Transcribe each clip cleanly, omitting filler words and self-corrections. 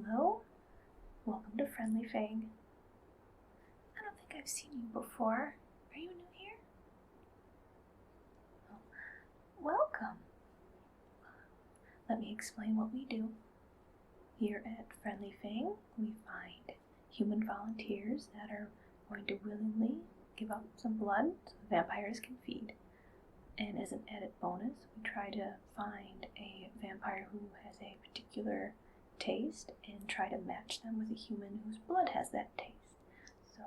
Hello? Welcome to Friendly Fang. I don't think I've seen you before. Are you new here? Oh, welcome. Let me explain what we do. Here at Friendly Fang, we find human volunteers that are going to willingly give up some blood so vampires can feed. And as an added bonus, we try to find a vampire who has a particular taste and try to match them with a human whose blood has that taste. So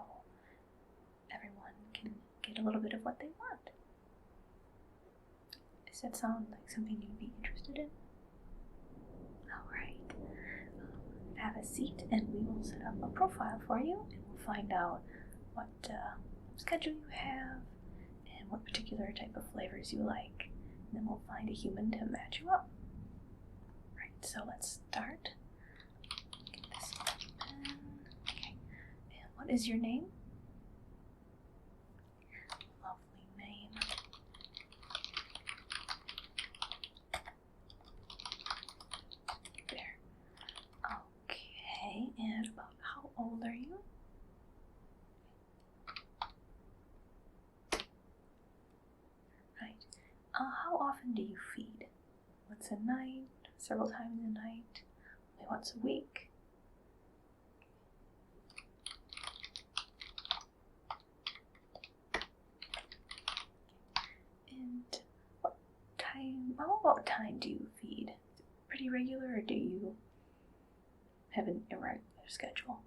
everyone can get a little bit of what they want. Does that sound like something you'd be interested in? Alright. Have a seat and we will set up a profile for you and we'll find out what schedule you have and what particular type of flavors you like. And then we'll find a human to match you up. Right, so let's start. Get this open. Okay. And what is your name? Lovely name. There. Okay, and about how old are you? How often do you feed? Once a night? Several times a night? Only once a week? And how about time do you feed? Is it pretty regular or do you have an irregular schedule?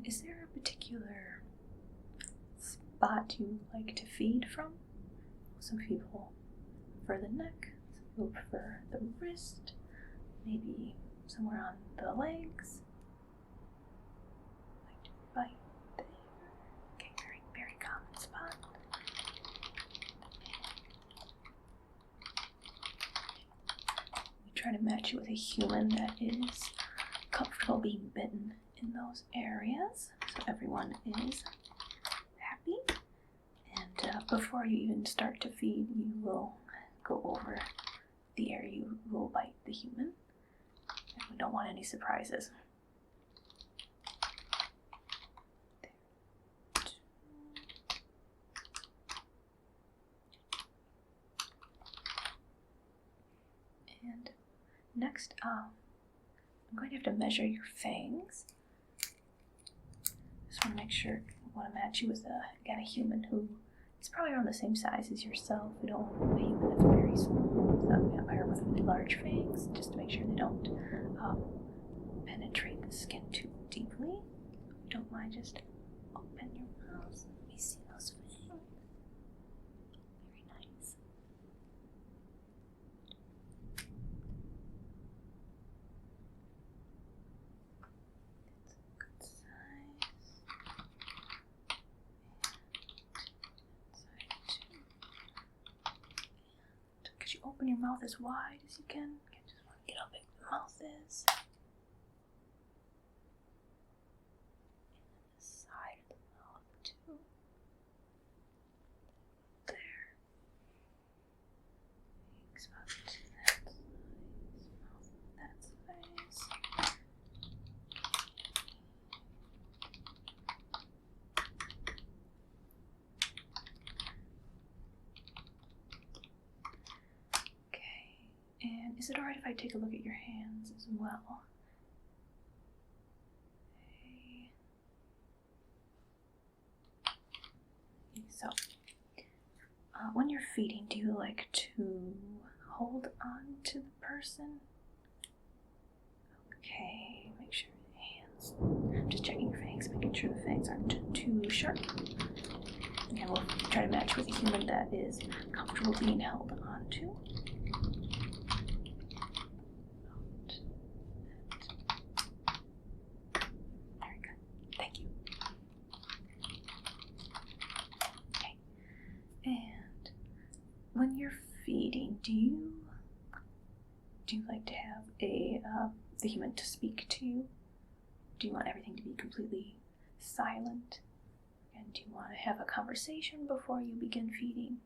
Is there a particular spot you like to feed from? Some people prefer the neck, some people prefer the wrist, maybe somewhere on the legs. Like to bite there. Okay, very common spot. We try to match you with a human that is comfortable being bitten in those areas, so everyone is happy. And before you even start to feed, you will go over the area you will bite the human. And we don't want any surprises. And next, I'm going to have to measure your fangs. Just want to make sure I want to match you with a human who is probably around the same size as yourself. We don't want a human that's very small, not a vampire with really large fangs, just to make sure they don't penetrate the skin too deeply. If you don't mind, just open your mouth. Let me see those fangs. Very nice. Open your mouth as wide as you can. I just want to get how big the mouth is. And the side of the mouth too. There. Thanks, about that size. Mouth that size. And is it alright if I take a look at your hands as well? Okay. So, when you're feeding, do you like to hold on to the person? Okay, make sure the hands. I'm just checking your fangs, making sure the fangs aren't too sharp. And we'll try to match with a human that is comfortable being held onto. Do you like to have the human to speak to you? Do you want everything to be completely silent? And do you want to have a conversation before you begin feeding?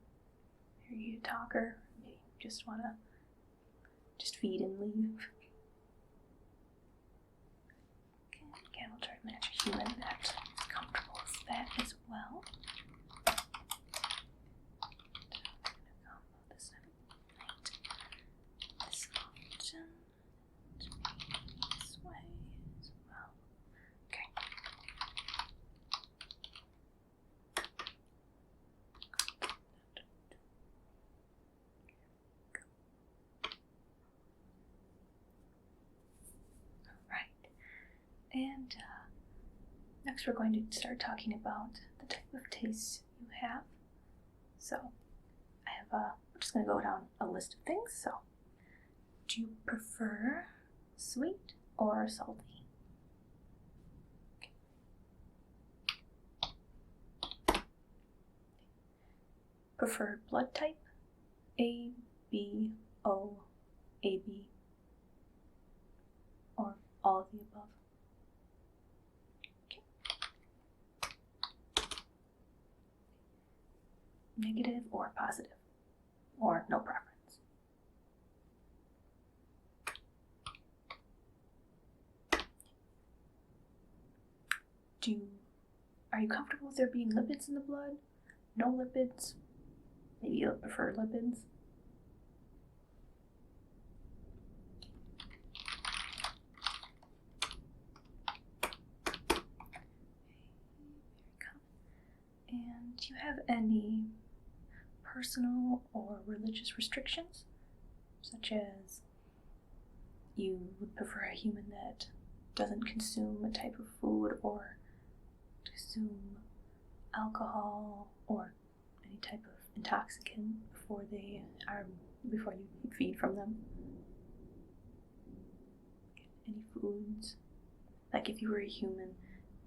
Are you a talker? Maybe you just want to just feed and leave? Okay, again, we'll try to match a human that is comfortable with that as well. And next we're going to start talking about the type of tastes you have. So I'm just going to go down a list of things. So do you prefer sweet or salty? Okay. Preferred blood type? A, B, O, AB, or all of the above? Negative or positive, or no preference? Are you comfortable with there being lipids in the blood? No lipids? Maybe you'll prefer lipids? And do you have any personal or religious restrictions, such as you would prefer a human that doesn't consume a type of food or consume alcohol or any type of intoxicant before you feed from them? Any foods? Like if you were a human,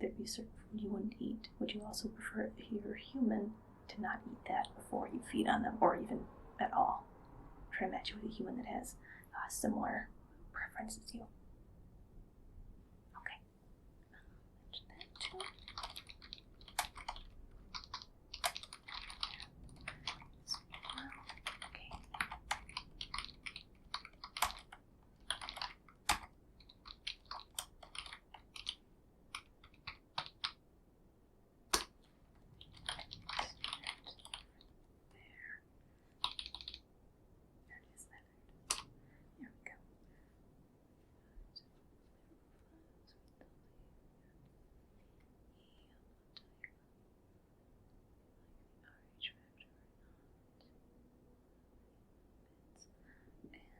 there'd be certain food you wouldn't eat. Would you also prefer, if you were a human, to not eat that before you feed on them, or even at all? Try to match you with a human that has similar preferences to you. Okay. Match that too. Okay.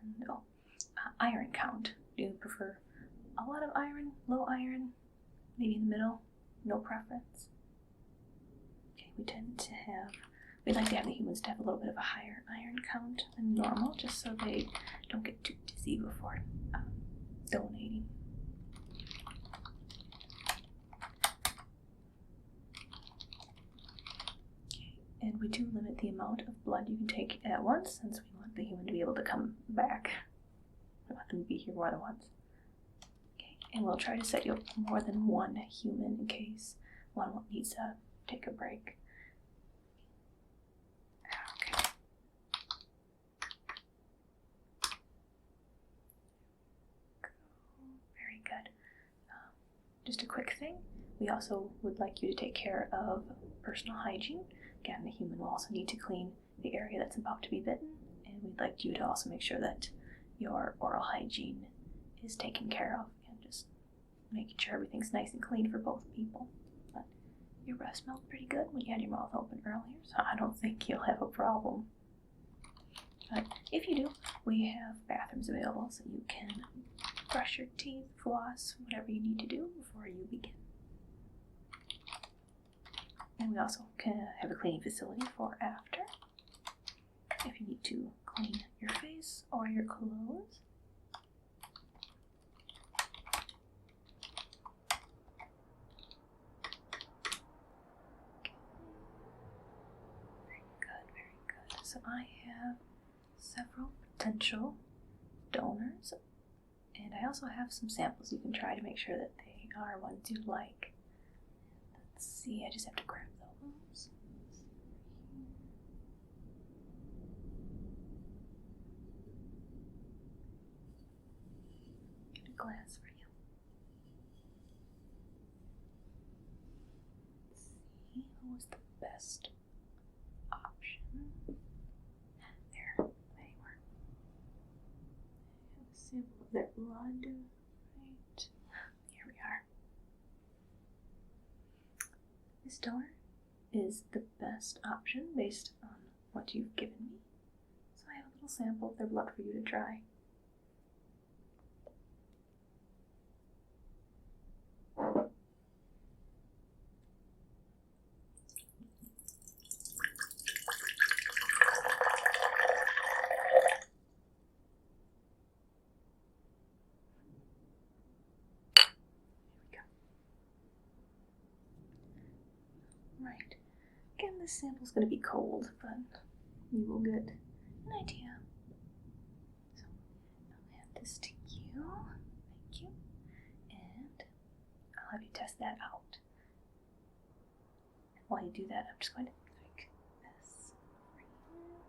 And iron count. Do you prefer a lot of iron, low iron, maybe in the middle? No preference? Okay, we'd like to have the humans to have a little bit of a higher iron count than normal, just so they don't get too dizzy before donating. Okay, and we do limit the amount of blood you can take at once, since we want the human to be able to come back. We want them to be here more than once. Okay, and we'll try to set you up more than one human in case one needs to take a break. Okay. Very good. Just a quick thing, we also would like you to take care of personal hygiene. Again, the human will also need to clean the area that's about to be bitten, and we'd like you to also make sure that your oral hygiene is taken care of, and just making sure everything's nice and clean for both people. But your breath smelled pretty good when you had your mouth open earlier, so I don't think you'll have a problem. But if you do, we have bathrooms available, so you can brush your teeth, floss, whatever you need to do before you begin. And we also can have a cleaning facility for after, if you need to clean your face or your clothes. Okay. Very good, very good. So I have several potential donors, and I also have some samples you can try to make sure that they are ones you like. Let's see, I just have to grab those. Get a glass for you. Let's see, what was the best option? There, they were. Have a sample of their blood. Right. Here we are. This donor is the best option based on what you've given me. So I have a little sample of their blood for you to try. Right. Again, this sample's going to be cold, but you will get an idea. So I'll hand this to you. Thank you. And I'll have you test that out. And while you do that, I'm just going to take this over here.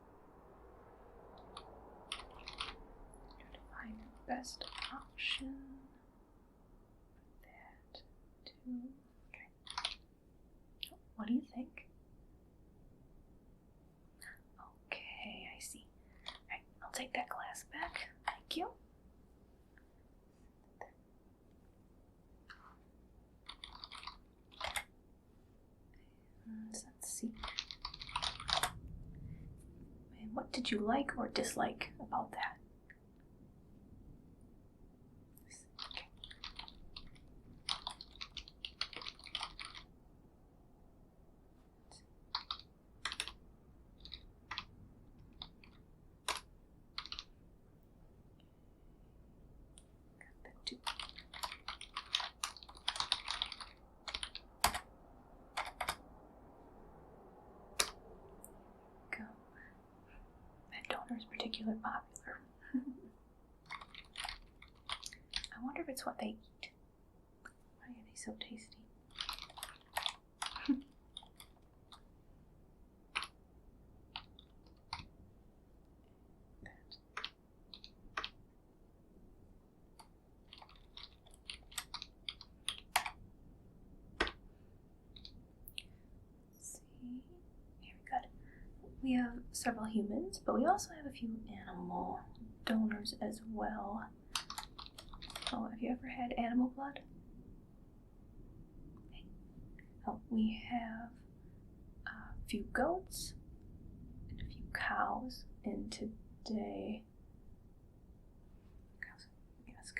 Try to find the best option for that too. What do you think? Okay, I see. Alright, I'll take that glass back. Thank you. And let's see. And what did you like or dislike about that? Is particularly popular. I wonder if it's what they eat. Why are they so tasty? Let's see. Here we got it. We have several humans, but we also have a few animal donors as well. Oh, have you ever had animal blood? Okay. Oh, we have a few goats and a few cows, and today,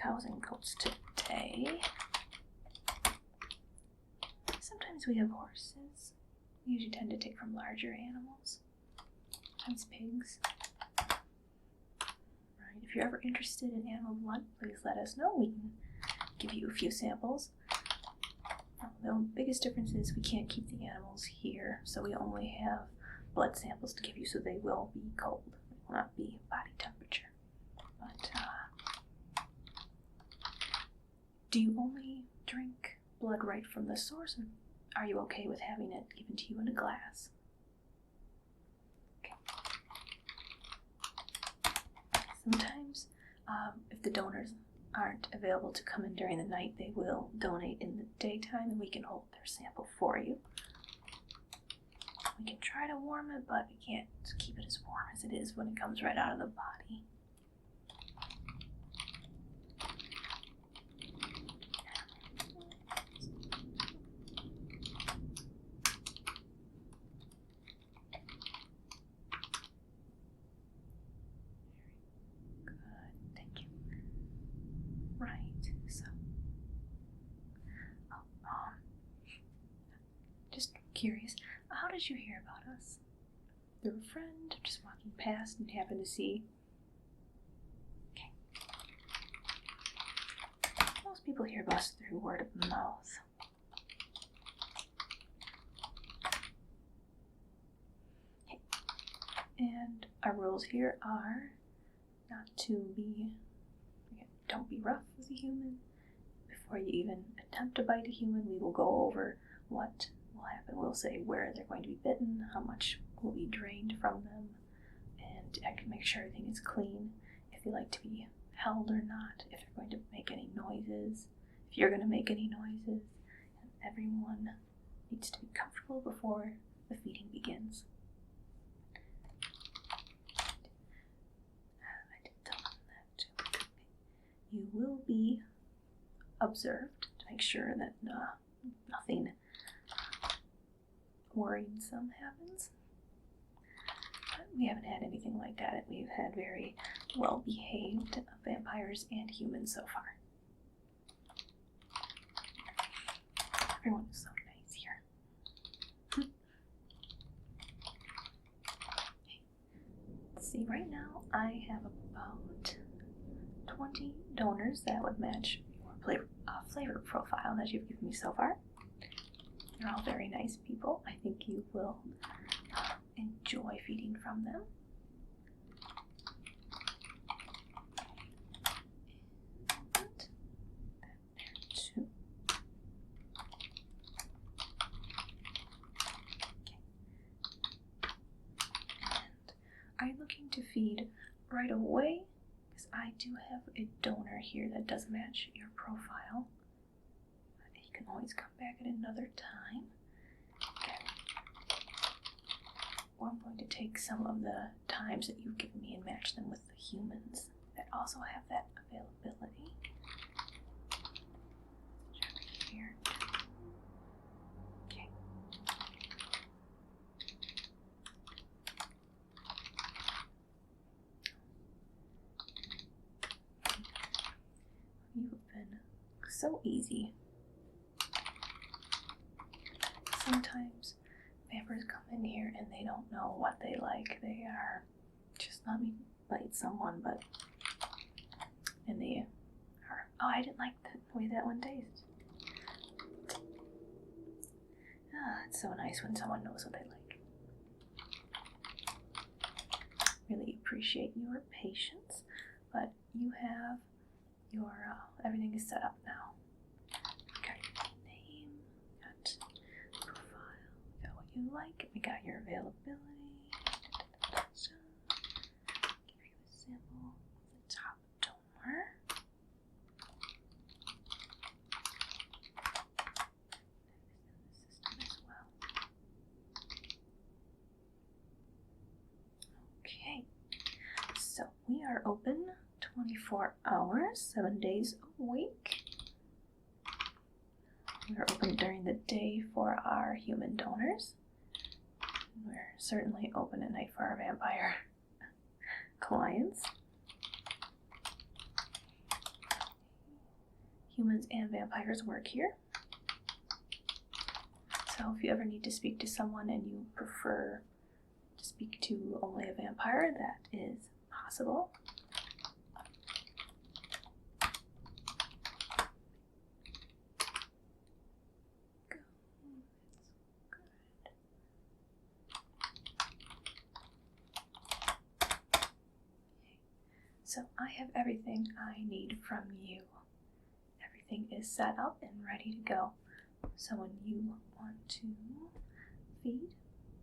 cows and goats today. Sometimes we have horses. We usually tend to take from larger animals. Sometimes pigs. Right, if you're ever interested in animal blood, please let us know. We can give you a few samples. The biggest difference is we can't keep the animals here, so we only have blood samples to give you, so they will be cold. They will not be body temperature. But, do you only drink blood right from the source, or are you okay with having it given to you in a glass? Okay. Sometimes, if the donors aren't available to come in during the night, they will donate in the daytime, and we can hold their sample for you. We can try to warm it, but we can't keep it as warm as it is when it comes right out of the body. Curious, how did you hear about us? Through a friend, just walking past and happened to see? Okay. Most people hear about us through word of mouth. Okay. And our rules here are not to be don't be rough with a human. Before you even attempt to bite a human, we will go over what will happen. We'll say where they're going to be bitten, how much will be drained from them, and I can make sure everything is clean, if you like to be held or not, if you're going to make any noises, if you're going to make any noises, and everyone needs to be comfortable before the feeding begins. I did tell them that too. You will be observed to make sure that nothing worrisome happens. But we haven't had anything like that. We've had very well-behaved vampires and humans so far. Everyone is so nice here. Let's see, right now I have about 20 donors that would match your flavor profile that you've given me so far. They're all very nice people. I think you will enjoy feeding from them. Are you looking to feed right away? Because I do have a donor here that does match your profile. You can always come back at another time. Okay. Or I'm going to take some of the times that you've given me and match them with the humans that also have that availability. Check here. Okay. You've been so easy. Sometimes vampires come in here and they don't know what they like. They are just, let me bite someone, but, and they are, oh, I didn't like the way that one tastes. Ah, it's so nice when someone knows what they like. Really appreciate your patience, but you have your, everything is set up now. Got your name, got profile, got what you like, we got your availability. Give you a sample of the top donor. That is in the system as well. Okay, so we are open 24 hours, 7 days a week. We're open during the day for our human donors. We're certainly open at night for our vampire clients. Humans and vampires work here. So if you ever need to speak to someone and you prefer to speak to only a vampire, that is possible. So I have everything I need from you. Everything is set up and ready to go. So when you want to feed,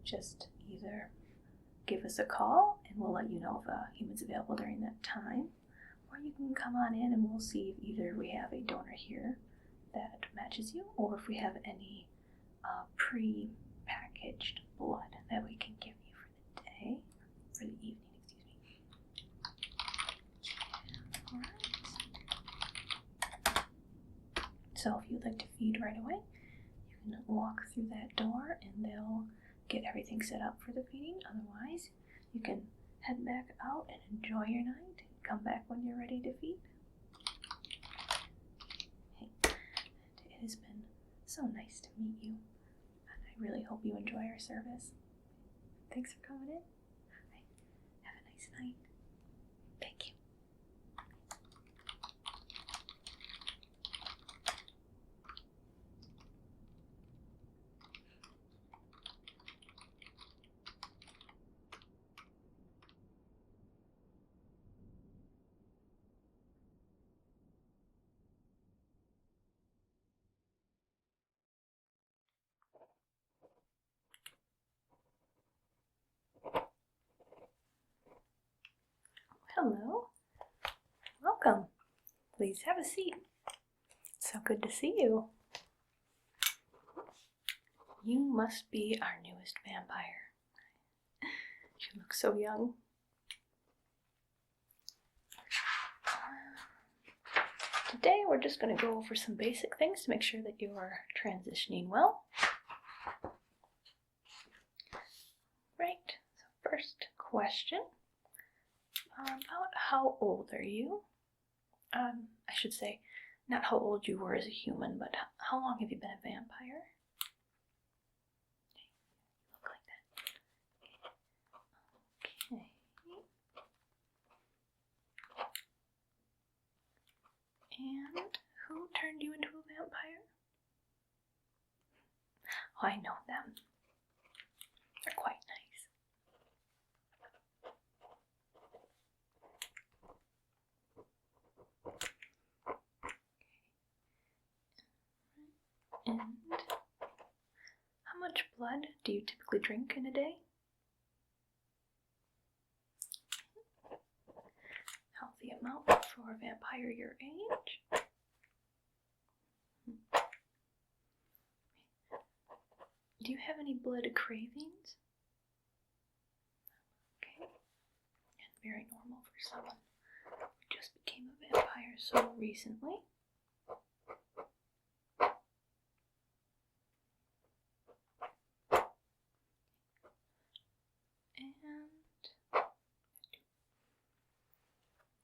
just either give us a call and we'll let you know if a human's available during that time, or you can come on in and we'll see if either we have a donor here that matches you, or if we have any pre-packaged blood that we can give you for the day, for the evening. So if you'd like to feed right away, you can walk through that door and they'll get everything set up for the feeding. Otherwise, you can head back out and enjoy your night and come back when you're ready to feed. Hey, it has been so nice to meet you, and I really hope you enjoy our service. Thanks for coming in. Have a nice night. Thank you. Hello. Welcome. Please have a seat. It's so good to see you. You must be our newest vampire. You look so young. Today we're just going to go over some basic things to make sure that you are transitioning well. Right, so first question. About how old are you? I should say, not how old you were as a human, but how long have you been a vampire? Look like that. Okay. And who turned you into a vampire? Oh, I know them. They're quite nice. And how much blood do you typically drink in a day? Healthy amount for a vampire your age. Do you have any blood cravings? Okay. And very normal for someone who just became a vampire so recently.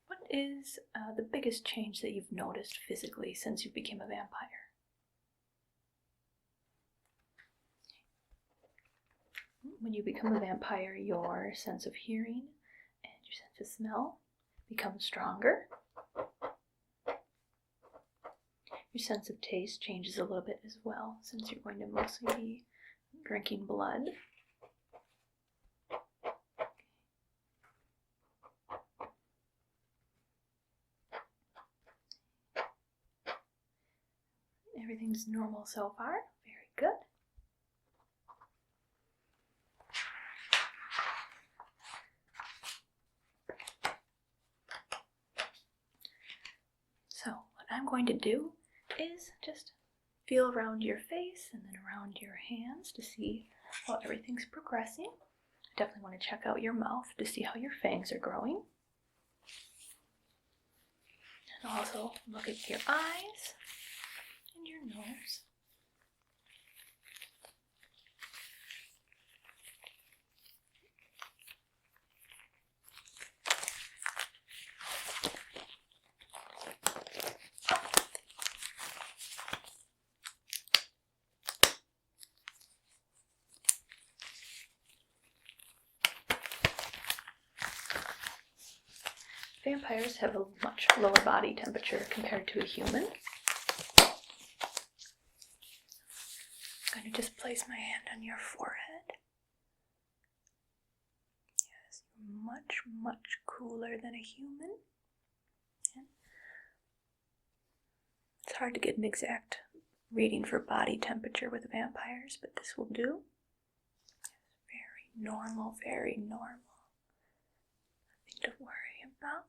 What is the biggest change that you've noticed physically since you became a vampire? When you become a vampire, your sense of hearing and your sense of smell becomes stronger. Your sense of taste changes a little bit as well, since you're going to mostly be drinking blood. Everything's normal so far. Very good. So what I'm going to do is just feel around your face and then around your hands to see how everything's progressing. I definitely want to check out your mouth to see how your fangs are growing. And also look at your eyes and your nose. Vampires have a much lower body temperature compared to a human. I'm going to just place my hand on your forehead. Yes, you're much, much cooler than a human. And it's hard to get an exact reading for body temperature with vampires, but this will do. Very normal, very normal. Nothing to worry about.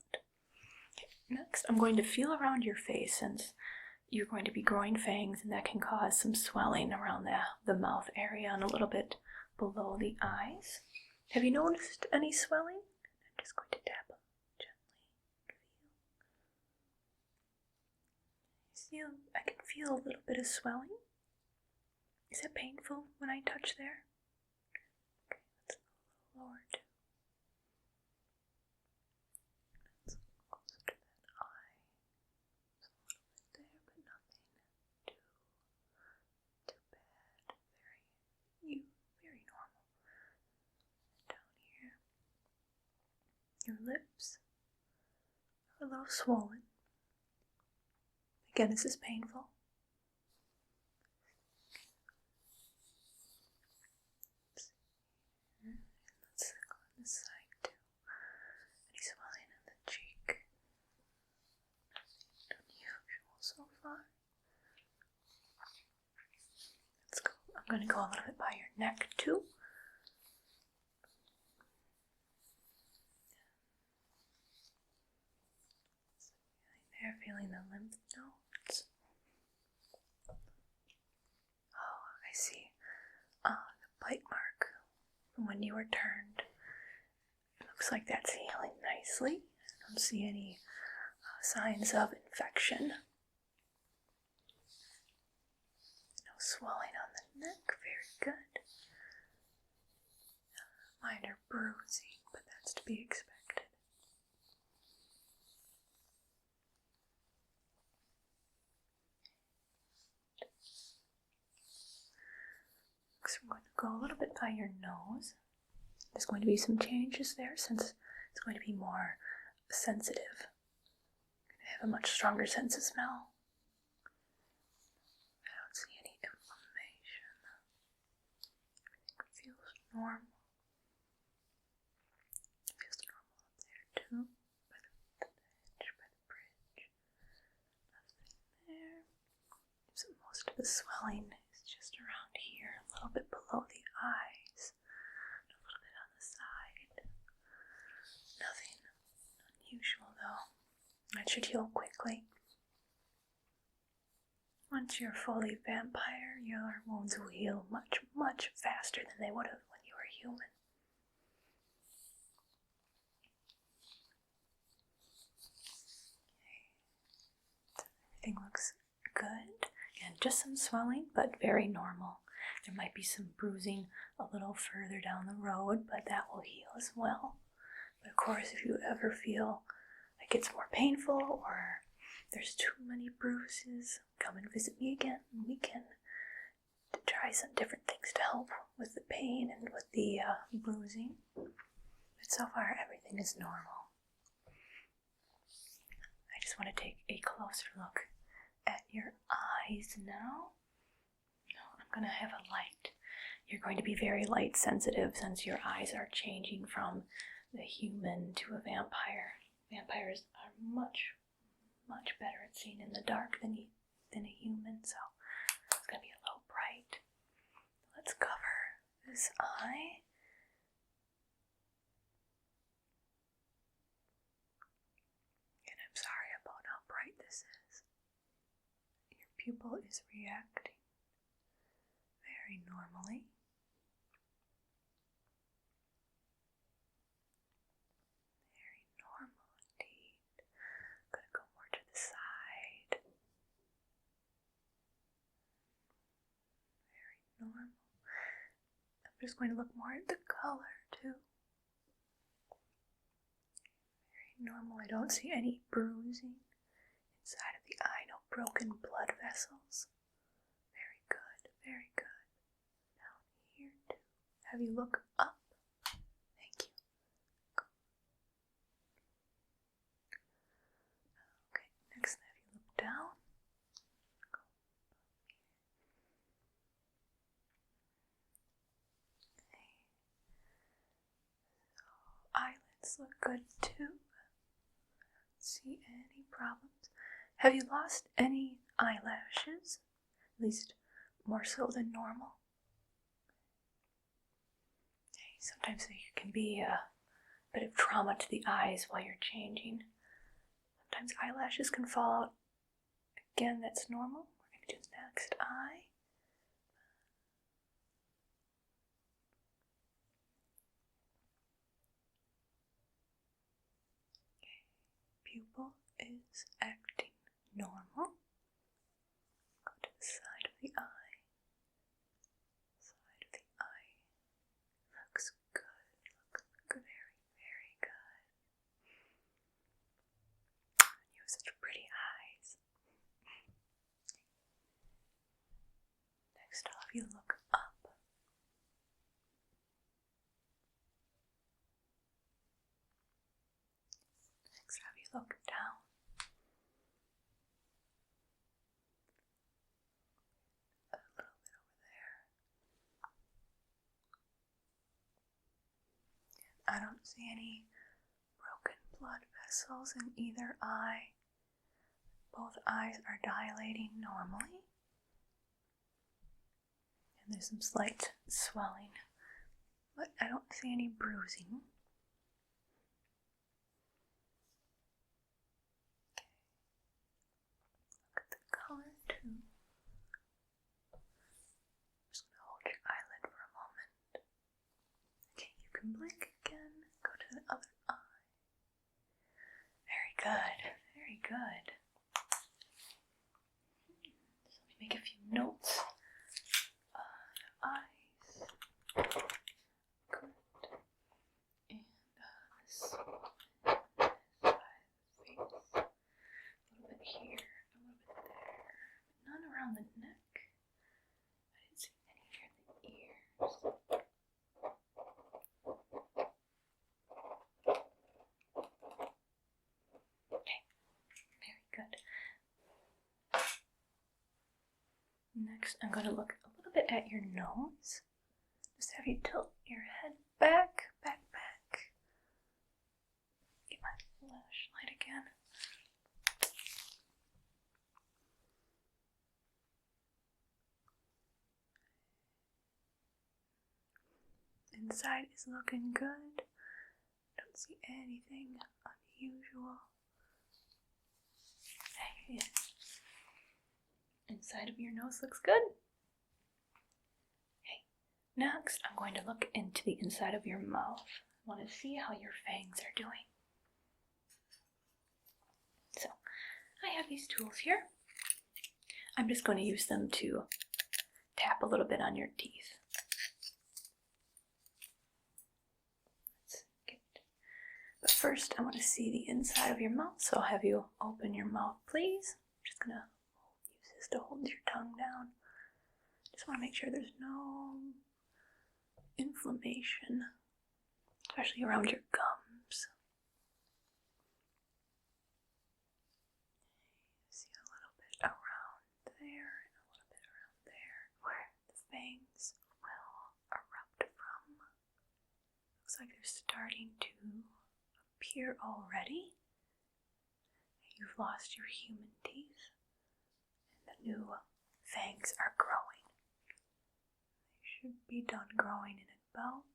Okay, next, I'm going to feel around your face since you're going to be growing fangs, and that can cause some swelling around the mouth area and a little bit below the eyes. Have you noticed any swelling? I'm just going to tap gently. I can feel a little bit of swelling. Is it painful when I touch there? Okay, let's go a little lower too. Let's go closer to that eye. Just a little bit there, but nothing too bad. Very normal. Down here. Your lips are a little swollen. Again, this is painful. Let's go on this side too. Any swelling in the cheek? Nothing unusual so far. Let's go. I'm going to go a little bit by your neck too. There, feeling the lymph nodes. Oh, I see. The bite mark from when you were turned. It looks like that's healing nicely. I don't see any signs of infection. No swelling on the neck. Very good. Minor bruising, but that's to be expected. So I'm going to go a little bit by your nose. There's going to be some changes there since it's going to be more sensitive. I have a much stronger sense of smell. I don't see any inflammation. Everything feels normal. It feels normal up there too. By the edge, by the bridge. Nothing there. So most of the swelling is just around here, a little bit below the eyes, a little bit on the side. Nothing unusual though. That should heal quickly. Once you're fully vampire, your wounds will heal much, much faster than they would have when you were human. Okay. Everything looks good. Again, just some swelling, but very normal. There might be some bruising a little further down the road, but that will heal as well. But of course, if you ever feel like it's more painful or there's too many bruises, come and visit me again and we can try some different things to help with the pain and with the bruising. But so far, everything is normal. I just want to take a closer look at your eyes now. I'm going to have a light. You're going to be very light sensitive since your eyes are changing from the human to a vampire. Vampires are much, much better at seeing in the dark than a human, so it's going to be a little bright. Let's cover this eye. And I'm sorry about how bright this is. Your pupil is reacting very normally. Very normal indeed. I'm going to go more to the side. Very normal. I'm just going to look more at the color too. Very normal. I don't see any bruising inside of the eye. No broken blood vessels. Very good. Very good. Down here too. Have you look up? Thank you. Okay, next have you look down. Okay. So eyelids look good too. Don't see any problems. Have you lost any eyelashes? At least more so than normal. Okay, sometimes there can be a bit of trauma to the eyes while you're changing. Sometimes eyelashes can fall out. Again, that's normal. We're going to do the next eye. Okay, pupil is acting normal. Go to the side of the eye. Side of the eye. Looks good. Looks very, very good. You have such pretty eyes. Next, I'll have you look up. Next, I'll have you look down. A little bit over there. I don't see any broken blood vessels in either eye. Both eyes are dilating normally. And there's some slight swelling, but I don't see any bruising. can blink again. Go to the other eye. Very good. Very good. So let me make a few notes. Eyes. Good. And this side of the face. A little bit here, a little bit there. None around the neck. I didn't see any near the ears. Okay, very good. Next, I'm going to look a little bit at your nose. Just have you tilt your head back, back. Get my flashlight again. Inside is looking good. Don't see anything unusual. Yeah. Inside of your nose looks good. Okay. Next, I'm going to look into the inside of your mouth. I want to see how your fangs are doing. So, I have these tools here. I'm just going to use them to tap a little bit on your teeth. But first, I want to see the inside of your mouth, so I'll have you open your mouth, please. I'm just going to use this to hold your tongue down. Just want to make sure there's no inflammation, especially around your gums. See a little bit around there and a little bit around there where the fangs will erupt from. Looks like they're starting to appear already. You've lost your human teeth and the new fangs are growing. They should be done growing in about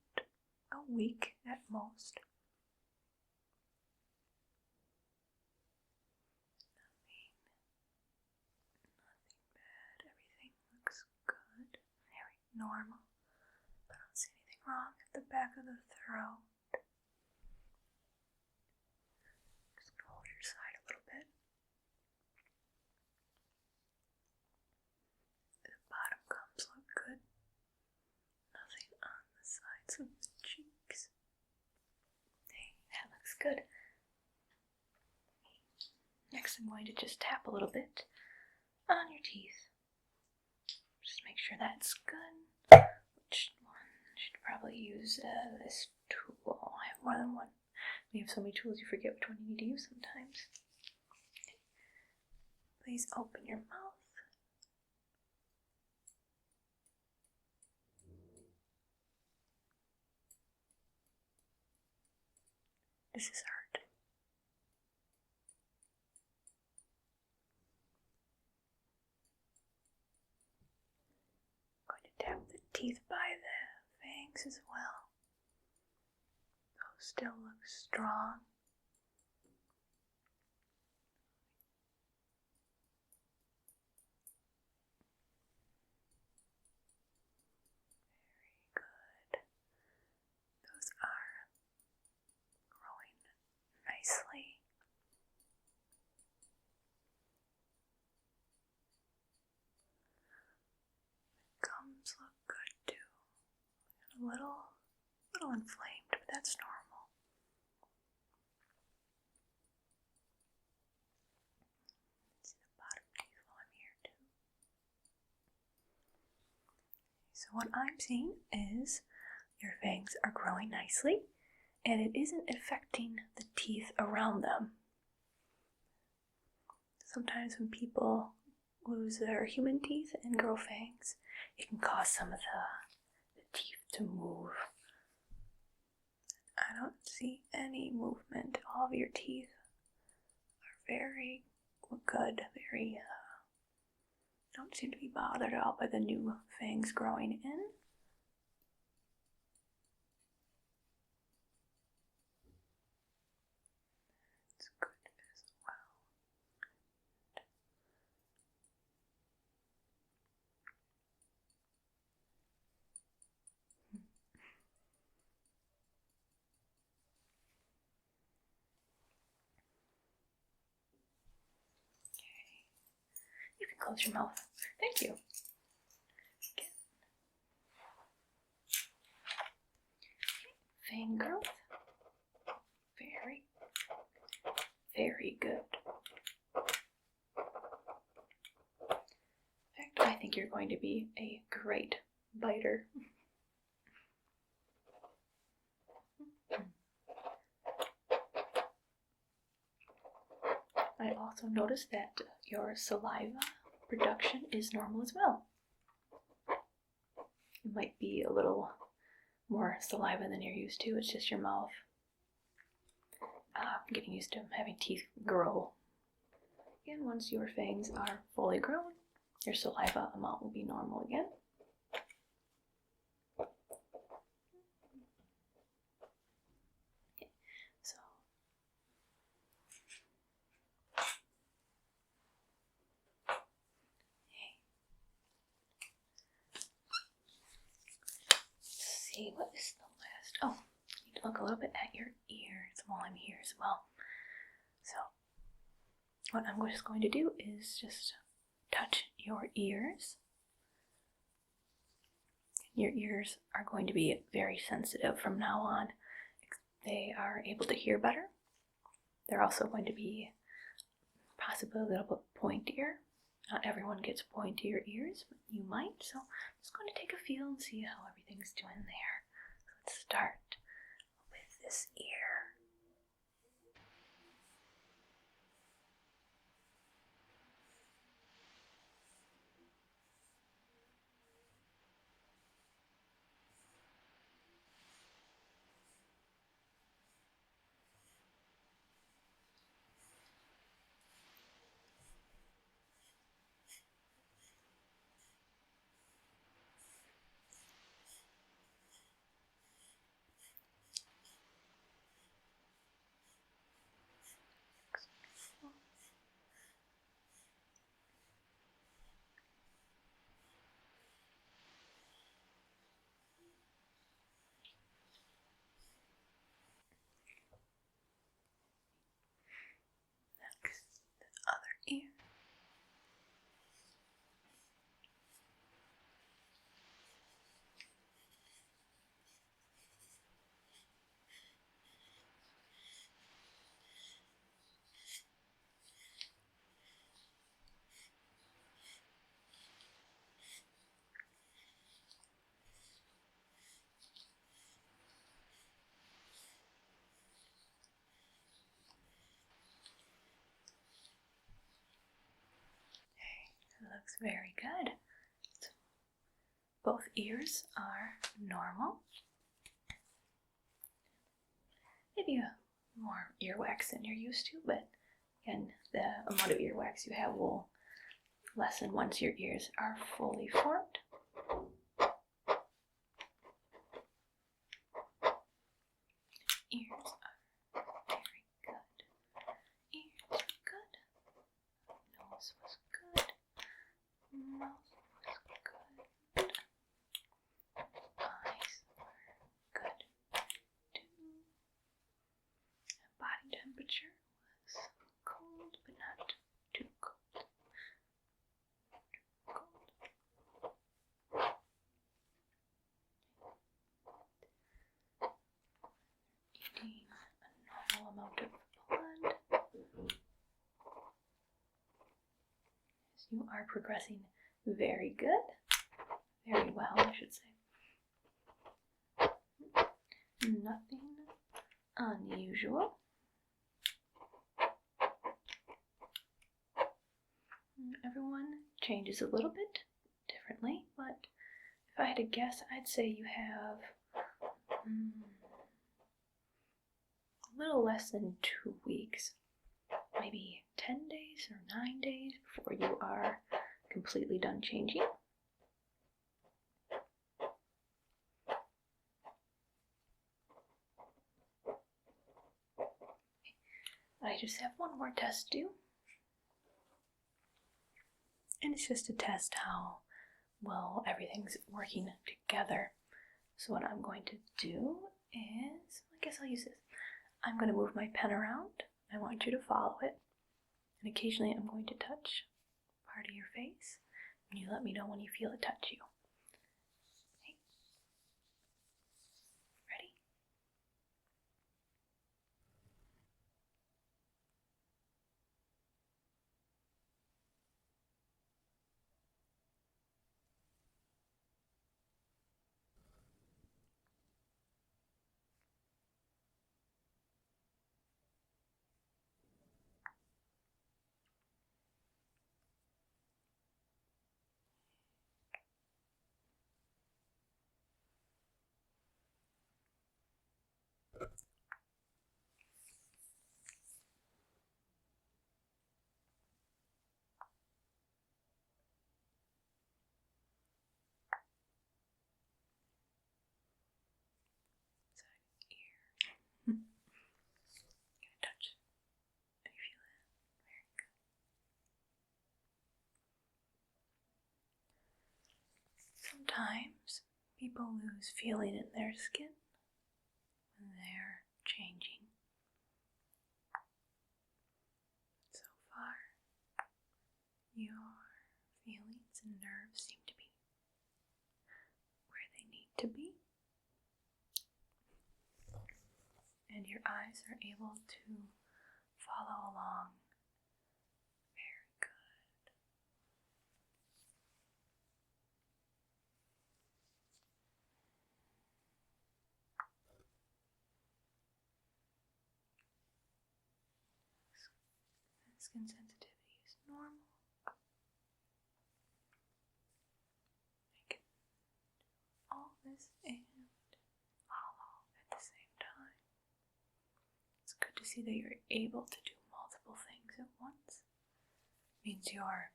a week at most. Nothing bad. Everything looks good. Very normal. I don't see anything wrong at the back of the throat. Side a little bit. The bottom gums look good. Nothing on the sides of the cheeks. Hey, that looks good. Next, I'm going to just tap a little bit on your teeth. Just make sure that's good. Which one? Should probably use this tool. I have more than one. We have so many tools you forget which one you need to use sometimes. Please open your mouth. This is hard. I'm going to tap the teeth by the fangs as well. Those still look strong. Very good. Those are growing nicely. The gums look good too. A little inflamed, but that's normal. See the bottom teeth while I'm here too. So what I'm seeing is your fangs are growing nicely, and it isn't affecting the teeth around them. Sometimes when people lose their human teeth and grow fangs, it can cause some of the teeth to move. I don't see any movement. All of your teeth are very good, very, don't seem to be bothered at all by the new fangs growing in. It's good as well. You can close your mouth. Thank you. Okay. Fang growth. Very, very good. In fact, I think you're going to be a great biter. I also noticed that your saliva production is normal as well. It might be a little more saliva than you're used to. It's just your mouth getting used to having teeth grow. And once your fangs are fully grown, your saliva amount will be normal again. Okay, so let's see, what is the last? Oh, I need to look a little bit at your ears while I'm here as well. So what I'm just going to do is just touch your ears. Your ears are going to be very sensitive from now on. They are able to hear better. They're also going to be possibly a little bit pointier. Not everyone gets pointier ears, but you might. So I'm just going to take a feel and see how everything's doing there. Let's start with this ear. Next, the other ear. It looks very good. So both ears are normal. Maybe more earwax than you're used to, but again, the amount of earwax you have will lessen once your ears are fully formed. Ears are very good. Ears are good. Nose was good. Mouth was good. Eyes were good too. Body temperature was cold, but not too cold. Eating a normal amount of blood. You are progressing very good. Very well, I should say. Nothing unusual. Everyone changes a little bit differently, but if I had to guess, I'd say you have a little less than 2 weeks, maybe 10 days or 9 days before you are completely done changing. I just have one more test to do. And it's just to test how well everything's working together. So what I'm going to do is, I guess I'll use this. I'm going to move my pen around. I want you to follow it. And occasionally I'm going to touch part part of your face, and you let me know when you feel it touch you. Okay. Ready? Touch. Do you feel it? Very good. Sometimes people lose feeling in their skin when they're changing. So far, your feelings and nerves seem to be where they need to be. And your eyes are able to follow along. Very good. Skin sensitivity is normal. Make all this and follow at the same time. It's good to see that you're able to do multiple things at once. It means your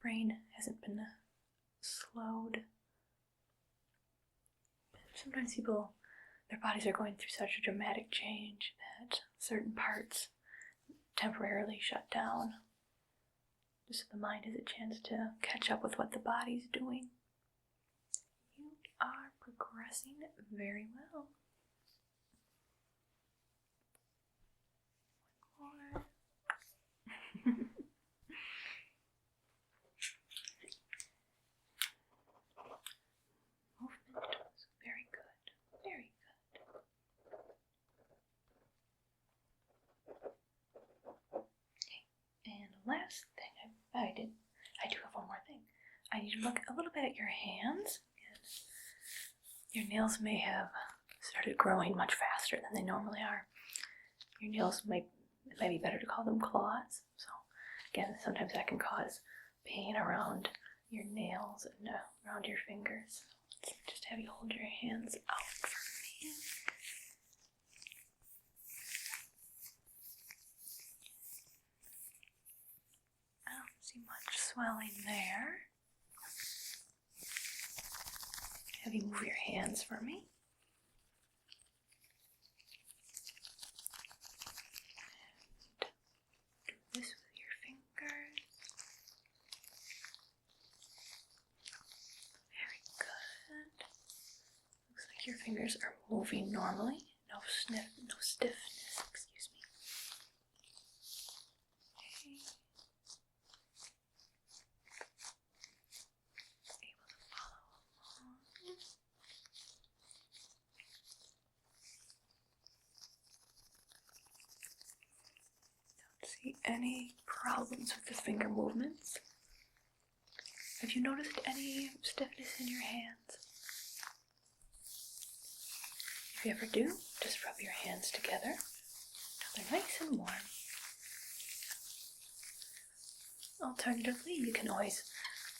brain hasn't been slowed. Sometimes people, their bodies are going through such a dramatic change that certain parts temporarily shut down, just so the mind has a chance to catch up with what the body's doing. You are progressing very well. One more. Movement. Very good. Very good. Okay. And last thing I do have one more thing. I need to look a little bit at your hands. Your nails may have started growing much faster than they normally are. Your nails it might be better to call them claws. So again, sometimes that can cause pain around your nails and around your fingers. Let's just have you hold your hands out for me. I don't see much swelling there. Have you move your hands for me. And do this with your fingers. Very good. Looks like your fingers are moving normally. No stiffness, excuse me. Okay. Able to follow along. Don't see any problems with the finger movements. Have you noticed any stiffness in your hands? If you ever do, just rub your hands together until they're nice and warm. Alternatively, you can always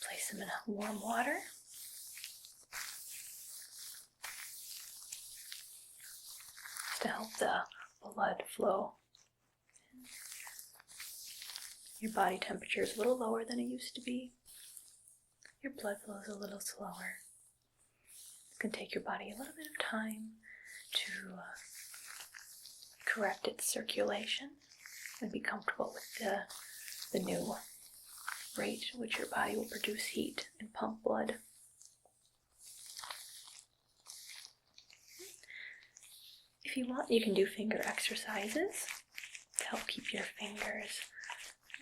place them in warm water. To help the blood flow. Your body temperature is a little lower than it used to be. Your blood flow is a little slower. It can take your body a little bit of time to correct its circulation and be comfortable with the new rate at which your body will produce heat and pump blood. If you want, you can do finger exercises to help keep your fingers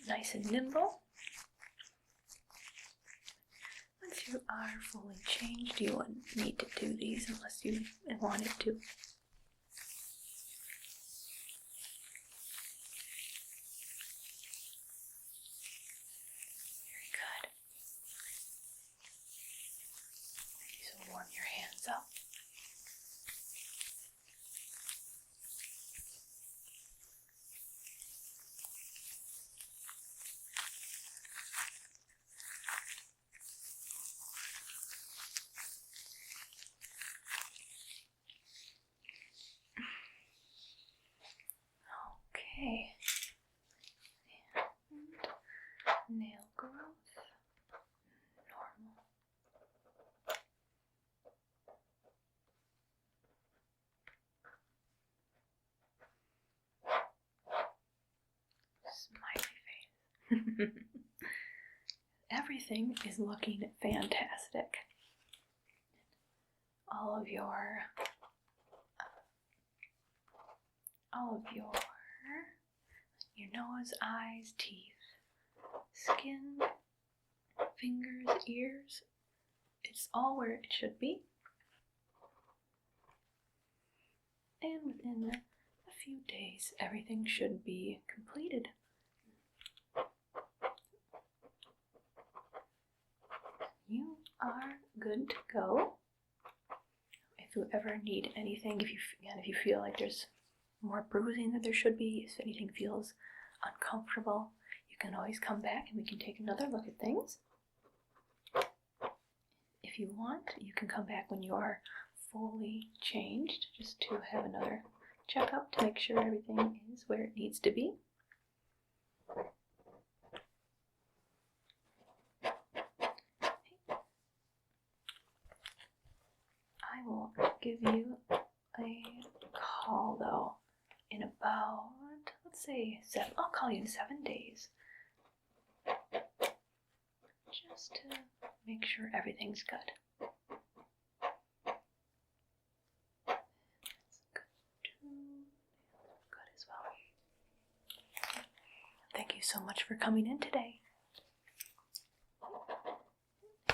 nice and nimble. you are fully changed, you wouldn't need to do these unless you wanted to. Very good. These will warm your hands up. Okay, and nail growth, normal. Smiley face. Everything is looking fantastic. All of your nose, eyes, teeth, skin, fingers, ears, it's all where it should be. And within a few days, everything should be completed. You are good to go. If you ever need anything, if you feel like there's more bruising than there should be, if anything feels uncomfortable, you can always come back and we can take another look at things. If you want, you can come back when you are fully changed, just to have another checkup to make sure everything is where it needs to be. I will give you a call though in about, let's say, I'll call you in 7 days. Just to make sure everything's good. That's good as well. Thank you so much for coming in today.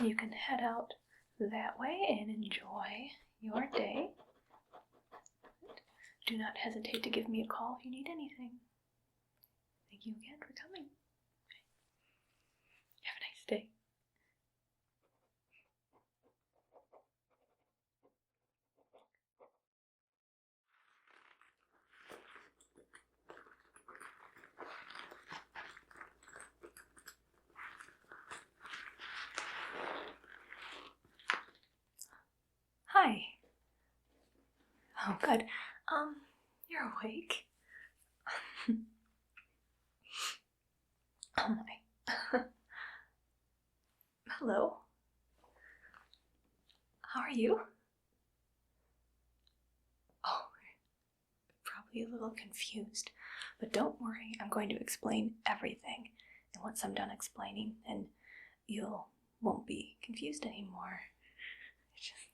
You can head out that way and enjoy your day. Do not hesitate to give me a call if you need anything. Thank you again for coming. Have a nice day. Hi. Oh, good. You're awake. Oh my. Hello. How are you? Oh, probably a little confused, but don't worry, I'm going to explain everything. And once I'm done explaining, then you won't be confused anymore. It's just...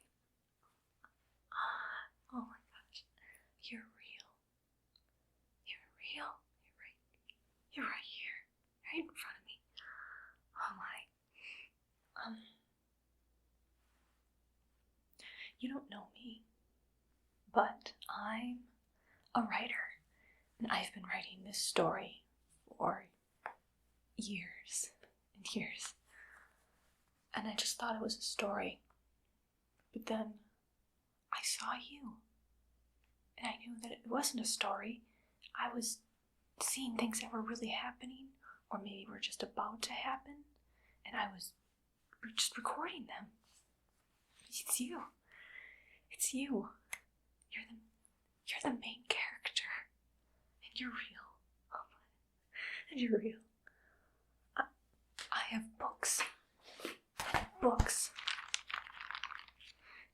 Oh my gosh, you're real. You're real. You're right here, right in front of me. Oh my. You don't know me, but I'm a writer, and I've been writing this story for years and years. And I just thought it was a story. But then I saw you, and I knew that it wasn't a story. I was seeing things that were really happening, or maybe were just about to happen, and I was just recording them. It's you. It's you. You're the main character, and you're real. And you're real. I have books,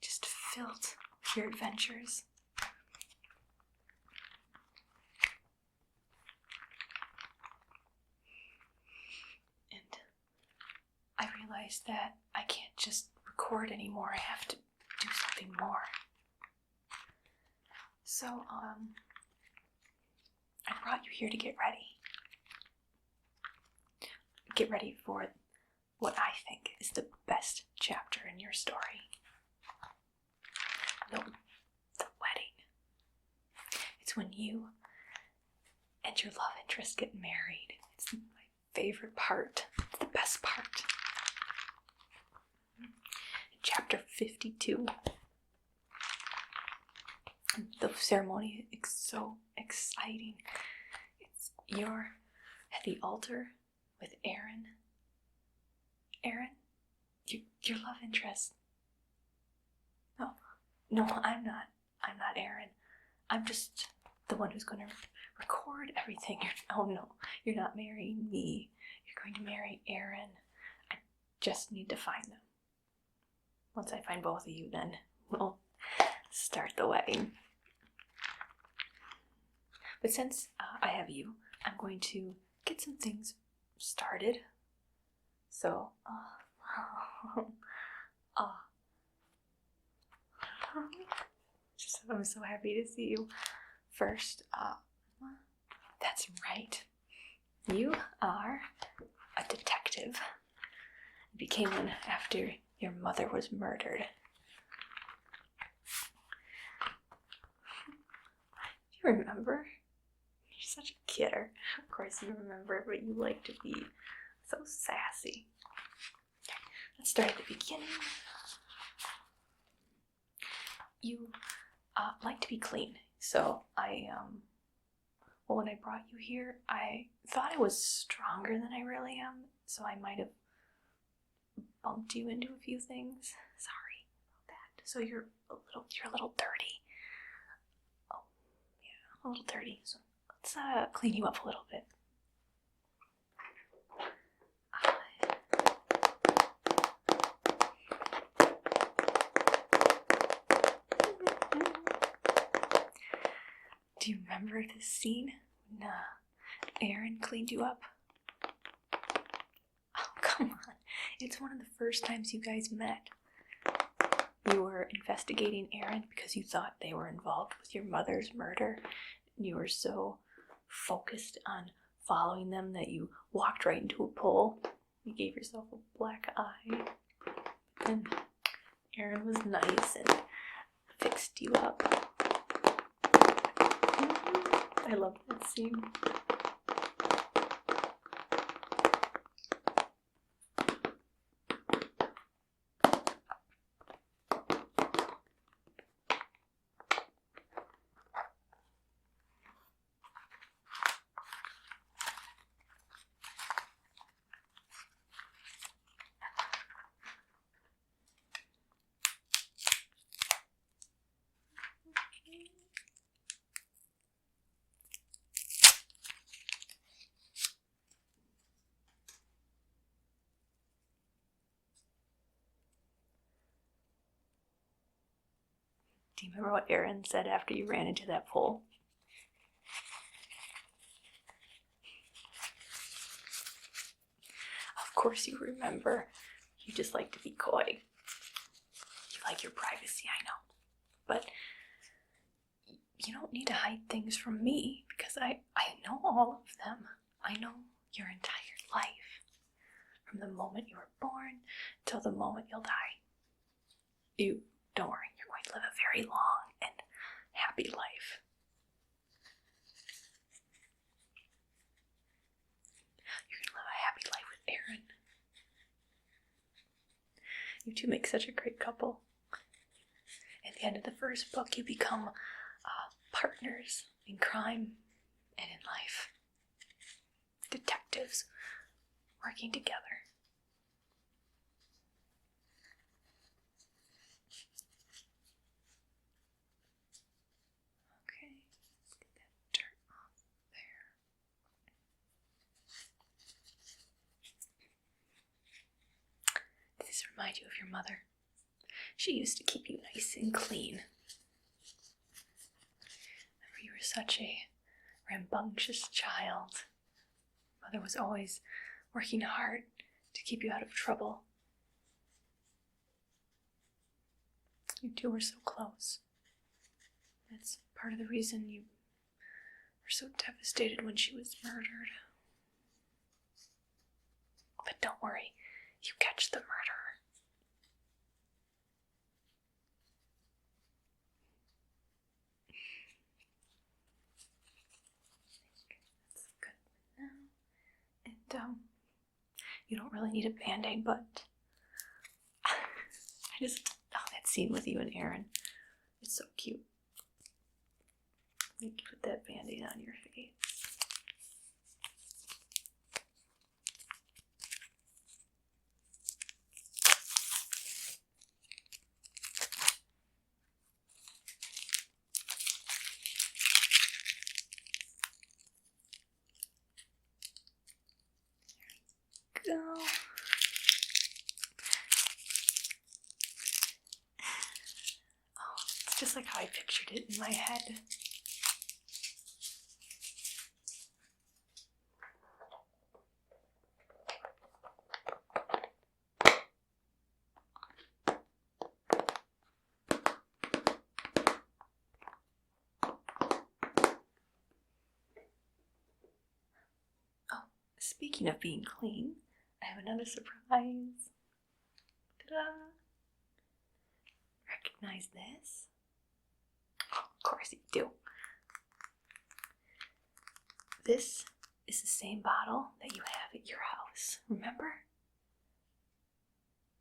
just filled with your adventures. And I realized that I can't just record anymore. I have to do something more. So, I brought you here to get ready. Get ready for what I think is the best chapter in your story. The wedding. It's when you and your love interest get married. It's my favorite part. It's the best part. Chapter 52. The ceremony is so exciting. You're at the altar with Aaron. Aaron? Your love interest. No, I'm not. I'm not Aaron. I'm just the one who's going to record everything. You're not marrying me. You're going to marry Aaron. I just need to find them. Once I find both of you, then we'll start the wedding. But since I have you, I'm going to get some things started. So, I'm so happy to see you. First, that's right. You are a detective. You became one after your mother was murdered. Do you remember? You're such a kidder. Of course you remember, but you like to be so sassy. Let's start at the beginning. You like to be clean. So when I brought you here, I thought I was stronger than I really am. So I might have bumped you into a few things. Sorry about that. So you're a little dirty. Oh, yeah, a little dirty. So let's clean you up a little bit. Do you remember this scene when Aaron cleaned you up? Oh, come on. It's one of the first times you guys met. You were investigating Aaron because you thought they were involved with your mother's murder. You were so focused on following them that you walked right into a pole. You gave yourself a black eye. And Aaron was nice and fixed you up. I love that scene. Do you remember what Aaron said after you ran into that pole? Of course you remember. You just like to be coy. You like your privacy, I know. But you don't need to hide things from me because I know all of them. I know your entire life. From the moment you were born till the moment you'll die. Don't worry, you're going to live a very long and happy life. You're going to live a happy life with Aaron. You two make such a great couple. At the end of the first book, you become partners in crime and in life. Detectives working together. Remind you of your mother. She used to keep you nice and clean. Remember, you were such a rambunctious child. Mother was always working hard to keep you out of trouble. You two were so close. That's part of the reason you were so devastated when she was murdered. But don't worry. you catch the murderer. That's good now. And you don't really need a band-aid, but that scene with you and Aaron, it's so cute. You put that band-aid on your face. There we go. Just like how I pictured it in my head. Oh, speaking of being clean, I have another surprise. Ta-da! Recognize this? Of course you do. This is the same bottle that you have at your house, remember?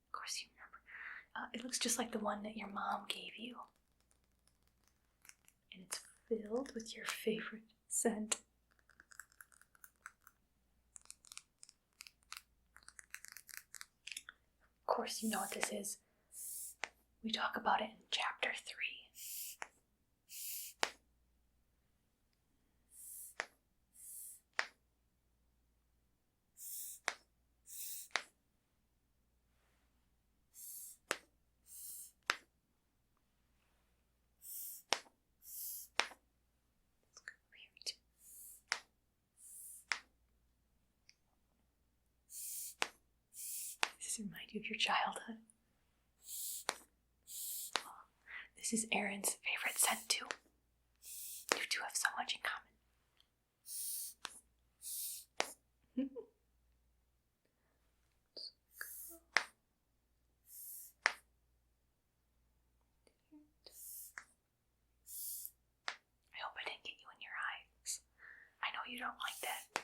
Of course you remember. It looks just like the one that your mom gave you. And it's filled with your favorite scent. Of course you know what this is. We talk about it in chapter 3. Does this remind you of your childhood? This is Aaron's favorite scent too. You two have so much in common. I hope I didn't get you in your eyes. I know you don't like that.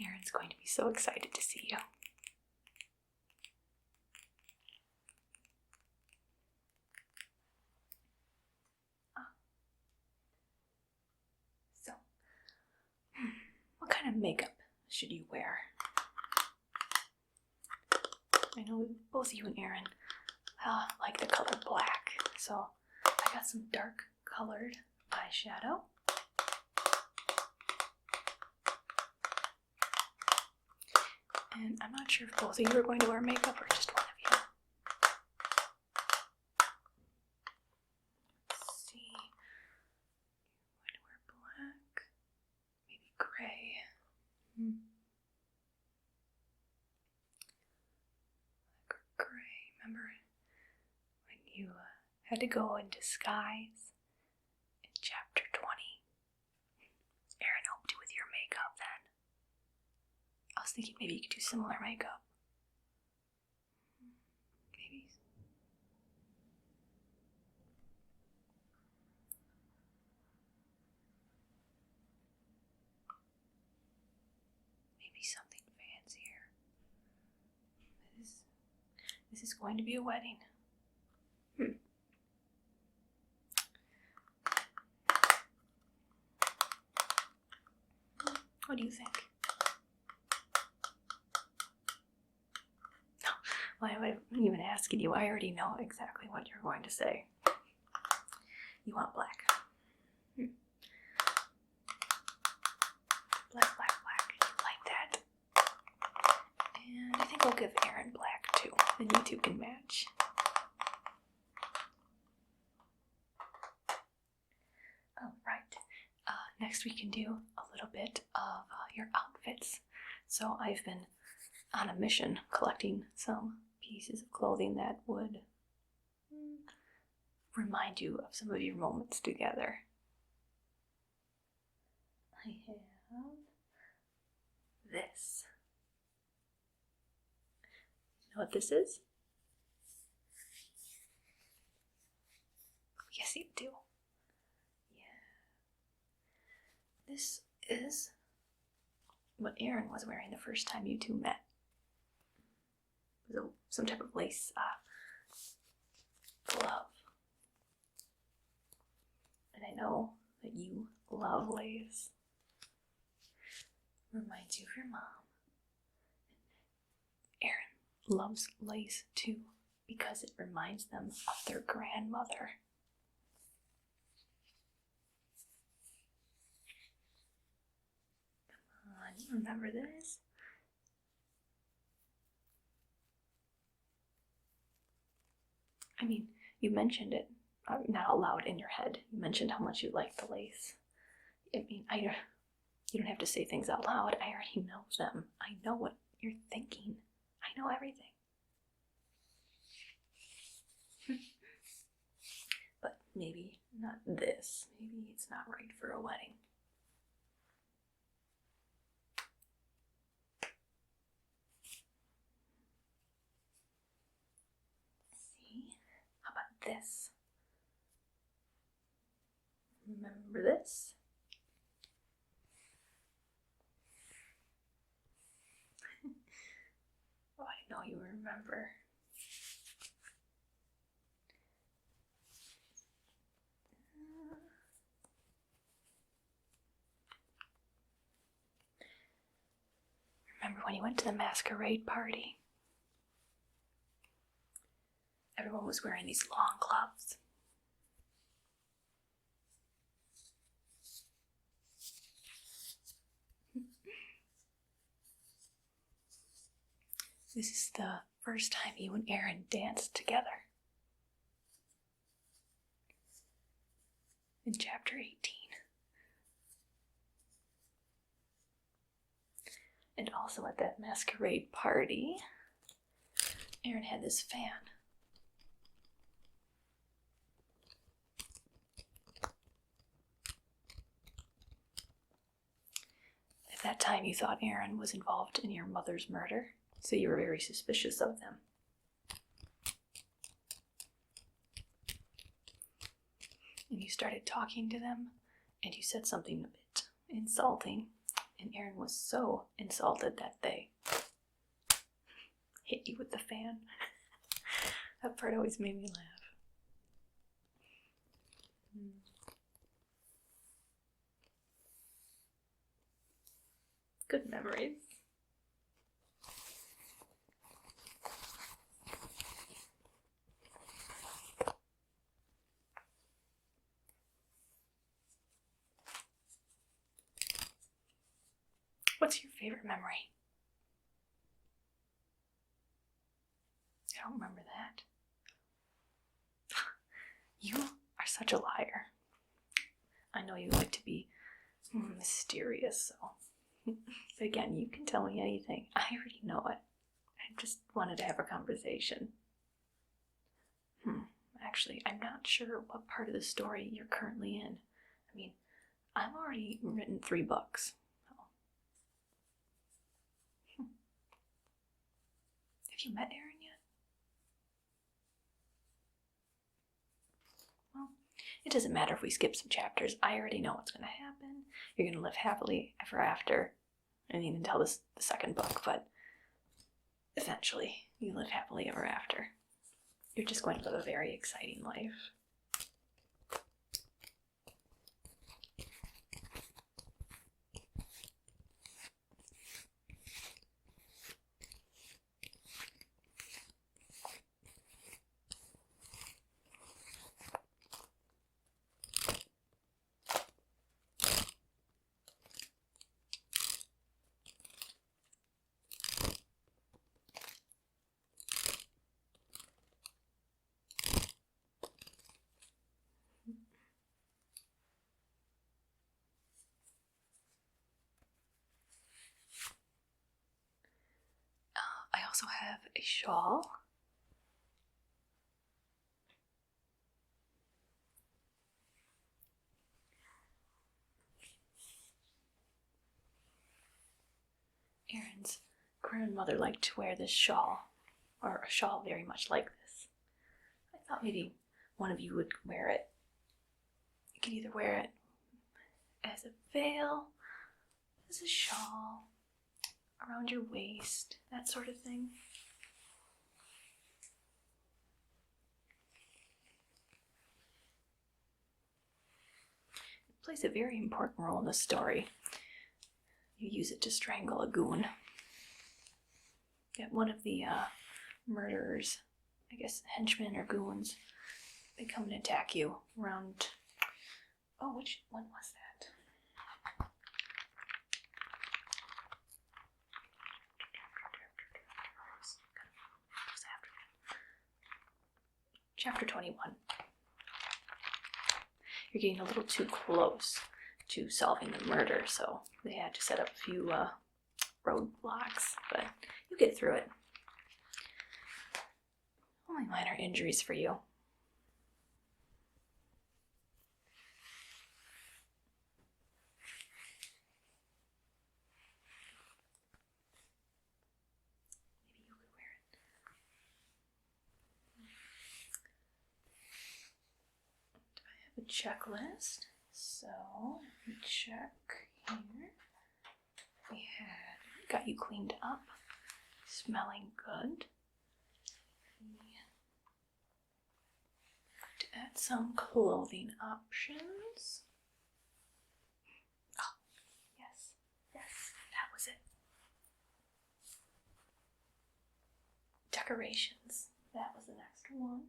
Aaron's going to be so excited to see you. So, what kind of makeup should you wear? I know both you and Aaron like the color black, so I got some dark colored eyeshadow. And I'm not sure if both of you are going to wear makeup or just one of you. Let's see. I'm going to wear black, maybe gray. Black or gray. Remember when you had to go in disguise in chapter 20? Aaron helped you with your makeup then. I was thinking maybe you could do similar makeup. Maybe. Maybe something fancier. This is going to be a wedding. What do you think? Well, I'm even asking you. I already know exactly what you're going to say. You want black. Black, black, black. You like that? And I think I'll give Aaron black too. Then you two can match. All right. Next next we can do a little bit of your outfits. So I've been on a mission collecting some pieces of clothing that would remind you of some of your moments together. I have this. You know what this is? Yes, you do. Yeah. This is what Aaron was wearing the first time you two met. It was some type of lace glove. And I know that you love lace. Reminds you of your mom. Aaron loves lace too, because it reminds them of their grandmother. Come on, you remember this? I mean, you mentioned it, not out loud in your head. You mentioned how much you like the lace. I mean, you don't have to say things out loud. I already know them. I know what you're thinking. I know everything. But maybe not this. Maybe it's not right for a wedding. See? How about this? Remember this? Oh, I know you remember. Remember when you went to the masquerade party? Everyone was wearing these long gloves. This is the first time you and Aaron danced together. In chapter 18. And also at that masquerade party, Aaron had this fan. At that time, you thought Aaron was involved in your mother's murder, so you were very suspicious of them. And you started talking to them, and you said something a bit insulting, and Aaron was so insulted that they hit you with the fan. That part always made me laugh. Good memories. What's your favorite memory? I don't remember that. You are such a liar. I know you like to be mysterious, so. But again, you can tell me anything. I already know it. I just wanted to have a conversation. Actually, I'm not sure what part of the story you're currently in. I mean, I've already written 3 books. Have you met Aaron yet? Well, it doesn't matter if we skip some chapters. I already know what's going to happen. You're going to live happily ever after. I mean, until the second book, but eventually you live happily ever after. You're just going to live a very exciting life. also have a shawl. Aaron's grandmother liked to wear this shawl, or a shawl very much like this. I thought maybe one of you would wear it. You could either wear it as a veil, as a shawl, around your waist, that sort of thing. It plays a very important role in the story. You use it to strangle a goon. Get one of the murderers, I guess henchmen or goons, they come and attack you around... Oh, which one was that? Chapter 21. You're getting a little too close to solving the murder, so they had to set up a few roadblocks, but you get through it. Only minor injuries for you. Maybe you could wear it. Do I have a checklist? So, let me check here. We got you cleaned up, smelling good. To add some clothing options. Oh, yes, that was it. Decorations, that was the next one.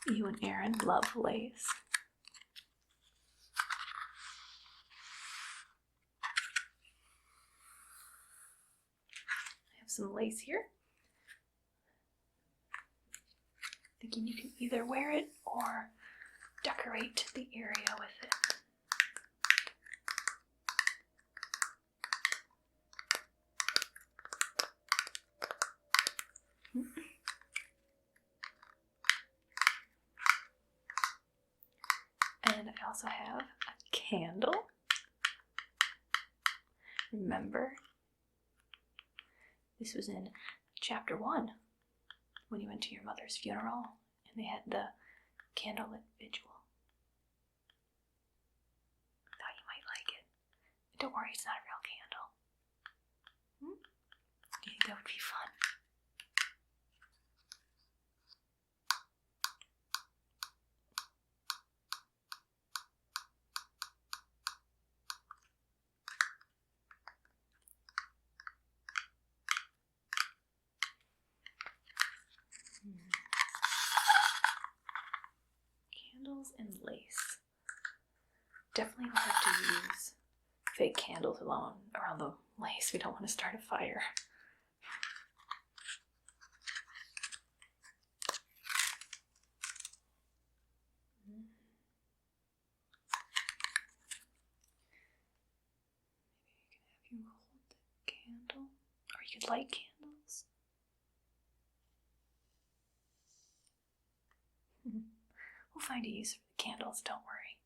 You and Aaron love lace. I have some lace here. Thinking you can either wear it or decorate the area with it. And I also have a candle. Remember, this was in chapter 1 when you went to your mother's funeral and they had the candlelit vigil. I thought you might like it. Don't worry, it's not a real candle. Do you think that would be fun? Candles and lace. Definitely don't have to use fake candles around the lace. We don't want to start a fire. Maybe you can have you hold the candle, or you could light candles. We'll find a use for the candles, don't worry.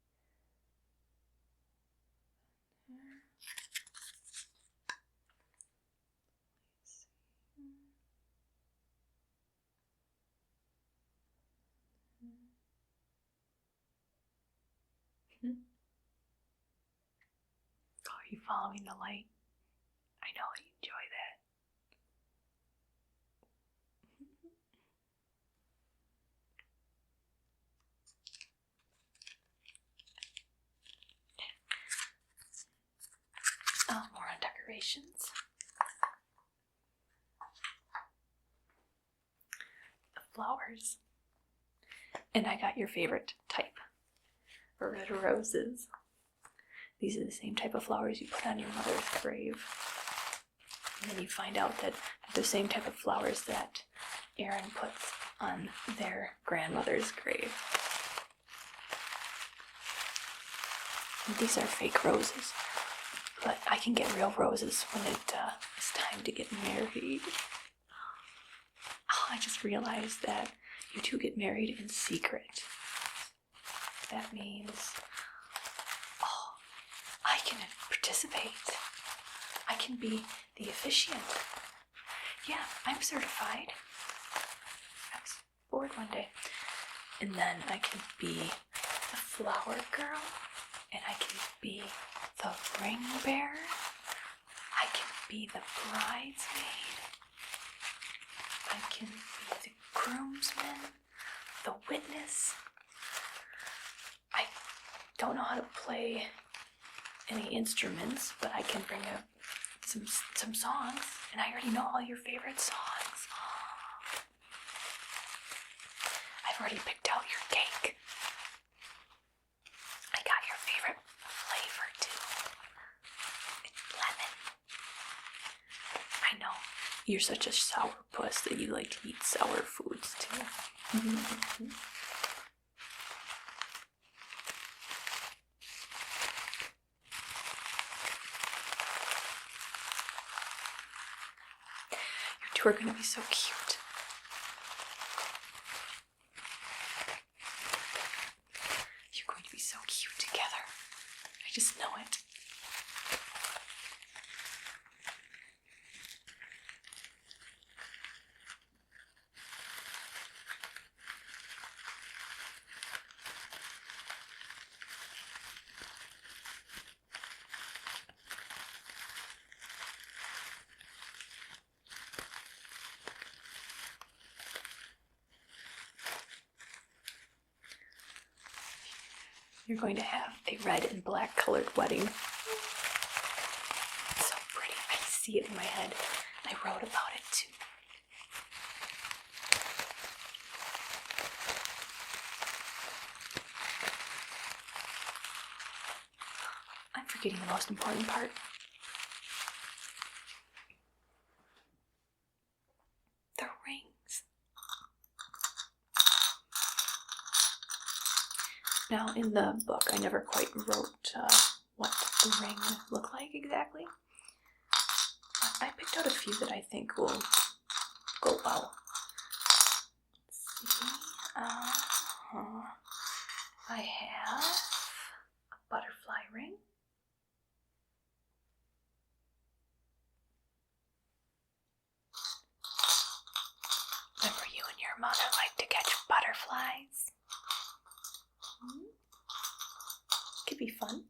Oh, are you following the light? I know you enjoy that. Oh, more on decorations. The flowers. And I got your favorite type. Red roses. These are the same type of flowers you put on your mother's grave. And then you find out that they're the same type of flowers that Aaron puts on their grandmother's grave. And these are fake roses. but I can get real roses when it's time to get married. Oh, I just realized that you two get married in secret. That means, oh, I can participate. I can be the officiant. Yeah, I'm certified. I was bored one day. And then I can be the flower girl, and I can be the ring bearer. I can be the bridesmaid. I can be the groomsman, the witness. I don't know how to play any instruments, but I can bring up some songs, and I already know all your favorite songs. I've already picked out your cake. I got your favorite flavor too. It's lemon. I know you're such a sourpuss that you like to eat sour foods too. You two are gonna be so cute. You're going to be so cute together. I just know it. You're going to have a red and black colored wedding. It's so pretty. I see it in my head. I wrote about it too. I'm forgetting the most important part. The rings. Now, in the book, I never quite wrote what the ring looked like exactly. I picked out a few that I think will go well. Let's see. I have a butterfly ring. Remember you and your mother like to catch butterflies? Could be fun.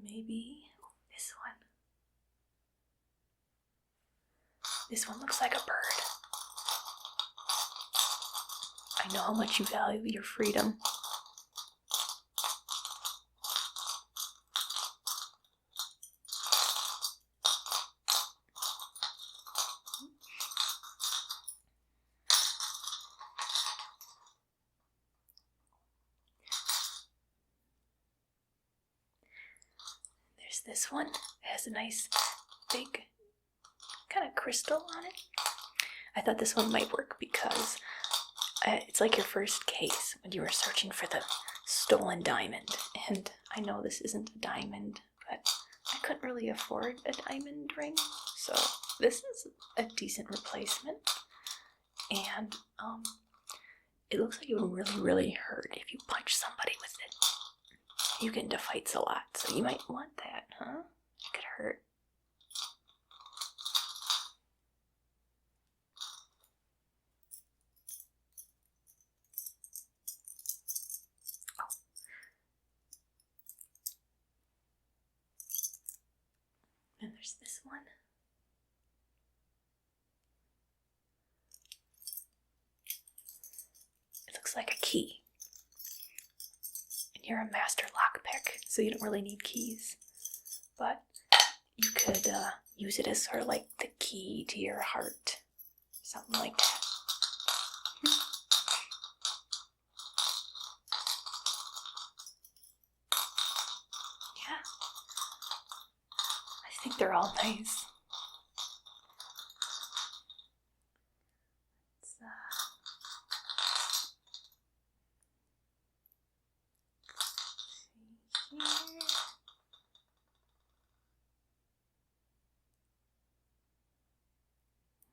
Maybe this one. This one looks like a bird. I know how much you value your freedom. This one has a nice big kind of crystal on it. I thought this one might work because it's like your first case when you were searching for the stolen diamond. And I know this isn't a diamond, but I couldn't really afford a diamond ring. So this is a decent replacement. And it looks like it would really, really hurt if you punch somebody with it. You get into fights a lot, so you might want that, huh? It could hurt. Oh. And there's this one. It looks like a key. You're a master lockpick, so you don't really need keys. But you could use it as sort of like the key to your heart. Something like that. Yeah. I think they're all nice.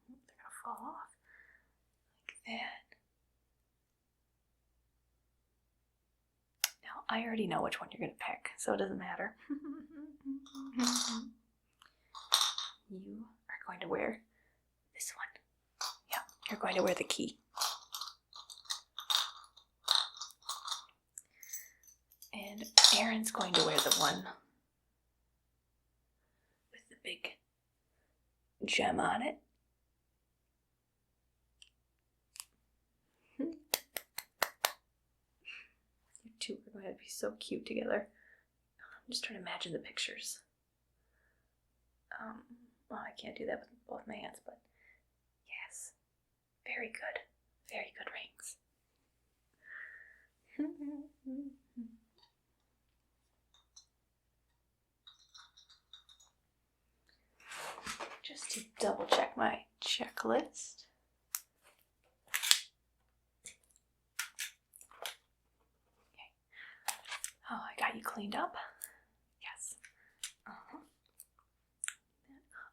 They're gonna fall off like that. Now, I already know which one you're gonna pick, so it doesn't matter. You are going to wear this one. Yeah, you're going to wear the key. And Aaron's going to wear the one with the big gem on it. You two are going to be so cute together. I'm just trying to imagine the pictures. Well, I can't do that with both my hands, but yes. Very good. Very good rings. Just to double check my checklist. Okay. Oh, I got you cleaned up. Yes.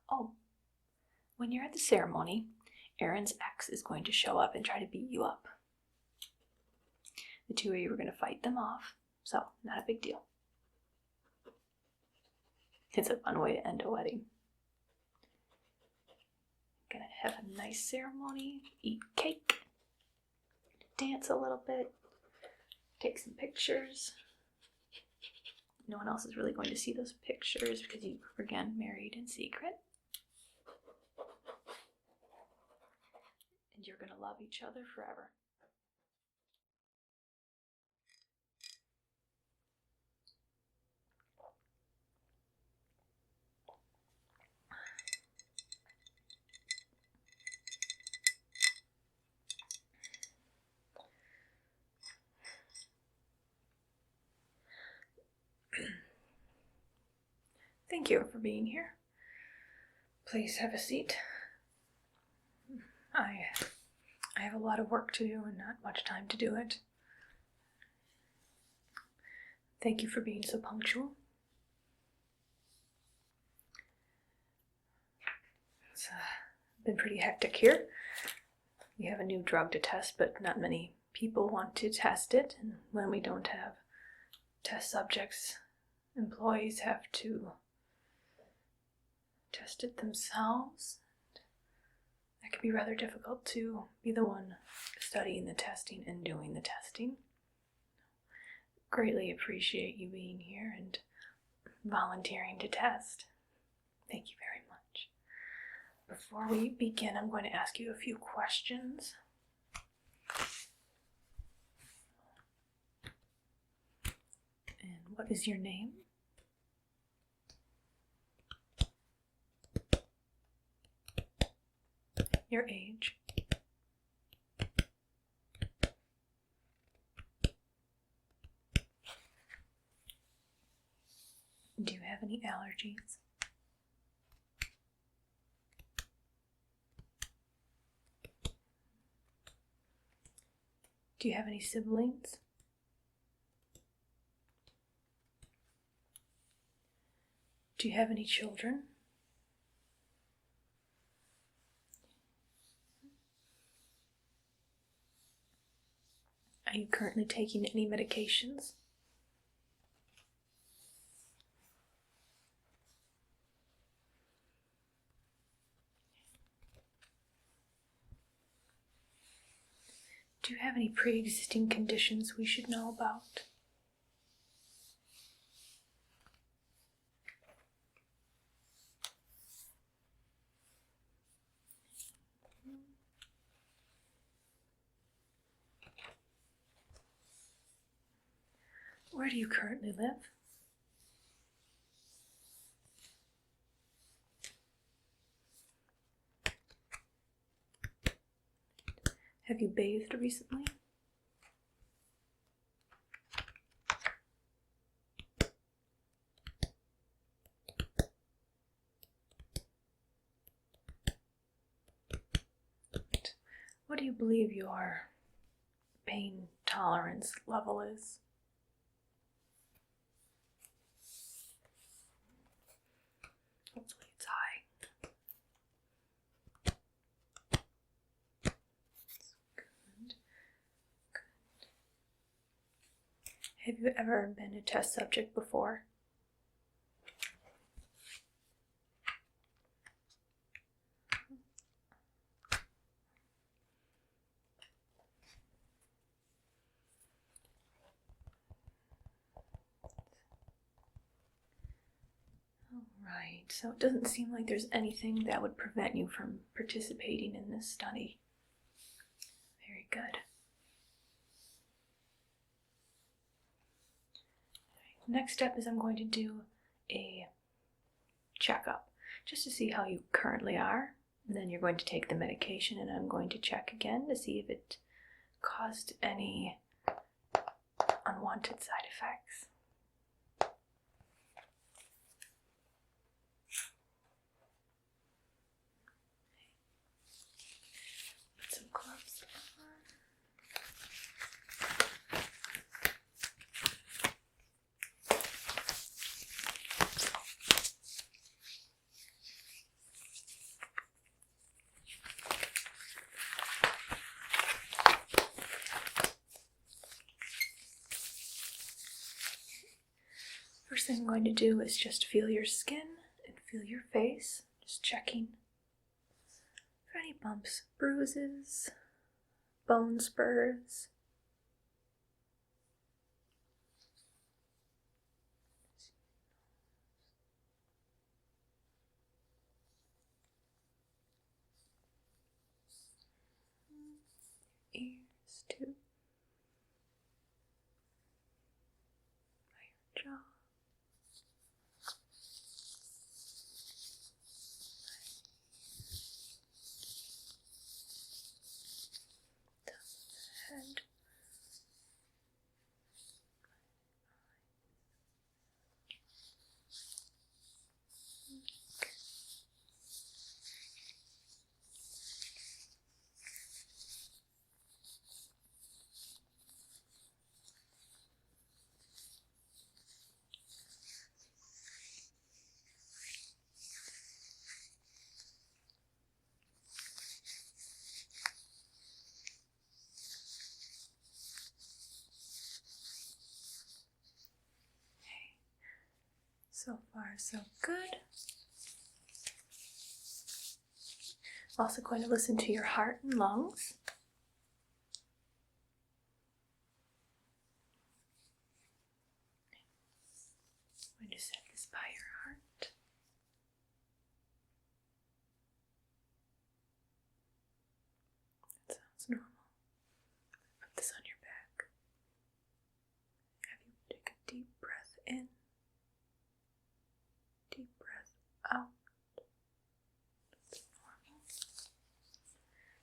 Oh, when you're at the ceremony, Aaron's ex is going to show up and try to beat you up. The two of you are going to fight them off, so not a big deal. It's a fun way to end a wedding. Gonna have a nice ceremony, eat cake, dance a little bit, take some pictures. No one else is really going to see those pictures because you were, again, married in secret. And you're gonna love each other forever. Thank you for being here. Please have a seat. I have a lot of work to do and not much time to do it. Thank you for being so punctual. It's been pretty hectic here. We have a new drug to test, but not many people want to test it. And when we don't have test subjects, employees have to test it themselves. That could be rather difficult to be the one studying the testing and doing the testing. Greatly appreciate you being here and volunteering to test. Thank you very much. Before we begin, I'm going to ask you a few questions. And what is your name? Your age? Do you have any allergies? Do you have any siblings? Do you have any children? Are you currently taking any medications? Do you have any pre-existing conditions we should know about? Where do you currently live? Have you bathed recently? What do you believe your pain tolerance level is? Hopefully it's high. That's good. Good. Have you ever been a test subject before? Alright, so it doesn't seem like there's anything that would prevent you from participating in this study. Very good. Next step is I'm going to do a checkup, just to see how you currently are. And then you're going to take the medication, and I'm going to check again to see if it caused any unwanted side effects. Put some gloves on. First thing I'm going to do is just feel your skin and feel your face, just checking for any bumps, bruises, bone spurs. Ears too. By your jaw. Head. So far, so good. Also going to listen to your heart and lungs. I'm going to set this by your heart. That sounds normal. Put this on your back. Have you take a deep breath in. Deep breath out. That's normal.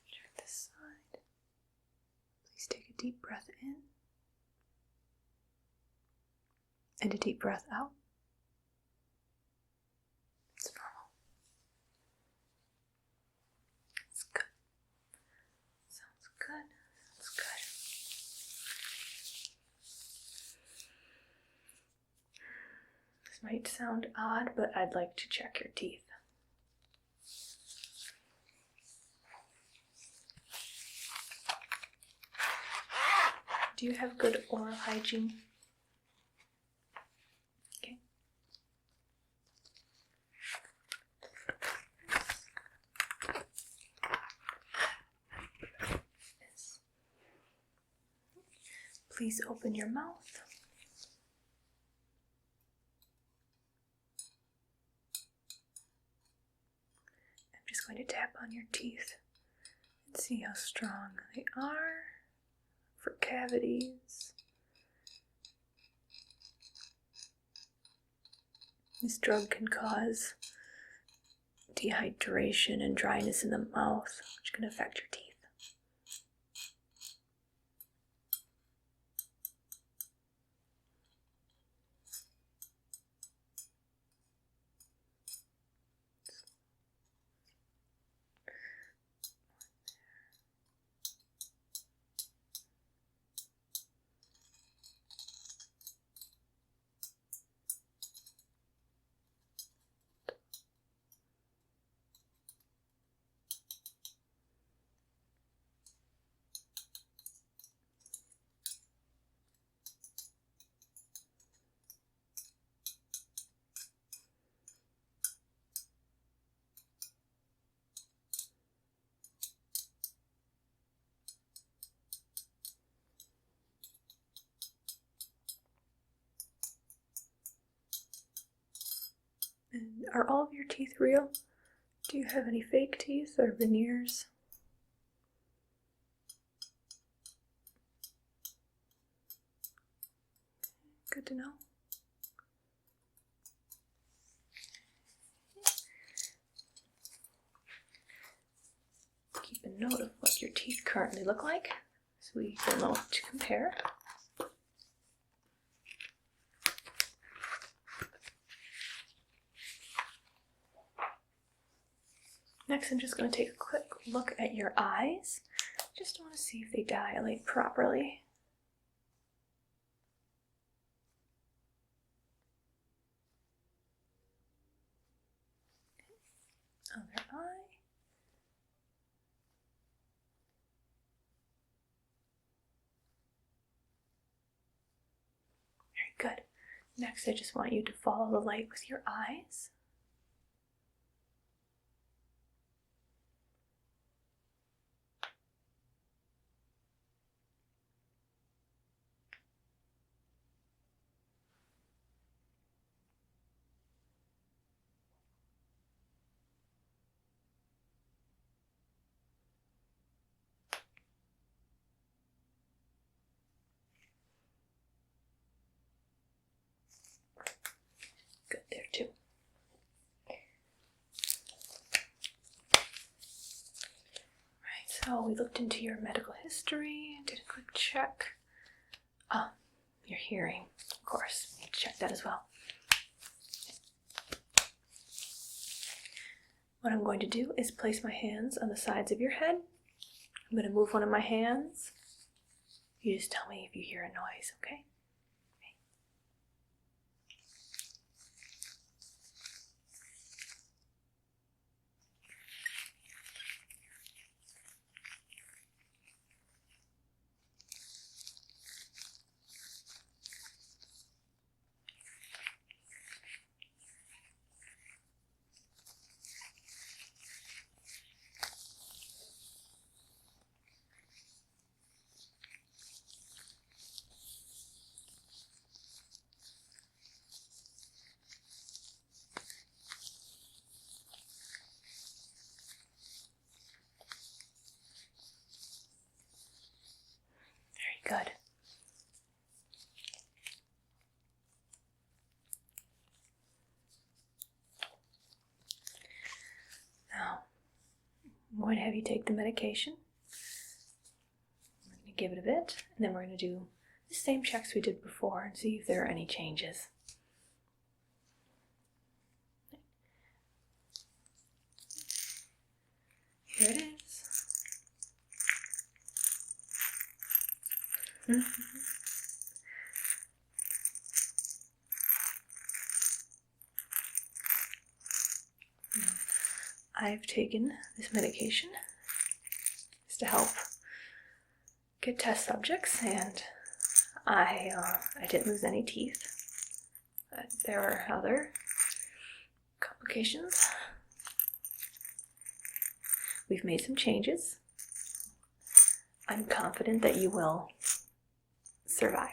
Check this side. Please take a deep breath in. And a deep breath out. It's normal. It's good. Sounds good. Sounds good. Might sound odd, but I'd like to check your teeth. Do you have good oral hygiene? Okay. Please open your mouth. I'm going to tap on your teeth and see how strong they are for cavities. This drug can cause dehydration and dryness in the mouth, which can affect your teeth. And are all of your teeth real? Do you have any fake teeth or veneers? Good to know. Keep a note of what your teeth currently look like, so we will know to compare. Next, I'm just going to take a quick look at your eyes. Just want to see if they dilate properly. Other eye. Very good. Next, I just want you to follow the light with your eyes. Good there too. Right, so we looked into your medical history, did a quick check. Your hearing, of course, need to check that as well. What I'm going to do is place my hands on the sides of your head. I'm going to move one of my hands. You just tell me if you hear a noise, okay? Good. Now, I'm going to have you take the medication. I'm going to give it a bit, and then we're going to do the same checks we did before and see if there are any changes. Here it is. I've taken this medication just to help get test subjects, and I didn't lose any teeth, but there are other complications. We've made some changes. I'm confident that you will survive.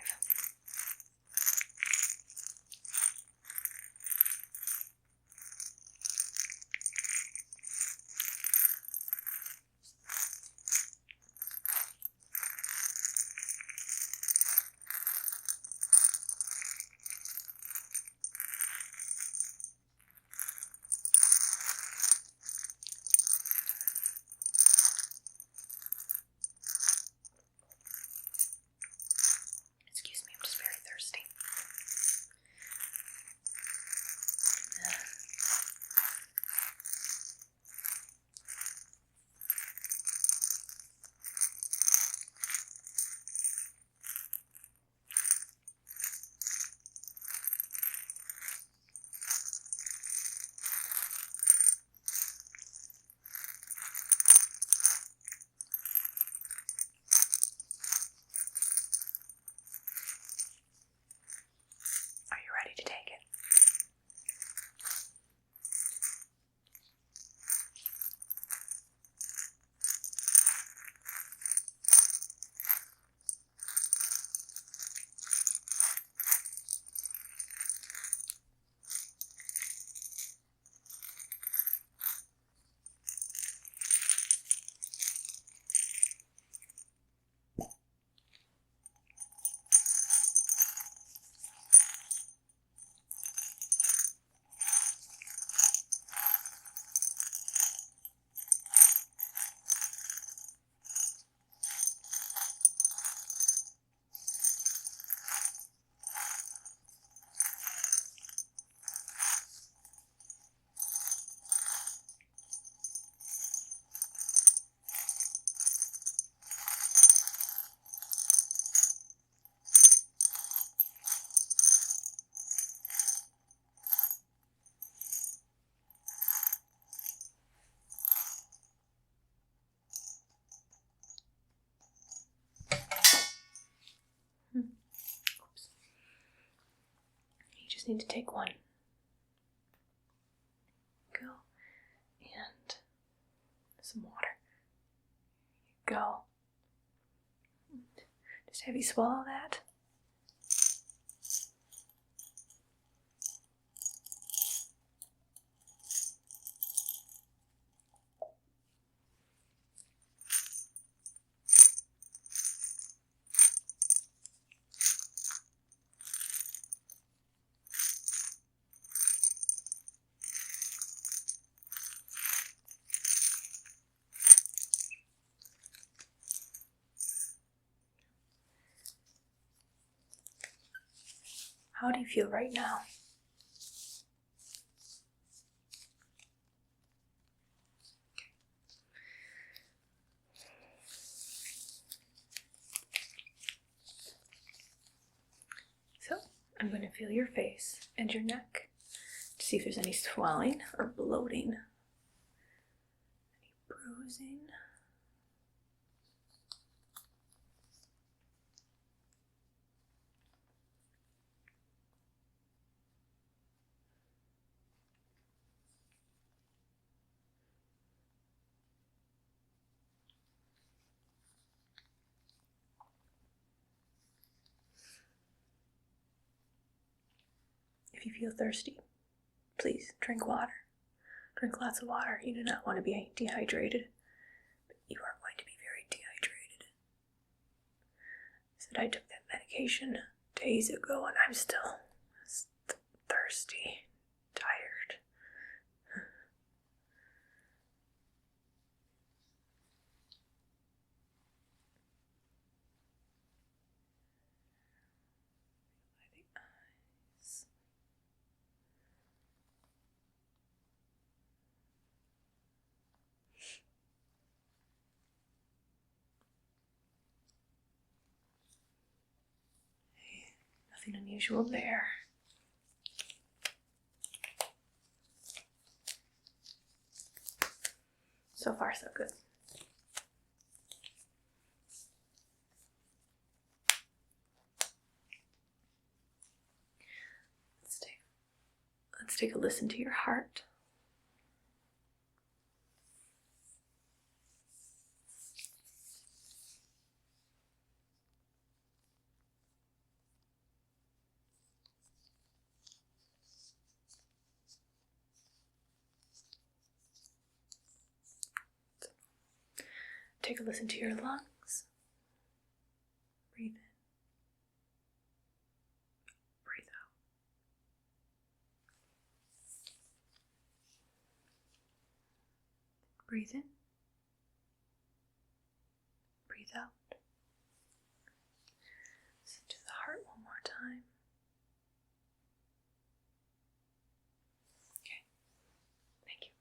need to take one. Go. And some water. Go. Just have you swallow that. How do you feel right now? So, I'm going to feel your face and your neck to see if there's any swelling or bloating, any bruising. If you feel thirsty, please drink water. Drink lots of water. You do not want to be dehydrated, but you are going to be very dehydrated. I said I took that medication days ago and I'm still thirsty, tired. Nothing unusual there. So far, so good. Let's take a listen to your heart. Take a listen to your lungs. Breathe in. Breathe out. Breathe in. Breathe out. Listen to the heart one more time. Okay. Thank you.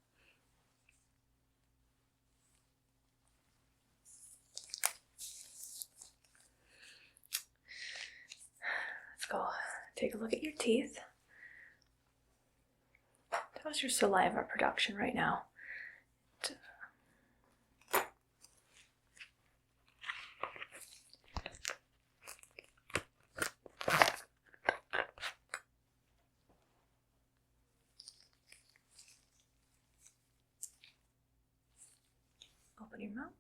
Let's go take a look at your teeth. How's your saliva production right now? Open your mouth.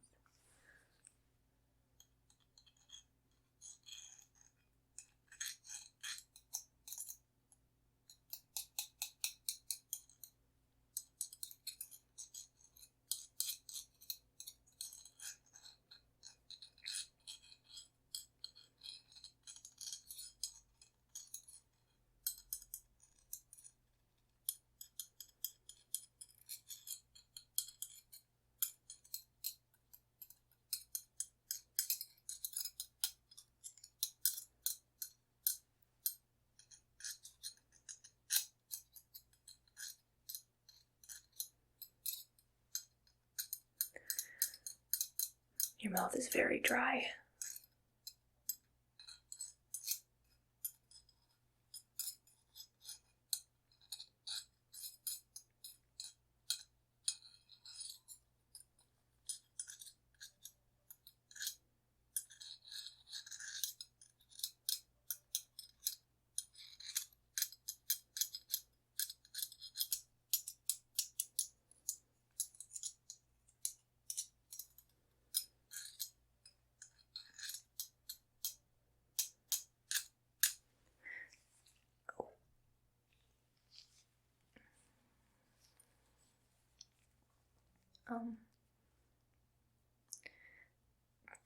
Your mouth is very dry.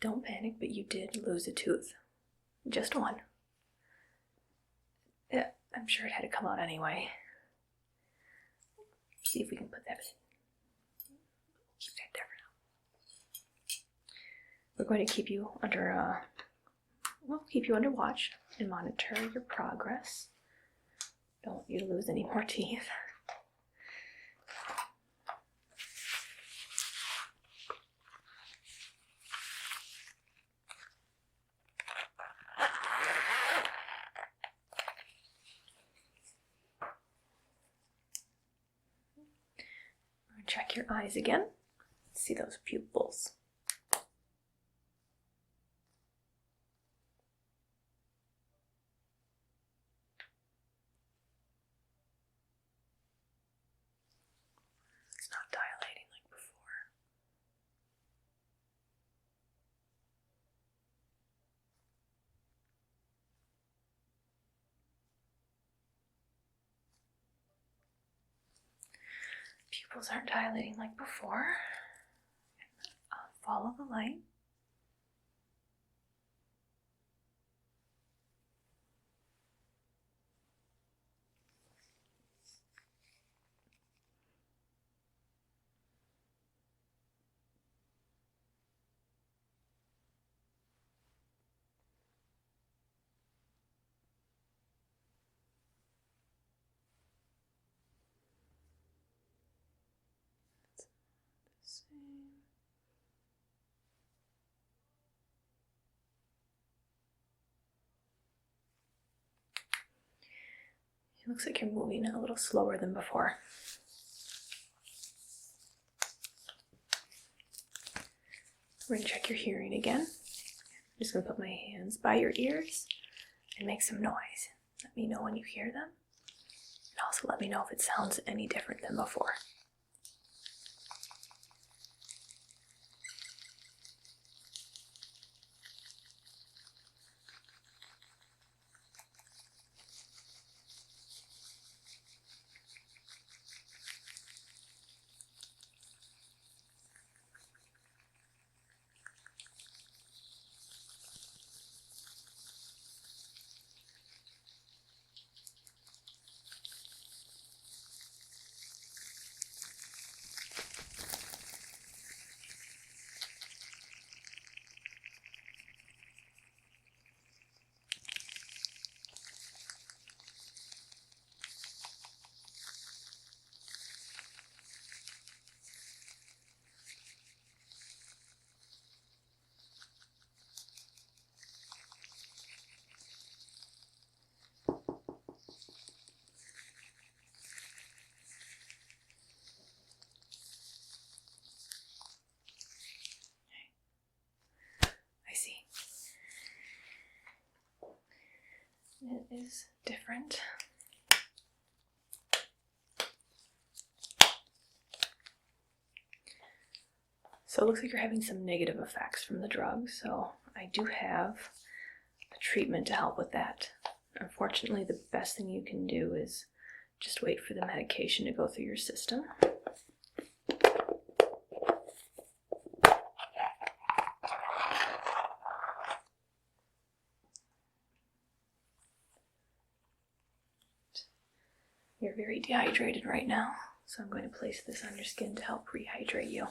Don't panic, but you did lose a tooth. Just one. Yeah, I'm sure it had to come out anyway. See if we can put that in. Keep that there for now. We're going to keep you under, watch and monitor your progress. Don't want you to lose any more teeth. Check your eyes again. See those pupils. It's not dilating like before. Pupils aren't dilating like before. Follow the light. Same. It looks like you're moving a little slower than before. We're going to check your hearing again. I'm just going to put my hands by your ears and make some noise. Let me know when you hear them. And also let me know if it sounds any different than before. It is different. So it looks like you're having some negative effects from the drug, so I do have a treatment to help with that. Unfortunately, the best thing you can do is just wait for the medication to go through your system. You're very dehydrated right now, so I'm going to place this on your skin to help rehydrate you.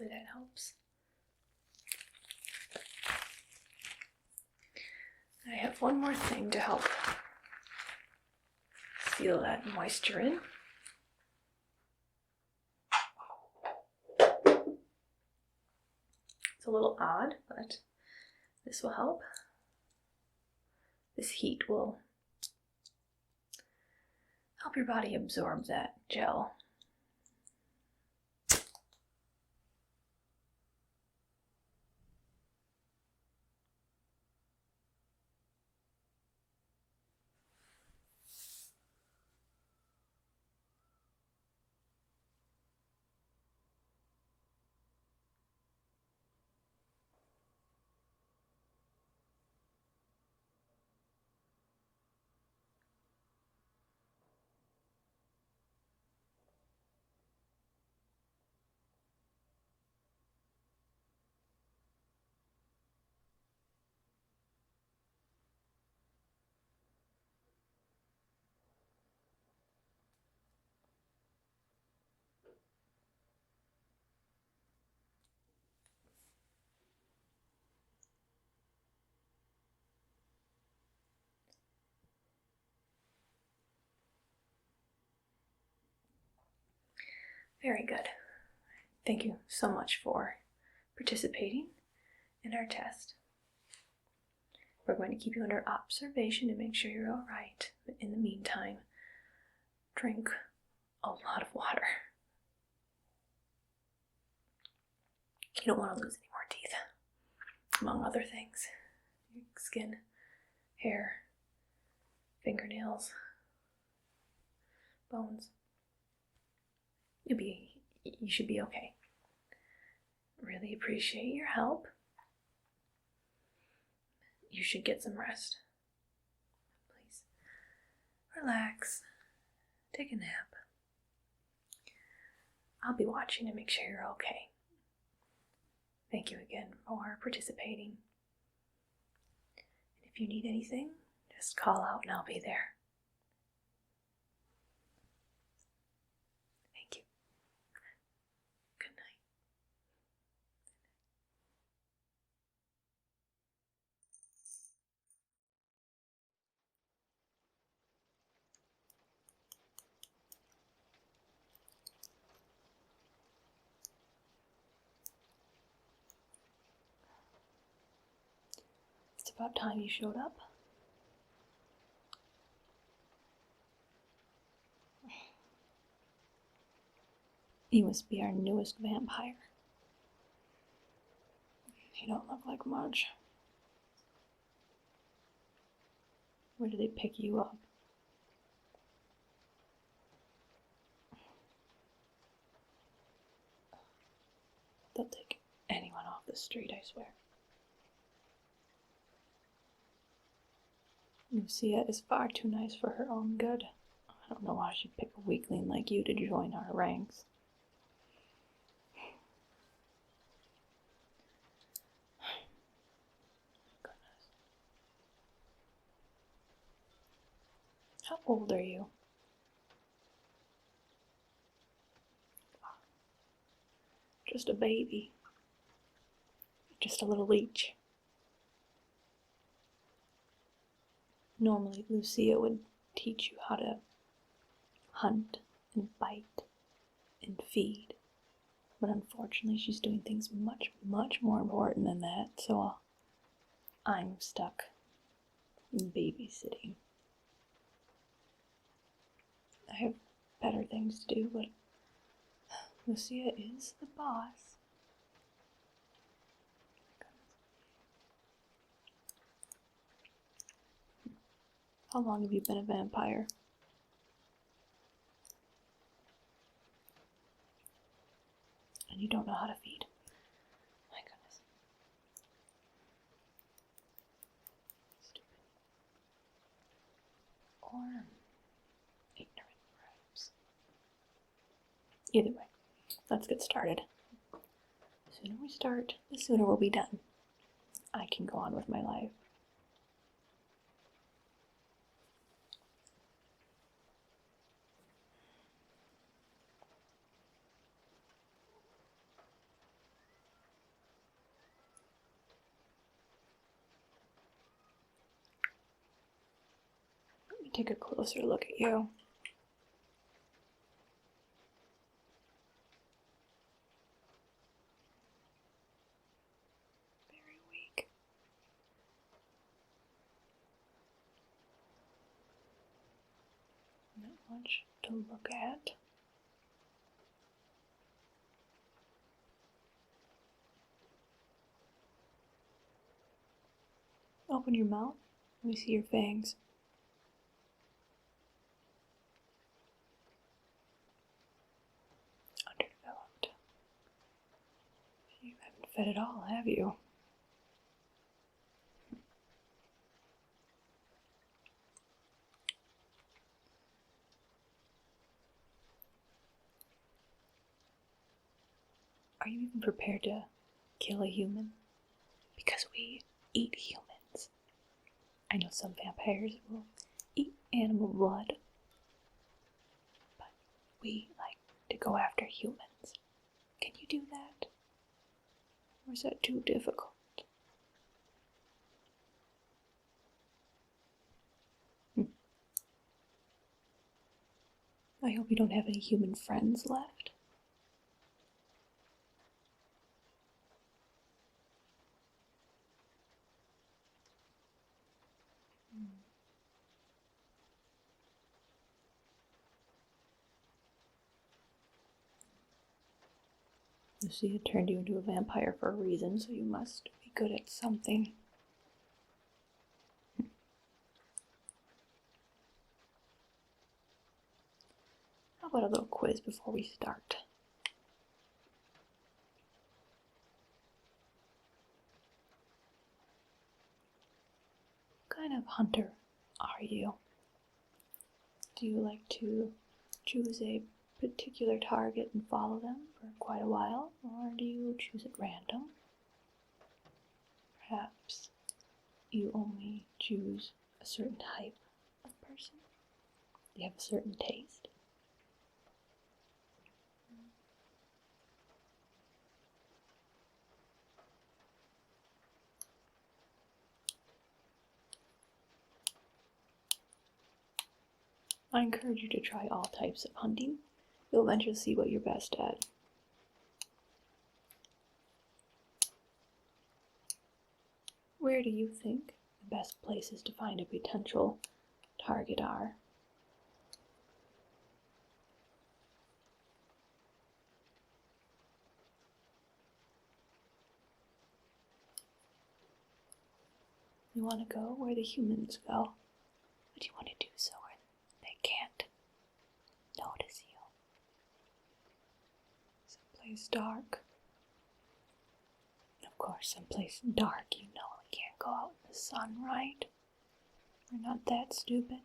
Hopefully that helps. I have one more thing to help seal that moisture in. It's a little odd, but this will help. This heat will help your body absorb that gel. Very good. Thank you so much for participating in our test. We're going to keep you under observation to make sure you're all right. But in the meantime, drink a lot of water. You don't want to lose any more teeth, among other things. Your skin, hair, fingernails, bones. You should be okay. Really appreciate your help. You should get some rest. Please. Relax. Take a nap. I'll be watching to make sure you're okay. Thank you again for participating. If you need anything, just call out and I'll be there. Thank you. Good night. It's about time you showed up. You must be our newest vampire. You don't look like much. Where did they pick you up? They'll take anyone off the street, I swear. Lucia is far too nice for her own good. I don't know why she'd pick a weakling like you to join our ranks. Goodness. How old are you? Just a baby. Just a little leech. Normally, Lucia would teach you how to hunt and bite and feed. But unfortunately, she's doing things much, much more important than that, so I'm stuck in babysitting. I have better things to do, but Lucia is the boss. How long have you been a vampire? And you don't know how to feed. My goodness. Stupid. Or ignorant, perhaps. Either way, let's get started. The sooner we start, the sooner we'll be done. I can go on with my life. take a closer look at you. Very weak. Not much to look at. Open your mouth. Let me see your fangs. Underdeveloped. You haven't fed at all, have you? Are you even prepared to kill a human? Because we eat humans. I know some vampires will eat animal blood, but we like to go after humans. Can you do that? Or is that too difficult? I hope you don't have any human friends left. You see, it turned you into a vampire for a reason, so you must be good at something. How about a little quiz before we start? What kind of hunter are you? Do you like to choose a particular target and follow them for quite a while, or do you choose at random? Perhaps you only choose a certain type of person? Do you have a certain taste? I encourage you to try all types of hunting. You'll eventually see what you're best at. Where do you think the best places to find a potential target are? You want to go where the humans go, but you want to do so where they can't notice you. Someplace dark. Of course, someplace dark, you know we can't go out in the sun, right? We're not that stupid.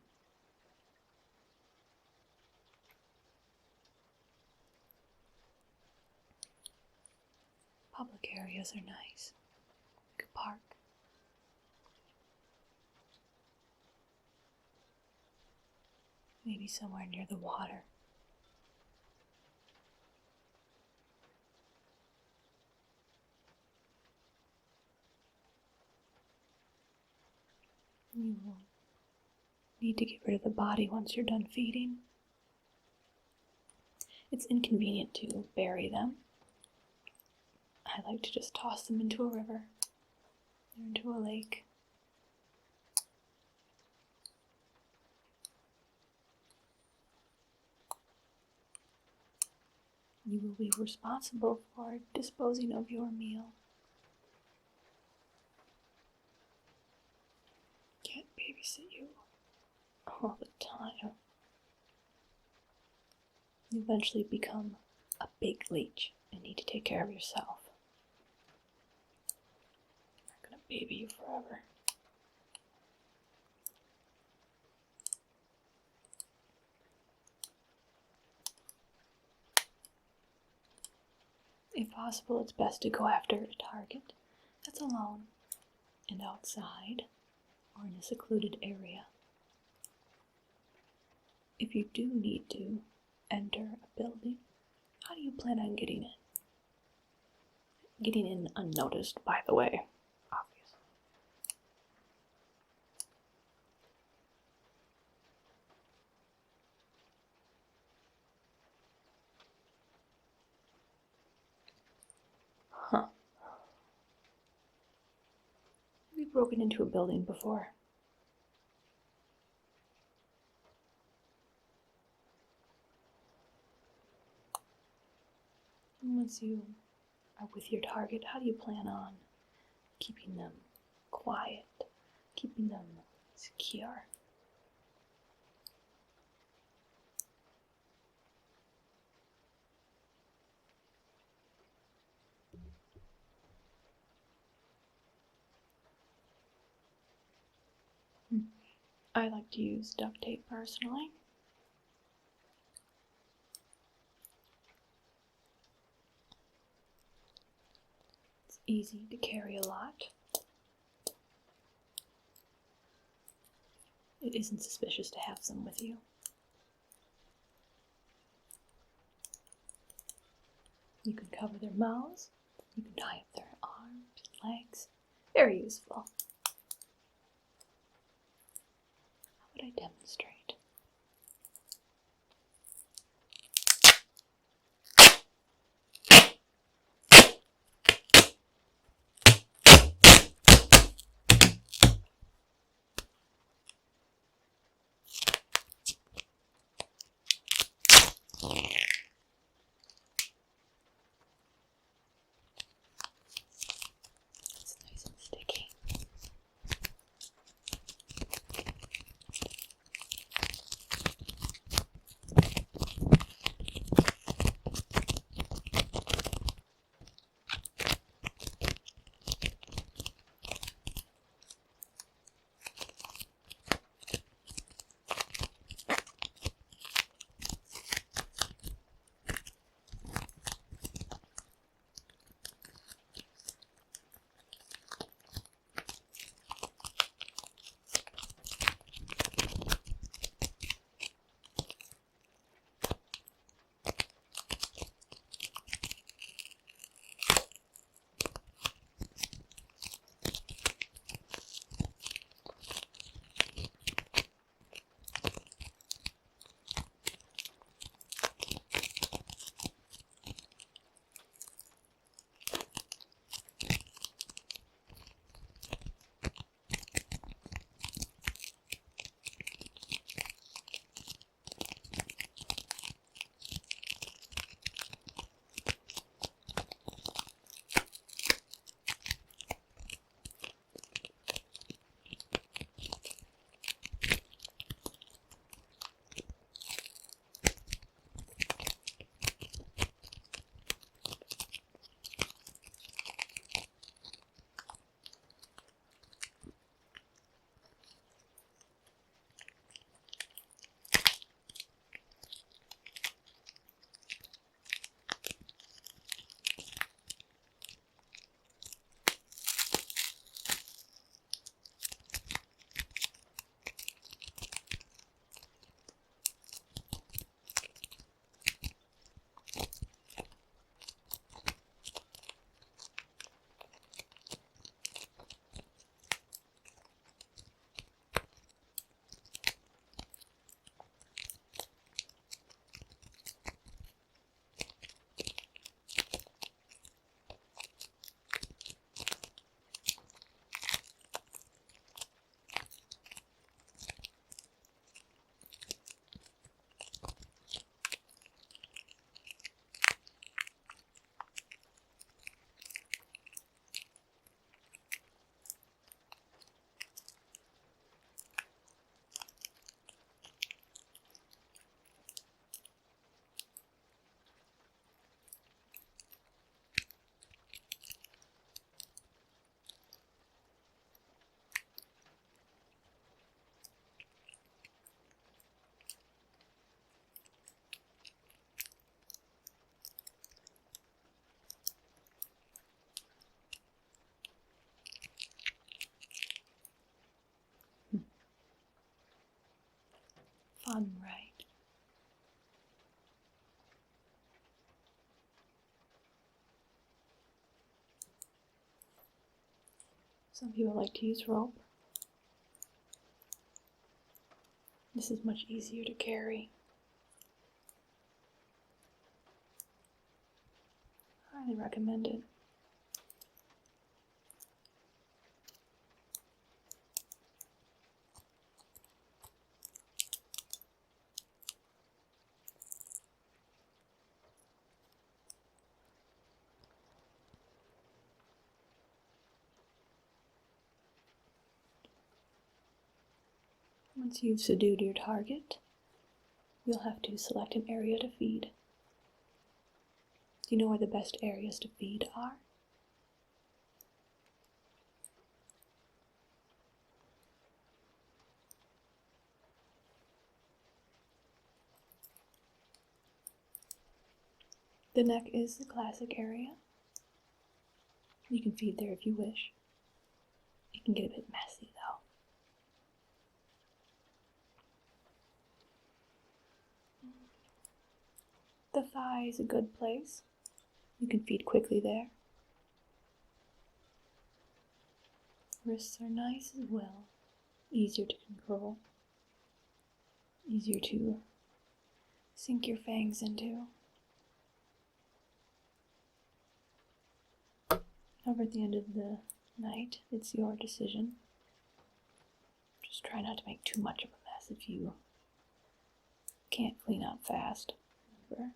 Public areas are nice, like a park. Maybe somewhere near the water. You will need to get rid of the body once you're done feeding. It's inconvenient to bury them. I like to just toss them into a river or into a lake. You will be responsible for disposing of your meal. Can't babysit you all the time. You eventually become a big leech and need to take care of yourself. I'm not gonna baby you forever. If possible, it's best to go after a target that's alone and outside or in a secluded area. If you do need to enter a building, how do you plan on getting in? Getting in unnoticed, by the way, obviously. broken into a building before? Once you are with your target, how do you plan on keeping them quiet, keeping them secure? I like to use duct tape personally. It's easy to carry a lot. It isn't suspicious to have some with you. You can cover their mouths, you can tie up their arms and legs. Very useful. How would I demonstrate? It's nice and sticky. Fun, right? Some people like to use rope. This is much easier to carry. Highly recommend it. Once you've subdued your target, you'll have to select an area to feed. Do you know where the best areas to feed are? The neck is the classic area. You can feed there if you wish. It can get a bit messy though. The thigh is a good place. You can feed quickly there. Wrists are nice as well. Easier to control. Easier to sink your fangs into. Over at the end of the night, it's your decision. Just try not to make too much of a mess if you can't clean up fast. Remember,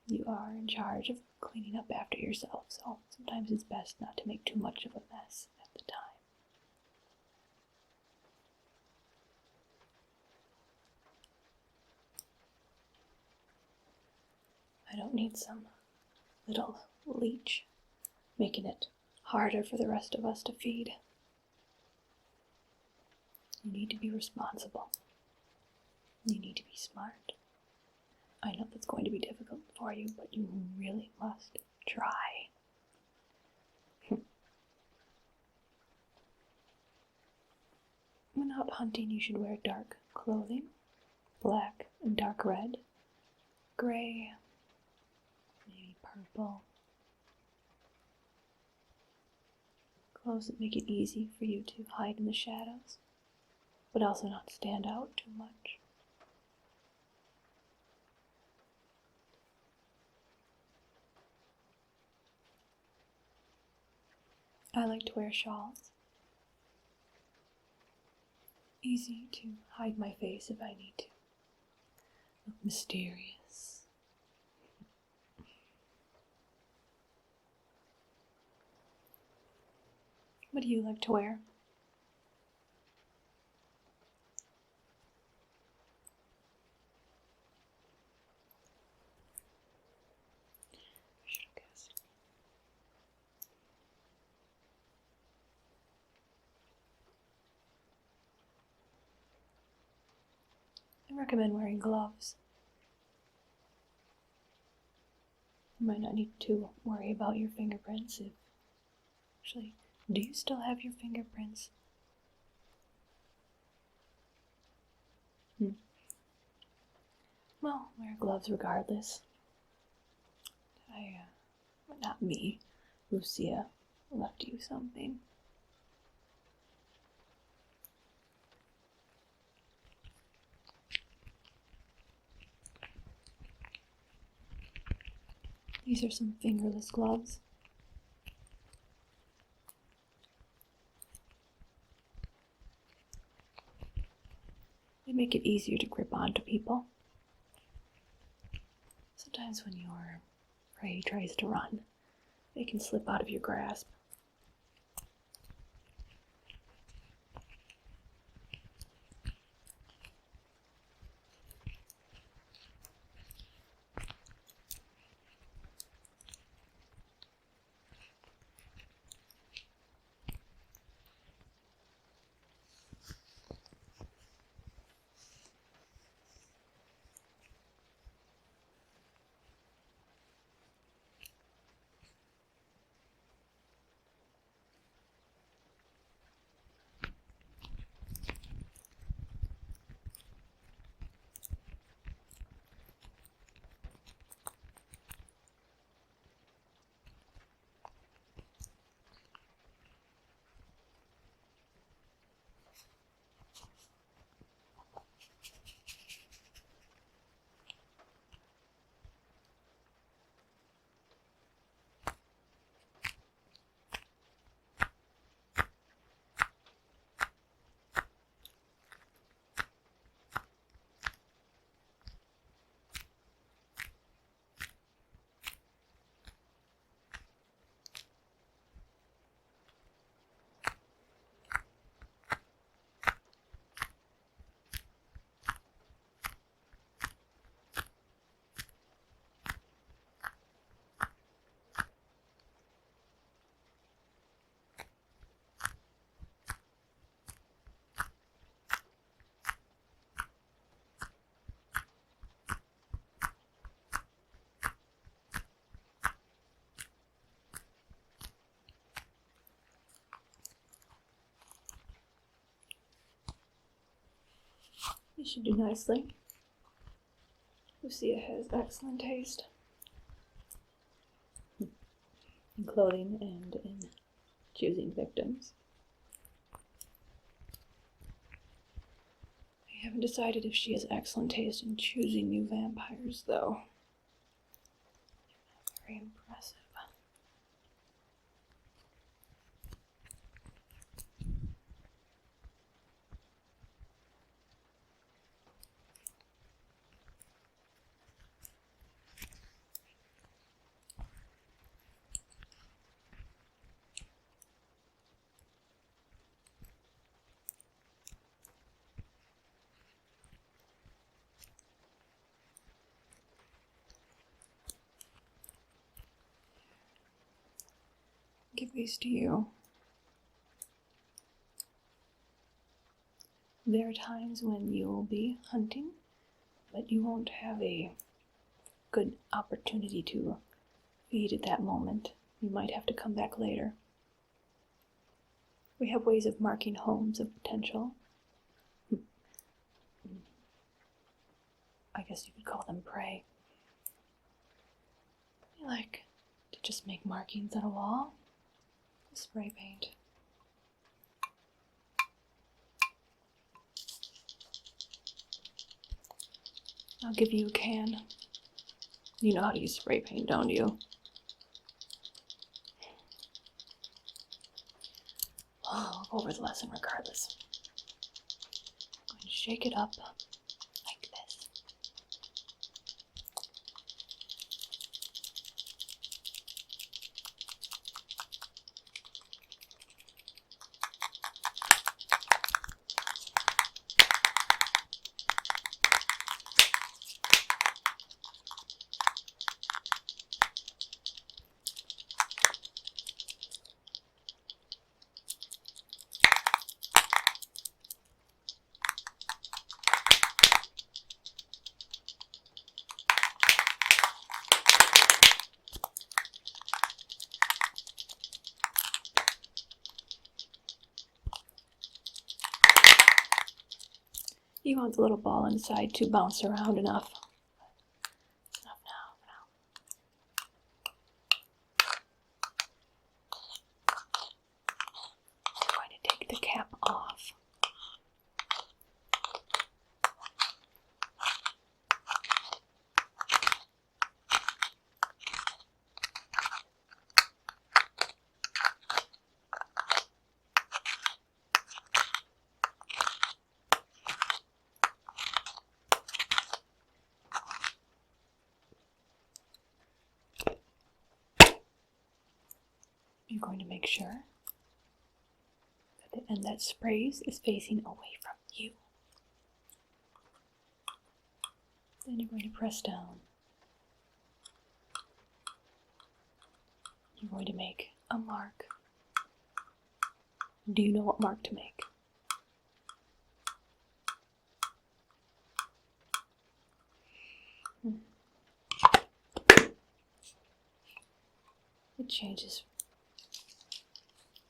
you are in charge of cleaning up after yourself, so sometimes it's best not to make too much of a mess at the time. I don't need some little leech making it harder for the rest of us to feed. You need to be responsible. You need to be smart. I know that's going to be difficult for you, but you really must try. When out hunting, you should wear dark clothing, black and dark red, gray, maybe purple. Clothes that make it easy for you to hide in the shadows, but also not stand out too much. I like to wear shawls. Easy to hide my face if I need to. Look mysterious. What do you like to wear? I recommend wearing gloves. You might not need to worry about your fingerprints if... Actually, do you still have your fingerprints? Well, wear gloves regardless. Not me. Lucia left you something. These are some fingerless gloves. They make it easier to grip onto people. Sometimes when your prey tries to run, they can slip out of your grasp. You should do nicely. Lucia has excellent taste in clothing and in choosing victims. I haven't decided if she has excellent taste in choosing new vampires, though. Very impressive. Give these to you. There are times when you will be hunting, but you won't have a good opportunity to feed at that moment. You might have to come back later. We have ways of marking homes of potential. I guess you could call them prey. I like to just make markings on a wall. Spray paint. I'll give you a can. You know how to use spray paint, don't you? Oh, I'll go over the lesson regardless. I'm going to shake it up like this. You want the little ball inside to bounce around enough. Enough now. I'm going to take the cap off. You're going to make sure that the end that sprays is facing away from you. Then you're going to press down. You're going to make a mark. Do you know what mark to make? It changes.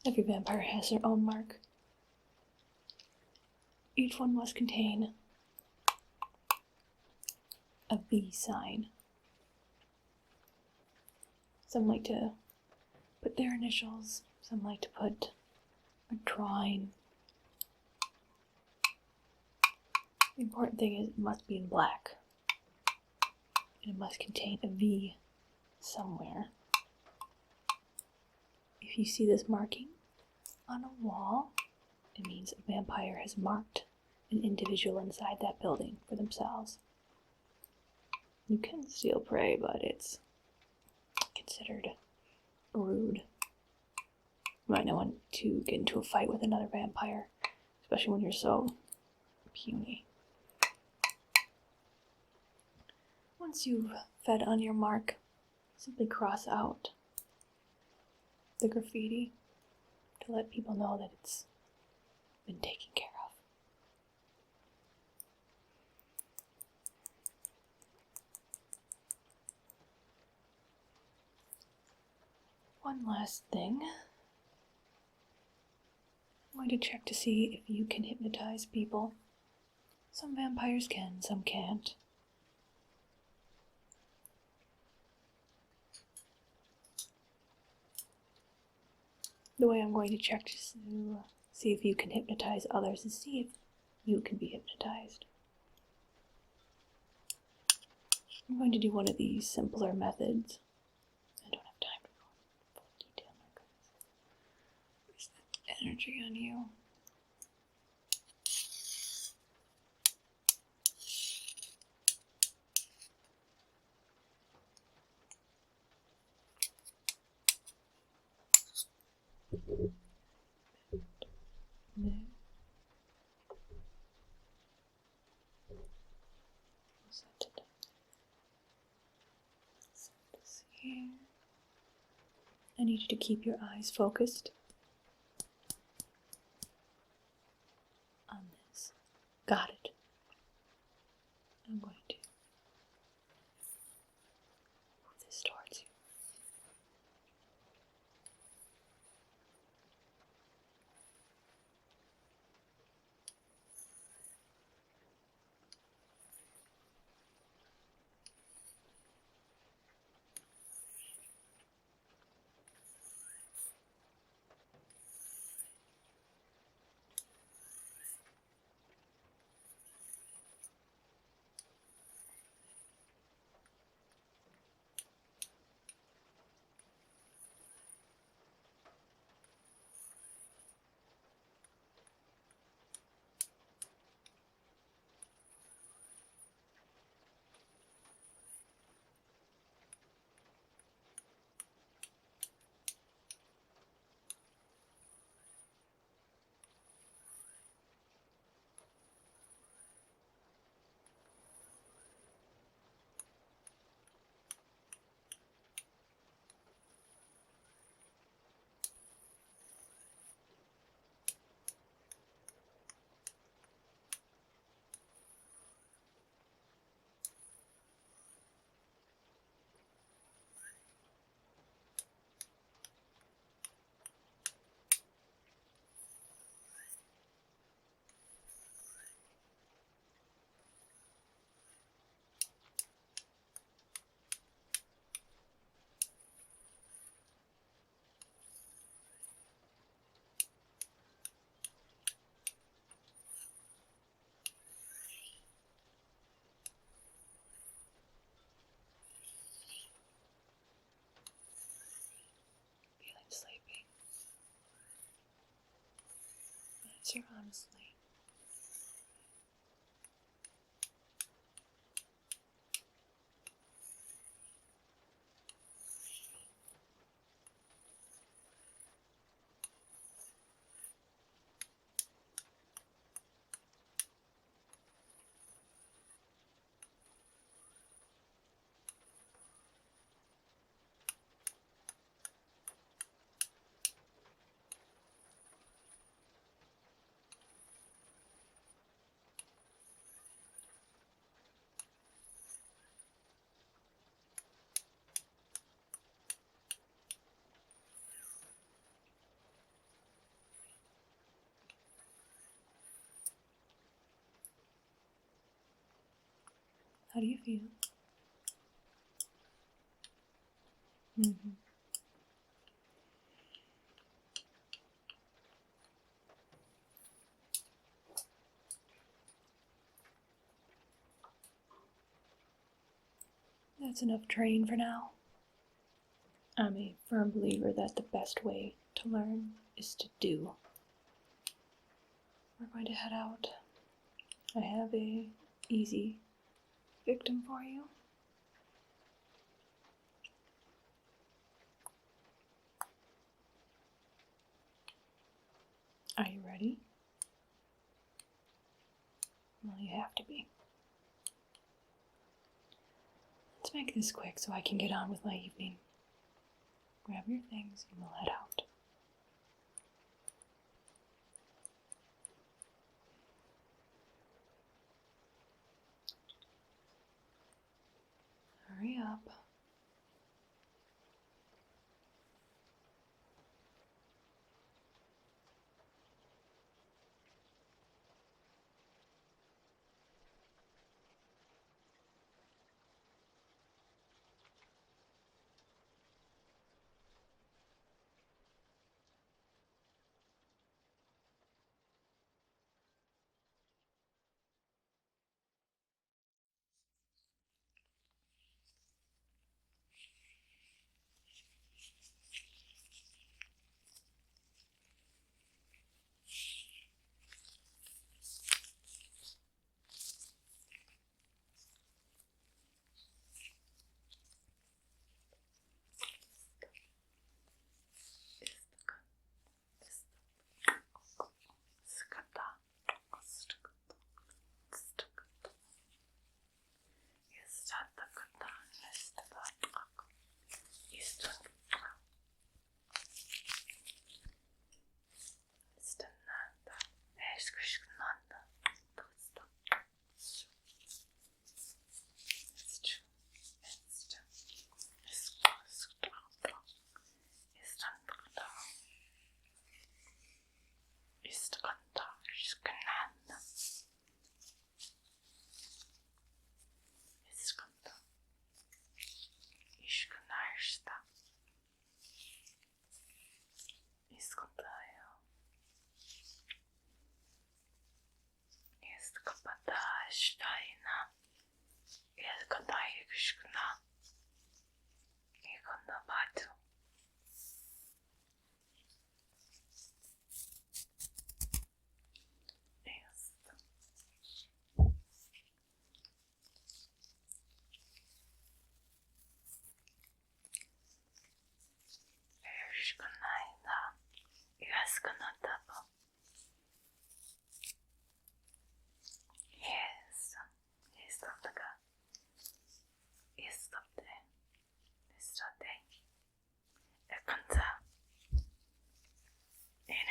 Every vampire has their own mark. Each one must contain a V sign. Some like to put their initials, some like to put a drawing. The important thing is it must be in black. And it must contain a V somewhere. If you see this marking on a wall, it means a vampire has marked an individual inside that building for themselves. You can steal prey, but it's considered rude. You might not want to get into a fight with another vampire, especially when you're so puny. Once you've fed on your mark, simply cross out the graffiti to let people know that it's been taken care of. One last thing. I'm going to check to see if you can hypnotize people. Some vampires can, some can't. The way I'm going to check to see if you can hypnotize others is see if you can be hypnotized. I'm going to do one of these simpler methods. I don't have time to go into full detail, my goodness. Where's that energy on you? There. Set it up. Set this here. I need you to keep your eyes focused on this. Got it. I'm going to move this towards you. Sleeping. Answer honestly. How do you feel? Mm-hmm. That's enough training for now. I'm a firm believer that the best way to learn is to do. We're going to head out. I have a easy victim for you. Are you ready? Well, you have to be. Let's make this quick so I can get on with my evening. Grab your things and we'll head out. Hurry up.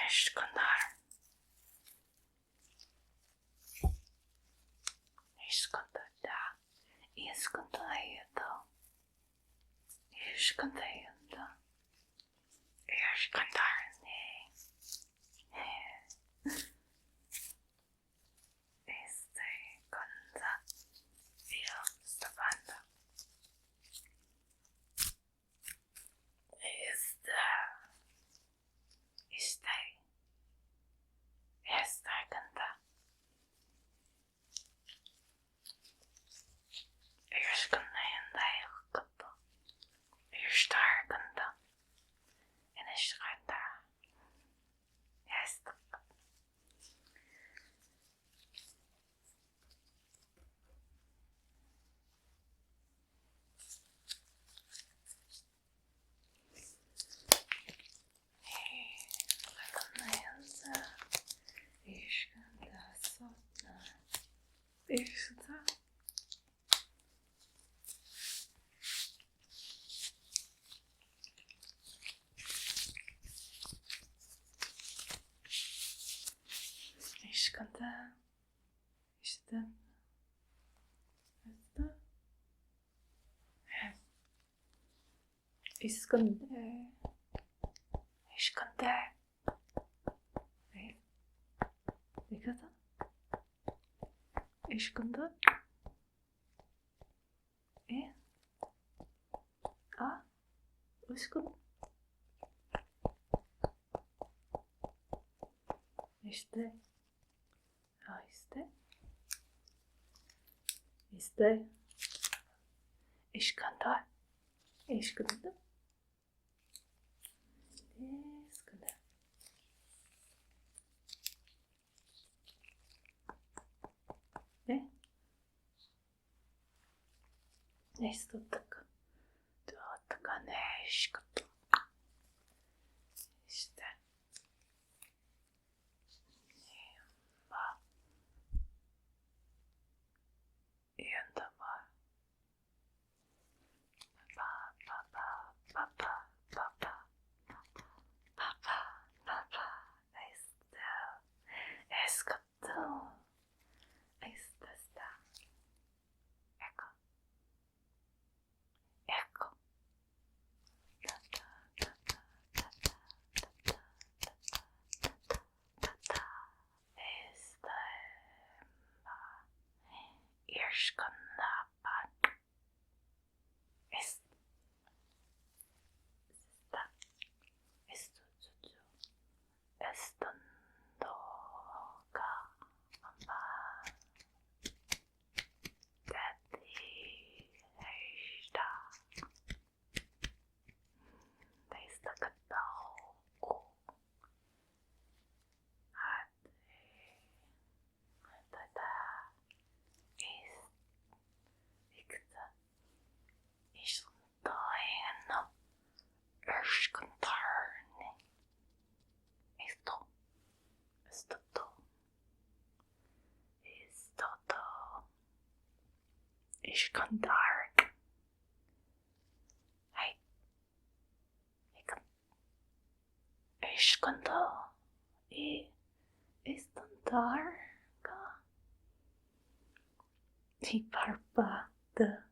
Esconder. Esconder. Escondendo. Escondendo. Esconder-me. Esconder. Eu sabendo. Esta canta. Escondendo. Estar canta. En esconder. Esta. Esconder. Esconder. Esconder. Esconder. Esconder. Esto toca. Toca nesta. Este. Esconder. Hey. Esconder. Esconder. Y barbada.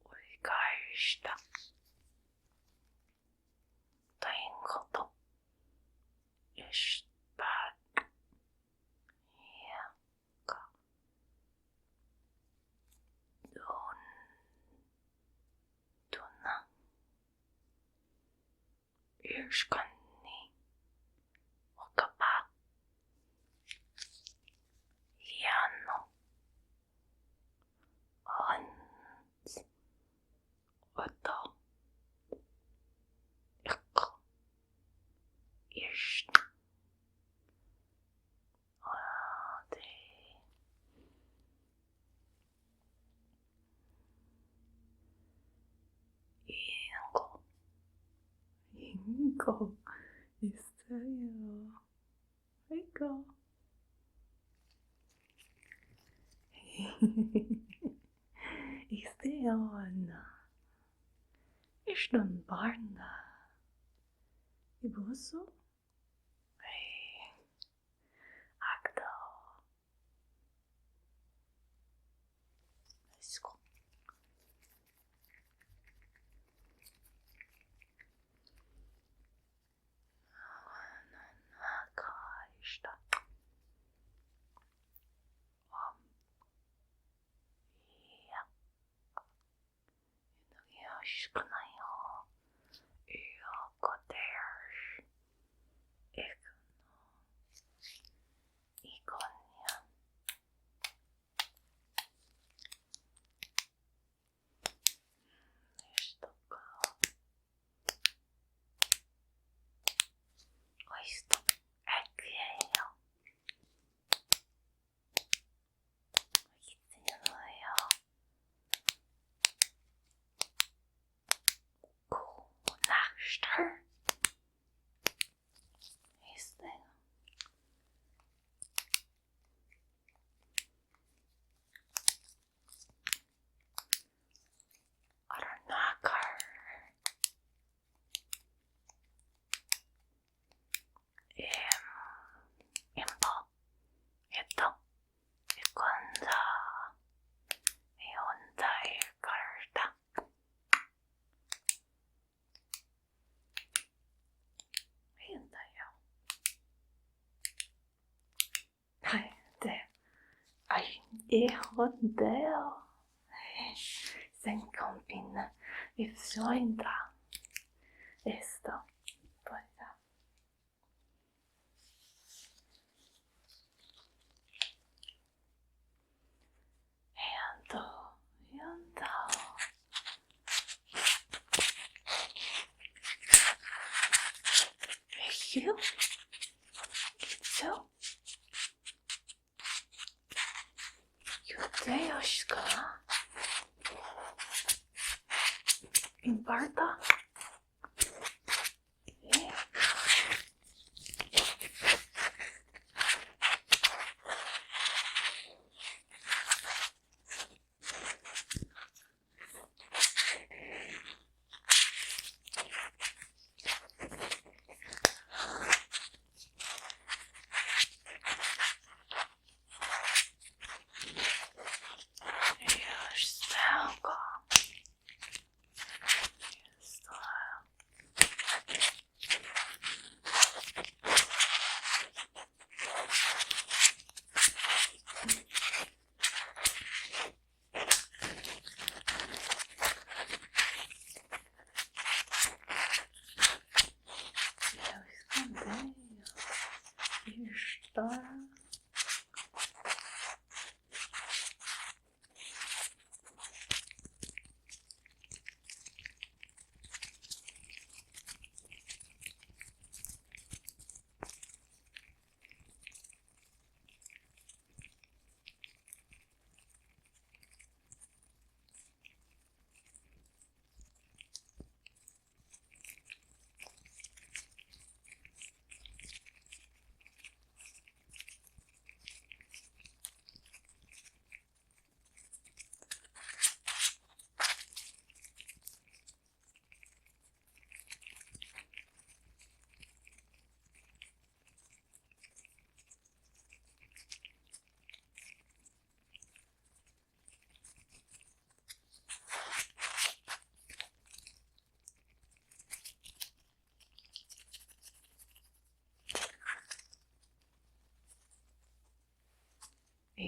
우리가 したtengo esta dona irskani okapa Jano Hans Oto Eko Ist Ade Ingo 있어요. 아이고. 있어요, Anna. Ist ein Barn. 이보소? 악도. Let's go. 있다. 시끄나요. 이거 대ሽ 이거냐. 이거가 어이스도 에그예요. 이때는요. Her is there. Aranacar impo ito ikonda ionda ikarta Errondel sem combina isso ainda esto pueda ando you so Deus, cara. Importa?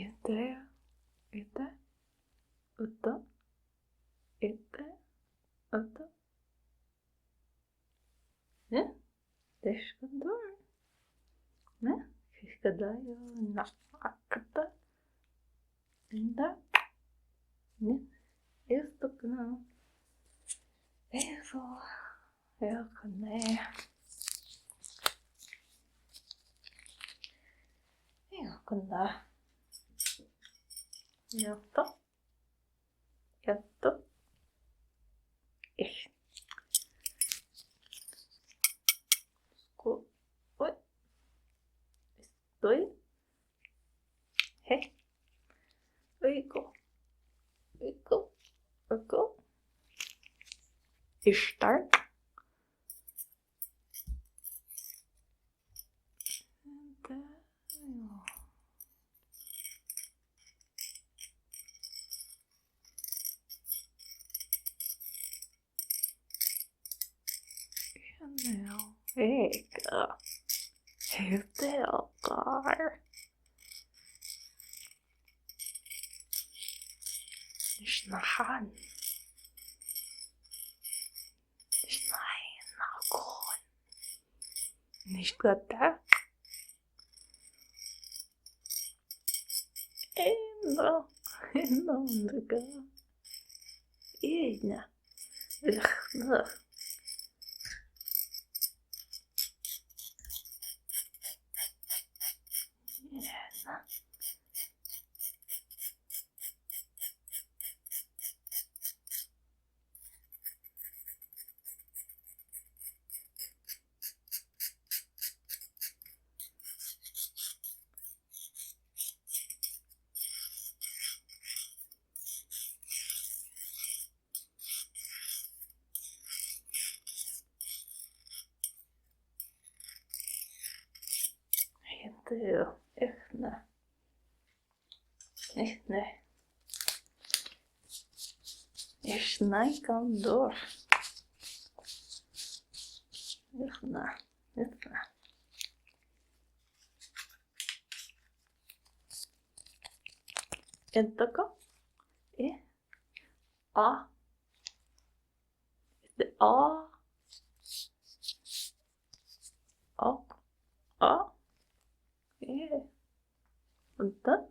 Ute, ute, ute, ute, ute. Ne? Deixa dor. Ne? Fica daí na acta. Ainda. Ne? Isso que não. Isso. Eu que né. Eu que não. Eu tô. Eu tô. Ich. Oi. Estoy. Hey. Oigo. Oigo. Oigo. Estar. Chanel. Ega. Utelgar. Snahan. Snahin nakon. Nishgata. Eno. Eno ndega. Ena. Ugh. Ena. Heter öppna. Nej. Jag snackar då. Öppna. Entaka. A. Det A. Och. A. Vänta.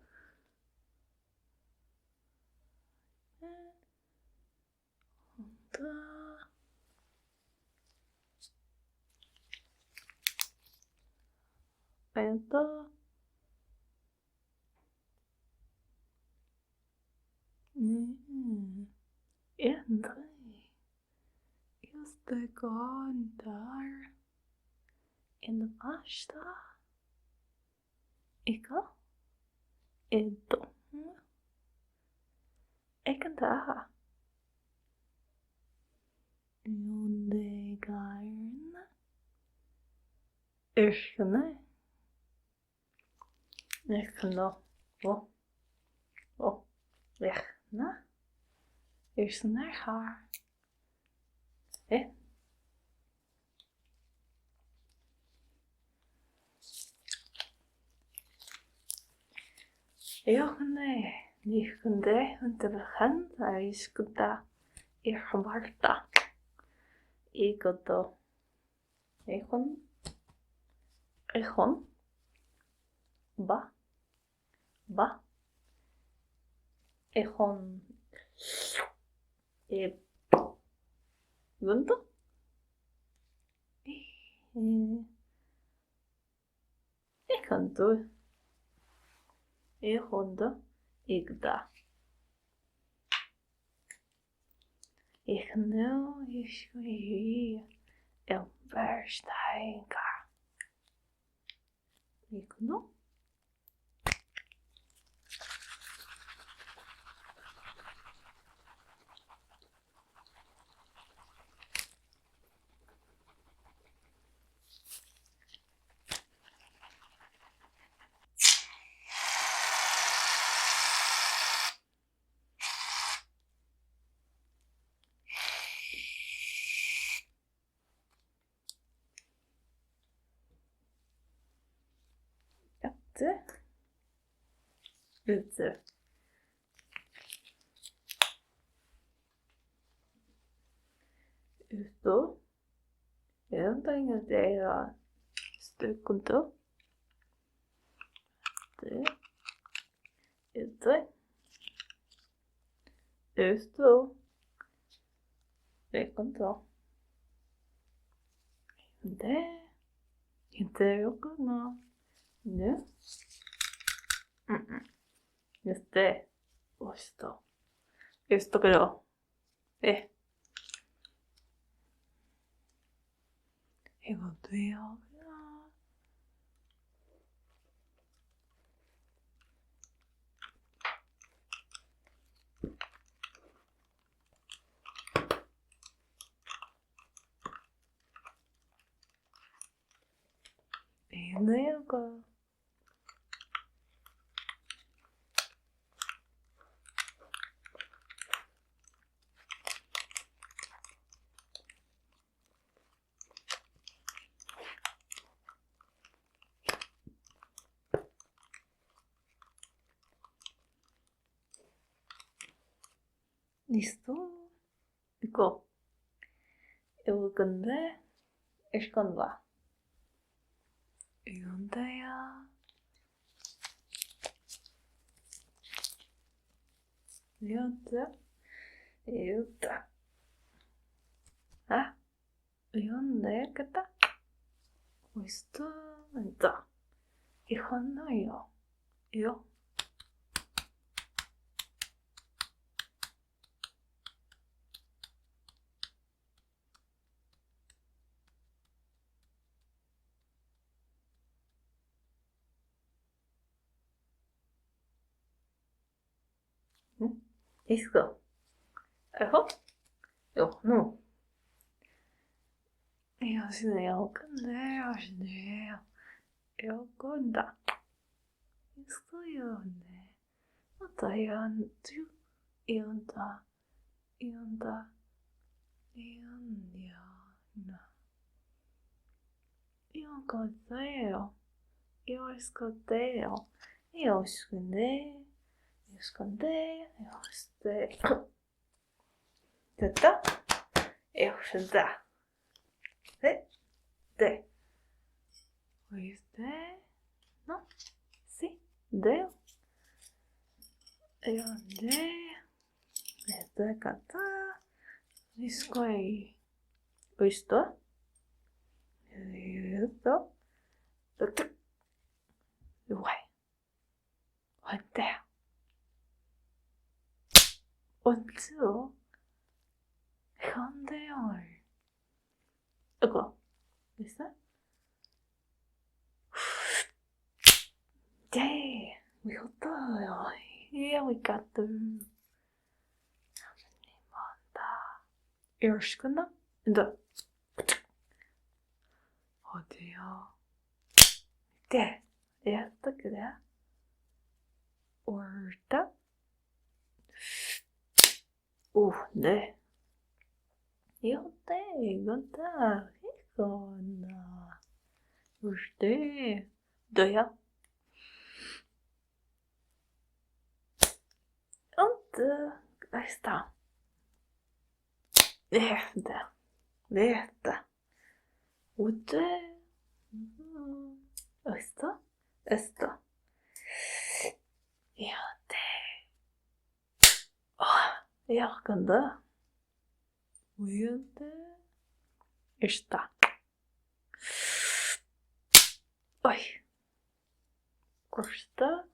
Vänta. Ändra. Just det, gång där. En värsta. Ika. Edo. Ekan daha. Jondegarn. Yrkene. Yrkene. Yrkene. Yrkene har. Yrkene. Yrkene. Unterhan. Ariskuta. Irvarta. Igodo. Ejon. Ba. Ejon. Gundo. Ekanto. Ejondo. Igda. Ik know is hier een verstijger. Ik know. Inte. Esto. Jag tänker att det är stödkonto. Det. Inte. Esto. Det konto. Det. Inte jag kunna. Nu. Just det. Esto. Esto creo. 이것도 여기야. 이거가. Listo. Ficou. Eu vou cantar. Esconder. 이건데요. 이었다. 아, 이건데, 겠다. 있어, 있다. 이건데요. 이거. 있어. 이거? 이거, no. 이것이네요. 근데 이것이네요. 이거다. 있어요, 네. 어떠한 주? 이온다. 이온다. 이온이야. 이건 거예요. 이것이 거예요. 이것이 근데. 이것인데, 이것인데. 됐다? 이것인다. 네, 네. 이것인데, no, sí, de. 이건데, esta acá, esto ahí, esto, esto, guay, 어때요? 어때요? 이건데요. 이거, 됐어? 네, 이것도요. Here we got the. 한다. 이러시구나? 근데 어디요? 네, 이것도 그래. 옳다. 오, 네. 이것도 이거다. 이거나. 옳대. 너야? Ahí está. Esta. Usted. Esto. Esto. Yakında. Uyudu. İşte. Ay. Kursta.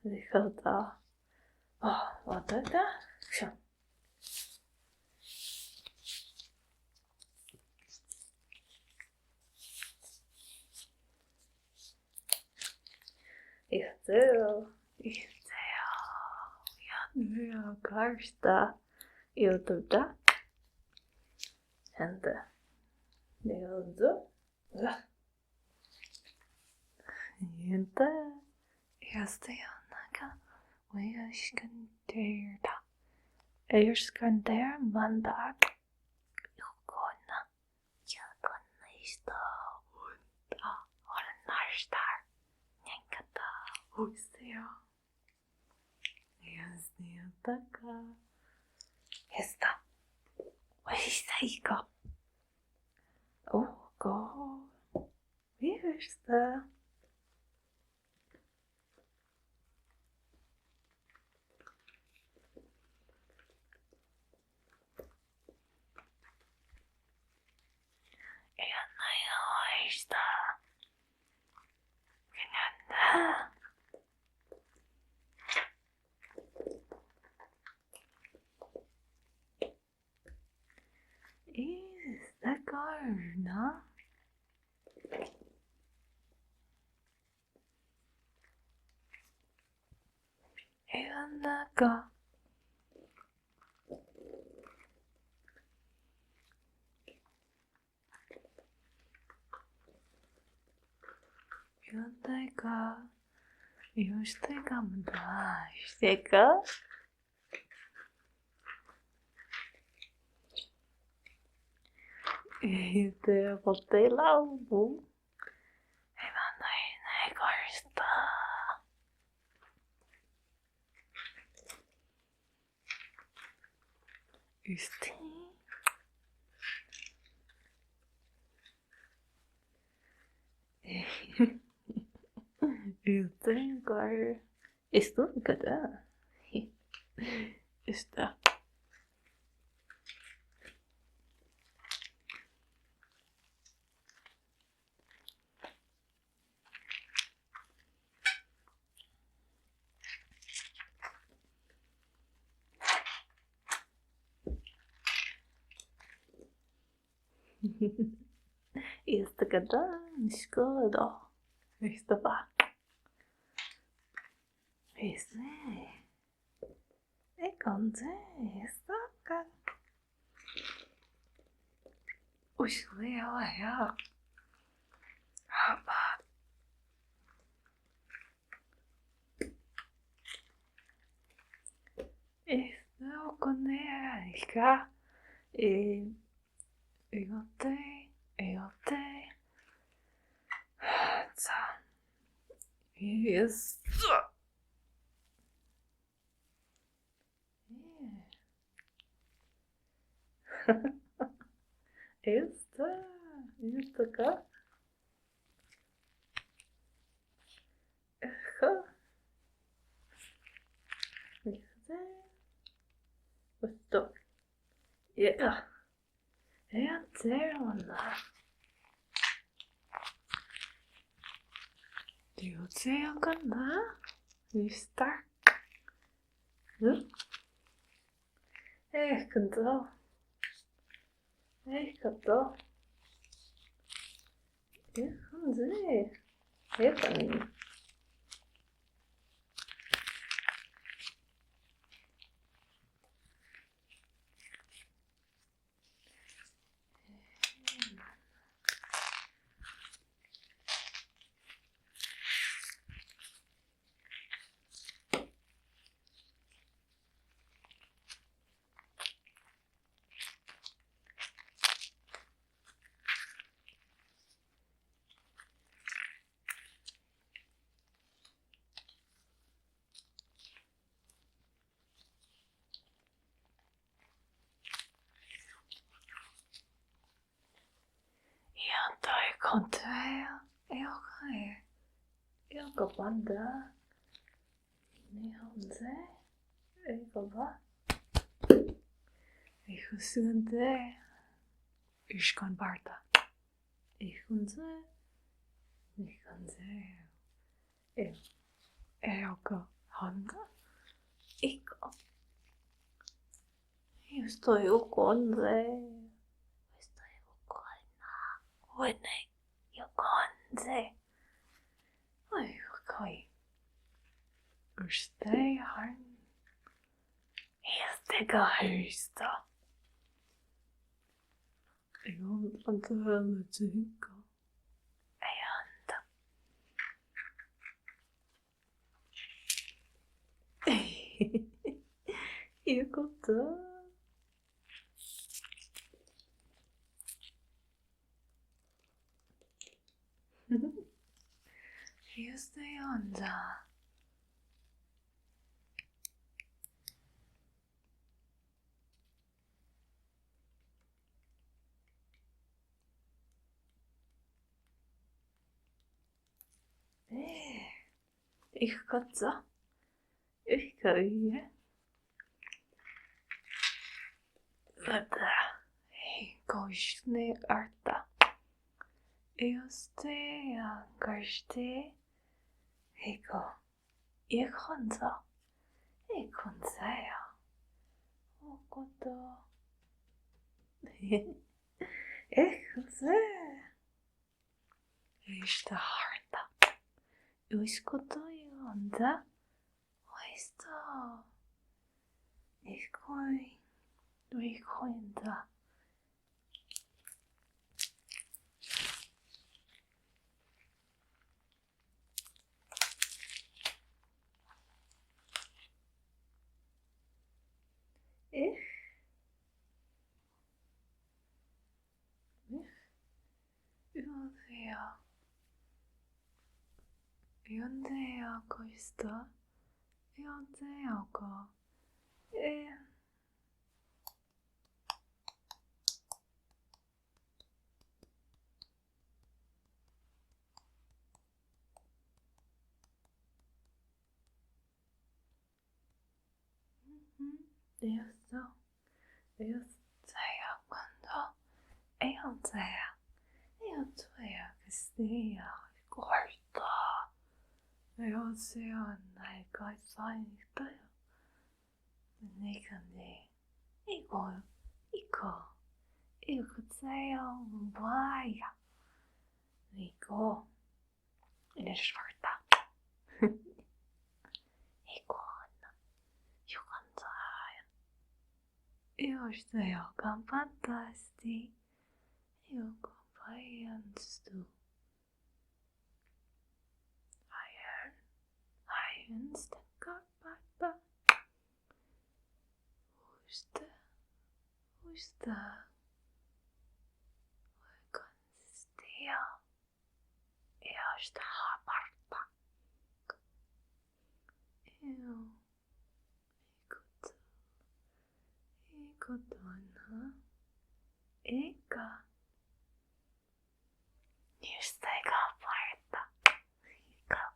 Yakında. Ah, orada. Şu. İşte. Ja, karsta. YouTube'da. Hem de. Ne oldu? Yine yazdıyanlara uyuşkundurda. Uyuşkundur mandak. Yokona. Yokona işte. Onda. Onlar. 보이세요? 안녕하세요, 다가. 했어. Wat is dat? Oh god. Wie is dat? Is that garna? Evanaka. Yondaika. Yoshitegamda. Yoshiteka? Este, botei lá o boom. Ei, gosta. Este. Este, agora. Estou ficando. Está. Este kadang escodo. Este va. Este. Encontré esta cara. Uy, leo ya. Este con ella. Egote. 자, yes. Esta Esto. Yeah. Terra. Dietary 간다. Start. 근데. 갔다. 근데. 약간. 건데요. 이거 반다. 네 혼자 이거 봐. 이거 쓰는데 이건 바르다. 이건데 이거 한다. 이거 estoy 건데. Whitney, you're gone, say. A이고, 거의. Stay home. Estega 있어. 이건 반대로 지니까. 애한다. 이것도. You stay on that. 이거죠? 이거예? Vada, goshne arta. Este angaste. Ego. Ikonza. Ikonzaya. Okoto. Ekze. İşte harda. Uskoto yonda. Oysto. Ikoy. Ikoyda. Yondeya koista. Yondeya ko. Eso. Saya cuando. Saya. Saya que sea corta. Eu sei onde vai sair. Nikande. Iko. Iko sei vai. Iko. In het zwarte. Iko. You can die. Eu sei o que fantástico. Eu compreendo. Iron sticker, papa. Who's the? We can steal. Eerst de haberpak. Eeuw. Ik kan doen, Ik kan. Eerst de haberpak. Ik kan.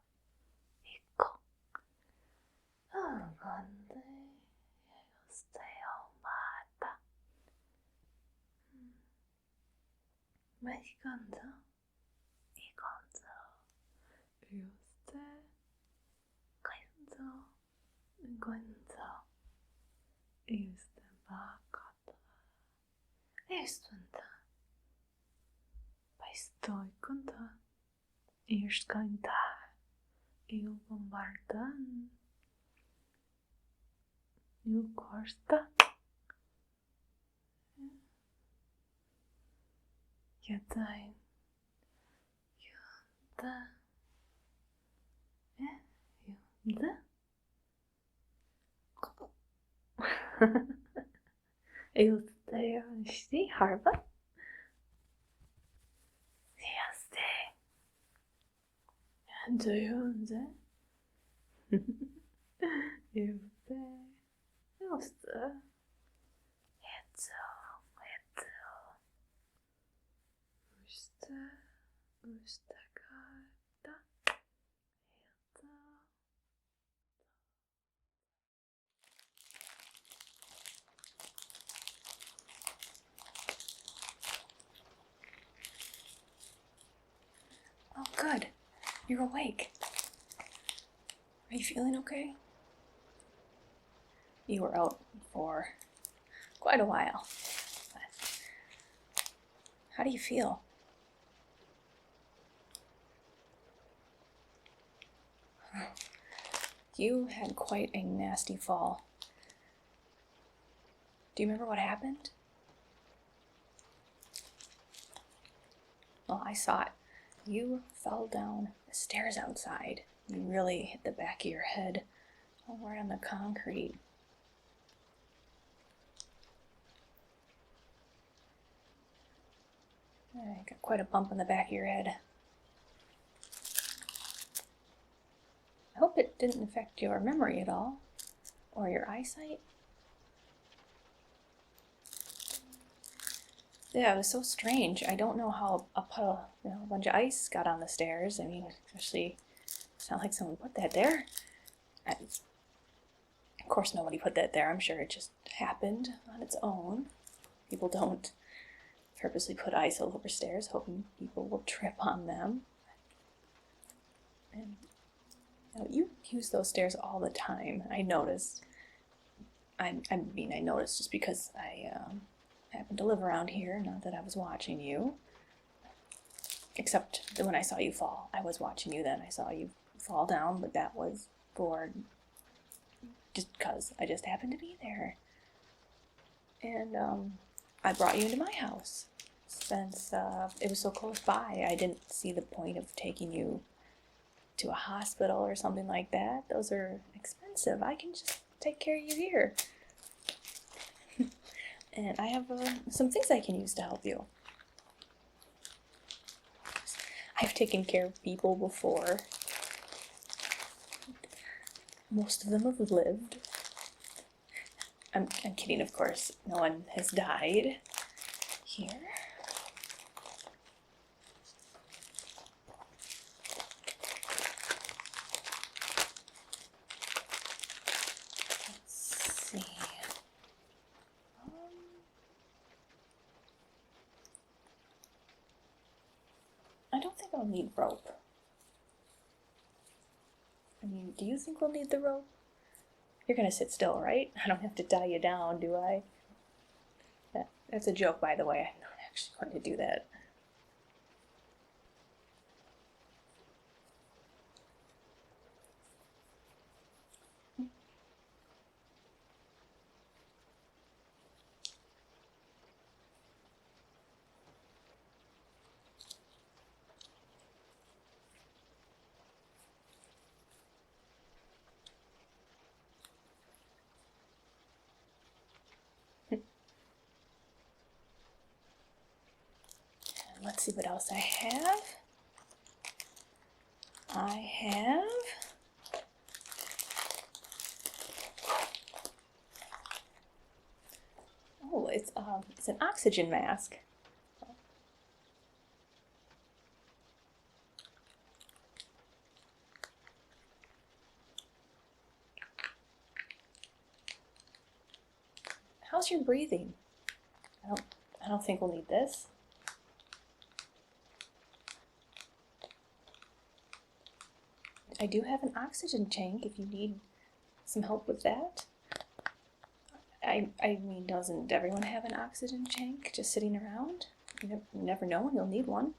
Gande, jag stay mata. Mexicano, ikonzo, juste, guenzo, juste bakata, estunda, paistoi conta, eerst kanta, eu bombardan. You corsta. Yatay. Yonda. Yonda. Eu sei, Harva. Siaste. Do you know? Eu sei. Just Oh, good. You're awake. Are you feeling okay? You were out for quite a while. But how do you feel? You had quite a nasty fall. Do you remember what happened? Well, I saw it. You fell down the stairs outside. You really hit the back of your head right on the concrete. You got quite a bump on the back of your head. I hope it didn't affect your memory at all, or your eyesight. Yeah, it was so strange. I don't know how a puddle, a bunch of ice got on the stairs. I mean, especially It's not like someone put that there. Of course nobody put that there. I'm sure it just happened on its own. People don't purposely put ice all over stairs, hoping people will trip on them. And you use those stairs all the time. I noticed. I noticed just because I happened to live around here, not that I was watching you. Except when I saw you fall. I was watching you then. I saw you fall down, but that was for just because I just happened to be there. And I brought you into my house since it was so close by. I didn't see the point of taking you to a hospital or something like that. Those are expensive. I can just take care of you here. And I have some things I can use to help you. I've taken care of people before. Most of them have lived. I'm kidding, of course. No one has died here. Let's see. I don't think I'll need rope. I mean, do you think we'll need the rope? You're gonna sit still, right? I don't have to tie you down, do I? That's a joke, by the way. I'm not actually going to do that. Let's see what else I have. I have it's an oxygen mask. How's your breathing? I don't think we'll need this. I do have an oxygen tank if you need some help with that. I mean, doesn't everyone have an oxygen tank just sitting around? You never know when you'll need one.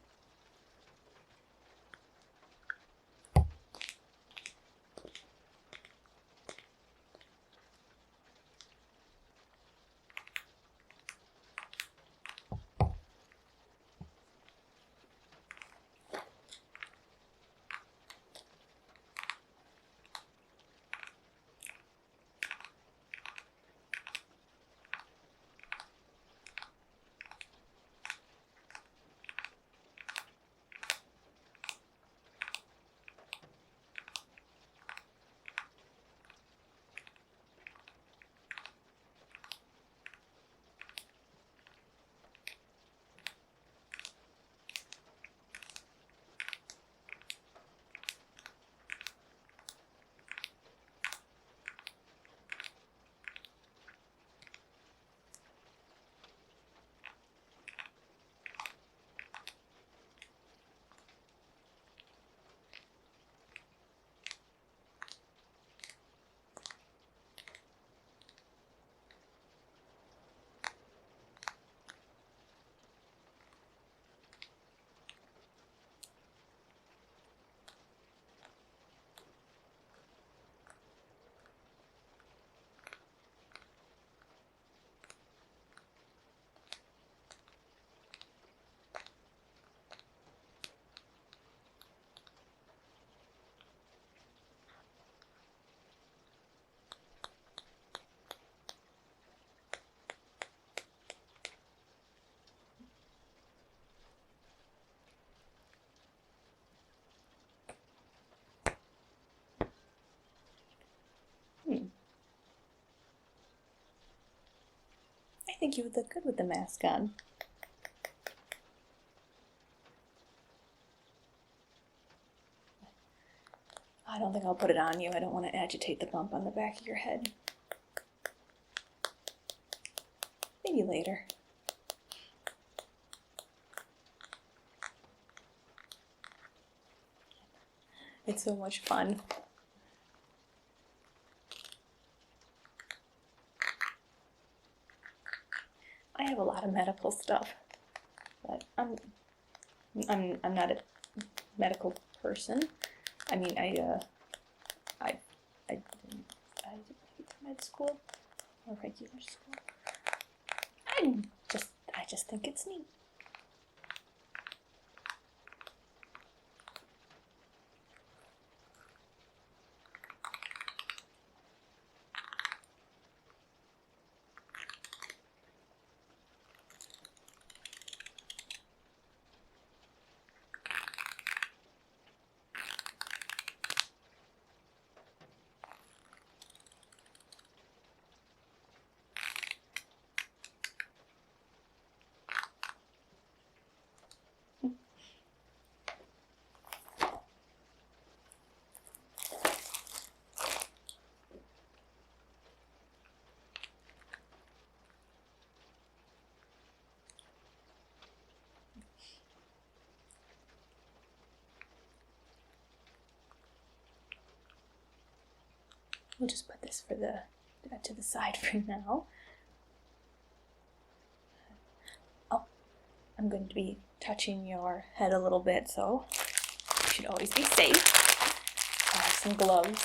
I think you would look good with the mask on. I don't think I'll put it on you. I don't want to agitate the bump on the back of your head. Maybe later. It's so much fun. I have a lot of medical stuff, but I'm not a medical person. I mean, I did med school or regular school. I just think it's neat. We'll just put this to the side for now. Oh, I'm going to be touching your head a little bit, so you should always be safe. I have some gloves.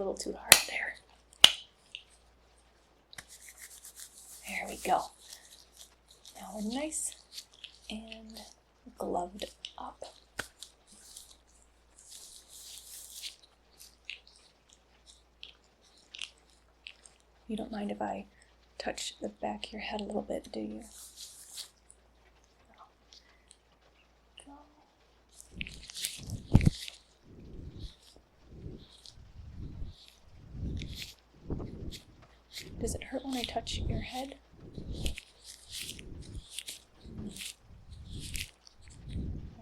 little too hard there. There we go. Now we're nice and gloved up. You don't mind if I touch the back of your head a little bit, do you? Does it hurt when I touch your head?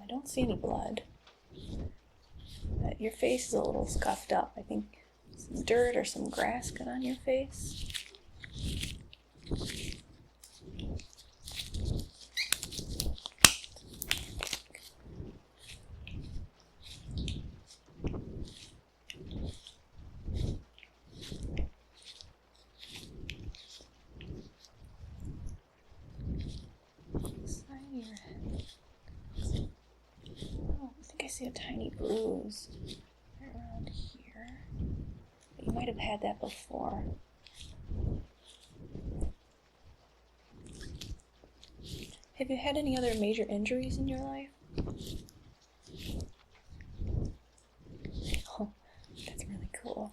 I don't see any blood. Your face is a little scuffed up. I think some dirt or some grass got on your face. I see a tiny bruise right around here. You might have had that before. Have you had any other major injuries in your life? Oh, that's really cool.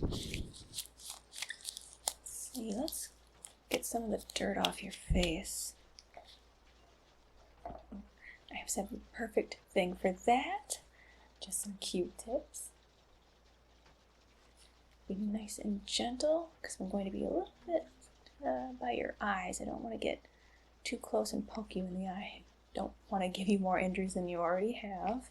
Let's see, let's get some of the dirt off your face. I have said the perfect thing for that. Just some Q-tips. Be nice and gentle, because I'm going to be a little bit by your eyes. I don't want to get too close and poke you in the eye. Don't want to give you more injuries than you already have.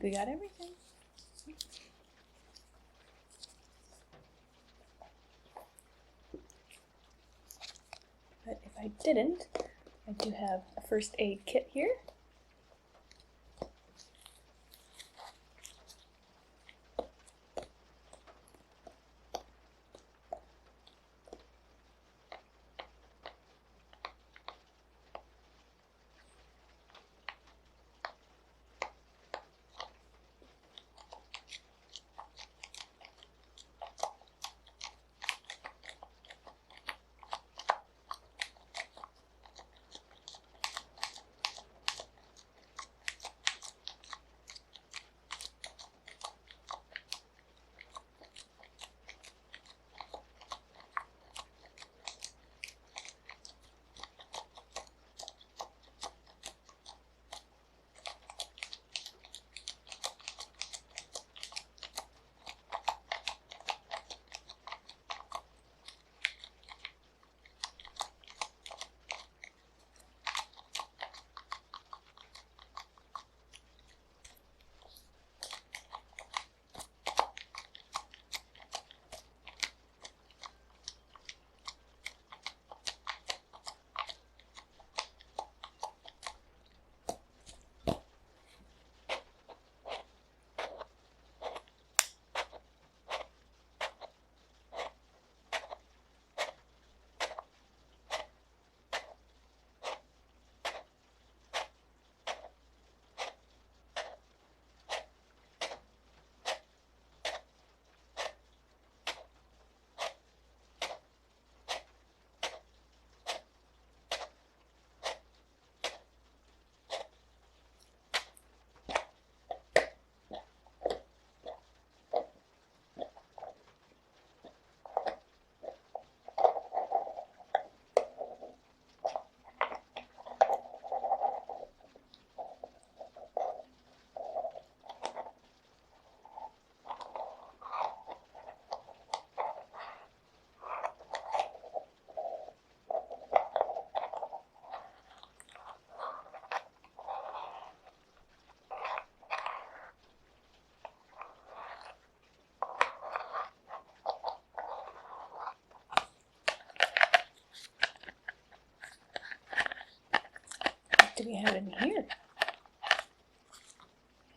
we got everything. But if I didn't, I do have a first aid kit here. What do we have in here?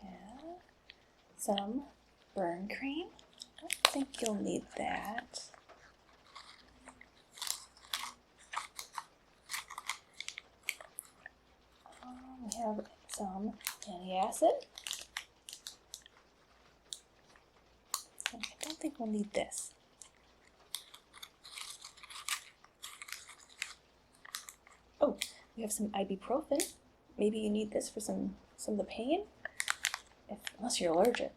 Yeah, some burn cream. I don't think you'll need that. We have some antacid. I don't think we'll need this. Oh, we have some ibuprofen. Maybe you need this for some of the pain, unless you're allergic.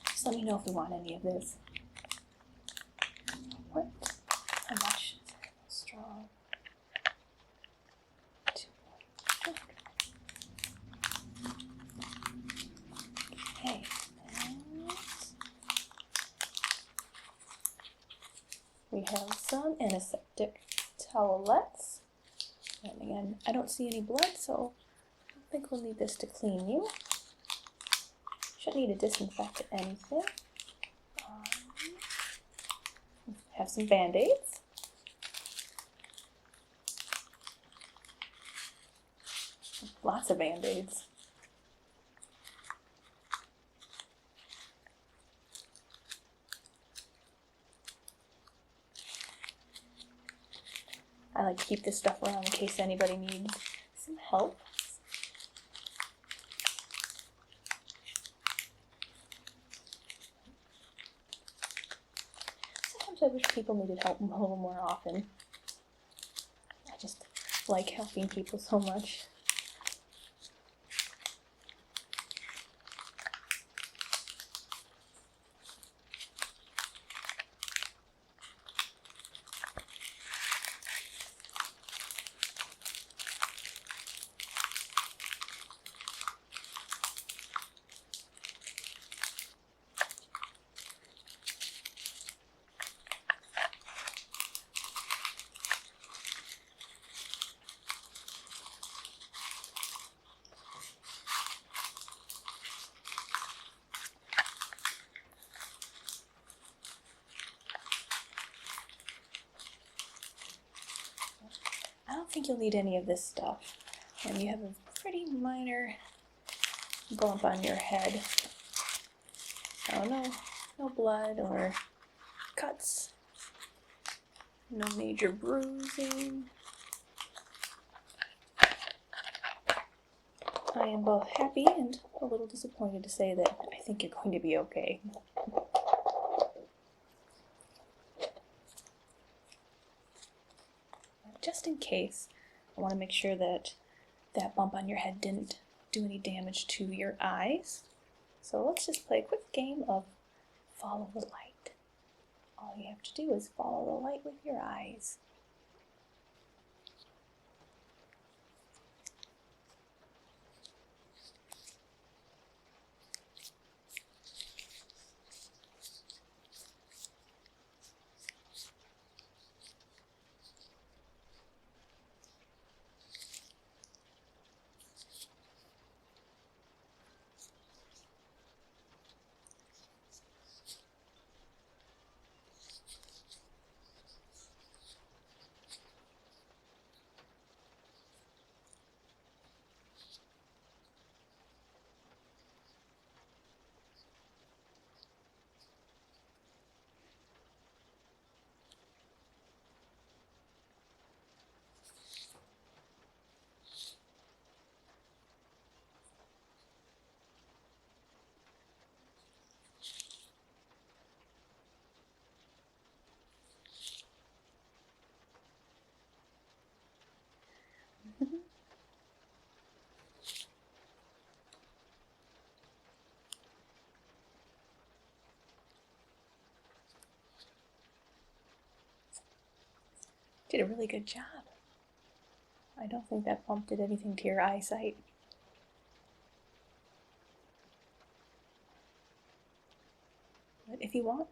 Just let me know if you want any of this. What? How much is it? Strong. Okay. We have some antiseptic towelettes. And again, I don't see any blood, so I don't think we'll need this to clean you. Shouldn't need to disinfect anything. Have some Band-Aids. Lots of Band-Aids. I like to keep this stuff around in case anybody needs some help. Sometimes I wish people needed help a little more often. I just like helping people so much. think you'll need any of this stuff. And you have a pretty minor bump on your head. Oh, no blood or cuts. No major bruising. I am both happy and a little disappointed to say that I think you're going to be okay. Just in case, I want to make sure that that bump on your head didn't do any damage to your eyes. So let's just play a quick game of follow the light. All you have to do is follow the light with your eyes. Did a really good job. I don't think that bump did anything to your eyesight. But if you want,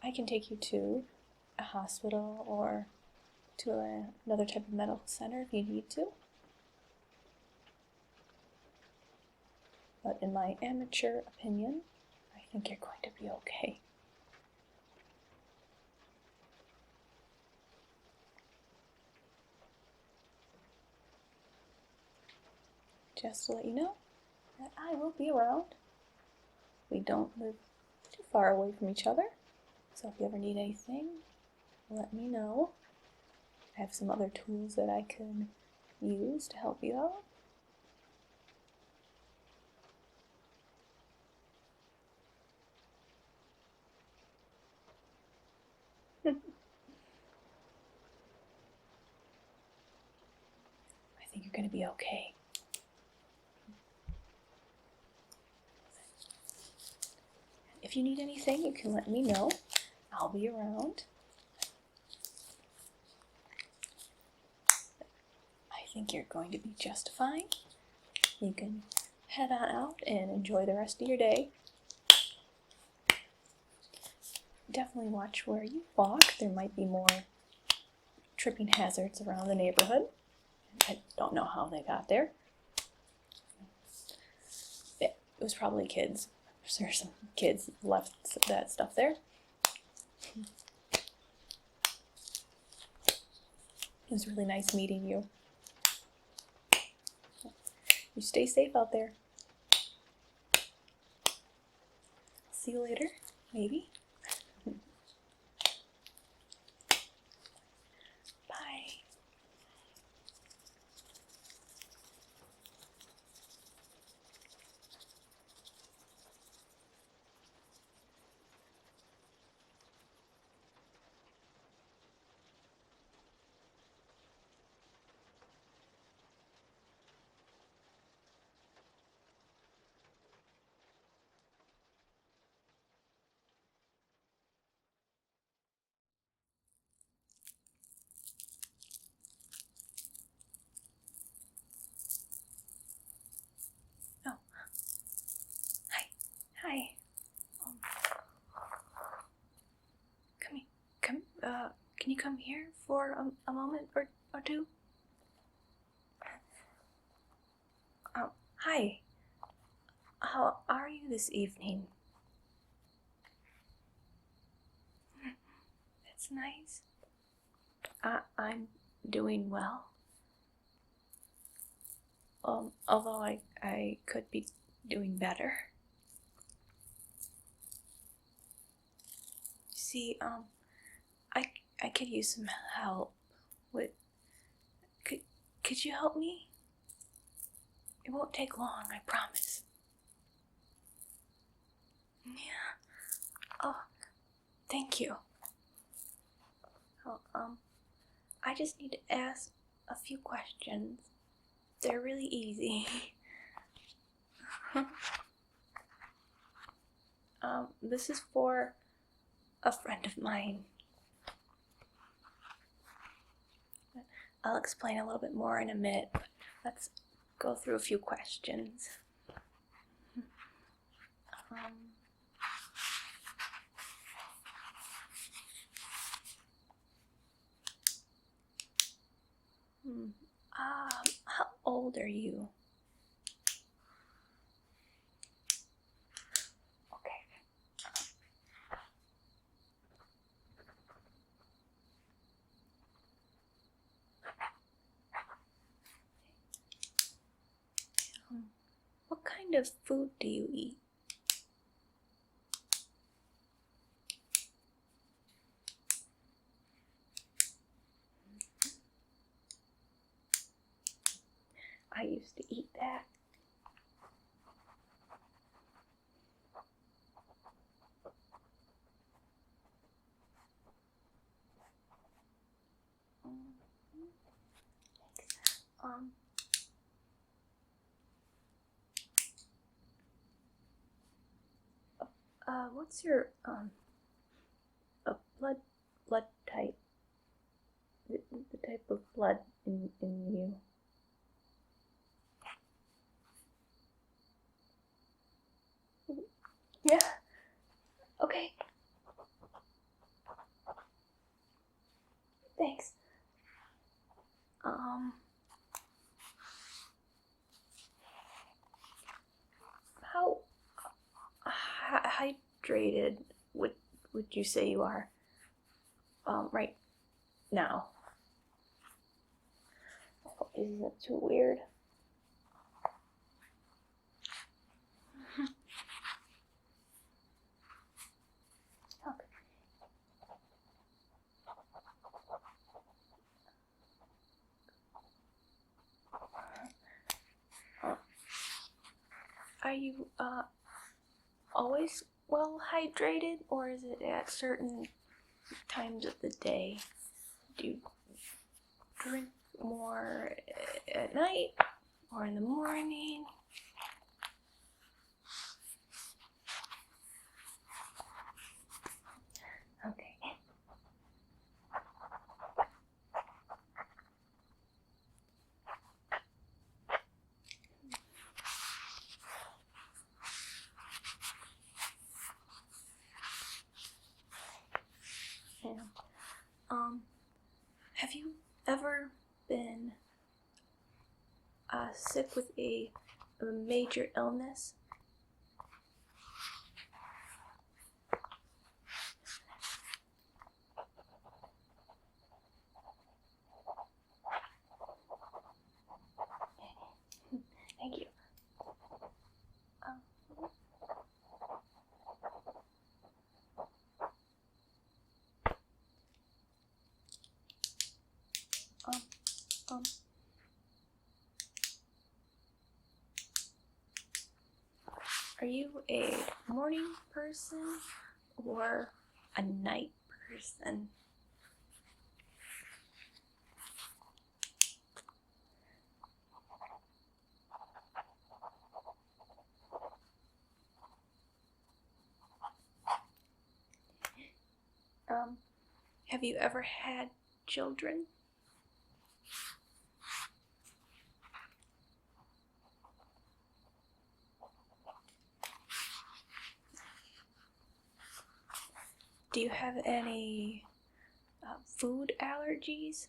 I can take you to a hospital or to another type of medical center if you need to. But in my amateur opinion, I think you're going to be okay. Just to let you know that I will be around. We don't live too far away from each other, so if you ever need anything, let me know. I have some other tools that I can use to help you out. I think you're going to be okay. If you need anything, you can let me know. I'll be around. I think you're going to be just fine. You can head on out and enjoy the rest of your day. Definitely watch where you walk. There might be more tripping hazards around the neighborhood. I don't know how they got there. It was probably kids. There's some kids left that stuff there. It was really nice meeting you. You stay safe out there. See you later, maybe. Bye. Hi. Can you come here for a moment or two? Oh, hi. How are you this evening? That's nice. I'm doing well. Although I could be doing better. See, I could use some help. Could you help me? It won't take long, I promise. Yeah. Oh, thank you. Oh, I just need to ask a few questions. They're really easy. This is for a friend of mine. I'll explain a little bit more in a minute, but let's go through a few questions. How old are you? Okay. What kind of food do you eat? I used to eat that. What's your blood type? The type of blood in you. Yeah. Okay. Thanks. How hydrated would you say you are right now? Oh, isn't it too weird? Okay. Are you always well hydrated, or is it at certain times of the day? Do you drink more at night or in the morning? Okay. Have you ever been sick with a major illness? Thank you. Are you a morning person or a night person? Have you ever had children? Do you have any food allergies?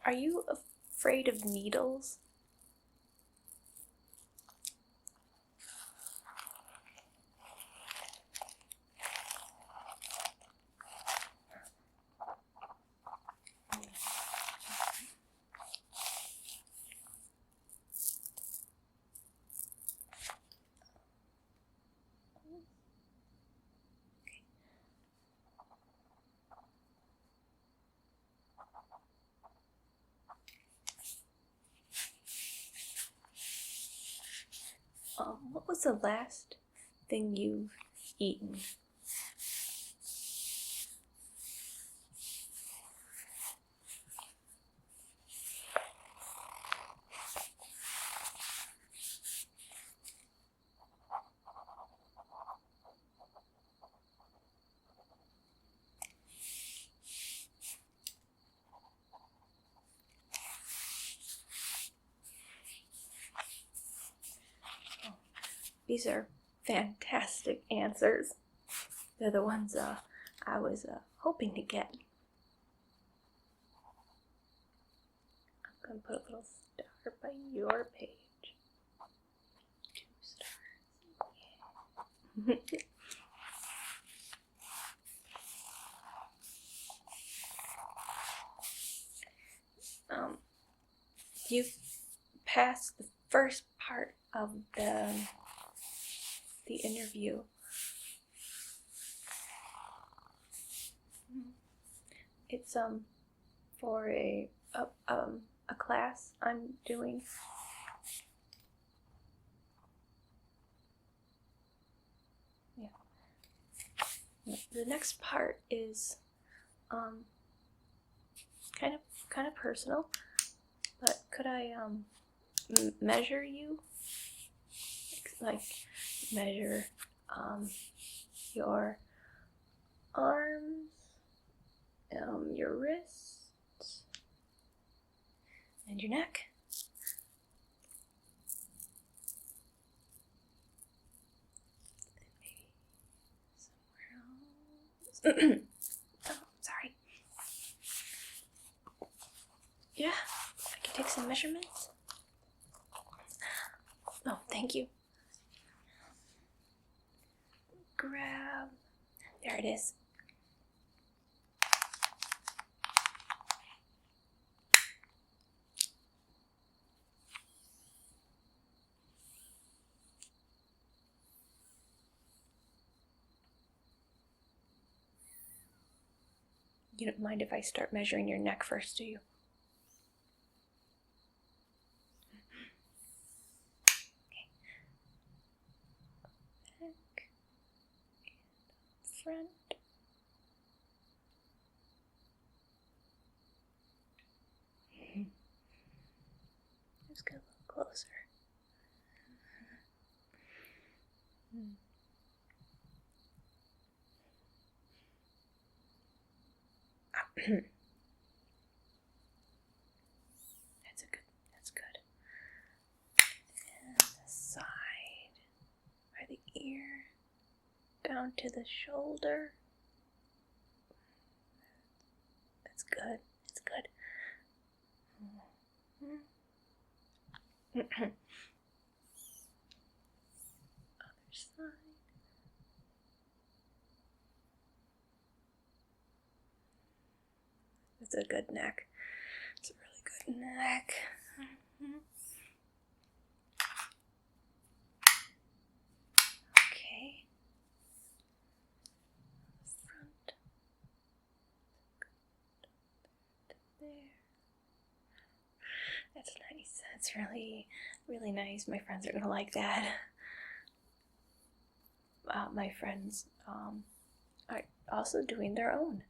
Are you afraid of needles? What was the last thing you've eaten? These are fantastic answers. They're the ones I was hoping to get. I'm going to put a little star by your page. 2 stars. Yeah. You've passed the first part of the interview. It's for a class I'm doing. Yeah. The next part is kind of personal, but could I measure you? Like measure your arms, your wrists, and your neck. And maybe somewhere else. Oh, sorry. Yeah, I can take some measurements. Oh, thank you. Grab. There it is. You don't mind if I start measuring your neck first, do you? Okay. Neck and front. Let's get a little closer. That's good. And the side, by the ear, down to the shoulder. That's good. That's good. Other side. That's a good neck. It's a really good neck. Okay. Front. There. That's nice. That's really, really nice. My friends are gonna like that. My friends are also doing their own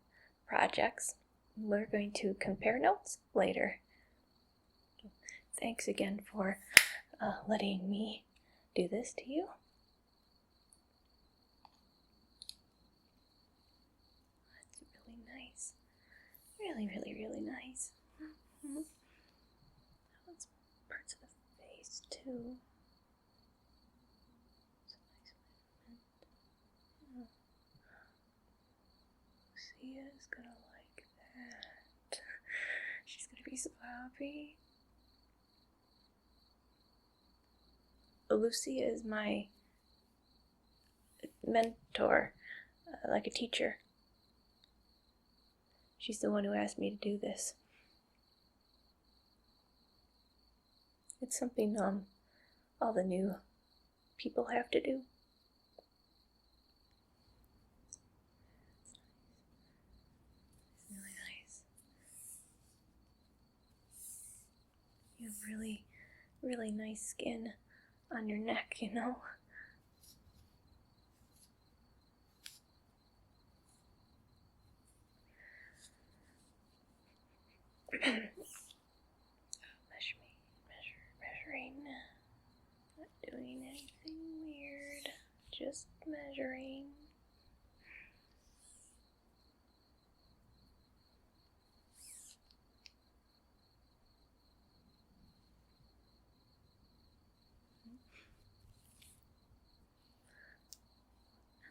projects. We're going to compare notes later. Thanks again for letting me do this to you. That's really nice. Really, really, really nice. That's parts of the face too. Lucia's gonna like that. She's gonna be so happy. Lucy is my mentor, like a teacher. She's the one who asked me to do this. It's something all the new people have to do. It's really nice. You have really, really nice skin on your neck, you know? Measuring. Not doing anything weird. Just measuring.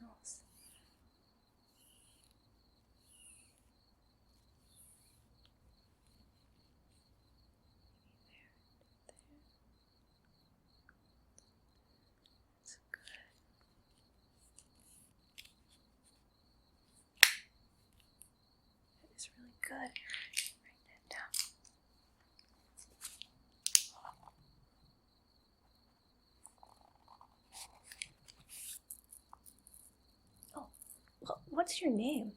Else. It's really good. Write that down. Oh, well, what's your name?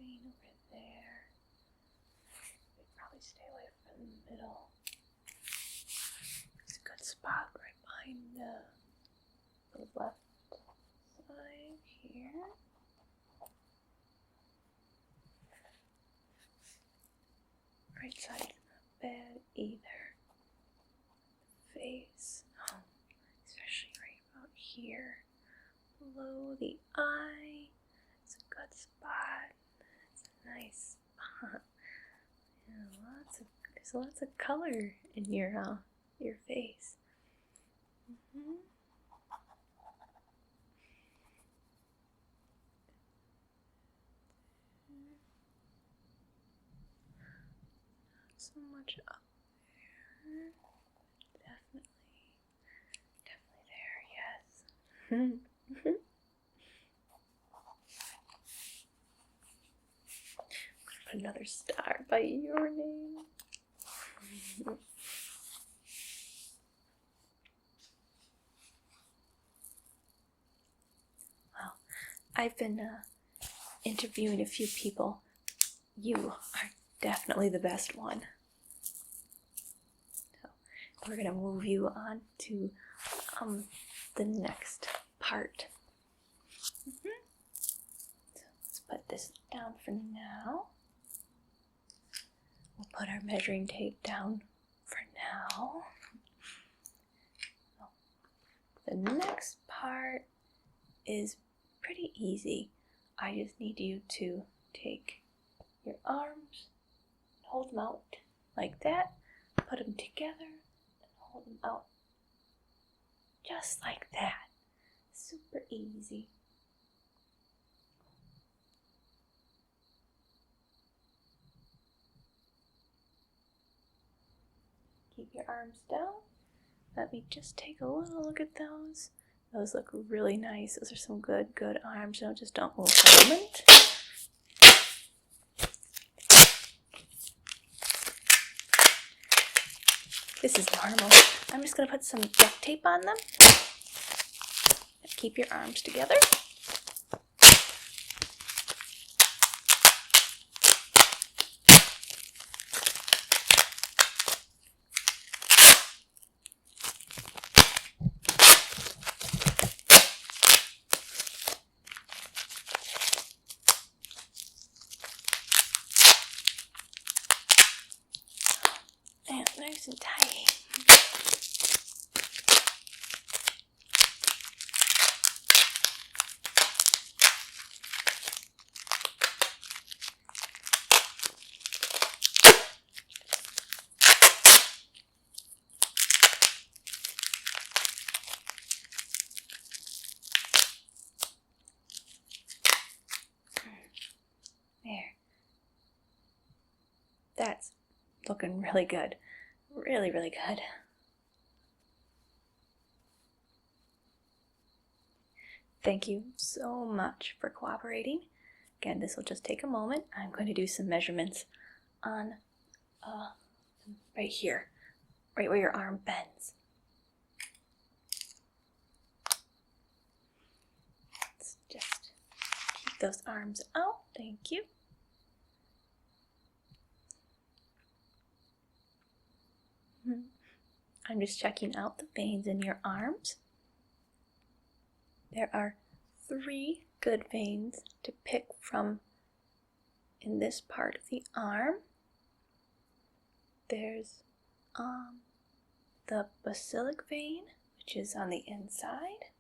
Over there. We'd probably stay away from the middle. It's a good spot right behind the left side here. Right side's not bad either. Face. Oh, especially right about here. Below the eye. It's a good spot. Nice spot. Yeah, there's lots of color in your face. Mm-hmm. Not so much up there. Definitely there, yes. Another star by your name. Well, I've been interviewing a few people. You are definitely the best one. So we're gonna move you on to the next part. So let's put this down for now. We'll put our measuring tape down for now. The next part is pretty easy. I just need you to take your arms, hold them out like that, put them together, and hold them out just like that. Super easy. Keep your arms down. Let me just take a little look at those. Those look really nice. Those are some good arms. Don't move for a moment. This is normal. I'm just going to put some duct tape on them. Keep your arms together. And nice and tight. That's looking really good. Really, really good. Thank you so much for cooperating. Again, this will just take a moment. I'm going to do some measurements on right here, right where your arm bends. Let's just keep those arms out. Thank you. I'm just checking out the veins in your arms. There are 3 good veins to pick from in this part of the arm. There's the basilic vein, which is on the inside,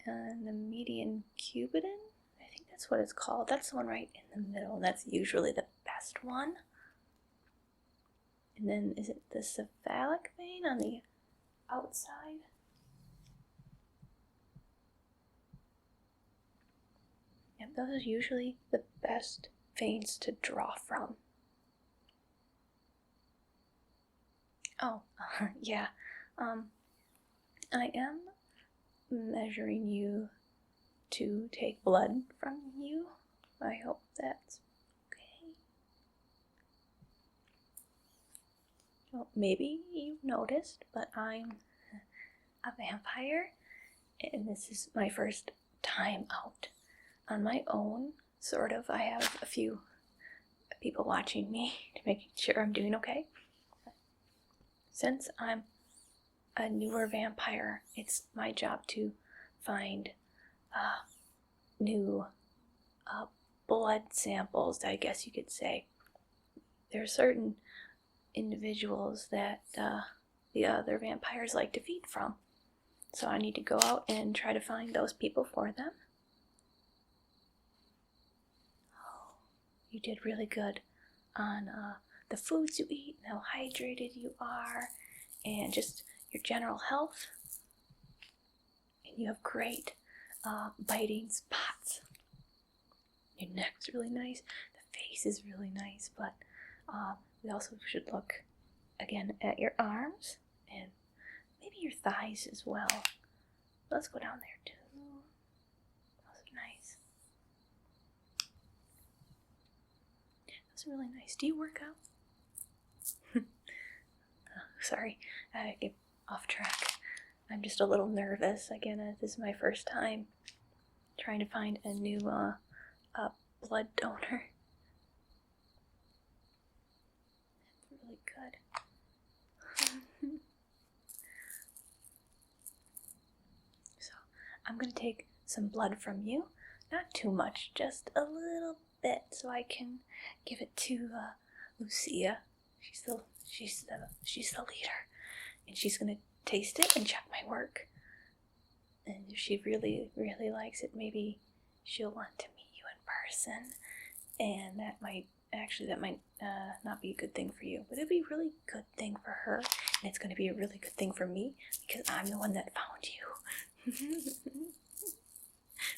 and the median cubitan. I think that's what it's called. That's the one right in the middle, and that's usually the best one. And then is it the cephalic vein on the outside? Yep, those are usually the best veins to draw from. Oh, yeah. I am measuring you to take blood from you. I hope that's okay. Well, maybe you've noticed, but I'm a vampire, and this is my first time out on my own, sort of. I have a few people watching me to make sure I'm doing okay. Since I'm a newer vampire, it's my job to find new blood samples, I guess you could say. There are certain individuals that the other vampires like to feed from. So I need to go out and try to find those people for them. Oh, you did really good on the foods you eat and how hydrated you are and just your general health. And you have great biting spots. Your neck's really nice. The face is really nice, but we also should look again at your arms and maybe your thighs as well. Let's go down there too. Those are nice. Those are really nice. Do you work out? Sorry, I get off track. I'm just a little nervous. Again, this is my first time trying to find a new blood donor. That's really good. So, I'm going to take some blood from you. Not too much, just a little bit, so I can give it to Lucia. She's the leader, and she's gonna taste it and check my work. And if she really, really likes it, maybe she'll want to meet you in person. And that might not be a good thing for you, but it'd be a really good thing for her, and it's gonna be a really good thing for me because I'm the one that found you.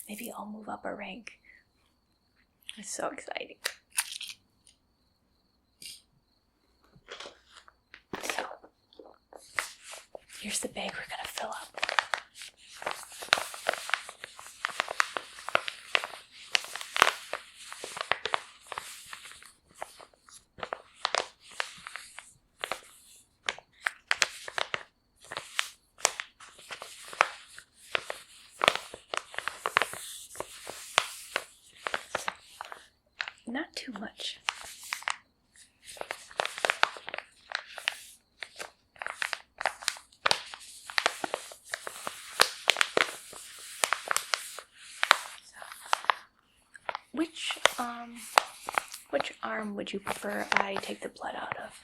Maybe I'll move up a rank. It's so exciting. Here's the bag we're gonna fill up. Not too much. Which arm would you prefer I take the blood out of?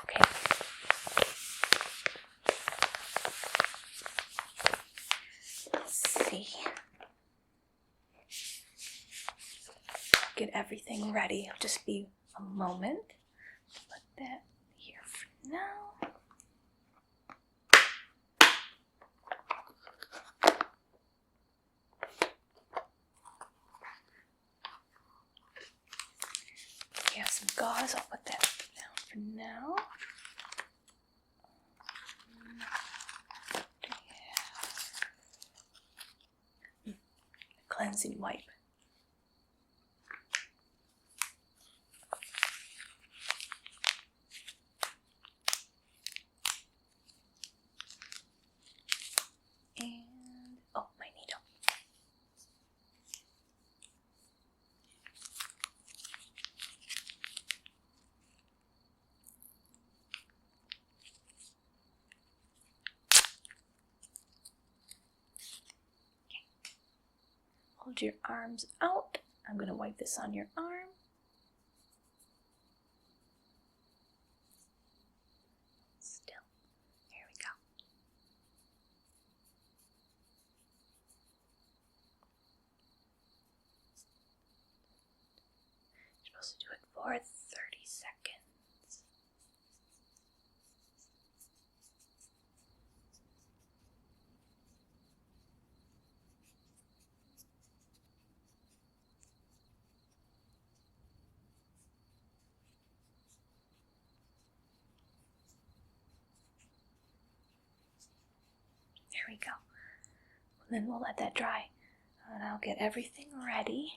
Okay. Let's see. Get everything ready. It'll just be a moment. Put that here for now. gauze. I'll put that down for now. Cleansing wipe. And, oh, my needle. Hold your arms out. I'm going to wipe this on your arm. Still. Here we go. You're supposed to do it for 30 seconds. There we go. And then we'll let that dry. And I'll get everything ready.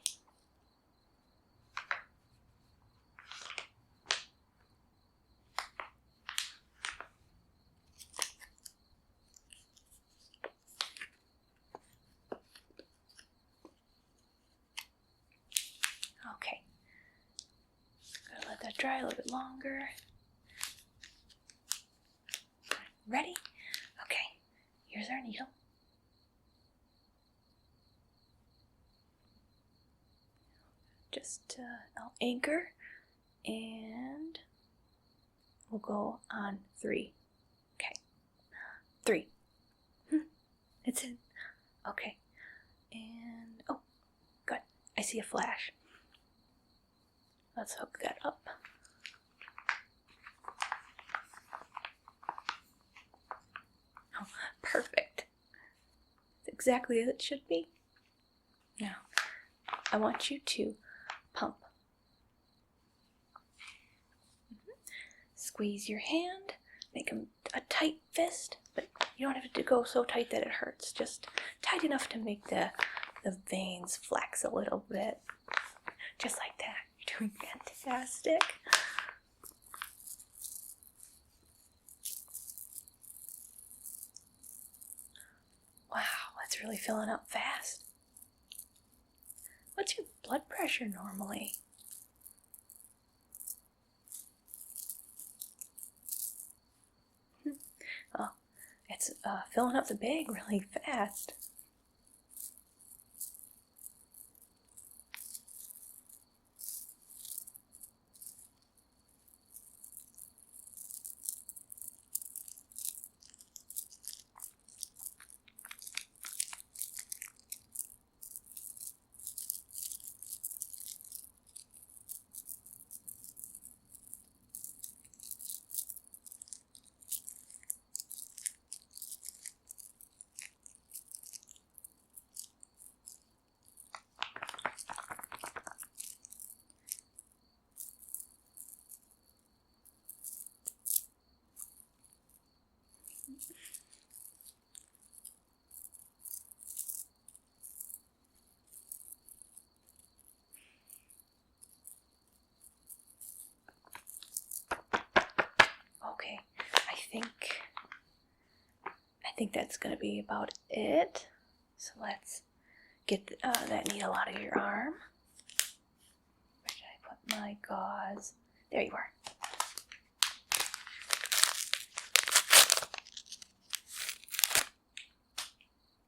Okay. Gotta let that dry a little bit longer. Ready? Okay. Here's our needle. Just I'll anchor, and we'll go on 3. Okay. 3. It's in. Okay. And, oh, good. I see a flash. Let's hook that up. Oh, perfect. It's exactly as it should be. Now, I want you to pump. Squeeze your hand, make a tight fist, but you don't have it to go so tight that it hurts. Just tight enough to make the veins flex a little bit. Just like that. You're doing fantastic. Wow, that's really filling up fast. What's your blood pressure normally? Oh, it's filling up the bag really fast. Okay, I think that's going to be about it. So let's get that needle out of your arm. Where should I put my gauze? There you are.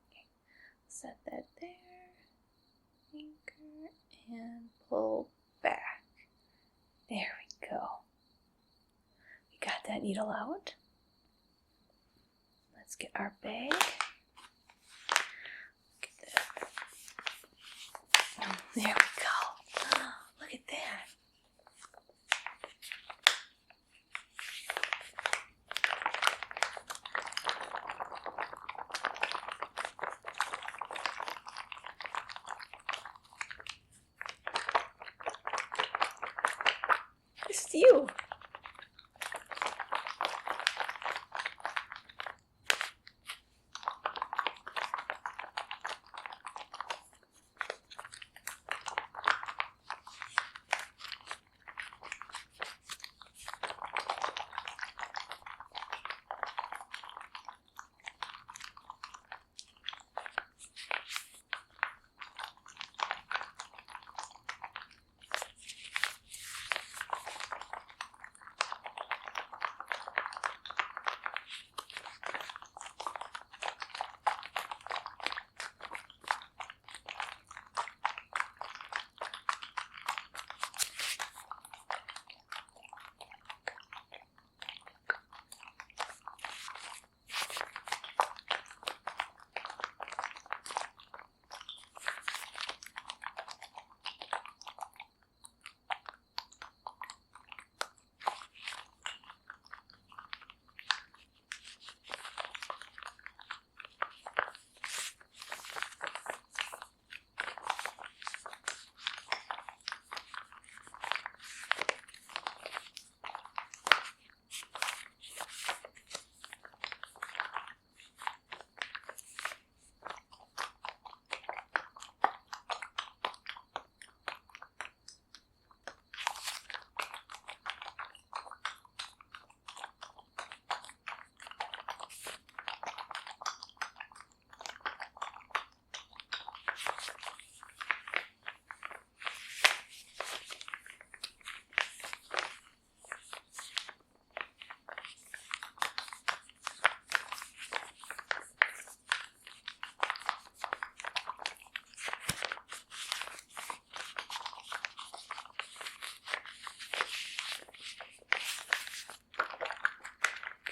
Okay. Set that there. Anchor and pull back. There we go. We got that needle out. Let's get our bag. Get that. Oh, there we go. Oh, look at that. It's you!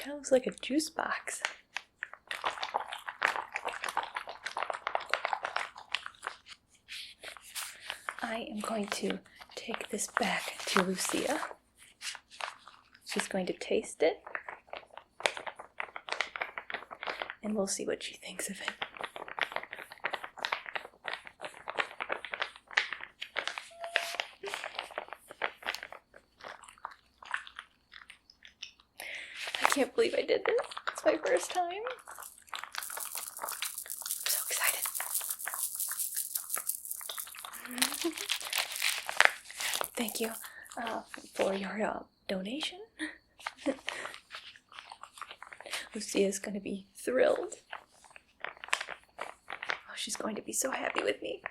Kind of looks like a juice box. I am going to take this back to Lucia. She's going to taste it, and we'll see what she thinks of it. I can't believe I did this. It's my first time. I'm so excited. Thank you for your donation. Lucia's going to be thrilled. Oh, she's going to be so happy with me.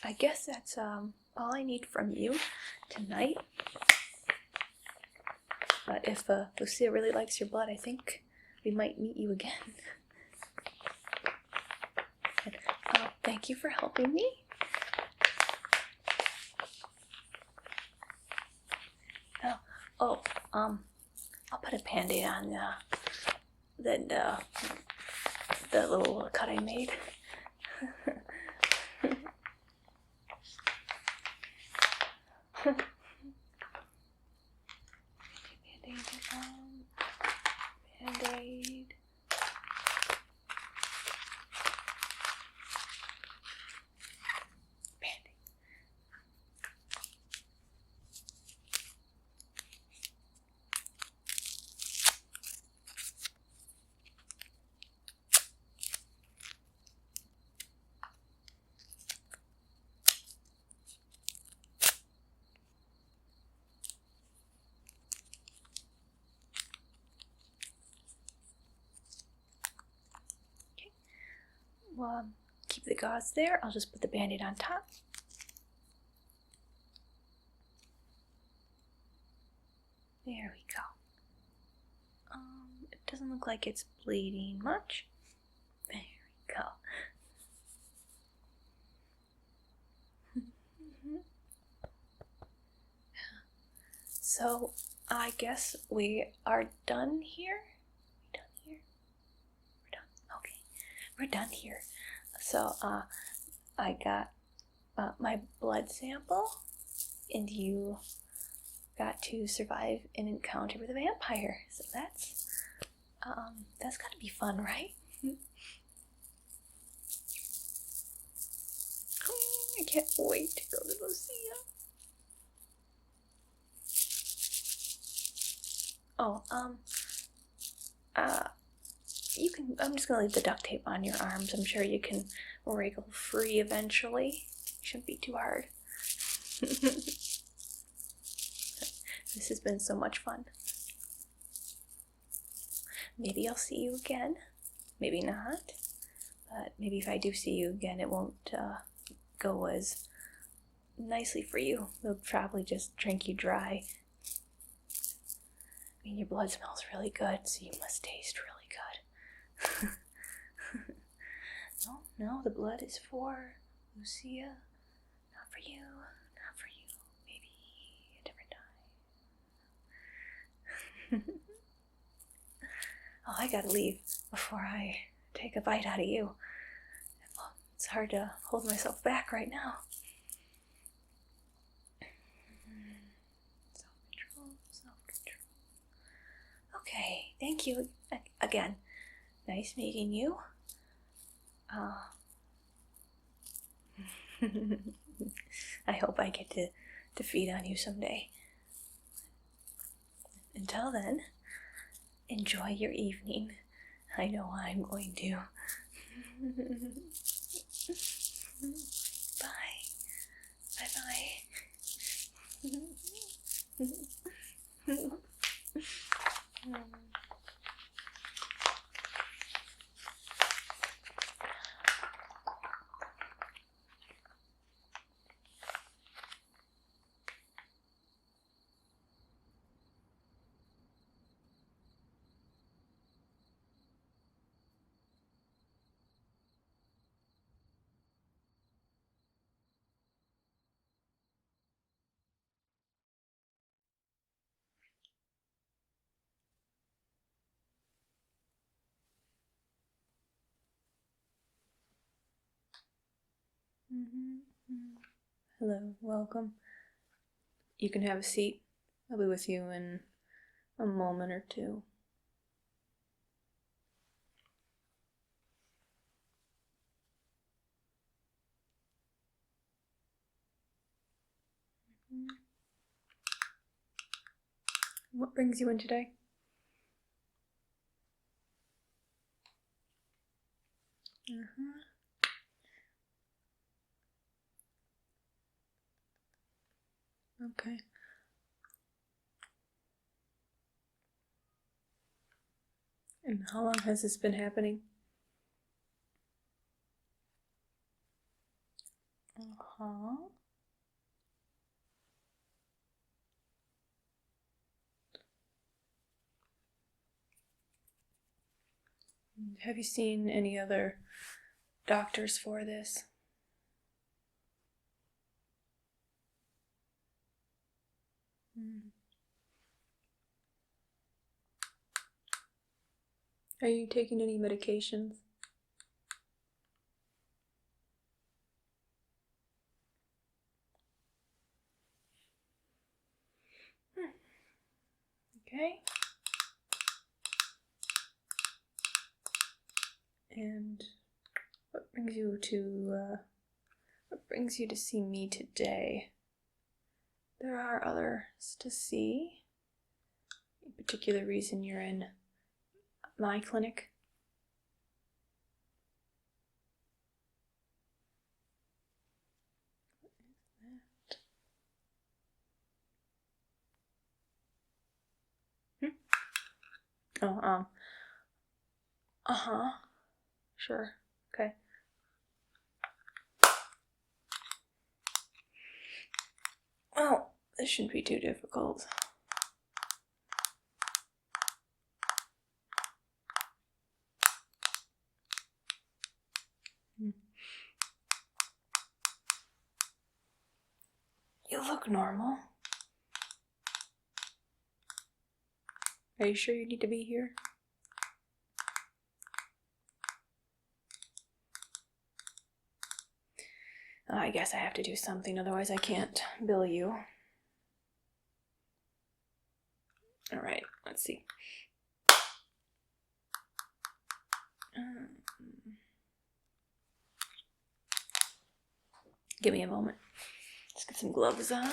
I guess that's all I need from you tonight. But if Lucia really likes your blood, I think we might meet you again. And, thank you for helping me. I'll put a Band-Aid on the little cut I made. Band-Aid. Well, keep the gauze there. I'll just put the Band-Aid on top. There we go. It doesn't look like it's bleeding much. There we go. So, I guess we are done here. We're done. Okay, we're done here. So, I got my blood sample, and you got to survive an encounter with a vampire. So that's gotta be fun, right? I can't wait to go to Lucia. Oh, I'm just gonna leave the duct tape on your arms. I'm sure you can wriggle free eventually. Shouldn't be too hard. This has been so much fun. Maybe I'll see you again. Maybe not. But maybe if I do see you again, it won't go as nicely for you. They'll probably just drink you dry. I mean, your blood smells really good, so you must taste really good. No, the blood is for Lucia. Not for you. Not for you. Maybe a different time. Oh, I gotta leave before I take a bite out of you. Well, it's hard to hold myself back right now. Self-control. Okay, thank you again. Nice meeting you. I hope I get to feed on you someday. Until then, enjoy your evening. I know I'm going to. Bye. Bye-bye. Hello, welcome. You can have a seat. I'll be with you in a moment or two. What brings you in today? Okay. And how long has this been happening? Have you seen any other doctors for this? Are you taking any medications? Okay. And what brings you to see me today? There are others to see. Any particular reason you're in my clinic? Oh, sure, okay. Well, this shouldn't be too difficult. You look normal. Are you sure you need to be here? I guess I have to do something, otherwise I can't bill you. Alright, let's see. Give me a moment. Let's get some gloves on.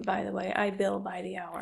By the way, I bill by the hour.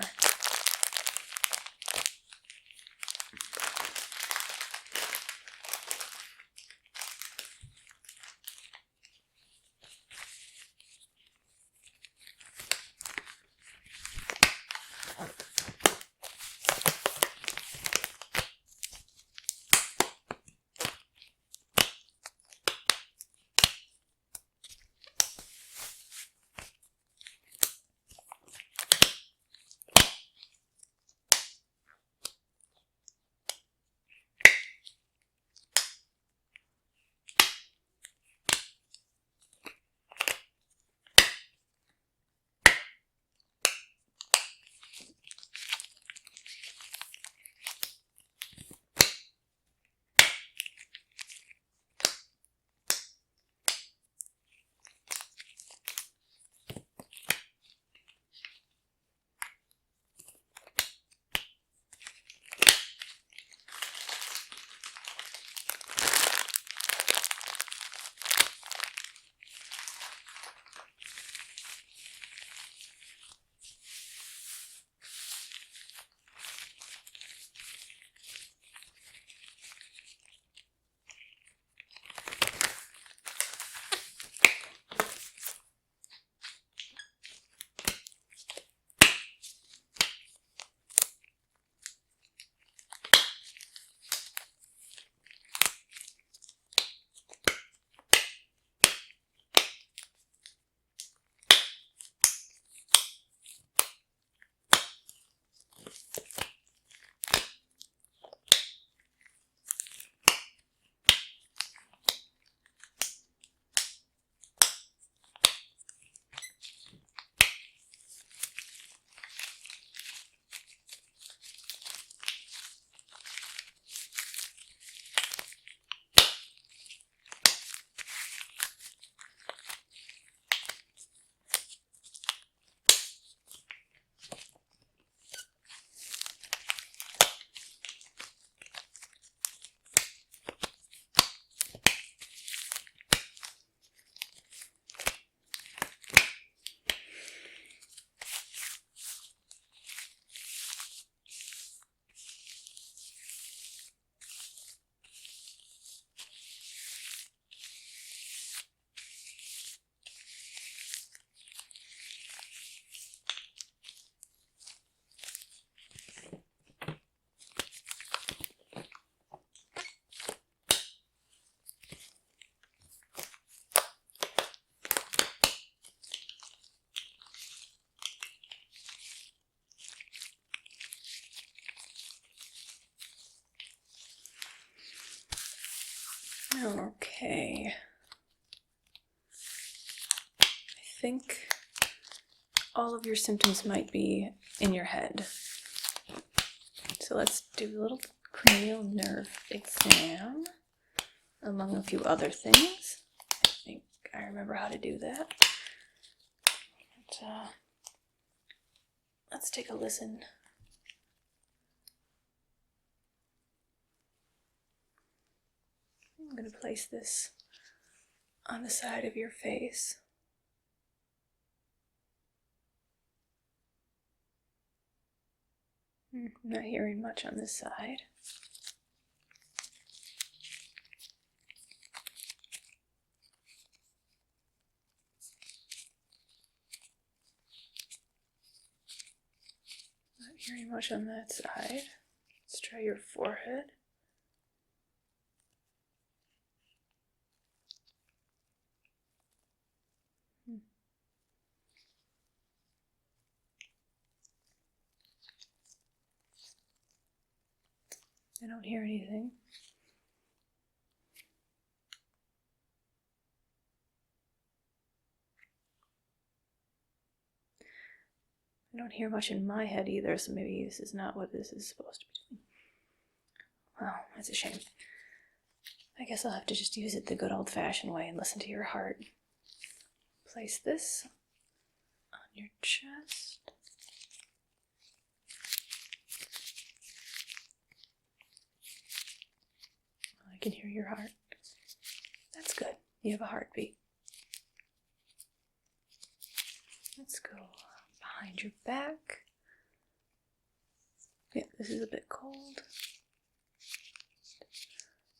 Okay. I think all of your symptoms might be in your head. So let's do a little cranial nerve exam, among a few other things. I think I remember how to do that. But, let's take a listen. I'm going to place this on the side of your face. I'm not hearing much on this side. Not hearing much on that side. Let's try your forehead. I don't hear anything. I don't hear much in my head either, so maybe this is not what this is supposed to be doing. Well, that's a shame. I guess I'll have to just use it the good old-fashioned way and listen to your heart. Place this on your chest. I can hear your heart. That's good. You have a heartbeat. Let's go behind your back. Yeah, this is a bit cold.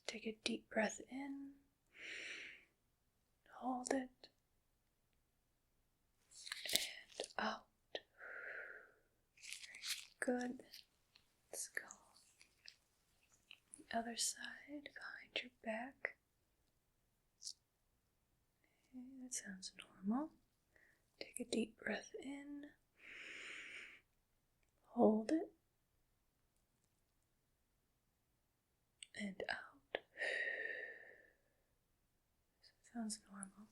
Take a deep breath in. Hold it. And out. Very good. Let's go. The other side, behind your back. Okay, that sounds normal. Take a deep breath in. Hold it. And out. Sounds normal.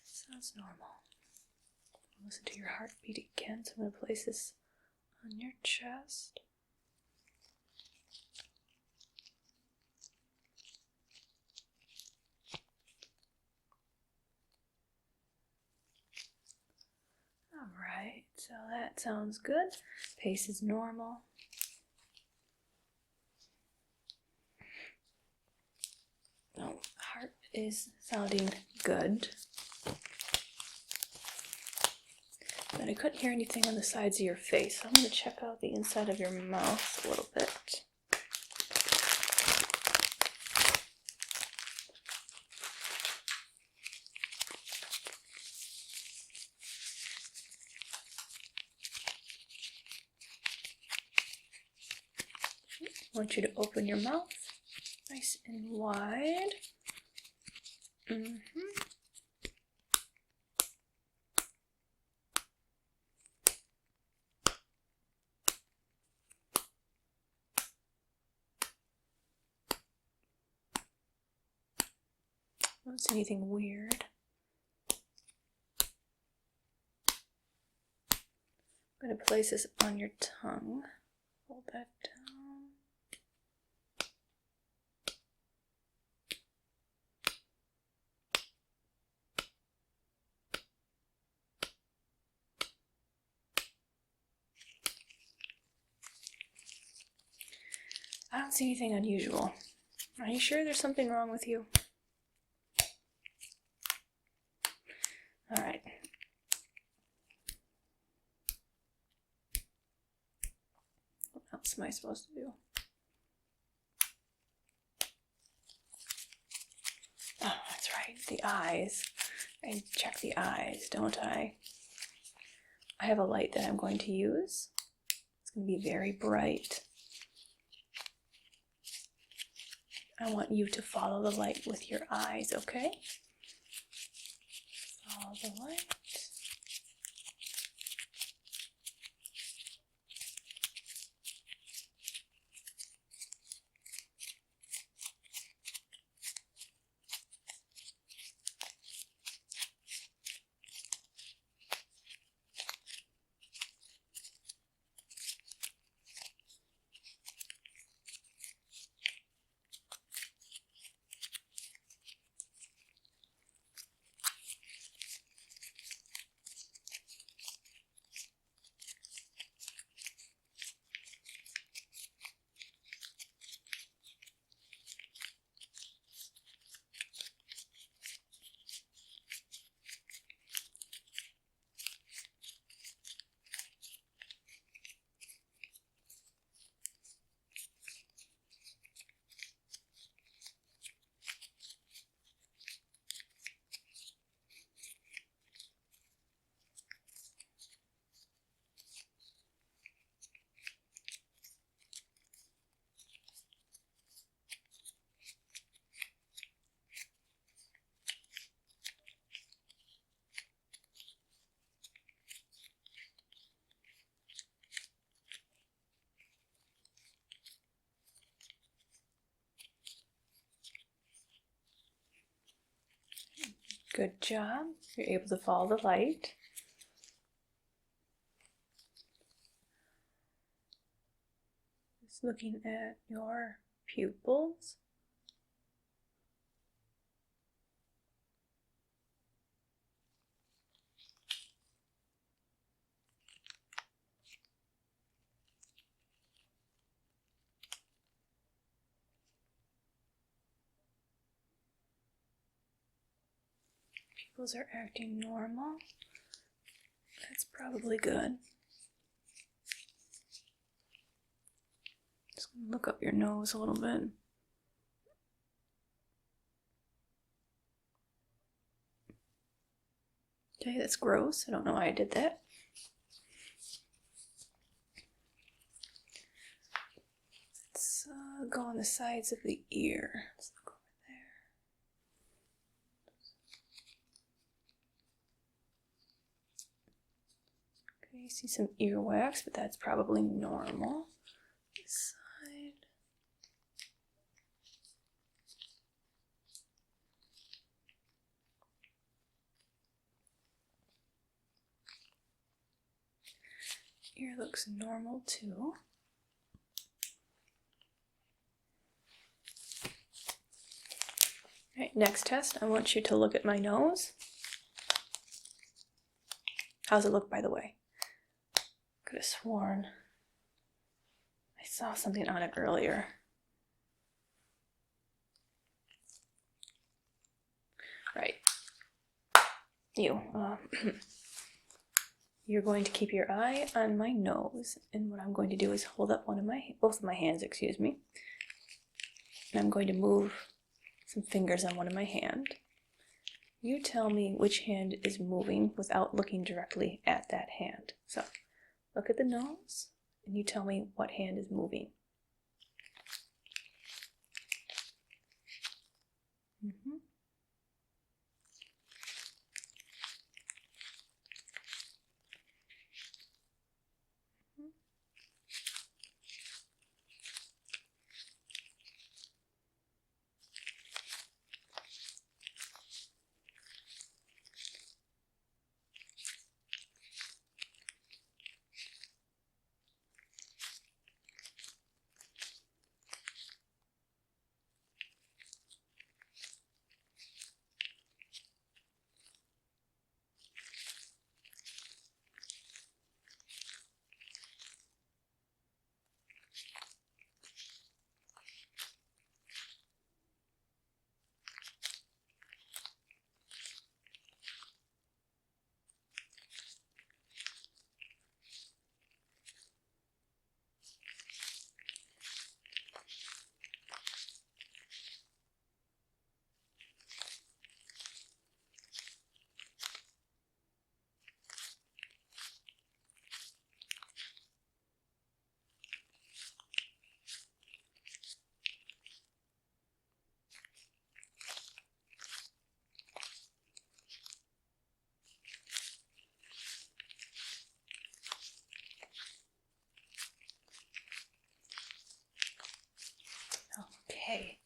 Sounds normal. Listen to your heartbeat again. So I'm going to place this on your chest. Alright, so that sounds good. Pace is normal. Oh, heart is sounding good. But I couldn't hear anything on the sides of your face, so I'm going to check out the inside of your mouth a little bit. I want you to open your mouth nice and wide. I don't see anything weird. I'm going to place this on your tongue. Hold that down. I don't see anything unusual. Are you sure there's something wrong with you? Alright. What else am I supposed to do? Oh, that's right. The eyes. I check the eyes, don't I? I have a light that I'm going to use. It's going to be very bright. I want you to follow the light with your eyes, okay? Follow the light. Good job. You're able to follow the light. Just looking at your pupils. Pupils are acting normal. That's probably good. Just gonna look up your nose a little bit. Okay, that's gross. I don't know why I did that. Let's go on the sides of the ear. Let's look over there. Okay, you see some earwax, but that's probably normal. This side. Ear looks normal too. Alright, next test, I want you to look at my nose. How's it look, by the way? Could have sworn I saw something on it earlier. Right. You. You're going to keep your eye on my nose, and what I'm going to do is hold up both of my hands, excuse me. And I'm going to move some fingers on one of my hand. You tell me which hand is moving without looking directly at that hand. So, look at the nose, and you tell me what hand is moving. Mm-hmm. Okay,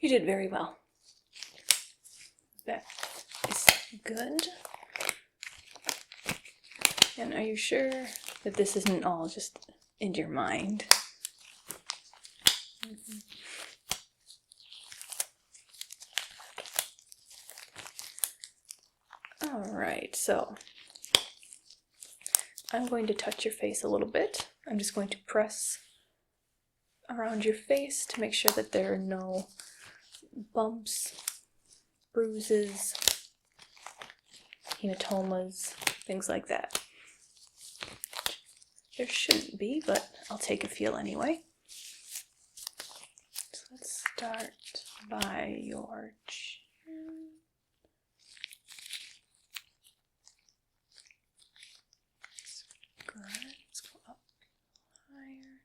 you did very well. That is good. And are you sure that this isn't all just in your mind? Mm-hmm. All right, so I'm going to touch your face a little bit. I'm just going to press around your face to make sure that there are no bumps, bruises, hematomas, things like that. There shouldn't be, but I'll take a feel anyway. So let's start by your chin. Good. Let's go up higher.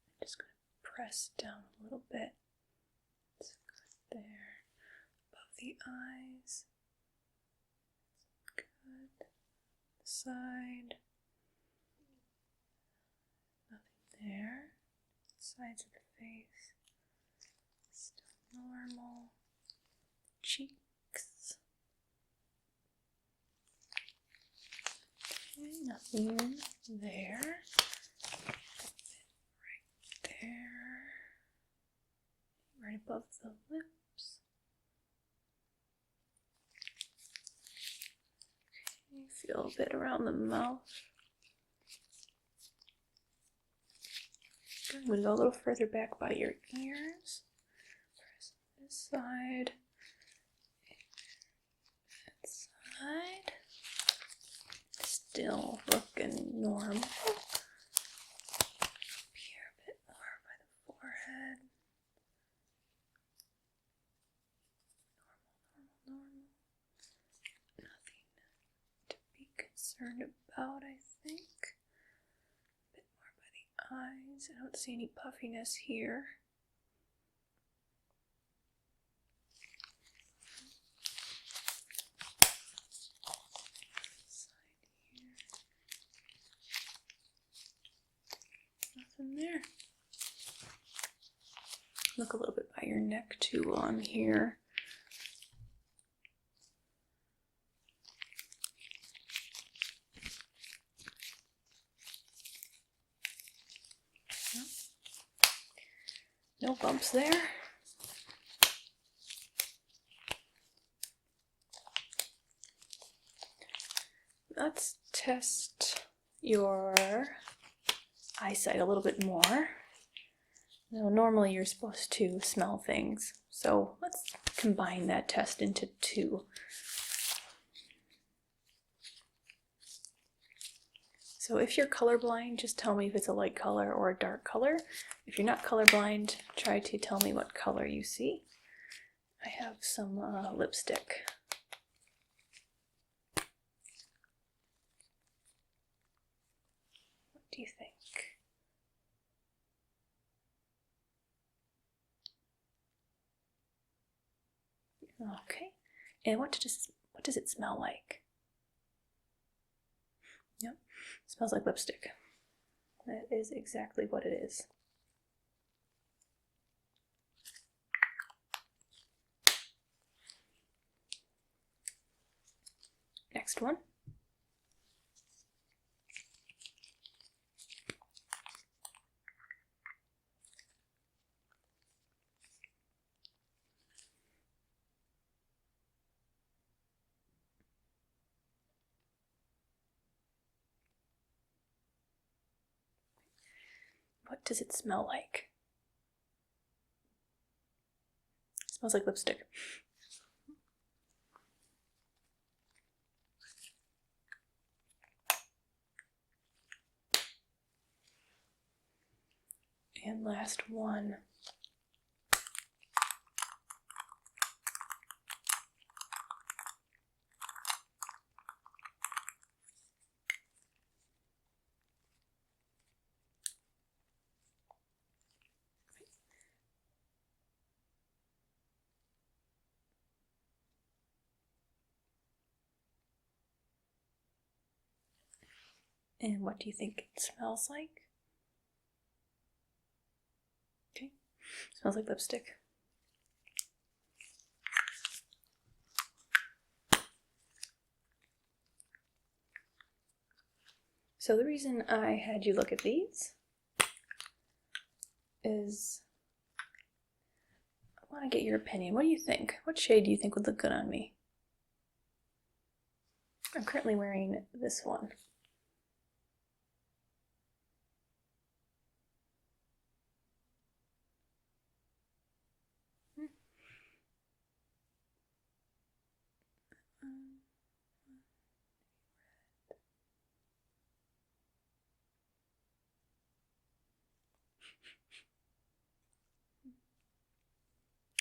I'm just going to press down a little bit. That's good there. Above the eyes. Good. The side. Nothing there. Sides of the face. Still normal. Cheeks. Okay, nothing there. feel a bit around the mouth. I'm going to go a little further back by your ears. Press this side. That side. Still looking normal. Up here a bit more by the forehead. Normal. Nothing to be concerned about, I think. A bit more by the eyes. I don't see any puffiness here. Nothing there. Look a little bit by your neck too on here. No bumps there. Let's test your eyesight a little bit more. Now, normally you're supposed to smell things, so let's combine that test into two. So if you're colorblind, just tell me if it's a light color or a dark color. If you're not colorblind, try to tell me what color you see. I have some lipstick. What do you think? Okay. And what does it smell like? Yep. It smells like lipstick. That is exactly what it is. Next one. What does it smell like? It smells like lipstick. And last one. And what do you think it smells like? Okay, smells like lipstick. So the reason I had you look at these is I want to get your opinion. What do you think? What shade do you think would look good on me? I'm currently wearing this one.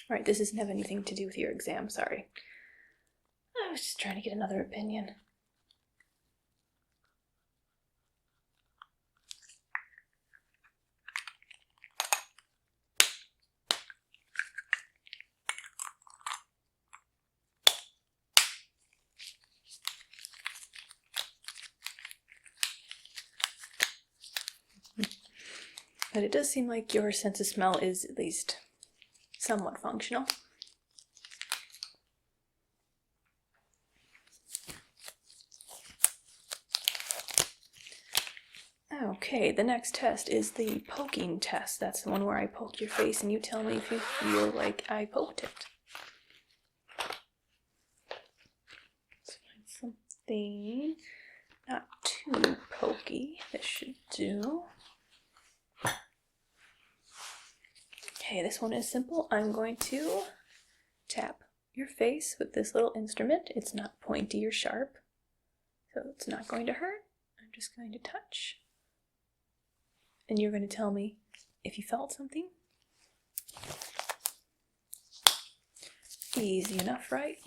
Alright, this doesn't have anything to do with your exam, sorry. I was just trying to get another opinion. But it does seem like your sense of smell is at least somewhat functional. Okay, the next test is the poking test. That's the one where I poke your face and you tell me if you feel like I poked it. Let's find something Not too pokey. This should do. Okay, this one is simple. I'm going to tap your face with this little instrument. It's not pointy or sharp, so it's not going to hurt. I'm just going to touch. And you're going to tell me if you felt something. Easy enough, right?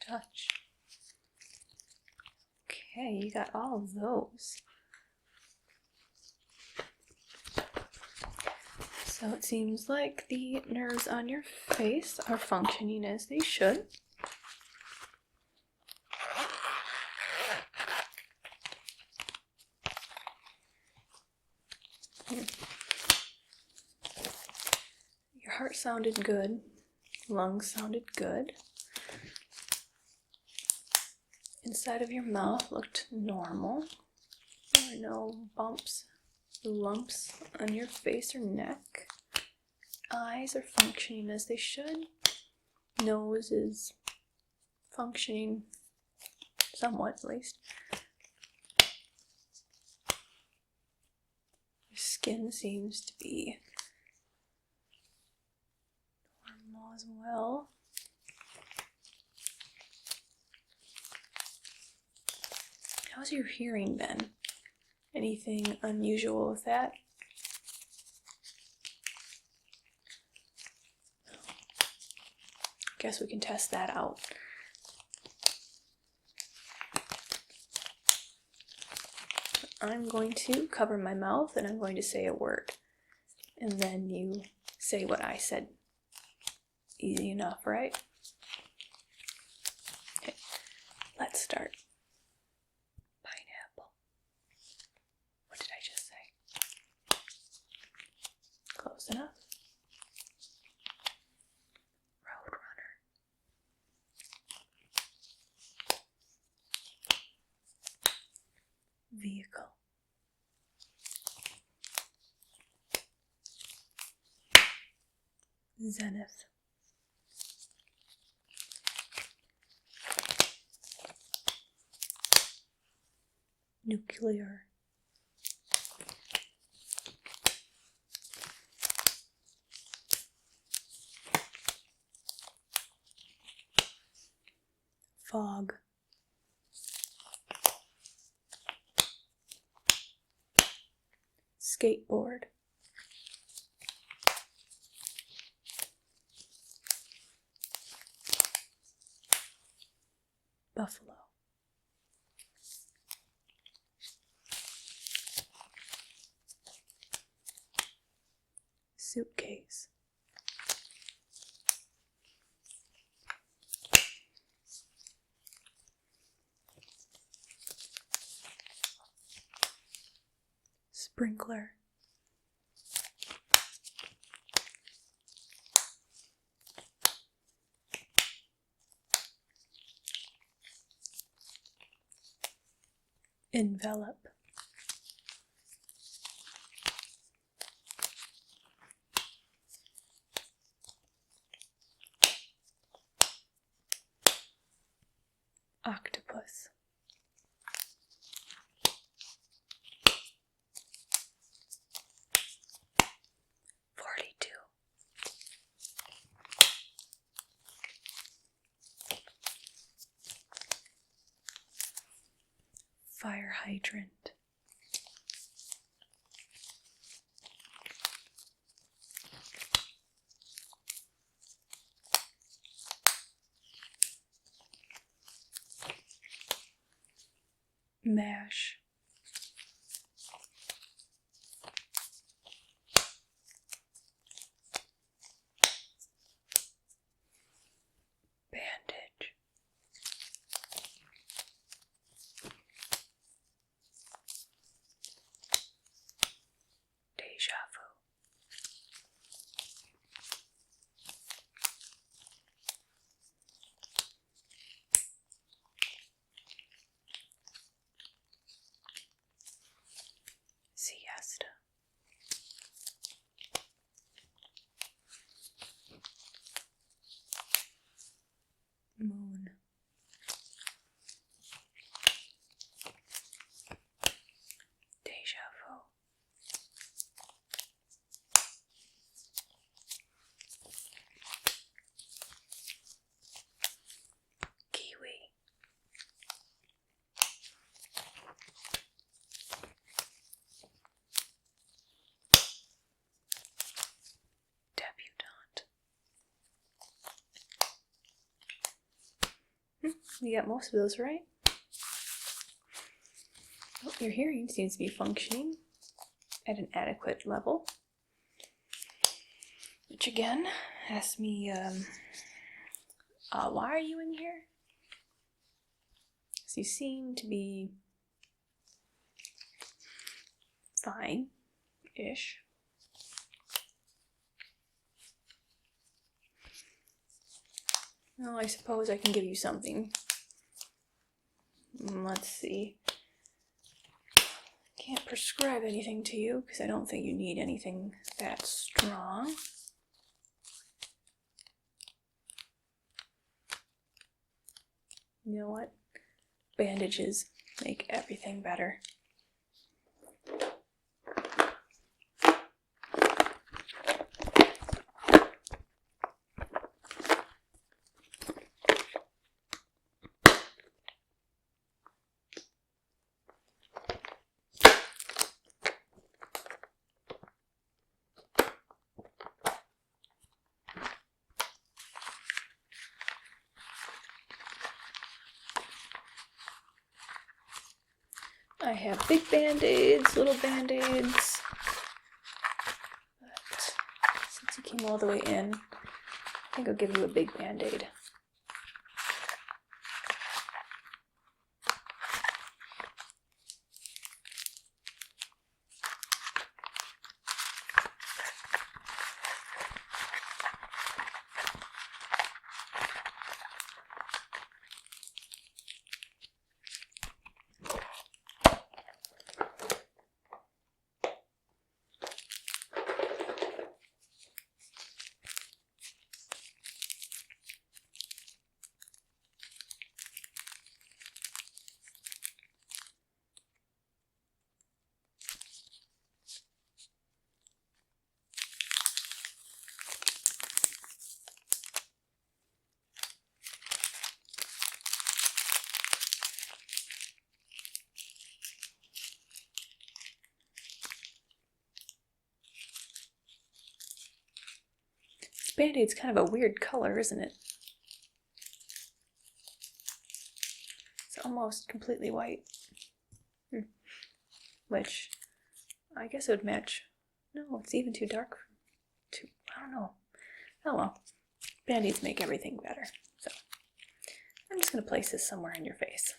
Touch. Okay, you got all of those. So it seems like the nerves on your face are functioning as they should. Your heart sounded good. Lungs sounded good. Inside of your mouth looked normal. There were no bumps, lumps on your face or neck. Eyes are functioning as they should. Nose is functioning somewhat, at least. Your skin seems to be normal as well. How's your hearing been? Anything unusual with that? Guess we can test that out. I'm going to cover my mouth and I'm going to say a word. And then you say what I said. Easy enough, right? Okay, let's start. Pineapple. What did I just say? Close enough. Roadrunner. Vehicle. Zenith. Nuclear. fog. Skateboard. Buffalo. Suitcase. Sprinkler. Envelope. Octopus. Fire hydrant. Mash. Bandage. Deja vu. Siesta. Moon. Deja vu. Kiwi. Debutante. You got most of those right. Oh, your hearing seems to be functioning at an adequate level. Which again asks me, why are you in here? So you seem to be fine-ish. Well, I suppose I can give you something. Let's see. Can't prescribe anything to you because I don't think you need anything that strong. You know what? Bandages make everything better. I have big band-aids, little band-aids, but since you came all the way in, I think I'll give you a big band-aid. Band-Aid's kind of a weird color, isn't it? It's almost completely white. Which, I guess it would match. No, it's even too dark. I don't know. Oh well. Band-Aids make everything better. So, I'm just going to place this somewhere in your face.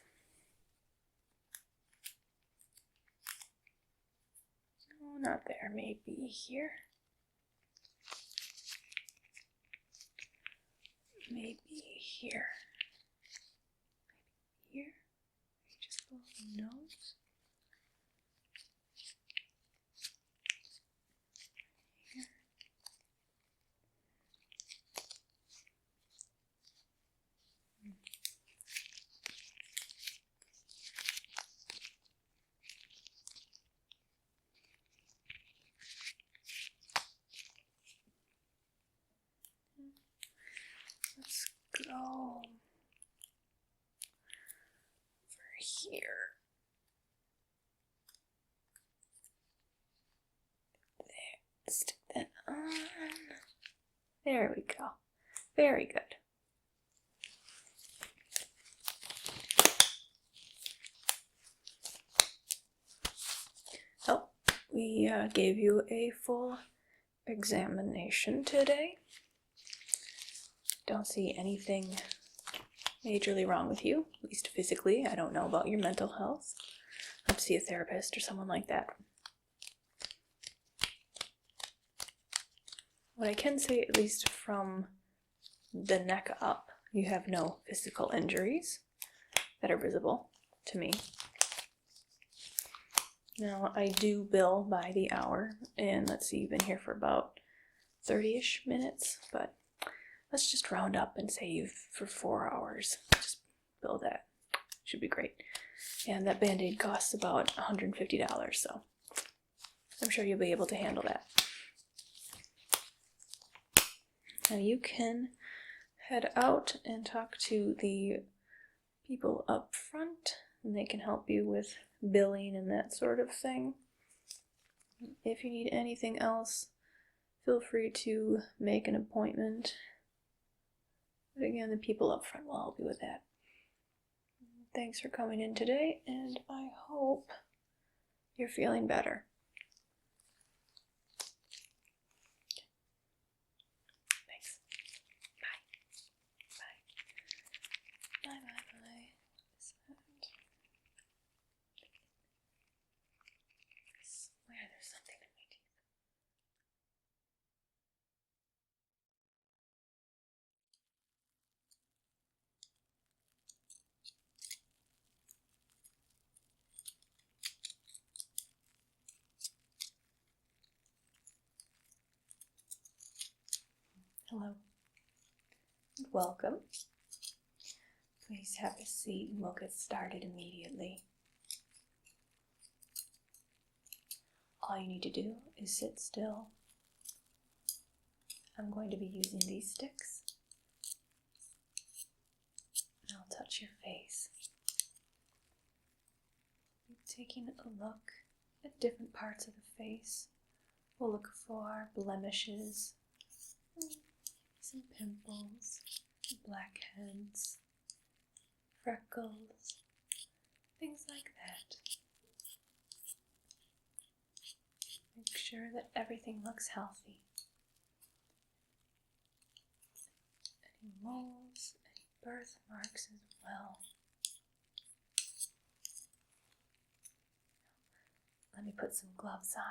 No, not there. Maybe here. Maybe here. Maybe here. Just below the nose. Here. Let's go over here. There, stick that on. There we go. Very good. Oh, we gave you a full examination today. Don't see anything majorly wrong with you, at least physically. I don't know about your mental health. I'll see a therapist or someone like that. What I can say, at least from the neck up, you have no physical injuries that are visible to me. Now, I do bill by the hour, and let's see, you've been here for about 30-ish minutes, but let's just round up and say you've for 4 hours. Just bill that. Should be great. And that Band-Aid costs about $150, so I'm sure you'll be able to handle that. Now you can head out and talk to the people up front, and they can help you with billing and that sort of thing. If you need anything else, feel free to make an appointment. But again, the people up front will help you with that. Thanks for coming in today, and I hope you're feeling better. Thanks. Bye. Bye. Bye, bye, bye. I swear there's something in my teeth. Hello. Welcome. Please have a seat and we'll get started immediately. All you need to do is sit still. I'm going to be using these sticks. And I'll touch your face. Taking a look at different parts of the face. We'll look for blemishes, some pimples, blackheads, freckles, things like that. Make sure that everything looks healthy. Any moles, any birthmarks as well. Let me put some gloves on.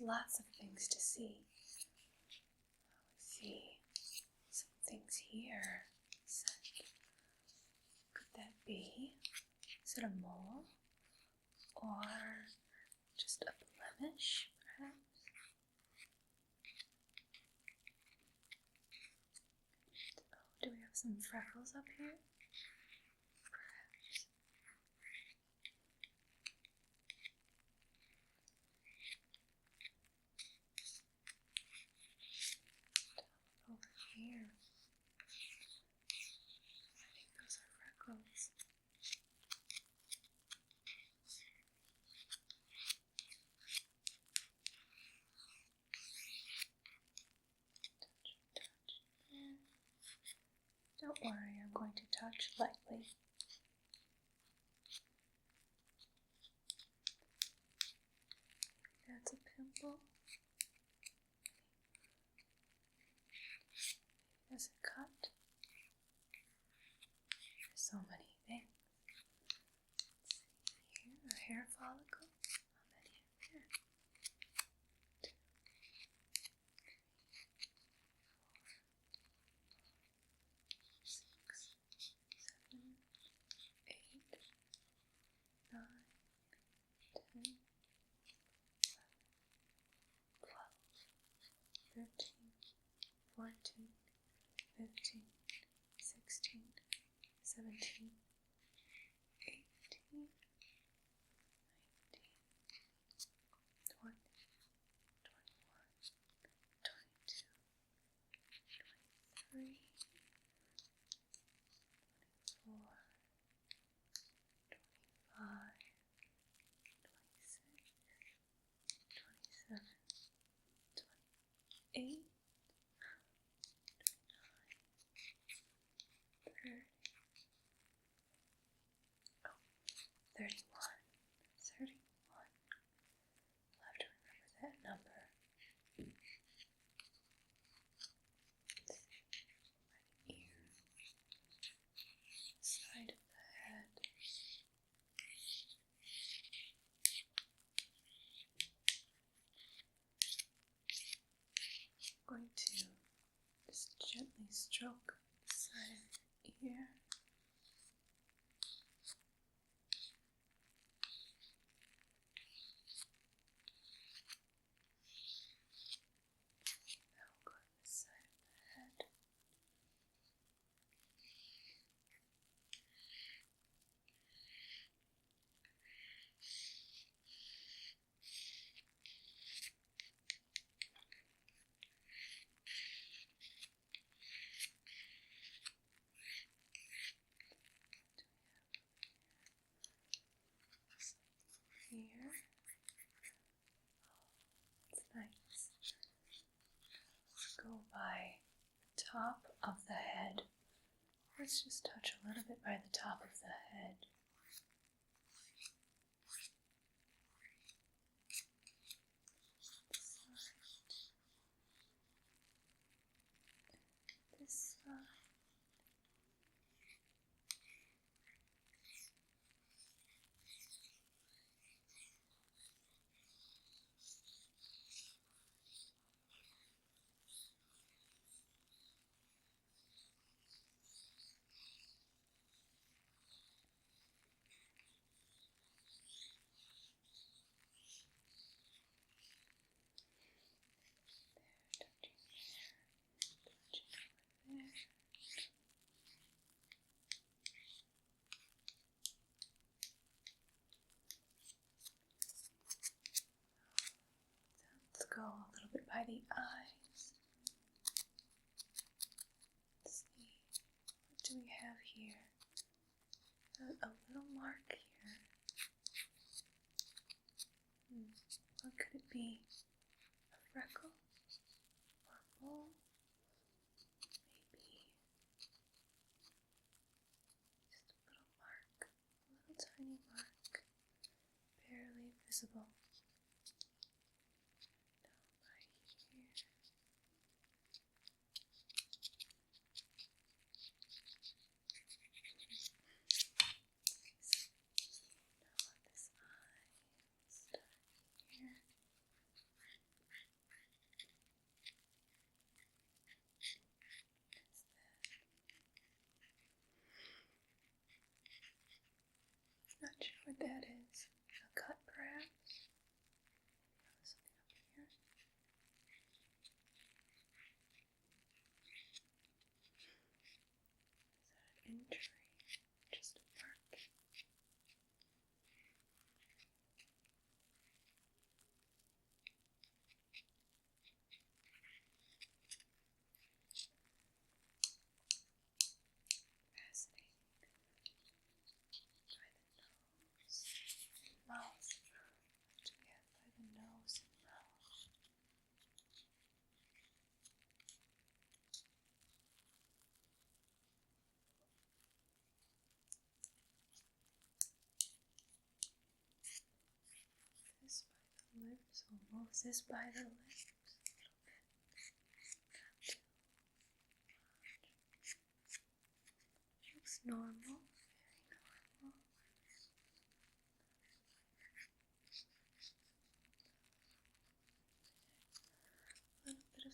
lots of things to see. Let's see. Some things here. Could that be? Is it a mole? Or just a blemish, perhaps? Oh, do we have some freckles up here? Perhaps. Over here. I think those are freckles. Don't worry, I'm going to touch lightly. That's a pimple. That's a cut. There's so many things. Let's see here, a hair follicle. How many are there? 2, 3, 4, 5, 6, 7, 8, 9, 10, 12, 13, 14, 15, 16, 17, 18, 19, 20, 21, 22, 23, 24, 25, 26, 27, 28, 30, 31. 31. I'll have to remember that number. Right ear. Side of the head. I'm going to just gently stroke the side of the ear. Now we'll go to this side of the head. Here. Oh, it's nice. Let's go by the top of the head. Let's just touch a little bit by the top of the head. This side. Let's go a little bit by the eyes. Let's see, what do we have here? A little mark here. What could it be? A freckle? Or a mole? Maybe. Just a little mark. A little tiny mark. Barely visible. just a mark. Fascinating. By the nose and mouth. What do we have by the nose and mouth? This by the lips, almost. This by the lips. Looks normal, very normal. A little bit of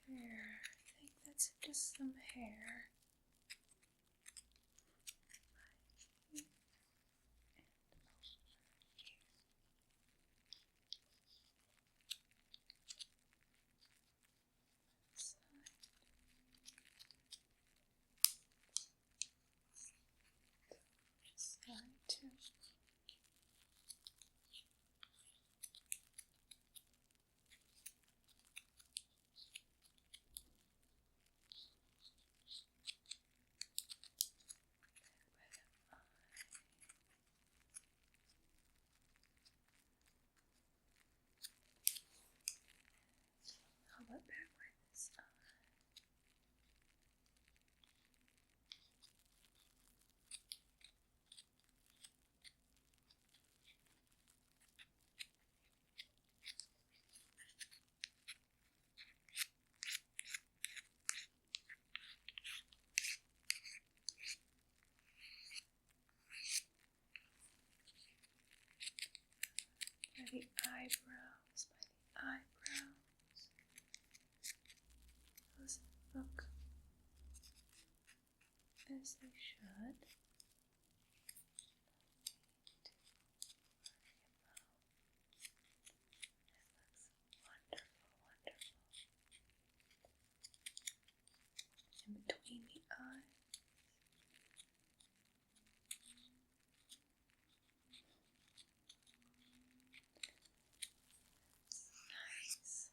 hair. I think that's just some hair. And over here. Side too. How about back by this eye? By the eyebrows, by the eyebrows. Those look as they should. In between the eyes. Nice.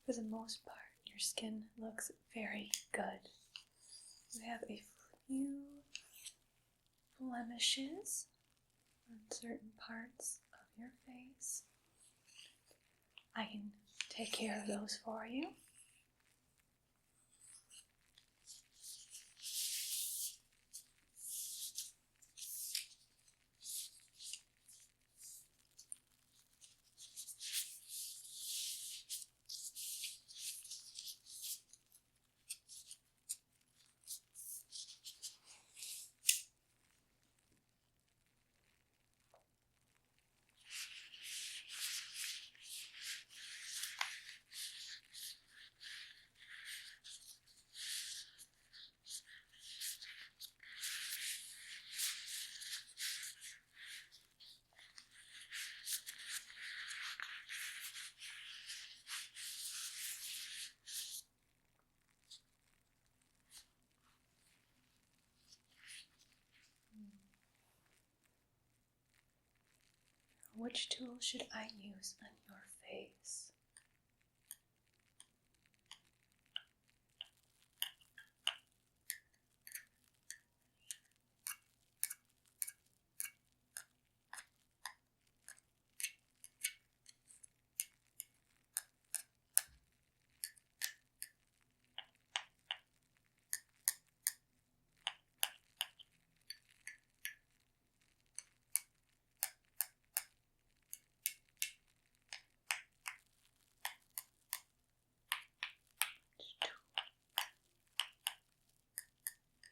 For the most part, your skin looks very good. You have a few blemishes on certain parts of your face. I can take care of those for you. Which tool should I use on your face?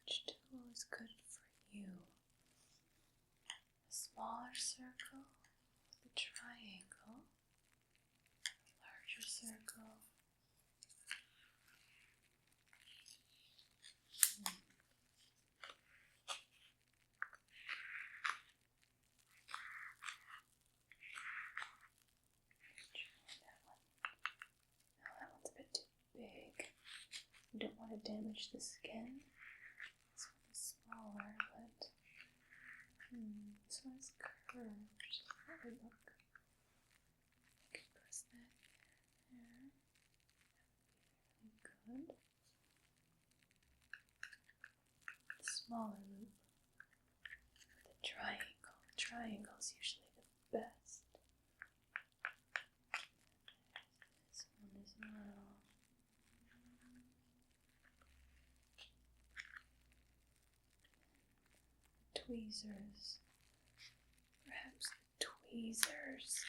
Which tool is good for you? A smaller circle, the triangle, damage the skin. This one is smaller, but this one's curved. That would look. I could press that there. That would be really good. Smaller loop. The triangle. The triangle is usually the best. This one as well. Tweezers. Perhaps the tweezers.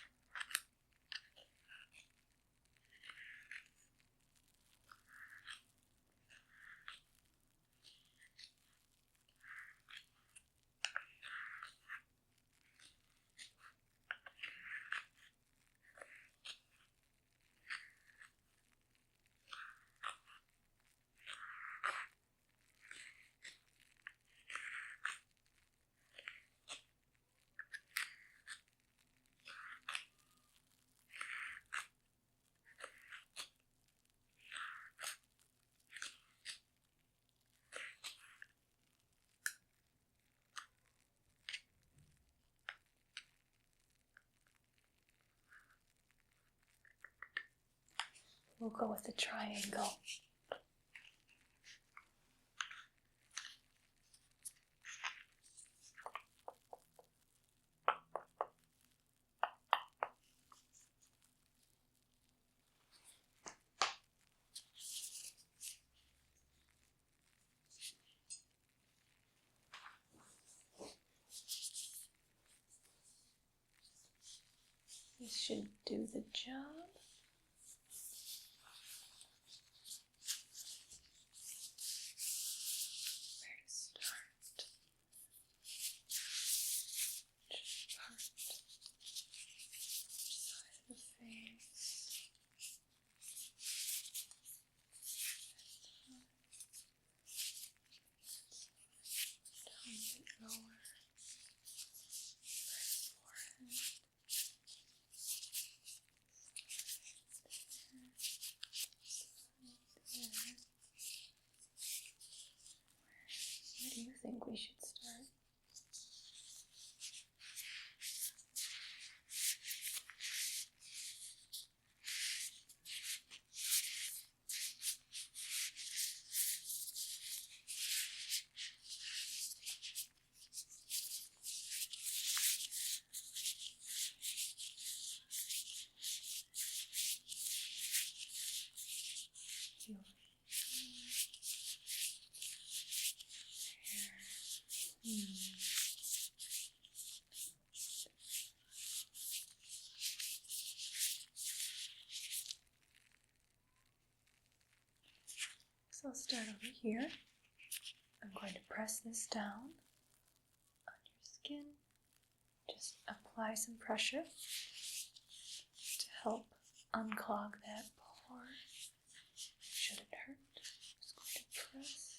We'll go with the triangle. This should do the job. Where do you think we should start? So I'll start over here. I'm going to press this down on your skin. Just apply some pressure to help unclog that pore. Shouldn't hurt. Just going to press.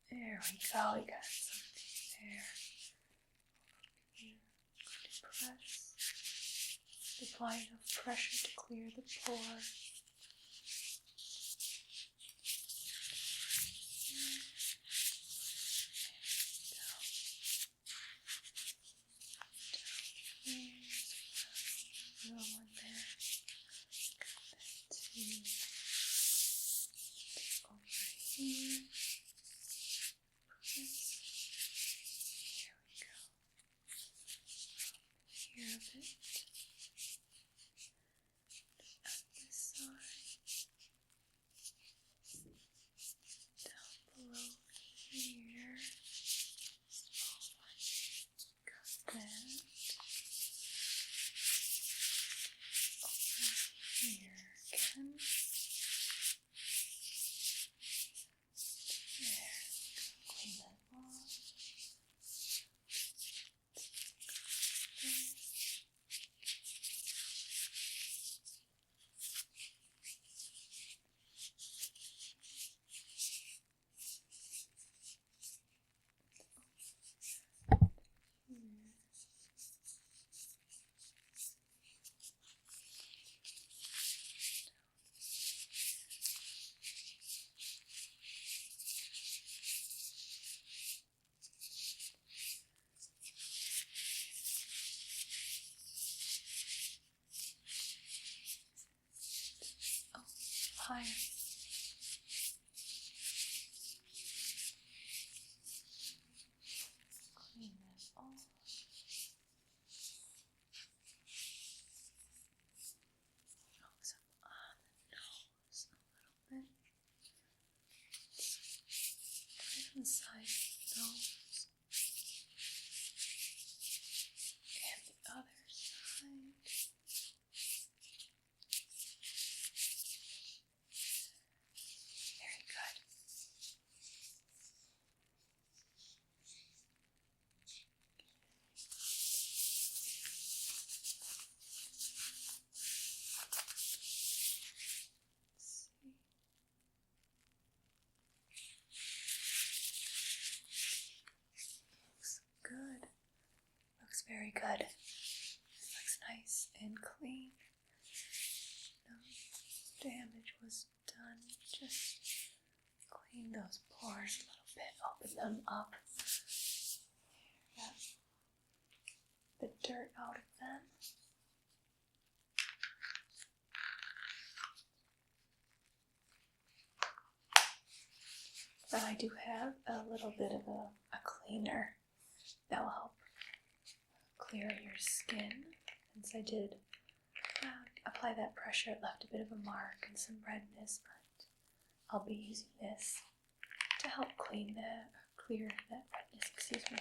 There we go. We got something there. Here. Going to press. Apply enough pressure to clear the pore. Little one there. Got that too. Over here. Press. There we go. Up here a bit. On this side. inside the nose and the other side. Very good. Good. Looks very good. Looks nice and clean. No damage was done. Just clean those pores a little bit. Open them up. Get the dirt out of them. And I do have a little bit of a cleaner that will help clear your skin. Since I did apply that pressure, it left a bit of a mark and some redness, but I'll be using this to help clear that redness, excuse me.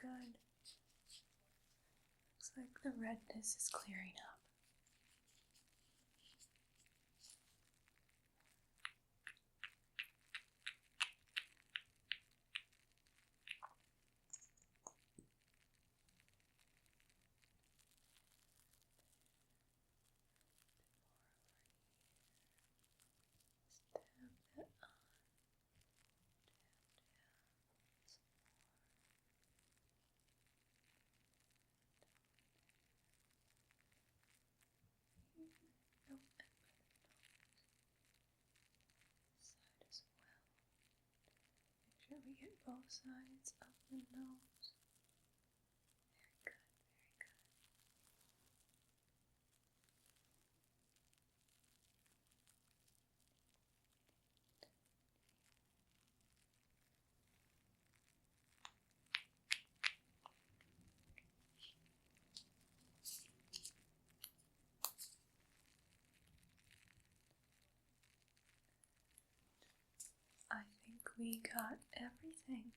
Good. Looks like the redness is clearing up. We get both sides of the nose. Very good, very good. I think we got everything.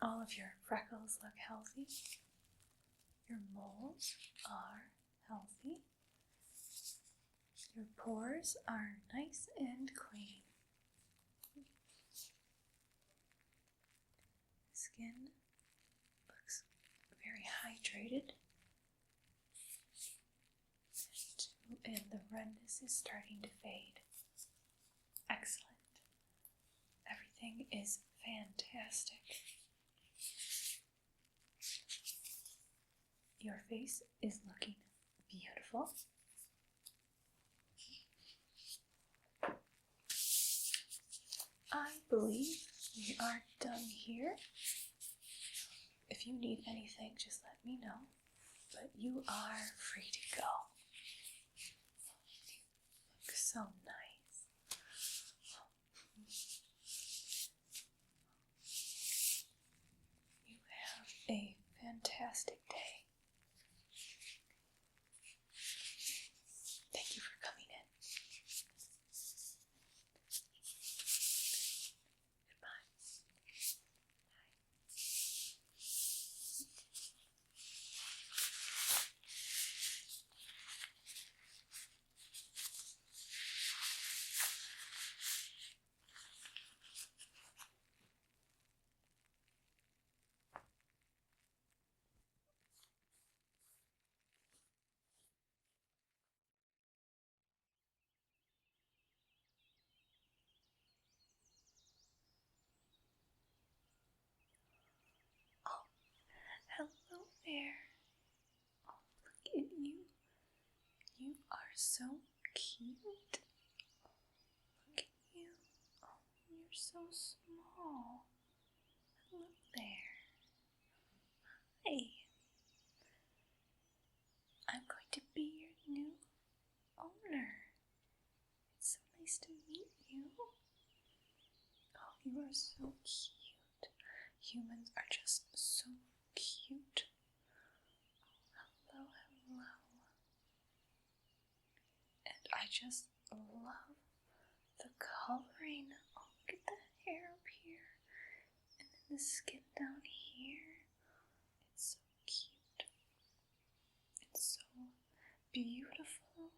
All of your freckles look healthy. Your moles are healthy. Your pores are nice and clean. Skin looks very hydrated. And the redness is starting to fade. Excellent. Everything is fantastic. Your face is looking beautiful. I believe we are done here. If you need anything, just let me know. But you are free to go. Look so nice. You have a fantastic day. Thank you for coming in. Goodbye. Hello there. Oh, look at you. You are so cute. Look at you. Oh, you're so small. Hello there. Hi. I'm going to be your new owner. It's so nice to meet you. Oh, you are so cute. Humans are just so cute. Hello, hello. And I just love the coloring. Oh, look at the hair up here. And then the skin down here. It's so cute. It's so beautiful.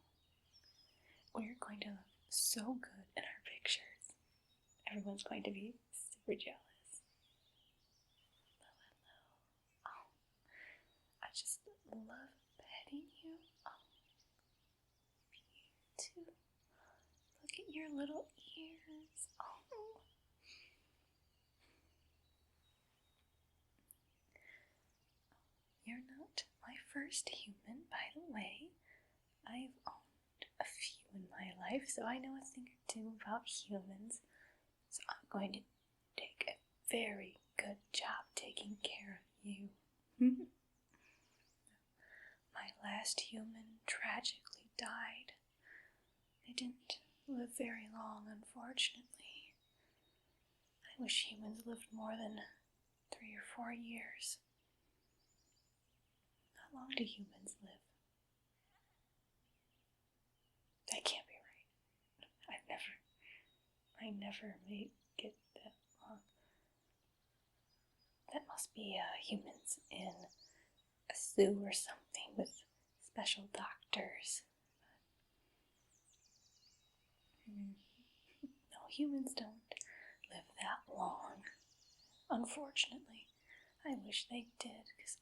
We're going to look so good in our pictures. Everyone's going to be super jealous. Oh, I just love petting you. Oh, you too. Look at your little ears. Oh. You're not my first human, by the way. I've owned a few in my life, so I know a thing or two about humans. So I'm going to take a very good job taking care of you. My last human tragically died. They didn't live very long, unfortunately. I wish humans lived more than 3 or 4 years. How long do humans live? That can't be right. I never make it that long. That must be humans in a zoo or something with special doctors. No, humans don't live that long. Unfortunately, I wish they did, because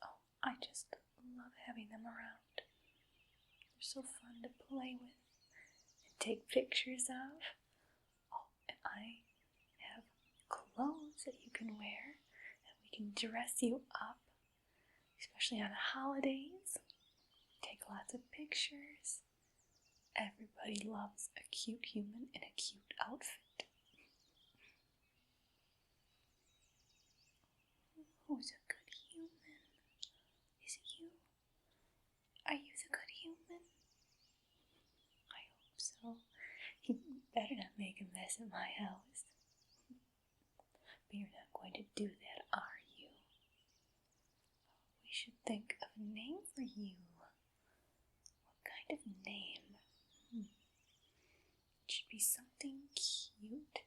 I just love having them around. They're so fun to play with and take pictures of. Oh, and I have clothes that you can wear, and we can dress you up, especially on holidays. Take lots of pictures. Everybody loves a cute human in a cute outfit. Who's a good human? Is it you? Are you the good human? I hope so. You better not make a mess at my house. But you're not going to do that, are you? We should think of a name for you. What kind of name? It should be something cute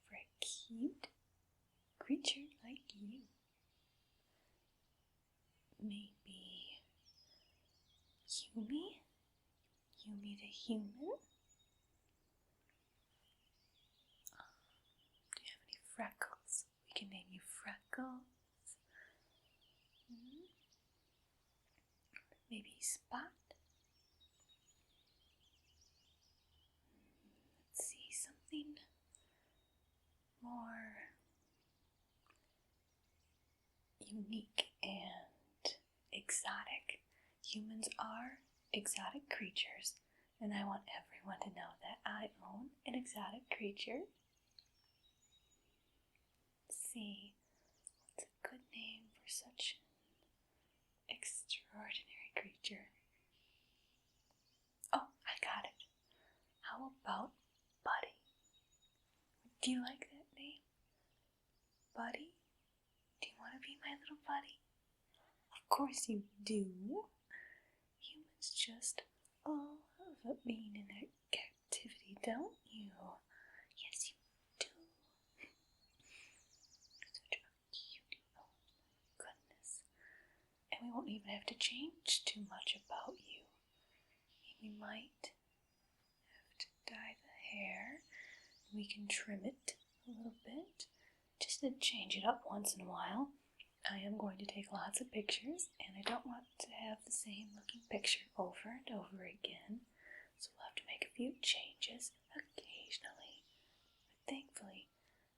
for a cute creature like you. Maybe Yumi? Yumi the human? Do you have any freckles? We can name you Freckles. Maybe Spot? Let's see, something more unique and exotic. Humans are exotic creatures, and I want everyone to know that I own an exotic creature. see. What's a good name for such an extraordinary creature? Oh, I got it. How about Buddy? Do you like that name? Buddy? Do you want to be my little buddy? Of course you do. Humans just love being in their captivity, don't you? Yes, you do. Such a cutie. Oh my goodness. And we won't even have to change too much about you. We might have to dye the hair. We can trim it a little bit, just to change it up once in a while. I am going to take lots of pictures, and I don't want to have the same looking picture over and over again, so we'll have to make a few changes occasionally. But thankfully,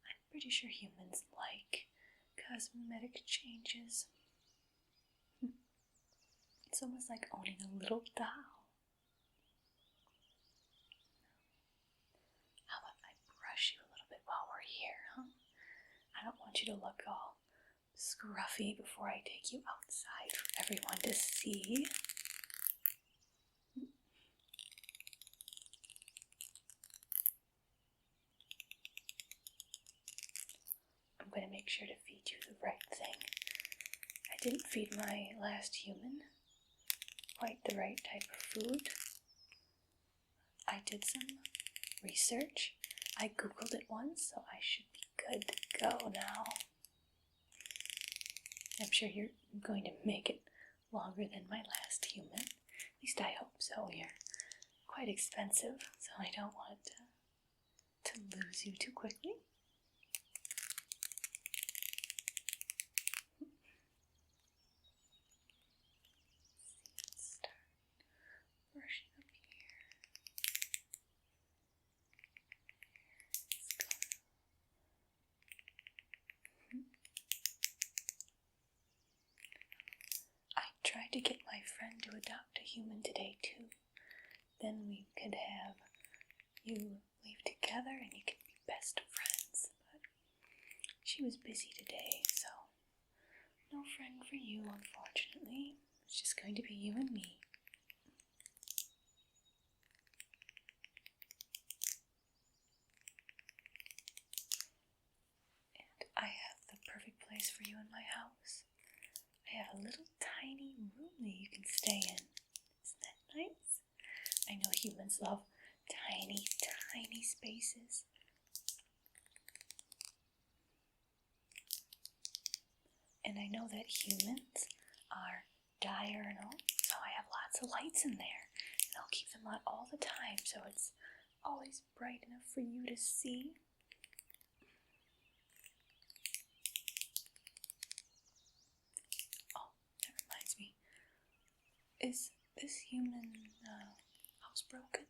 I'm pretty sure humans like cosmetic changes. It's almost like owning a little doll. How about I brush you a little bit while we're here, huh? I don't want you to look all scruffy before I take you outside for everyone to see. I'm going to make sure to feed you the right thing. I didn't feed my last human quite the right type of food. I did some research. I googled it once, so I should be good to go now. I'm sure you're going to make it longer than my last human. At least I hope so. You're quite expensive, so I don't want to lose you too quickly. Let's start brushing up here. I tried to get my friend to adopt a human today too. Then we could have you live together and you could be best friends. But she was busy today, so no friend for you, unfortunately. It's just going to be you and me. And I have the perfect place for you in my house. I have a little tiny room that you can stay in. Isn't that nice? I know humans love tiny, tiny spaces. And I know that humans are diurnal, so I have lots of lights in there. And I'll keep them on all the time, so it's always bright enough for you to see. Is this human housebroken?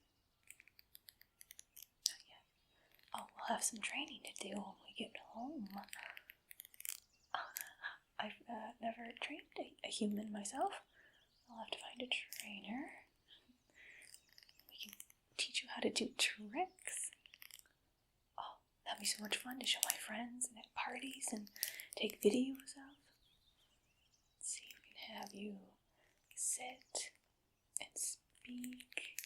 Not yet. Oh, we'll have some training to do when we get home. I've never trained a human myself. I'll have to find a trainer. We can teach you how to do tricks. Oh, that'd be so much fun to show my friends and at parties and take videos of. Let's see if we can have you sit and speak.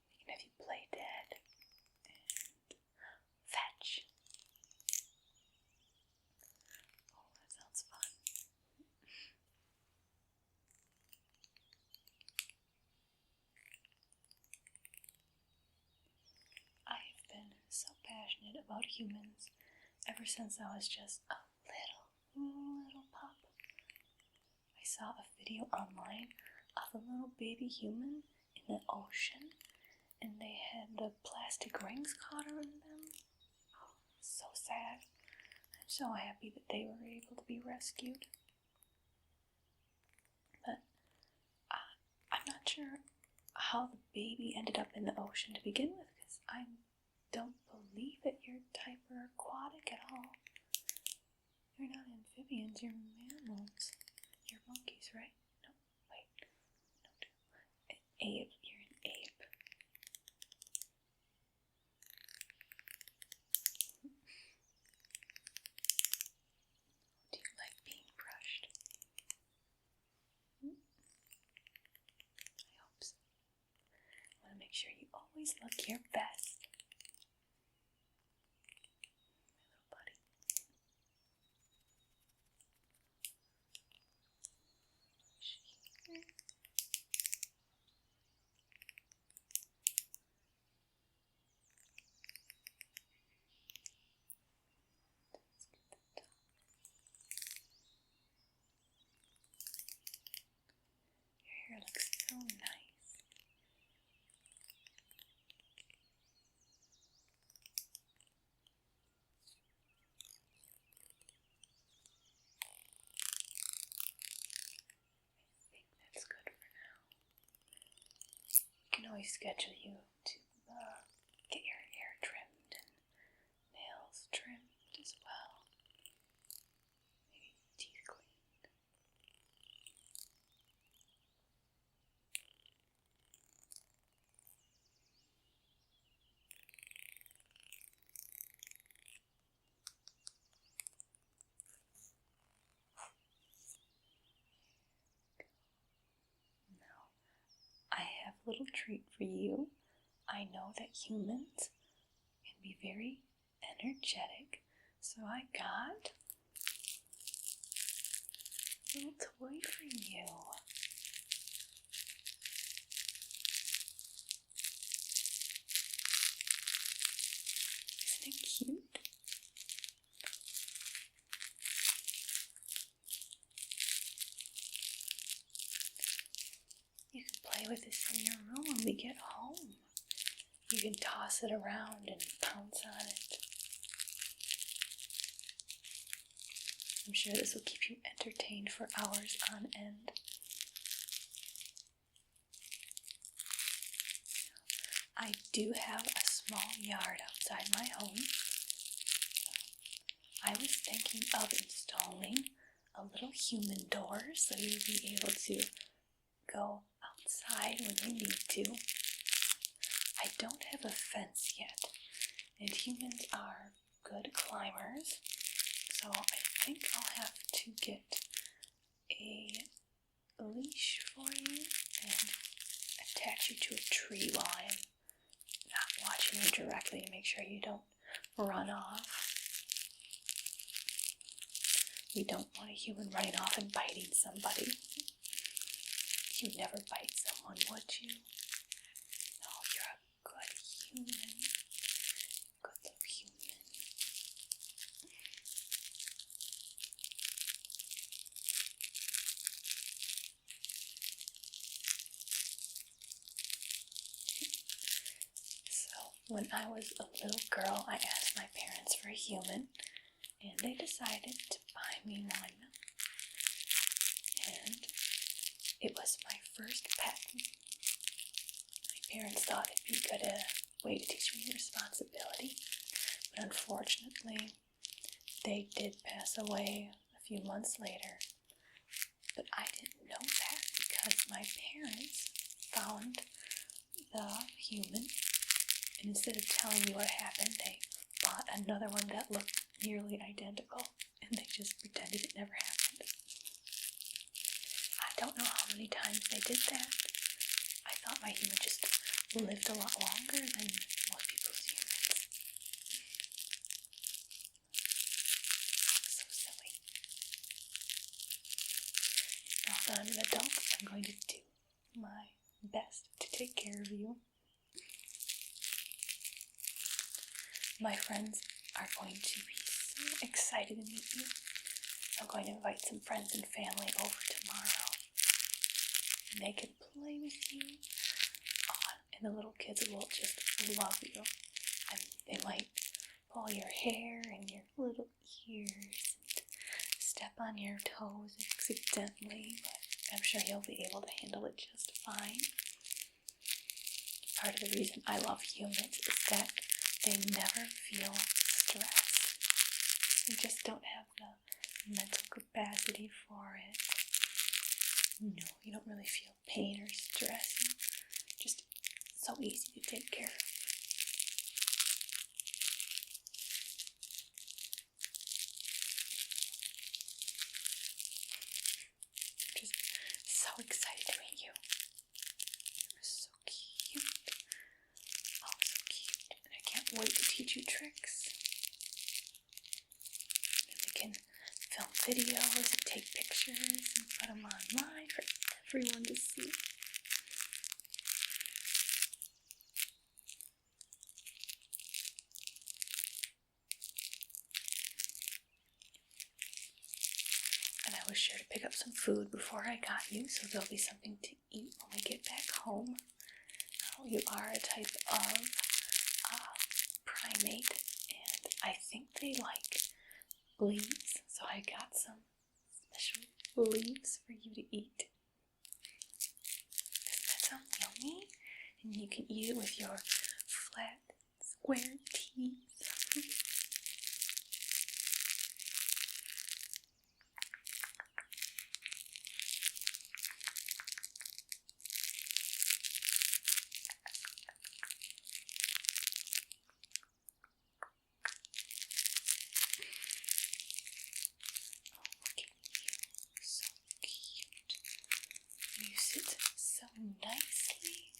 We can have you play dead and fetch. Oh, that sounds fun. I've been so passionate about humans ever since I was just a little pup. I saw a video online of a little baby human in the ocean, and they had the plastic rings caught on them. Oh, so sad. I'm so happy that they were able to be rescued. But I'm not sure how the baby ended up in the ocean to begin with, because I don't believe that you're type or aquatic at all. You're not amphibians, you're mammals. You're monkeys, right? No, wait. No, an ape. You're an ape. sure you always look your best. My little buddy. Here. Your hair looks so nice. I think that's good for now. We can always schedule you to get your hair trimmed and nails trimmed as well. Maybe teeth cleaned. Now, I have a little treat for you. I know that humans can be very energetic, so I got a little toy for you. Isn't it cute? You can play with this in your room when we get home. You can toss it around and pounce on it. I'm sure this will keep you entertained for hours on end. I do have a small yard outside my home. I was thinking of installing a little human door so you'll be able to go outside when you need to. I don't have a fence yet, and humans are good climbers, so I think I'll have to get a leash for you and attach you to a tree while I'm not watching you directly to make sure you don't run off. We don't want a human running off and biting somebody. You'd never bite someone, would you? No, you're a good human. Good little human. So, when I was a little girl, I asked my parents for a human, and they decided to buy me one. And it was my first pet. My parents thought it'd be a good way to teach me responsibility, but unfortunately, they did pass away a few months later. But I didn't know that because my parents found the human, and instead of telling me what happened, they bought another one that looked nearly identical, and they just pretended it never happened. I don't know how many times they did that. I thought my human just lived a lot longer than most people's humans. So silly. Now that I'm an adult, I'm going to do my best to take care of you. My friends are going to be so excited to meet you. I'm going to invite some friends and family over tomorrow. And they can play with you. And the little kids will just love you. And they might pull your hair and your little ears and step on your toes accidentally. But I'm sure you'll be able to handle it just fine. Part of the reason I love humans is that they never feel stress. You just don't have the mental capacity for it. No, you don't really feel pain or stress. You're just so easy to take care of. I'm just so excited to meet you. You're so cute. can't wait to teach you tricks. And we can film videos and take pictures and put them online for everyone to see. And I was sure to pick up some food before I got you, so there'll be something to eat when we get back home. Oh, you are a type of primate, and I think they like leaves, so I got some special leaves for you to eat. Isn't that so yummy? And you can eat it with your flat, square teeth. You sit so nicely.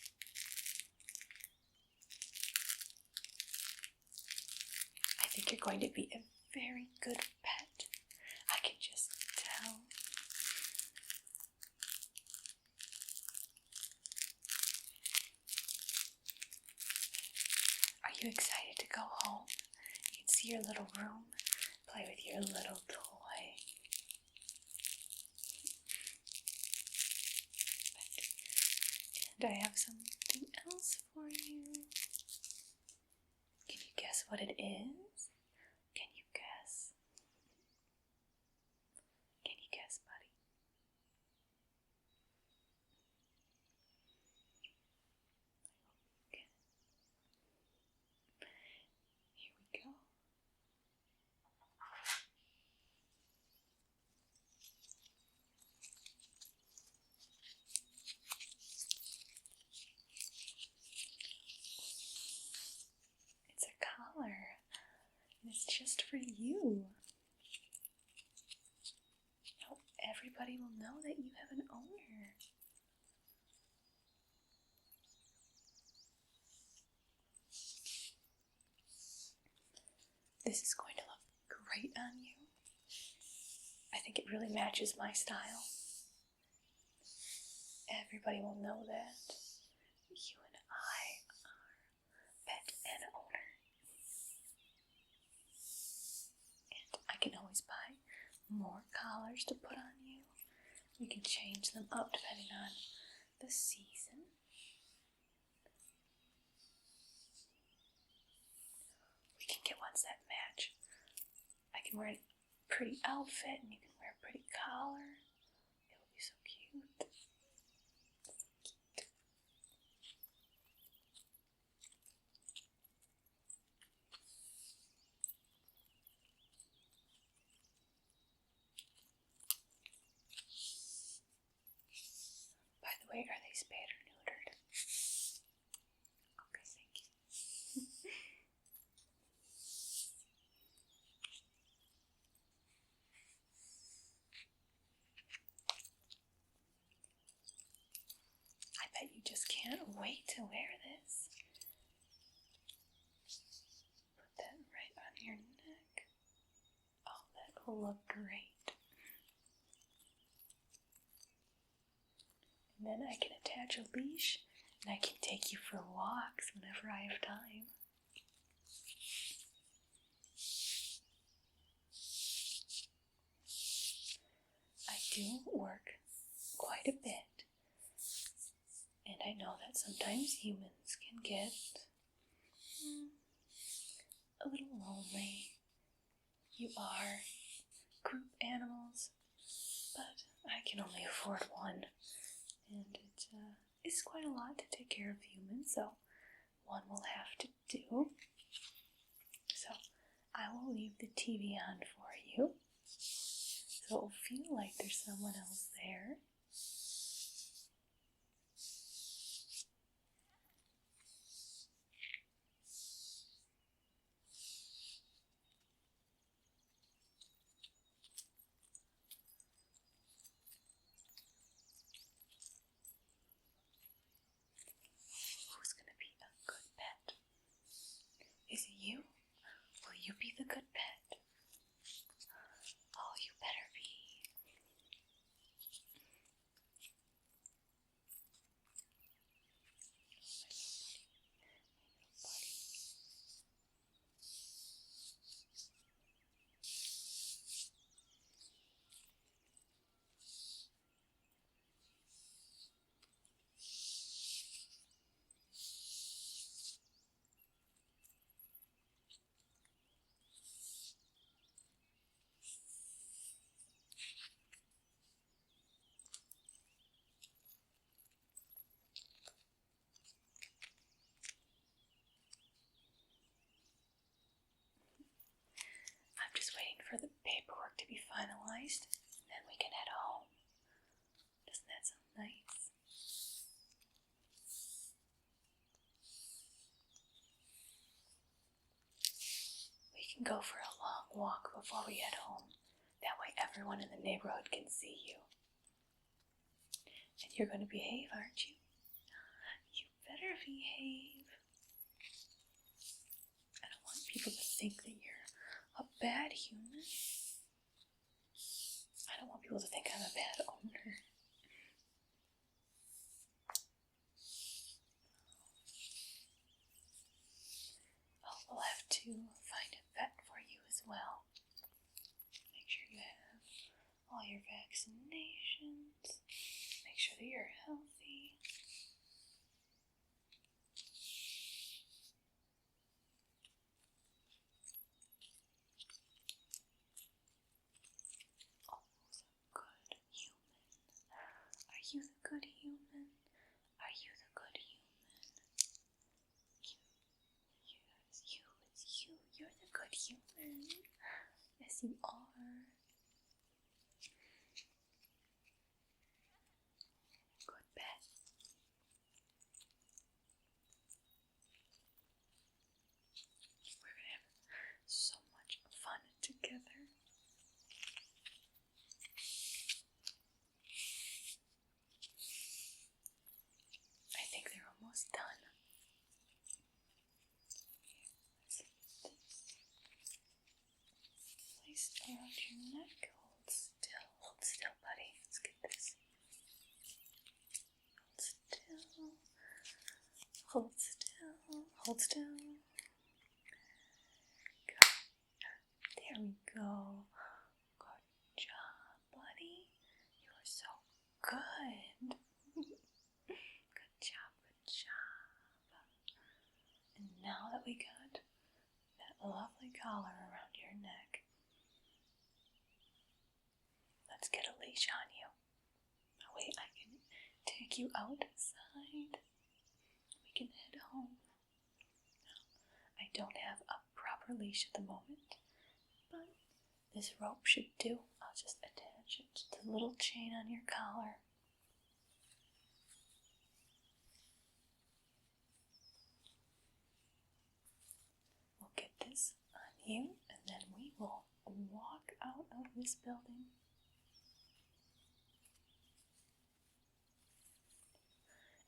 I think you're going to be a very good pet. I can just tell. Are you excited to go home? You can see your little room, play with your little toy. And I have something else for you. Can you guess what it is? Can you guess? Can you guess, buddy? Okay. Here we go. And it's just for you. Now everybody will know that you have an owner. This is going to look great on you. I think it really matches my style. Everybody will know that you and I are pet and owner. And I can always buy more collars to put on you. We can change them up depending on the season. We can get ones that match. I can wear a pretty outfit and you can wear a pretty collar. It will be so cute. By the way, are they spayed or neutered? Okay, thank you. I bet you just can't wait to wear this. Put that right on your neck. Oh, that will look great. And then I can attach a leash and I can take you for walks whenever I have time. I do work quite a bit, and I know that sometimes humans can get a little lonely. You are group animals, but I can only afford one, and it is quite a lot to take care of humans, so one will have to do. So I will leave the TV on for you, so it will feel like there's someone else there. Is it you? Will you be the good pet? Oh, you better be. I'm just waiting for the paperwork to be finalized, and then we can head home. Doesn't that sound nice? We can go for a long walk before we head home. That way everyone in the neighborhood can see you. And you're going to behave, aren't you? You better behave. I don't want people to think that you're a bad human. I don't want people to think I'm a bad owner. Oh, we'll have to find a vet for you as well. Make sure you have all your vaccinations. Make sure that you're healthy. Are you the good human? Are you the good human? It's you. You're the good human. Yes, you are. Good pet. We're gonna have so much fun together. I think they're almost done. Place around your neck. Hold still, buddy. Let's get this. Hold still. Good. There we go. Good job, buddy. You are so good. Good job. And now that we got that lovely collar around your neck, let's get a leash on you. That way I can take you outside. We can head home. Now, I don't have a proper leash at the moment, but this rope should do. I'll just attach it to the little chain on your collar. We'll get this on you, and then we will walk out of this building.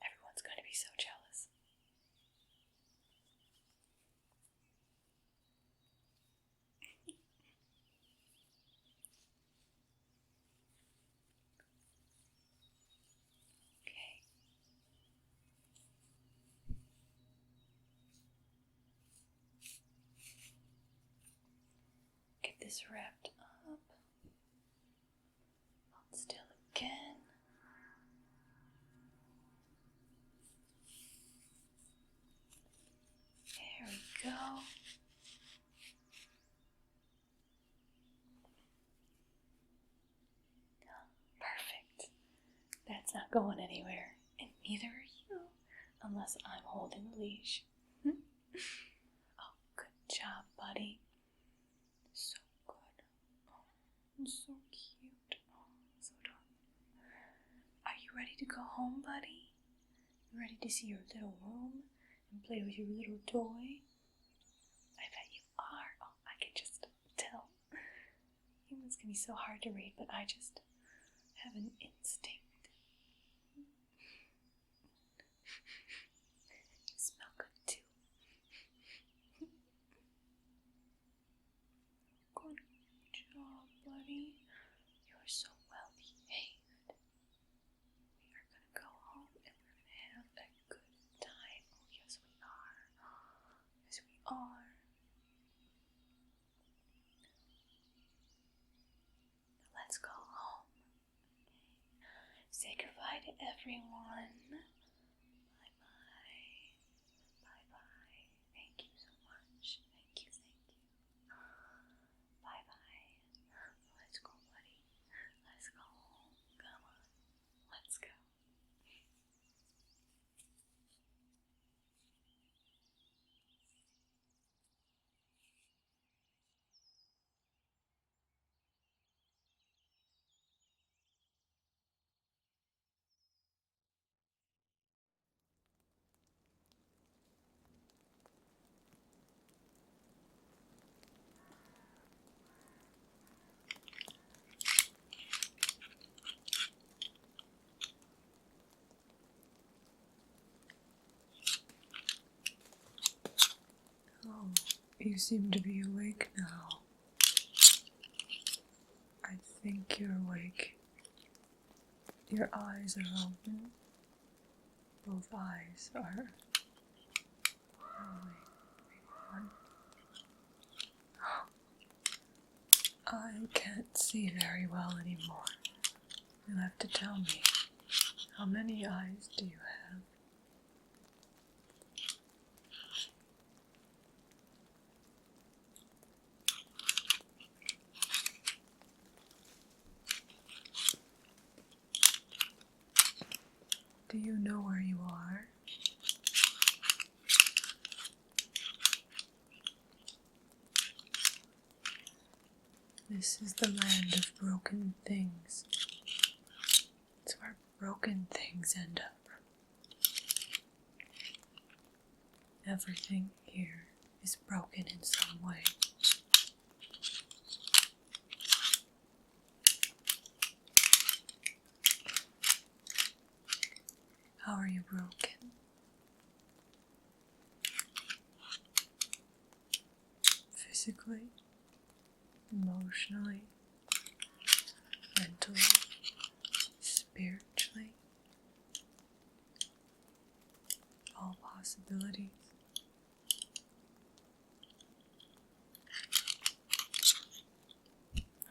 Everyone's going to be so jealous. Okay. Get this wrapped up. Hold still again. There we go. Perfect. That's not going anywhere, and neither are you, unless I'm holding the leash. Oh, good job, buddy. So good. Oh, so cute. Oh, so adorable. Are you ready to go home, buddy? You ready to see your little room and play with your little toy? I bet you are. Oh, I can just tell. Humans can be so hard to read, but I just have an instinct. You smell good too. Say goodbye to everyone. Bye-bye. Bye-bye. Thank you so much. Thank you. Bye-bye. Let's go, buddy. Let's go. Come on. Let's go. Oh, you seem to be awake now. I think you're awake. Your eyes are open. Both eyes are awake. Maybe one. I can't see very well anymore. You'll have to tell me. How many eyes do you have? Do you know where you are? This is the land of broken things. It's where broken things end up. Everything here is broken in some way. How are you broken? Physically, emotionally, mentally, spiritually, all possibilities.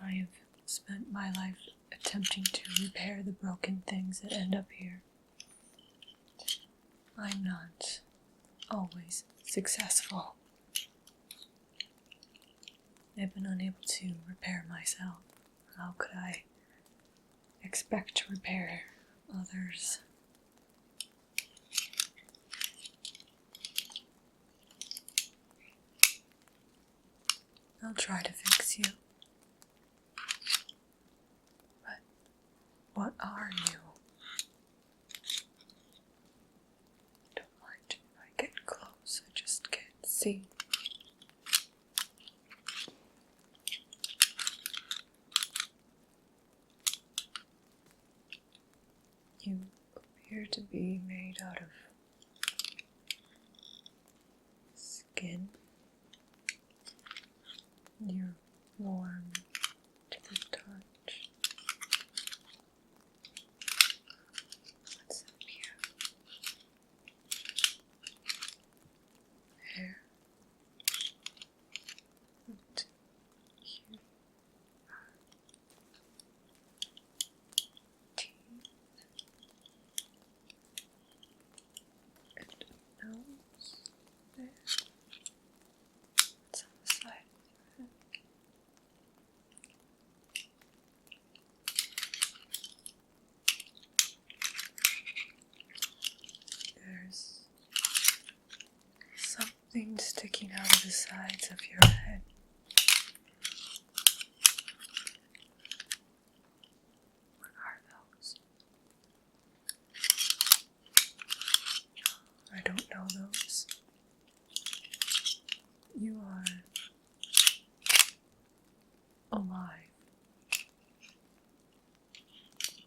I have spent my life attempting to repair the broken things that end up here. I'm not always successful. I've been unable to repair myself. How could I expect to repair others? I'll try to fix you. But what are you? Don't mind if I get close, I just can't see. You appear to be made out of skin. You're warm to the touch. What's up here? Hair. And here. Teeth. And a nose. There. What's on the side of your head? There's something sticking out of the sides of your head. What are those? I don't know those. You are alive.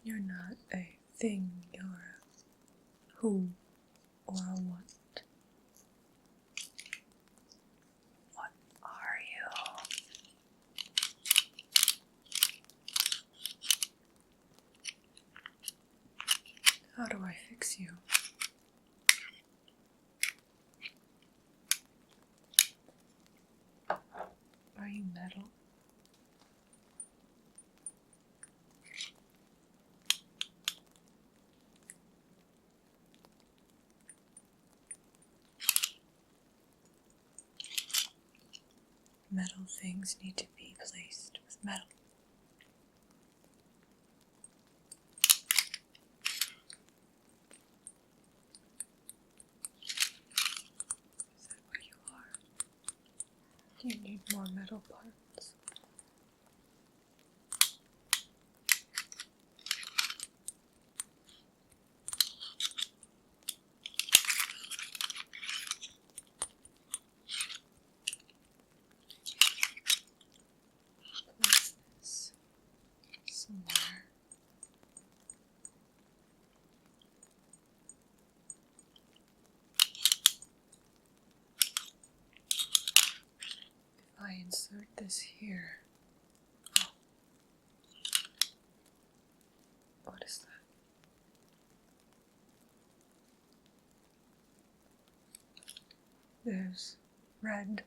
You're not a thing, you're a who or a what. What are you? How do I fix you? Are you metal? Metal things need to be placed with metal. Is that what you are? Do you need more metal parts? Place this somewhere. If I insert this here, oh, what is that? There's red.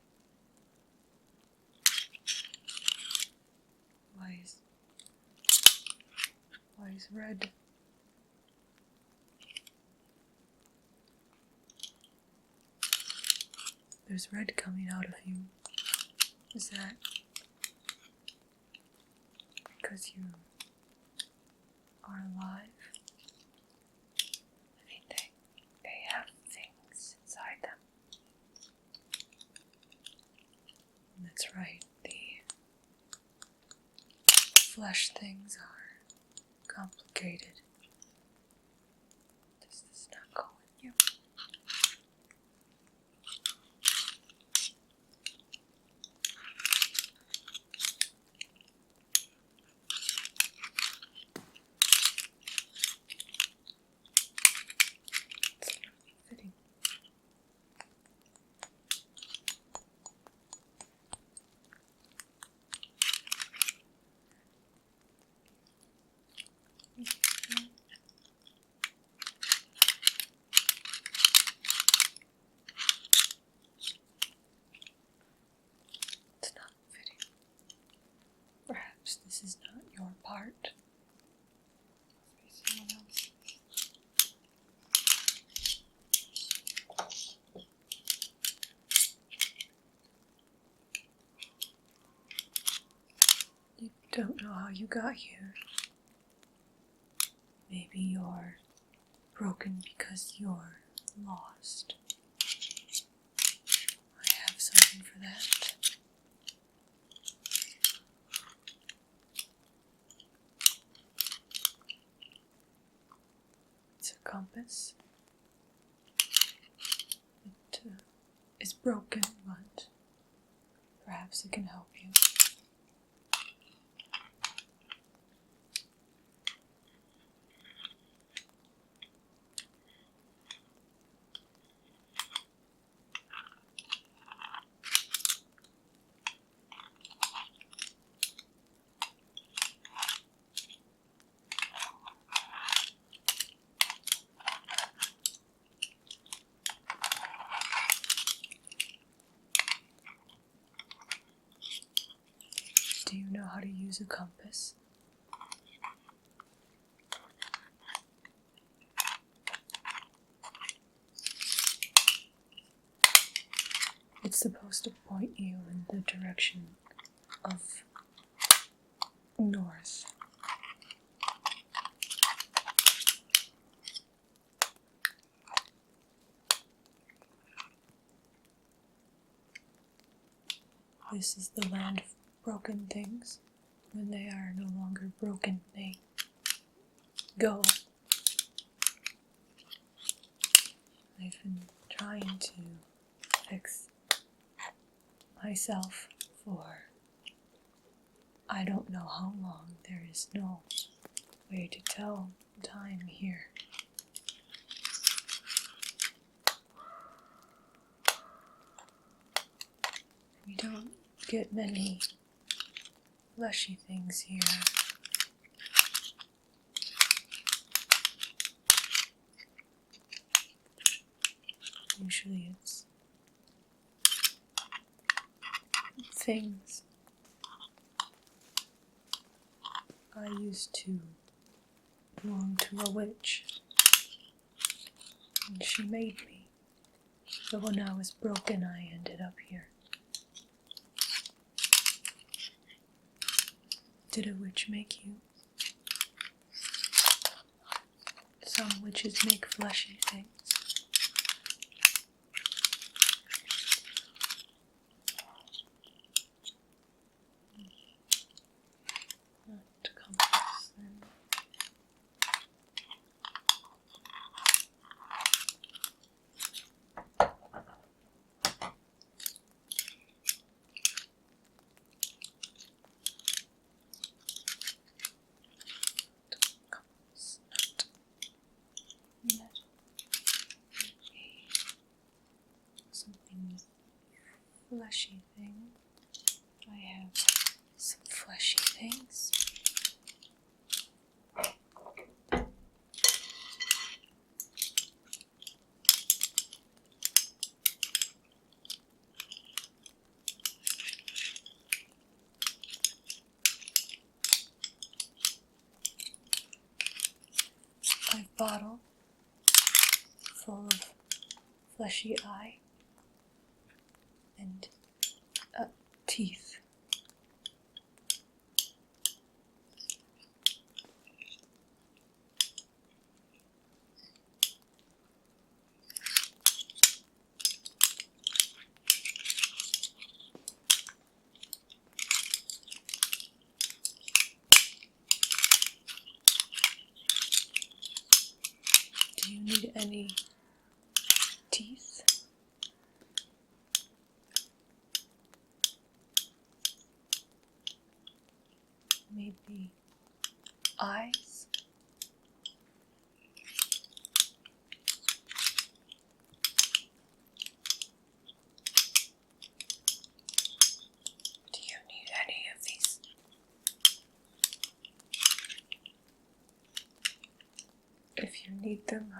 Why is red? There's red coming out of you. Is that because you are alive? I mean, they have things inside them. And that's right, the flesh things are complicated. This does not go with you. It's not fitting. It's not fitting. Perhaps this is not your part. Must be someone else. You don't know how you got here. Maybe you're broken because you're lost. I have something for that. It's a compass. It is broken, but perhaps it can help you. Do you know how to use a compass? It's supposed to point you in the direction of north. This is the land of broken things. When they are no longer broken, they go. I've been trying to fix myself for I don't know how long. There is no way to tell time here. We don't get many fleshy things here. Usually it's things. I used to belong to a witch, and she made me. But when I was broken, I ended up here. Did a witch make you? Some witches make fleshy things. Not compass then. Something fleshy thing. I have some fleshy things. A bottle full of fleshy eye and teeth. Do you need any teeth? Maybe eyes? Do you need any of these? If you need them,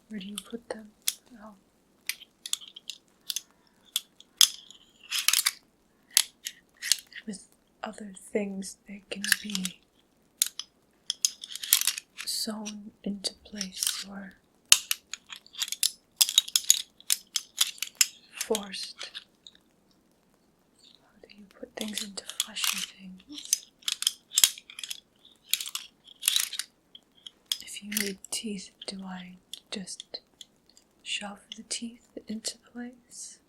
where do you put them? Oh. With other things, they can be sewn into place or forced. How do you put things into fleshy things? If you need teeth, do I just shove the teeth into place?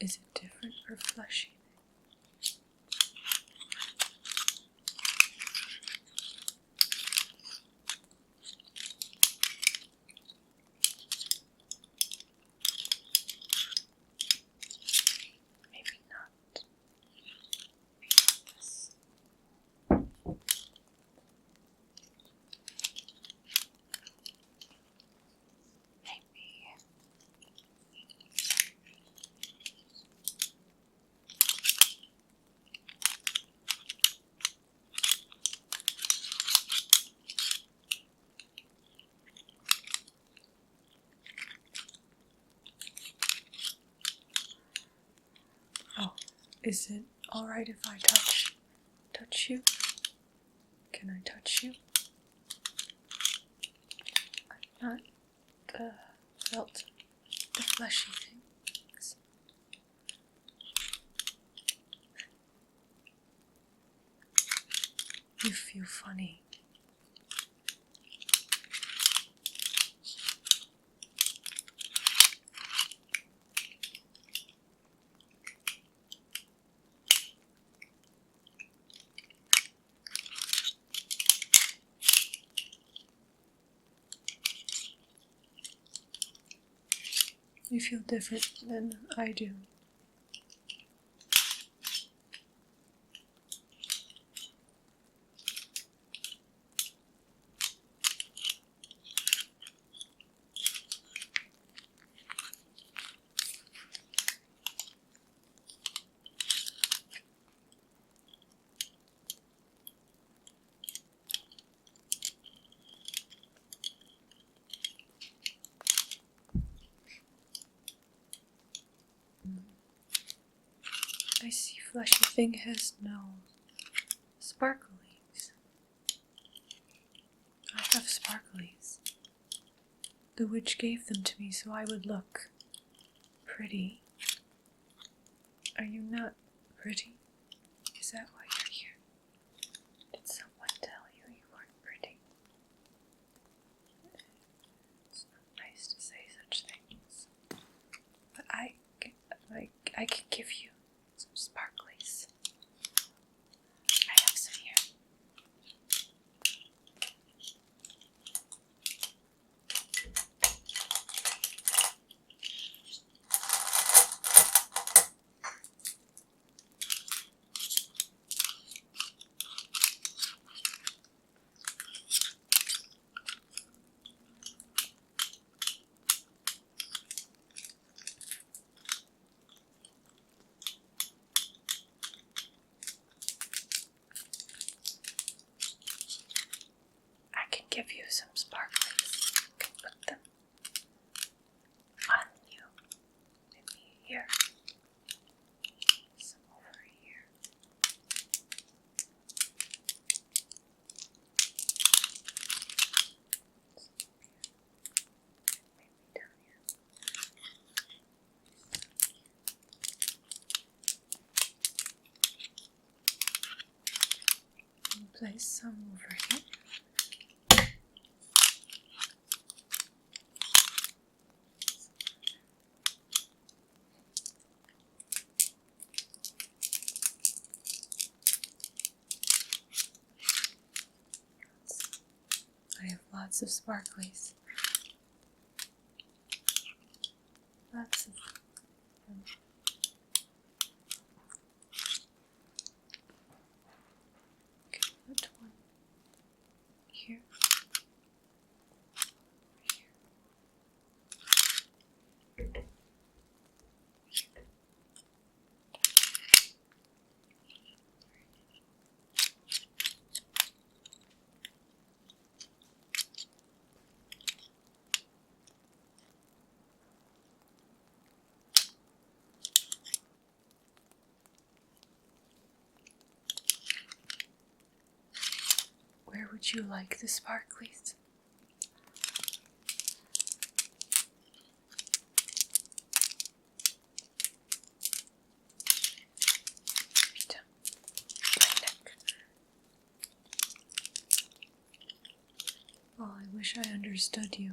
Is it different for fleshy? Maybe not. Maybe not this. Oh, is it alright if I touch you? Can I touch you? I've not felt the fleshy things. You feel funny. You feel different than I do. I see fleshy thing has no sparklies. I have sparklies. The witch gave them to me so I would look pretty. Are you not pretty? Is that why you're here? Did someone tell you you weren't pretty? It's not nice to say such things. But I can give you some sparklies. I have some here. Give you some sparklies. You can put them on you. Maybe here. Some over here. Maybe down here. And place some over here. I have lots of sparklies. Lots of them. Okay, put one here. Where would you like the sparklies? Down my neck. Oh, I wish I understood you.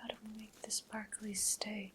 How do we make the sparklies stay?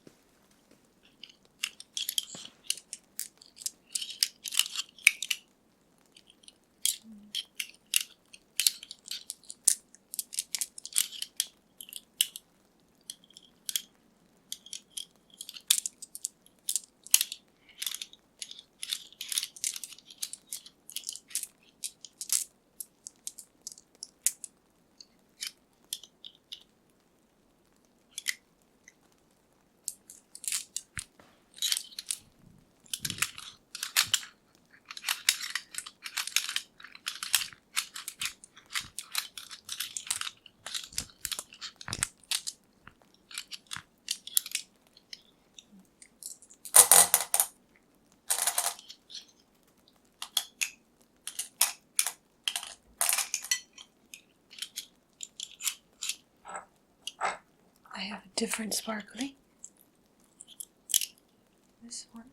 I have a different sparkly. This one.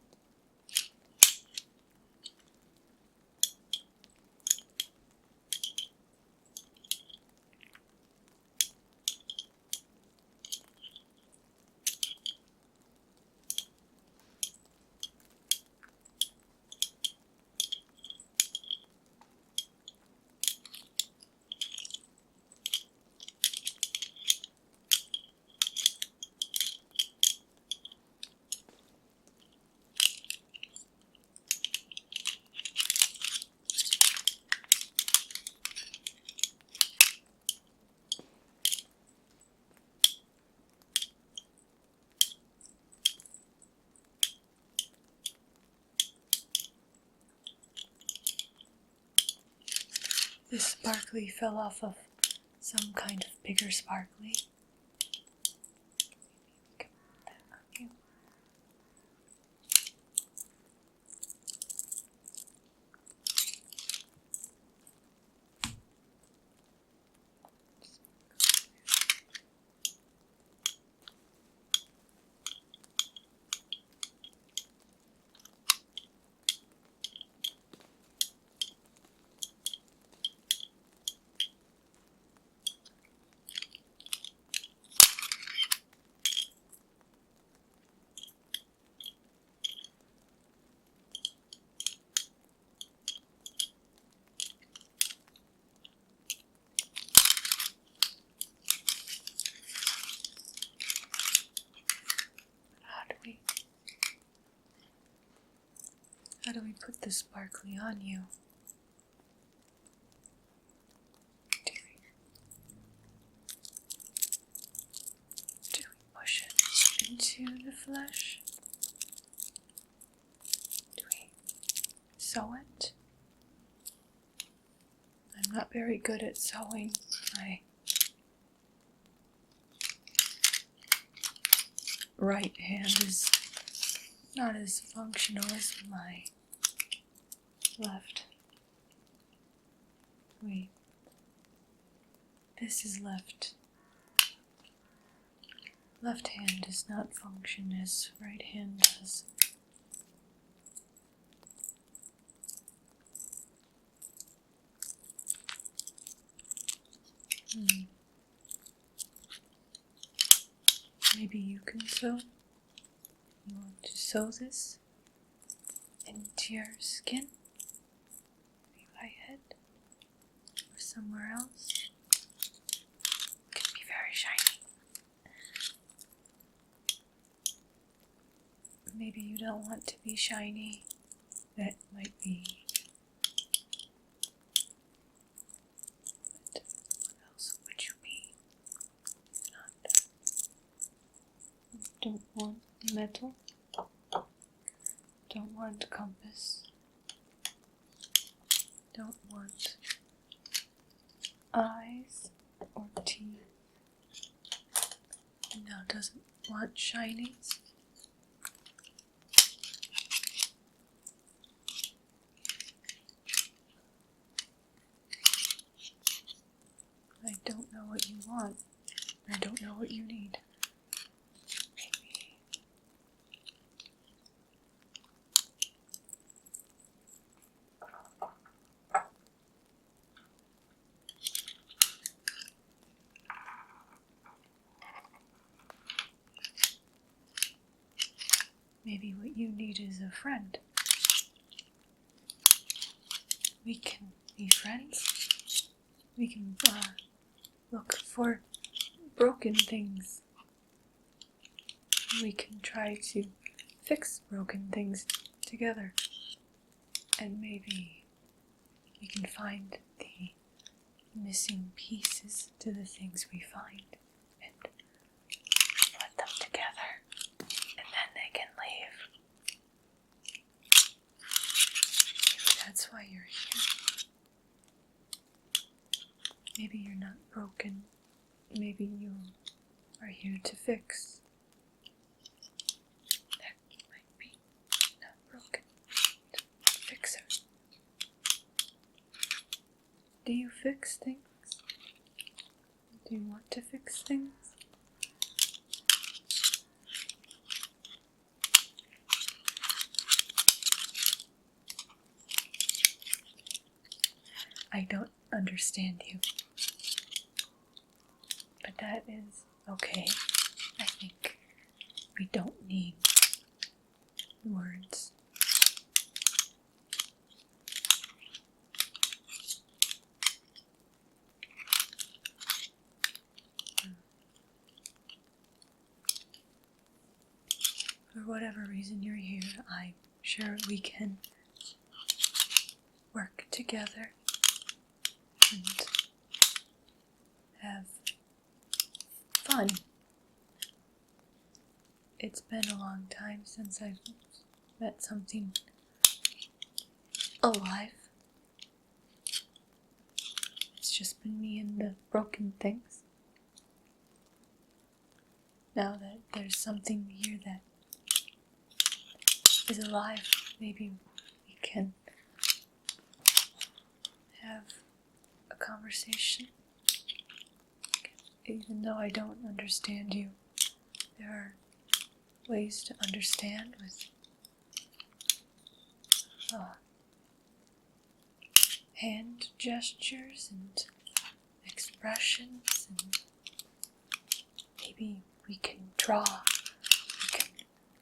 This sparkly fell off of some kind of bigger sparkly. How do we put this sparkly on you? Do we push it into the flesh? Do we sew it? I'm not very good at sewing. My right hand is not as functional as my left. Wait. This is left. Left hand does not function as right hand does. Maybe you can sew? You want to sew this into your skin? Maybe my head? Or somewhere else? It can be very shiny. Maybe you don't want to be shiny. That might be. But what else would you be? If not. Don't want metal. Don't want compass. Don't want eyes or teeth. No, doesn't want shinies. I don't know what you want. I don't know what you need. Maybe what you need is a friend. We can be friends. We can look for broken things. We can try to fix broken things together. And maybe we can find the missing pieces to the things we find and put them together. And then they can leave. Maybe that's why you're here. Maybe you're not broken. Maybe you are here to fix. That might be not broken. Fix it. Do you fix things? Do you want to fix things? I don't understand you. But that is okay. I think we don't need words. For whatever reason you're here, I'm sure we can work together and have fun. It's been a long time since I've met something alive. just been me and the broken things. Now that there's something here that is alive, maybe we can have a conversation. Even though I don't understand you, there are ways to understand with hand gestures and expressions, and maybe we can draw, we can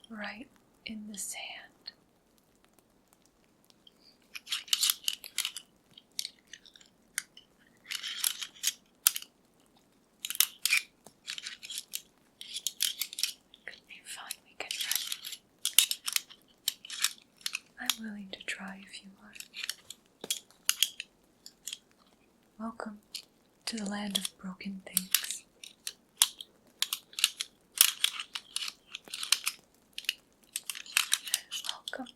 write in the sand. Could be fun, we can write. I'm willing to try if you are. Welcome to the land of broken things. Welcome.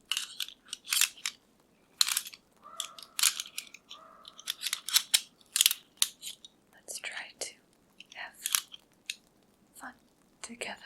Let's try to have fun together.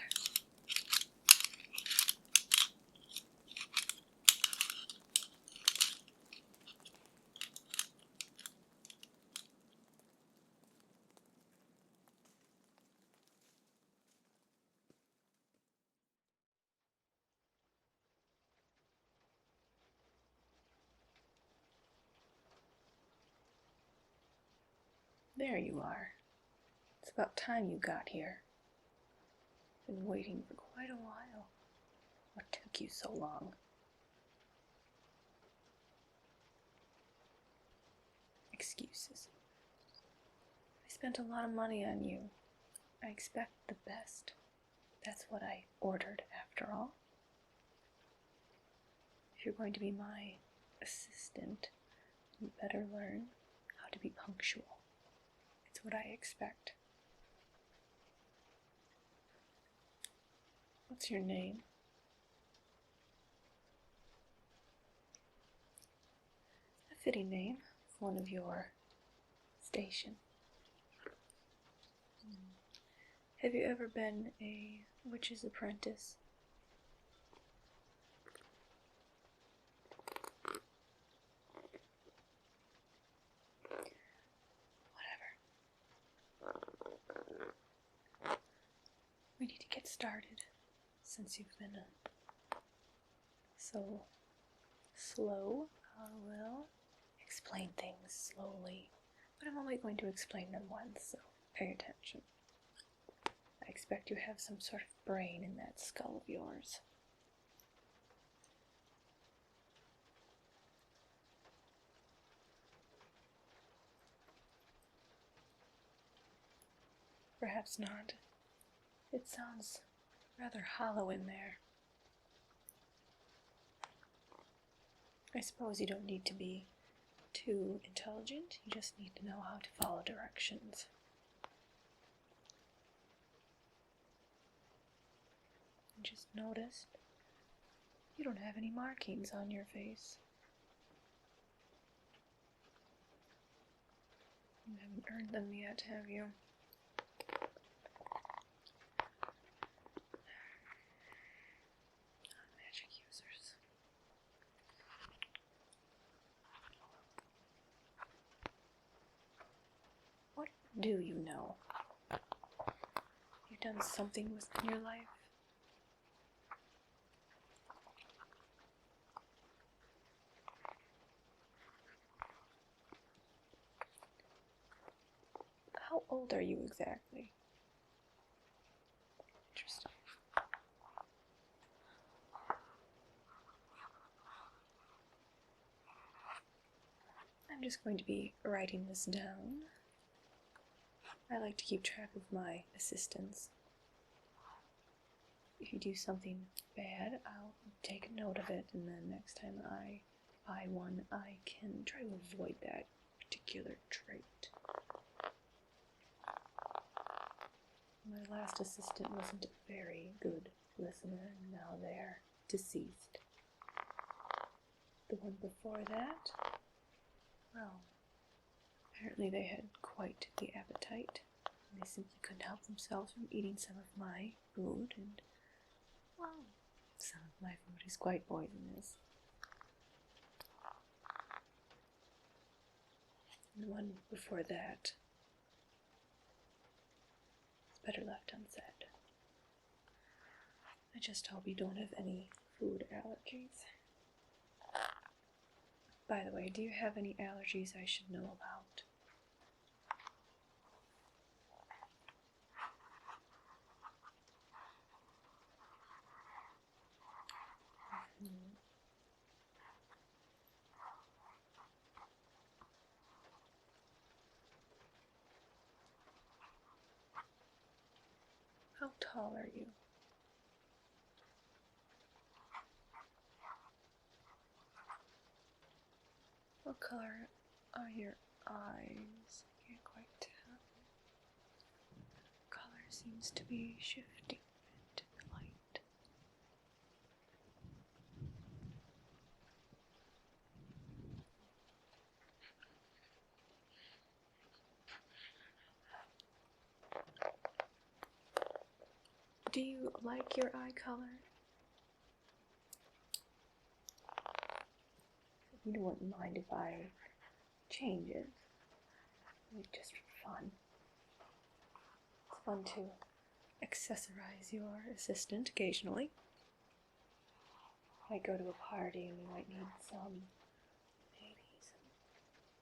There you are. It's about time you got here. Been waiting for quite a while. What took you so long? Excuses. I spent a lot of money on you. I expect the best. That's what I ordered, after all. If you're going to be my assistant, you better learn how to be punctual. It's what I expect. What's your name? A fitting name for one of your station. Have you ever been a witch's apprentice? We need to get started, since you've been so slow. I will explain things slowly, but I'm only going to explain them once, so pay attention. I expect you have some sort of brain in that skull of yours. Perhaps not. It sounds rather hollow in there. I suppose you don't need to be too intelligent, you just need to know how to follow directions. I just noticed you don't have any markings on your face. You haven't earned them yet, have you? Magic users. What do you know? You've done something within your life? How old are you exactly? Interesting. I'm just going to be writing this down. I like to keep track of my assistants. If you do something bad, I'll take a note of it, and then next time I buy one, I can try to avoid that particular trait. My last assistant wasn't a very good listener, and now they're deceased. The one before that, well, Apparently they had quite the appetite. They simply couldn't help themselves from eating some of my food, and, well, some of my food is quite poisonous. And the one before that is better left unsaid. I just hope you don't have any food allergies. By the way, do you have any allergies I should know about? How tall are you? What color are your eyes? I can't quite tell. Color seems to be shifting into the light. Do you like your eye color? You wouldn't mind if I change it. Just for fun. It's fun to accessorize your assistant occasionally. I go to a party and we might need maybe some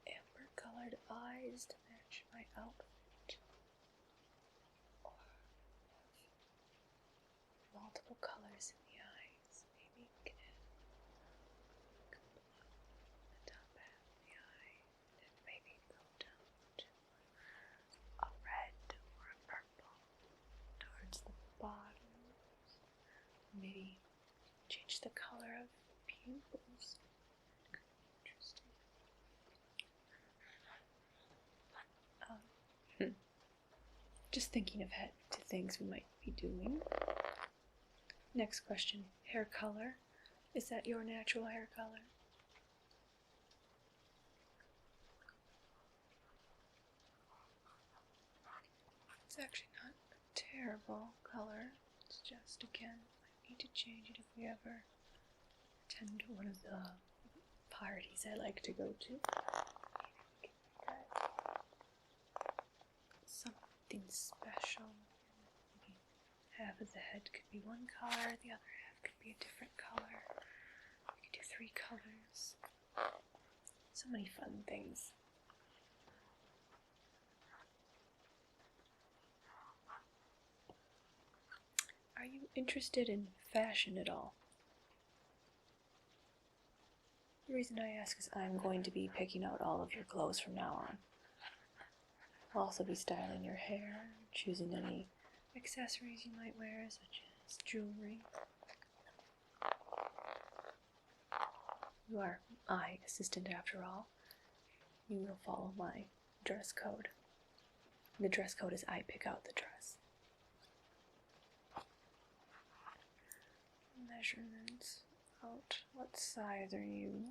amber colored eyes to match my outfit. Or multiple colors in the eyes. Maybe we can have the top half of the eye, and then maybe go down to a red or a purple towards the bottom. Maybe change the color of pupils. Could be interesting. Just thinking ahead to things we might be doing. Next question, hair color. Is that your natural hair color? It's actually not a terrible color. It's just, again, I need to change it if we ever attend one of the parties I like to go to. Something special. Maybe half of the head could be one color, the other half could be a different color. We could do 3 colors. So many fun things. Are you interested in fashion at all? The reason I ask is I'm going to be picking out all of your clothes from now on. I'll also be styling your hair, choosing any accessories you might wear, such as jewelry. You are my assistant after all. You will follow my dress code. The dress code is I pick out the dress. Measurements out. What size are you?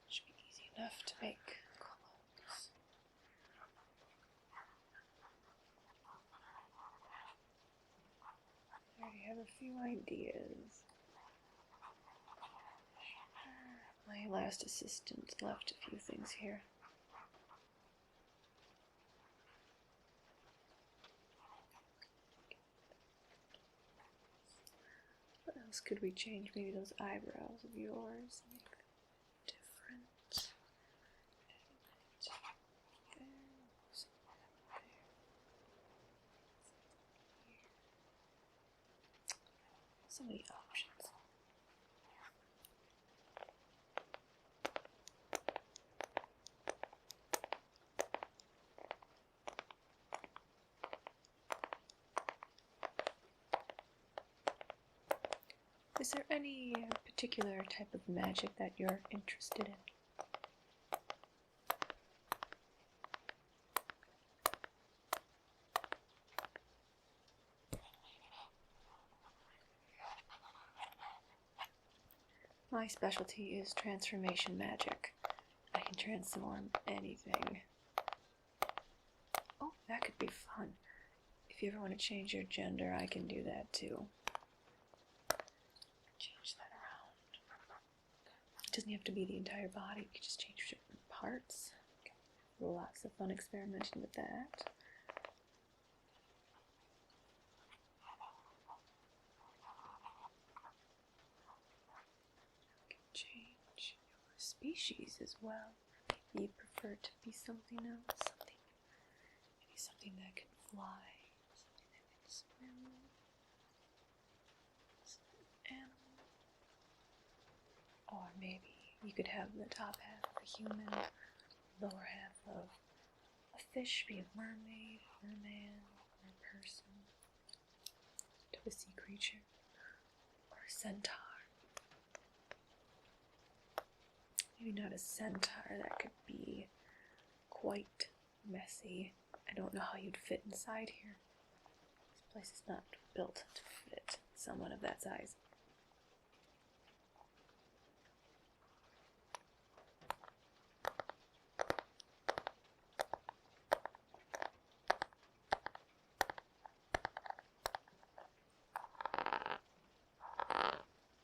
Should be easy enough to make clothes. I already have a few ideas. My last assistant left a few things here. What else could we change? Maybe those eyebrows of yours. Make them different. There. So many options. Is there any particular type of magic that you're interested in? My specialty is transformation magic. I can transform anything. Oh, that could be fun. If you ever want to change your gender, I can do that too. Change that around. It doesn't have to be the entire body, you can just change certain parts. Lots of fun experimenting with that. You can change your species as well. Maybe you prefer to be something else. Maybe something that can fly. Something that can swim. Animal. Or maybe you could have the top half of a human, lower half of a fish, be a mermaid, merman, or a person, to a sea creature, or a centaur. Maybe not a centaur, that could be quite messy. I don't know how you'd fit inside here. This place is not built to fit someone of that size.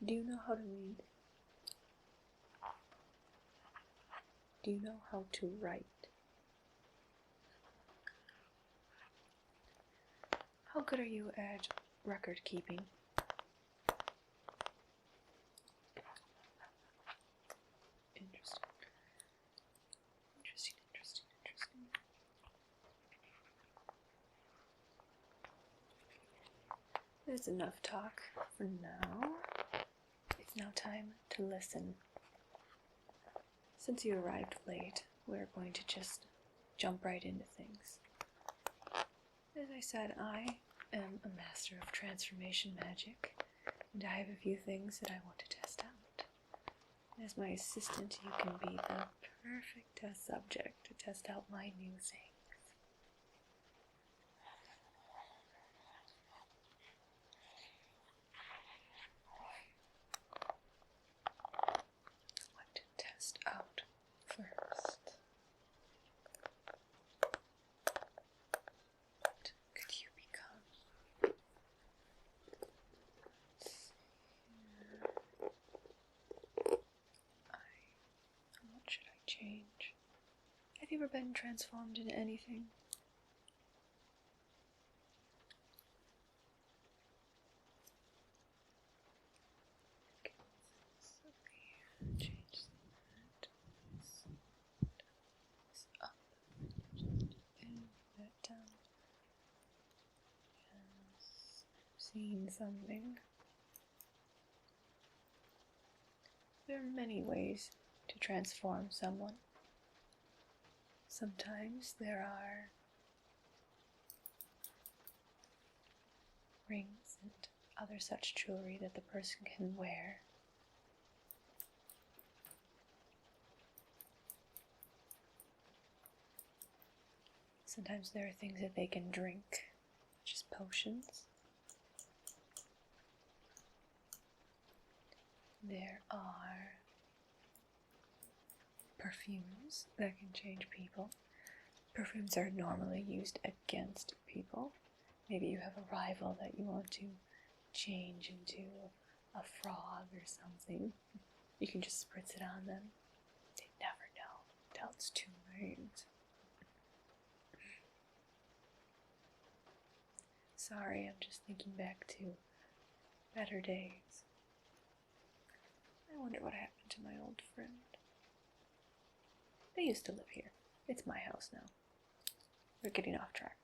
Do you know how to read? Do you know how to write? How good are you at record keeping? Interesting. There's enough talk for now. It's now time to listen. Since you arrived late, we're going to just jump right into things. As I said, I am a master of transformation magic, and I have a few things that I want to test out. As my assistant, you can be the perfect test subject to test out my new things. What to test out first? What could you become? What should I change? Have you ever been transformed into anything? Change that. This up. And that down. Yes. Seeing something. There are many ways to transform someone. Sometimes there are rings and other such jewelry that the person can wear. Sometimes there are things that they can drink, such as potions. There are perfumes that can change people. Perfumes are normally used against people. Maybe you have a rival that you want to change into a frog or something. You can just spritz it on them. They never know until it's too late. Sorry, I'm just thinking back to better days. I wonder what happened to my old friend. They used to live here. It's my house now. We're getting off track.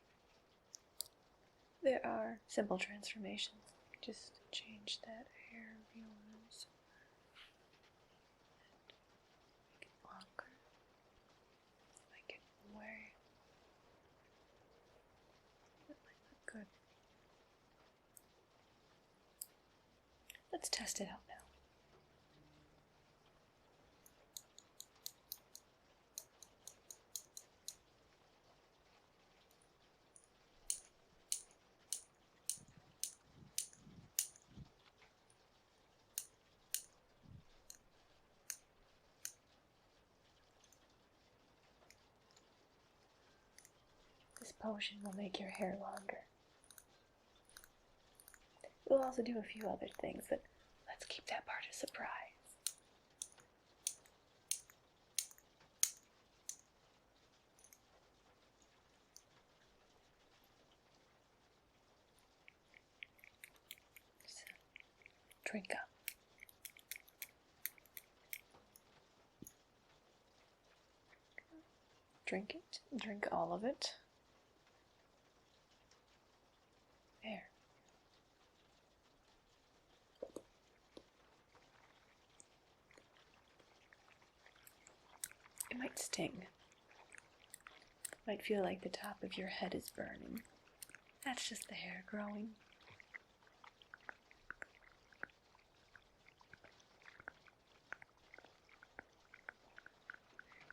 There are simple transformations. Just change that hair of yours. Make it longer. Make it away. That might look good. Let's test it out now. This potion will make your hair longer. We'll also do a few other things, but let's keep that part a surprise. So, drink up. Drink it. Drink all of it. There. It might sting. Might feel like the top of your head is burning. That's just the hair growing.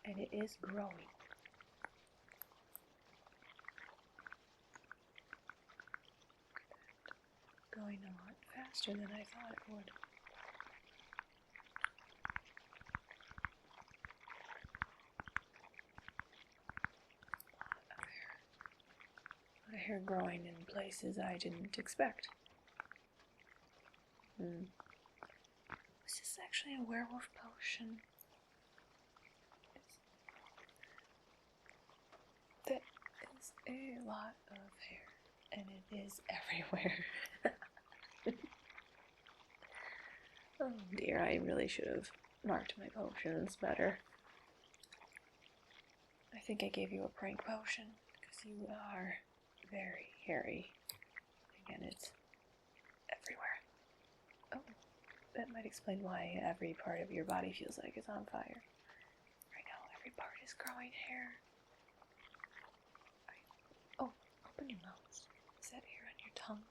And it is growing. Going a lot faster than I thought it would. A lot of hair growing in places I didn't expect. Is this actually a werewolf potion? That is a lot of hair, and it is everywhere. Oh dear, I really should have marked my potions better. I think I gave you a prank potion, because you are very hairy. Again, it's everywhere. Oh, that might explain why every part of your body feels like it's on fire. Right now, every part is growing hair. Oh, open your mouth. Is that hair on your tongue?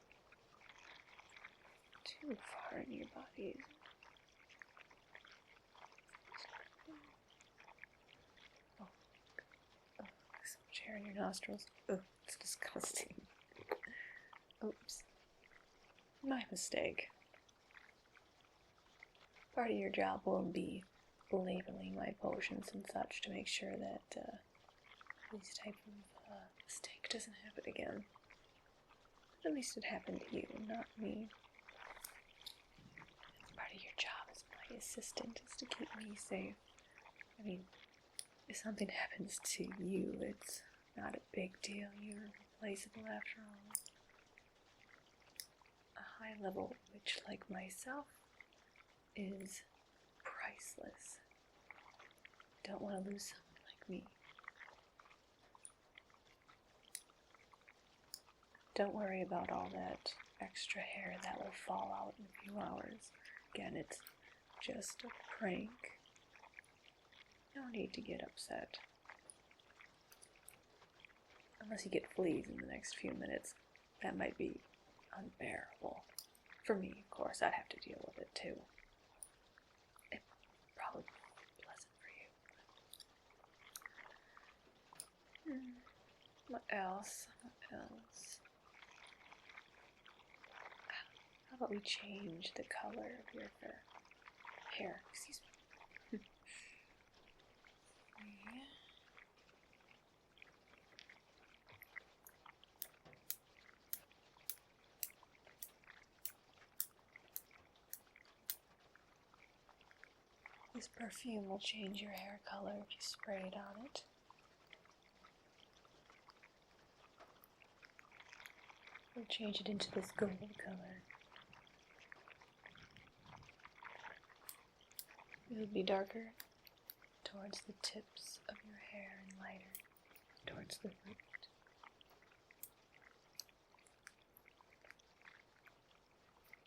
Too far in your body. Oh, so much hair in your nostrils. Oh, it's disgusting. Oops. My mistake. Part of your job will be labeling my potions and such to make sure that this type of mistake doesn't happen again. At least it happened to you, not me. It's part of your job as my assistant, is to keep me safe. I mean, if something happens to you, it's not a big deal. You're replaceable after all. A high-level witch like myself is priceless. Don't want to lose someone like me. Don't worry about all that extra hair that will fall out in a few hours. Again, it's just a prank. No need to get upset. Unless you get fleas in the next few minutes. That might be unbearable. For me, of course, I'd have to deal with it too. It probably won't be pleasant for you. What else? What else? How about we change the color of your hair? Excuse me. Yeah. This perfume will change your hair color if you spray it on it. We'll change it into this gold color. It'll be darker towards the tips of your hair and lighter towards the root.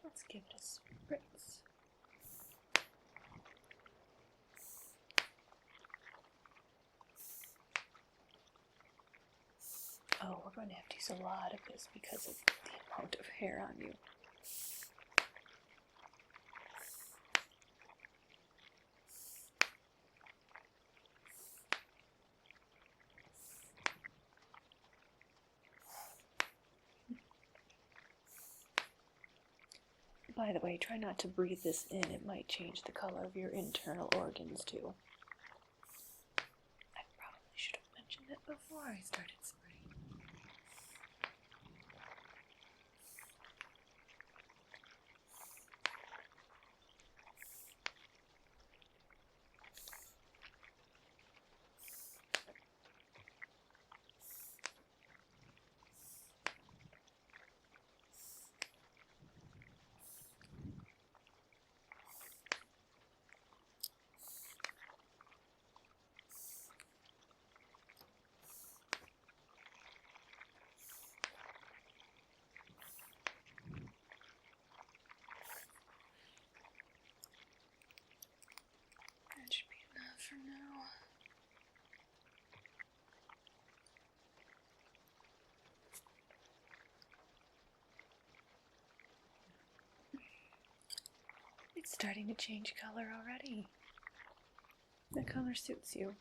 Let's give it a spritz. Oh, we're going to have to use a lot of this because of the amount of hair on you. By the way, try not to breathe this in. It might change the color of your internal organs too. I probably should have mentioned it before I started spraying. It's starting to change color already. The color suits you.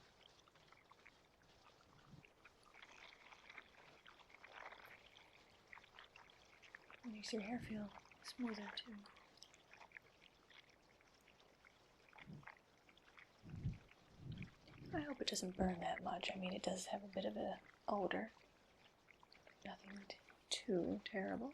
It makes your hair feel smoother too. I hope it doesn't burn that much. I mean, it does have a bit of an odor. Nothing too terrible.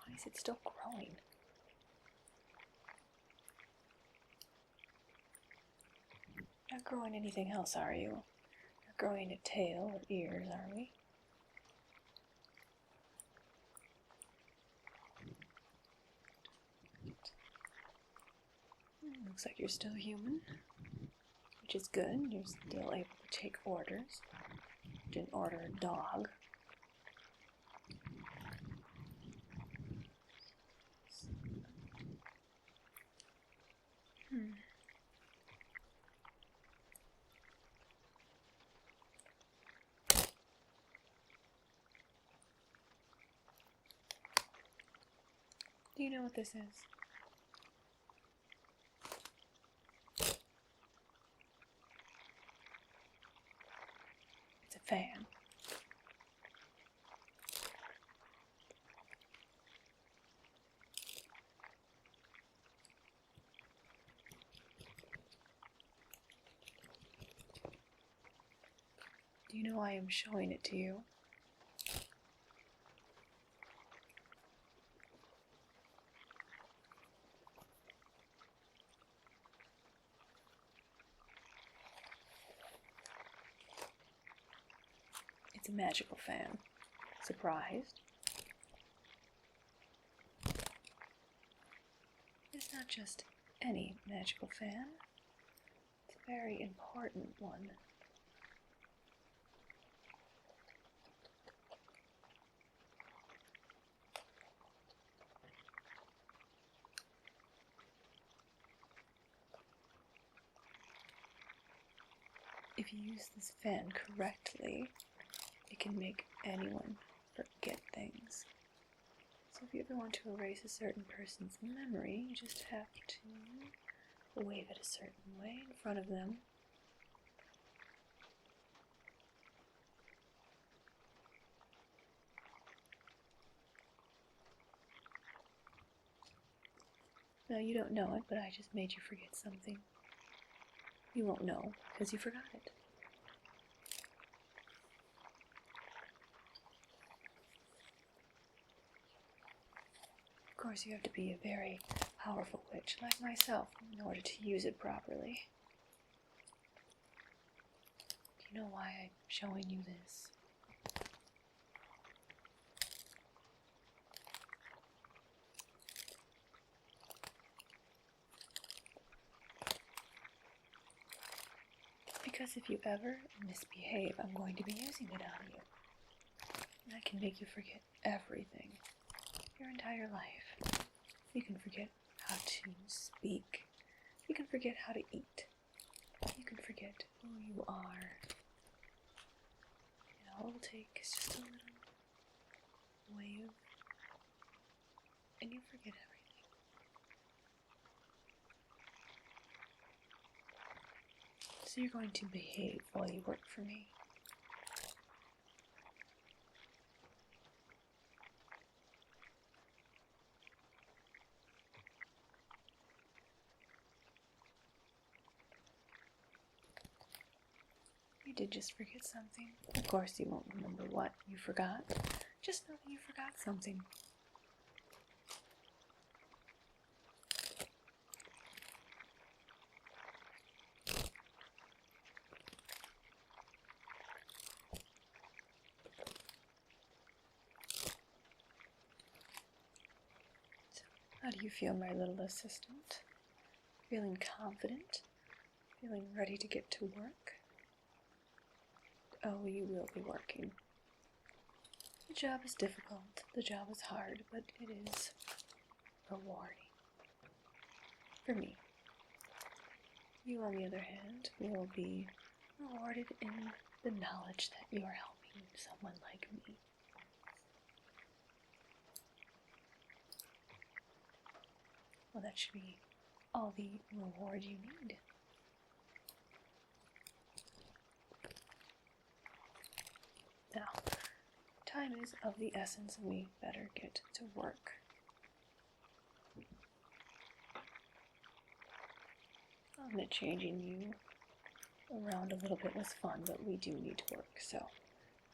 Why is it still growing? Not growing anything else, are you? Not growing a tail or ears, are we? Looks like you're still human, which is good. You're still able to take orders. You didn't order a dog. Do you know what this is? It's a fan. Do you know why I'm showing it to you? It's a magical fan. Surprised? It's not just any magical fan. It's a very important one. If you use this fan correctly, it can make anyone forget things. So if you ever want to erase a certain person's memory, you just have to wave it a certain way in front of them. Now you don't know it, but I just made you forget something. You won't know because you forgot it. Of course, you have to be a very powerful witch like myself in order to use it properly. Do you know why I'm showing you this? Because if you ever misbehave, I'm going to be using it on you. And I can make you forget everything. Your entire life. You can forget how to speak. You can forget how to eat. You can forget who you are. And all it will take is just a little wave, and you forget everything. So you're going to behave while you work for me. You did just forget something. Of course you won't remember what you forgot. Just know that you forgot something. How do you feel, my little assistant? Feeling confident? Feeling ready to get to work? Oh, you will be working. The job is difficult, the job is hard, but it is rewarding. For me. You, on the other hand, will be rewarded in the knowledge that you are helping someone like me. Well, that should be all the reward you need. Now, time is of the essence, and we better get to work. I'll admit changing you around a little bit was fun, but we do need to work, so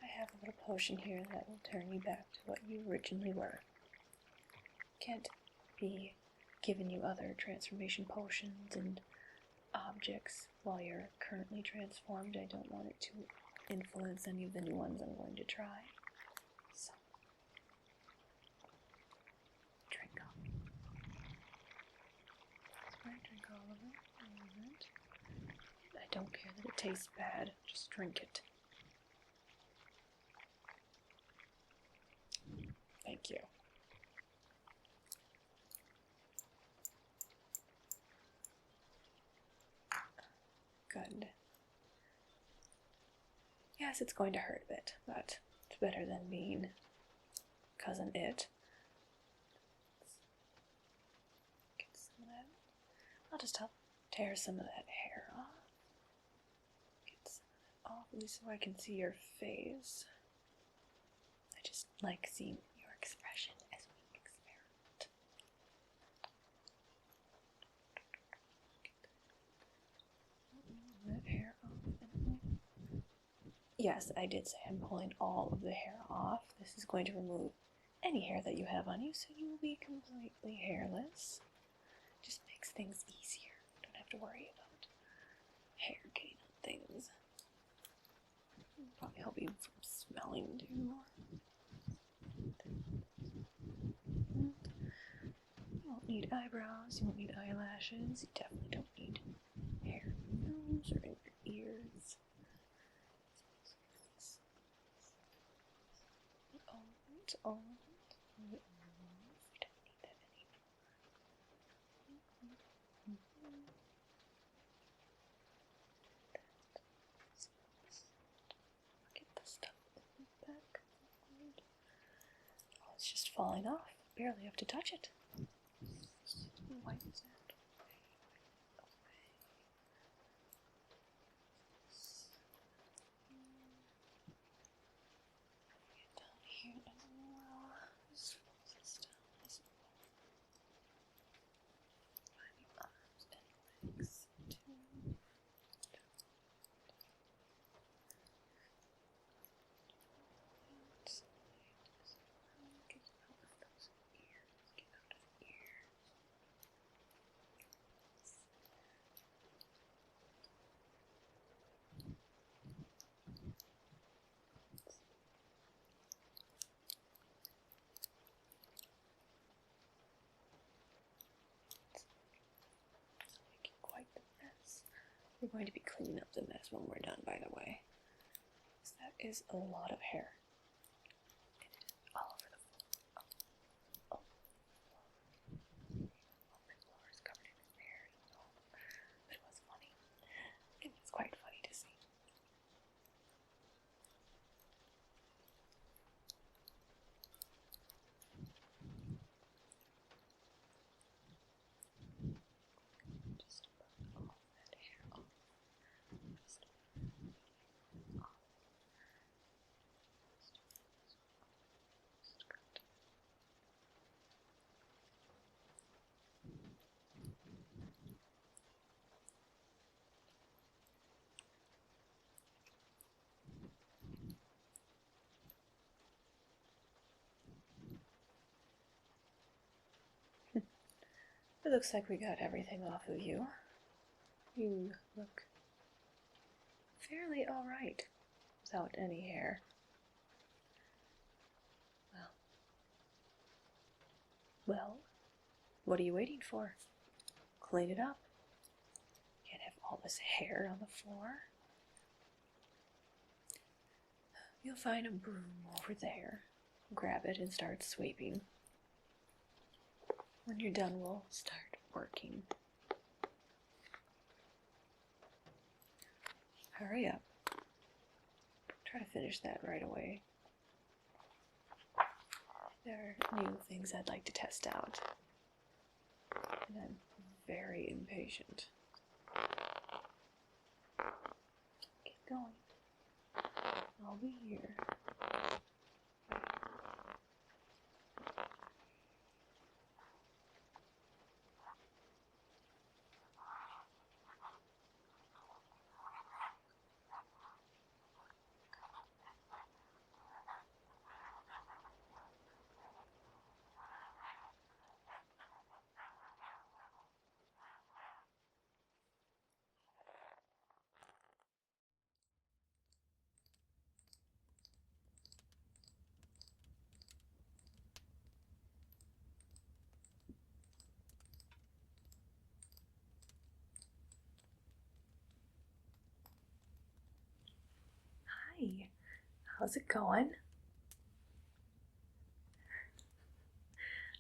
I have a little potion here that will turn you back to what you originally were. Can't be giving you other transformation potions and objects while you're currently transformed. I don't want it to influence any of the new ones I'm going to try. So, drink up. Drink all of it. I don't care that it tastes bad, just drink it. Thank you. Good. Yes, it's going to hurt a bit, but it's better than being cousin it. Get some of that. I'll just help tear some of that hair off. Get some of it off, at least so I can see your face. I just like seeing your expression as we experiment. Get that hair off. Yes, I did say I'm pulling all of the hair off. This is going to remove any hair that you have on you, so you will be completely hairless. Just makes things easier. Don't have to worry about hair getting on things. It'll probably help you from smelling too. You won't need eyebrows, you won't need eyelashes, you definitely don't need hair in your nose or in your ears. All of it. We don't need that anymore. Get the stuff in the back. Oh, it's just falling off. Barely have to touch it. Wipe that away. Get down here as well. Just pull this down as well. By the arms and legs too. Get out of those ears. Get out of the ears. Making quite the mess. We're going to be cleaning up the mess when we're done, by the way. Because that is a lot of hair. And it is all over the floor. Oh. My floor is covered in hair. But it was funny. It was quite funny to see. Just burn all that hair off. Just off. Just cut. It looks like we got everything off of you. You look fairly alright without any hair. Well, What are you waiting for? Clean it up. Can't have all this hair on the floor. You'll find a broom over there. Grab it and start sweeping. When you're done, we'll start working. Hurry up. Try to finish that right away. There are new things I'd like to test out. And I'm very impatient. Keep going. I'll be here. Hi, how's it going?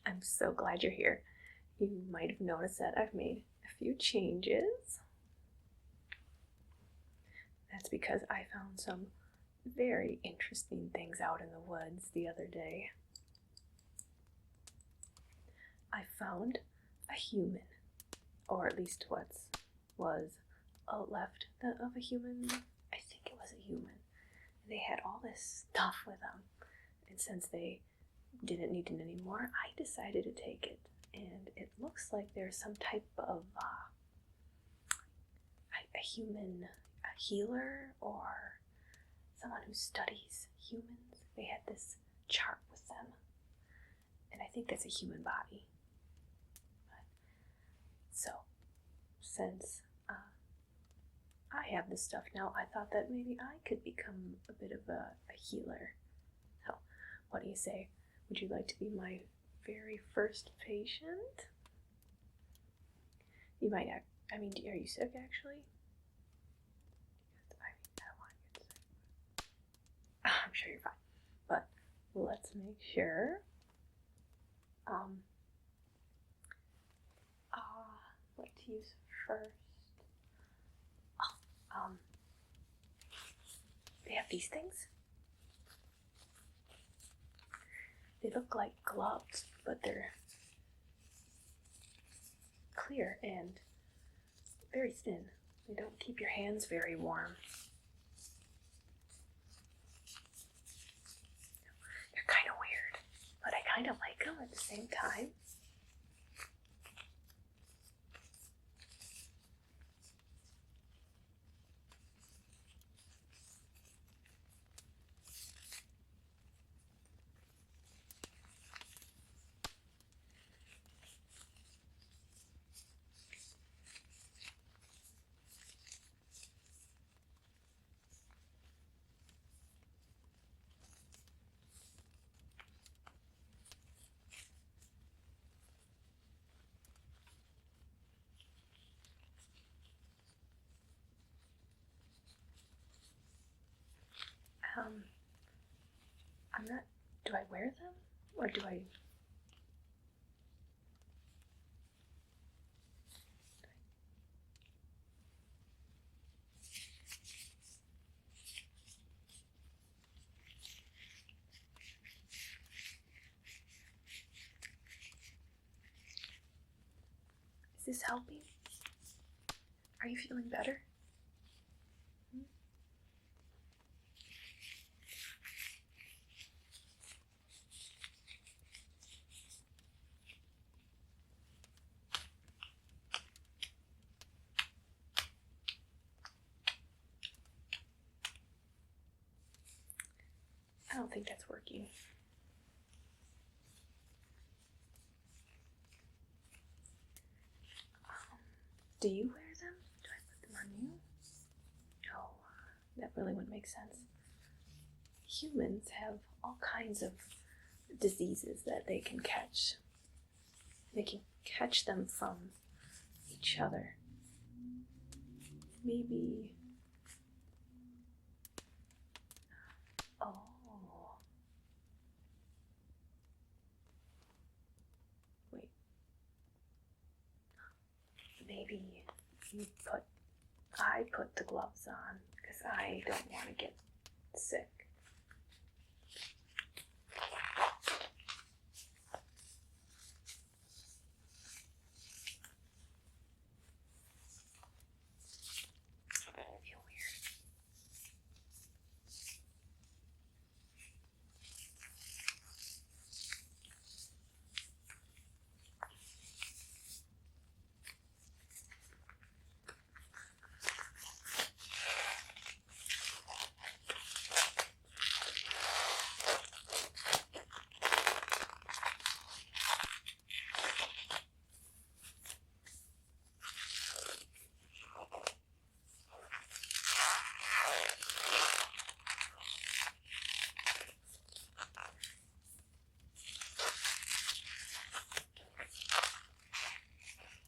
I'm so glad you're here. You might have noticed that I've made a few changes. That's because I found some very interesting things out in the woods the other day. I found a human, or at least what was left of a human. I think it was a human. They had all this stuff with them, and since they didn't need it anymore, I decided to take it. And it looks like there's some type of a human healer or someone who studies humans. They had this chart with them, and I think that's a human body. So, since I have this stuff now, I thought that maybe I could become a bit of a healer. So, what do you say? Would you like to be my very first patient? You might are you sick actually? I don't want you to get sick. I'm sure you're fine. But let's make sure. What to use first? They have these things. They look like gloves, but they're clear and very thin. They don't keep your hands very warm. They're kind of weird, but I kind of like them at the same time. I'm not, do I wear them? Or do I? Is this helping? Are you feeling better? I don't think that's working. Do you wear them? Do I put them on you? No, that really wouldn't make sense. Humans have all kinds of diseases that they can catch. they can catch them from each other. Maybe. Oh. Wait. Maybe I put the gloves on because I don't want to get sick.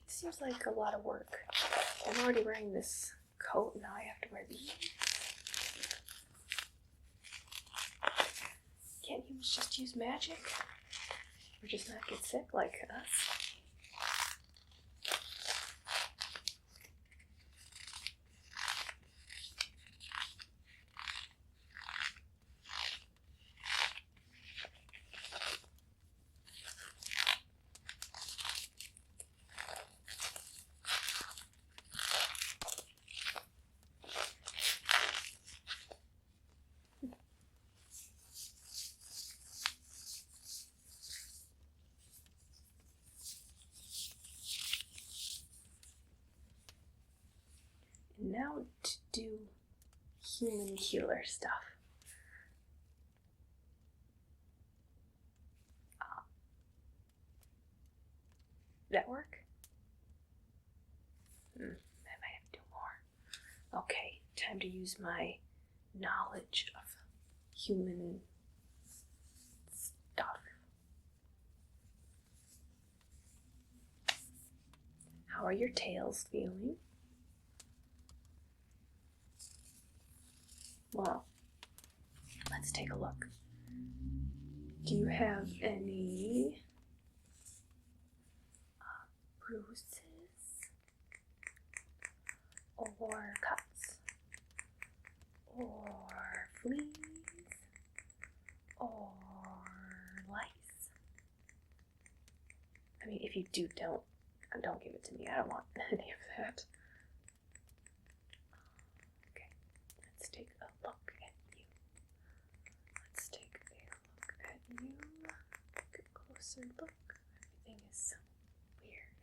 Seems like a lot of work. I'm already wearing this coat, now I have to wear these. Can't humans just use magic? Or just not get sick like us? Now to do human healer stuff. That work? I might have to do more. Okay, time to use my knowledge of human stuff. How are your tails feeling? Well, let's take a look. Do you have any bruises or cuts or fleas or lice? I mean, if you do, don't give it to me. I don't want any of that. Okay, let's take a look at you. Let's take a look at you. Take a closer look. Everything is so weird.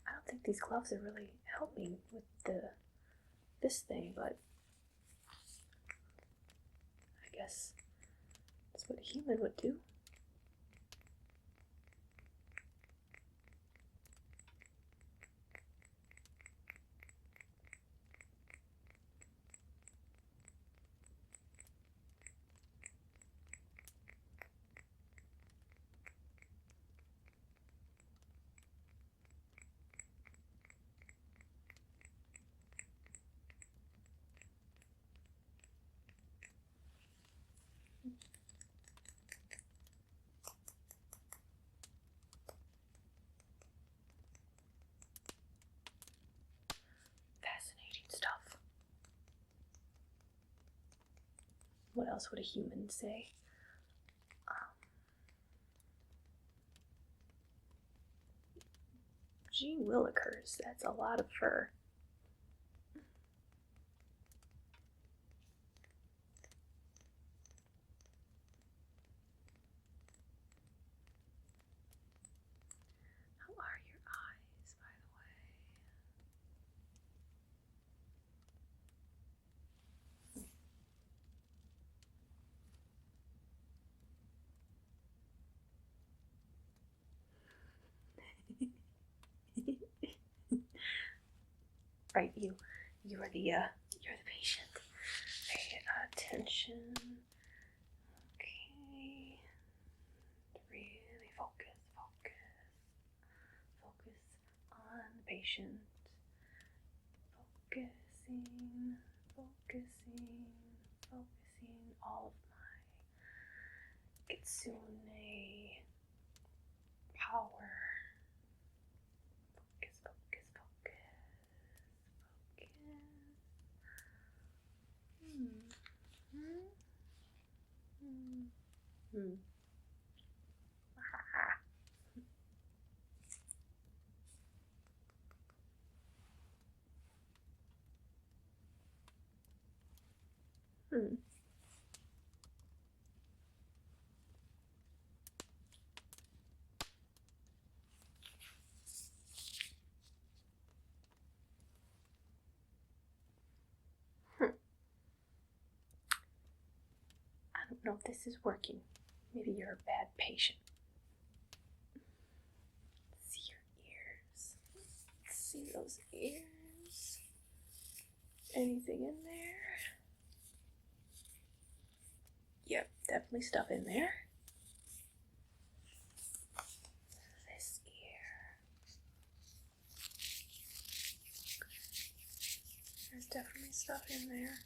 I don't think these gloves are really helping with this thing, but I guess that's what a human would do. What else would a human say? Gee willikers, that's a lot of fur. How are your eyes, by the way? Right, you're the patient. Pay attention. Okay. Really focus on the patient. Focusing all of my Kitsune power. Focus. I don't know if this is working. Maybe you're a bad patient. See your ears. See those ears. Anything in there? Yep, definitely stuff in there. This ear. There's definitely stuff in there.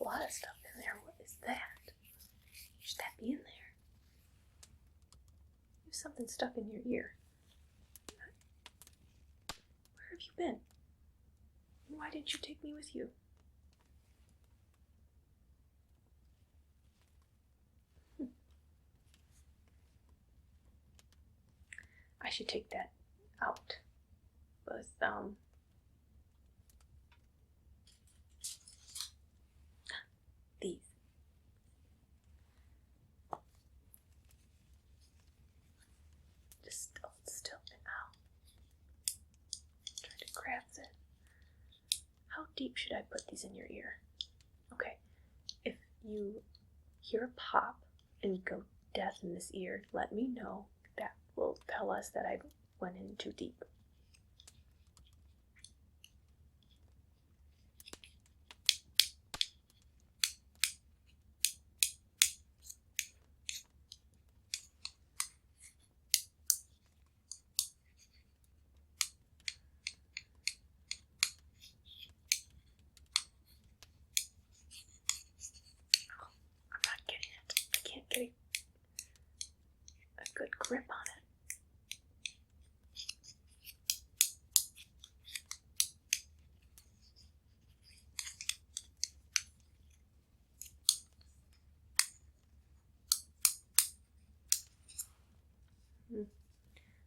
A lot of stuff in there. What is that? Should that be in there? There's something stuck in your ear. Where have you been? Why didn't you take me with you? I should take that out with these. Just hold still and out. Try to grab it. How deep should I put these in your ear? Okay, if you hear a pop and go deaf in this ear, let me know. That will tell us that I went in too deep. I'm not getting it. I can't get a good grip on it.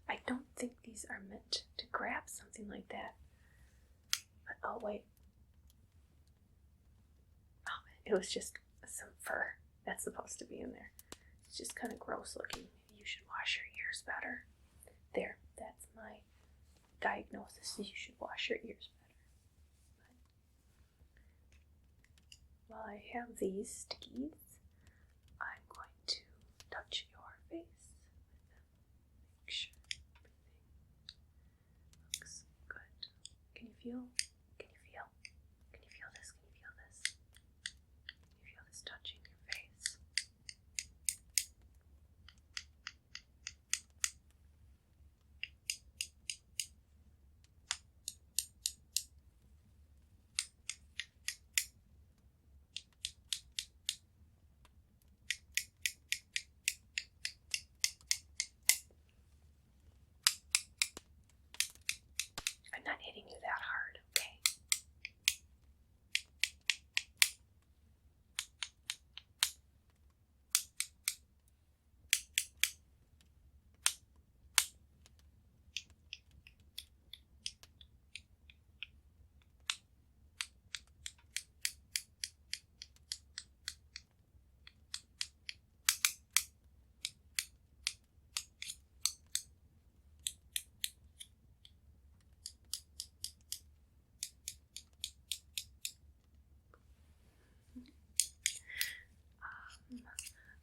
I don't think these are meant to grab something like that. But oh wait. Oh, it was just some fur that's supposed to be in there. It's just kind of gross looking. Maybe you should wash your ears better. There, that's my diagnosis. You should wash your ears better. But while I have these stickies, I'm going to touch your face with them. Make sure everything looks good. Can you feel? Can you feel this? Can you feel this? Can you feel this touching your face? I'm not hitting you that hard, okay?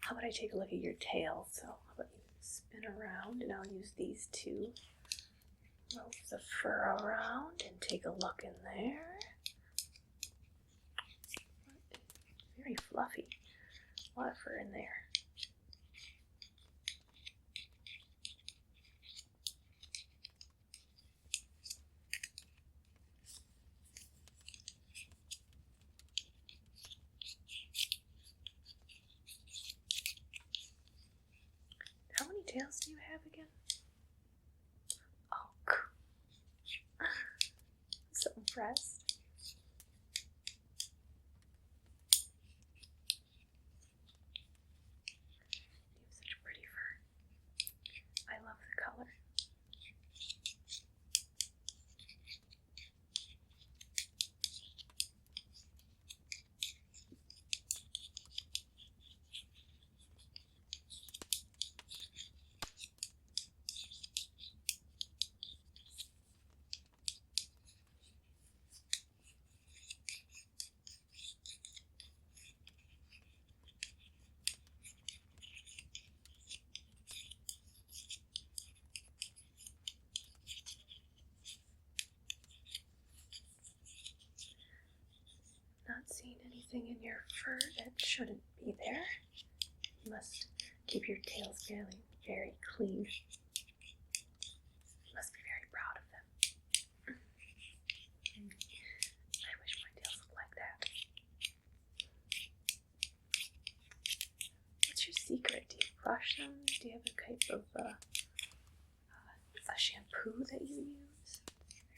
How about I take a look at your tail? So how about you spin around and I'll use these two Move the fur around and take a look in there. Very fluffy. A lot of fur in there. How many tails do you have again? Oh, cool. I'm so impressed. You have such pretty fur. I love the color. Not seeing anything in your fur that shouldn't be there. You must keep your tails very clean. You must be very proud of them. I wish my tails looked like that. What's your secret? Do you brush them? Do you have a type of a shampoo that you use?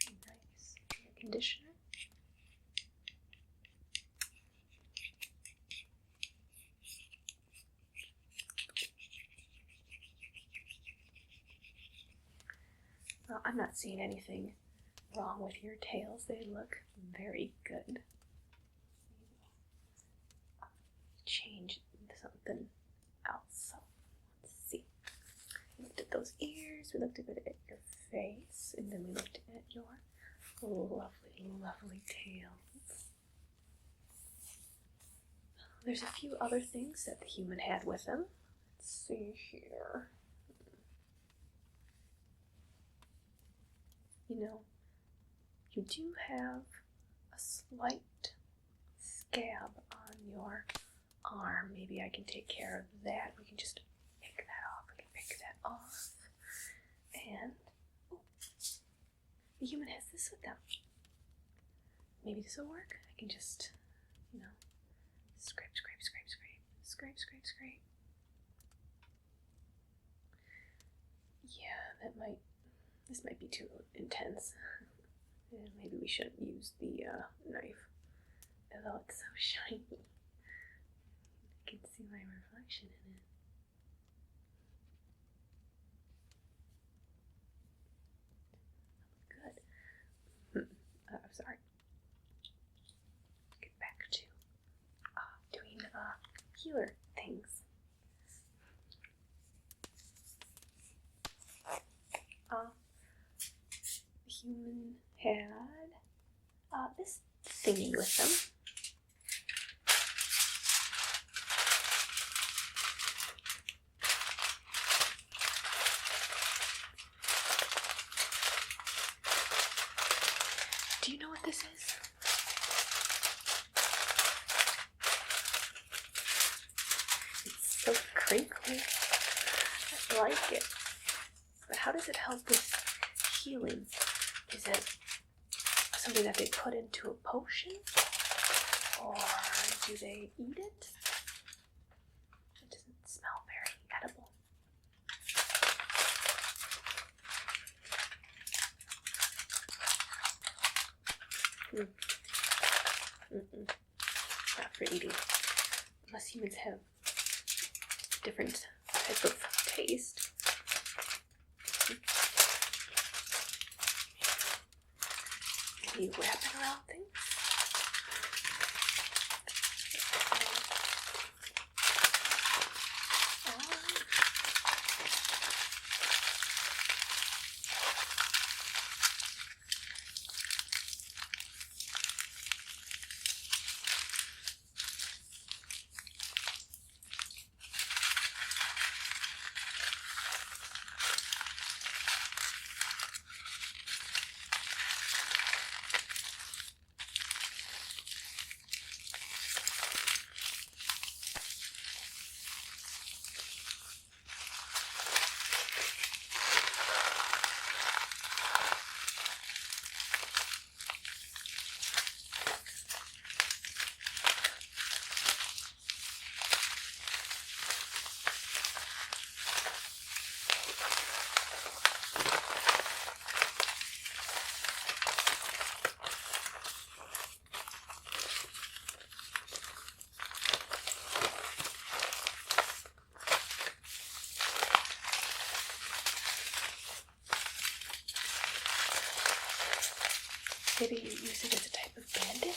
Very nice. Your conditioner? Well, I'm not seeing anything wrong with your tails. They look very good. Change into something else. So let's see. We looked at those ears. We looked a bit at your face, and then we looked at your lovely, lovely tails. There's a few other things that the human had with him. Let's see here. You know, you do have a slight scab on your arm. Maybe I can take care of that. We can just pick that off. We can pick that off. And ooh, the human has this with them. Maybe this will work. I can just, scrape, scrape, scrape, scrape, scrape, scrape, scrape. Yeah, this might be too intense. Maybe we shouldn't use the knife, although it's so shiny. I can see my reflection in it. Good. I'm sorry. Get back to doing healer things. The human had this thingy with them. Do you know what this is? It's so crinkly. I like it. But how does it help with healing? Is it something that they put into a potion? Or do they eat it? It doesn't smell very edible. Not for eating. Unless humans have different type of taste. Maybe wrap it around things. Maybe you use it as a type of bandage?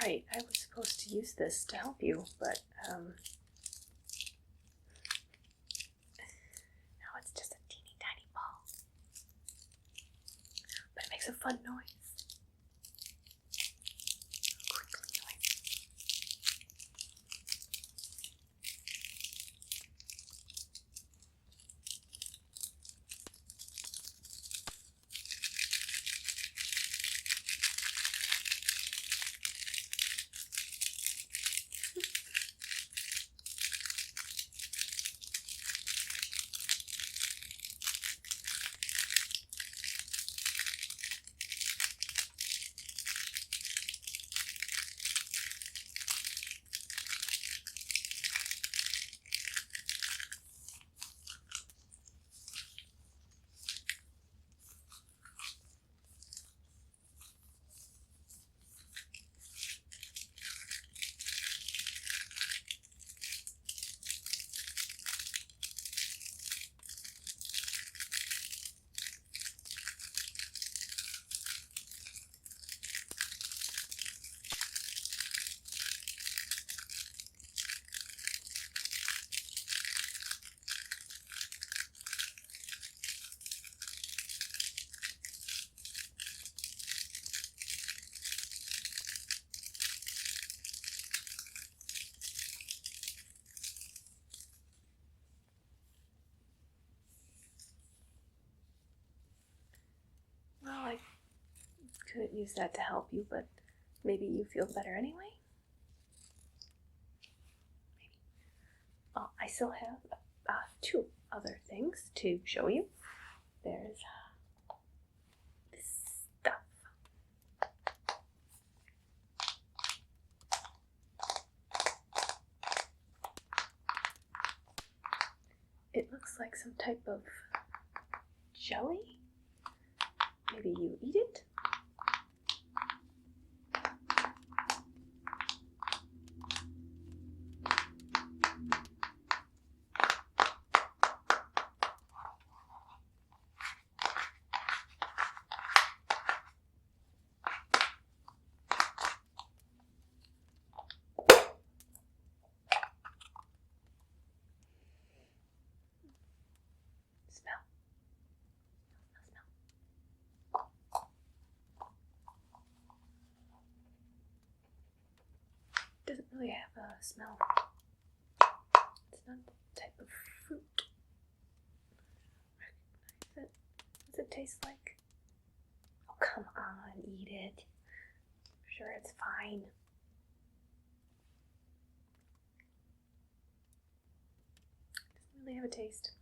Right, I was supposed to use this to help you, but now it's just a teeny tiny ball. But it makes a fun noise. Crinkly noise. couldn't use that to help you, but maybe you feel better anyway? Maybe. I still have two other things to show you. There's this stuff. It looks like some type of jelly. Maybe you eat it? Smell. Doesn't really have a smell. It's not the type of fruit. Recognize it. What does it taste like? Oh, come on, eat it. I'm sure it's fine. Doesn't really have a taste.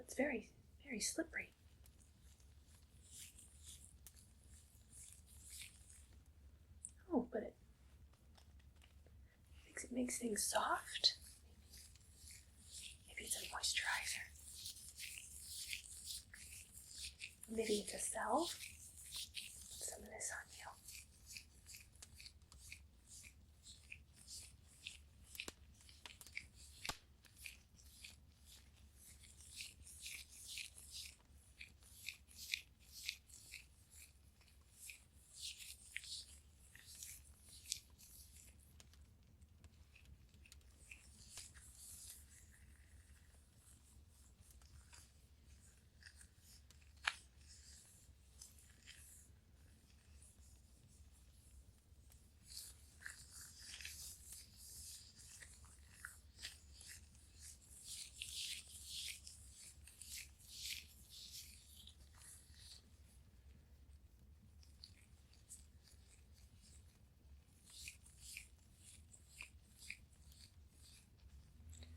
It's very, very slippery. Oh, but it makes things soft. Maybe it's a moisturizer. Maybe it's a salve. Put some of this on you.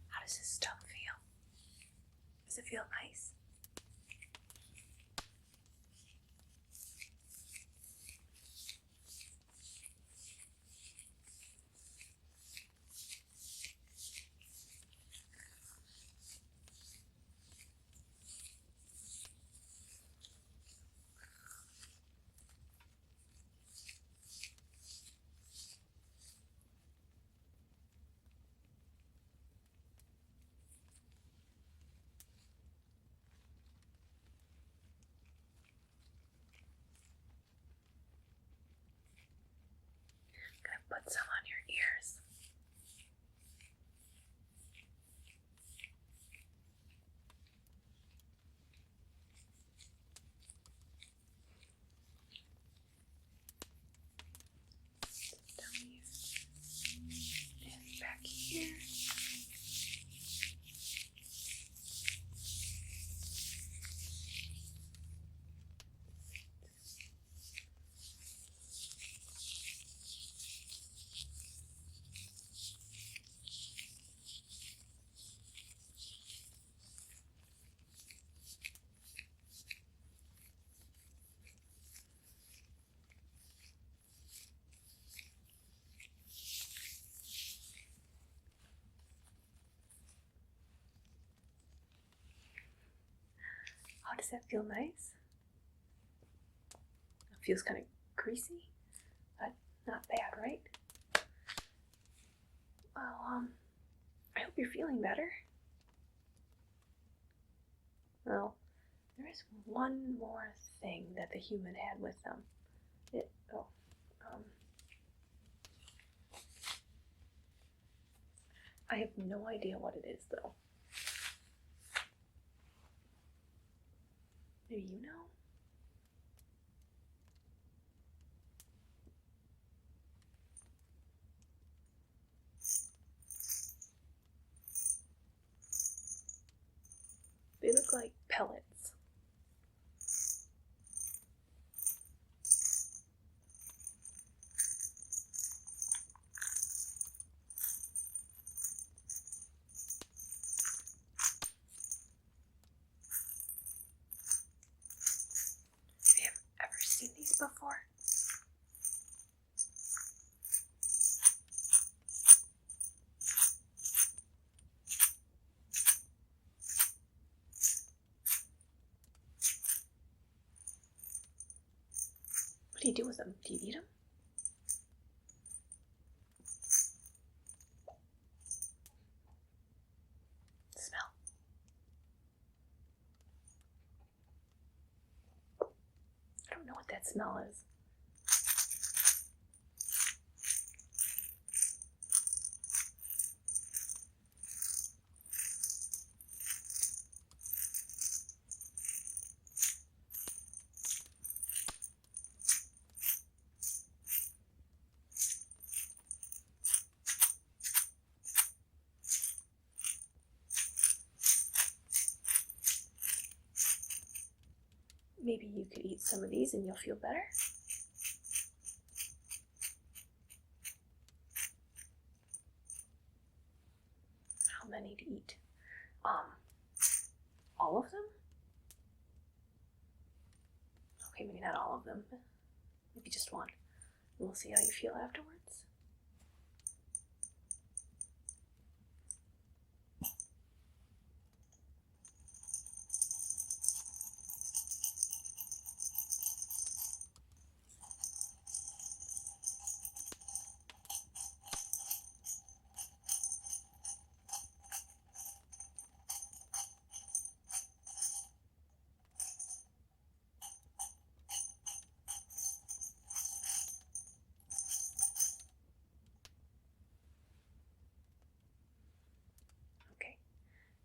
How does this stuff feel? Does it feel nice? Put some on your ears. Down here and back here. Oh, does that feel nice? It feels kind of greasy, but not bad, right? Well, I hope you're feeling better. Well, there is one more thing that the human had with them. I have no idea what it is, though. Maybe you know? look like pellets. Have you ever seen these before? What do you do with them? Do you eat them? Smell. I don't know what that smell is. Maybe you could eat some of these and you'll feel better. How many to eat? All of them? Okay, maybe not all of them. Maybe just one. We'll see how you feel afterwards.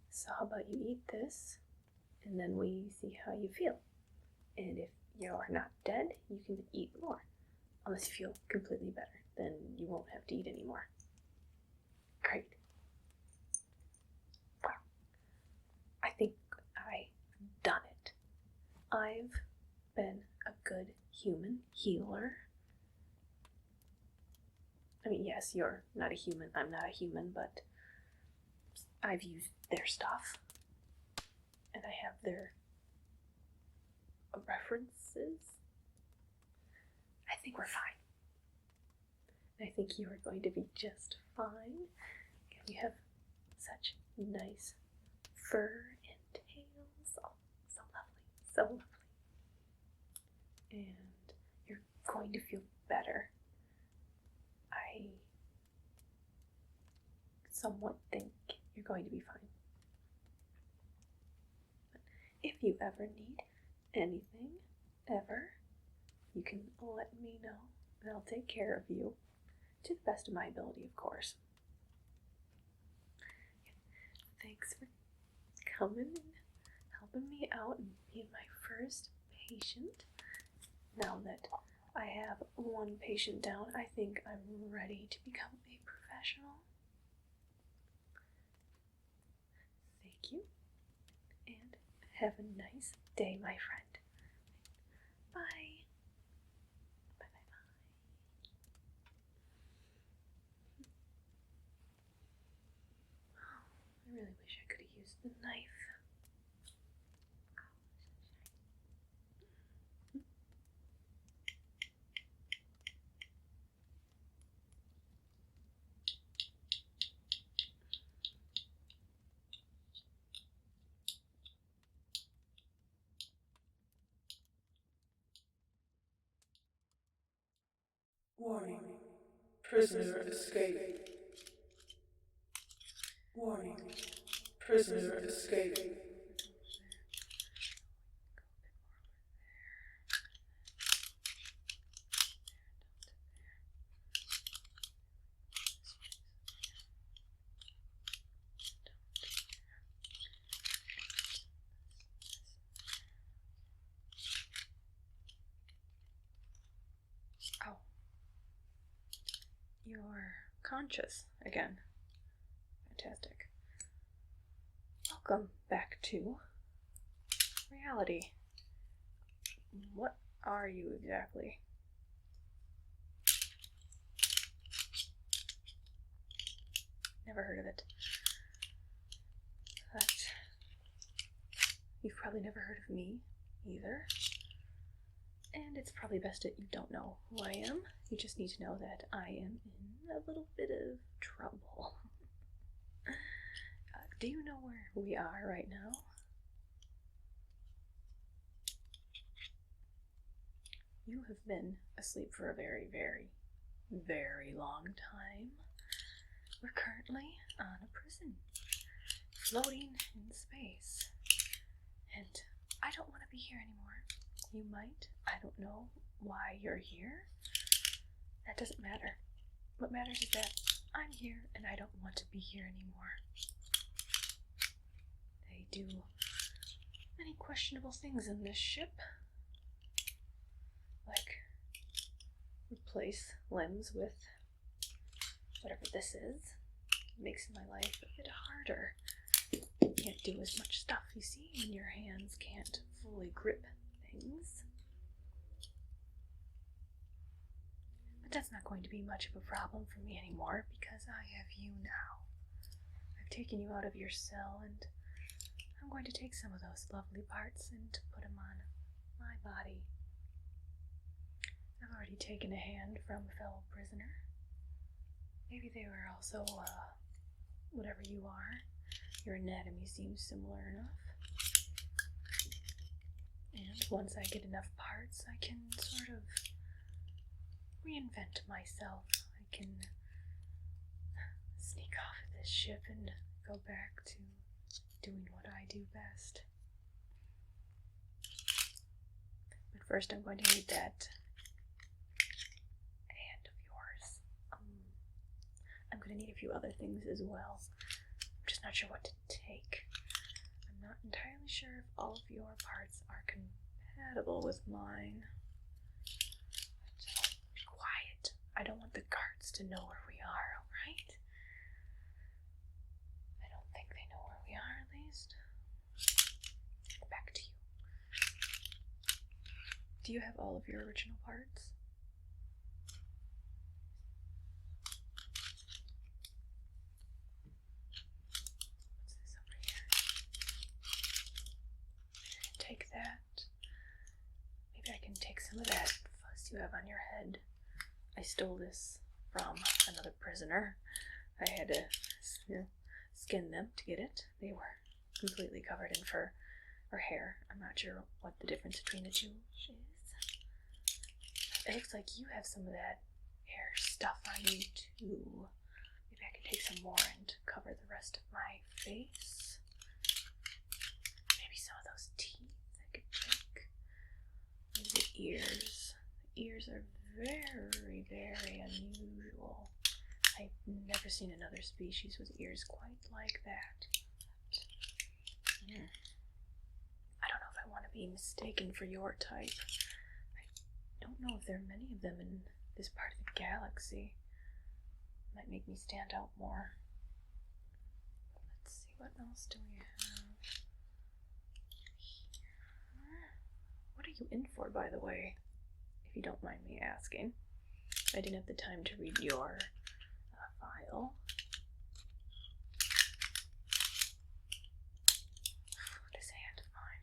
So how about you eat this, and then we see how you feel. And if you're not dead, you can eat more. Unless you feel completely better, then you won't have to eat anymore. Great. Wow. I think I've done it. I've been a good human healer. I mean, yes, you're not a human, I'm not a human, but I've used their stuff, and I have their references. I think we're fine. I think you are going to be just fine. You have such nice fur and tails. Oh, so lovely, so lovely. And you're going to feel better. I somewhat think you're going to be fine. But if you ever need anything, ever, you can let me know, and I'll take care of you to the best of my ability, of course. Thanks for coming and helping me out and being my first patient. Now that I have one patient down, I think I'm ready to become a professional. Thank you, and have a nice day, my friend. Bye. Bye, bye, bye. I really wish I could have used the knife. Warning. Prisoner escape. Warning. Prisoner escape. Oh. You're conscious again. Fantastic. Welcome back to reality. What are you exactly? Never heard of it. But you've probably never heard of me either. And it's probably best that you don't know who I am. You just need to know that I am in a little bit of trouble. Do you know where we are right now? You have been asleep for a very, very, very long time. We're currently on a prison, floating in space. And I don't want to be here anymore. You might. I don't know why you're here. That doesn't matter. What matters is that I'm here and I don't want to be here anymore. They do many questionable things in this ship. Like replace limbs with whatever this is. It makes my life a bit harder. You can't do as much stuff, you see, when your hands can't fully grip things. But that's not going to be much of a problem for me anymore because I have you now. I've taken you out of your cell and I'm going to take some of those lovely parts and put them on my body. I've already taken a hand from a fellow prisoner. Maybe they were also, whatever you are. Your anatomy seems similar enough. And once I get enough parts, I can sort of reinvent myself. I can sneak off of this ship and go back to doing what I do best. But first I'm going to need that hand of yours. I'm going to need a few other things as well. I'm just not sure what to take. I'm not entirely sure if all of your parts are compatible with mine. But be quiet. I don't want the guards to know where we are, alright? I don't think they know where we are, at least. Back to you. Do you have all of your original parts? What's this over here? Take that. Maybe I can take some of that fuzz you have on your head. I stole this from another prisoner. I had to skin them to get it. They were completely covered in fur or hair. I'm not sure what the difference between the two is. It looks like you have some of that hair stuff on you too. Maybe I can take some more and cover the rest of my face. Maybe some of those teeth I could take. Maybe the ears. The ears are very, very unusual. I've never seen another species with ears quite like that. I don't know if I want to be mistaken for your type. I don't know if there are many of them in this part of the galaxy. It might make me stand out more. Let's see, what else do we have here? What are you in for, by the way? If you don't mind me asking. I didn't have the time to read your file. This hand of mine.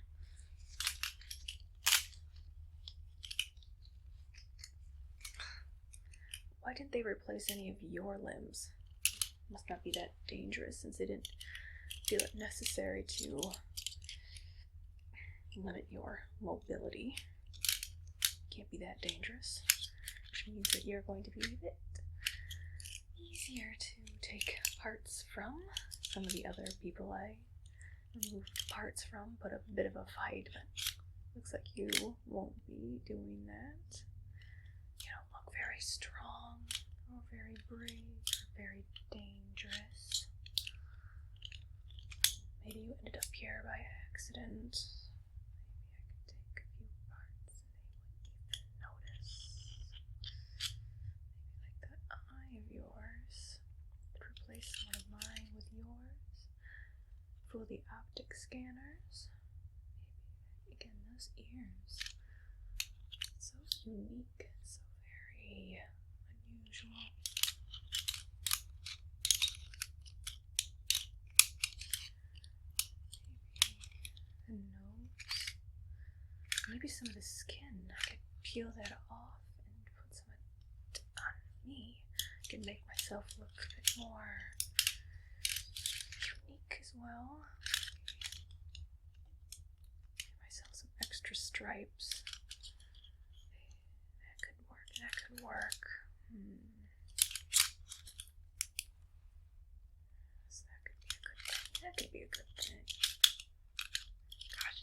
Why didn't they replace any of your limbs? Must not be that dangerous since they didn't feel it necessary to limit your mobility. Can't be that dangerous, which means that you're going to be a bit easier to take parts from. Some of the other people I removed parts from put up a bit of a fight, but looks like you won't be doing that. You don't look very strong, or very brave, or very dangerous. Maybe you ended up here by accident. Maybe I could take a few parts and they wouldn't even notice. Maybe like that eye of yours. Could replace one of mine with yours. Fool the optic scanners. Maybe those ears. So unique, so very unusual. Maybe the nose. Maybe some of the skin. I could peel that off and put some of it on me. I could make myself look a bit more unique as well. Give myself some extra stripes. That could work, that could work. So that could be a good thing. Gosh.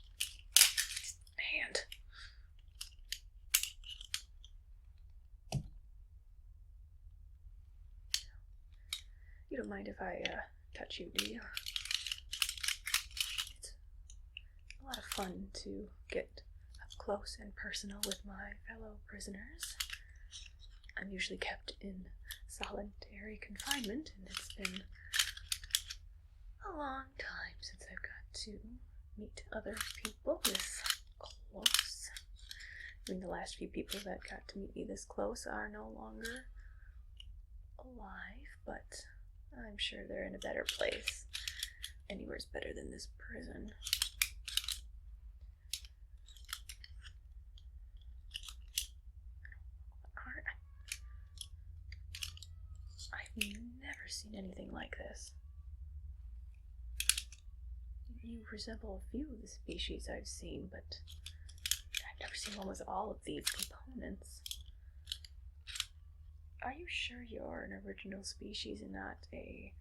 Hand. You don't mind if I touch you, do you? It's a lot of fun to get up close and personal with my fellow prisoners. I'm usually kept in solitary confinement, and it's been a long time since I've got to meet other people this close. I mean, the last few people that got to meet me this close are no longer alive, but I'm sure they're in a better place. Anywhere's better than this prison. I've never seen anything like this. You resemble a few of the species I've seen, but I've never seen one with all of these components. Are you sure you're an original species and not a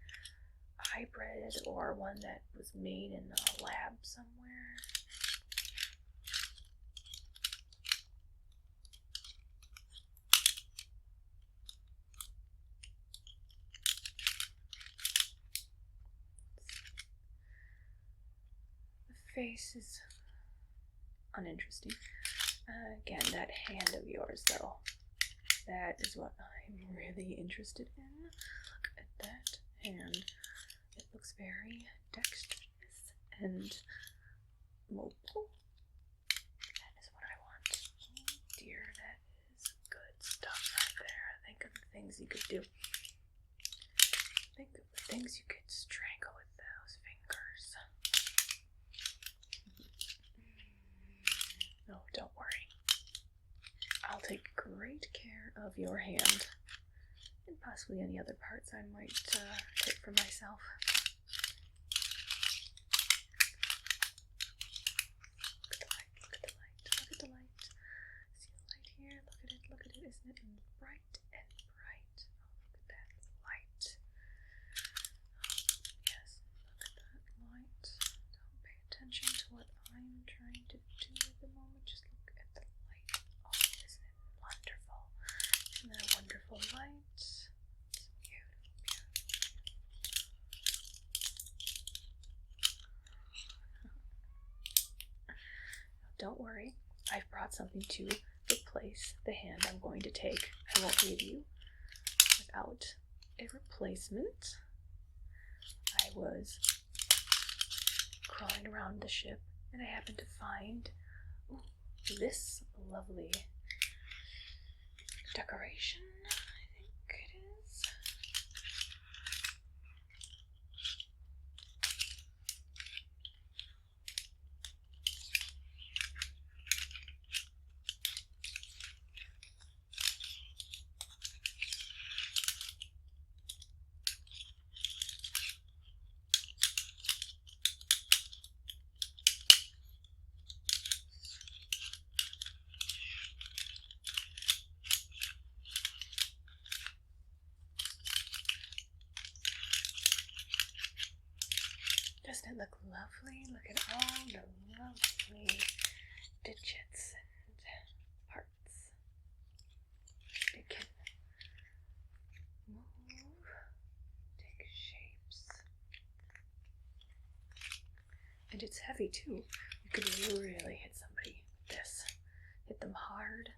hybrid or one that was made in a lab somewhere? The face is uninteresting. Again, that hand of yours, though. That is what I'm really interested in. Look at that hand. It looks very dexterous and mobile. That is what I want. Oh dear, that is good stuff right there. Think of the things you could do. Think of the things you could strangle with those fingers. No, don't worry. I'll take great care of your hand, and possibly any other parts I might take for myself. Look at the light, look at the light, look at the light. See the light here? Look at it, isn't it bright and bright? Oh, look at that light. Yes, look at that light. Don't pay attention to what I'm trying to do at the moment, just look at the light. Oh, isn't it wonderful? Isn't that a wonderful light? It's beautiful, beautiful. Don't worry, I've brought something to replace the hand I'm going to take. I won't leave you without a replacement. I was crawling around the ship and I happened to find this lovely decoration, I think it is. Doesn't it look lovely? Look at all the lovely digits and parts. It can move, take shapes. And it's heavy too. You could really hit somebody with this. Hit them hard.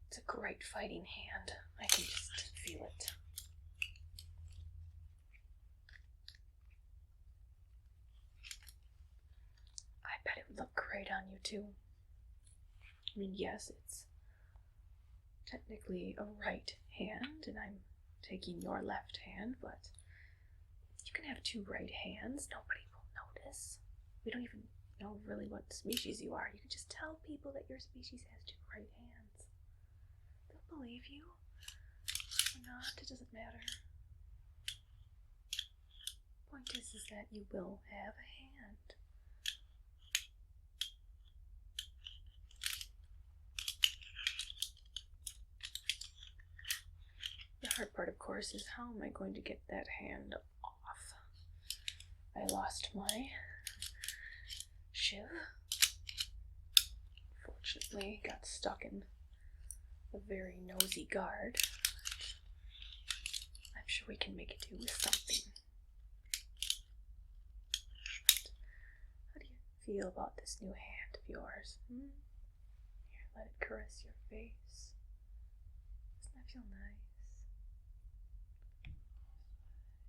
It's a great fighting hand. I can just feel it. I bet it would look great right on you too. I mean, yes, it's technically a right hand, and I'm taking your left hand, but you can have two right hands. Nobody will notice. We don't even know really what species you are. You can just tell people that your species has two right hands. They'll believe you. Or not, it doesn't matter. Point is that you will have a hand. The hard part, of course, is how am I going to get that hand off? I lost my shiv. Fortunately, got stuck in a very nosy guard. I'm sure we can make it do with something. But how do you feel about this new hand of yours? Here, let it caress your face. Doesn't that feel nice?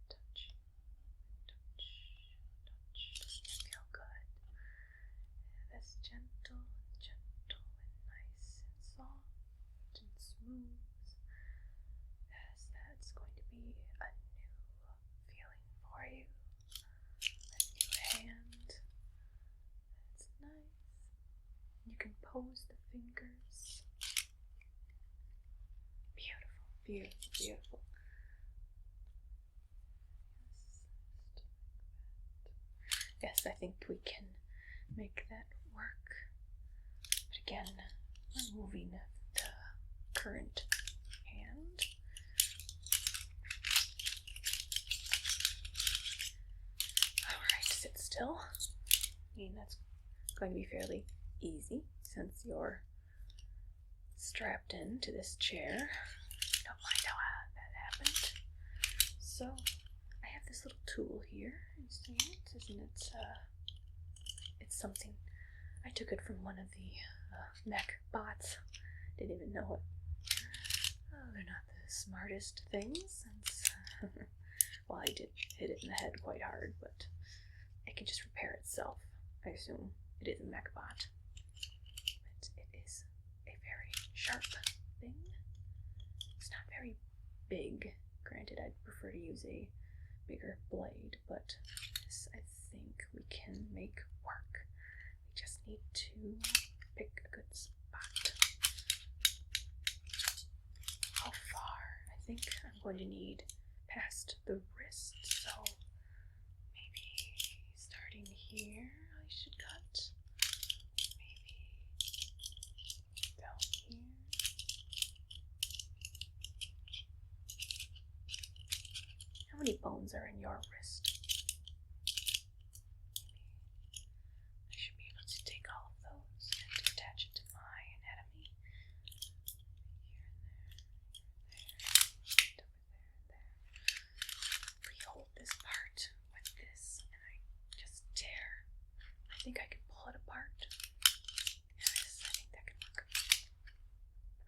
Touch. Doesn't it feel good? That's gentle and nice and soft and smooth. Yes, that's going to be a new feeling for you. A new hand. That's nice. You can pose the fingers. Beautiful, beautiful, beautiful. Yes, I think we can make that work. But again, removing the current hand. Alright, sit still. I mean, that's going to be fairly easy since you're strapped into this chair. Don't mind how that happened. So, I have this little tool here. You see it? Isn't it? It's something. I took it from one of the mech bots. Didn't even know it. Oh, they're not the smartest things. Since, well, I did hit it in the head quite hard, but it can just repair itself. I assume it is a mech bot. But it is a very sharp thing. It's not very big. Granted, I'd prefer to use a bigger blade, but this I think we can make work. We just need to pick a good spot. How far? I think I'm going to need past the wrist, so maybe starting here I should cut. Maybe down here. How many bones are in your wrist? Maybe I should be able to take all of those and attach it to my anatomy. Here and there, there. We hold this part with this, and I just tear. I think I can pull it apart. Yes, I think that can work.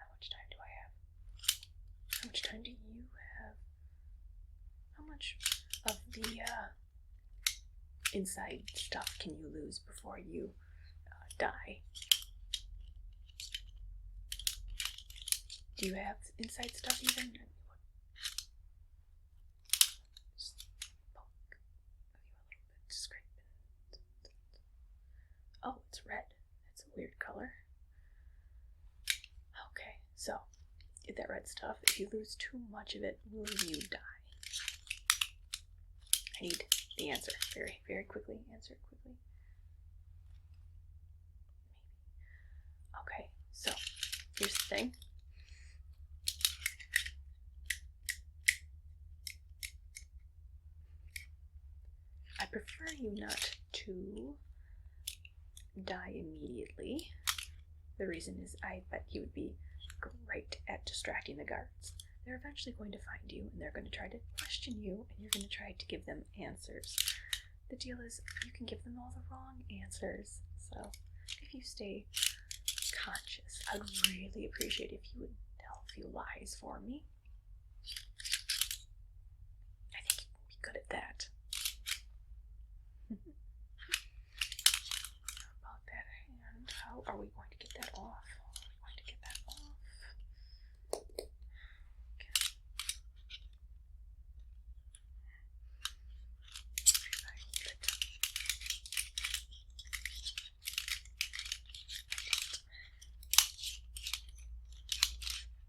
How much time do I have? How much time do you have? How much of the inside stuff can you lose before you die? Do you have inside stuff even? Just poke of you a little bit, scrape it. Oh, it's red. It's a weird color. Okay, so get that red stuff. If you lose too much of it, will you die? I need the answer very, very quickly. Answer it quickly. Maybe. Okay, so here's the thing. I prefer you not to die immediately. The reason is I bet you would be great at distracting the guards. They're eventually going to find you, and they're going to try to question you, and you're going to try to give them answers. The deal is, you can give them all the wrong answers. So, if you stay conscious, I'd really appreciate if you would tell a few lies for me. I think you can be good at that. How about that hand? are we going to get that off? Are we going to get that off? Okay.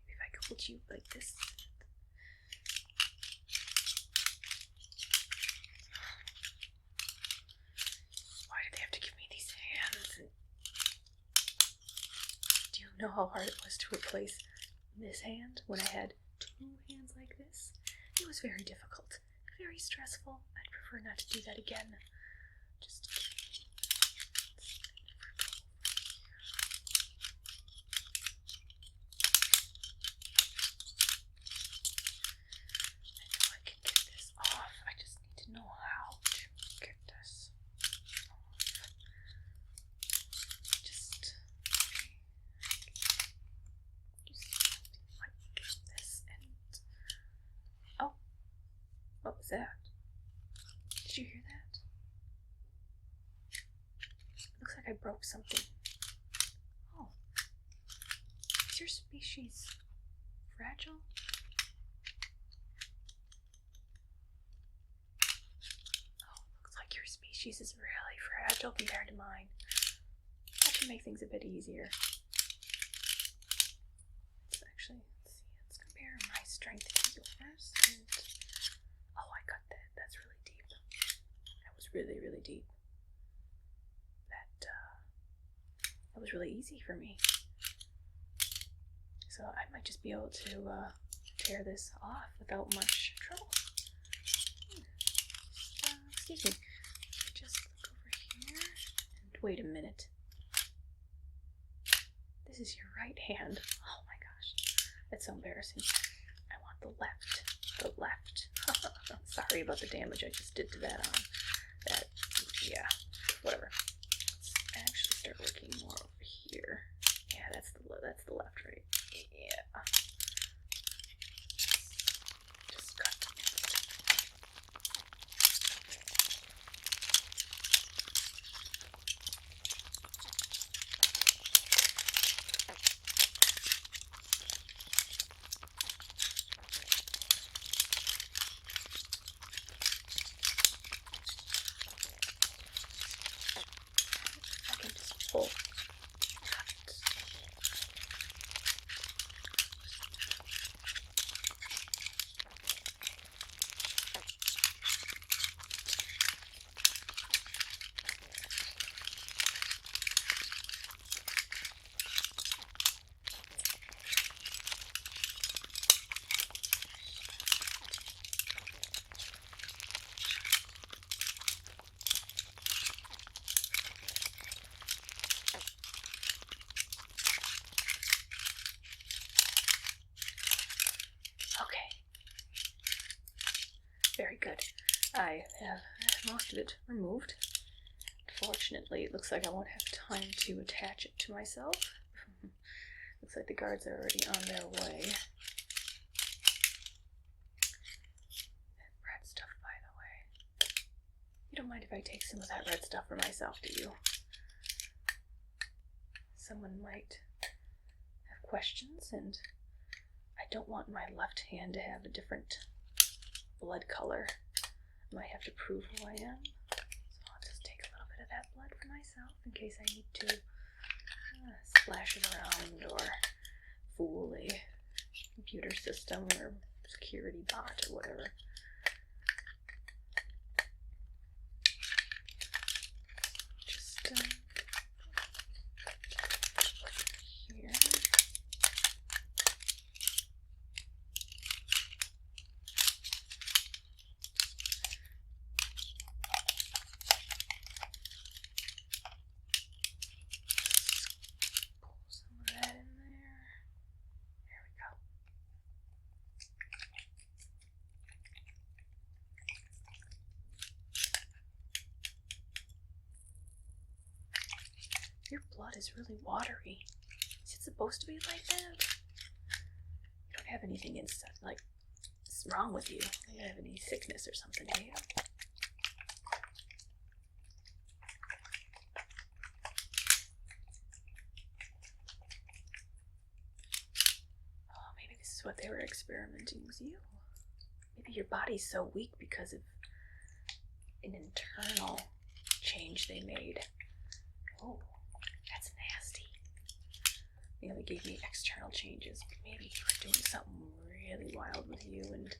If I could hold you like this. Why did they have to give me these hands? Do you know how hard it was to replace this hand when I had two hands like this? It was very difficult, very stressful. I'd prefer not to do that again. Just I know I can get this off. I just need to know how to get this off. Just like this and oh, what was that? Did you hear that? Looks like I broke something. Oh, is your species fragile? Oh, looks like your species is really fragile compared to mine. That should make things a bit easier. Let's compare my strength to yours. And, oh, I got that. That's really deep. That was really, really deep. That was really easy for me. So I might just be able to tear this off without much trouble. Excuse me. Just look over here and wait a minute. This is your right hand. Oh my gosh. That's so embarrassing. I want the left. The left. Sorry about the damage I just did to that arm. That, yeah, whatever. Let's actually start working more over here. Yeah, that's the left, right? Yeah. Just cut. I can just pull. Very good. I have most of it removed. Unfortunately, it looks like I won't have time to attach it to myself. Looks like the guards are already on their way. That red stuff, by the way. You don't mind if I take some of that red stuff for myself, do you? Someone might have questions, and I don't want my left hand to have a different blood color. I might have to prove who I am. So I'll just take a little bit of that blood for myself in case I need to splash it around or fool a computer system or security bot or whatever. Just here. Your blood is really watery. Is it supposed to be like that? You don't have anything inside, like, what's wrong with you? You don't have any sickness or something, do you? what they were experimenting with you. Maybe your body's so weak because of an internal change they made. Oh, that's nasty. You know, they gave me external changes, but maybe they were doing something really wild with you, and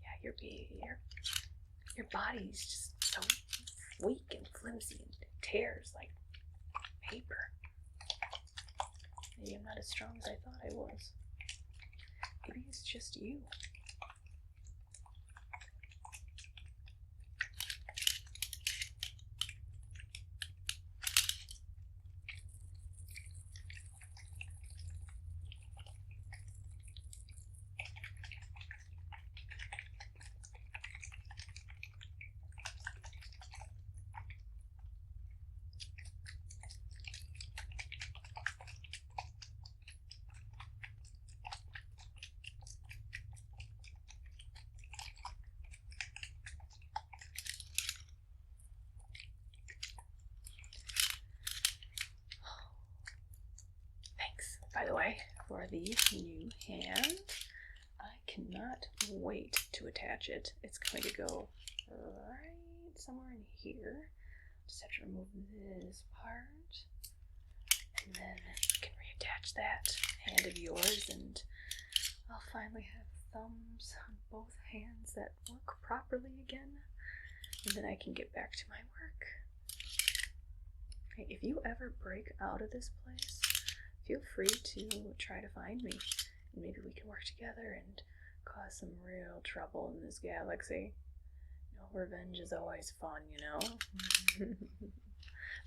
yeah, your body's just so weak and flimsy and tears like paper. Maybe I'm not as strong as I thought I was. Maybe it's just you. By the way, for the new hand, I cannot wait to attach it. It's going to go right somewhere in here. Just have to remove this part, and then we can reattach that hand of yours, and I'll finally have thumbs on both hands that work properly again, and then I can get back to my work. Hey, if you ever break out of this place, feel free to try to find me, and maybe we can work together and cause some real trouble in this galaxy. You know, revenge is always fun, you know?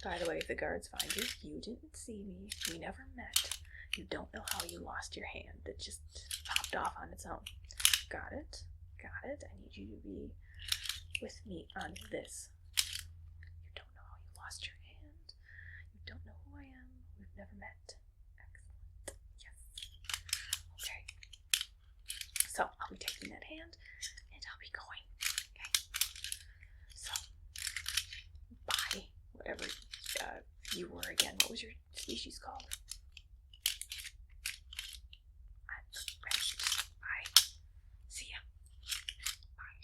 By the way, if the guards find you, you didn't see me, we never met. You don't know how you lost your hand. It just popped off on its own. Got it? Got it? I need you to be with me on this. You don't know how you lost your hand. You don't know who I am. We've never met. So I'll be taking that hand and I'll be going. Okay. So, bye. Whatever you were again. What was your species called? Bye. See ya. Bye.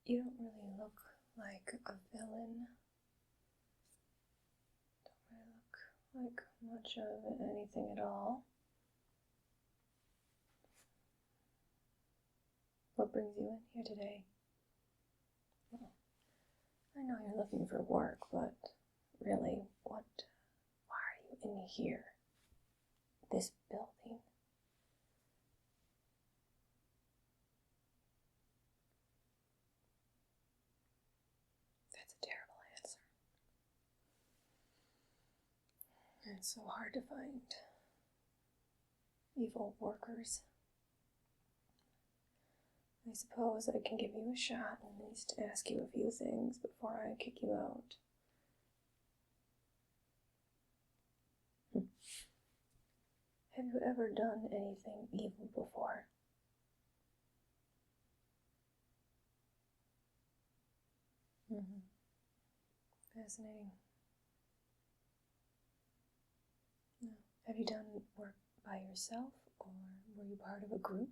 You don't really look like a villain. Don't really look like much of anything at all. What brings you in here today? Well, I know you're looking for work, but really, why are you in here? This building? That's a terrible answer. It's so hard to find evil workers. I suppose I can give you a shot and at least ask you a few things before I kick you out. Have you ever done anything evil before? Fascinating. No. Have you done work by yourself, or were you part of a group?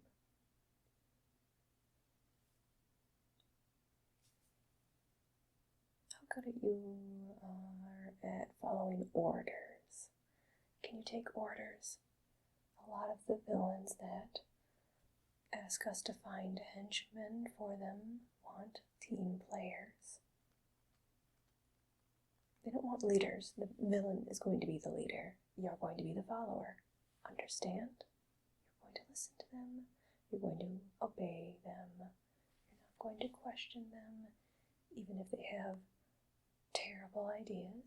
How good you are at following orders. Can you take orders? A lot of the villains that ask us to find henchmen for them want team players. They don't want leaders. The villain is going to be the leader. You're going to be the follower. Understand? You're going to listen to them. You're going to obey them. You're not going to question them, even if they have terrible ideas,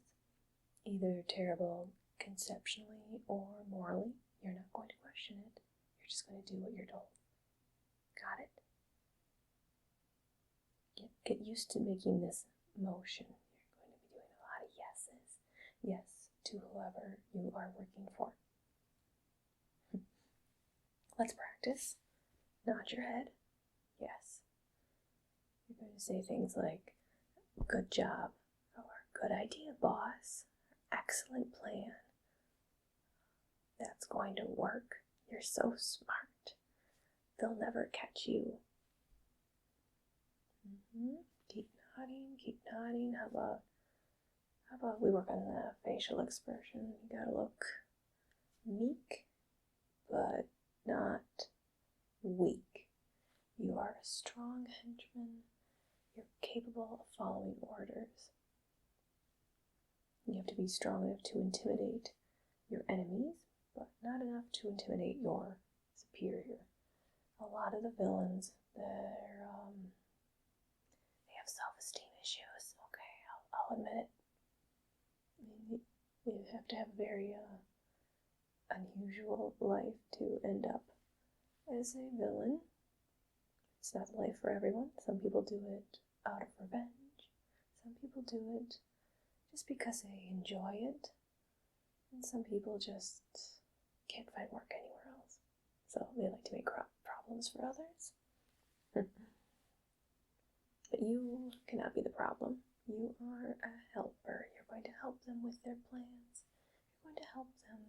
either terrible conceptually or morally. You're not going to question it. You're just going to do what you're told. Got it? Get used to making this motion. You're going to be doing a lot of yeses. Yes to whoever you are working for. Let's practice. Nod your head. Yes. You're going to say things like, good job, or good idea, boss, excellent plan. That's going to work. You're so smart. They'll never catch you. Keep nodding, keep nodding. How about we work on the facial expression? You gotta look meek, but not weak. You are a strong henchman. You're capable of following orders. You have to be strong enough to intimidate your enemies, but not enough to intimidate your superior. A lot of the villains, they have self-esteem issues. Okay, I'll admit it. I mean, you have to have a very unusual life to end up as a villain. It's not the life for everyone. Some people do it out of revenge. Some people do it just because they enjoy it. And some people just can't find work anywhere else. So they like to make problems for others. But you cannot be the problem. You are a helper. You're going to help them with their plans. You're going to help them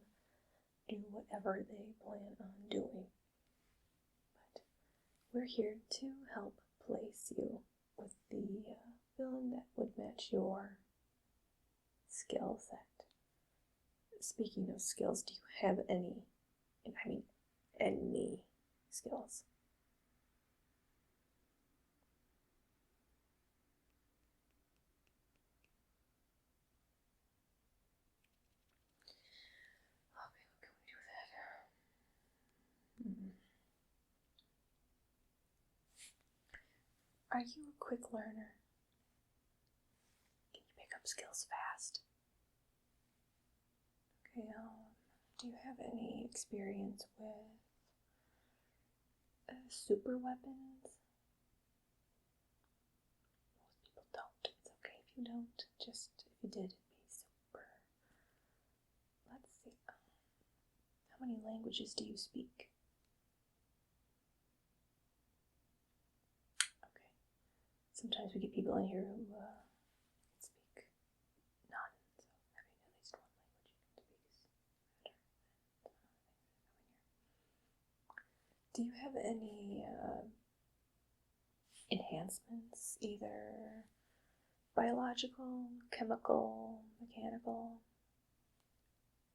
do whatever they plan on doing. But we're here to help place you with the villain that would match your skill set. Speaking of skills, do you have any? I mean, any skills? Okay, what can we do with that? Are you a quick learner? Can you pick up skills fast? Okay, do you have any experience with super weapons? Most people don't. It's okay if you don't. Just if you did, it'd be super. Let's see. How many languages do you speak? Okay. Sometimes we get people in here who can speak none, so having at least one language you can speak is better than things that come in here. Do you have any enhancements, either biological, chemical, mechanical?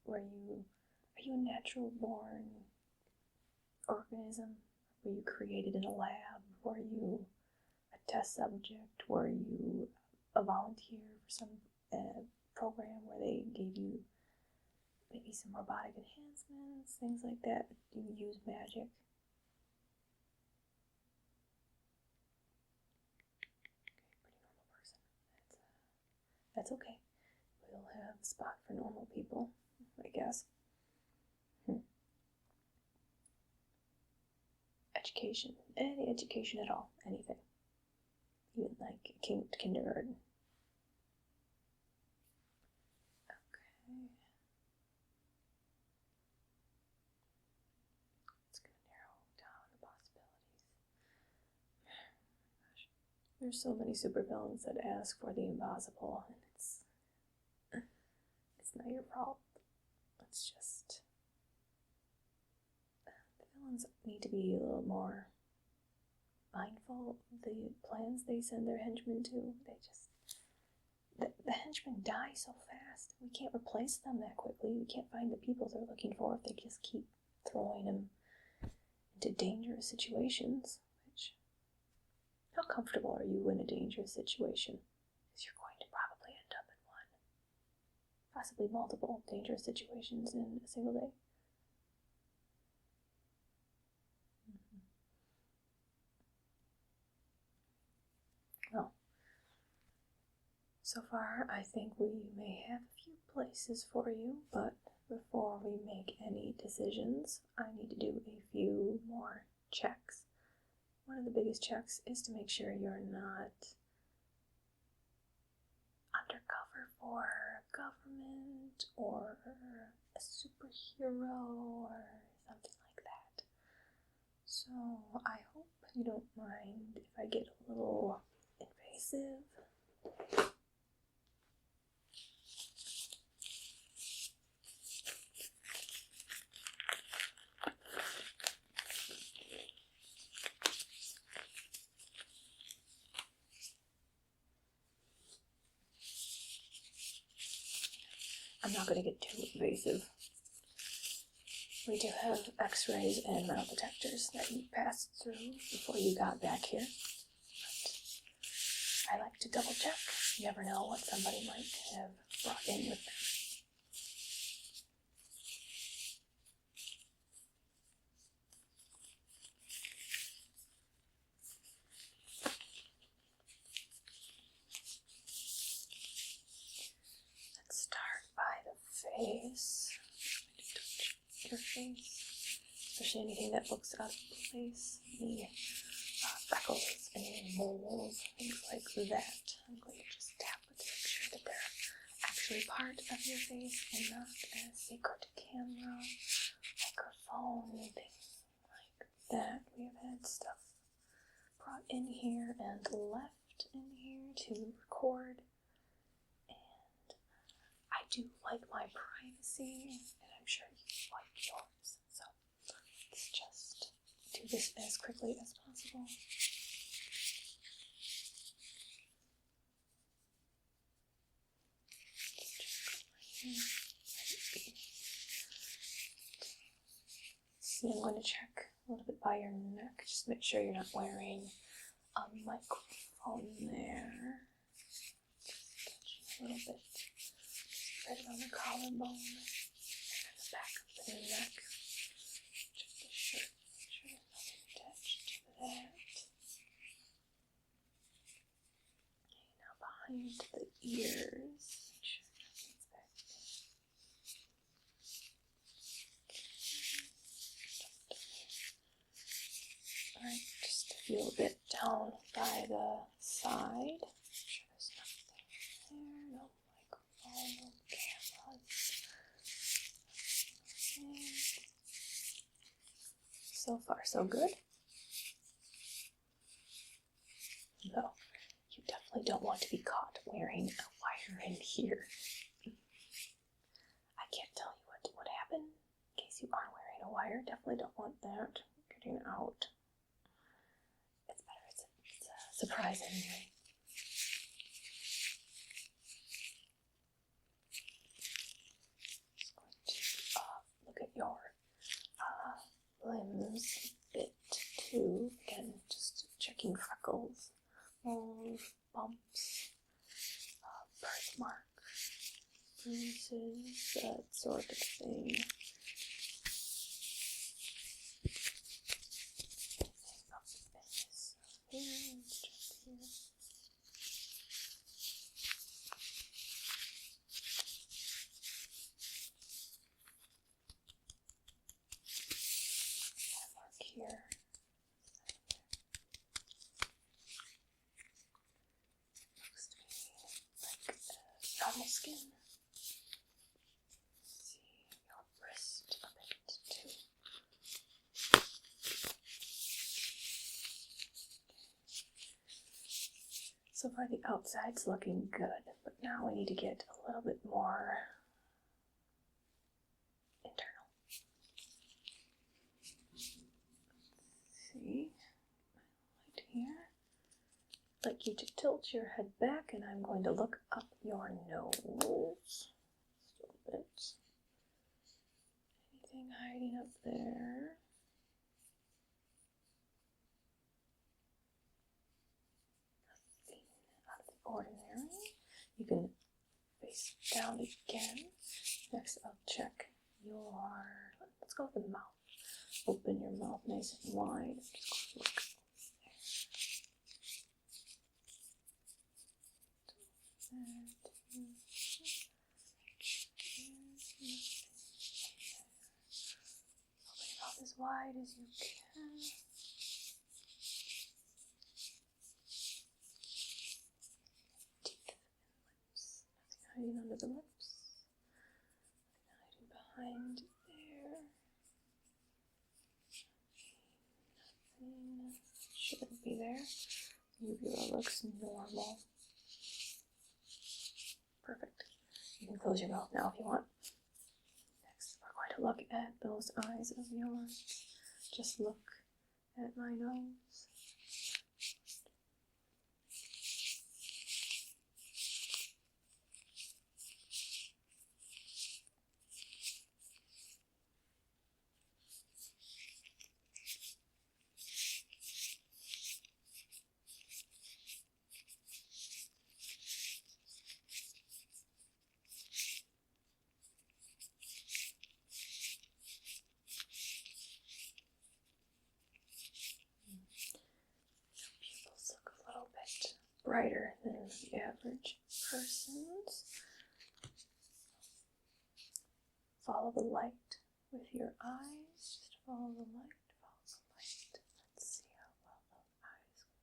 Are you a natural born organism? Were you created in a lab? Were you a test subject? Were you a volunteer for some program where they gave you maybe some robotic enhancements, things like that? Do you use magic? That's okay. We'll have a spot for normal people, I guess. Education. Any education at all. Anything. Even like kindergarten. Okay. It's going to narrow down the possibilities. Gosh. There's so many supervillains that ask for the impossible, and it's not your fault. It's just the villains need to be a little more mindful of the plans they send their henchmen to. The henchmen die so fast. We can't replace them that quickly. We can't find the people they're looking for if they just keep throwing them into dangerous situations. How comfortable are you in a dangerous situation? Because you're going to probably end up in one. Possibly multiple dangerous situations in a single day. Well, so far I think we may have a few places for you, but before we make any decisions, I need to do a few more checks. One of the biggest checks is to make sure you're not undercover for government or a superhero or something like that. So I hope you don't mind if I get a little invasive. I'm not going to get too invasive. We do have x-rays and metal detectors that you passed through before you got back here. But I like to double check. You never know what somebody might have brought in with them. Let's start by the face. Your face, especially anything that looks out of place, any freckles, any moles, things like that. I'm going to just tap it to make sure that they're actually part of your face and not a secret camera, microphone, things like that. We have had stuff brought in here and left in here to record, and I do like my privacy, and I'm sure you like yours, so let's just do this as quickly as possible. See, I'm going to check a little bit by your neck, just make sure you're not wearing a microphone there. Just touch a little bit. Spread it on the collarbone and the back of the neck. Check the shirt, make sure there's nothing attached to that. Okay, now behind the ears, make sure nothing's back there. Alright, just a little bit down by the side. Make sure there's nothing there, no microphone, no cameras. Okay. So far, so good. No, you definitely don't want to be caught wearing a wire in here. I can't tell you what happened in case you are wearing a wire. Definitely don't want that getting out. It's better, it's a surprise anyway. Just going to look at your limbs a bit too. Again, just checking freckles, moles, bumps, birthmarks, bruises, that sort of thing. Anything up in this here, let's check here. Here. Looks to be like normal skin. Let's see your wrist a bit too. So far the outside's looking good, but now we need to get a little bit more internal. See, right here. I'd like you to tilt your head back, and I'm going to look up your nose. Just a little bit. Anything hiding up there? Nothing out of the ordinary. You can face down again. Next, I'll check your. Let's go with the mouth. Open your mouth nice and wide. Just look there. Open your mouth as wide as you can. Teeth and lips. Nothing hiding under the lips. behind there. Nothing shouldn't be there. Uvula looks normal. Perfect. You can close your mouth now if you want. Next, we're going to look at those eyes of yours. Just look at my nose. Pupils look a little bit brighter than the average person's. Follow the light with your eyes. Just follow the light, follow the light. Let's see how well those eyes move.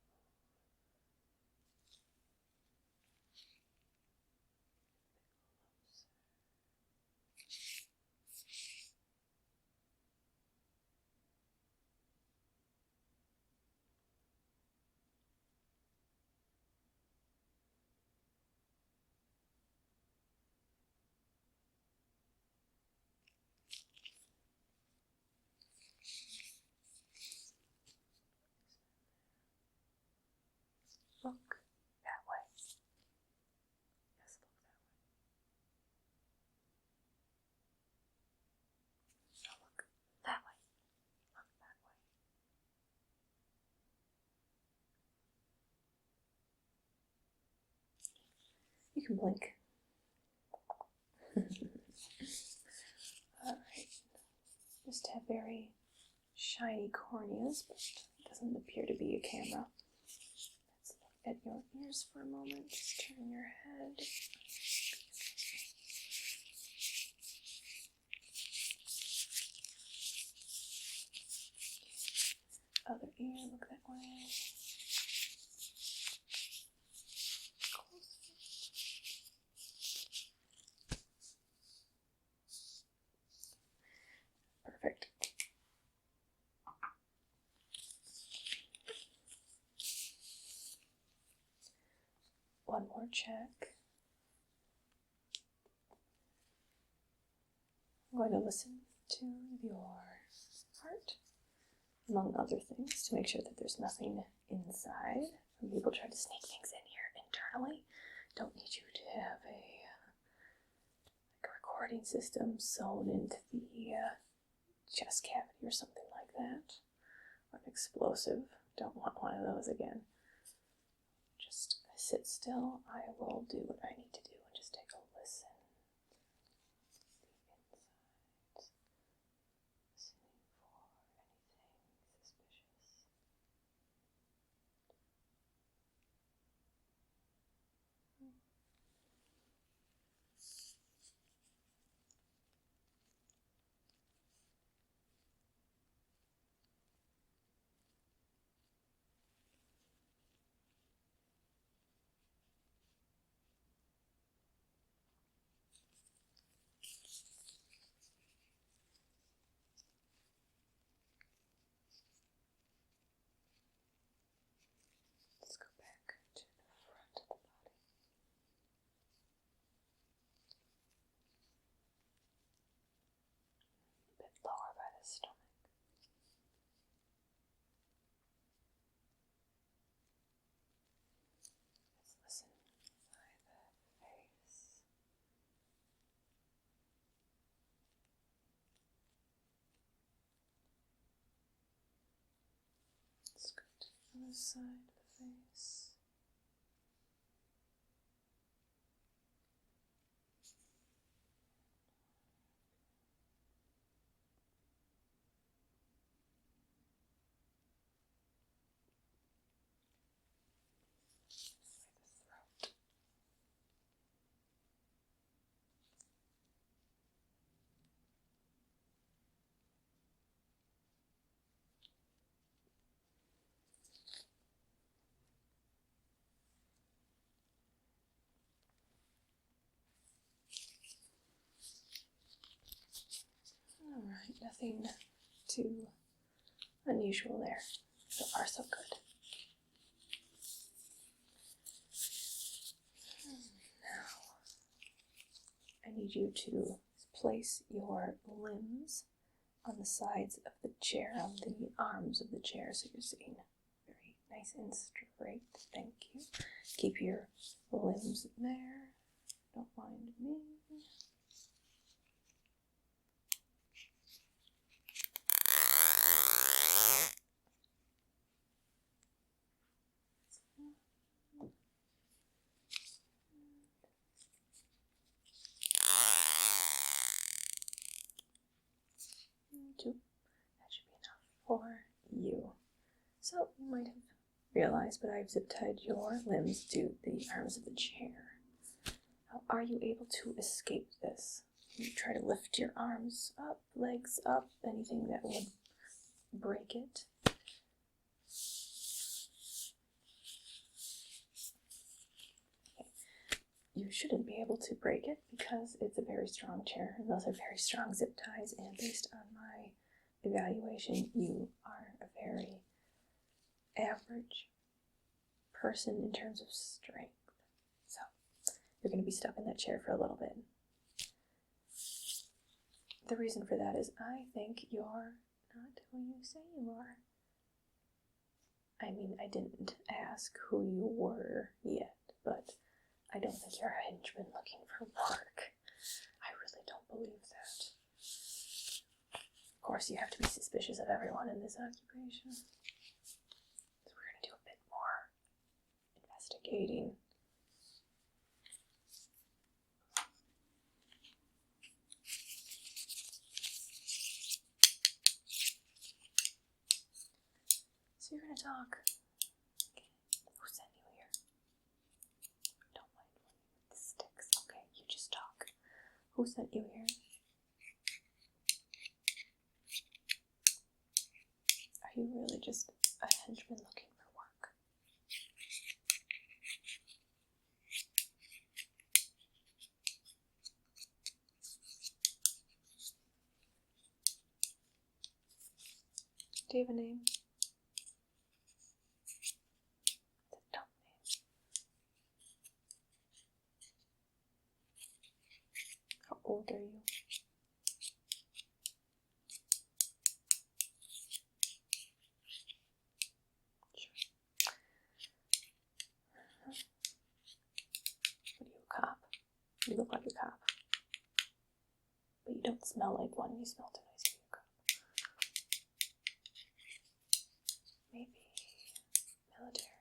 Look that way. Yes, look that way. No, look that way. Look that way. You can blink. Alright. Just have very shiny corneas, but it doesn't appear to be a camera. Let's look at your ears for a moment. Just turn your head. Other ear, look that way. Closer. Perfect. One more check. I'm going to listen to your heart, among other things, to make sure that there's nothing inside. Some people try to sneak things in here internally. Don't need you to have a recording system sewn into the chest cavity or something like that. Or an explosive. Don't want one of those again. Just sit still. I will do what I need to do and just take a listen. Listening for anything suspicious. Let's go back to the front of the body. A bit lower by the stomach. Let's listen by the face. Let's go to the other side of the face. By the throat. Nothing too unusual there. So far, so good. Now, I need you to place your limbs on the sides of the chair, on the arms of the chair, so you're sitting very nice and straight. Thank you. Keep your limbs there. Don't mind me. Two. That should be enough for you. So you might have realized, but I've zip tied your limbs to the arms of the chair. Now, are you able to escape this? You try to lift your arms up, legs up, anything that would break it. You shouldn't be able to break it because it's a very strong chair, and those are very strong zip ties, and based on my evaluation, you are a very average person in terms of strength. So, you're going to be stuck in that chair for a little bit. The reason for that is I think you're not who you say you are. I mean, I didn't ask who you were yet, but I don't think you're a henchman looking for work. I really don't believe that. Of course, you have to be suspicious of everyone in this occupation. So we're going to do a bit more investigating. So you're going to talk. Okay. Who sent you here? Don't mind me with the sticks. Okay, you just talk. Who sent you here? Are you really just a henchman looking for work? Do you have a name? It's a dumb name. How old are you? What are you, a cop? You look like a cop. But you don't smell like one. You smell too nice to be a cop. Maybe military.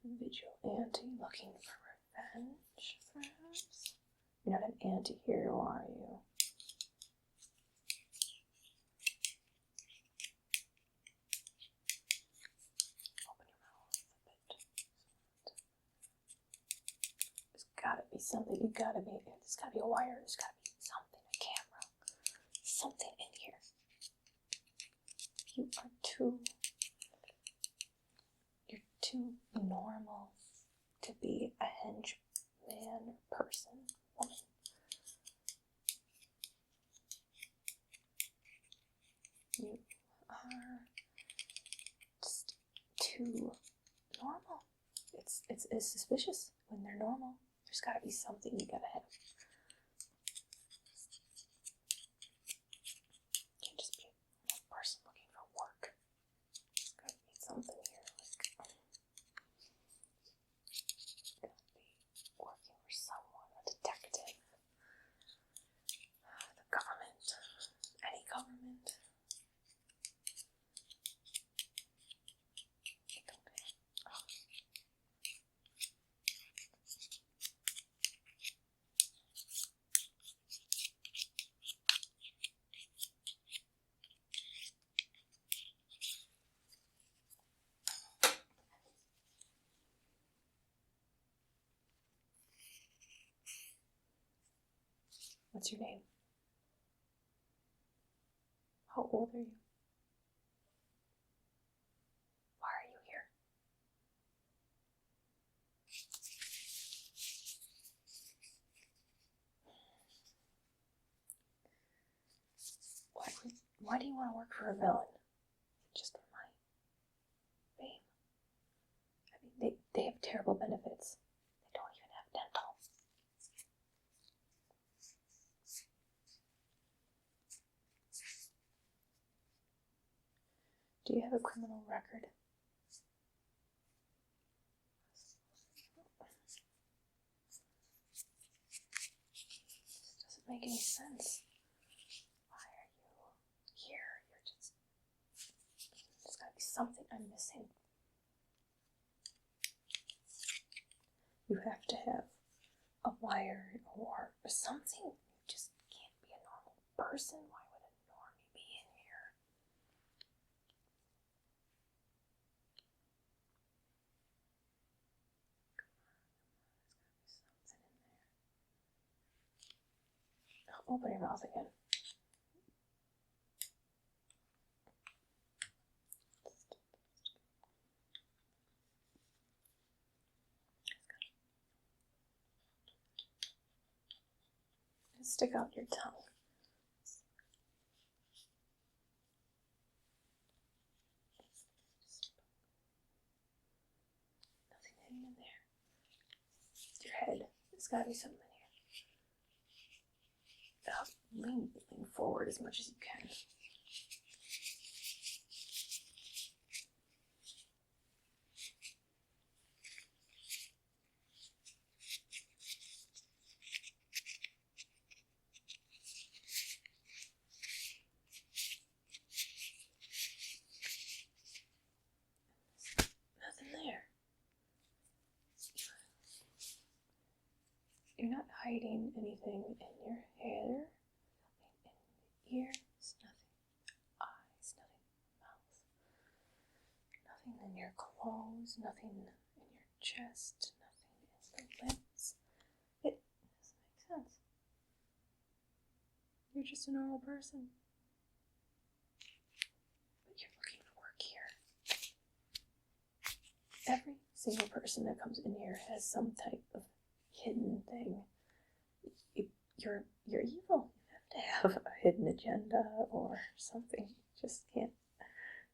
Maybe vigilante looking for revenge, perhaps? You're not an anti-hero, are you? Open your mouth a bit. There's gotta be something. There's gotta be a wire. There's gotta be something, a camera. Something in here. You're too normal to be a henchman person, woman. You are just too normal. It's suspicious when they're normal. There's gotta be something you gotta have. You can't just be a person looking for work. There's gotta be something here, like gotta be working for someone, a detective, the government, any government. What's your name? How old are you? Why are you here? Why do you want to work for a villain? Just for my fame. I mean, they have terrible benefits. They don't even have dental. Do you have a criminal record? This doesn't make any sense. Why are you here? There's gotta be something I'm missing. You have to have a wire or something. You just can't be a normal person. Why would a normie be in here? Open your mouth again. Stick out your tongue. Nothing hanging in there. Your head. There's gotta be something in here. Lean forward as much as you can. Nothing there. You're not hiding anything in your hair. Ears, nothing. Eyes, nothing. Mouth. Nothing in your clothes, nothing in your chest, nothing in the lips. It doesn't make sense. You're just a normal person. But you're looking for work here. Every single person that comes in here has some type of hidden thing. You're evil. To have a hidden agenda or something. You just can't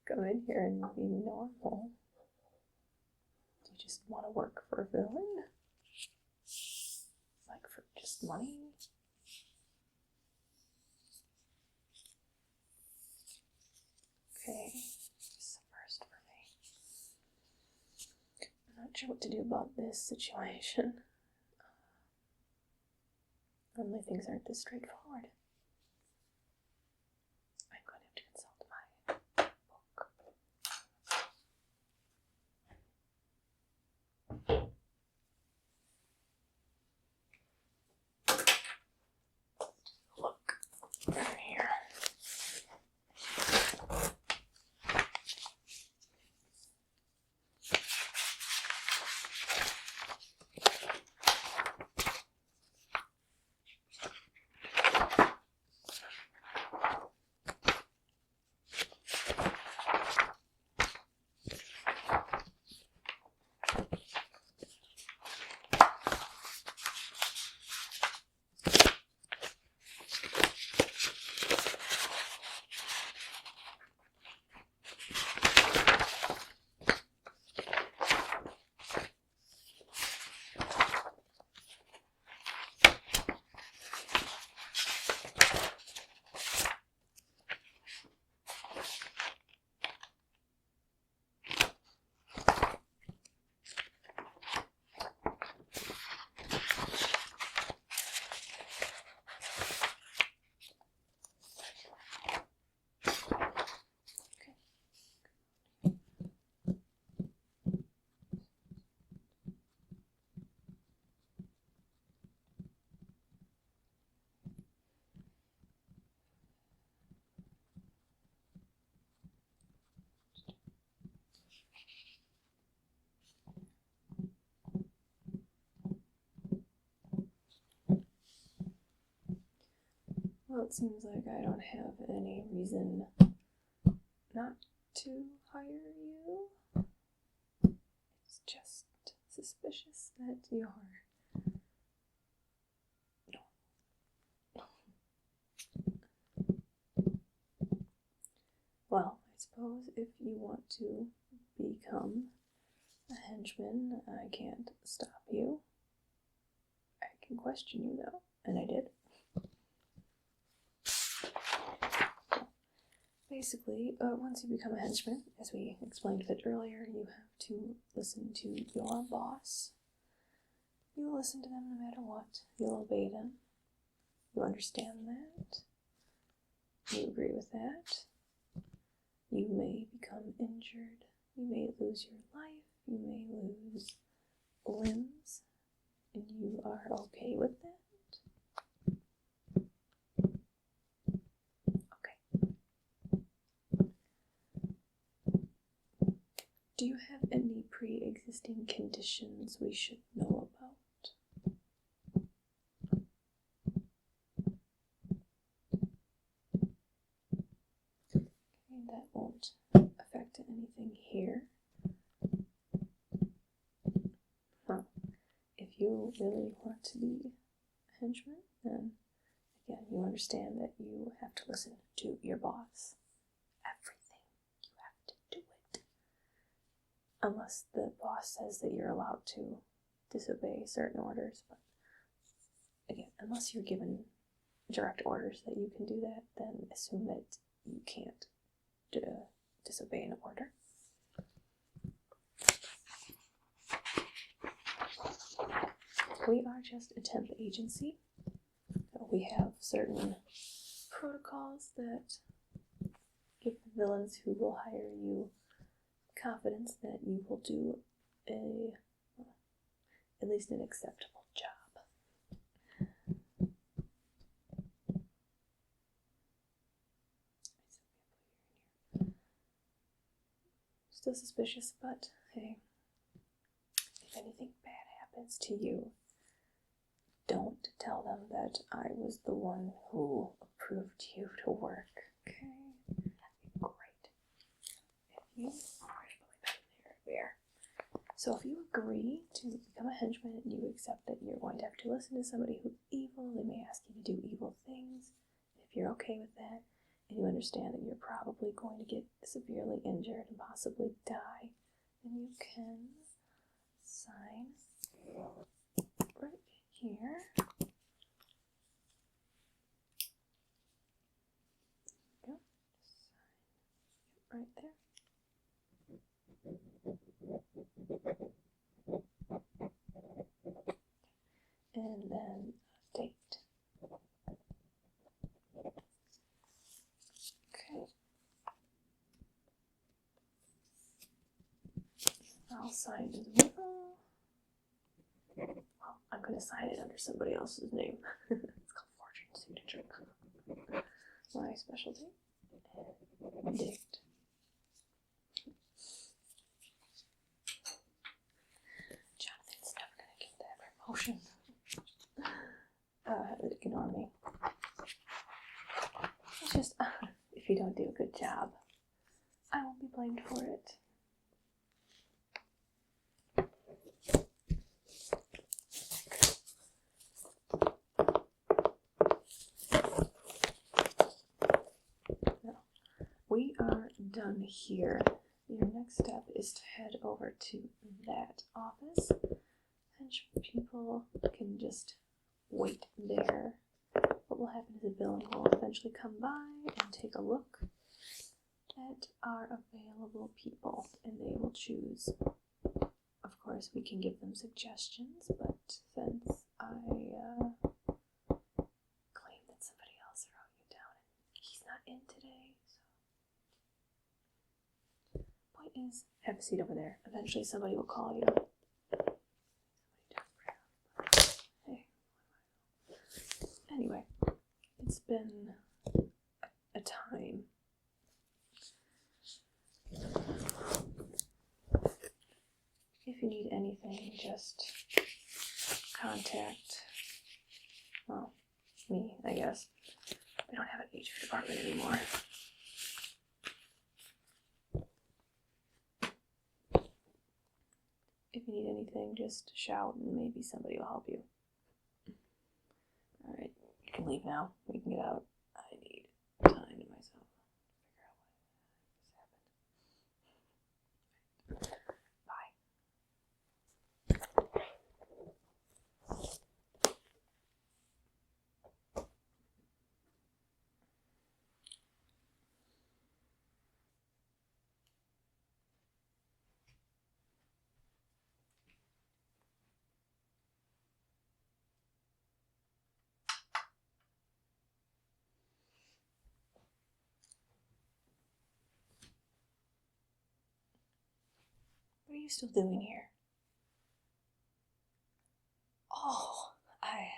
come in here and be normal. Do you just want to work for a villain? Like for just money? Okay, just a first for me. I'm not sure what to do about this situation. Normally things aren't this straightforward. Well, it seems like I don't have any reason not to hire you. It's just suspicious that you're suppose if you want to become a henchman, I can't stop you. I can question you though, and I did. Basically, once you become a henchman, as we explained a bit earlier, you have to listen to your boss. You'll listen to them no matter what. You'll obey them. You understand that. You agree with that. You may become injured. You may lose your life. You may lose limbs. And you are okay with that? Do you have any pre-existing conditions we should know about? Okay, that won't affect anything here. Well, if you really want to be a henchman, then again, you understand that you have to listen to your boss. Everything. You have to do it. Unless the boss says that you're allowed to disobey certain orders. But again, unless you're given direct orders that you can do that, then assume that you can't disobey an order. We are just a temp agency. We have certain protocols that give the villains who will hire you confidence that you will do at least an acceptable job. Still suspicious, but hey, if anything bad happens to you, don't tell them that I was the one who approved you to work, okay? That'd be great. So if you agree to become a henchman and you accept that you're going to have to listen to somebody who's evil, they may ask you to do evil things. If you're okay with that, and you understand that you're probably going to get severely injured and possibly die, then you can sign right here. Go. Sign right there. And then date. Okay. I'll sign as well. Well, I'm going to sign it under somebody else's name. It's called forging signature. My specialty. And date. Jonathan's never going to get that promotion. Ignore me. It's just, if you don't do a good job, I won't be blamed for it. Now, we are done here. Your next step is to head over to that office. Henchman people can just wait there. What will happen is the villain will eventually come by and take a look at our available people, and they will choose. Of course, we can give them suggestions, but since I claim that somebody else wrote you down, and he's not in today, so point is, have a seat over there. Eventually, somebody will call you. Anyway, it's been a time. If you need anything, just contact, well, me, I guess. We don't have an HR department anymore. If you need anything, just shout and maybe somebody will help you. Alright, you can leave now. We can get out. I need time to myself to figure out why this happened. you still doing here? Oh, I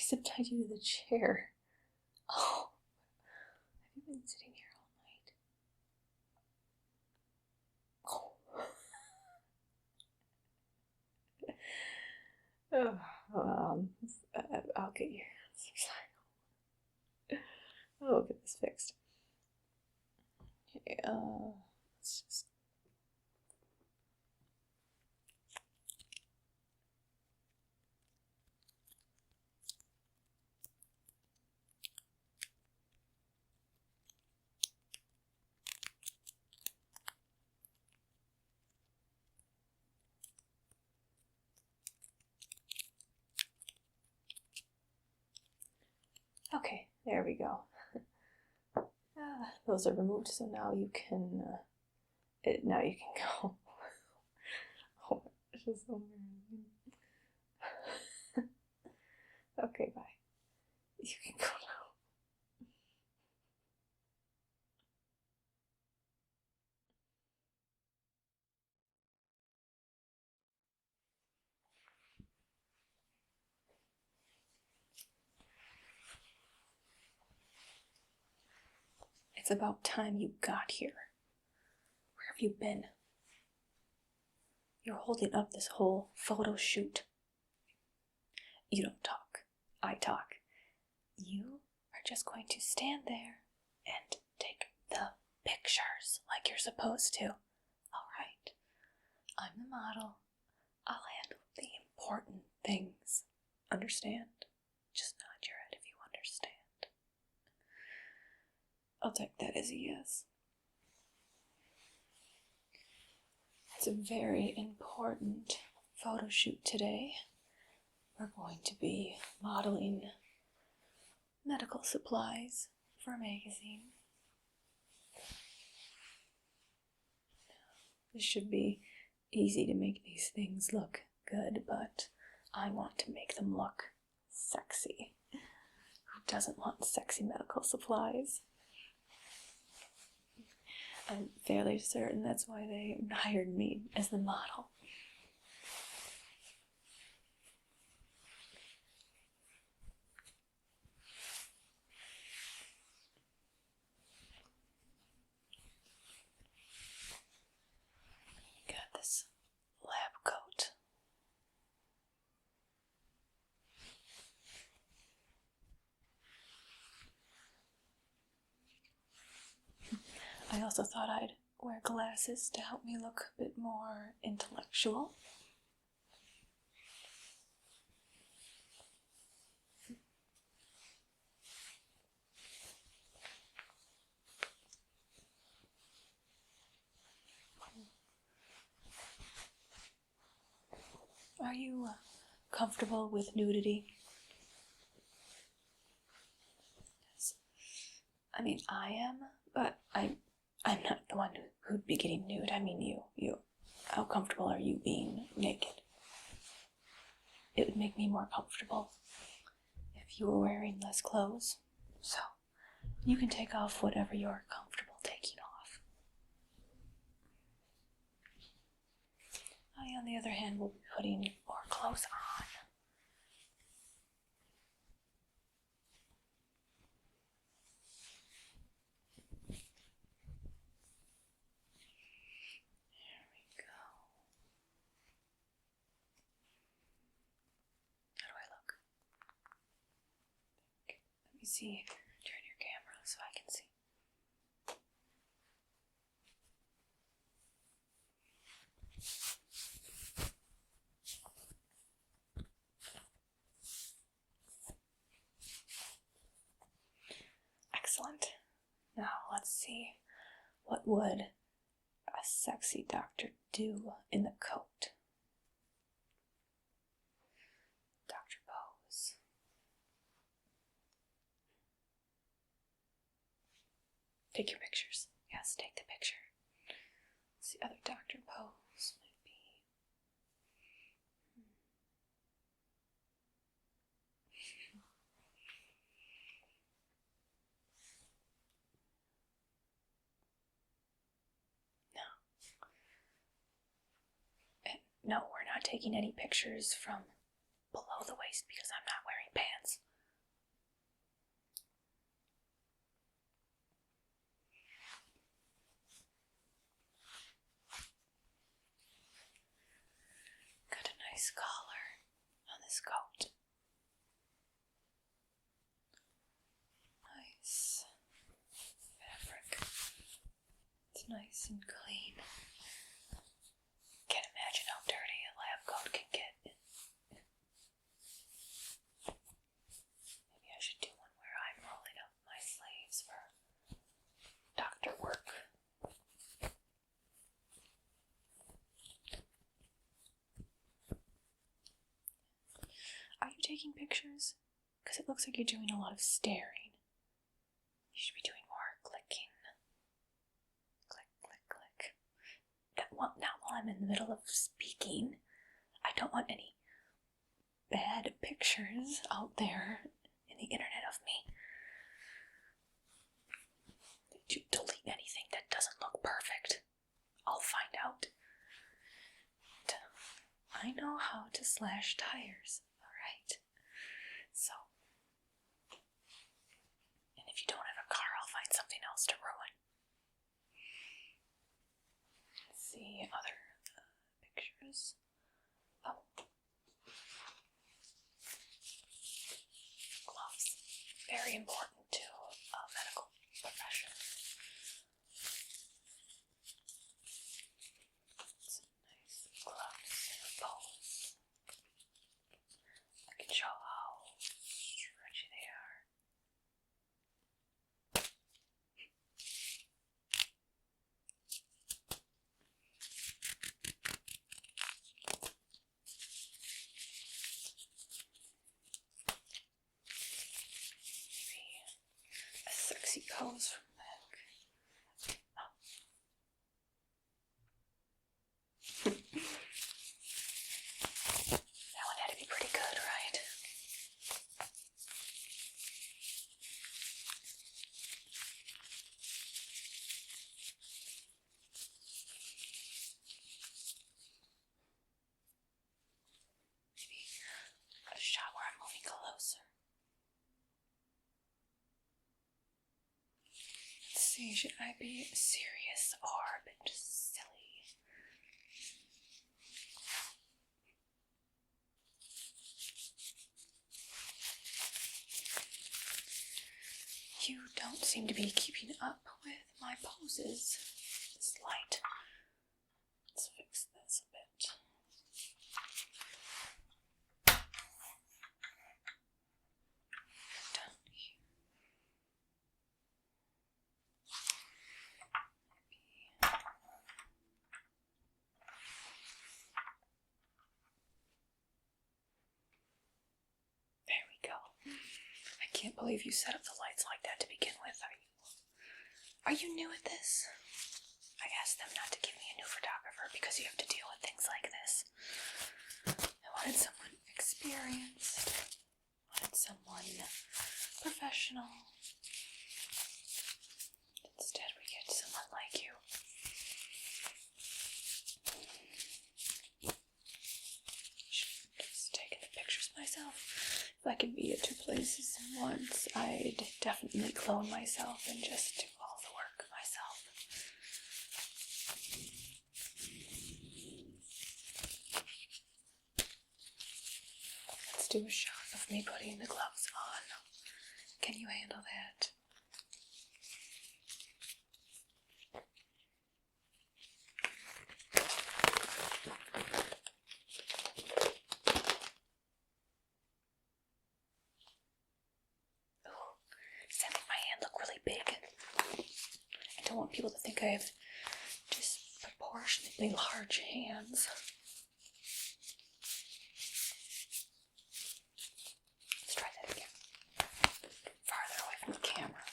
zip-tied you to the chair. Oh, have you been sitting here all night? Oh, I'll get you. I'll get this fixed. Okay, let's just. Okay, there we go. Those are removed, so now you can. Now you can go. Oh, it's just so embarrassing. Okay, bye. You can go now. It's about time you got here. Where have you been? You're holding up this whole photo shoot. You don't talk. I talk. You are just going to stand there and take the pictures like you're supposed to. All right. I'm the model. I'll handle the important things. Understand? Just nod your head if you understand. I'll take that as a yes. It's a very important photo shoot today. We're going to be modeling medical supplies for a magazine. This should be easy to make these things look good, but I want to make them look sexy. Who doesn't want sexy medical supplies? I'm fairly certain that's why they hired me as the model. Got this lab coat. I also thought I'd wear glasses to help me look a bit more intellectual. Are you comfortable with nudity? I mean, I am, but I'm not the one who'd be getting nude. I mean, you. How comfortable are you being naked? It would make me more comfortable if you were wearing less clothes. So, you can take off whatever you're comfortable taking off. I, on the other hand, will be putting more clothes on. There we go. How do I look? Okay, let me see. Turn your camera so I can see. Excellent. Now let's see. What would a sexy doctor do in the coat? Doctor pose. Take your pictures. Yes, take the picture. What's the other doctor pose might be? No. taking any pictures from below the waist because I'm not wearing pants. Got a nice collar on this coat. Nice fabric. It's nice and clean. Can't imagine how dirty a lab coat can get. Maybe I should do one where I'm rolling up my sleeves for doctor work. Are you taking pictures? Because it looks like you're doing a lot of staring. You should be doing more clicking. Click, click, click. Now while I'm in the middle of speaking, I don't want any bad pictures out there in the internet of me. Did you delete anything that doesn't look perfect? I'll find out. I know how to slash tires, alright? So, and if you don't have a car, I'll find something else to ruin. Let's see other pictures. Oh. Gloves. Very important to a medical profession. Some nice gloves and a pose. I can show how stretchy they are. A sexy pose from back. Oh. That one had to be pretty good, right? Maybe a shot where I'm moving closer. Let's see, should I be serious or a bit silly? You don't seem to be keeping up with my poses. This light. Let's fix this a bit. Down here. There we go. I can't believe you set up the lights like that to begin with. Are you new at this? I asked them not to give me a new photographer because you have to deal with things like this. I wanted someone experienced. I wanted someone professional. Instead, we get someone like you. Should have just taken the pictures myself. If I could be at 2 places at once, I'd definitely clone myself and just do all the work myself. Let's do a shot of me putting the gloves on. Can you handle that? Does that make my hand look really big? I don't want people to think I have disproportionately large hands. Let's try that again. Farther away from the camera.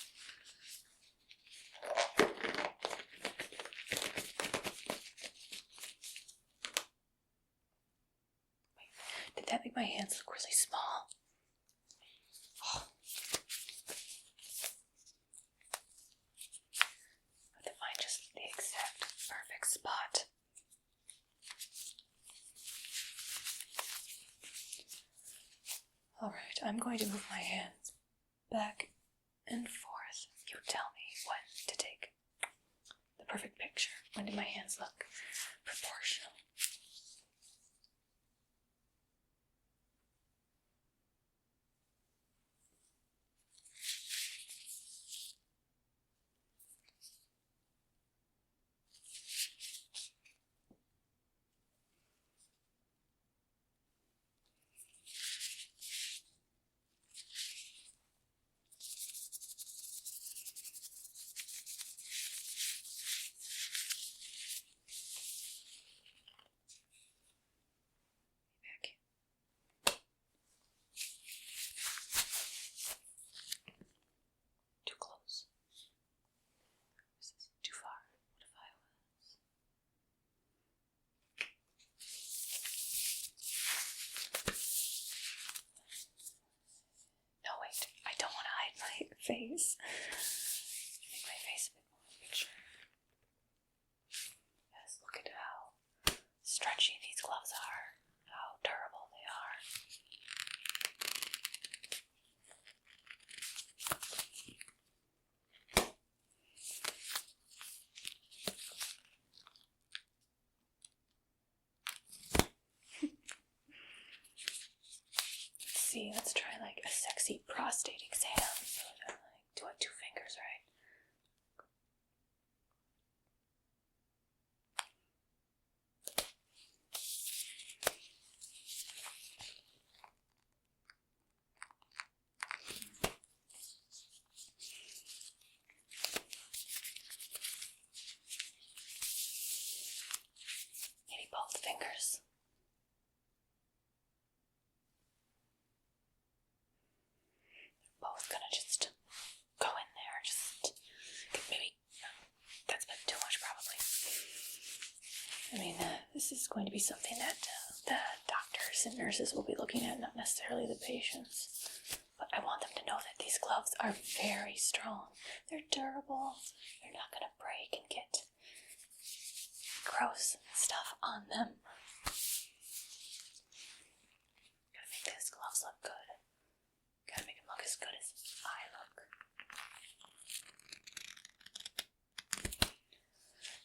Wait, did that make my hands look really small? Oh. But then mine just the exact perfect spot. I'm going to move my hands back and forth. You tell me when to take the perfect picture. When do my hands look proportional? Too close. This is too far. What if I was? No, wait. I don't want to hide my face. Make my face a bit more picture. Yes, look at how stretchy these gloves are. How durable they are. See, let's try like a sexy prostate exam. So I'm like, do I 2 fingers, right? Maybe both fingers. Both gonna just go in there, just maybe that's been too much probably. I mean, this is going to be something that the doctors and nurses will be looking at, not necessarily the patients. But I want them to know that these gloves are very strong. They're durable. They're not gonna break and get gross stuff on them. Gotta make these gloves look good. Gotta make them look as good as I look.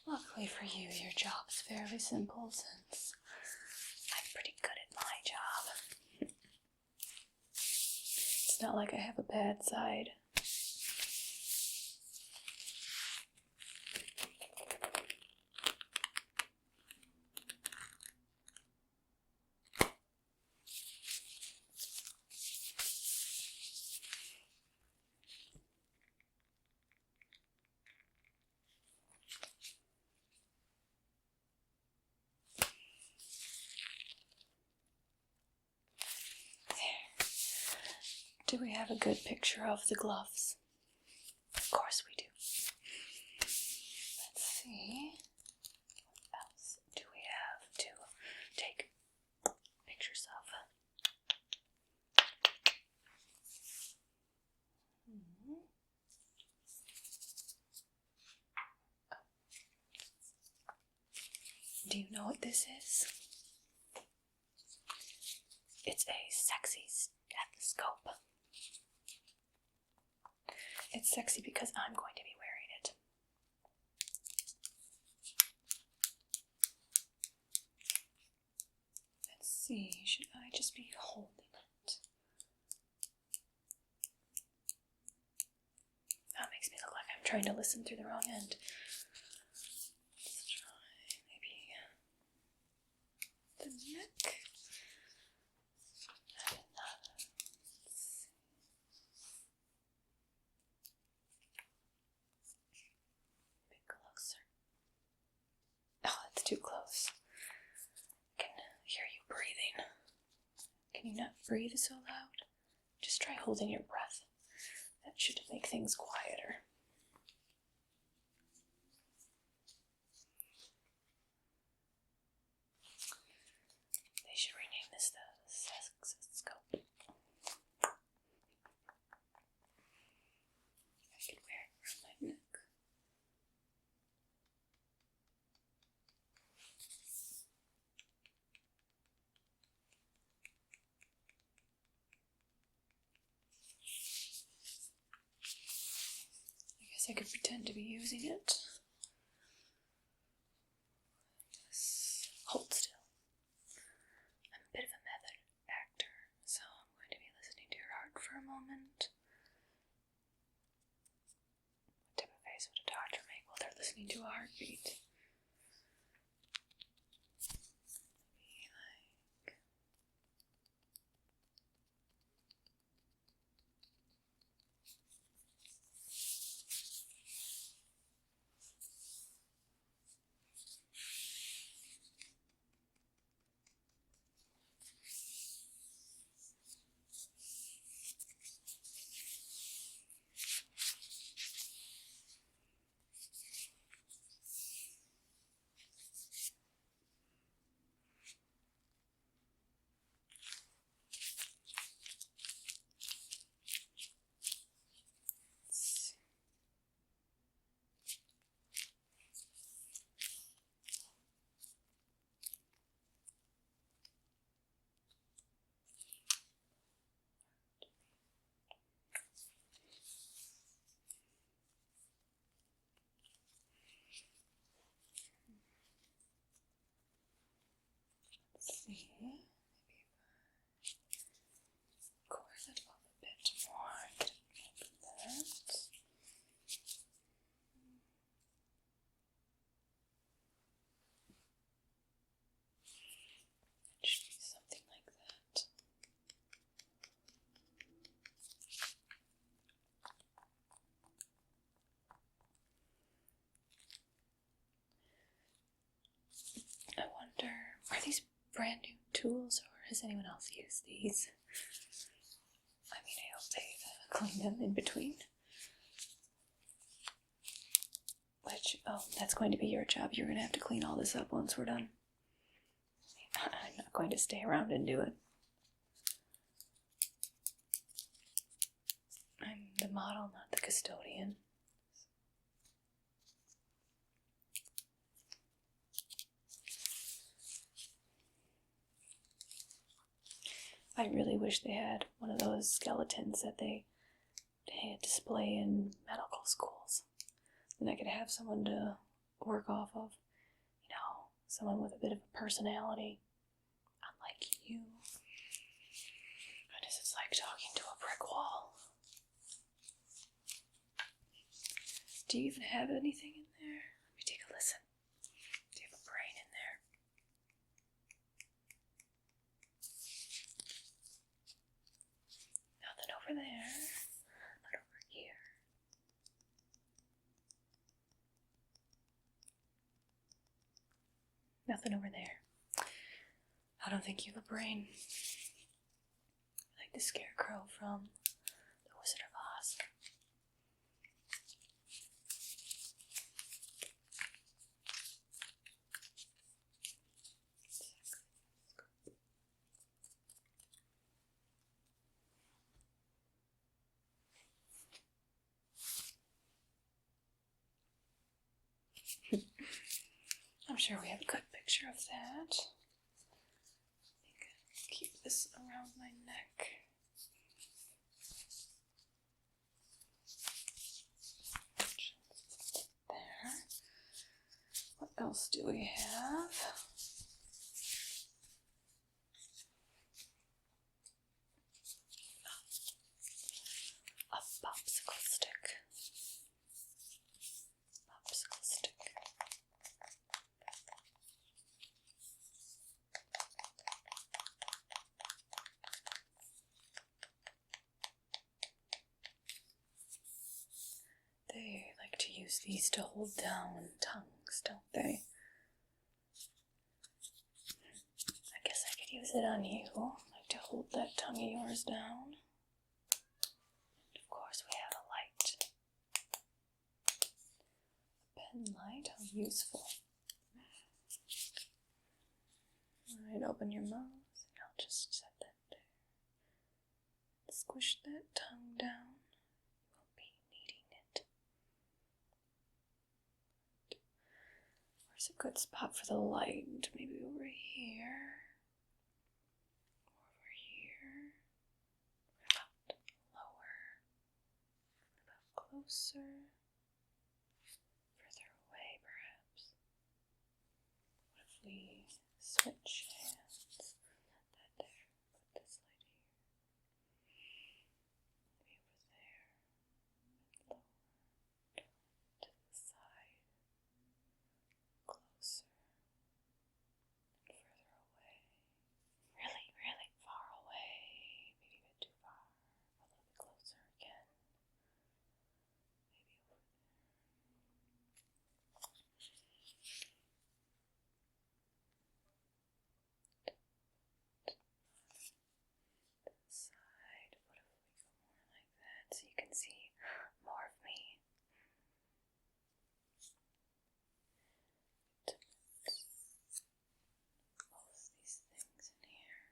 Luckily for you, your job's fairly simple since I'm pretty good at my job. It's not like I have a bad side. Do we have a good picture of the gloves? Of course we do. Let's see. What else do we have to take pictures of? Do you know what this is? It's a sexy stethoscope. It's sexy because I'm going to be wearing it. Let's see, should I just be holding it? That makes me look like I'm trying to listen through the wrong end. Let's try maybe the neck. Too close. I can hear you breathing. Can you not breathe so loud? Just try holding your breath. That should make things quieter. They should rename this the stethoscope. I could wear it around my neck. could pretend to be using it. Just hold still. I'm a bit of a method actor, so I'm going to be listening to your heart for a moment. What type of face would a doctor make while they're listening to a heartbeat? See, maybe if I course it up a bit more, get that. It should be something like that. I wonder, are these brand new tools, or has anyone else used these? I mean, I hope they've cleaned them in between. Which, oh, that's going to be your job. You're going to have to clean all this up once we're done. I'm not going to stay around and do it. I'm the model, not the custodian. I really wish they had one of those skeletons that they display in medical schools. Then I could have someone to work off of. You know, someone with a bit of a personality. Unlike you. Goodness, it's like talking to a brick wall. Do you even have anything in there? Let me take a listen. Do you have a brain in there? Nothing over there. Not over here. Nothing over there. I don't think you have a brain. Like the scarecrow from The Wizard of Oz. I'm sure we have a good picture of that. I think I'll keep this around my neck. There. What else do we have? A popsicle stick. Popsicle stick. They like to use these to hold down tongues, don't they? I guess I could use it on you. Like to hold that tongue of yours down. And of course we have a light. A pen light, how useful. Alright, open your mouth and I'll just set that there. Squish that tongue down. We'll be needing it. Where's a good spot for the light? Maybe over here. Over here. About lower. About closer. we switch hands? That there. Put this light here. Maybe over there. Lower. To the side. Closer. And further away. Really, really far away. Maybe a bit too far. A little bit closer again. Maybe over there. Side. What if we go more like that so you can see more of me? Close these things in here.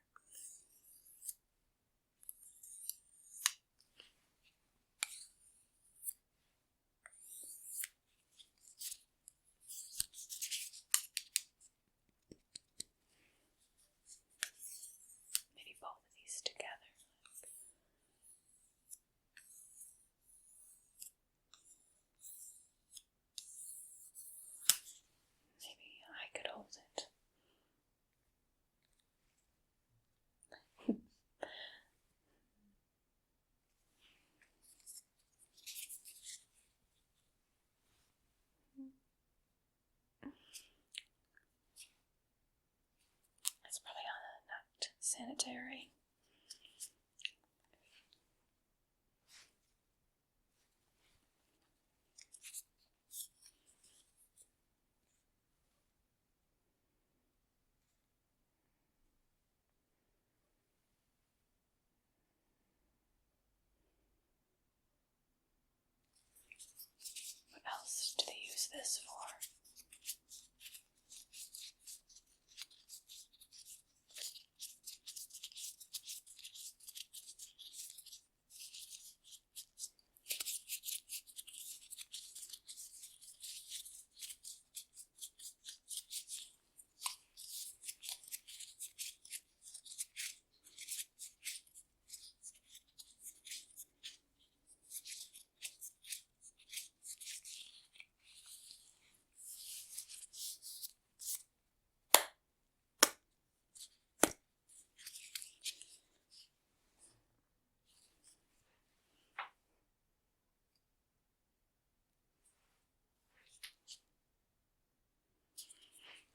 Maybe both of these together. Maybe I could hold it. It's probably not sanitary. What else do they use this for?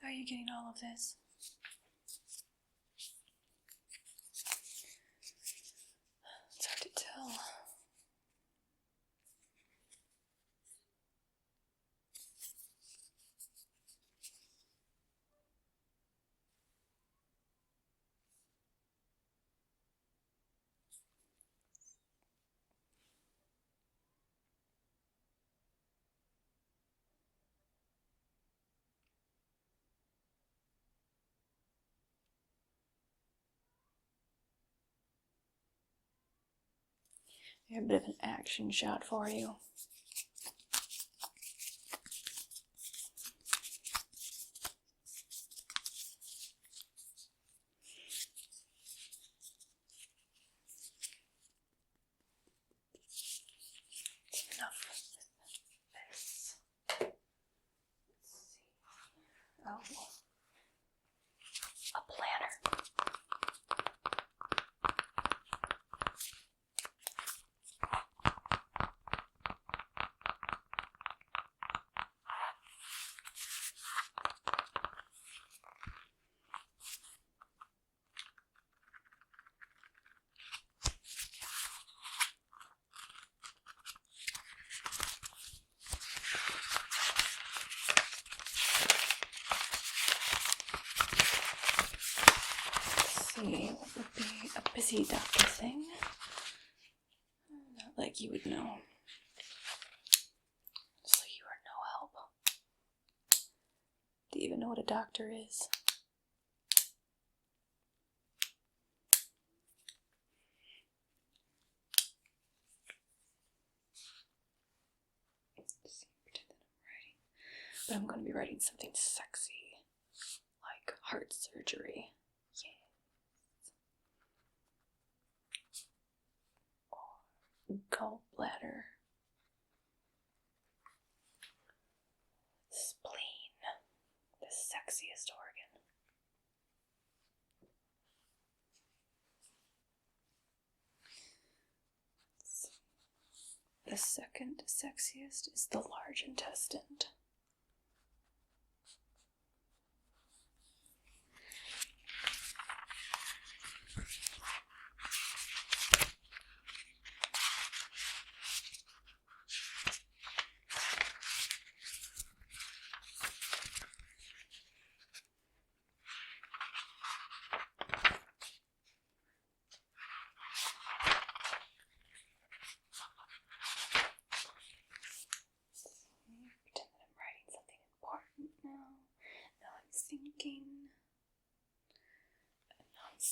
Are you getting all of this? It's hard to tell. Here's a bit of an action shot for you. Enough of this. Let's see. Oh, a planner. See, what would be a busy doctor thing? Not like you would know. So you are no help. Do you even know what a doctor is? See, pretend that I'm writing. But I'm going to be writing something sexy, like heart surgery. Gallbladder, spleen, the sexiest organ. guess second sexiest is the large intestine.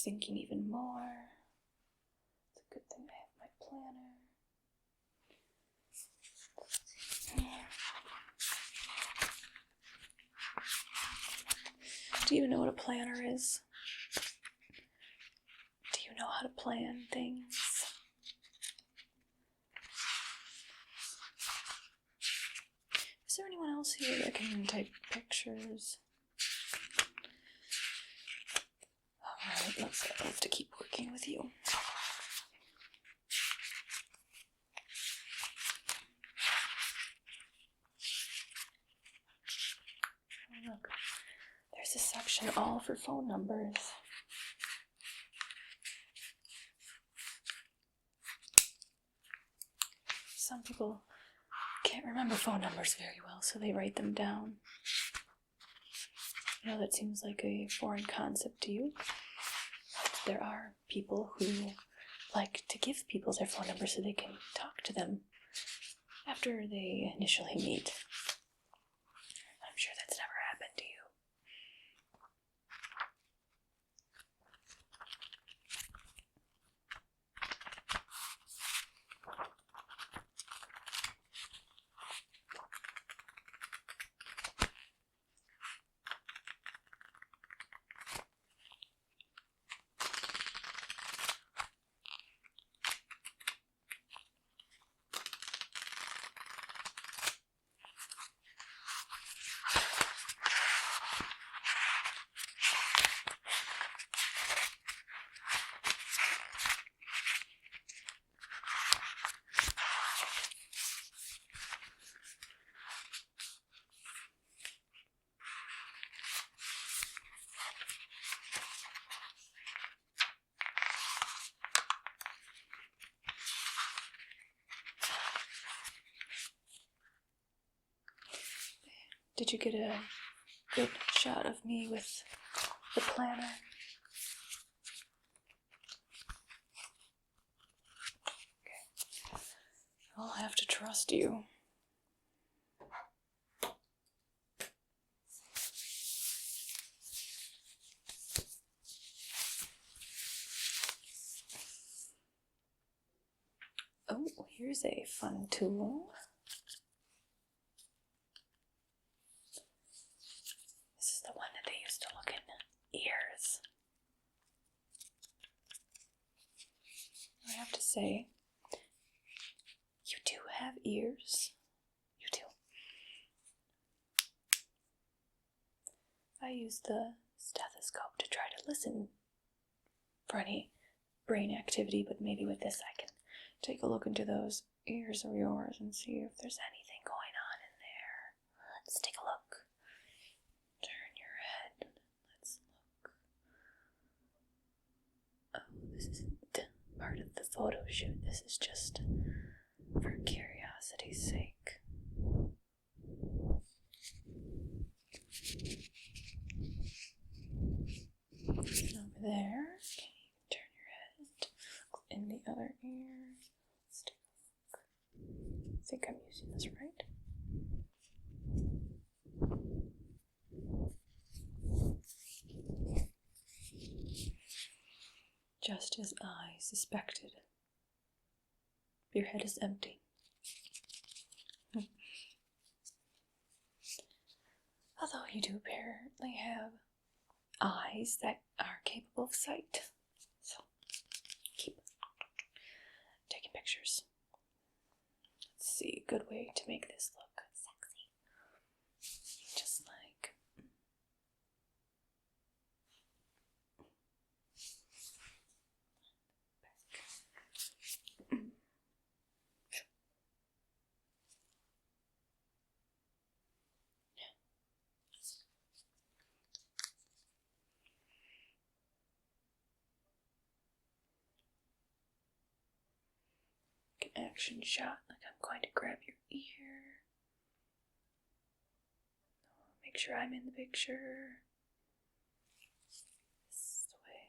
Thinking even more. It's a good thing I have my planner. Do you know what a planner is? Do you know how to plan things? Is there anyone else here that can take pictures? Alright, let's have to keep working with you. Oh, look, there's a section all for phone numbers. Some people can't remember phone numbers very well, so they write them down. I know that seems like a foreign concept to you. There are people who like to give people their phone number so they can talk to them after they initially meet. I'm sure that's never happened to you. Did you get a good shot of me with the planner? Okay. I'll have to trust you. Oh, here's a fun tool. This is the one that they used to look in ears. I have to say, you do have ears. You do. I use the stethoscope to try to listen for any brain activity, but maybe with this I can take a look into those ears of yours and see if there's anything going on in there. Let's take a look. Turn your head. Let's look. Oh, this isn't part of the photo shoot. This is just for curiosity's sake. Over there. Can you turn your head in the other ear? Let's take a look. I think I'm using this right. Just as I suspected. Your head is empty. Although you do apparently have eyes that are capable of sight. So, keep taking pictures. Let's see, a good way to make this look sexy. Just like... action shot. Like I'm going to grab your ear. Make sure I'm in the picture. This way.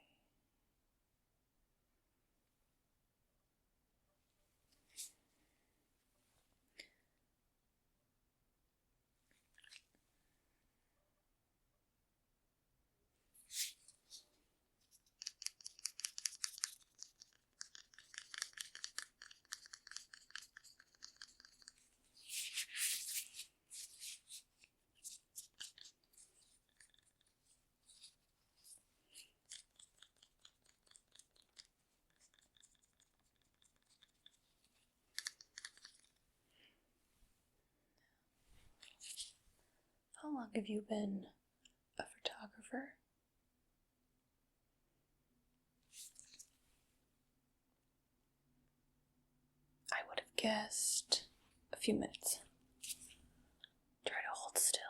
How long have you been a photographer? I would have guessed a few minutes. Try to hold still.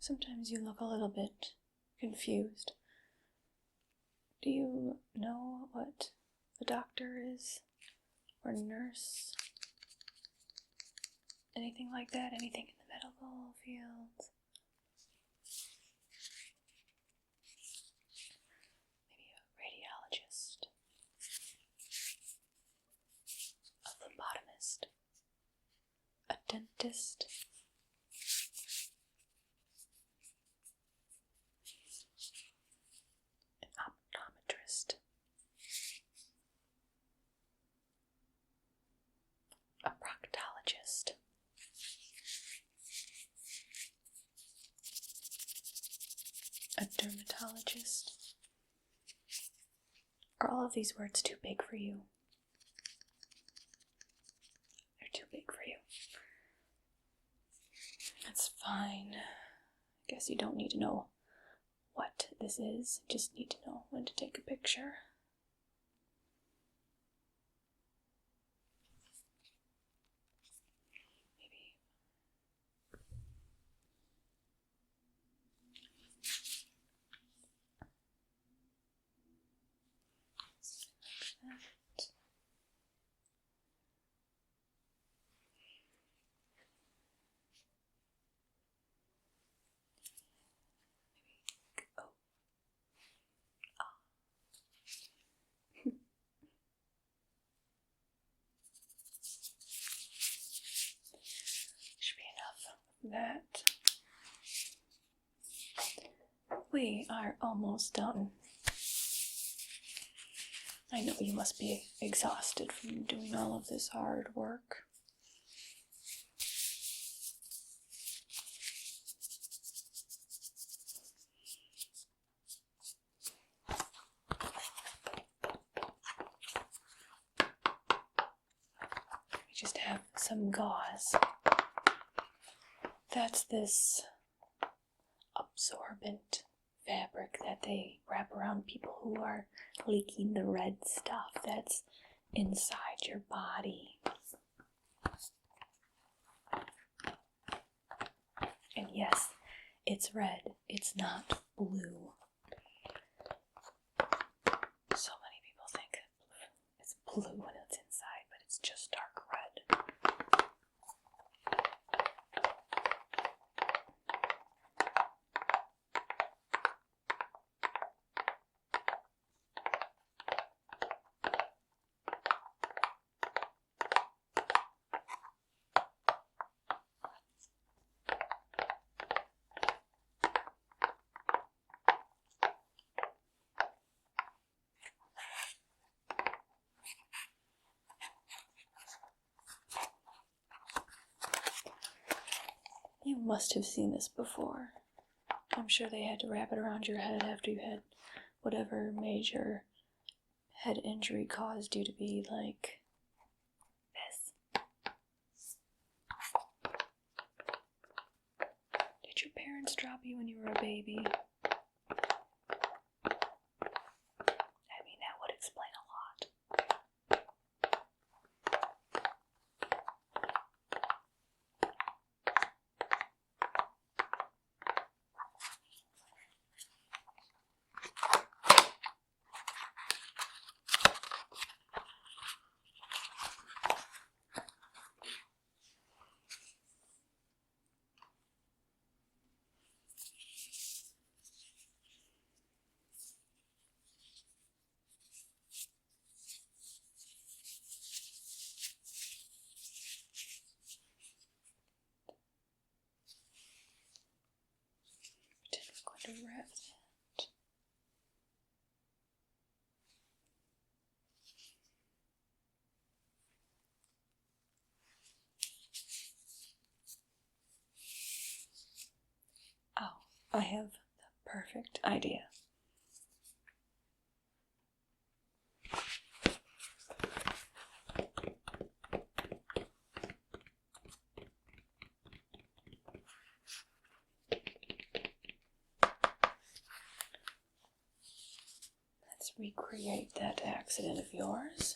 Sometimes you look a little bit confused. Do you know what a doctor is? Or nurse? Anything like that? Anything in the medical field? Maybe a radiologist? A phlebotomist? A dentist? A proctologist. A dermatologist. Are all of these words too big for you? They're too big for you. That's fine. I guess you don't need to know what this is. You just need to know when to take a picture. That we are almost done. I know you must be exhausted from doing all of this hard work. We just have some gauze. That's this absorbent fabric that they wrap around people who are leaking the red stuff that's inside your body. And yes, it's red, it's not blue. So many people think it's blue when it's inside, but it's just dark red. You must have seen this before. I'm sure they had to wrap it around your head after you had whatever major head injury caused you to be like this. Did your parents parents drop you when you were a baby? I mean, that would explain a lot. To wrap that. Oh, I have the perfect idea. Let's recreate that accident of yours.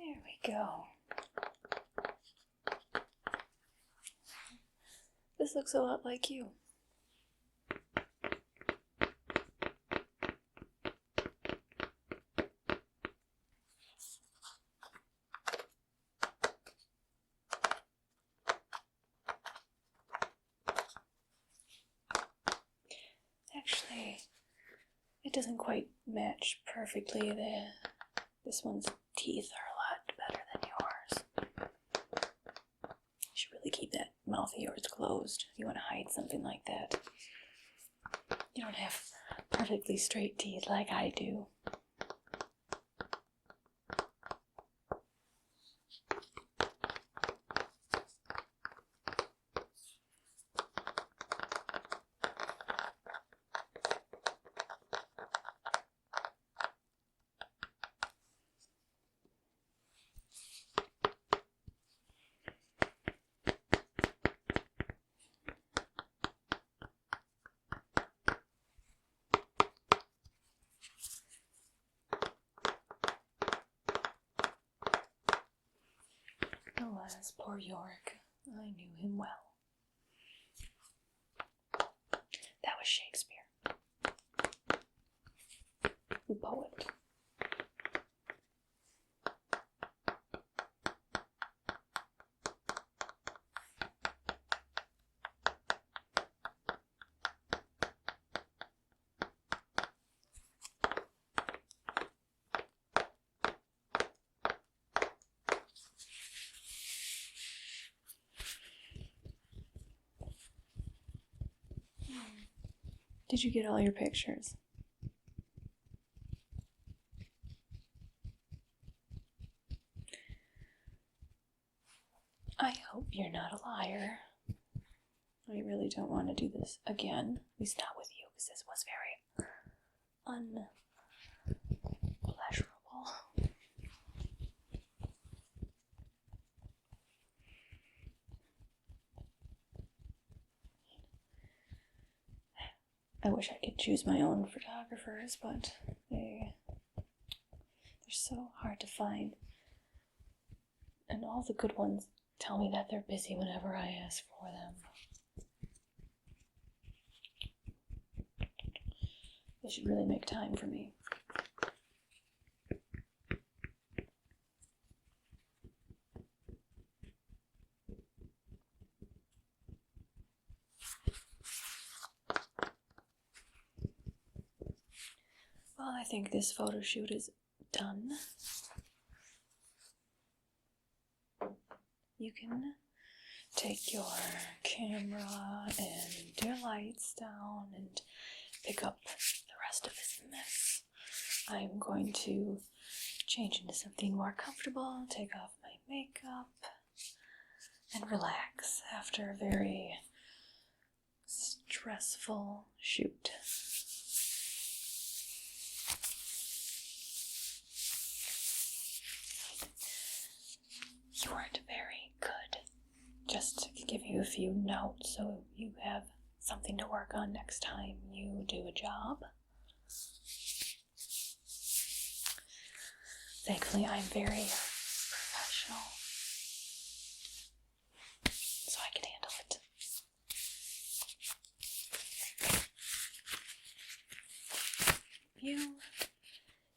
There we go. This looks a lot like you. Actually, it doesn't quite match perfectly. This one's teeth are a lot better than yours. You should really keep that mouth of yours closed. You want to hide something like that. You don't have perfectly straight teeth like I do. Alas, poor Yorick. I knew him well. That was Shakespeare. The poet. Did you get all your pictures? I hope you're not a liar. I really don't want to do this again. At least not with you, because this was very unpleasurable. I wish I could choose my own photographers, but they're so hard to find. And all the good ones tell me that they're busy whenever I ask for them. They should really make time for me. Well, I think this photo shoot is done. You can take your camera and your lights down and pick up the rest of this mess. I'm going to change into something more comfortable, take off my makeup, and relax after a very stressful shoot. You weren't very good. Just to give you a few notes so you have something to work on next time you do a job. Thankfully, I'm very professional, so I can handle it.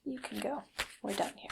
You can go. We're done here.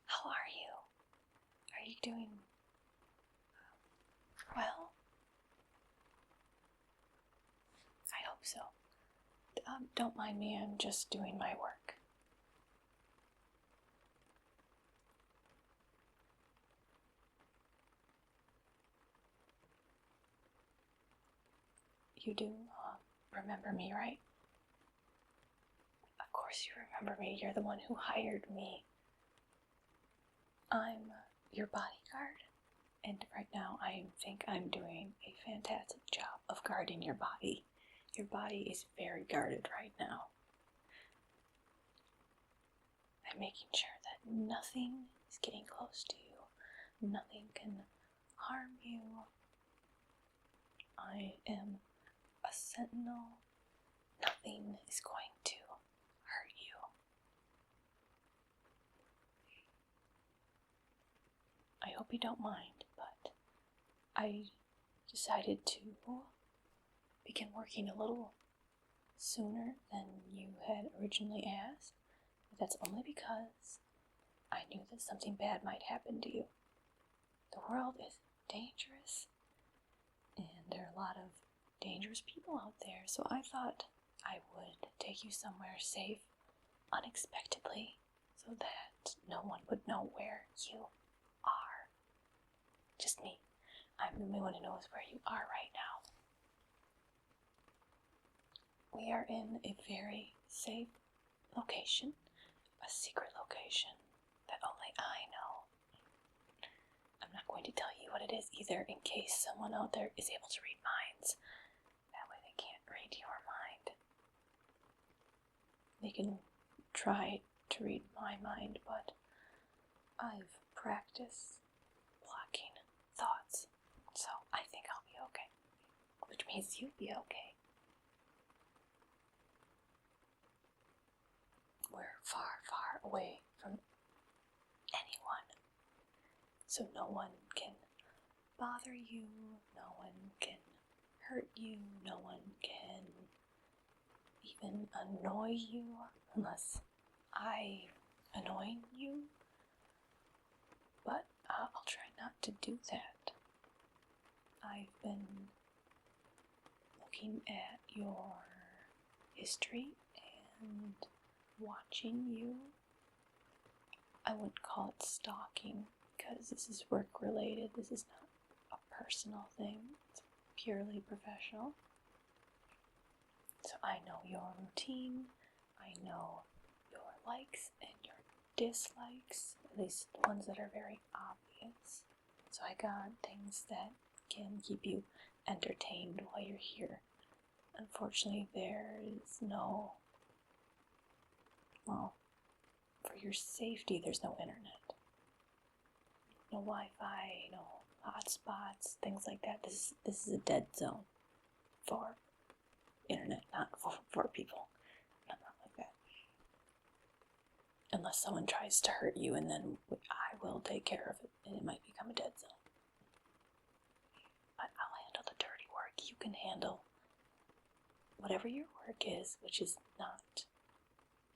How are you? Are you doing well? I hope so. Don't mind me, I'm just doing my work. You do remember me, right? Of course you remember me. You're the one who hired me. I'm your bodyguard, and right now I think I'm doing a fantastic job of guarding your body. Your body is very guarded right now. I'm making sure that nothing is getting close to you. Nothing can harm you. I am a sentinel. Nothing is going to hurt you. I hope you don't mind, but I decided to begin working a little sooner than you had originally asked. But that's only because I knew that something bad might happen to you. The world is dangerous, and there are a lot of dangerous people out there, so I thought I would take you somewhere safe unexpectedly so that no one would know where you are. Just me. I'm the only one who knows where you are right now. We are in a very safe location, a secret location that only I know. I'm not going to tell you what it is either, in case someone out there is able to read minds. That way they can't read your mind. They can try to read my mind, but I've practiced blocking thoughts, so I think I'll be okay. Which means you'll be okay. We're far, far away from anyone, so no one can bother you, no one can hurt you, no one can even annoy you unless I annoy you, but I'll try not to do that. I've been looking at your history, and watching you. I wouldn't call it stalking because this is work related. This is not a personal thing. It's purely professional. So I know your routine. I know your likes and your dislikes, at least the ones that are very obvious. So I got things that can keep you entertained while you're here. Unfortunately, there is no, well, for your safety, there's no internet. No Wi-Fi, no hotspots, things like that. This is a dead zone for internet, not for people. Not like that. Unless someone tries to hurt you, and then I will take care of it, and it might become a dead zone. But I'll handle the dirty work. You can handle whatever your work is, which is not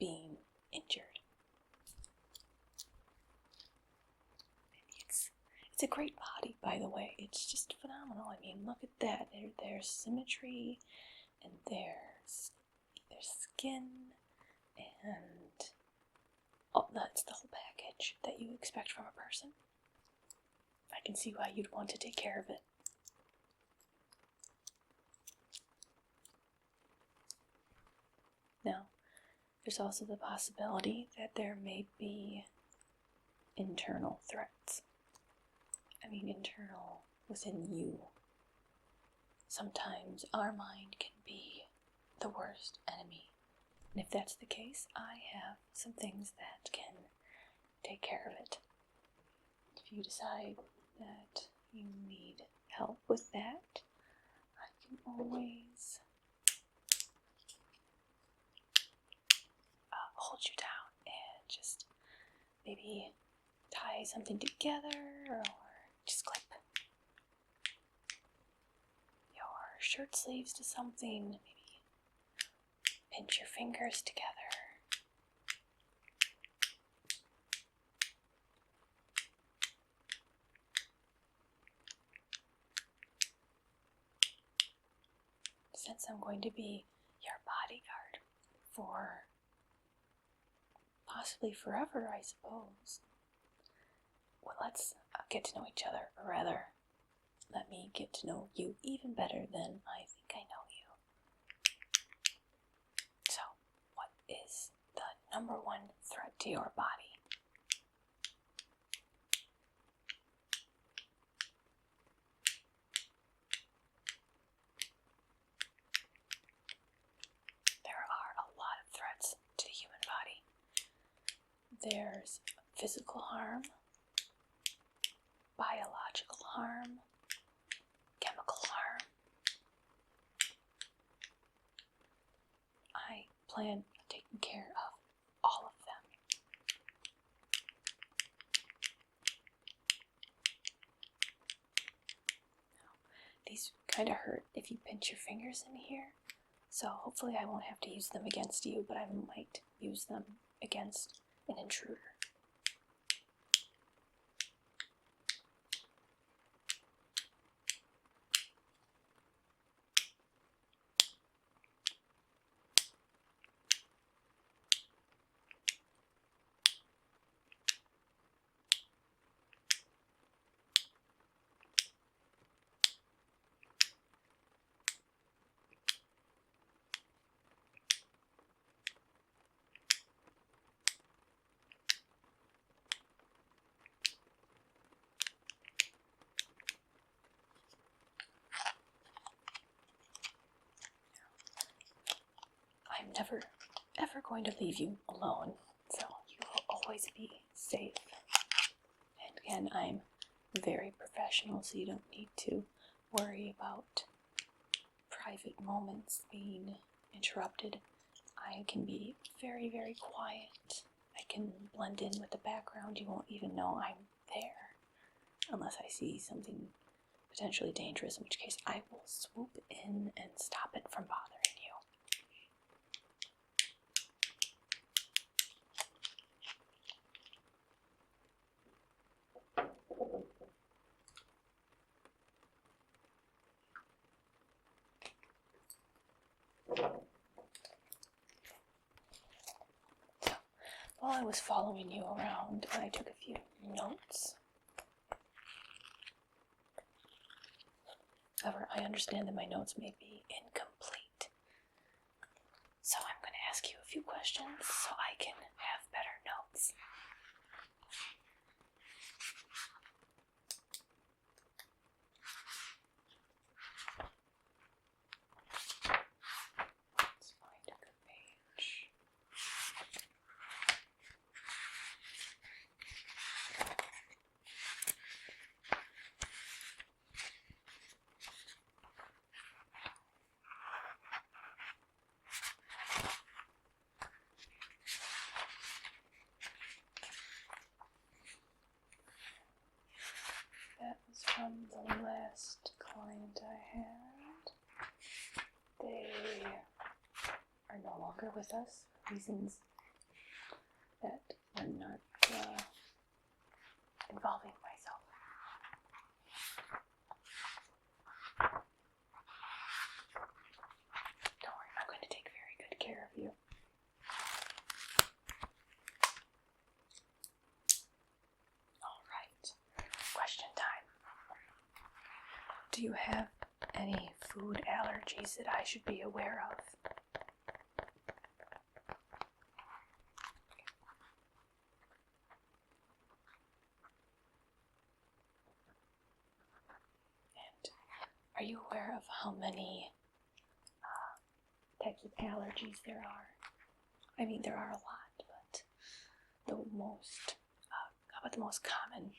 being injured. It's a great body, by the way. It's just phenomenal. I mean, look at that. There's symmetry, and there's skin, and that's the whole package that you expect from a person. I can see why you'd want to take care of it. Now, there's also the possibility that there may be internal threats. I mean, internal within you. Sometimes our mind can be the worst enemy. And if that's the case, I have some things that can take care of it. If you decide that you need help with that, I can always hold you down and just maybe tie something together, or just clip your shirt sleeves to something, maybe pinch your fingers together. Since I'm going to be your bodyguard for possibly forever, I suppose, well, let's get to know each other, or rather, let me get to know you even better than I think I know you. So, what is the number one threat to your body? There are a lot of threats to the human body. There's physical harm, biological harm, chemical harm. I plan on taking care of all of them. Now, these kind of hurt if you pinch your fingers in here, so hopefully I won't have to use them against you, but I might use them against an intruder. I'm never, ever going to leave you alone, so you will always be safe. And again, I'm very professional, so you don't need to worry about private moments being interrupted. I can be very, very quiet. I can blend in with the background. You won't even know I'm there, unless I see something potentially dangerous, in which case I will swoop in and stop it from bothering you. was following you around and I took a few notes. However, I understand that my notes may be incomplete. So I'm going to ask you a few questions so I can have better notes. Let's find a good page. That was from the last client I had. They are no longer with us for reasons that are not involving myself. Don't worry, I'm going to take very good care of you. Alright, question time. Do you have any food allergies that I should be aware of? And are you aware of how many types of allergies there are? I mean, there are a lot, but the most, how about the most common?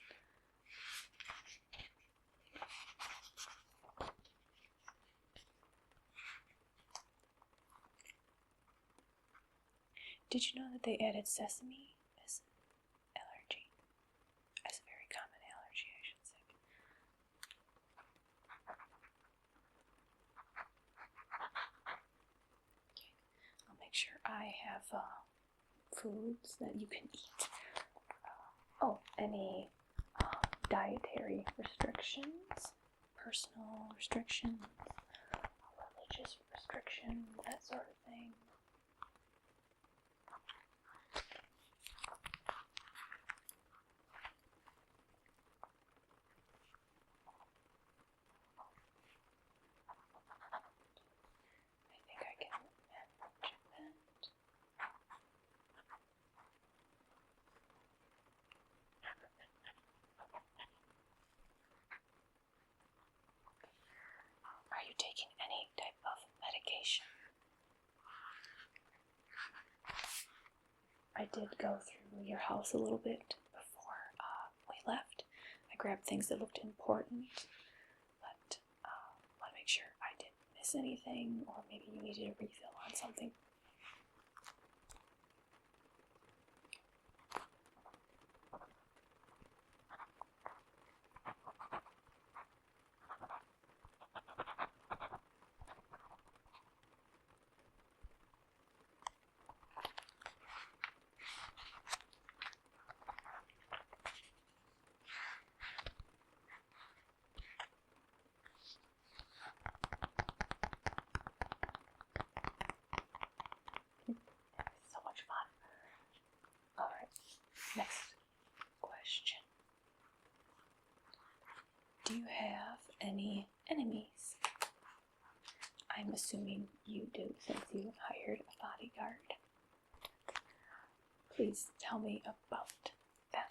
Did you know that they added sesame as an allergy? As a very common allergy, I should say. Okay, I'll make sure I have foods that you can eat. Any dietary restrictions, personal restrictions, religious restrictions, that sort of thing. I think I can manage that. Are you taking any type of medication? I did go through your house a little bit before we left. I grabbed things that looked important, but I want to make sure I didn't miss anything, or maybe you needed a refill on something. So much fun. Alright, next question. Do you have any enemies? I'm assuming you do, since you hired a bodyguard. Please tell me about them.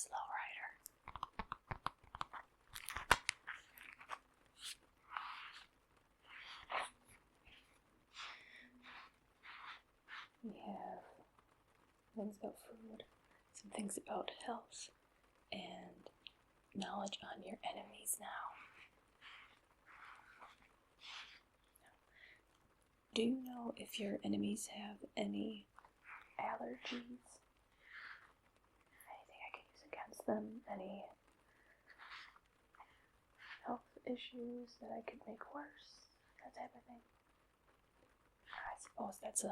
slow rider. We have things about food, some things about health, and knowledge on your enemies now. Do you know if your enemies have any allergies? Anything I can use against them? Any health issues that I could make worse? That type of thing. I suppose that's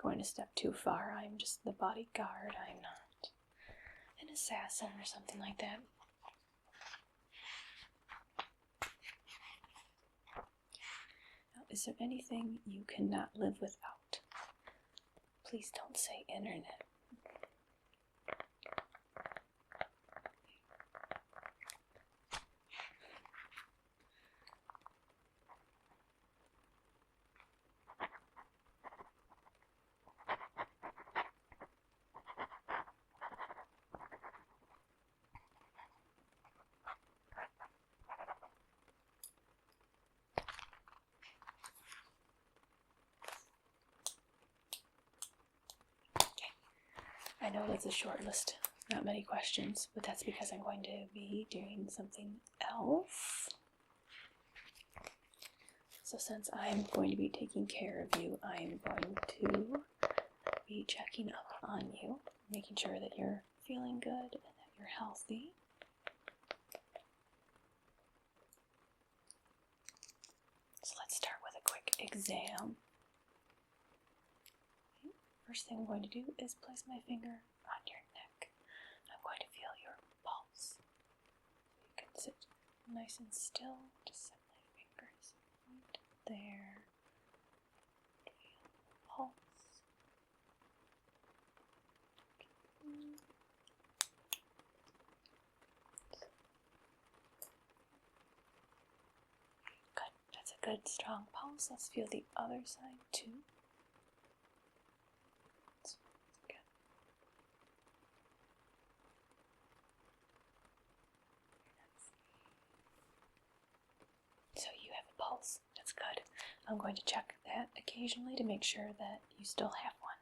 going a step too far. I'm just the bodyguard. I'm not an assassin or something like that. Now, is there anything you cannot live without? Please don't say internet. I know that's a short list, not many questions, but that's because I'm going to be doing something else. So since I'm going to be taking care of you, I'm going to be checking up on you, making sure that you're feeling good and that you're healthy. So let's start with a quick exam. First thing I'm going to do is place my finger on your neck. I'm going to feel your pulse. You can sit nice and still. Just set my fingers right there. Feel the pulse. Good. That's a good strong pulse. Let's feel the other side too. So you have a pulse. That's good. I'm going to check that occasionally to make sure that you still have one.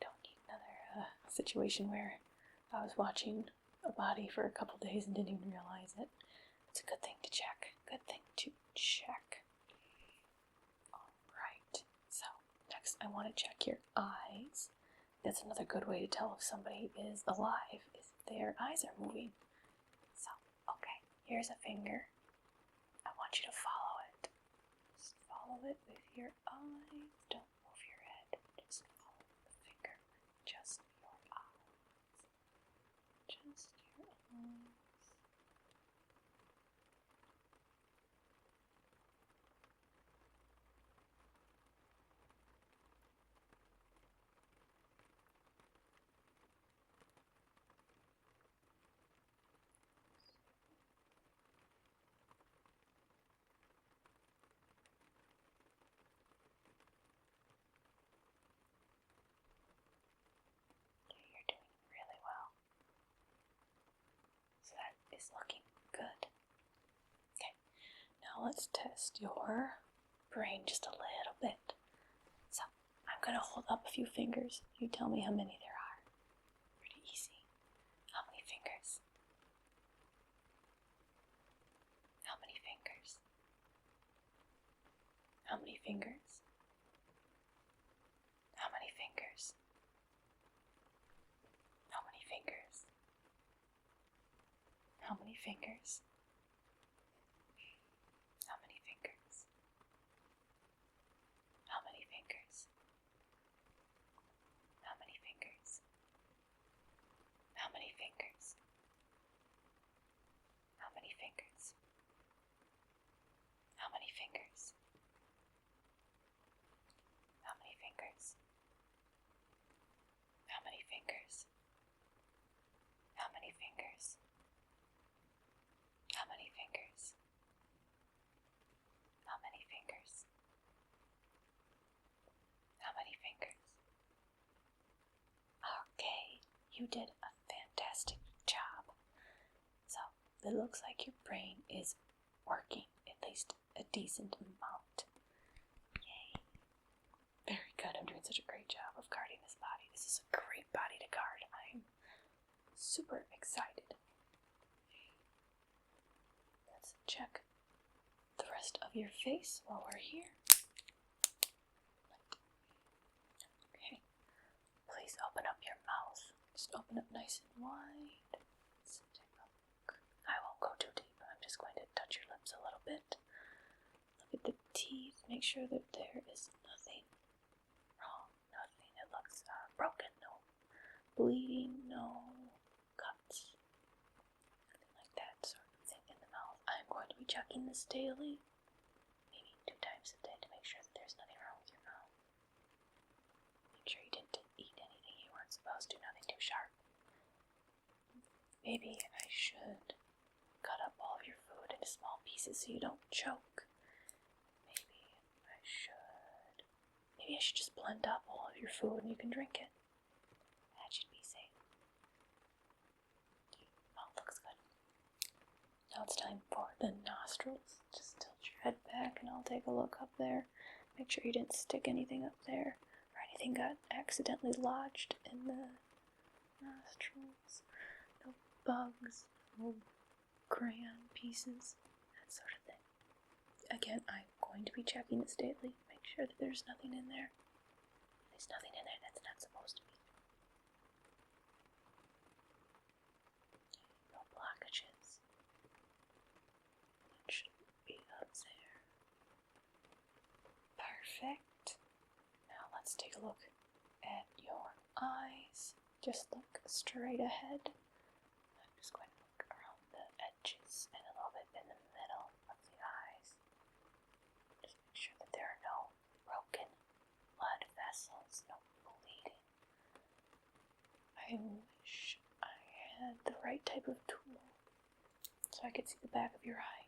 Don't need another situation where I was watching a body for a couple days and didn't even realize it. It's a good thing to check. Good thing to check. Alright. So next I want to check your eyes. That's another good way to tell if somebody is alive, is if their eyes are moving. So, okay, here's a finger. I want you to follow it. Just follow it with your eyes. Don't move your head. Just follow the finger. Just your eyes. Just your eyes. Is looking good. Okay, now let's test your brain just a little bit. So, I'm going to hold up a few fingers. You tell me how many there are. Pretty easy. How many fingers? How many fingers? How many fingers? How many fingers? How many fingers? How many fingers? How many fingers? How many fingers? How many fingers? How many fingers? How many fingers? How many fingers? How many fingers? How many fingers? How many fingers? How many fingers? How many fingers? How many fingers? Okay, you did a it looks like your brain is working at least a decent amount. Yay. Very good. I'm doing such a great job of guarding this body. This is a great body to guard. I'm super excited. Let's check the rest of your face while we're here. Okay. Please open up your mouth. Just open up nice and wide. Let's take a look. I won't go too deep. I'm just going to touch your lips a little bit. Look at the teeth. Make sure that there is nothing wrong. Nothing. It looks broken. No bleeding. No cuts. Nothing like that sort of thing in the mouth. I'm going to be checking this daily. Maybe 2 times a day to make sure that there's nothing wrong with your mouth. Make sure you didn't eat anything you weren't supposed to. Nothing too sharp. Maybe I should cut up all of your food into small pieces so you don't choke. Maybe I should just blend up all of your food and you can drink it. That should be safe. Oh, looks good. Now it's time for the nostrils. Just tilt your head back and I'll take a look up there. Make sure you didn't stick anything up there or anything got accidentally lodged in the nostrils. No bugs, no crayon pieces, that sort of thing. Again, I'm going to be checking this daily. Make sure that there's nothing in there. There's nothing in there that's not supposed to be. No blockages. That shouldn't be up there. Perfect. Now let's take a look at your eyes. Just look straight ahead. I'm just going to look around the edges and a little bit in the middle of the eyes. Just make sure that there are no broken blood vessels, no bleeding. I wish I had the right type of tool so I could see the back of your eye.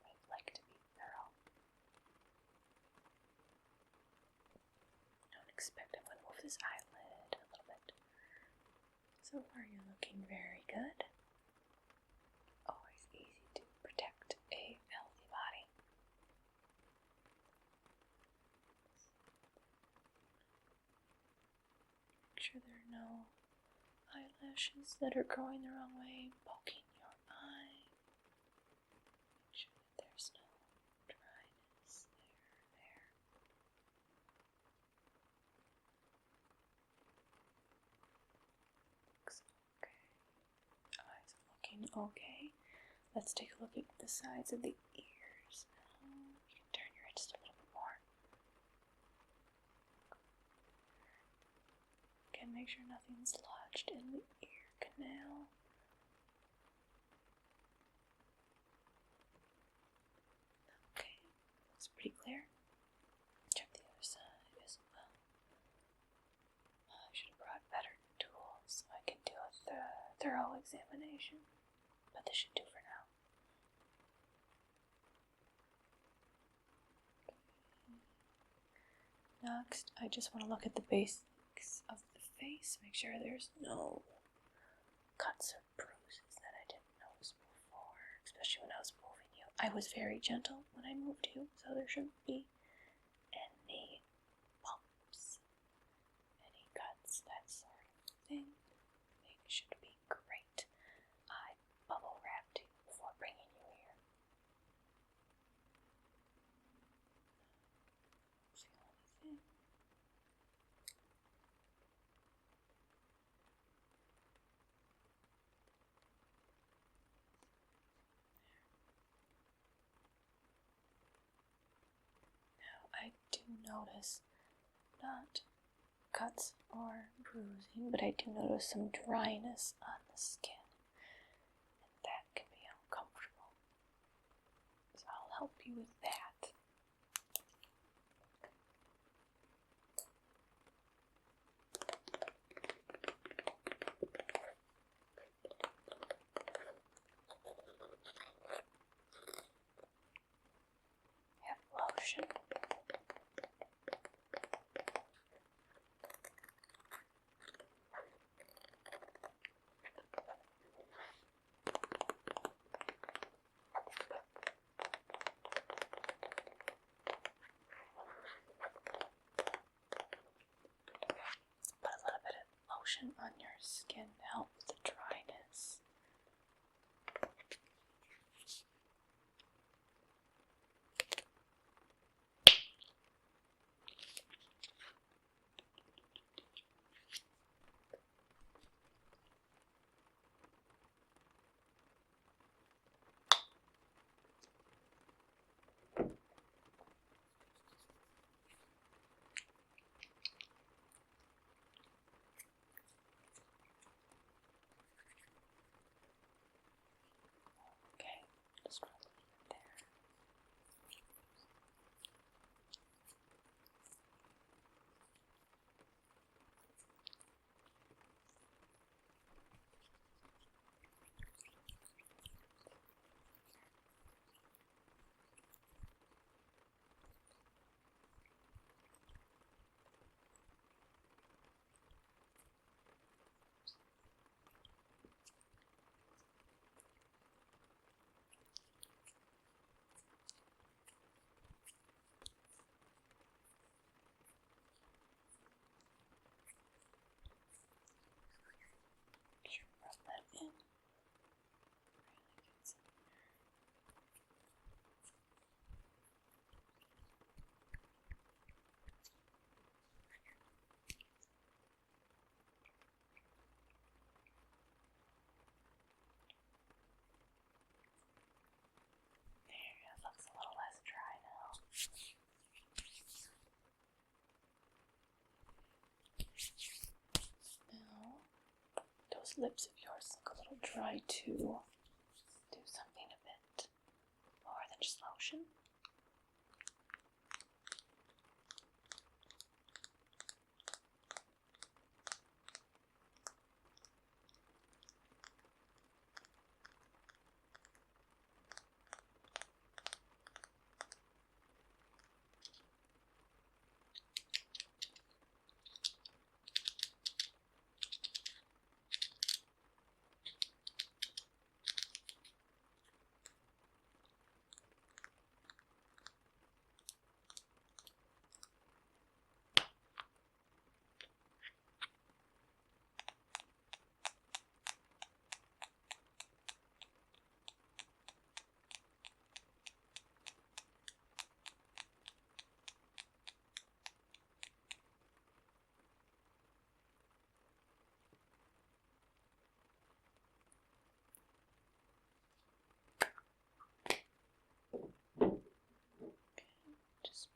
I'd like to be thorough. Don't expect I'm going to move this eyelid a little bit. So far you're looking very good. Always easy to protect a healthy body. Make sure there are no eyelashes that are growing the wrong way, poking your eye. Make sure that there's no dryness there. Looks okay. Eyes are looking okay. Let's take a look at the sides of the ears. You can turn your head just a little bit more. Again, make sure nothing's lodged in the ear canal. Okay, looks pretty clear. Check the other side as well. I should have brought better tools so I can do a thorough examination, but this should do for now. Next, I just want to look at the basics of the face, make sure there's no cuts or bruises that I didn't notice before, especially when I was moving you. I was very gentle when I moved you, so there shouldn't be any bumps, any cuts, that sort of thing. It should be great. I bubble wrapped you before bringing you here. That's the only thing. I do notice not cuts or bruising, but I do notice some dryness on the skin, and that can be uncomfortable. So I'll help you with that. Have lotion. skin to help with the dryness. Okay, just rub it there. Sure, rub that in. Really gets in there. There, it looks a little less dry now. Now, those lips of yours look a little dry too. Do something a bit more than just lotion. Just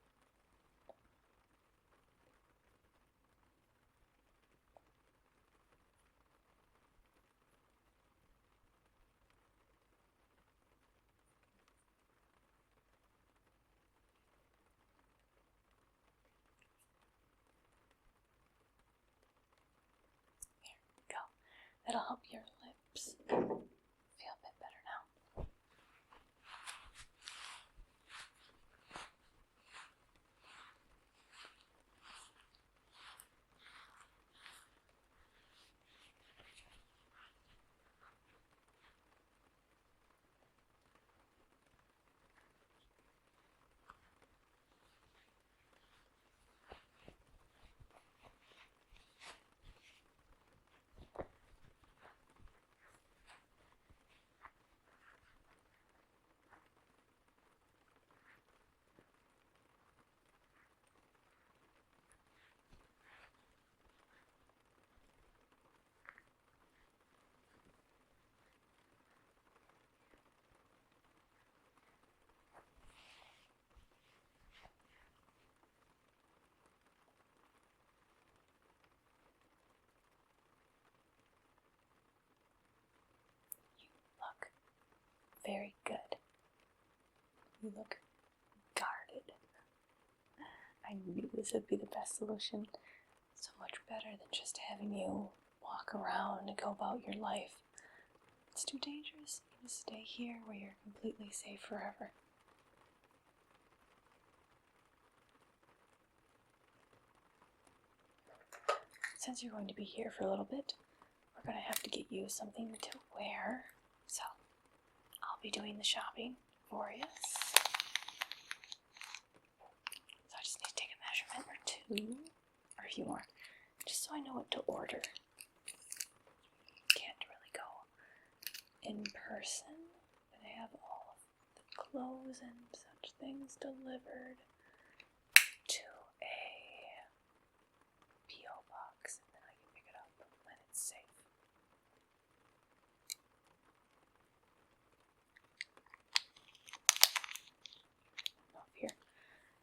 here we go. That'll help your lips feel a bit better now. Look very good. You look guarded. I knew this would be the best solution. So much better than just having you walk around and go about your life. It's too dangerous. You just stay here where you're completely safe forever. Since you're going to be here for a little bit, we're going to have to get you something to wear. So, I'll be doing the shopping for you. So I just need to take a measurement or two, or a few more, just so I know what to order. in person and have all of the clothes and such things delivered to a P.O. box, and then I can pick it up when it's safe. Off here.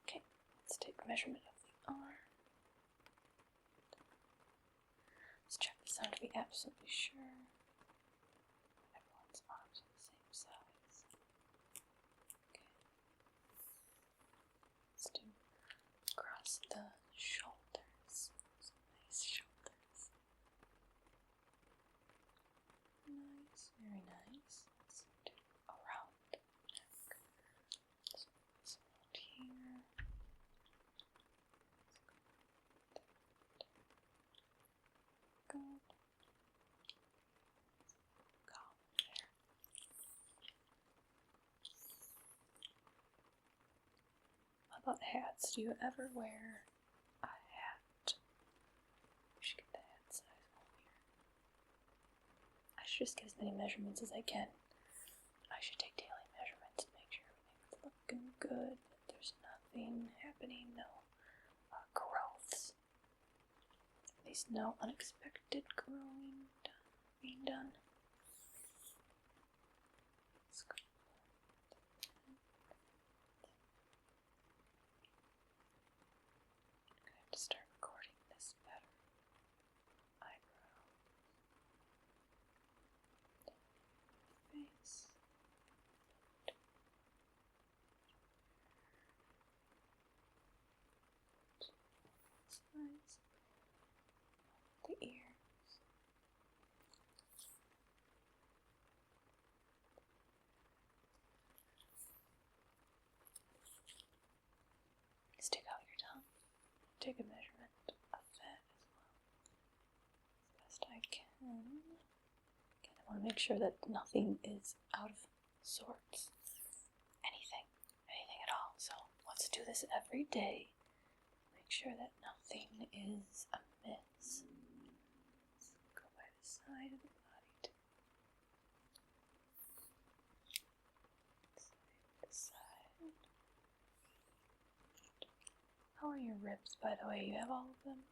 Okay, let's take a measurement of the arm. Let's check this out to be absolutely sure. Everyone's arms are the same size. Okay. Let's do across the shoulders. Some nice shoulders. Nice, very nice. Let's do around the neck. So around here. Good. Collar there. How about hats? Do you ever wear a hat? We should get the hat size one here. I should just get as many measurements as I can. I should take daily measurements to make sure everything's looking good, that there's nothing happening, no growths. At least no unexpected growing being done. Let's go. I'm gonna have to start recording this better. Eyebrow. Face. Size. The ears. Stick out your tongue. Take a measurement of that as well. As best I can. Again, I want to make sure that nothing is out of sorts. Anything at all. So let's do this every day. Make sure that nothing is amiss. Let's go by the side of the body too. Side to side. How are your ribs, by the way? You have all of them?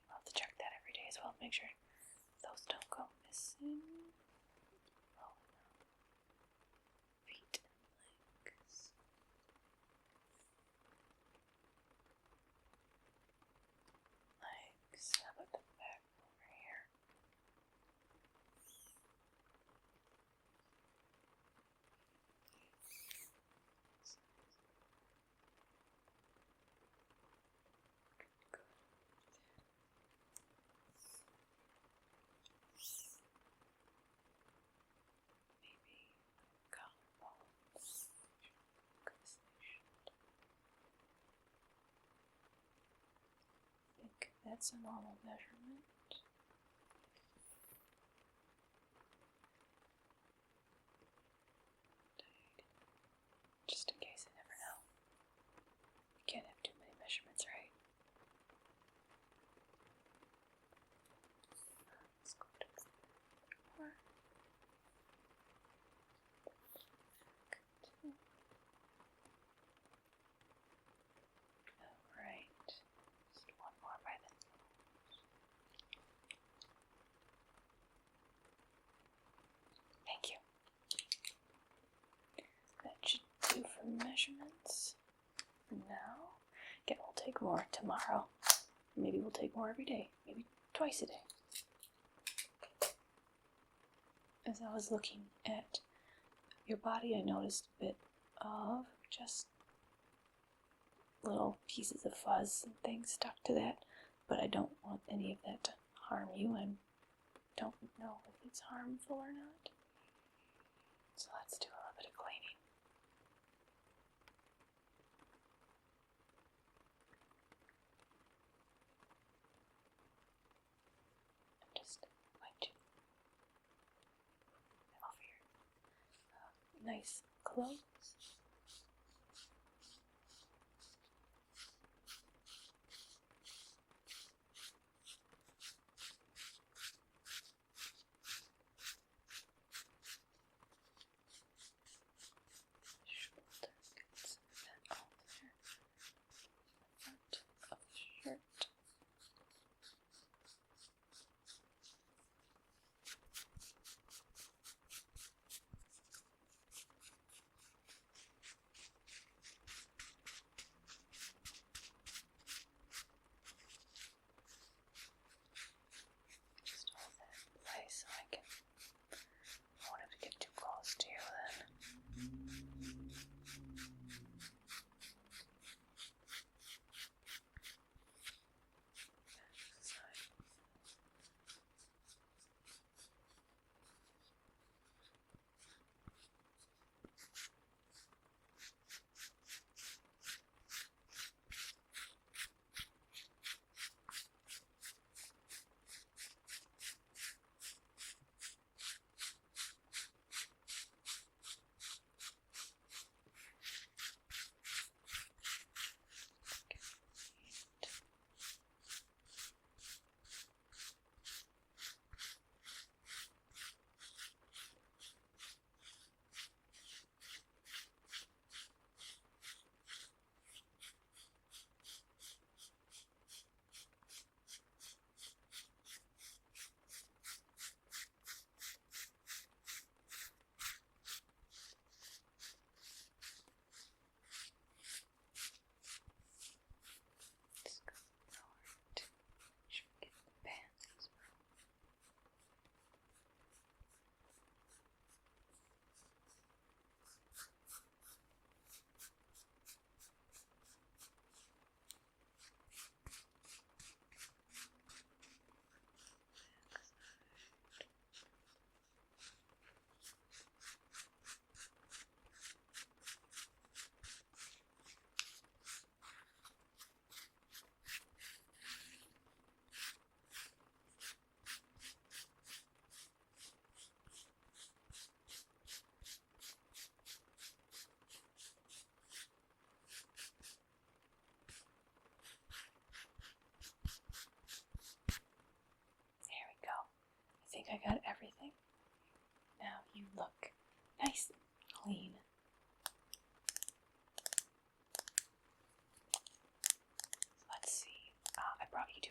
I'll have to check that every day as well. Make sure those don't go missing. Oh no. Feet and legs. Legs. How about the back over here? Good. Maybe collarbones. Because they should. I think that's a normal measurement. Just in case, I never know. You can't have too many measurements, right? Let's go to the part. Alright. Just one more by the nose. Thank you. That should do for measurements for now. Again, we'll take more tomorrow. Maybe we'll take more every day. Maybe twice a day. As I was looking at your body, I noticed a bit of just little pieces of fuzz and things stuck to that, but I don't want any of that to harm you. I don't know if it's harmful or not. So let's do a little bit of cleaning. I'm just going to off your nice clothes.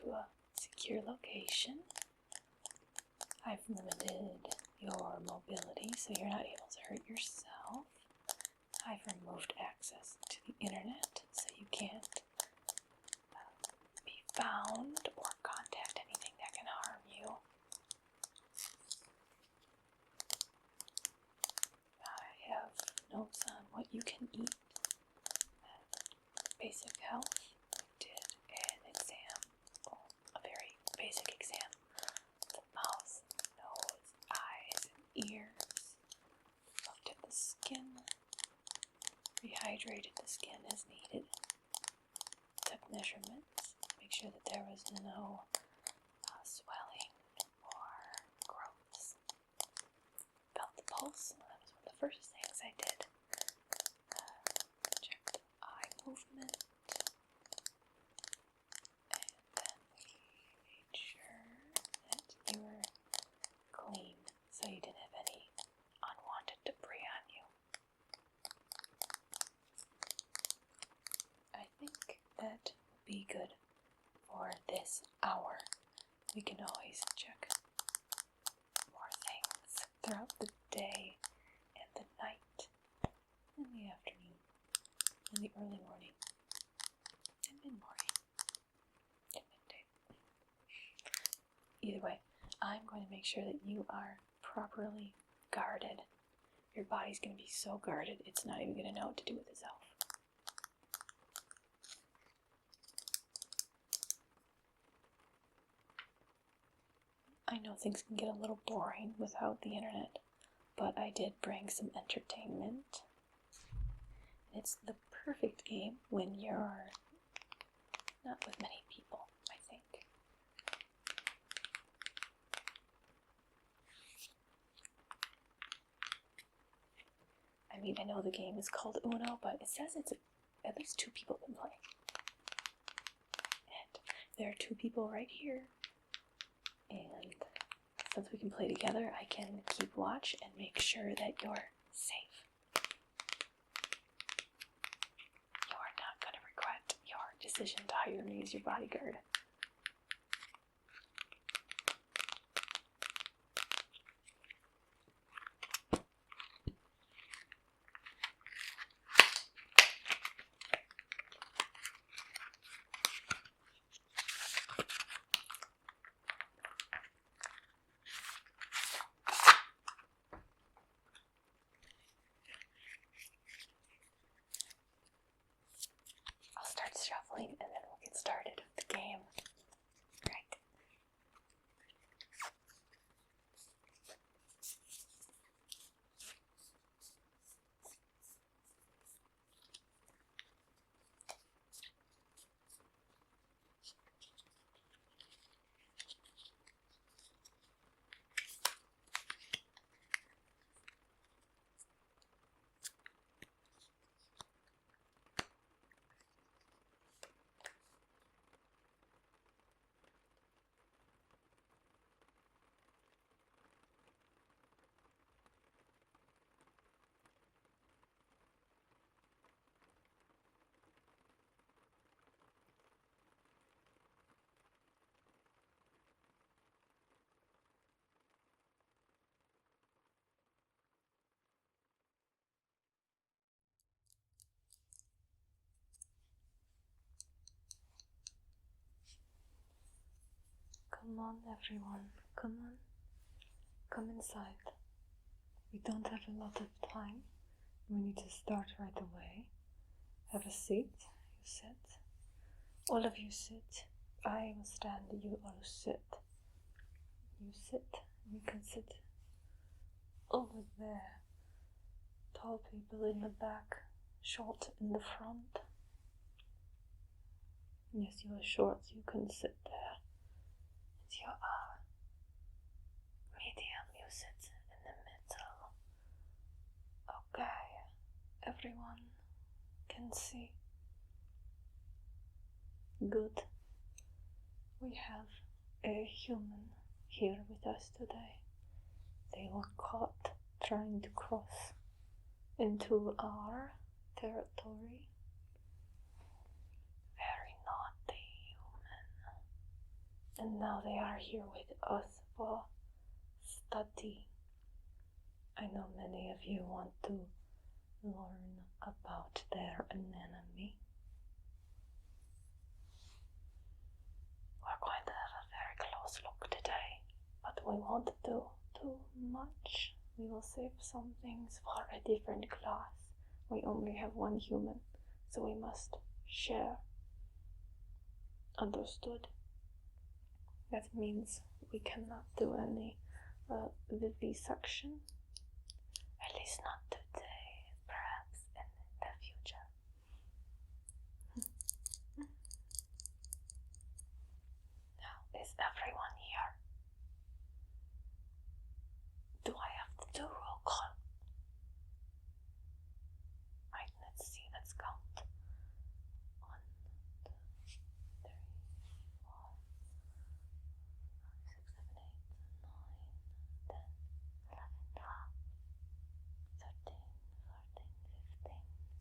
to a secure location. I've limited your mobility so you're not able to hurt yourself. I've removed access to the internet so you can't be found or contact anything that can harm you. I have notes on what you can eat. Basic health. I did an exam, a very basic exam. The mouth, nose, eyes, and ears. Looked at the skin. Rehydrated the skin as needed. Took measurements. Make sure that there was no swelling or growths. Felt the pulse. That was one of the first things I did. Checked eye movement. And then we made sure that you were clean so you didn't have any unwanted debris on you. I think that would be good for this hour. We can always check more things throughout the day and the night, in the afternoon, in the early morning, and mid-morning, and midday. Either way, I'm going to make sure that you are properly guarded. Your body's going to be so guarded, it's not even going to know what to do with itself. I know things can get a little boring without the internet, but I did bring some entertainment. It's the perfect game when you're not with many people, I think. I mean, I know the game is called Uno, but it says it's at least 2 people can play. And there are 2 people right here. And since we can play together, I can keep watch and make sure that you're safe. You're not going to regret your decision to hire me as your bodyguard. Shuffling, and then we'll get started with the game. Right. Come on, everyone. Come on. Come inside. We don't have a lot of time. We need to start right away. Have a seat. You sit. All of you sit. I will stand. You all sit. You sit. You can sit over there. Tall people in the back. Short in the front. Yes, you are short. You can sit there. You are medium, you sit in the middle. Okay, everyone can see. Good. We have a human here with us today. They were caught trying to cross into our territory. Very naughty human. And now they are here with us for study. I know many of you want to learn about their anatomy. We're going to have a very close look today, but we won't do too much. We will save some things for a different class. We only have one human, so we must share. Understood? That means we cannot do any vivisection. At least not today, perhaps in the future. Now, is everyone here? Do I have to do roll call? Right, let's see, let's count. 1, 2, 3, 4, 5, 6, 7, 8, 9, 10, 11, 12, 13, 14, 15,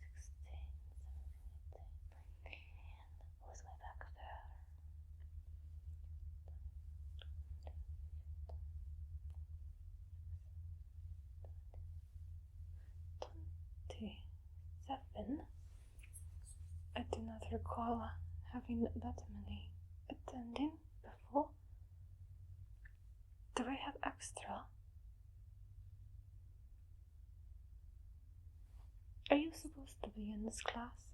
16, 17, 18, 19. Who's my back there? 27. I do not recall having that many attending before. Do I have extra? Are you supposed to be in this class?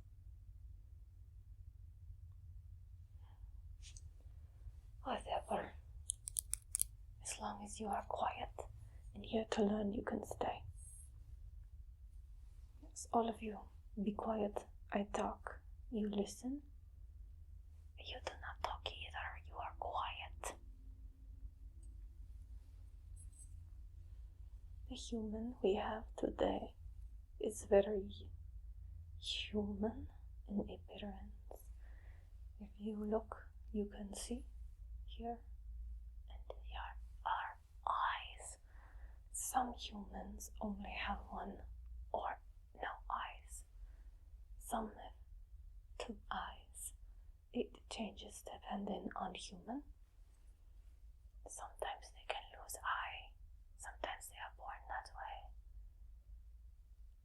Whatever. As long as you are quiet and here to learn, you can stay. Yes, all of you, be quiet. I talk. You listen. You do not talk either. You are quiet. The human we have today is very human in appearance. If you look, you can see here and here are eyes. Some humans only have one or no eyes. Some have 2 eyes. It changes depending on human. Sometimes they can lose eye. Sometimes they are born that way.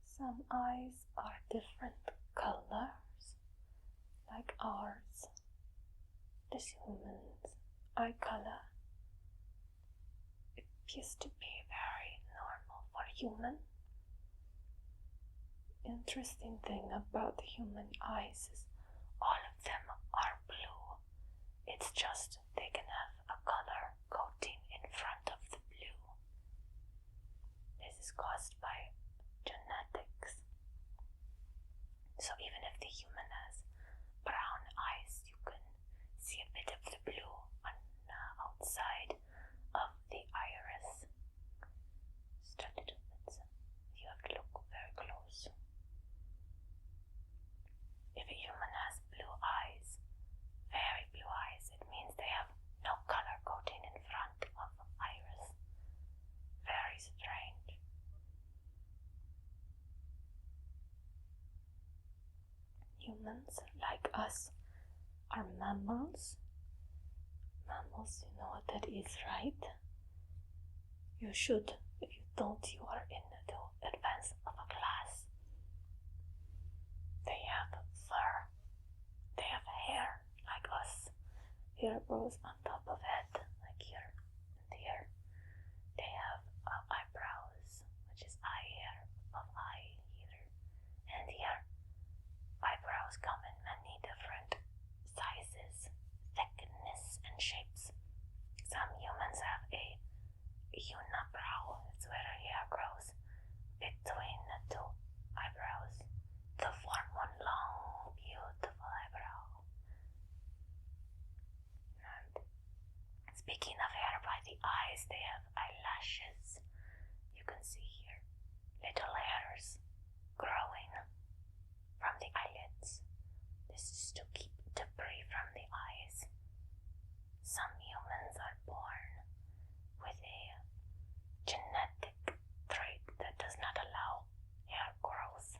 Some eyes are different colors, like ours. This human's eye color appears to be very normal for human. Interesting thing about human eyes is all of them are blue. It's just they can have a color coating in front of the blue. This is caused by genetics. So even if the human has brown eyes, you can see a bit of the blue on the outside of the iris. Just a little bit. You have to look very close. If a human has blue eyes, very blue eyes, it means they have no color coating in front of iris. Very strange. Humans, like us, are mammals. Mammals, you know what that is, right? You should. If you don't, you are in the advance of a class. They have fur. They have hair, like us. Hair grows on top of head, like here and here. They have eyebrows, which is eye hair of eye here and here. Eyebrows come in many different sizes, thickness, and shapes. Some humans have a unibrow. It's where hair grows between the 2 eyebrows to form one long, beautiful eyebrow. And speaking of hair by the eyes, they have eyelashes. You can see here little hairs growing from the eyelids. This is to keep debris from the eyes. Some humans are born with a genetic trait that does not allow hair growth.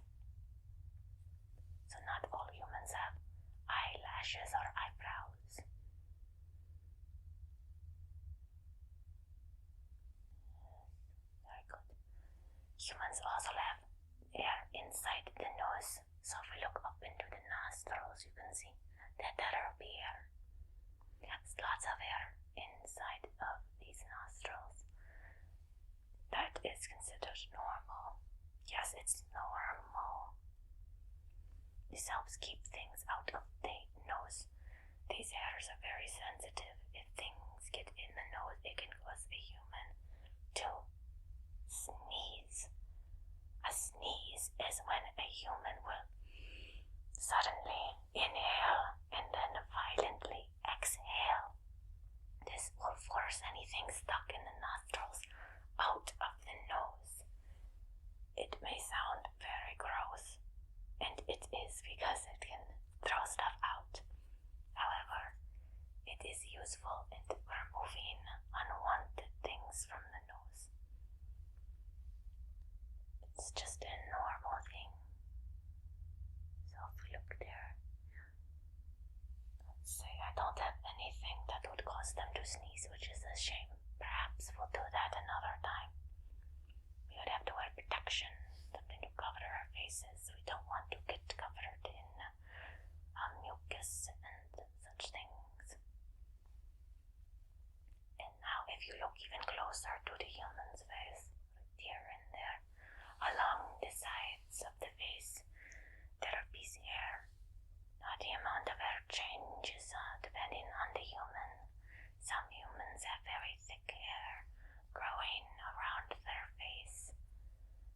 So not all humans have eyelashes or eyebrows. Humans also have air inside the nose. So if we look up into the nostrils, you can see that there will be air. There's lots of air inside of these nostrils. That is considered normal. Yes, it's normal. This helps keep things out of the nose. These hairs are very sensitive. If things get in the nose, it can cause a human to sneeze. A sneeze is when a human will suddenly inhale and then violently exhale. This will force anything stuck in the nostrils out of the nose. It may sound very gross, and it is because it can throw stuff out. However, it is useful in removing unwanted things from the nose. It's just a normal thing. So if we look there, let's say I don't have anything that would cause them to sneeze, which is a shame. Perhaps we'll do that another time. We would have to wear protection, something to cover our faces. We don't want to get covered in mucus and such things. And now if you look even closer to the human's face, right here and there, along the sides of the face, there are pieces of hair. Now the amount of hair changes depending on the human. Some humans have very thick hair growing around their face,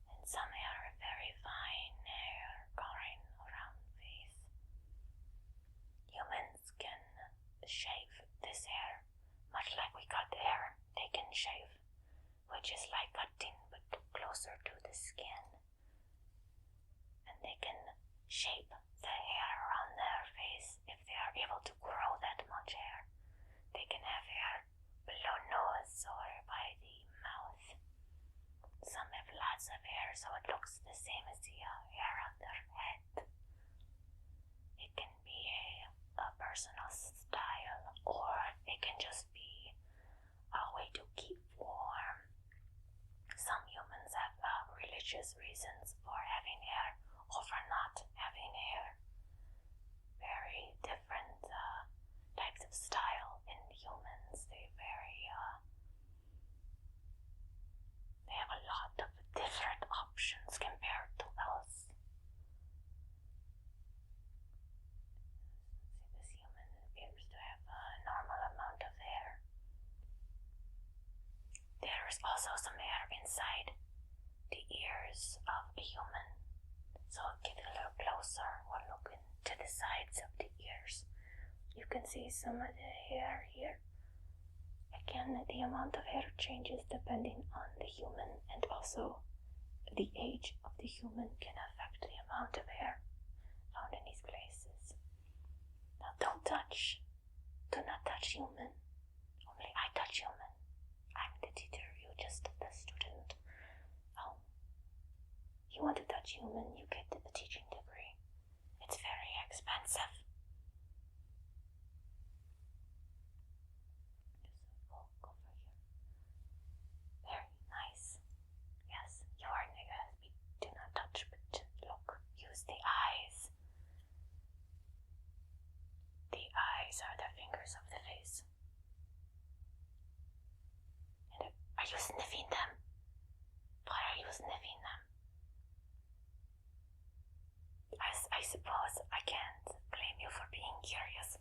and some hair very fine hair growing around the face. Humans can shave this hair, much like we cut hair, they can shave, which is like cutting but closer to the skin. And they can shape the hair on their face if they are able to grow that much hair. They can have hair below nose or by the mouth. Some have lots of hair, so it looks the same as the hair on their head. It can be a personal style, or it can just be a way to keep warm. Some humans have religious reasons for having hair or for not having hair. Very different types of style in humans. They have a lot of different options compared to us. This human appears to have a normal amount of hair. There is also some hair inside the ears of a human. So get a little closer. We'll look into the sides of the ears. You can see some of the hair here. Again, the amount of hair changes depending on the human, and also the age of the human can affect the amount of hair found in these places. Now don't touch. Do not touch human. Only I touch human. I'm the teacher, you just the student. You want to touch human, you get the teaching degree. It's very expensive. Just walk over here. Very nice. Yes, you are niggas. We do not touch, but look. Use the eyes. The eyes are the fingers of the face. And are you sniffing them? Why are you sniffing them? I suppose I can't blame you for being curious,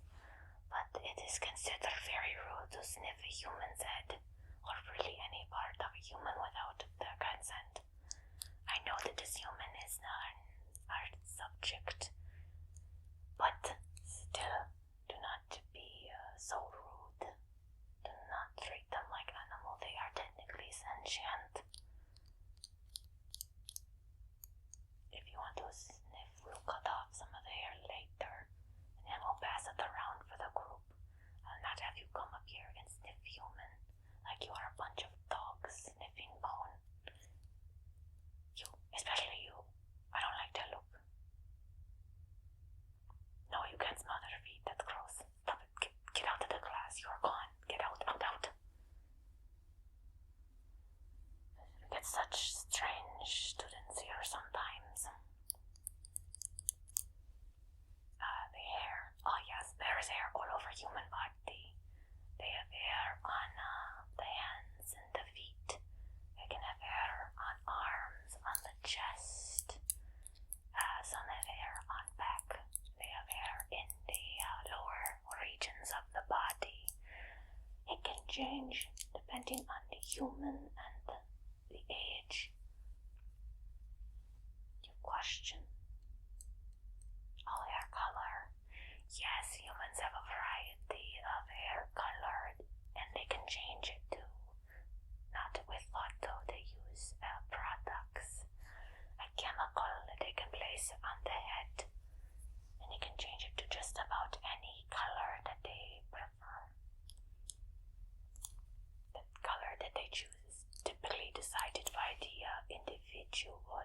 but it is considered very rude to sniff a human's head, or really any part of a human without their consent. I know that this human is not an art subject, but still, do not be so rude. Do not treat them like animals. They are technically sentient. If you want to sniff, we'll cut off some of the hair later, and then we'll pass it around for the group. I'll not have you come up here and sniff human like you are a bunch of dogs sniffing bone. You, especially you. I don't like that look. No, you can't smell their feet. That's gross. Stop it. Get out of the class. You're gone. Get out, out, out. We get such strange change depending on the human and the age. Your question. Oh, hair color. Yes, humans have a variety of hair color, and they can change it too. Not with photo, they use products, a chemical that they can place on the head, and they can change it to just about any color that they prefer. The color that they choose is typically decided by the individual.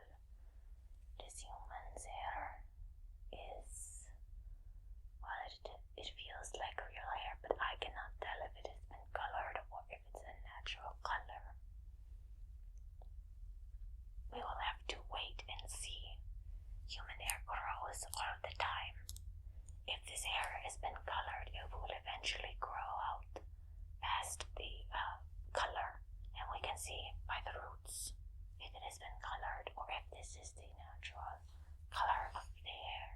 This human's hair is, well, it feels like real hair, but I cannot tell if it has been colored or if it's a natural color. We will have to wait and see. Human hair grows all the time. If this hair has been colored, it will eventually grow out past the color, and we can see by the roots if it has been colored or if this is the natural color of the hair.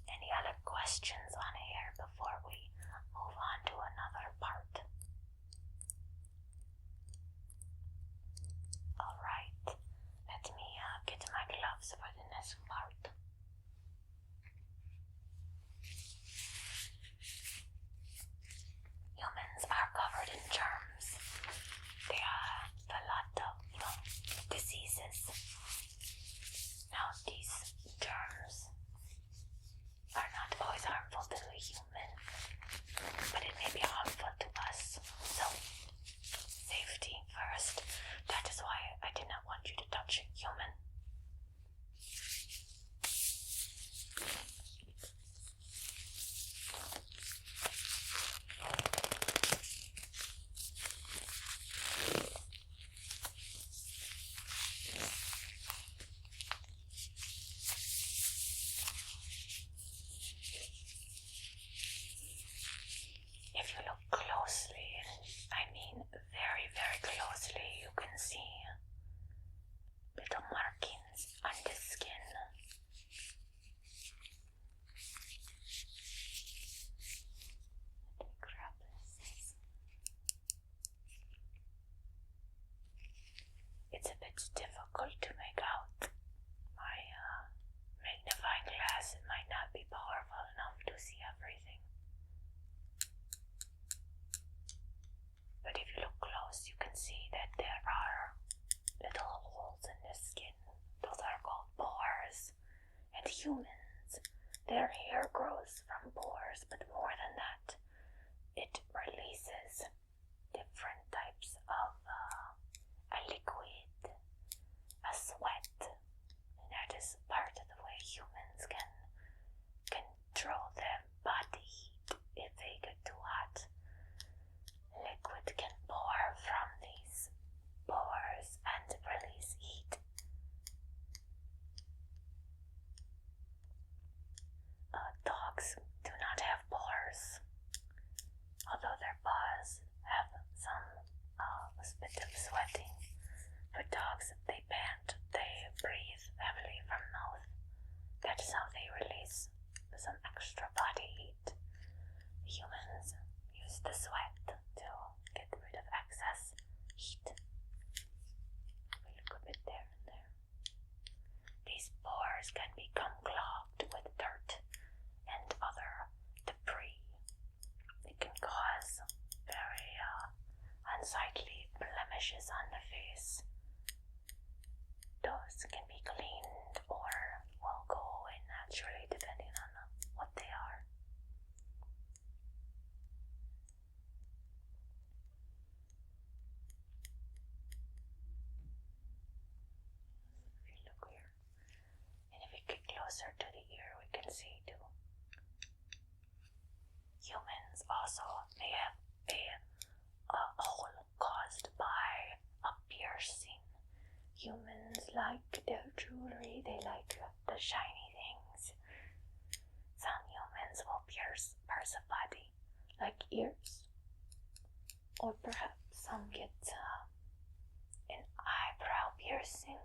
Any other questions on hair before we move on to another part? Alright, let me get my gloves for the next part. Humans are covered in germs. They have a lot of diseases. Now, these germs are not always harmful to a human, but it may be harmful to us. So, safety first. That is why I did not want you to touch a human. If you look closely, I mean very, very closely, you can see little markings on the skin. Let me grab this. It's a bit difficult to make out. My magnifying glass might not be powerful enough to see everything. But if you look close, you can see that there are little holes in the skin. Those are called pores. And humans, their hair grows from pores, but more than that, it releases different types of a liquid, a sweat. And that is part of the way humans can control their body heat if they get too hot. Liquid can pour from these pores and release heat. Dogs do not have pores, although their paws have some bit of sweating. But dogs, they pant, they breathe heavily from mouth. That is how they release some extra body heat. Humans use the sweat to get rid of excess heat. We look a bit there and there. These pores can become clogged with dirt and other debris. It can cause very unsightly blemishes on the face. Those can be cleaned or will go away naturally depending on what they are. If you look here, and if we get closer to the ear, we can see too. Humans also may have a hole caused by a piercing. Humans like their jewelry, they like the shiny things. Some humans will pierce parts of body, like ears. Or perhaps some get an eyebrow piercing,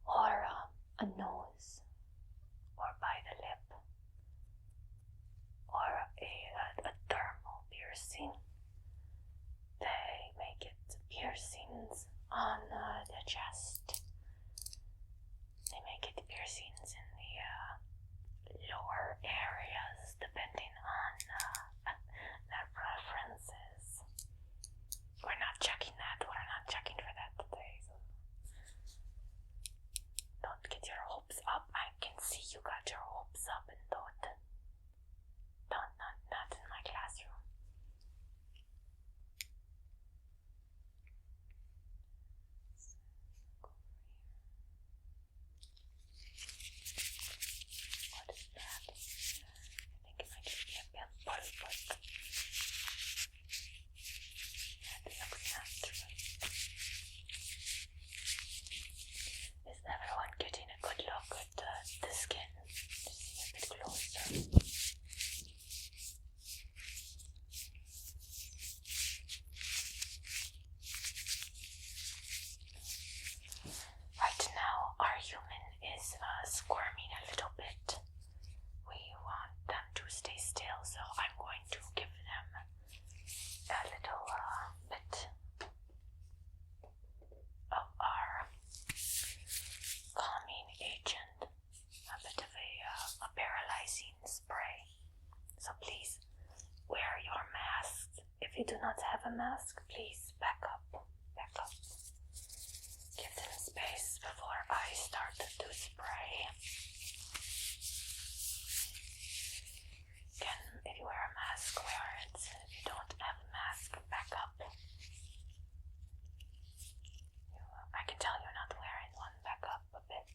or a nose, or by the lip, or do not have a mask, please back up. Back up. Give them space before I start to spray. Again, if you wear a mask, wear it. If you don't have a mask, back up. I can tell you're not wearing one. Back up a bit.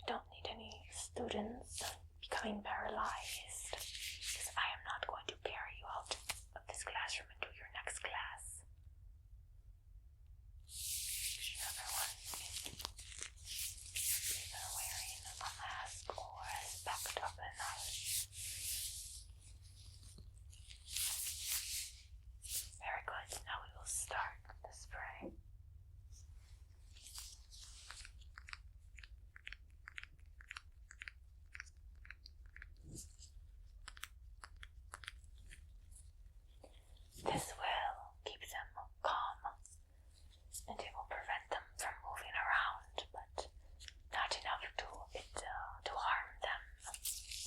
You don't need any students becoming paralyzed, because I am not going to carry you out of this classroom into your next class. Everyone is either wearing a mask or is backed up enough. Very good. Now we will start the spray. This will keep them calm, and it will prevent them from moving around, but not enough to harm them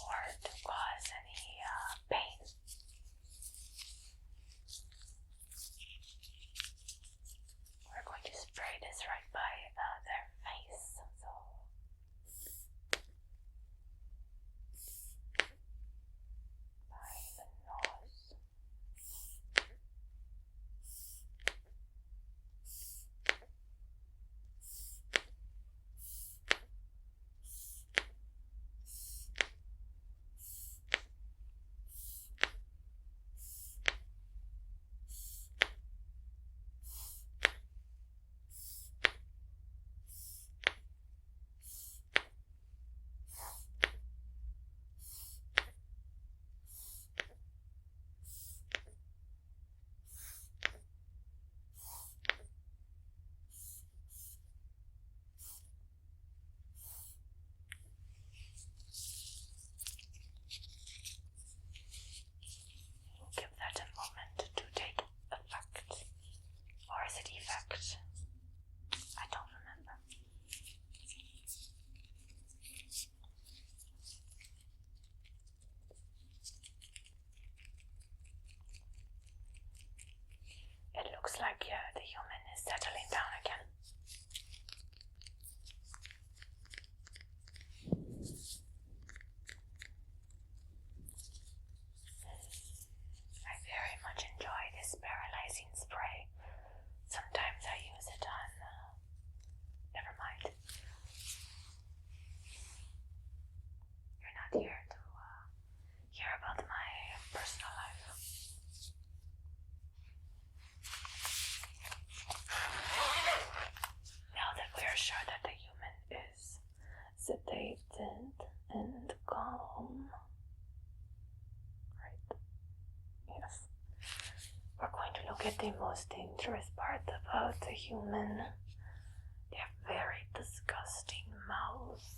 or to cause any pain. We're going to spray this right by their face, so by the nose. Give that a moment to take effect. Or is it effect? I don't remember. It looks like the human is settling down again. I very much enjoy this paralyzing spray. Sometimes I use it on... never mind. You're not here to hear about my personal life. Now that we're sure that the human is sedated and calm. Right. Yes. We're going to look at the most dangerous part about the human. Their very disgusting mouths.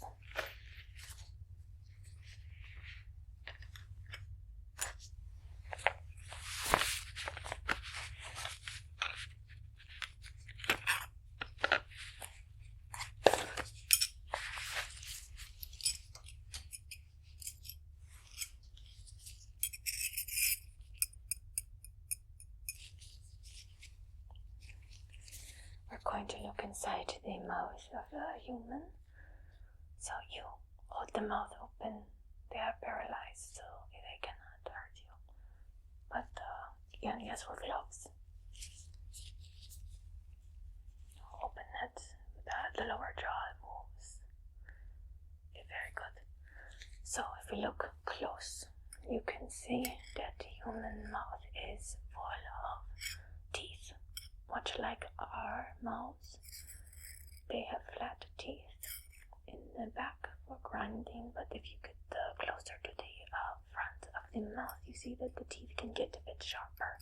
Going to look inside the mouth of a human. So you hold the mouth open. They are paralyzed, so they cannot hurt you. But yes, with gloves. Open it. The lower jaw moves. Okay, very good. So if we look close, you can see that the human mouth is full of teeth. Much like our mouths, they have flat teeth in the back for grinding, but if you get closer to the front of the mouth, you see that the teeth can get a bit sharper.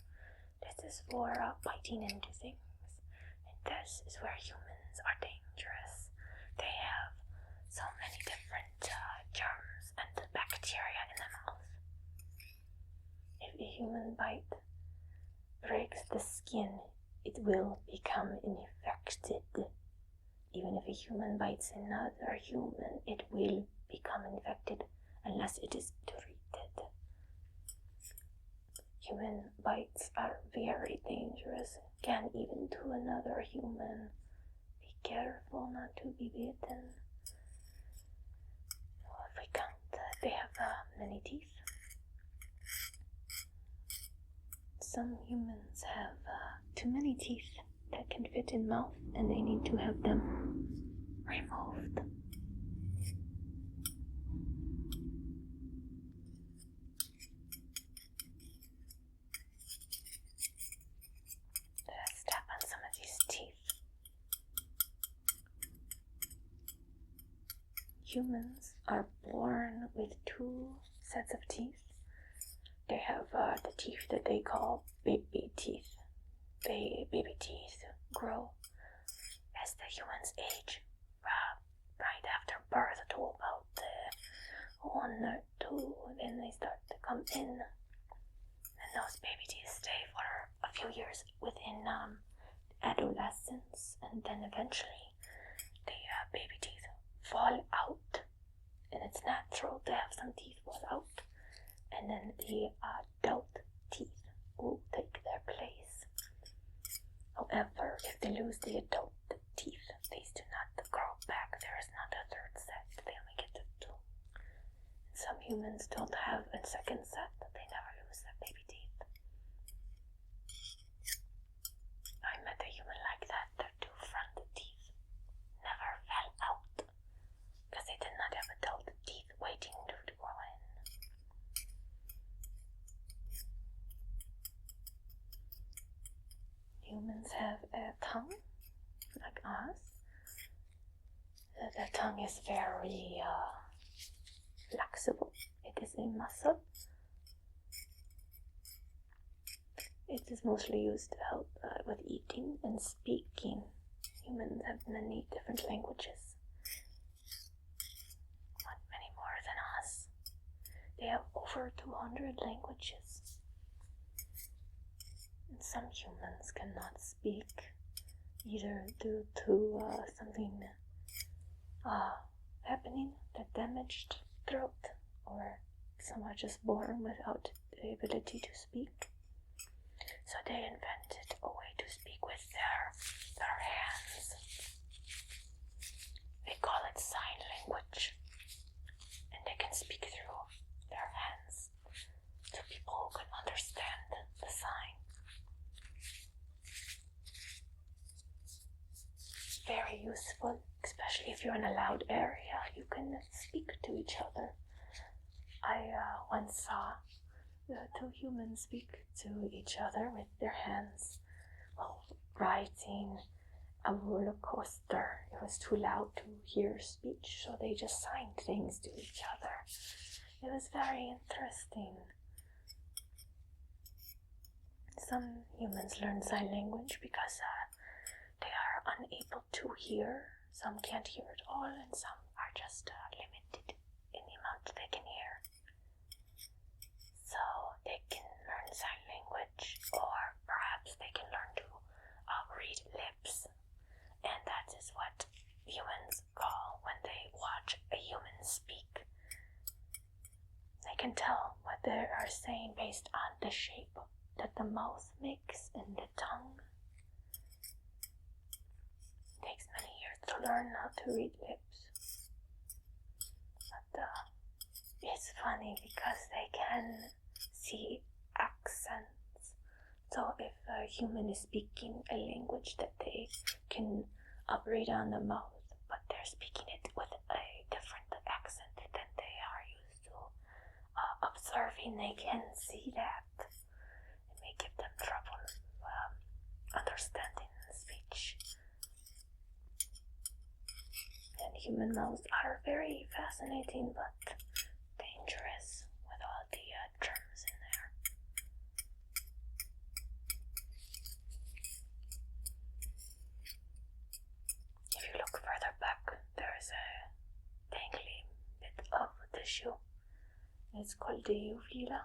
This is for biting into things, and this is where humans are dangerous. They have so many different germs and bacteria in the mouth. If a human bite breaks the skin, it will become infected. Even if a human bites another human, it will become infected unless it is treated. human bites are very dangerous, can even to another human. Be careful not to be bitten. Well, if we count, they have many teeth. Some humans have too many teeth that can fit in mouth, and they need to have them removed. Let's tap on some of these teeth. Humans are born with 2 sets of teeth. They have the teeth that they call baby teeth. Baby teeth grow as the humans age, right after birth to about 1 or 2, then they start to come in, and those baby teeth stay for a few years within adolescence, and then eventually the baby teeth fall out, and it's natural to have some teeth fall out, and then the adult teeth will take their place. However, if they lose the adult teeth, these do not grow back. There is not a 3rd set. They only get to 2. And some humans don't have a 2nd set. They never lose their baby teeth. I met a human like that. Their 2 front teeth never fell out because they did not have adult teeth waiting to grow in. Humans have a tongue, like us. The tongue is very flexible. It is a muscle. It is mostly used to help with eating and speaking. Humans have many different languages, not many more than us. They have over 200 languages. And some humans cannot speak, either due to something happening that damaged throat, or some are just born without the ability to speak. So they invented a way to speak with their hands. They call it sign language, and they can speak through their hands to people who can understand the sign. Very useful, especially if you're in a loud area. You can speak to each other. I once saw 2 humans speak to each other with their hands while riding a roller coaster. It was too loud to hear speech, so they just signed things to each other. It was very interesting. Some humans learn sign language because they are unable to hear. Some can't hear at all, and some are just limited in the amount they can hear. So they can learn sign language, or perhaps they can learn to read lips. And that is what humans call when they watch a human speak. They can tell what they are saying based on the shape that the mouth makes and the tongue. It takes many years to learn how to read lips. But it's funny because they can see accents. So if a human is speaking a language that they can read on the mouth, but they're speaking it with a different accent than they are used to observing, they can see that. It may give them trouble understanding the speech. And human mouths are very fascinating but dangerous with all the germs in there. If you look further back, there is a dangly bit of tissue. It's called the uvula.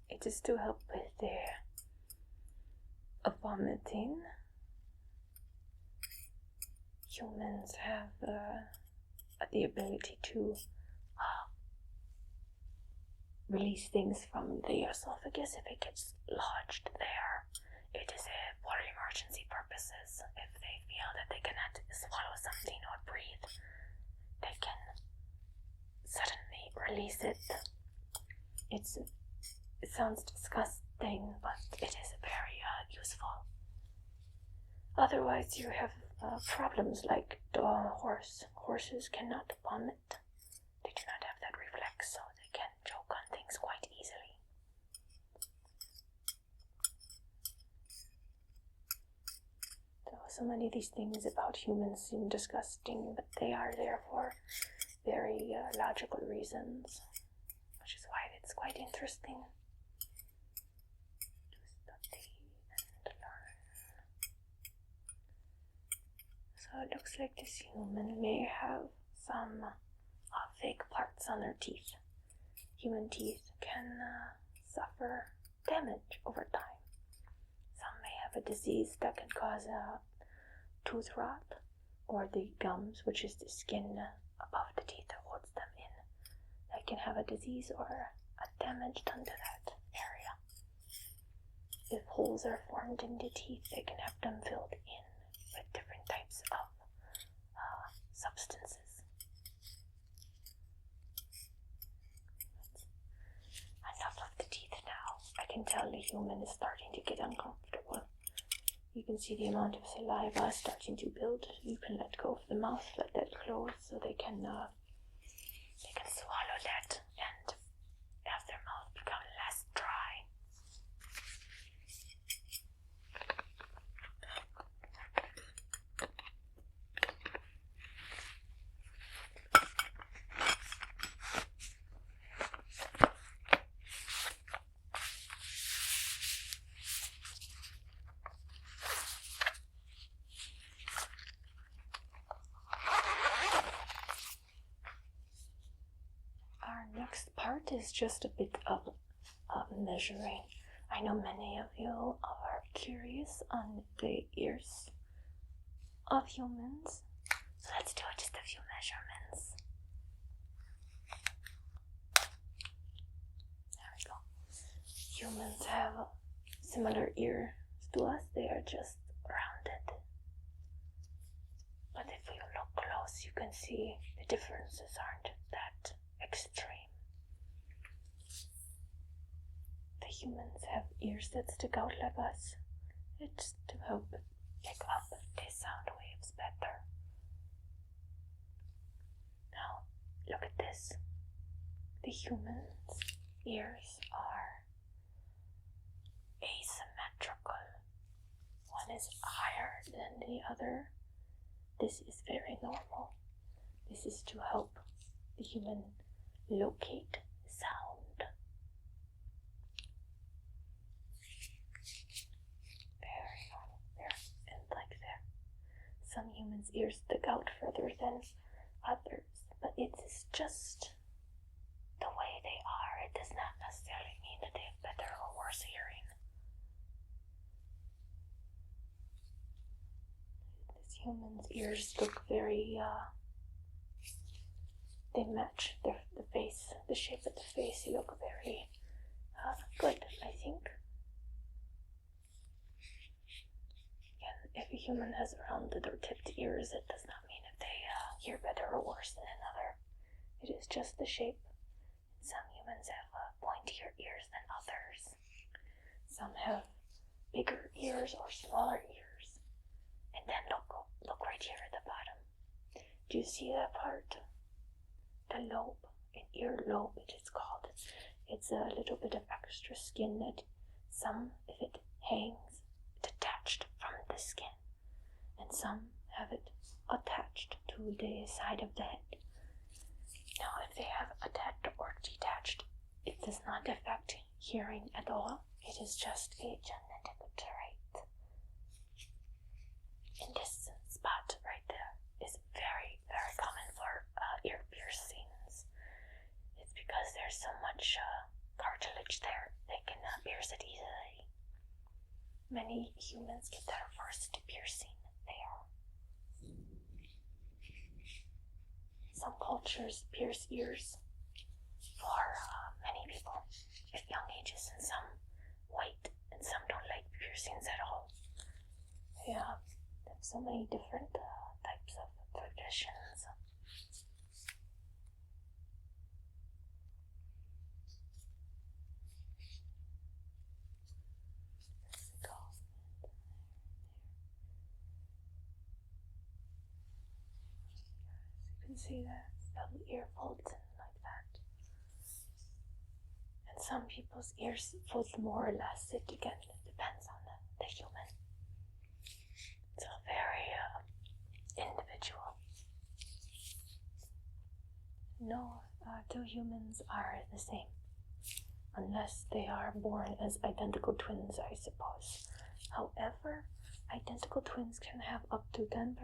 It is to help with the vomiting. Humans have the ability to release things from the esophagus if it gets lodged there. It is for emergency purposes. If they feel that they cannot swallow something or breathe, they can suddenly release it. It sounds disgusting, but it is very useful. Otherwise, you have problems like horses cannot vomit. They do not have that reflex, so they can choke on things quite easily. So many of these things about humans seem disgusting, but they are there for very logical reasons, which is why it's quite interesting to study and learn. So it looks like this human may have some fake parts on their teeth. Human teeth can suffer damage over time. Some may have a disease that can cause a tooth rot, or the gums, which is the skin above the teeth that holds them in. They can have a disease or a damage done to that area. If holes are formed in the teeth, they can have them filled in with different types of substances. Enough of the teeth now. I can tell the human is starting to get uncomfortable. You can see the amount of saliva starting to build. You can let go of the mouth, let that close, so they can swallow that and have their mouth become less dry. Next part is just a bit of measuring. I know many of you are curious on the ears of humans, so let's do just a few measurements. There we go. Humans have similar ears to us. They are just rounded. But if you look close, you can see the differences aren't that extreme. The humans have ears that stick out like us. It's to help pick up the sound waves better. Now, look at this. The humans' ears are asymmetrical. One is higher than the other. This is very normal. This is to help the human locate sound. Very normal. There and like there. Some humans' ears stick out further than others, but it is just the way they are. It does not necessarily mean that they have better or worse hearing. This human's ears look very they match the face, the shape of the face. You look very good, I think. Again, if a human has rounded or tipped ears, it does not mean that they hear better or worse than another. It is just the shape. Some humans have pointier ears than others. Some have bigger ears or smaller ears. And then look right here at the bottom. Do you see that part? The lobe, an ear lobe it is called. It's a little bit of extra skin that some, if it hangs, detached from the skin, and some have it attached to the side of the head. Now, if they have attached or detached, it does not affect hearing at all. It is just a genetic trait. And this spot right there is very, very common for ear piercings. It's because there's so much cartilage there, they can pierce it easily. Many humans get their first piercing there. Some cultures pierce ears for many people at young ages, and some white, and some don't like piercings at all. Yeah, there's so many different types of traditions. You can see that little ear folds in like that. And some people's ears fold more or less. It again depends on the human. It's all very individual. No, two humans are the same. Unless they are born as identical twins, I suppose. However, identical twins can have up to 10%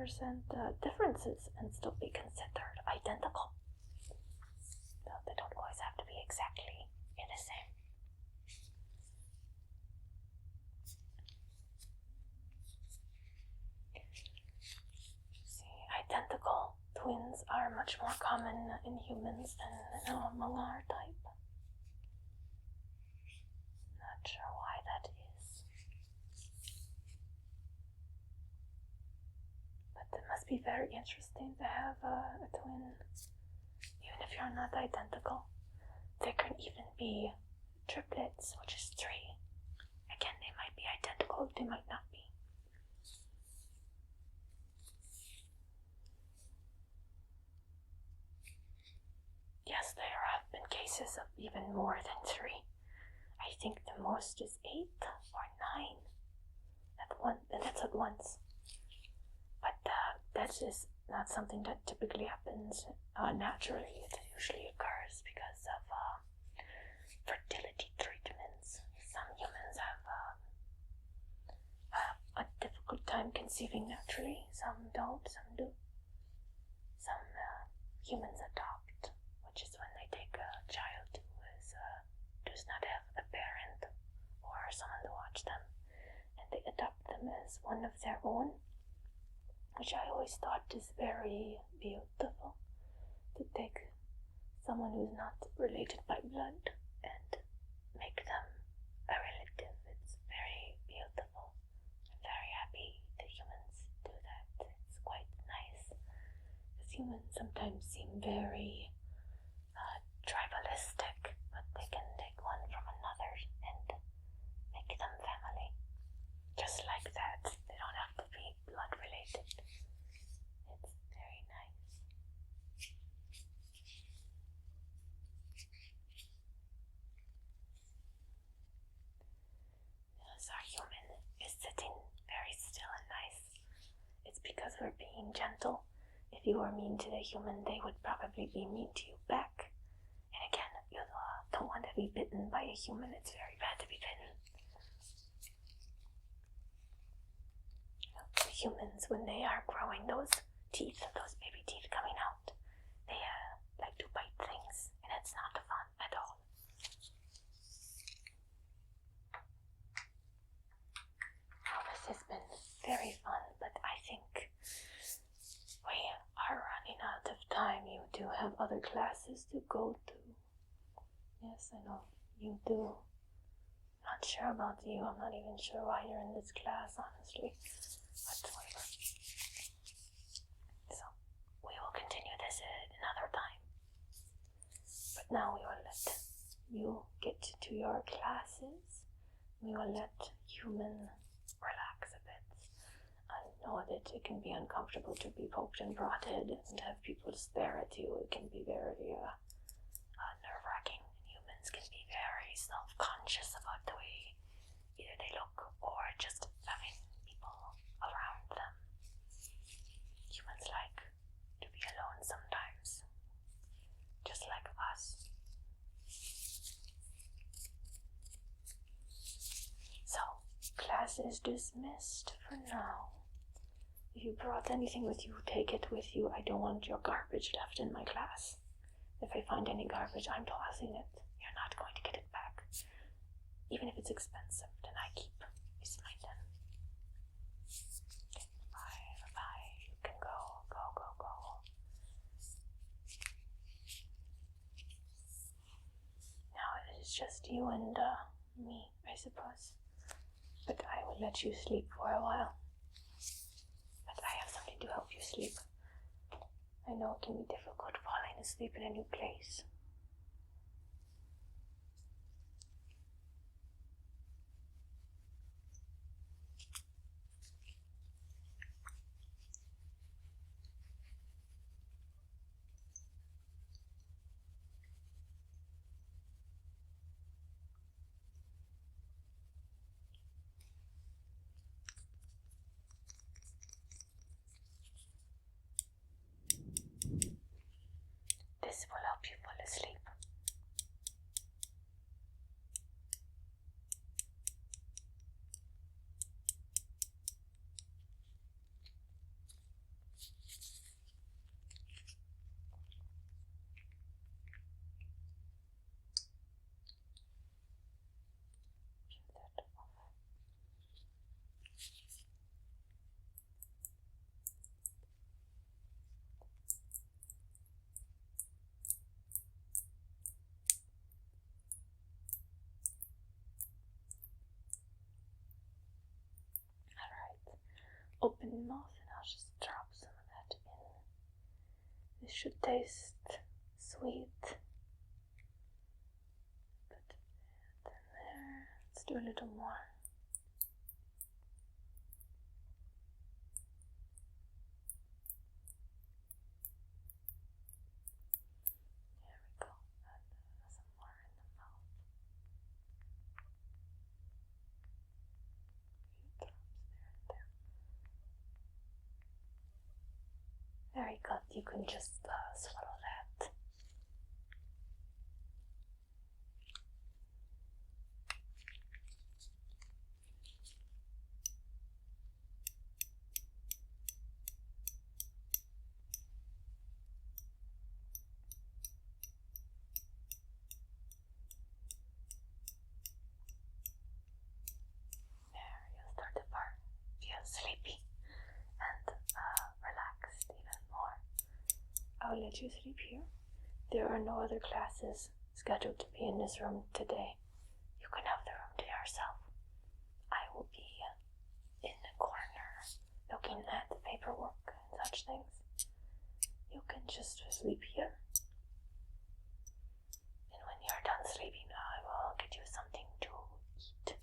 differences and still be considered identical. So they don't always have to be exactly the same. See, identical twins are much more common in humans than among our type. Not sure why that is. But it must be very interesting to have a twin, even if you're not identical. There can even be triplets, which is 3. Again, they might be identical, they might not be. Yes, there have been cases of even more than 3. I think the most is 8 or 9 at once, and that's at once. But that's just not something that typically happens naturally. It usually occurs because of fertility treatments. Some humans have a difficult time conceiving naturally. Some don't, some do. Some humans adopt, which is when they take a child who does not have a parent or someone to watch them, and they adopt them as one of their own, which I always thought is very beautiful, to take someone who's not related by blood and make them a relative. It's very beautiful. I'm very happy that humans do that. It's quite nice, because humans sometimes seem very tribalistic, but they can take one from another and make them family. Just like that. They don't have to be blood related. It's very nice. Yes, our human is sitting very still and nice. It's because we're being gentle. If you were mean to the human, they would probably be mean to you back. And again, you don't want to be bitten by a human. It's very bad to be bitten. The humans, when they are growing those teeth, those baby teeth coming out, they like to bite things, and it's not fun at all. Well, this has been very fun, but I think we are running out of time. You do have other classes to go to. Yes, I know you do. Not sure about you. I'm not even sure why you're in this class, honestly. But whatever. So, we will continue this at another time. But now we will let you get to your classes. We will let human relax a bit. I know that it can be uncomfortable to be poked and prodded and have people stare at you. It can be very nerve-wracking. Humans can be very self-conscious about the way either they look or just having people around them. Humans like to be alone sometimes, just like us. So, class is dismissed for now. If you brought anything with you, take it with you. I don't want your garbage left in my class. If I find any garbage, I'm tossing it. You're not going to get it back. Even if it's expensive, then I keep. It's mine then. Bye. You can go. Now it is it's just you and me, I suppose. But I will let you sleep for a while. But I have something to help you sleep. I know it can be difficult falling asleep in a new place. This will help you fall asleep. Open your mouth and I'll just drop some of that in. This should taste sweet. Put that in there. Let's do a little more. There we go. And some more in the mouth. A few drops there and there. Very good, you can just swallow that. There, you'll start to feel sleepy and relaxed even more. I'll let you sleep here. There are no other classes scheduled to be in this room today. You can have the room to yourself. I will be in the corner looking at the paperwork and such things. You can just sleep here. And when you're done sleeping, I will get you something to eat.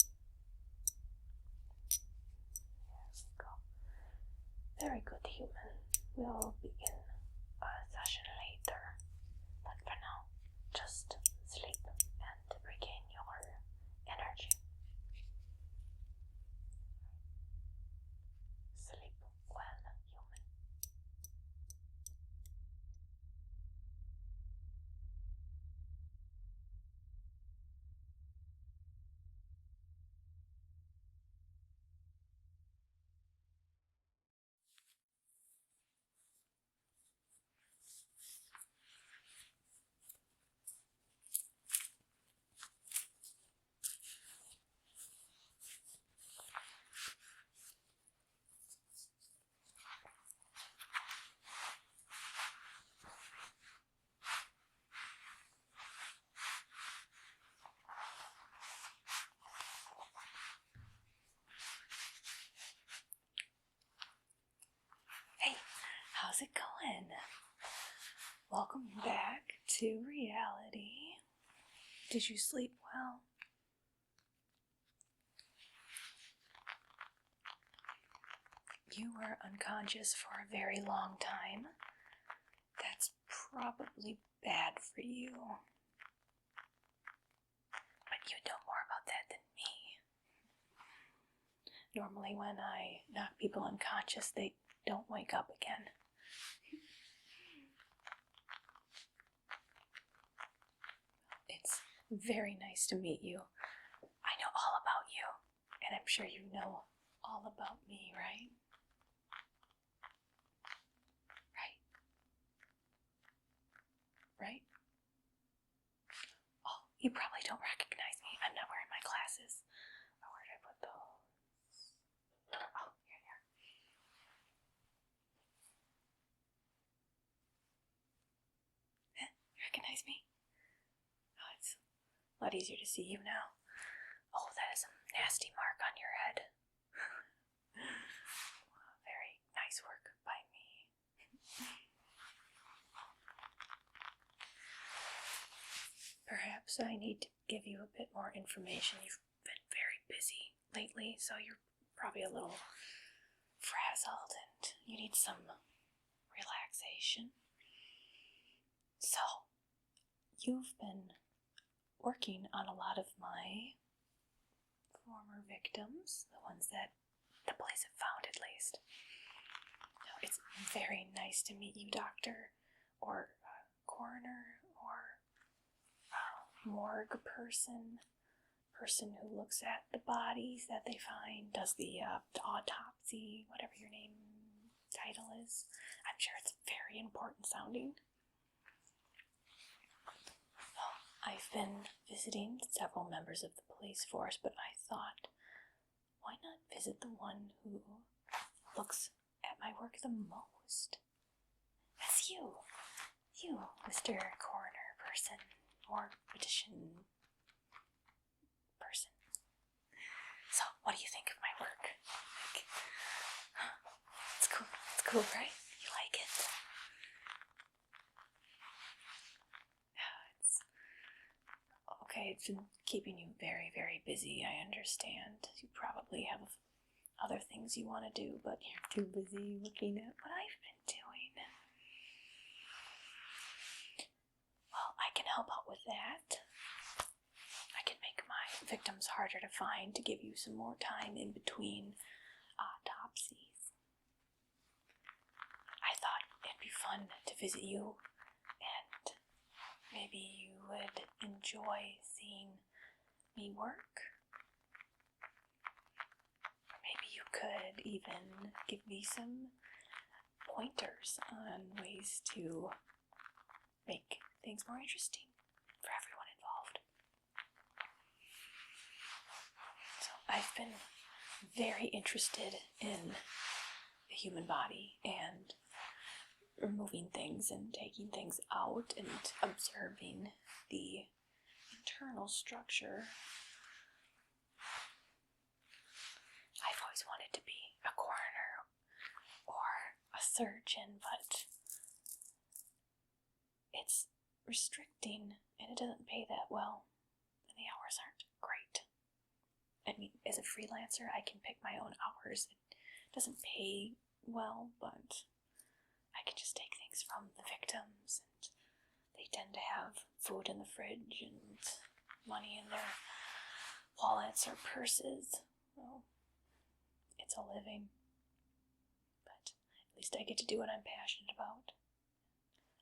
There we go. Very good, human. We'll begin a session later. But for now, just sleep and regain your energy. Sleep well, human. Hey, how's it going? Welcome back to reality. Did you sleep well? You were unconscious for a very long time. That's probably bad for you. But you know more about that than me. Normally when I knock people unconscious, they don't wake up again. It's very nice to meet you. I know all about you, and I'm sure you know all about me, right? Right? Oh, you probably don't recognize me. I'm not wearing my glasses. Oh, where did I put those? Oh, here they are. You recognize me? Oh, it's A lot easier to see you now. Oh, that is a nasty mark on your head. Very nice work by me. Perhaps I need to give you a bit more information. You've been very busy lately, so you're probably a little frazzled and you need some relaxation. So, you've been working on a lot of my former victims, the ones that the police have found at least. Now, it's very nice to meet you, doctor, or coroner, or morgue person who looks at the bodies that they find, does the autopsy, whatever your name title is. I'm sure it's very important sounding. I've been visiting several members of the police force, but I thought, why not visit the one who looks at my work the most? That's you. You, Mr. Coroner person, or petition person. So, what do you think of my work? It's cool. It's cool, right? You like it? Okay, it's been keeping you very, very busy, I understand. You probably have other things you want to do, but you're too busy looking at what I've been doing. Well, I can help out with that. I can make my victims harder to find to give you some more time in between autopsies. I thought it'd be fun to visit you, and maybe you would enjoy seeing me work. Or maybe you could even give me some pointers on ways to make things more interesting for everyone involved. So I've been very interested in the human body and removing things and taking things out and observing the internal structure. I've always wanted to be a coroner or a surgeon, but it's restricting and it doesn't pay that well, and the hours aren't great. I mean, as a freelancer, I can pick my own hours. It doesn't pay well, but I can just take things from the victims, and they tend to have food in the fridge and money in their wallets or purses. Well, it's a living, but at least I get to do what I'm passionate about.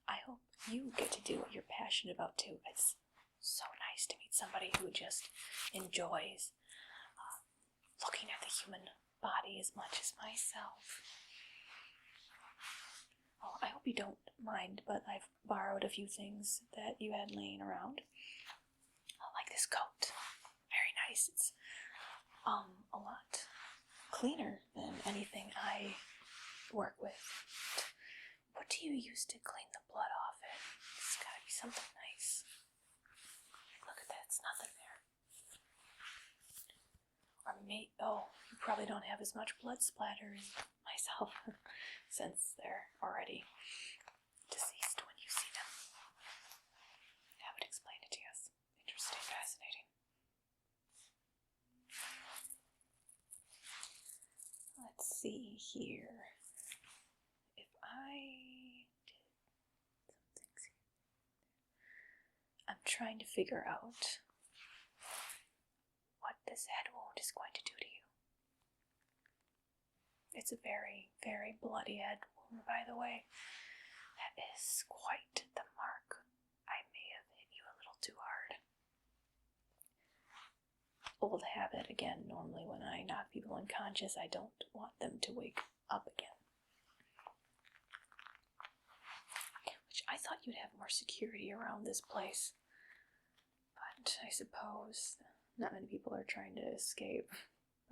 I hope you get to do what you're passionate about too. It's so nice to meet somebody who just enjoys looking at the human body as much as myself. Oh, I hope you don't mind, but I've borrowed a few things that you had laying around. Like this coat. Very nice. It's a lot cleaner than anything I work with. What do you use to clean the blood off it? It's gotta be something nice. Look at that, it's nothing there. Or you probably don't have as much blood splatter as myself, since they're already deceased when you see them. I would explain it to you. It's interesting, fascinating. Let's see here. If I did some things here. I'm trying to figure out what this head wound is going to do to you. It's a very, very bloody head wound, by the way. That is quite the mark. I may have hit you a little too hard. Old habit again. Normally when I knock people unconscious, I don't want them to wake up again. Which I thought you'd have more security around this place. But I suppose not many people are trying to escape.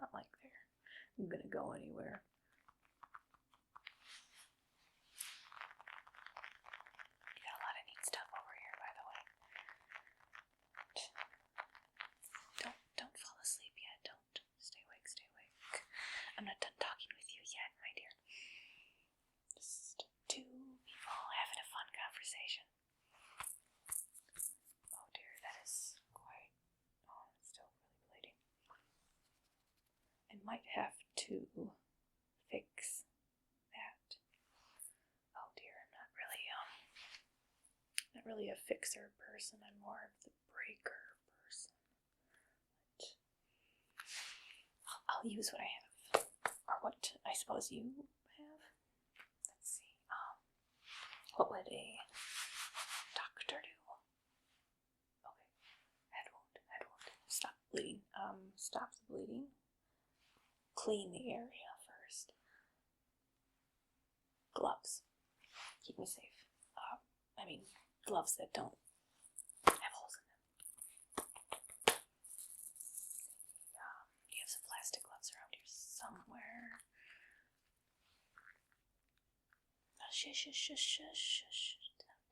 Not like they're gonna go anywhere. You got a lot of neat stuff over here, by the way. to fix that. Oh dear, I'm not really a fixer person. I'm more of the breaker person. But I'll use what I have, or what I suppose you have. Let's see. What would a doctor do? Okay, head wound. Stop bleeding. Stop the bleeding. Clean the area first. Gloves. Keep me safe. Gloves that don't have holes in them. You have some plastic gloves around here somewhere. Shush. Don't.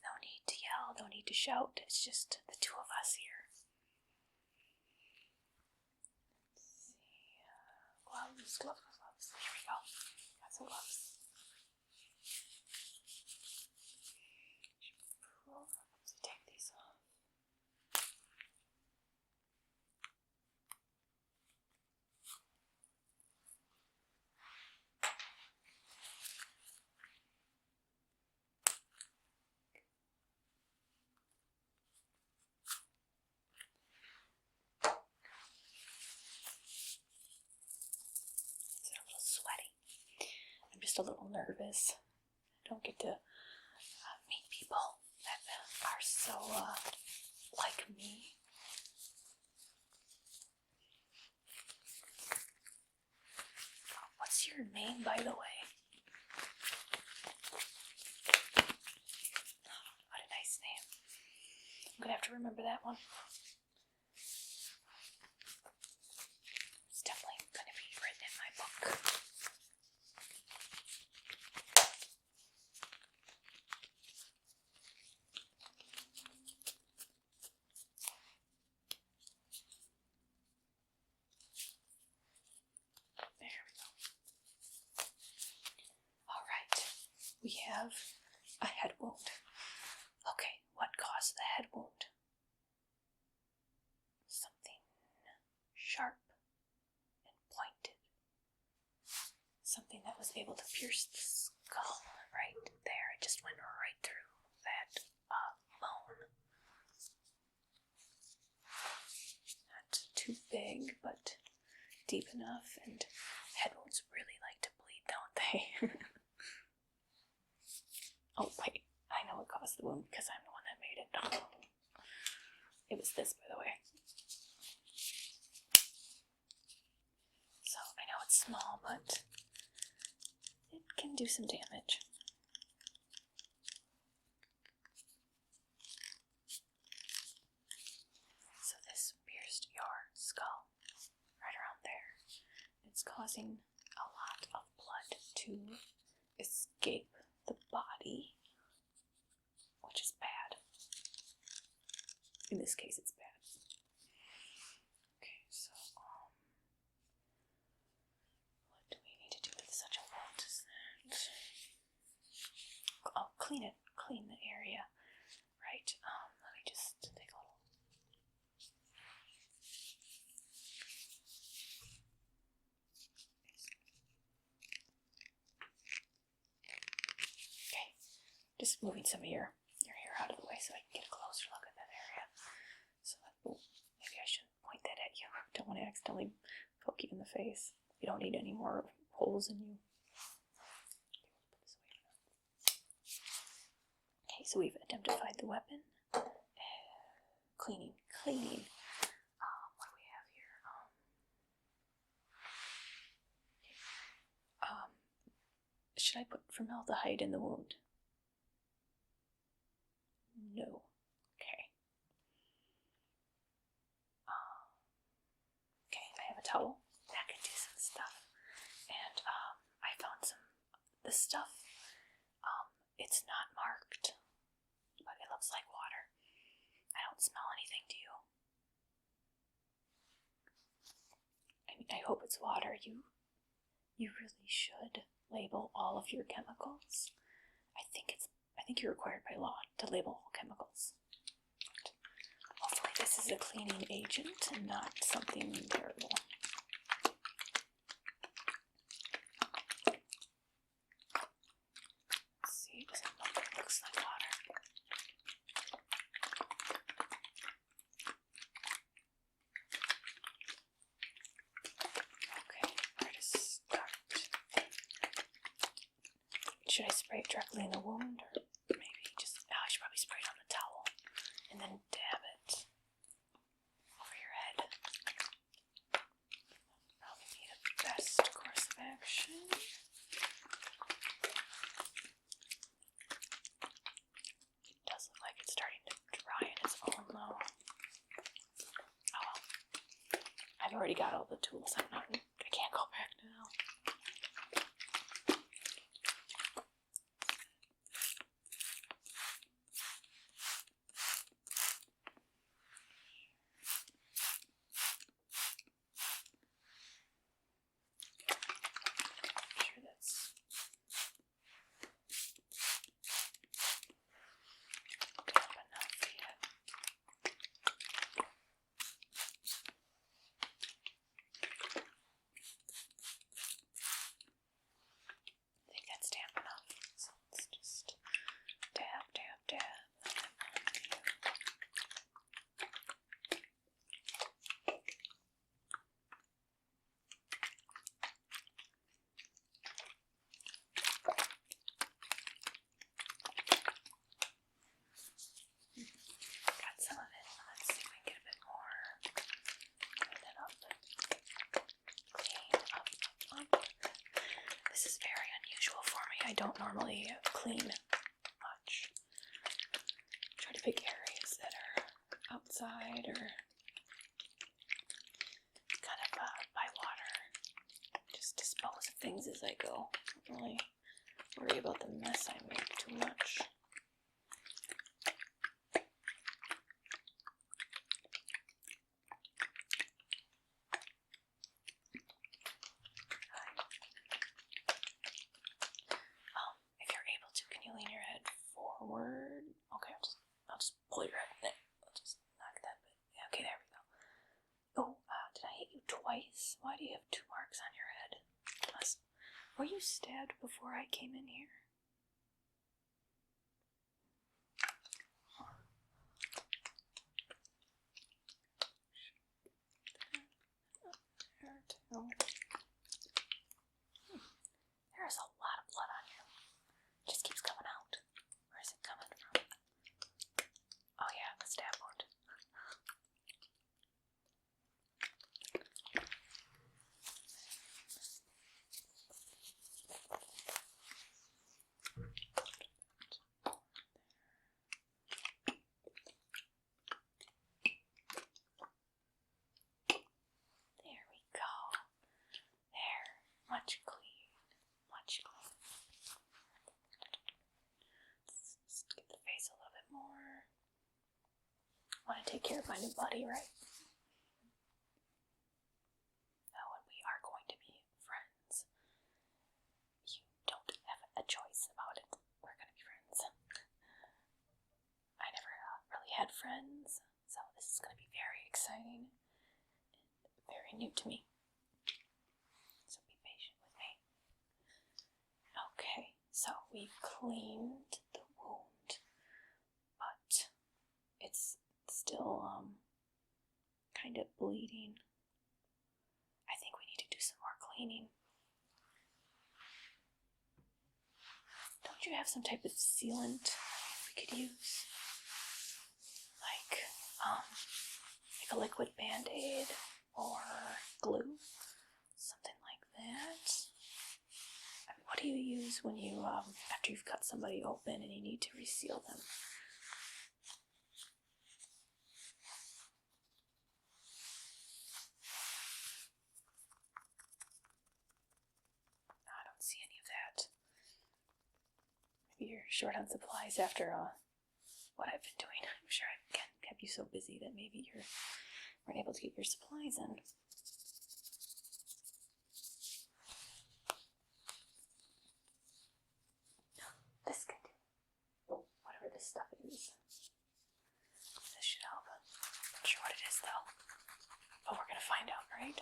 No need to yell, no need to shout. It's just the two of us here. Let's see. Gloves. Here we go. Got some gloves. Take these off. It's a little sweaty. I'm just a little nervous. I don't get to meet people that are so like me. What's your name, by the way? What a nice name. I'm gonna have to remember that one. It's definitely gonna be written in my book. We have a head wound. Okay, what caused the head wound? Something sharp and pointed. Something that was able to pierce the skull right there. It just went right through that bone. Not too big, but deep enough. And head wounds really like to bleed, don't they? Oh, wait, I know what caused the wound because I'm the one that made it. It was this, by the way. So, I know it's small, but it can do some damage. So this pierced your skull right around there. It's causing a lot of blood to escape the body, which is bad. In this case, it's bad. Okay, so what do we need to do with such a wound as that? Oh, clean the area. Right. Let me just take a little. Okay. Just moving some of your hair out of the way so I can get a closer look at that area. So, maybe I shouldn't point that at you. I don't want to accidentally poke you in the face. You don't need any more holes in you. Okay, so we've identified the weapon. Cleaning. What do we have here? Should I put formaldehyde in the wound? No. Okay. Okay, I have a towel. That can do some stuff. And I found the stuff. It's not marked, but it looks like water. I don't smell anything, do you? I mean, I hope it's water. You really should label all of your chemicals. I think you're required by law to label all chemicals. But hopefully this is a cleaning agent and not something terrible. should I spray it directly in the wound, or maybe just, I should probably spray it on the towel and then dab it over your head. Probably be the best course of action. It does look like it's starting to dry on its own though. Oh well. I've already got all the tools. I can't go back now. I don't normally clean much. Try to pick areas that are outside or kind of by water. Just dispose of things as I go. Don't really worry about the mess I make too much. Why do you have 2 marks on your head? Were you stabbed before I came in here? There's a lot of blood on you. It just keeps coming out. Where is it coming from? Oh yeah, the stab wound. Much clean. Let's get the face a little bit more. Want to take care of my new buddy, right? Oh, and we are going to be friends. You don't have a choice about it. We're going to be friends. I never really had friends, so this is going to be very exciting and very new to me. Okay, so we've cleaned the wound, but it's still kind of bleeding. I think we need to do some more cleaning. Don't you have some type of sealant we could use? Like a liquid Band-Aid or glue? Something like that. What do you use when you, after you've cut somebody open and you need to reseal them? I don't see any of that. Maybe you're short on supplies after what I've been doing. I'm sure I've kept you so busy that maybe you weren't able to get your supplies in. This could do. Whatever this stuff is. This should help. I'm not sure what it is though. But we're gonna find out, right?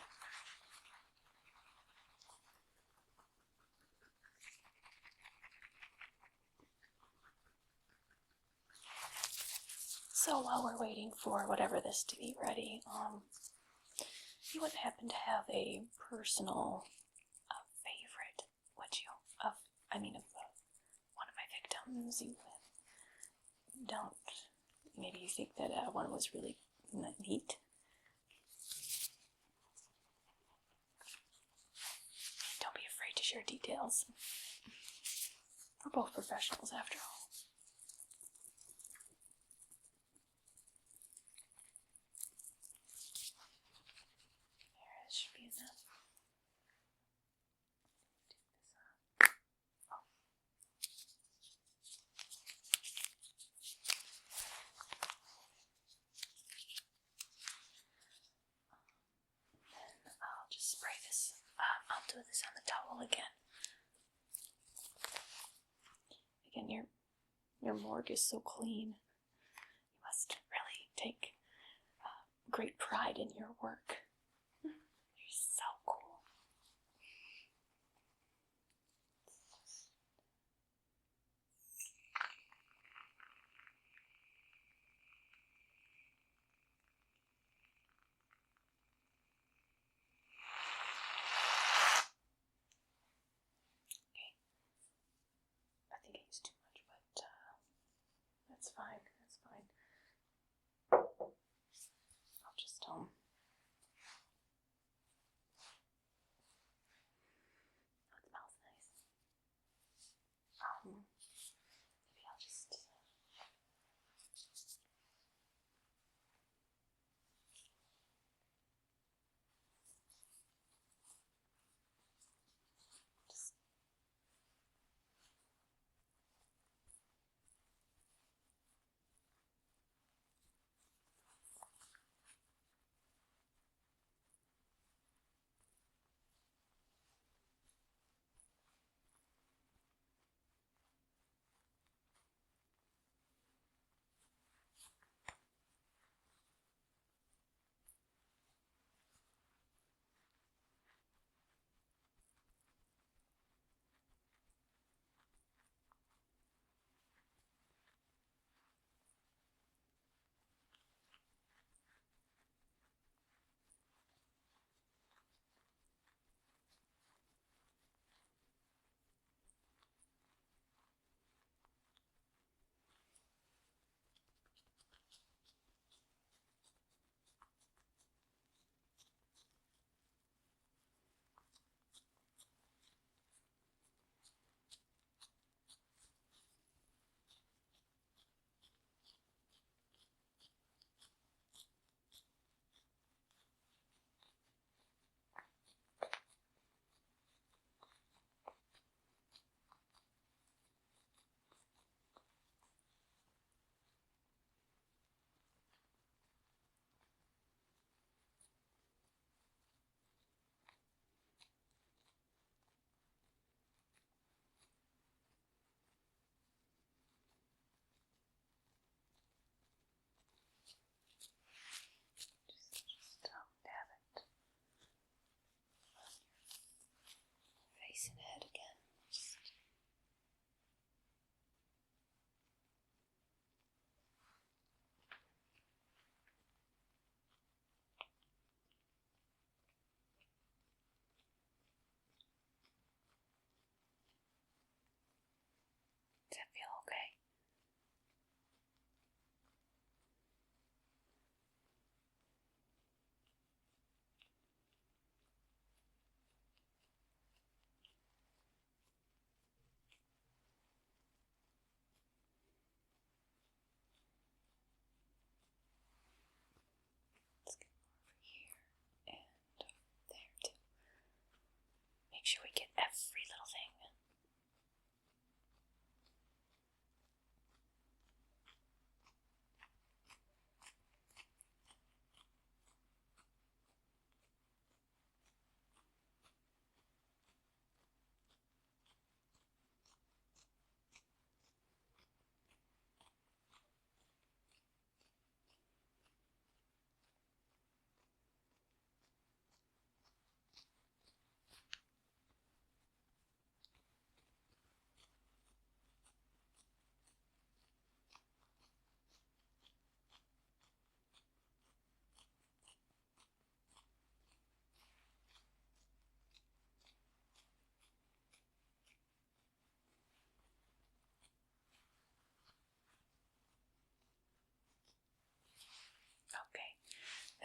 So while we're waiting for whatever this to be ready, you wouldn't happen to have a personal favorite, would you? Of you don't. Maybe you think that one was really neat. Don't be afraid to share details. We're both professionals after all. There, this should be enough. I'll just spray this. I'll do this on the towel again. Again, your morgue is so clean. You must really take great pride in your work. You're so cool. I think I used too much, but that's fine. That's fine. I'll just oh, it smells nice. Maybe I'll just.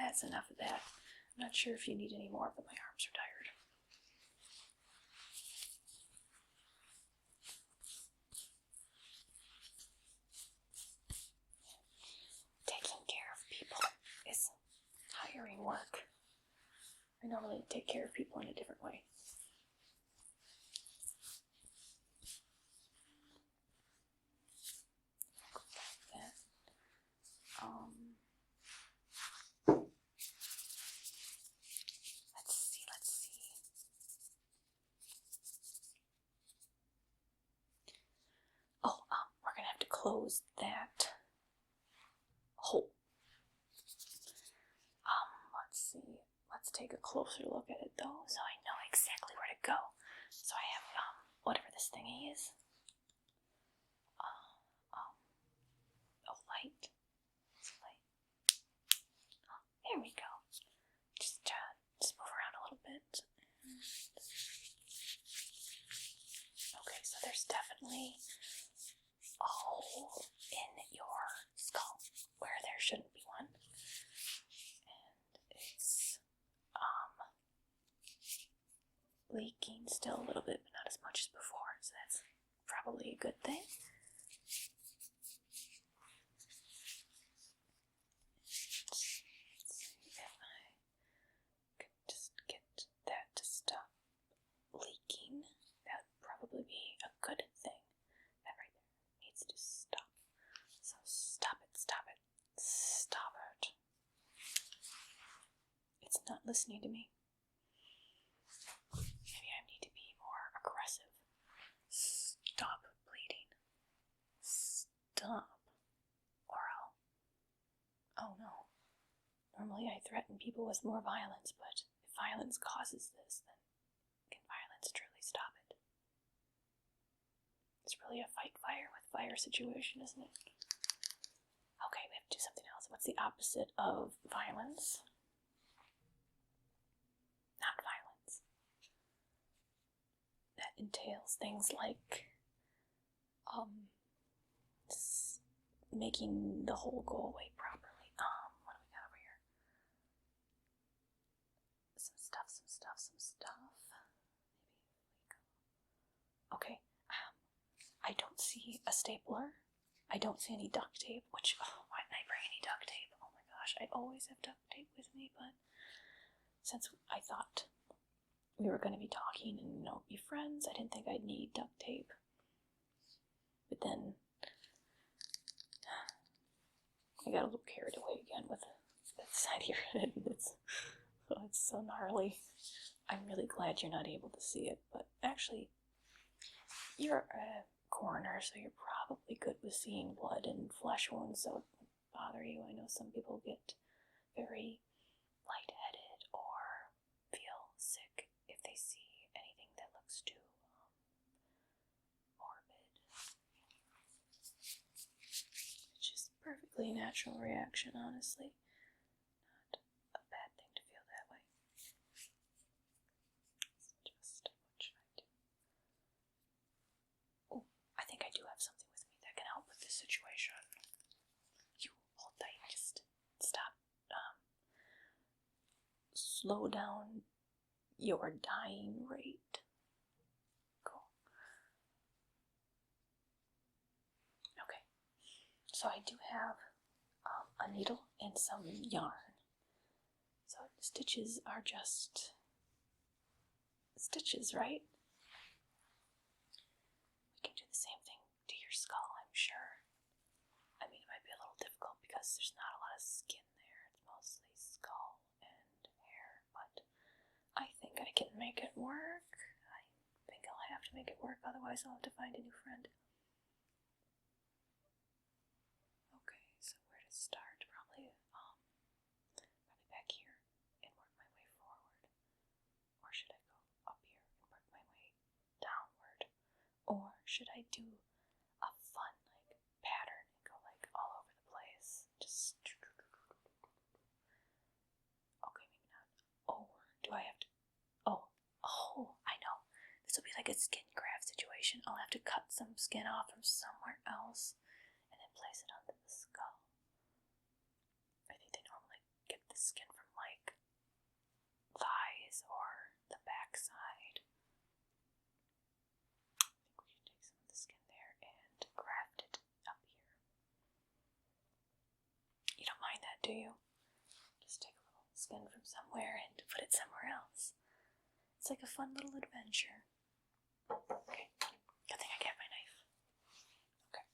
that's enough of that. I'm not sure if you need any more, but my arms are tired. Taking care of people is tiring work. I normally take care of people in a different way. Let's see. Oh, we're gonna have to close that hole. Let's see. Let's take a closer look at it though, so I know exactly where to go. So I have whatever this thingy is. Light. It's light. Oh, there we go. Just move around a little bit. Okay, so there's definitely a hole in your skull where there shouldn't be one. And it's leaking still a little bit, but not as much as before, so that's probably a good thing. Be a good thing. That right there needs to stop. So stop it, stop it, stop it. It's not listening to me. Maybe I need to be more aggressive. Stop bleeding. Stop. Or oh no. Normally I threaten people with more violence, but if violence causes this, then can violence truly stop it? It's really a fight fire with fire situation, isn't it? Okay, we have to do something else. What's the opposite of violence? Not violence. That entails things like making the hole go away properly. What do we got over here? Some stuff. Maybe okay. I don't see a stapler. I don't see any duct tape, which, why didn't I bring any duct tape? Oh my gosh, I always have duct tape with me, but since I thought we were going to be talking and, be friends, I didn't think I'd need duct tape. But then I got a little carried away again with that side of your head. It's so gnarly. I'm really glad you're not able to see it, but actually, you're a coroner, so you're probably good with seeing blood and flesh wounds, so it won't bother you. I know some people get very lightheaded or feel sick if they see anything that looks too morbid, which is a perfectly natural reaction, honestly. Not a bad thing to feel that way. I think I do have something with me that can help with this situation. You hold tight, just stop. Slow down your dying rate. Cool. Okay, so I do have a needle and some yarn. So stitches are just stitches, right? We can do the same thing to your skull, I'm sure. I mean, it might be a little difficult because there's not a lot of skin there. It's mostly skull and hair, but I think I can make it work. I think I'll have to make it work, otherwise I'll have to find a new friend. Okay, so where to start? Probably back here and work my way forward. Or should I go up here and work my way downward? Or should I do a fun pattern and go all over the place? Just okay, maybe not. Or do I have to? Oh, I know. This will be like a skin graft situation. I'll have to cut some skin off from somewhere else and then place it onto the skull. I think they normally get the skin from that, do you? Just take a little skin from somewhere and put it somewhere else. It's like a fun little adventure. Okay, good thing I get my knife. Okay.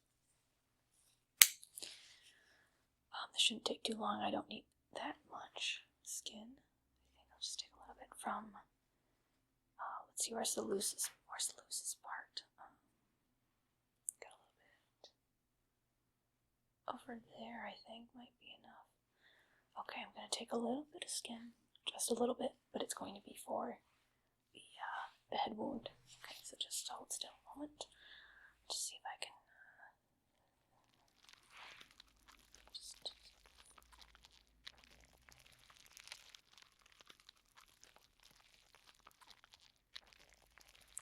This shouldn't take too long. I don't need that much skin. I think I'll just take a little bit from, let's see, where's the loosest part? Got a little bit over there, I think, might be enough. Okay, I'm going to take a little bit of skin, just a little bit, but it's going to be for the head wound. Okay, so just hold still a moment. Just see if I can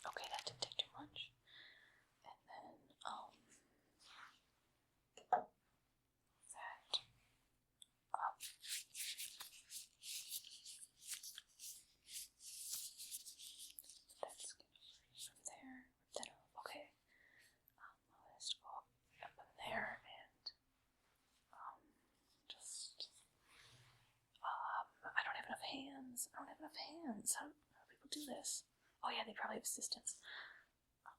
okay, that didn't take too much. And then that up. That's from there. That up. Okay. I'll just go up in there and just I don't have enough hands. How do people do this? Oh yeah, they probably have assistants. Oh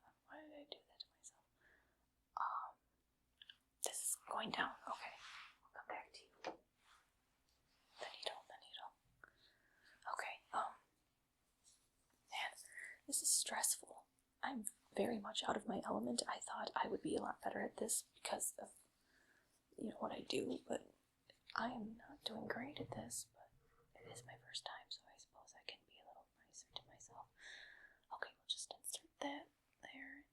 man. Why did I do that to myself? This is going down. Okay. I'll come back to you. The needle. Okay, man, this is stressful. I'm very much out of my element. I thought I would be a lot better at this because of, what I do, but I am not doing great at this, but it is my first time, so I suppose I can be a little nicer to myself. Okay, we'll just insert that there.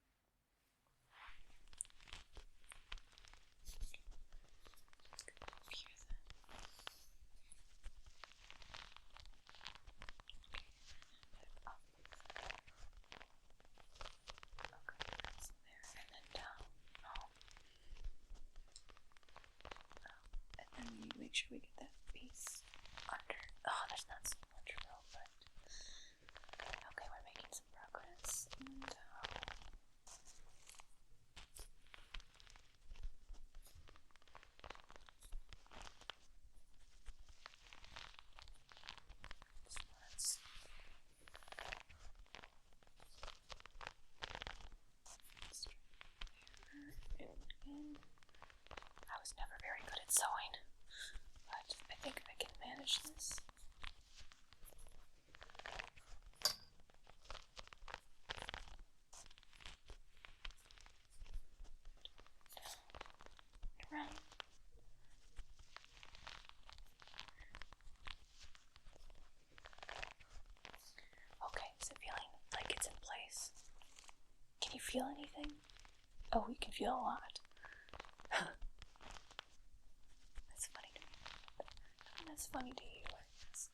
Make sure we get that piece under. Oh, there's not so much room, but okay, we're making some progress. And so let's I was never very good at sewing. I think I can manage this. Around. Okay, is it feeling like it's in place? Can you feel anything? Oh, you can feel a lot. That's funny to me. That's funny to you, I guess.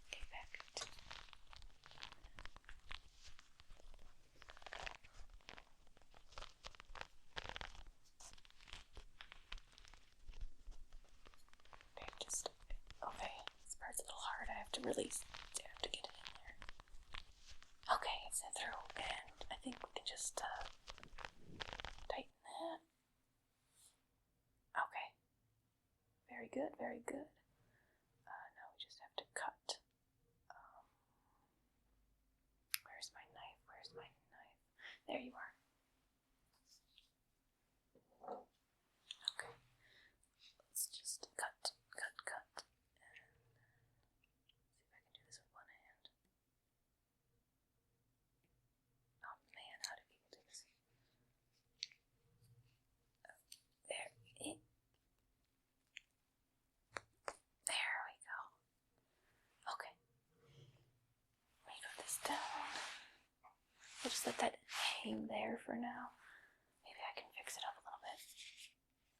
Okay, back to okay, this part's a little hard. I have to release. I have to get it in there. Okay, it's in through, and I think we can just tighten that. Okay. Very good, very good. Now we just have to cut. Where's my knife? There you are. Okay. Let's just cut. And see if I can do this with one hand. Oh man, how do people do this? There we go. Okay. Let me put this down. We'll just let that hang there for now. Maybe I can fix it up a little bit.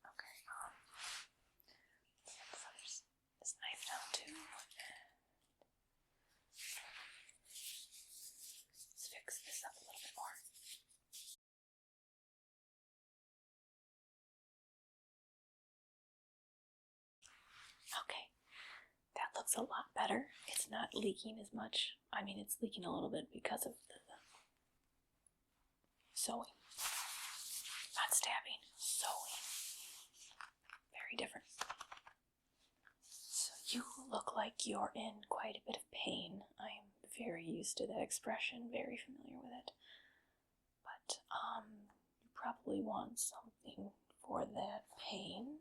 Okay. Let's put this knife down too. Let's fix this up a little bit more. Okay. That That looks a lot better. It's not leaking as much. I mean, it's leaking a little bit because of the sewing. Not stabbing, sewing. Very different. So you look like you're in quite a bit of pain. I'm very used to that expression, very familiar with it. But, you probably want something for that pain.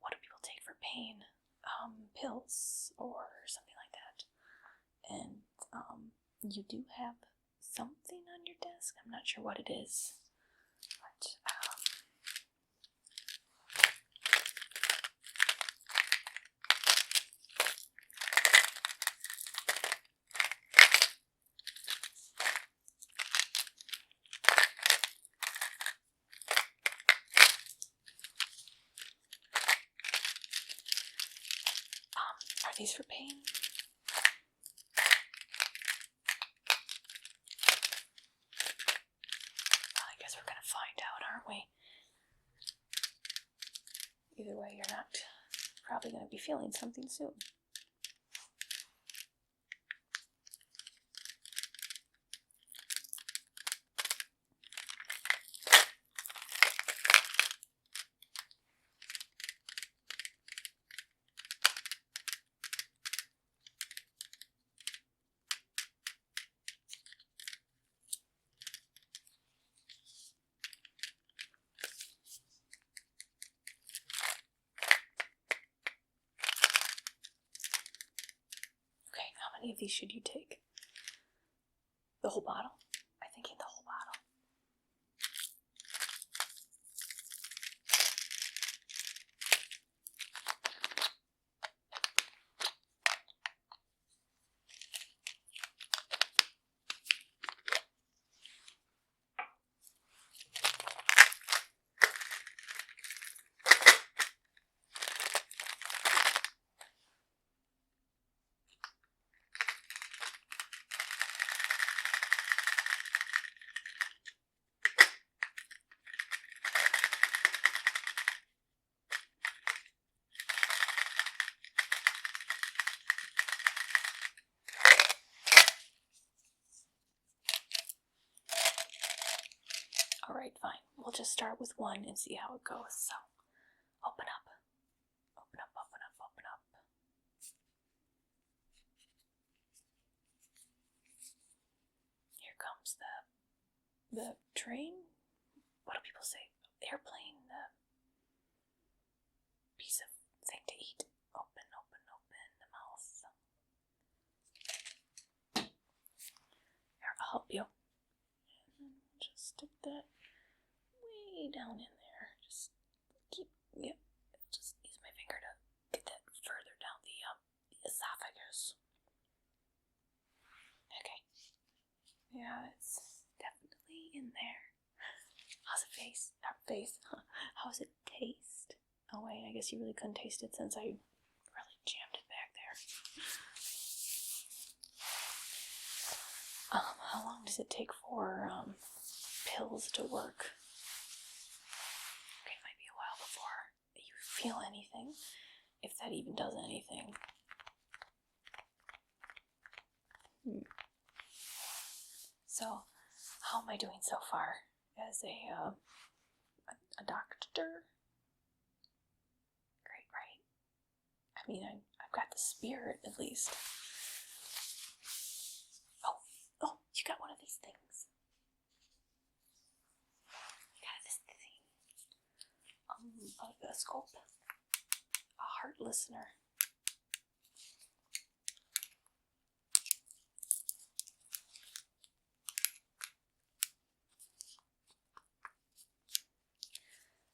What do people take for pain? Pills or something like that. And, you do have something on your desk. I'm not sure what it is. But, are these for pain? Well, I guess we're gonna find out, aren't we? Either way, you're not probably gonna be feeling something soon. How many of these should you take? The whole bottle? I'm thinking the whole bottle. Alright, fine. We'll just start with one and see how it goes. So, open up. Open up, open up, open up. Here comes the train. What do people say? Airplane, the piece of thing to eat. Open, open, open the mouth. Here, I'll help you. And just stick that way down in there. Just keep, yep. Just use my finger to get that further down the esophagus. Okay. Yeah, it's definitely in there. How's it face? How's it taste? Oh wait, I guess you really couldn't taste it since I really jammed it back there. How long does it take for pills to work? Okay, it might be a while before you feel anything, if that even does anything. So, how am I doing so far as a doctor? Great, right? I mean, I've got the spirit, at least. Oh, you got one of these things. You got this thing. A scope. A heart listener.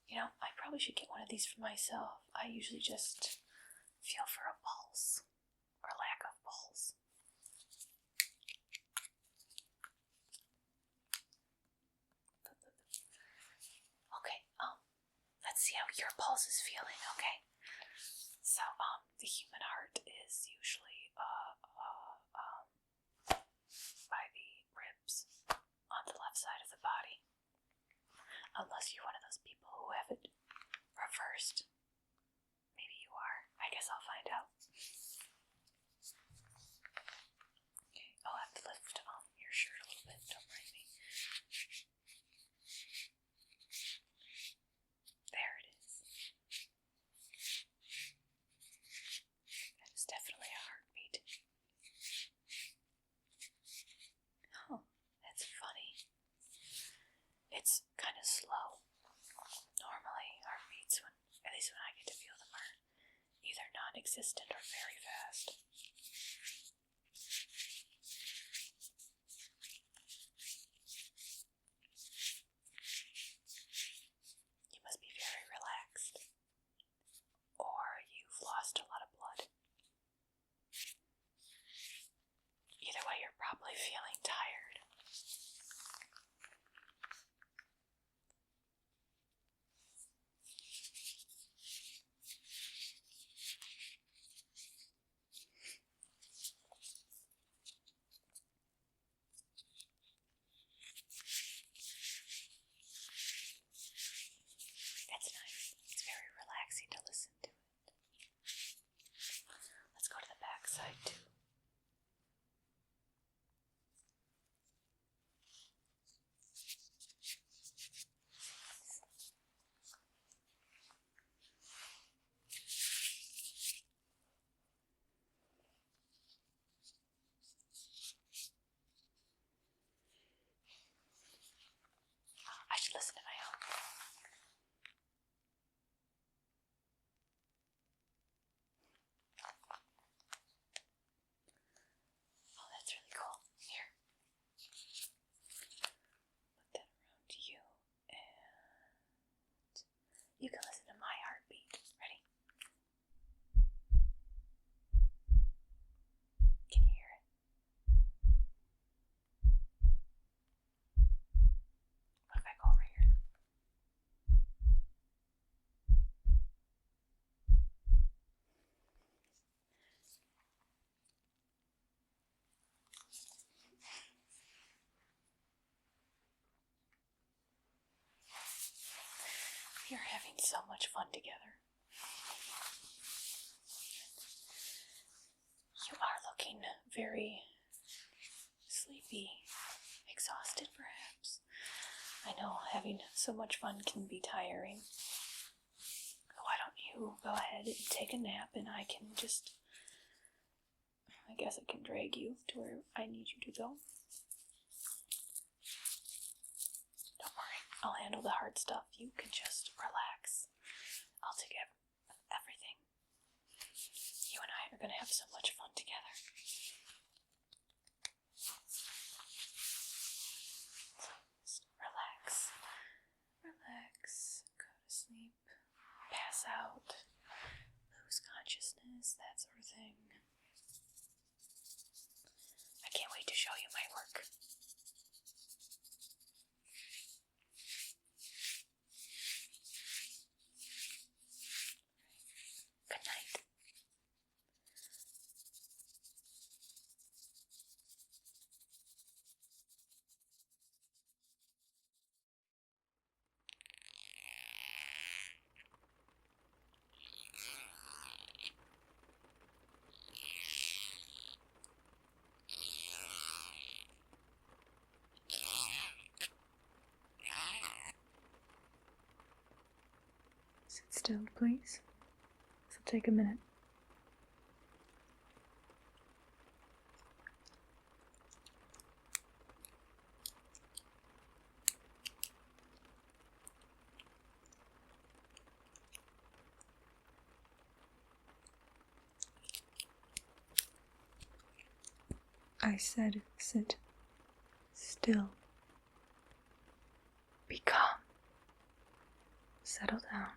You know, I probably should get one of these for myself. I usually just feel for a pulse. Or lack of pulse. Okay, let's see how your pulse is feeling, okay? So, the human heart is usually, by the ribs on the left side of the body. Unless you're one of those people who have it reversed. Maybe non-existent or very fast. You must be very relaxed, or you've lost a lot of blood. Either way, you're probably feeling tired. It's nice. It's very relaxing to listen to it. Let's go to the back side too. I should listen to my own. Oh, that's really cool. Here. Put that around you, and you can listen to my heartbeat. Ready? Can you hear it? What if I go over here? We are having so much fun together. You are looking very sleepy, exhausted perhaps. I know having so much fun can be tiring. Why don't you go ahead and take a nap, and I guess I can drag you to where I need you to go. Don't worry, I'll handle the hard stuff. You can just relax. I'll take everything. You and I are going to have so much fun together. Just relax. Relax. Go to sleep. Pass out. Lose consciousness. That sort of thing. I can't wait to show you my work. Good night. Sit still, please. This'll take a minute. I said sit still. Be calm. Settle down.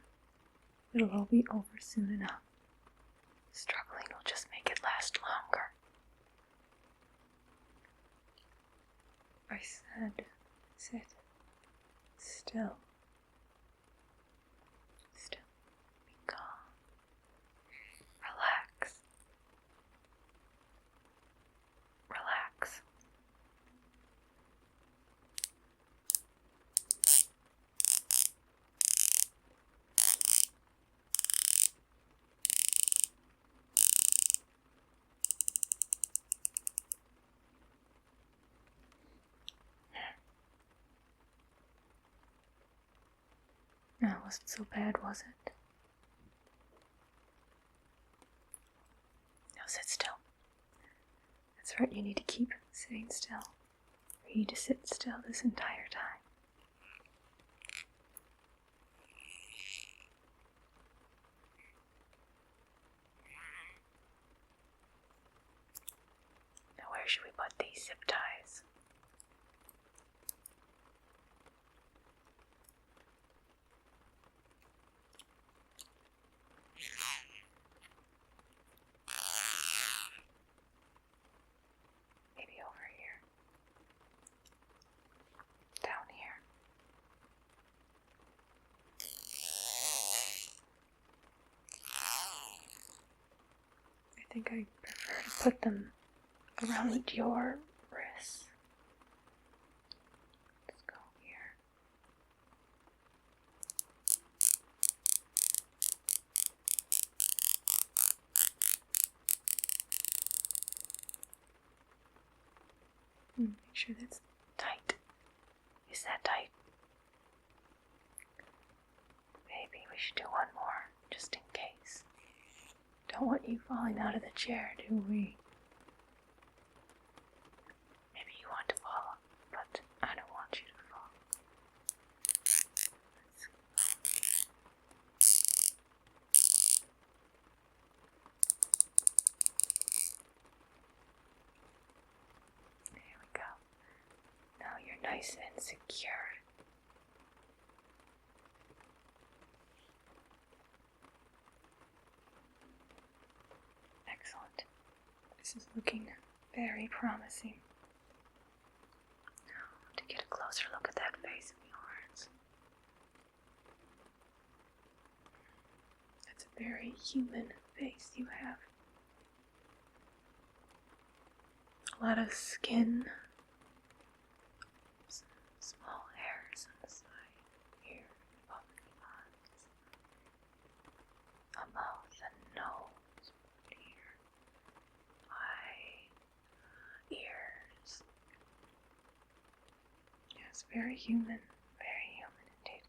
It'll all be over soon enough. Struggling will just make it last longer. I said sit still. Still. Be calm. Relax. Relax. That wasn't so bad, was it? Now sit still. That's right, you need to keep sitting still. You need to sit still this entire time. should we put these zip ties? Maybe over here. Down here. I think I prefer to put them around your wrists. Let's go here. Make sure that's Tight. Is that tight? Maybe we should do one more, just in case. don't want you falling out of the chair, do we? Maybe you want to fall, but I don't want you to fall. There we go. Now you're nice and secure. Excellent. This is looking very promising. Now, to get a closer look at that face of yours. That's a very human face you have. A lot of skin. Some small hairs on the side, here, above the eyes. A mouth and nose, here. Eye, ears. Yes, very human. Very human indeed.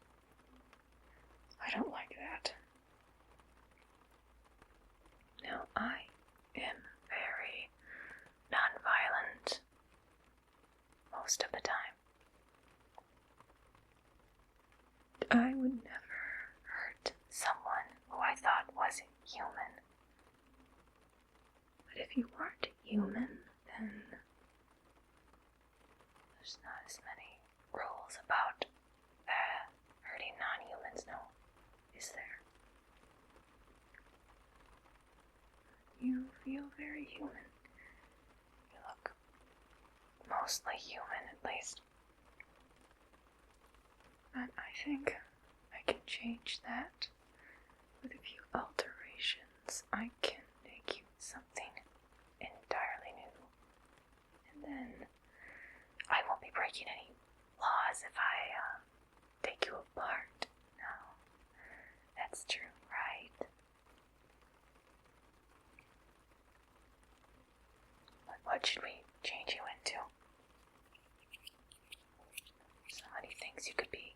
I don't like that. Now, I am very non-violent most of the time. I would never Hurt someone who I thought was human. But if you weren't human, then There's not as many rules about hurting non-humans, no, is there? you feel very human. You look mostly human, at least. But I think I can change that. With a few alterations, I can make you something. Entirely new. And then I won't be breaking any laws if I take you apart. No, that's true, right? But what should we change you into? So many things you could be.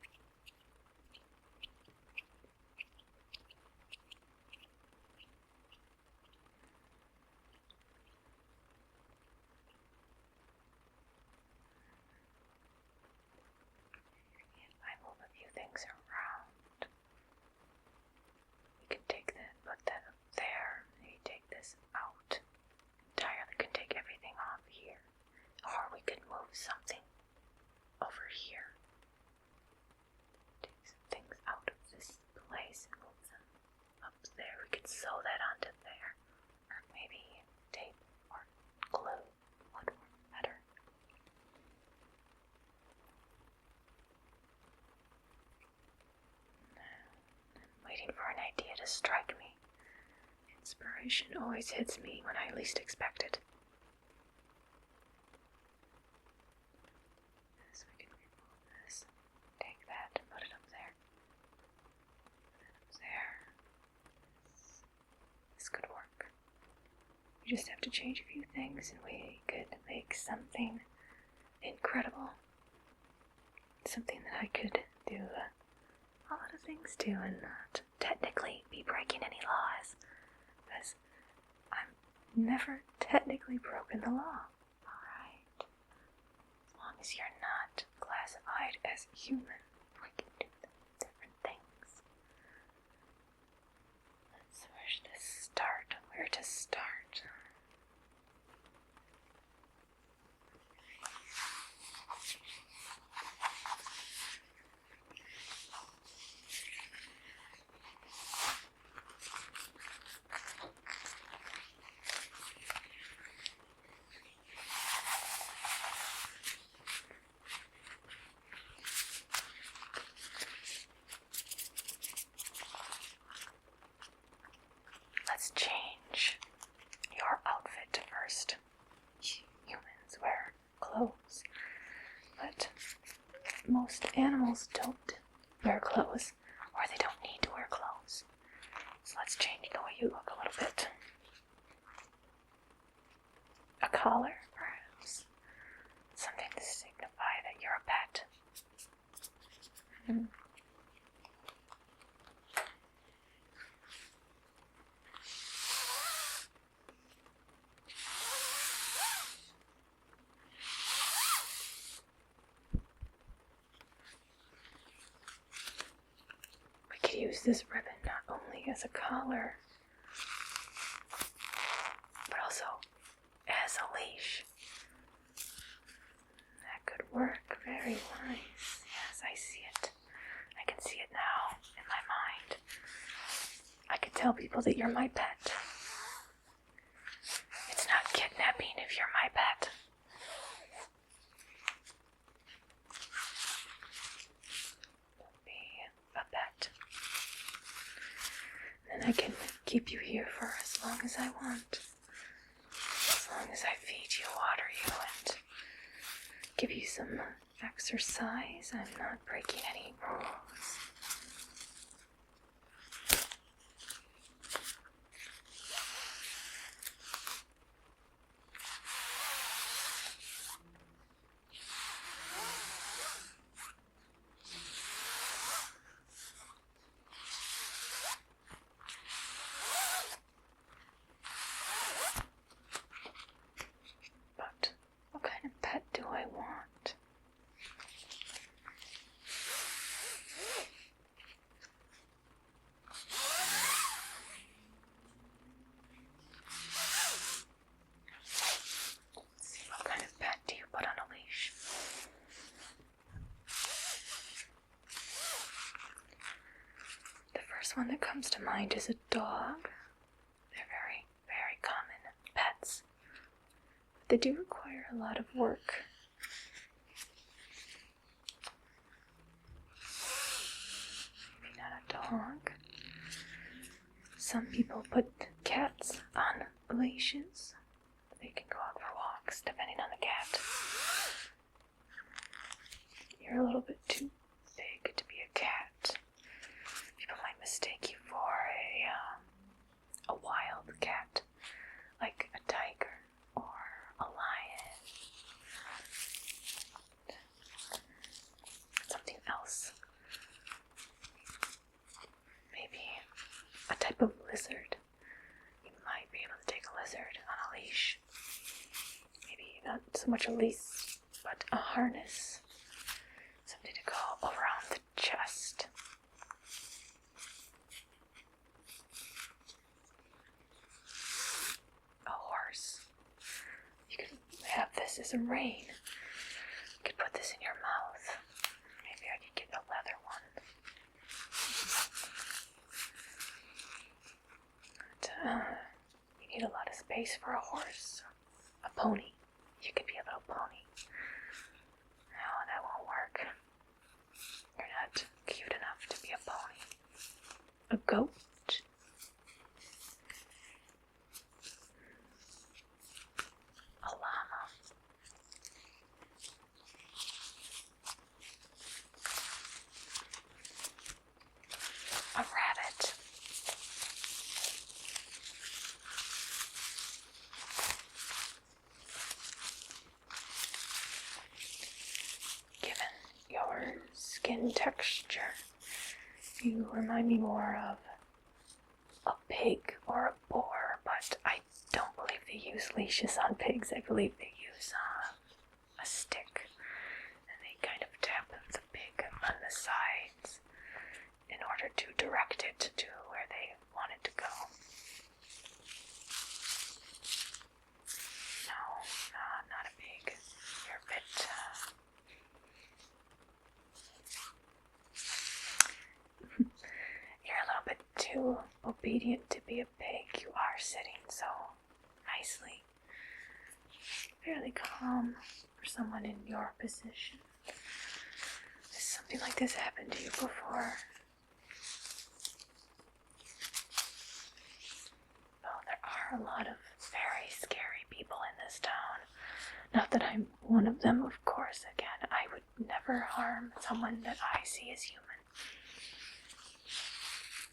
I move a few things around. We can take that, put that up there. Maybe take this out. Entirely can take everything off here. Or we could move something over here. Take some things out of this place and move them up there. We could sew that onto there. Or maybe tape or glue would work better. I'm waiting for an idea to strike me. Inspiration always hits me when I least expect it. So we can remove this. Take that and put it up there. Put it up there. This could work. You just have to change a few things and we could make something incredible. Something that I could do a lot of things to and not Technically, be breaking any laws. because I've never technically broken the law. Alright. As long as you're not classified as human, we can do different things. Where's this start? Where to start? first. Humans wear clothes, but most animals don't wear clothes, or they don't need to wear clothes. So let's change the way you look a little bit. A collar, perhaps. Something to signify that you're a pet. We could use this ribbon not only as a collar, but also as a leash. That could work very nice. Yes, I see it. I can see it now in my mind. I could tell people that you're my pet. It's not kidnapping if you're my pet. Be a pet. Then I can keep you here for as long as I want. As long as I feed you, water you, and give you some exercise. I'm not breaking any rules. But what kind of pet do I want? Let's see, what kind of pet do you put on a leash? The first one that comes to mind is a dog. They're very, very common pets. But they do require a lot of work. Maybe not a dog. Some people put cats on leashes. They can go out for walks depending on the cat. You're a little bit too big to be a cat. People might mistake you for a wild cat, like a tiger or a lion. Something else. Maybe a type of lizard. You might be able to take a lizard on a leash. Maybe not so much a leash, but a harness. Something to go around the chest. A horse. You could have this as a rein. You could put this in your mouth. Maybe I could get a leather one. But, you need a lot of space for a horse. A pony. You could be a little pony. No, that won't work. You're not cute enough to be a pony. A goat. A llama. A rabbit. Given your skin texture, you remind me more of a pig or a boar, but I don't believe they use leashes on pigs. I believe they use a stick, and they kind of tap the pig on the sides in order to direct it to where they want it to go. No, not a pig. You're a bit, you're a little bit too obedient to be a pig. You are sitting so nicely. Fairly calm for someone in your position. Has something like this happened to you before? Oh, there are a lot of very scary people this town. Not that I'm one of them, of course. Again, I would never harm someone that I see as human.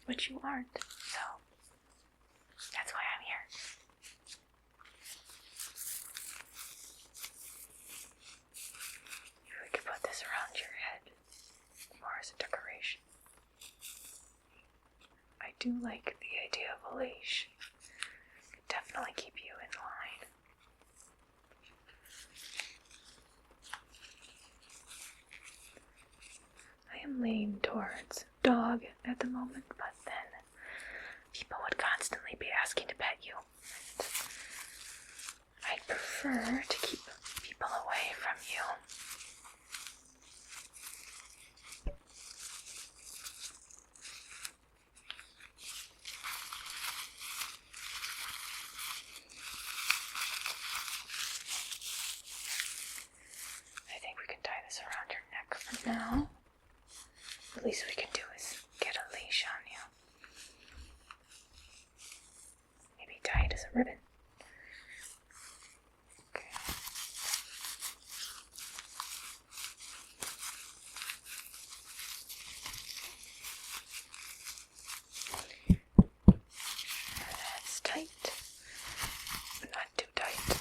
But you aren't, so that's why I'm here. We could put this around your head, more as a decoration. I do like the idea of a leash. Could definitely keep you in line. I am leaning towards dog at the moment, but then people would constantly be asking to pet you. I'd prefer to keep people away from you. I think we can tie this around your neck for now. The least we can do is get a leash on you. Maybe tie it as a ribbon. Okay. That's tight, but not too tight.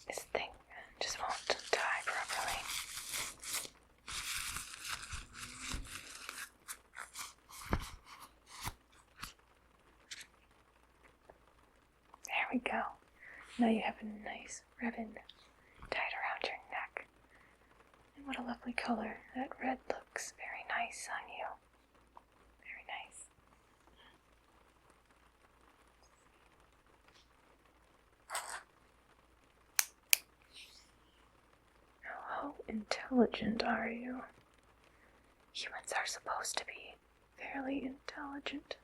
This thing just won't tie properly. There we go. Now you have a nice ribbon tied around your neck. And what a lovely color. That red looks very nice on you. Very nice. How intelligent are you? Humans are supposed to be fairly intelligent.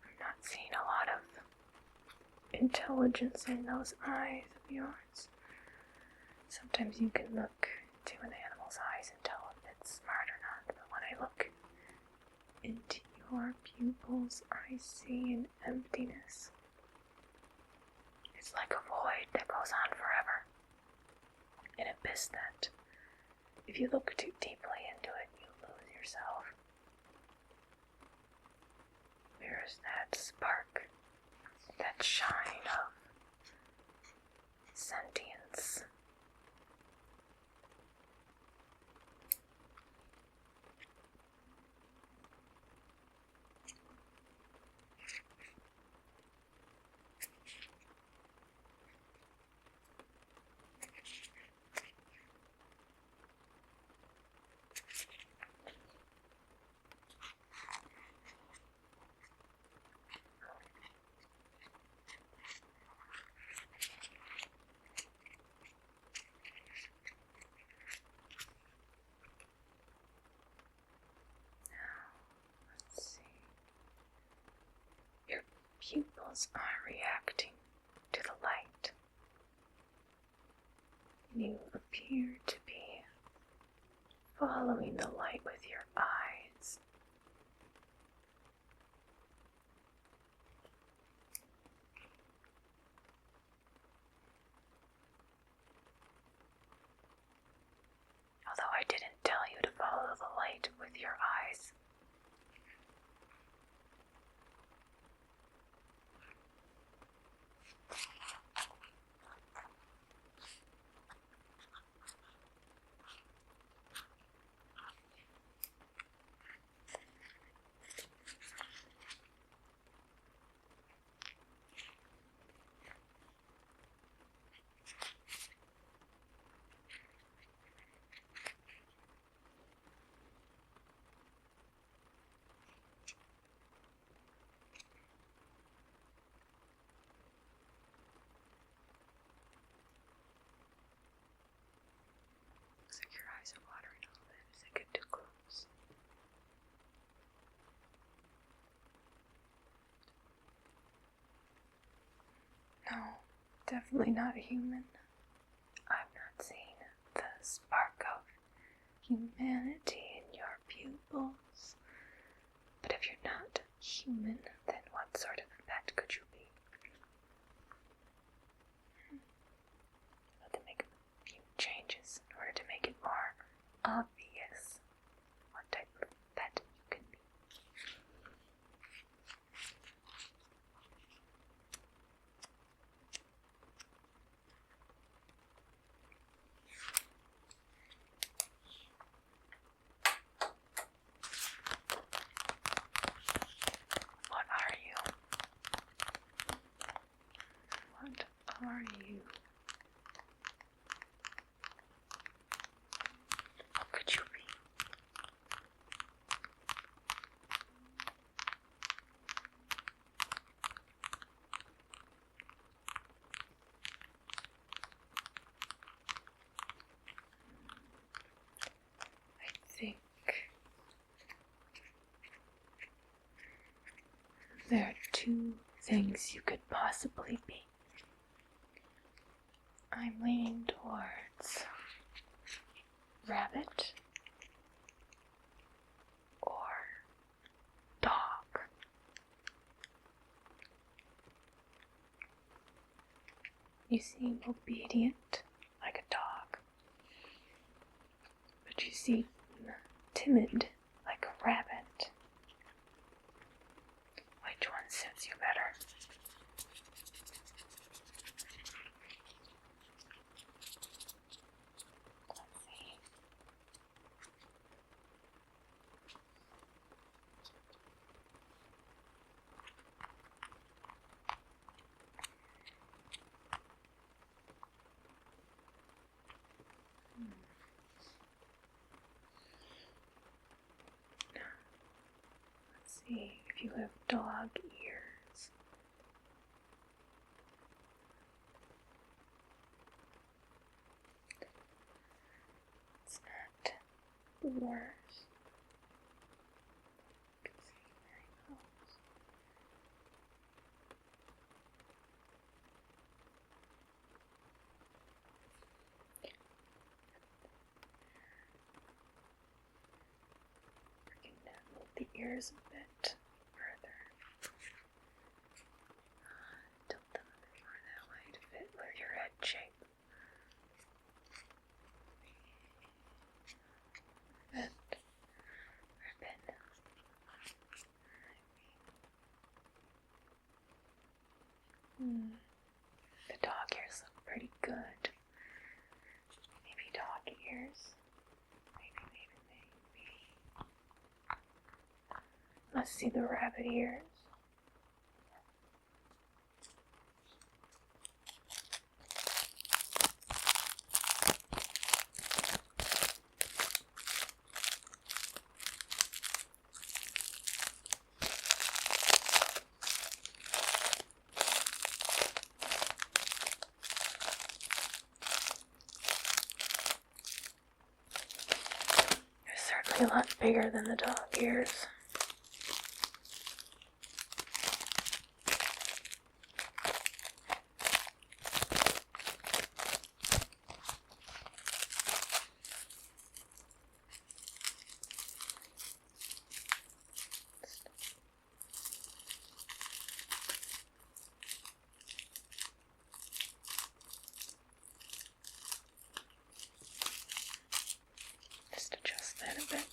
I'm not seeing a lot of intelligence in those eyes of yours. Sometimes you can look into an animal's eyes and tell if it's smart or not, but when I look into your pupils, I see an emptiness. It's like a void that goes on forever. An abyss that, if you look too deeply into it, you lose yourself. There's that spark, that shine of sentience. Pupils are reacting to the light. You appear to be following the light with your eyes. Although I didn't tell you to follow the light with your eyes. Definitely not human. I've not seen the spark of humanity in your pupils. But if you're not human, then what sort of pet could you be? I'll have to make a few changes in order to make it more obvious what type of pet you can be. What are you? What are you? What could you be? I think there are two things you could possibly be. I'm leaning towards rabbit or dog. You seem obedient like a dog, but you seem timid like a rabbit. Which one suits you better? Let's see. Let's see if you have dog ears. It's not the worst. You can see where he goes. We can move the ears a bit further. Tilt them a bit more that way to fit with your head shape. And ribbon. The dog ears look pretty good. Maybe dog ears. Maybe. Let's see the rabbit ears. They're certainly a lot bigger than the dog ears. Just adjust that a bit.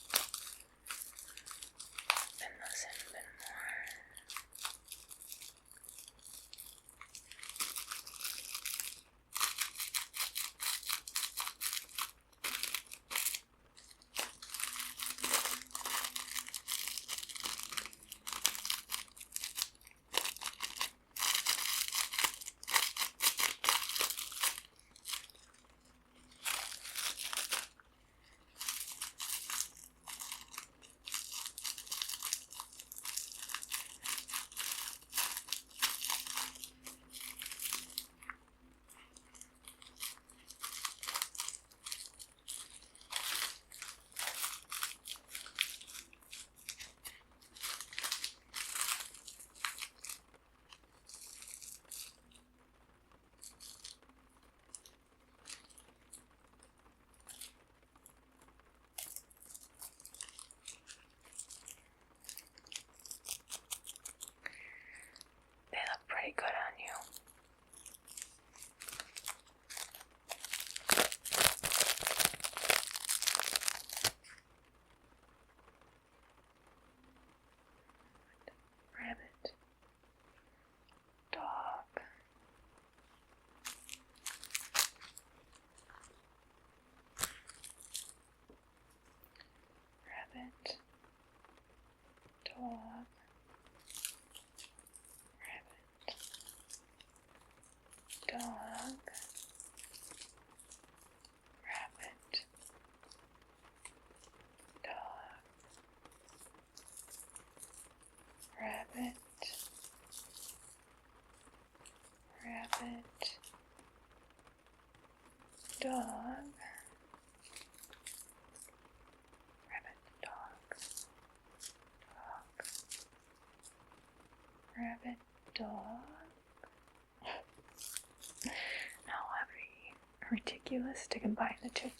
rabbit, dog. Now I'll be ridiculous to combine the two.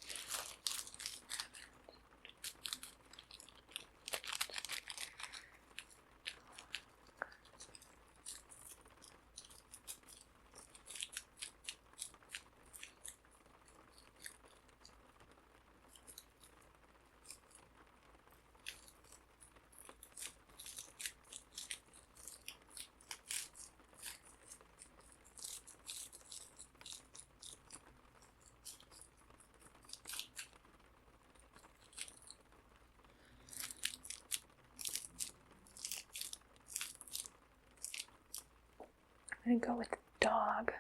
I'm gonna go with the dog.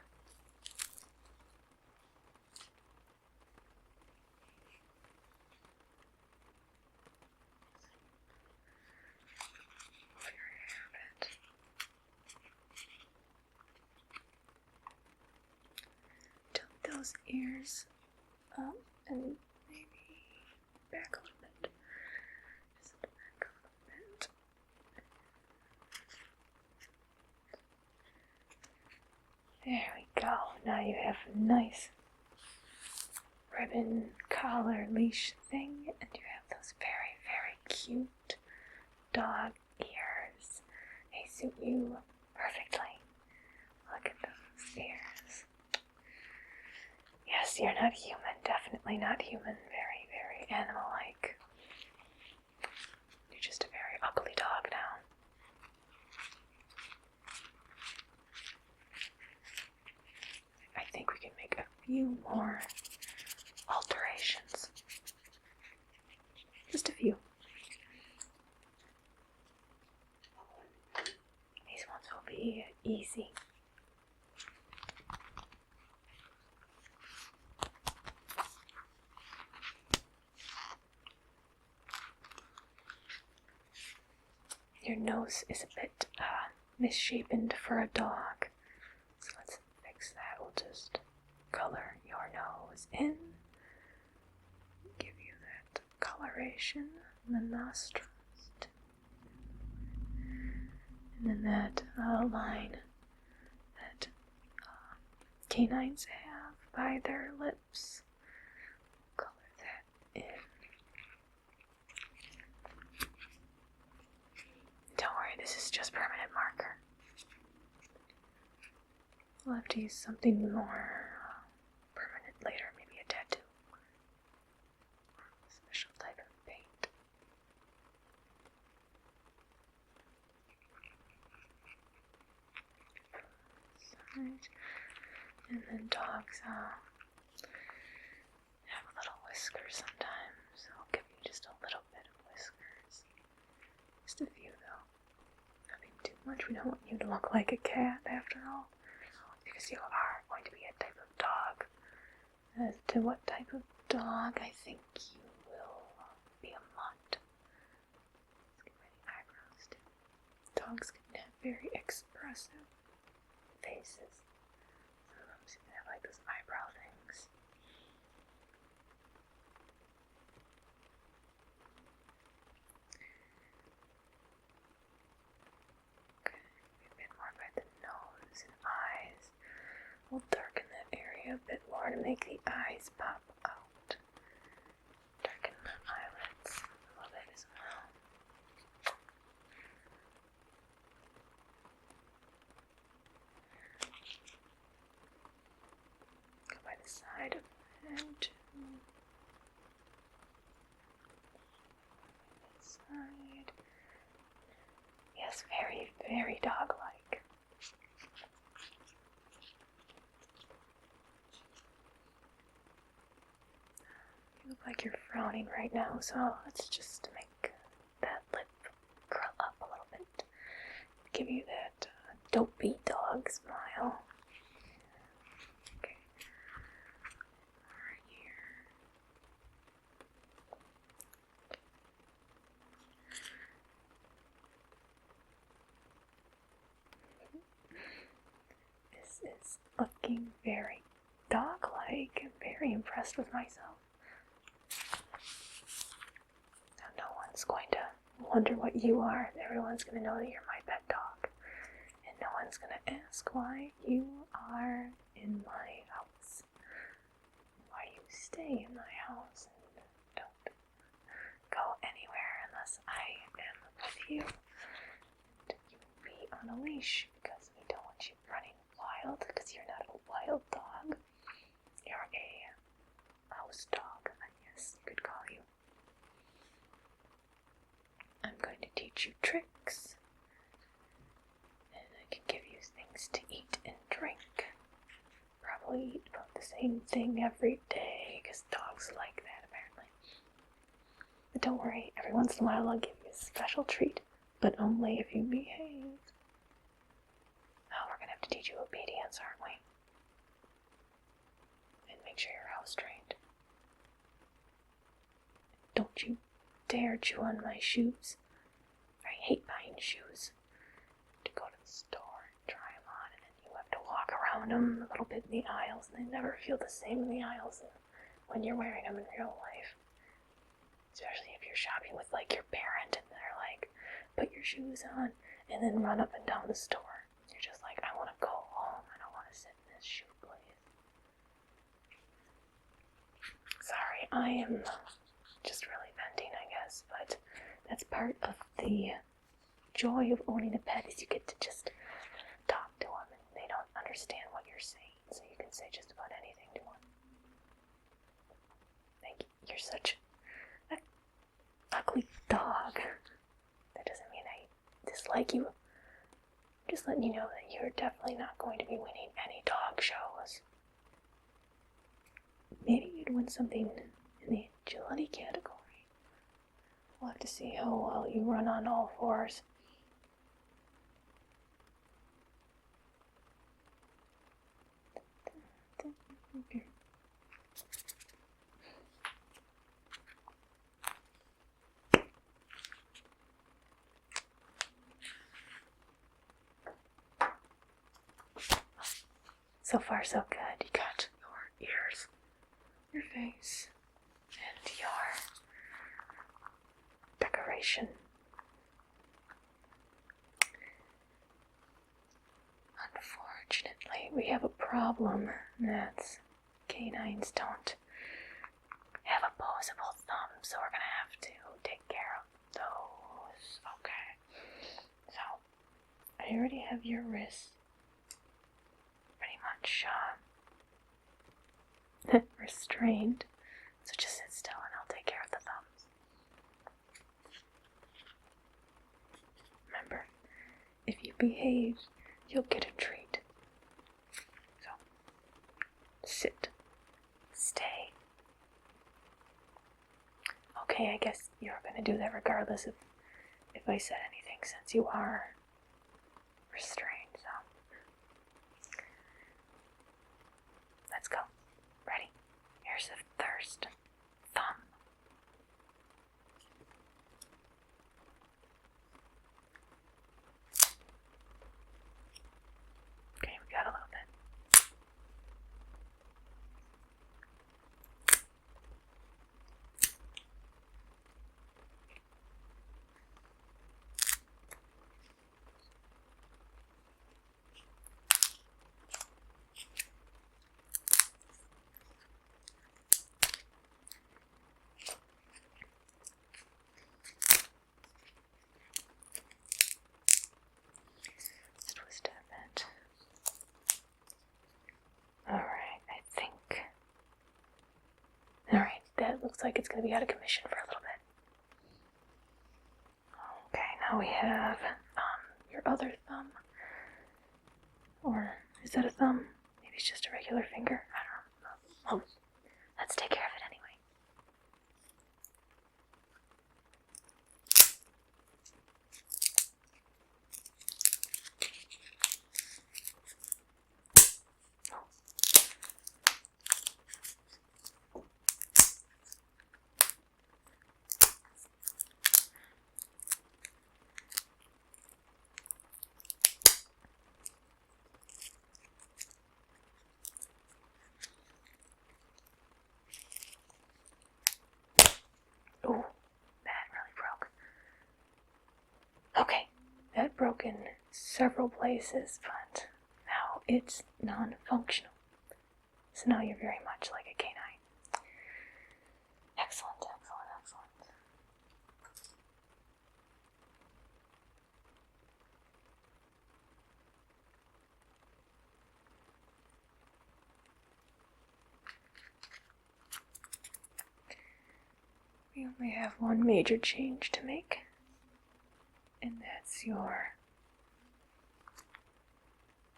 Tilt those ears up and maybe back a little bit. Just back a little bit. There we go. Now you have a nice ribbon collar leash thing, and you have those very, very cute dog ears. They suit you perfectly. Look at those ears. Yes, you're not human. Definitely not human. Very, very animal-like. You're just a very ugly dog now. I think we can make a few more alterations. Just a few. These ones will be easy. Your nose is a bit misshapen for a dog. So let's fix that. We'll just color your nose in. Give you that coloration in the nostrils. And then that line that canines have by their lips. Color that in. Don't worry, this is just permanent marker. We'll have to use something more permanent later, maybe a tattoo. A special type of paint. Side. And then dogs have a little whisker sometimes, so I'll give you just a little bit of whiskers. Just a few though. Nothing too much. We don't want you to look like a cat after all. Because you are going to be a type of dog. As to what type of dog, I think you will be a mutt. Let's get my eyebrows too. Dogs can have very expressive faces. Some of them seem to have like those eyebrow things. Okay, a bit more by the nose and eyes. We'll darken that area a bit more to make the eyes pop out. Darken the eyelids a little bit as well. Go by the side of the head too. Side. Yes, very, very dog-like. You look like you're frowning right now, so let's just make that lip curl up a little bit. Give you that dopey dog smile. Okay. Right here. This is looking very dog-like. I'm very impressed with myself. Now no one's going to wonder what you are. Everyone's going to know that you're my pet dog. was gonna ask why you are in my house. Why you stay in my house and don't go anywhere unless I am with you. And you will be on a leash because we don't want you running wild, because you're not a wild dog. You're a house dog, I guess you could call you. I'm going to teach you tricks. And I can give you things to eat and drink. Probably eat about the same thing every day, because dogs like that apparently. But don't worry, every once in a while I'll give you a special treat, but only if you behave. Oh, we're gonna have to teach you obedience, aren't we? And make sure you're house trained. Don't you dare chew on my shoes. I hate buying shoes. To go to the store and try them on, and then you have to walk around them a little bit in the aisles, and they never feel the same in the aisles when you're wearing them in real life. Especially if you're shopping with like your parent and they're like, put your shoes on and then run up and down the store. You're just like, I want to go home. I don't want to sit in this shoe place. Sorry, I am just really venting, I guess, but that's part of the joy of owning a pet, is you get to just talk to them and they don't understand what you're saying, so you can say just about anything to them. Thank you. You're such an ugly dog. That doesn't mean I dislike you. I'm just letting you know that you're definitely not going to be winning any dog shows. Maybe you'd win something in the agility category. We'll have to see how well you run on all fours. So far, so good. You got your ears, your face, and your decoration. Unfortunately, we have a problem. That's canines don't have opposable thumbs, so we're gonna have to take care of those. Okay. So, I already have your wrists pretty much restrained. So just sit still and I'll take care of the thumbs. Remember, if you behave, you'll get a treat. So, sit. Stay. Okay, I guess you're gonna do that regardless if I said anything, since you are restrained, so. Let's go. Ready? Here's the first thumb. Okay, we got a little bit. Twist it a bit. Alright, I think. Alright, that looks like it's going to be out of commission for a little bit. Okay, now we have your other thumb. Or is that a thumb? Maybe it's just a regular finger. I don't know. Oh, let's take care of it anyway. broken several places, but now it's non-functional. So now you're very much like a canine. Excellent, excellent, excellent. We only have one major change to make, and that's your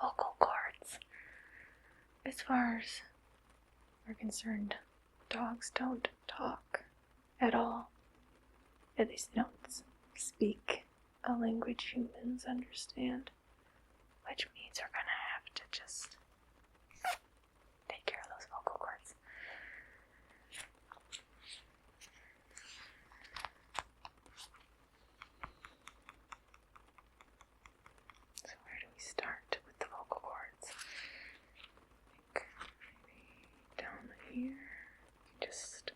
vocal cords. As far as we're concerned, dogs don't talk at all. At least they don't speak a language humans understand, which means we're gonna have to just take care of those vocal cords. So where do we start with the vocal cords? I think maybe down here. Just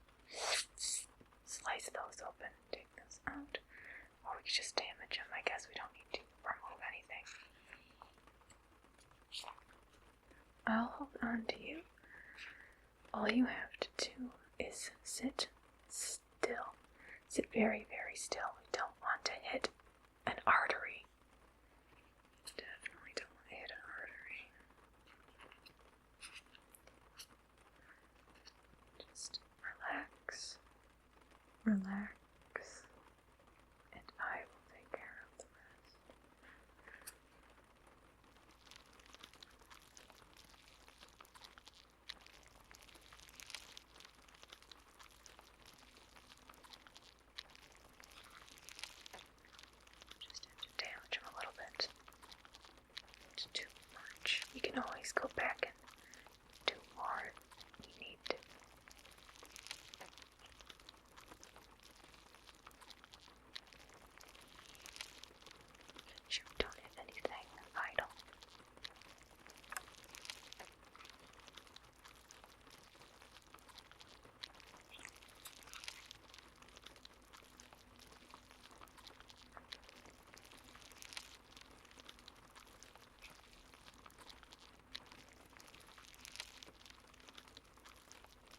slice those open, take those out, or we could just damage them. I guess we don't need to remove anything. I'll hold on to you. All you have to do is sit still. Sit very, very still. We don't want to hit an artery. Definitely don't want to hit an artery. Just relax, relax, and I will take care of the rest. Just have to damage them a little bit. It's too much. We can always go back and do more if we need to. Sure, don't hit anything vital.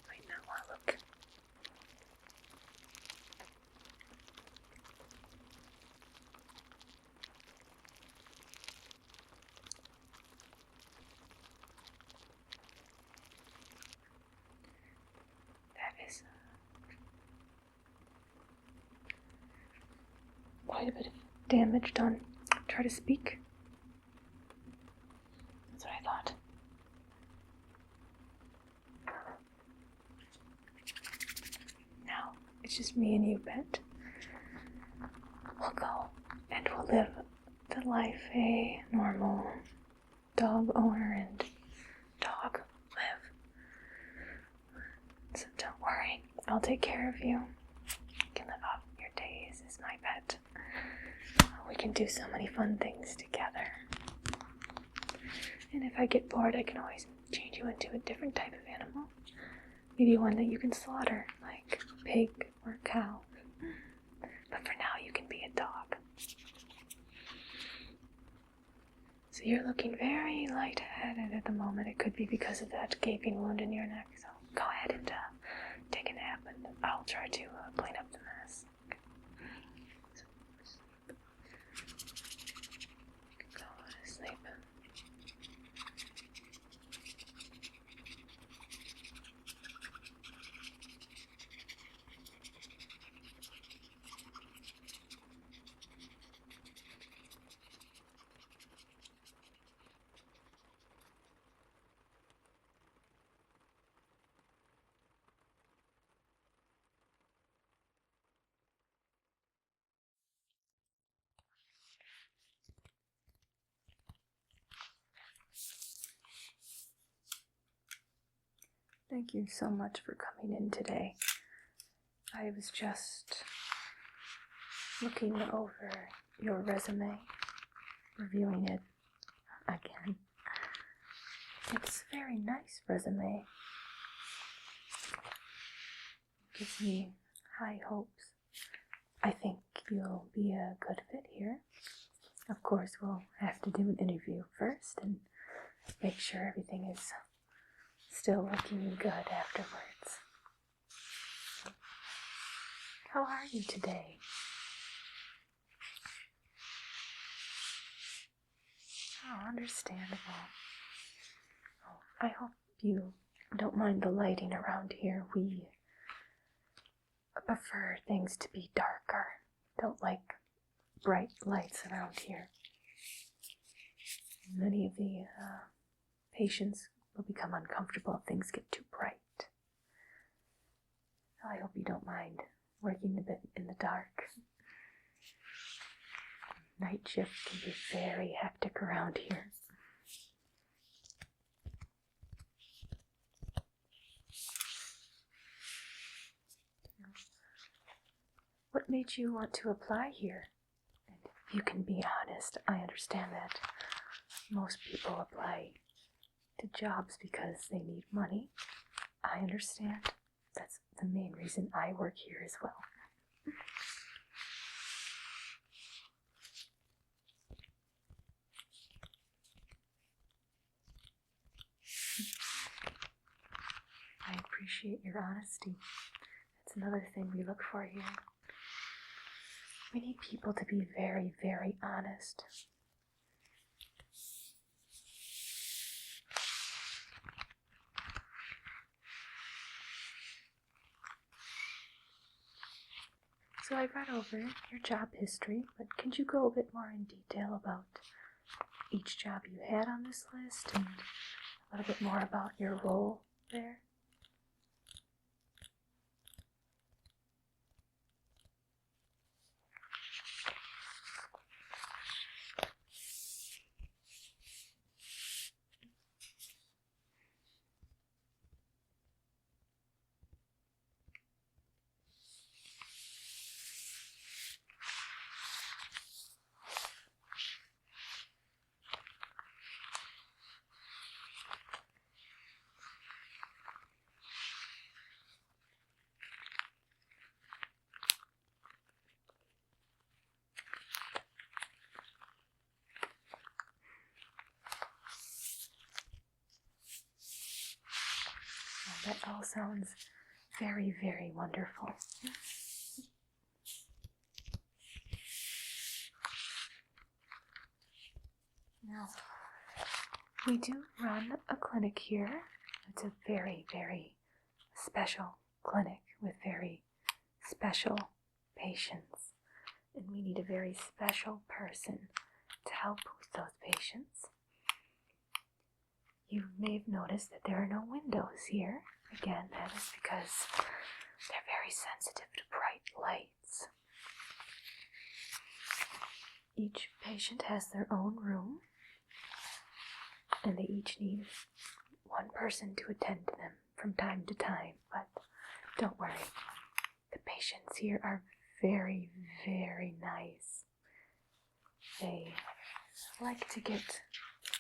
Might not want to look. That is quite a bit of damage done. Try to speak. That's what I thought. Now, it's just me and you, pet. We'll go and we'll live the life a normal dog owner and dog live. So don't worry, I'll take care of you. You can live off your days as my pet. We can do so many fun things together. And if I get bored, I can always change you into a different type of animal. Maybe one that you can slaughter, like a pig or a cow. But for now, you can be a dog. So you're looking very lightheaded at the moment. It could be because of that gaping wound in your neck. So go ahead and take a nap, and I'll try to clean up the mess. So, go to sleep. Thank you so much for coming in today. I was just looking over your resume, reviewing it again. It's a very nice resume. Gives me high hopes. I think you'll be a good fit here. Of course, we'll have to do an interview first and make sure everything is still looking good afterwards. How are you today? Oh, understandable. Oh, I hope you don't mind the lighting around here. We prefer things to be darker. Don't like bright lights around here. Many of the patients will become uncomfortable if things get too bright. I hope you don't mind working a bit in the dark. Night shift can be very hectic around here. What made you want to apply here? And if you can be honest, I understand that most people apply to jobs because they need money. I understand. That's the main reason I work here as well. I appreciate your honesty. That's another thing we look for here. We need people to be very, very honest. So I read over your job history, but can you go a bit more in detail about each job you had on this list and a little bit more about your role there? That all sounds very, very wonderful. Now, we do run a clinic here. It's a very, very special clinic with very special patients. And we need a very special person to help with those patients. You may have noticed that there are no windows here. Again, that is because they're very sensitive to bright lights. Each patient has their own room, and they each need one person to attend to them from time to time. But don't worry, the patients here are very, very nice. They like to get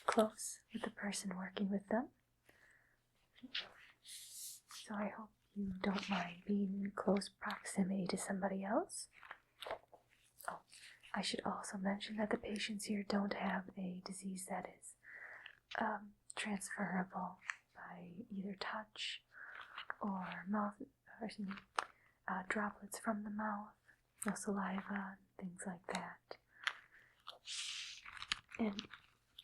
close with the person working with them. So I hope you don't mind being in close proximity to somebody else. Oh, I should also mention that the patients here don't have a disease that is transferable by either touch or mouth, droplets from the mouth, no saliva, things like that. And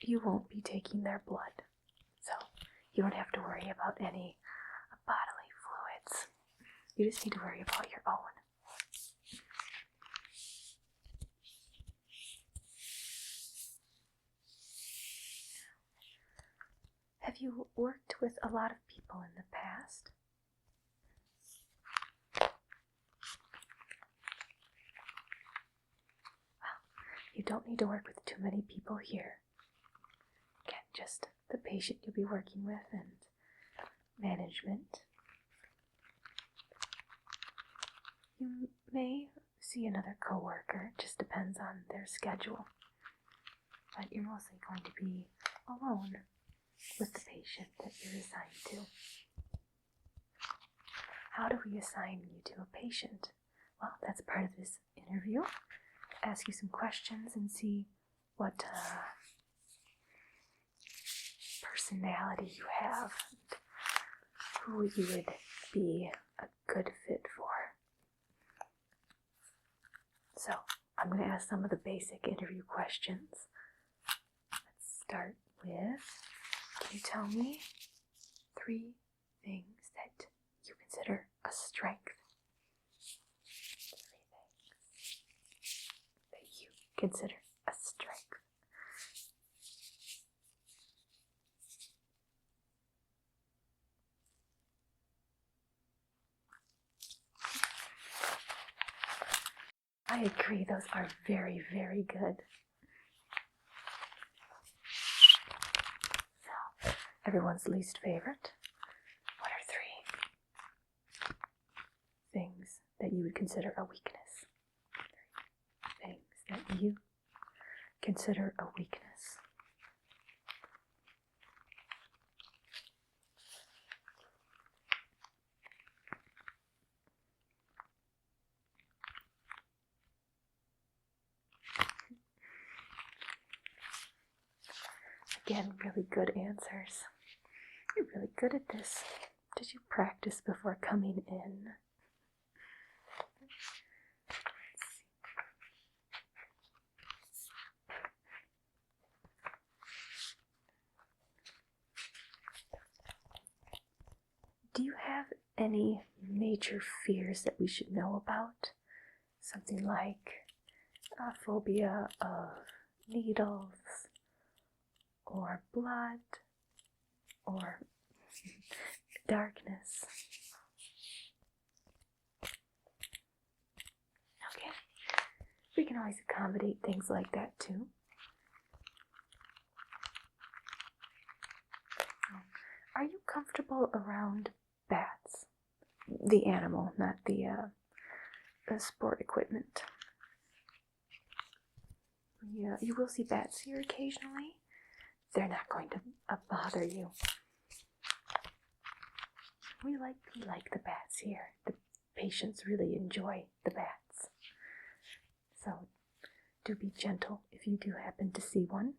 you won't be taking their blood, so you don't have to worry about any bodily fluids. You just need to worry about your own. Have you worked with a lot of people in the past? Well, you don't need to work with too many people here. Again, just the patient you'll be working with and management. You may see another coworker, it just depends on their schedule. But you're mostly going to be alone with the patient that you're assigned to. How do we assign you to a patient? Well, that's part of this interview. Ask you some questions and see what personality you have, who you would be a good fit for. So, I'm going to ask some of the basic interview questions. Let's start with, can you tell me 3 things that you consider a strength? 3 things that you consider a strength. I agree, those are very, very good. So, everyone's least favorite. What are 3 things that you would consider a weakness? 3 things that you consider a weakness. Again, really good answers. You're really good at this. Did you practice before coming in? Do you have any major fears that we should know about? Something like a phobia of needles, or blood, or darkness. Okay, we can always accommodate things like that too. Are you comfortable around bats? The animal, not the sport equipment. Yeah, you will see bats here occasionally. They're not going to bother you. We like the bats here. The patients really enjoy the bats. So do be gentle if you do happen to see one.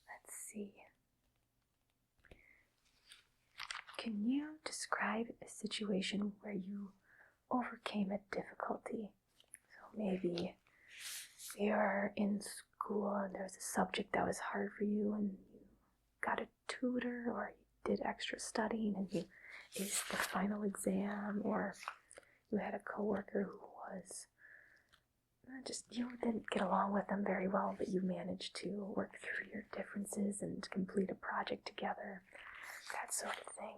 Let's see. Can you describe a situation where you overcame a difficulty? So maybe you're in school and there was a subject that was hard for you and you got a tutor, or you did extra studying and you aced the final exam, or you had a coworker who was you didn't get along with them very well, but you managed to work through your differences and complete a project together, that sort of thing.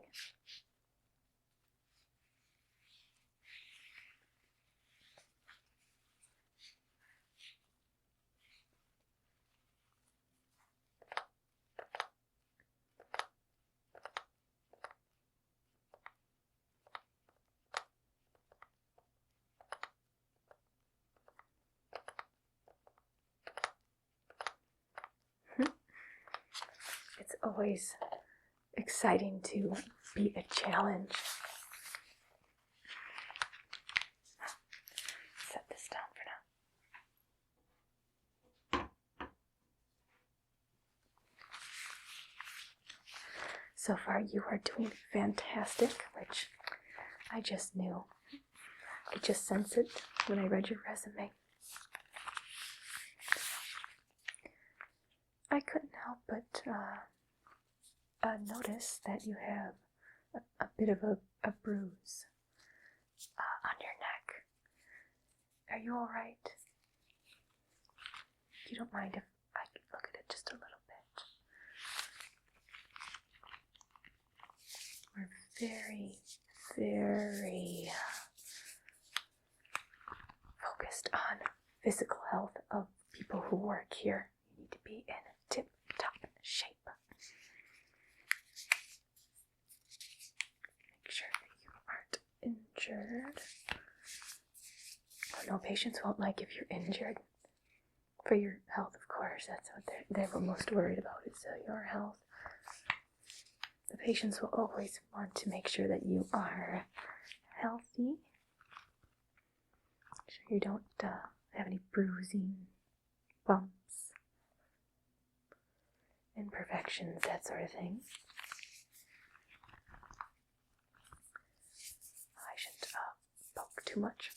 It's always exciting to beat a challenge. Set this down for now. So far you are doing fantastic, which I just knew. I just sensed it when I read your resume. I couldn't help but notice that you have a bit of a bruise on your neck. Are you all right? You don't mind if I look at it just a little bit? We're very, very focused on physical health of people who work here. You need to be in tip-top shape. Make sure that you aren't injured. Oh, no, patients won't like if you're injured. For your health, of course, that's what they're most worried about, is your health. The patients will always want to make sure that you are healthy sure you don't have any bruising, bumps, imperfections, that sort of thing. I shouldn't poke too much.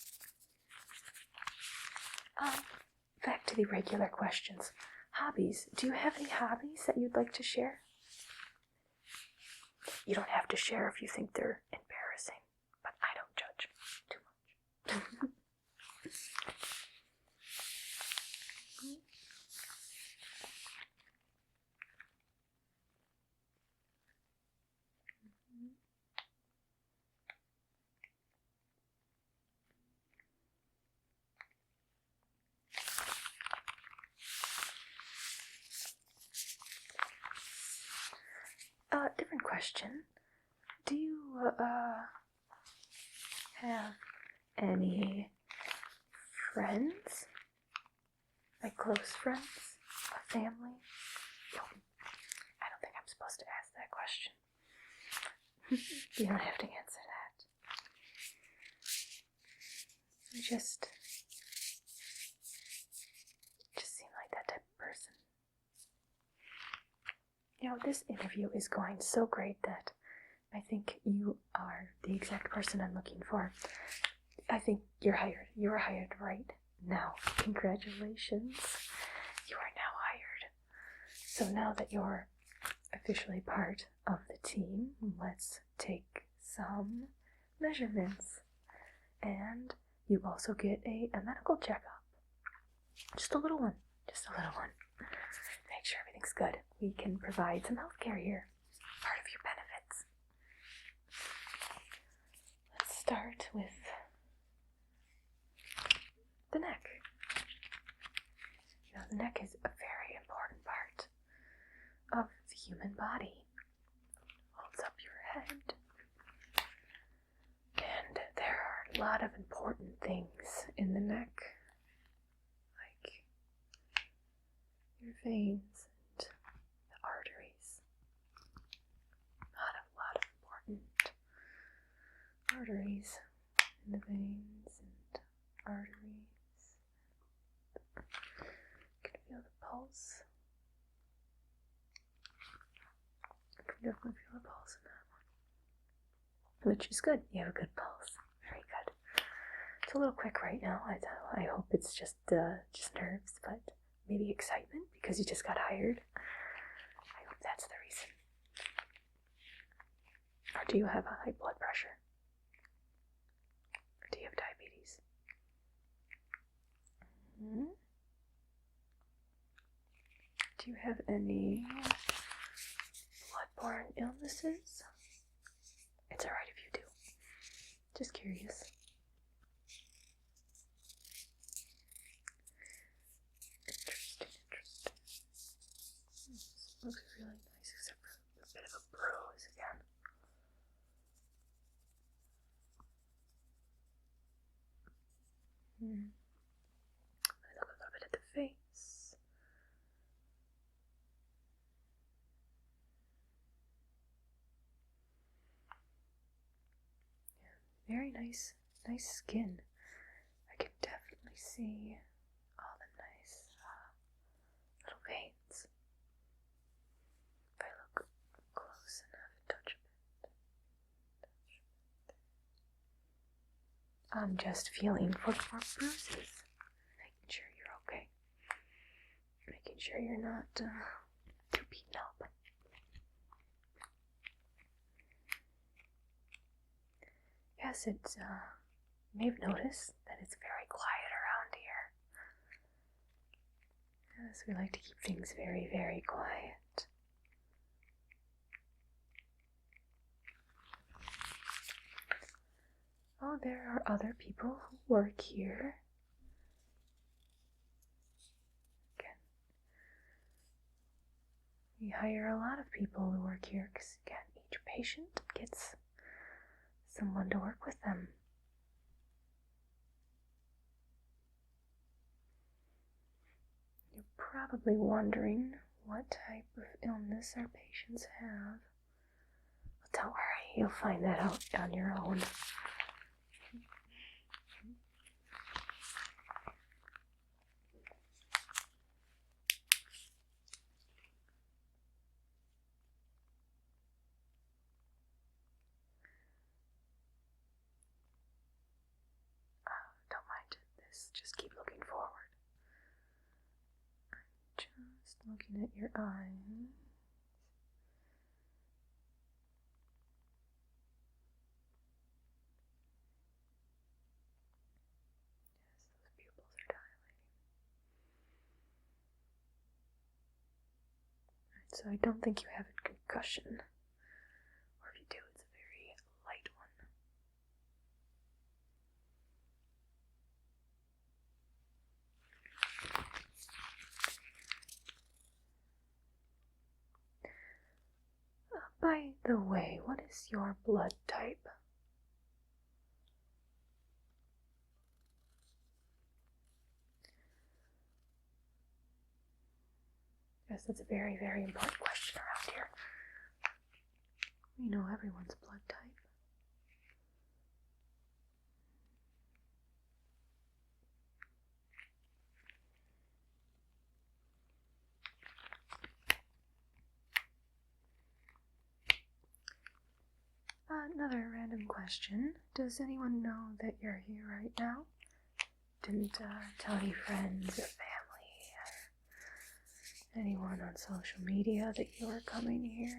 Back to the regular questions. Hobbies. Do you have any hobbies that you'd like to share? You don't have to share if you think they're embarrassing, but I don't judge too much. Different question. Do you have any friends? Like close friends? A family? I don't think I'm supposed to ask that question. You don't have to answer that. You just seem like that type of person. You know, this interview is going so great that I think you are the exact person I'm looking for. I think you're hired. You are hired right now. Congratulations. You are now hired. So now that you're officially part of the team, let's take some measurements. And you also get a medical checkup. Just a little one. Just a little one. Make sure everything's good. We can provide some health care here. Part of your benefits. Let's start with the neck. You know, the neck is a very important part of the human body. Holds up your head. And there are a lot of important things in the neck. Like your veins and the arteries. A lot of important arteries in the veins and arteries. You can feel the pulse. You can definitely feel the pulse in that one. Which is good. You have a good pulse. Very good. It's a little quick right now. I hope it's just nerves, but maybe excitement because you just got hired. I hope that's the reason. Or do you have a high blood pressure? Or do you have diabetes? Mm-hmm. Do you have any bloodborne illnesses? It's alright if you do. Just curious. Interesting. This looks really nice, except for a bit of a bruise again. Let me look a little bit at the face. Yeah, very nice skin. I can definitely see all the nice little veins. If I look close enough and touch a bit. I'm just feeling for bruises. Making sure you're okay. Making sure you're not too beaten up. Yes, it's, you may have noticed that it's very quiet around here. Yes, we like to keep things very, very quiet. Oh, there are other people who work here. Again, we hire a lot of people who work here because, again, each patient gets someone to work with them. You're probably wondering what type of illness our patients have. Well, don't worry, you'll find that out on your own. Looking at your eyes. Yes, those pupils are dilating. Alright, so I don't think you have a concussion. Or if you do, it's a very light one. By the way, what is your blood type? Yes, that's a very, very important question around here. We know everyone's blood type. Another random question. Does anyone know that you're here right now? Didn't tell any friends or family or anyone on social media that you were coming here?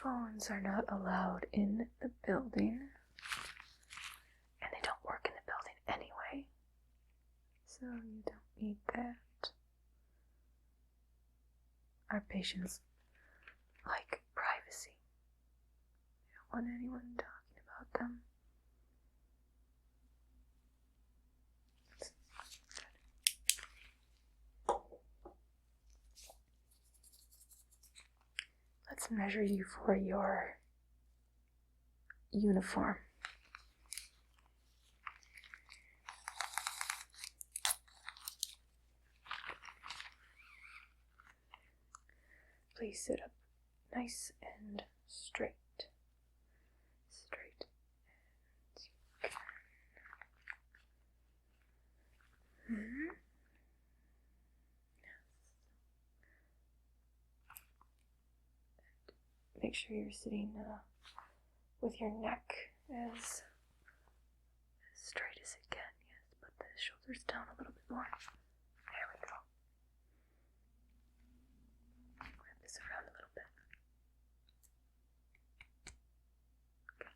Phones are not allowed in the building. And they don't work in the building anyway. So you don't need that. Our patients like privacy. We don't want anyone talking about them. Let's measure you for your uniform. Please sit up nice and straight. Straight as you can. Make sure you're sitting with your neck as straight as it can. Yes, put the shoulders down a little bit more. There we go. Wrap this around a little bit. Okay.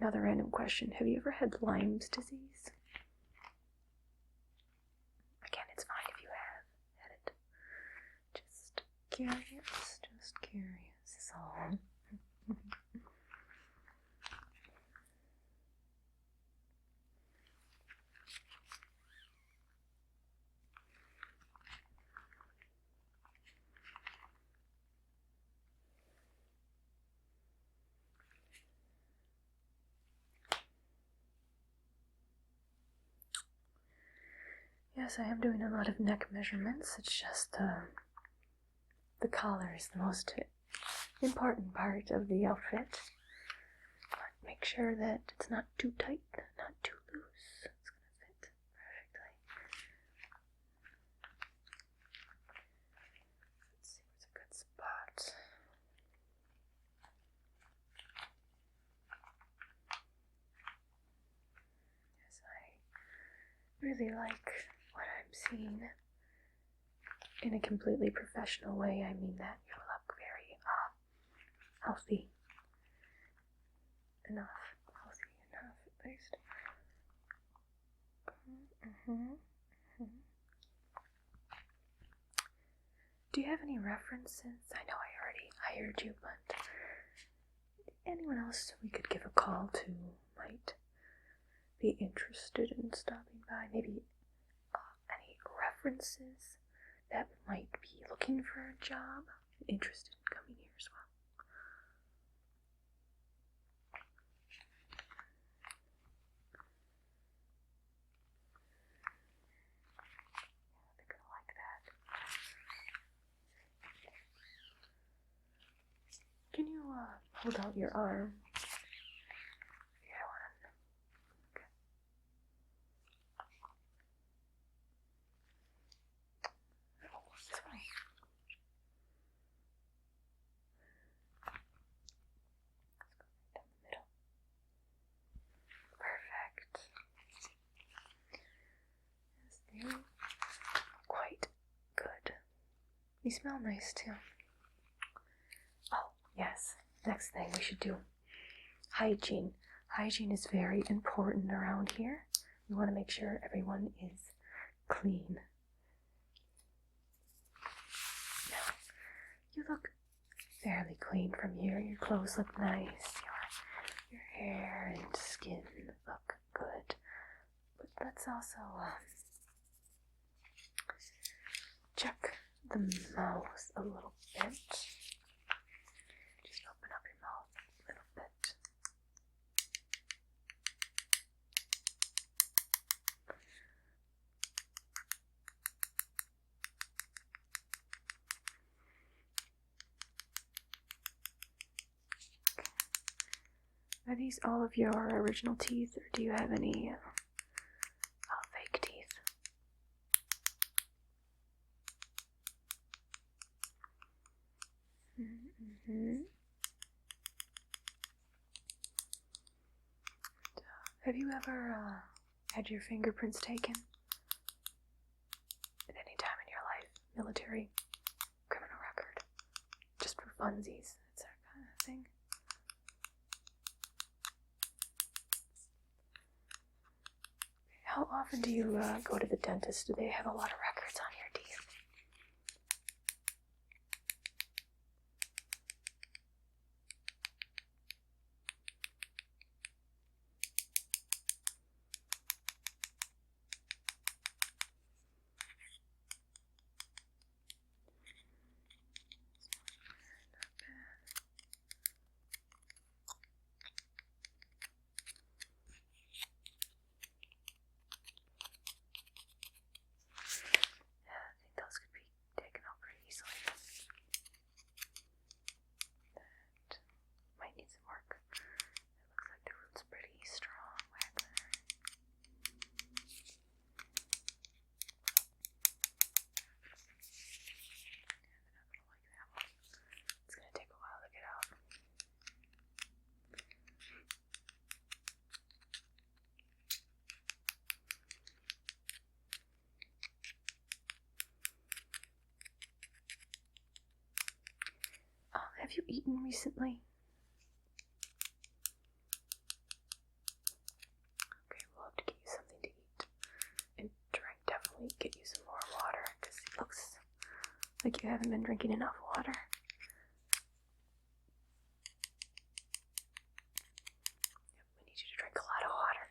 Another random question. Have you ever had Lyme's disease? Again, it's fine if you have had it. Just curious, is all. Yes, I am doing a lot of neck measurements. It's just the collar is the most important part of the outfit. But make sure that it's not too tight, not too loose. It's going to fit perfectly. Let's see what's a good spot. Yes, I really like what I'm seeing. In a completely professional way, I mean that you look very healthy enough. Healthy enough, at least. Do you have any references? I know I already hired you, but anyone else we could give a call to might be interested in stopping by? Maybe any references that might be looking for a job, interested in coming here as well. They're gonna like that. Can you hold out your arm? Yeah, one. Okay. smell nice too. Oh, yes. Next thing we should do. Hygiene. Hygiene is very important around here. We want to make sure everyone is clean. Now, you look fairly clean from here. Your clothes look nice. Your hair and skin look good. But let's also check the mouth a little bit. Just open up your mouth a little bit. Okay. Are these all of your original teeth, or do you have any fake teeth? Mm-hmm. Have you ever had your fingerprints taken at any time in your life? Military, criminal record, just for funsies, it's that kind of thing. How often do you go to the dentist? Do they have a lot of records on your teeth? Have you eaten recently? Okay, we'll have to get you something to eat. And drink, definitely get you some more water, because it looks like you haven't been drinking enough water. Yep, we need you to drink a lot of water.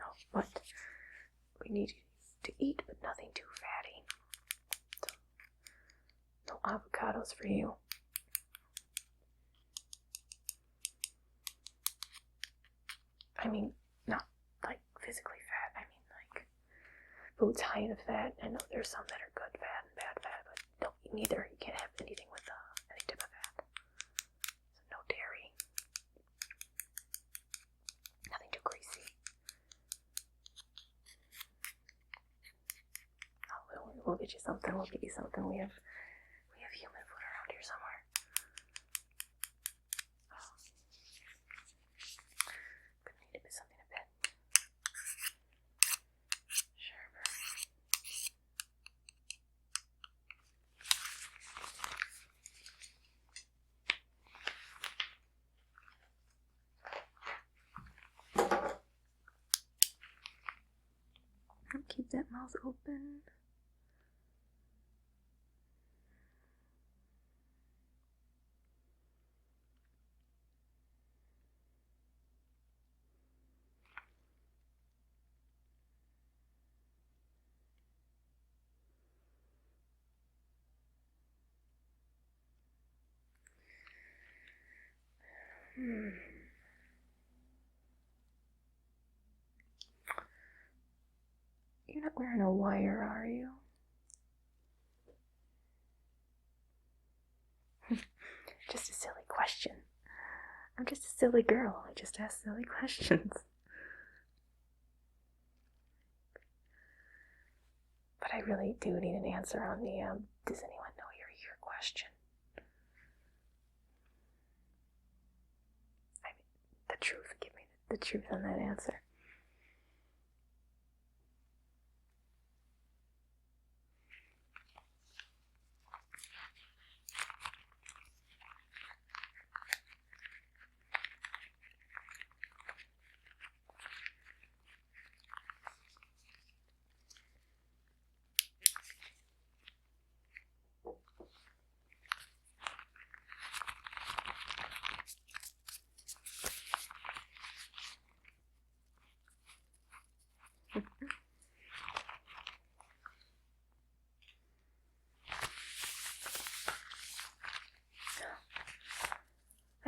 Oh, but we need you to eat, but nothing too fatty. So, no avocados for you. I mean, not like physically fat. I mean like foods high in fat. I know there's some that are good fat and bad fat, but don't eat neither. You can't have anything with any type of fat. So no dairy. Nothing too greasy. We'll get you something. We'll get you something. We have human food around here somewhere. Oh. Could need to be something a bit sharper. Keep that mouth open. You're not wearing a wire, are you? Just a silly question. I'm just a silly girl. I just ask silly questions. But I really do need an answer on the, does anyone know you're here question. I mean, the truth. Give me the truth on that answer.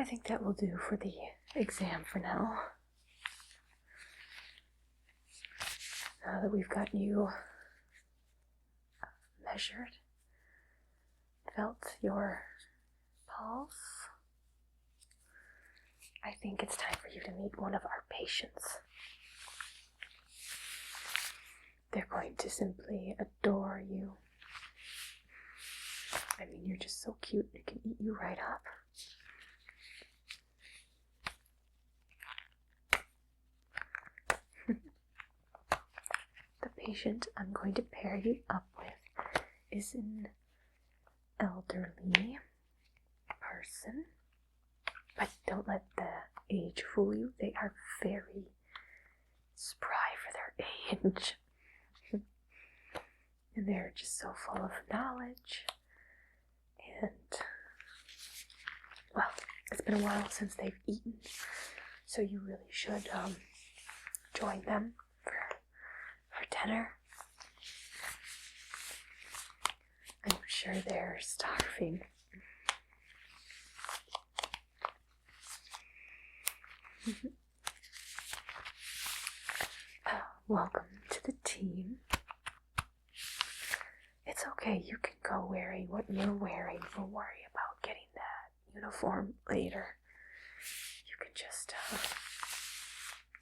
I think that will do for the exam for now. Now that we've got you measured, felt your pulse, I think it's time for you to meet one of our patients. They're going to simply adore you. I mean, you're just so cute, it can eat you right up. The patient I'm going to pair you up with is an elderly person, but don't let the age fool you. They are very spry for their age. And they're just so full of knowledge. And, well, it's been a while since they've eaten, so you really should join them for dinner. I'm sure they're starving. Welcome to the team. It's okay, you can go wearing what you're wearing. We'll worry about getting that uniform later. You can just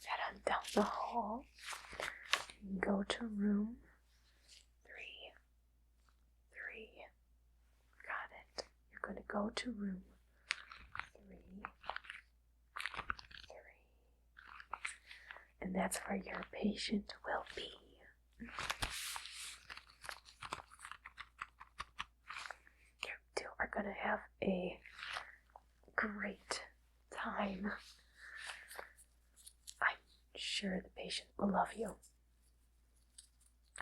head on down the hall and go to room 3. Got it. You're going to go to room 3. And that's where your patient will be. You two are going to have a great time. I'm sure the patient will love you.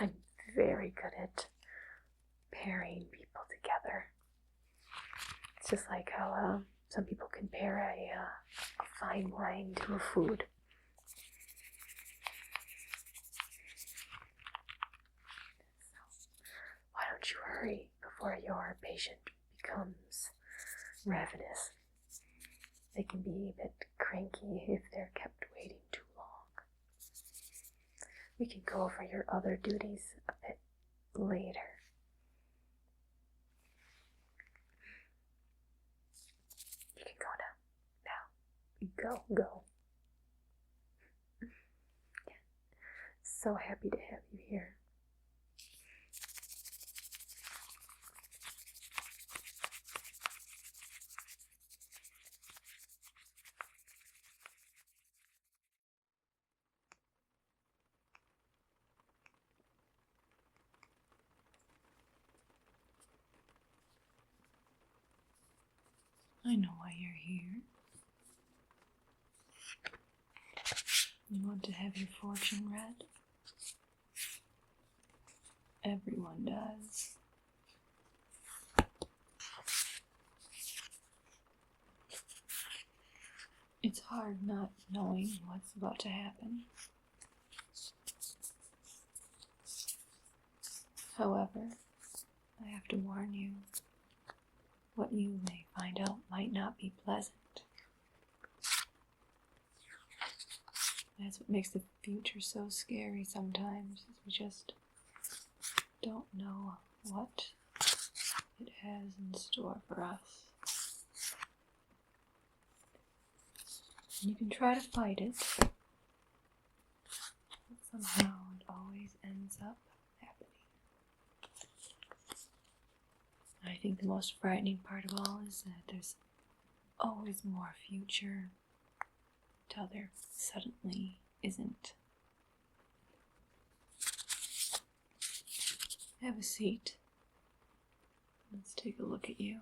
I'm very good at pairing people together. It's just like how some people can pair a fine wine to a food. Why don't you hurry before your patient becomes ravenous? They can be a bit cranky if they're kept waiting too long. We can go over your other duties a bit later. You can go now. Go. So happy to have you here. I know why you're here. You want to have your fortune read? Everyone does. It's hard not knowing what's about to happen. However, I have to warn you, what you may find out might not be pleasant. That's what makes the future so scary sometimes, is we just don't know what it has in store for us. And you can try to fight it, but somehow it always ends up happening. I think the most frightening part of all is that there's always more future till there suddenly isn't. Have a seat. Let's take a look at you.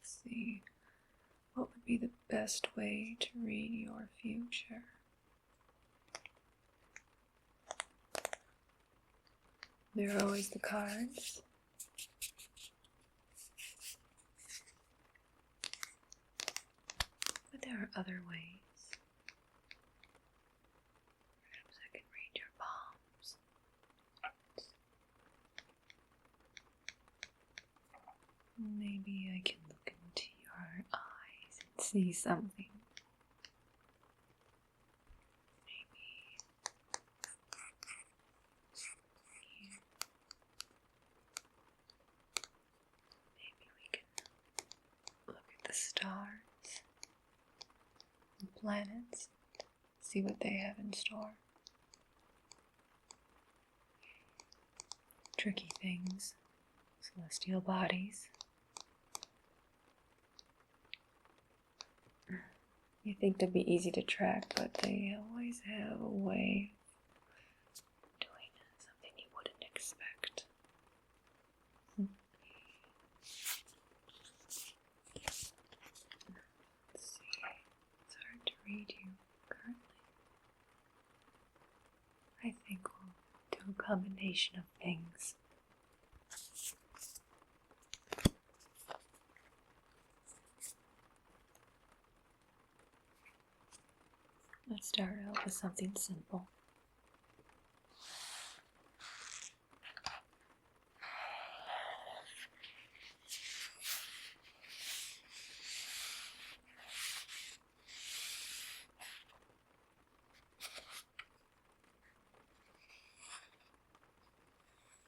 Let's see. What would be the best way to read your future? There are always the cards. But there there are other ways. Perhaps I can read your palms. Maybe I can look into your eyes and see something. Stars, and planets, see what they have in store. Tricky things, celestial bodies. You think they'd be easy to track, but they always have a way of doing something you wouldn't expect. Read you currently. I think we'll do a combination of things. Let's start out with something simple.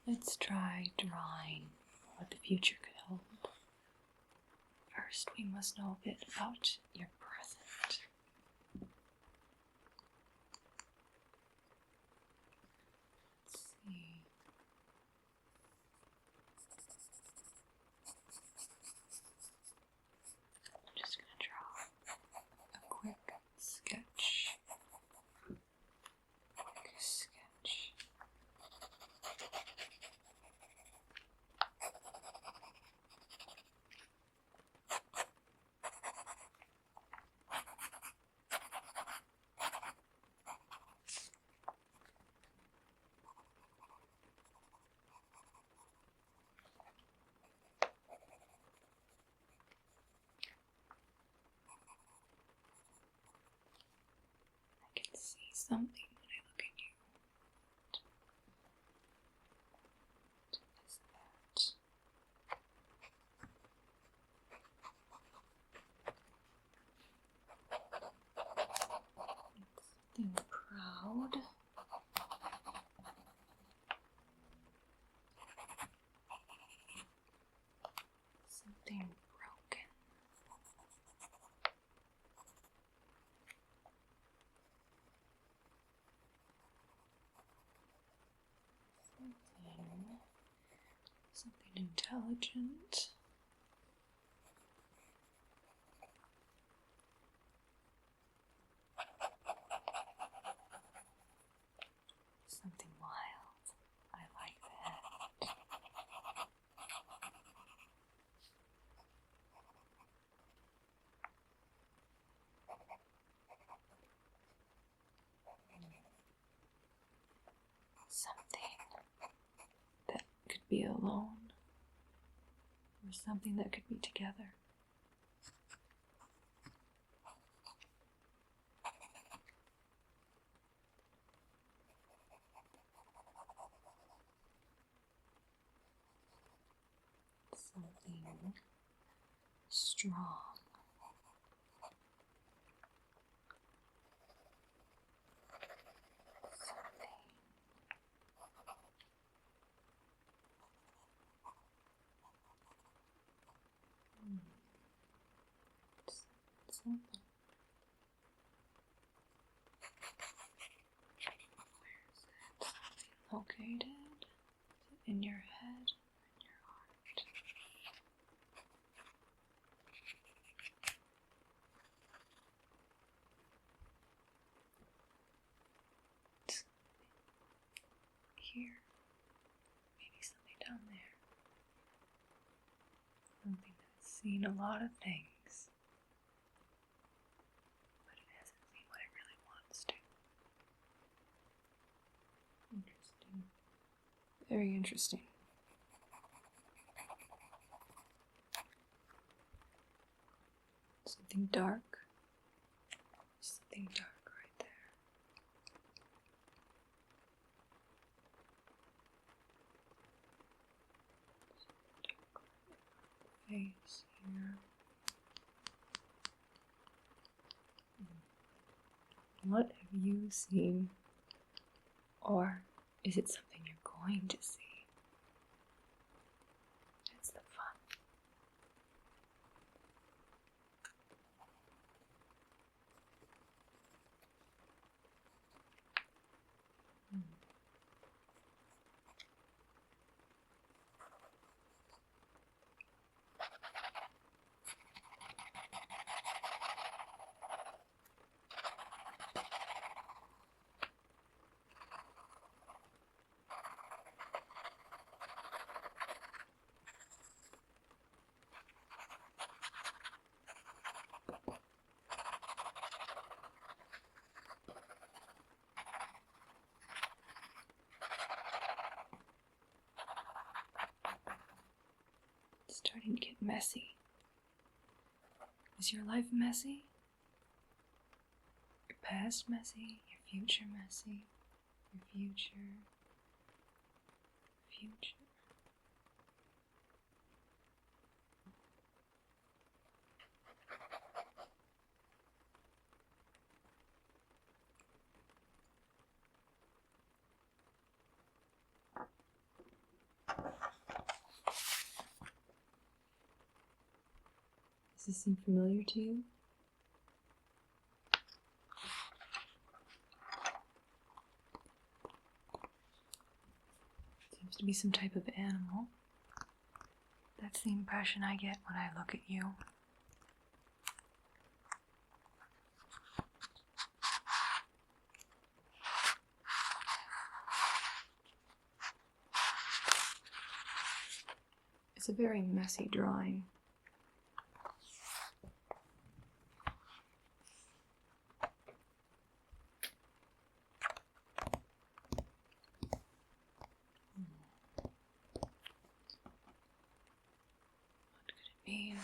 Let's try drawing what the future could hold. First, we must know a bit about your present. Let's see. I'm just going to draw a quick sketch. See something when I look at you. What is that? Something proud. Something broken. Something intelligent. Something wild. I like that. Something that could be alone, or something that could be together. Something strong. Something. Where's that located? Is it in your head or in your heart? Here. Maybe something down there. Something that's seen a lot of things, but it hasn't seen what it really wants to. Interesting. Very interesting. Something dark, something dark right there. Face here. What have you seen? Or is it something you're going to see? That's the fun. It's starting to get messy. Is your life messy? Your past messy? Your future messy? Your future? Does this seem familiar to you? Seems to be some type of animal. That's the impression I get when I look at you. It's a very messy drawing. Mean.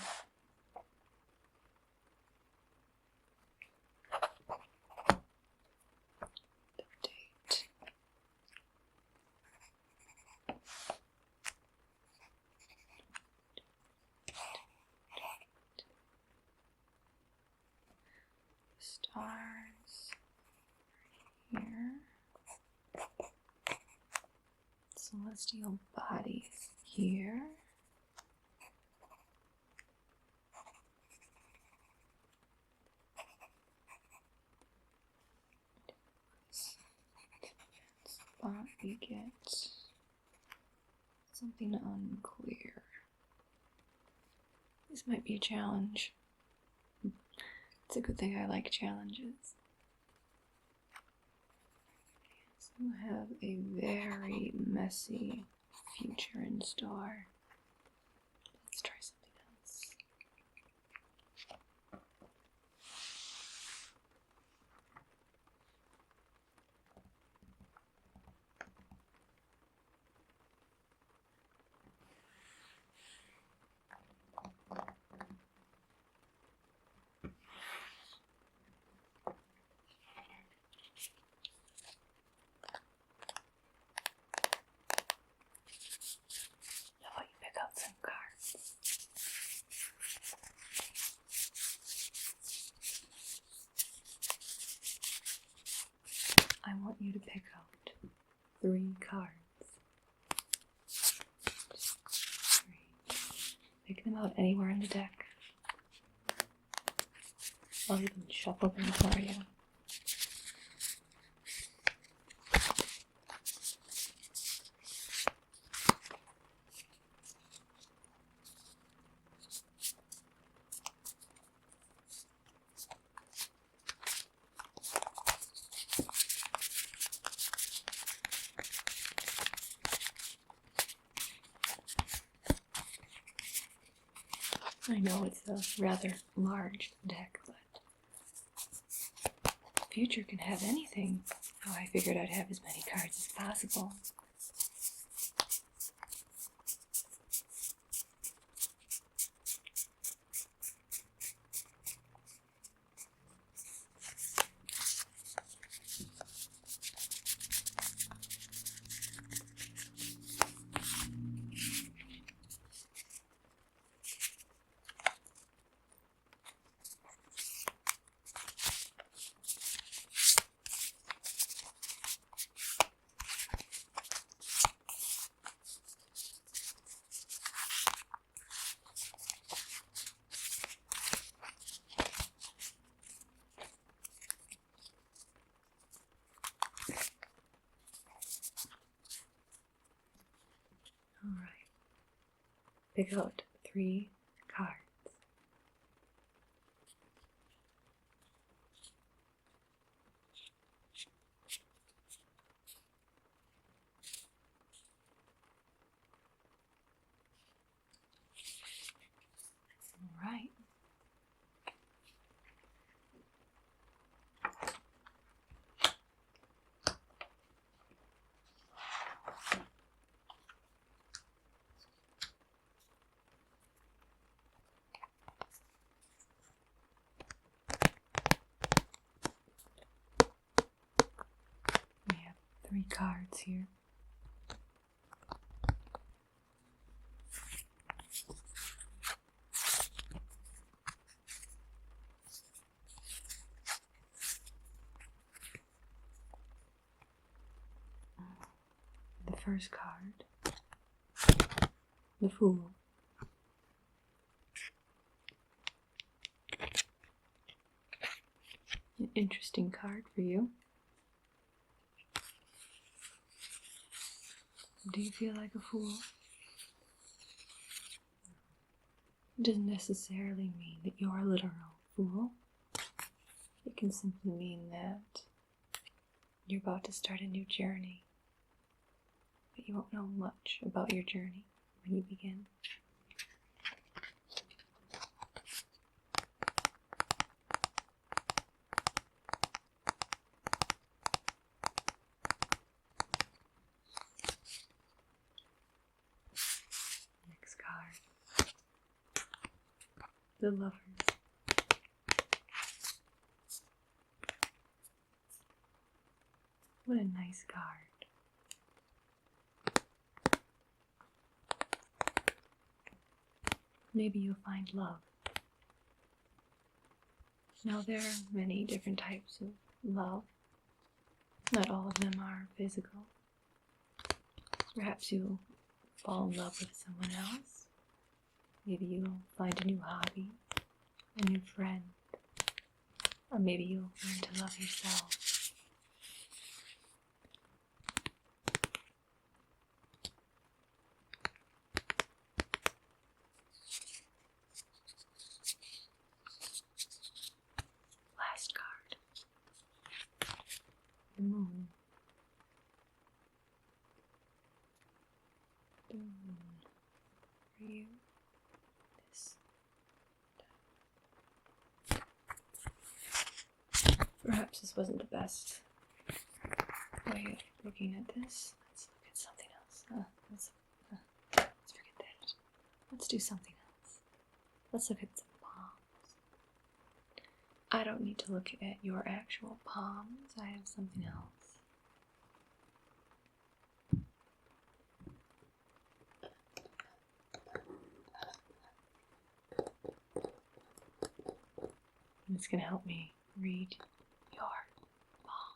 The date. Stars here. Celestial bodies here. We get something unclear. This might be a challenge. It's a good thing I like challenges. So you have a very messy future in store. Let's try something else. I want you to pick out 3 cards. 3. Pick them out anywhere in the deck. I'll even shuffle them for you. I know it's a rather large deck, but the future can have anything. So I figured I'd have as many cards as possible. pick out 3 cards. All right. We have 3 cards here. The first card, the Fool. An interesting card for you. Do you feel like a fool? It doesn't necessarily mean that you're a literal fool. It can simply mean that you're about to start a new journey, but you won't know much about your journey when you begin. Next card. The Lovers. What a nice card. Maybe you'll find love. Now, there are many different types of love. Not all of them are physical. Perhaps you'll fall in love with someone else. Maybe you'll find a new hobby, a new friend, or maybe you'll learn to love yourself. Last card. The Moon. The Moon. For you. Perhaps this wasn't the best way of looking at this. Let's look at something else. Let's forget that. Let's do something else. Let's look at some palms. I don't need to look at your actual palms. I have something else. And it's going to help me read your palms.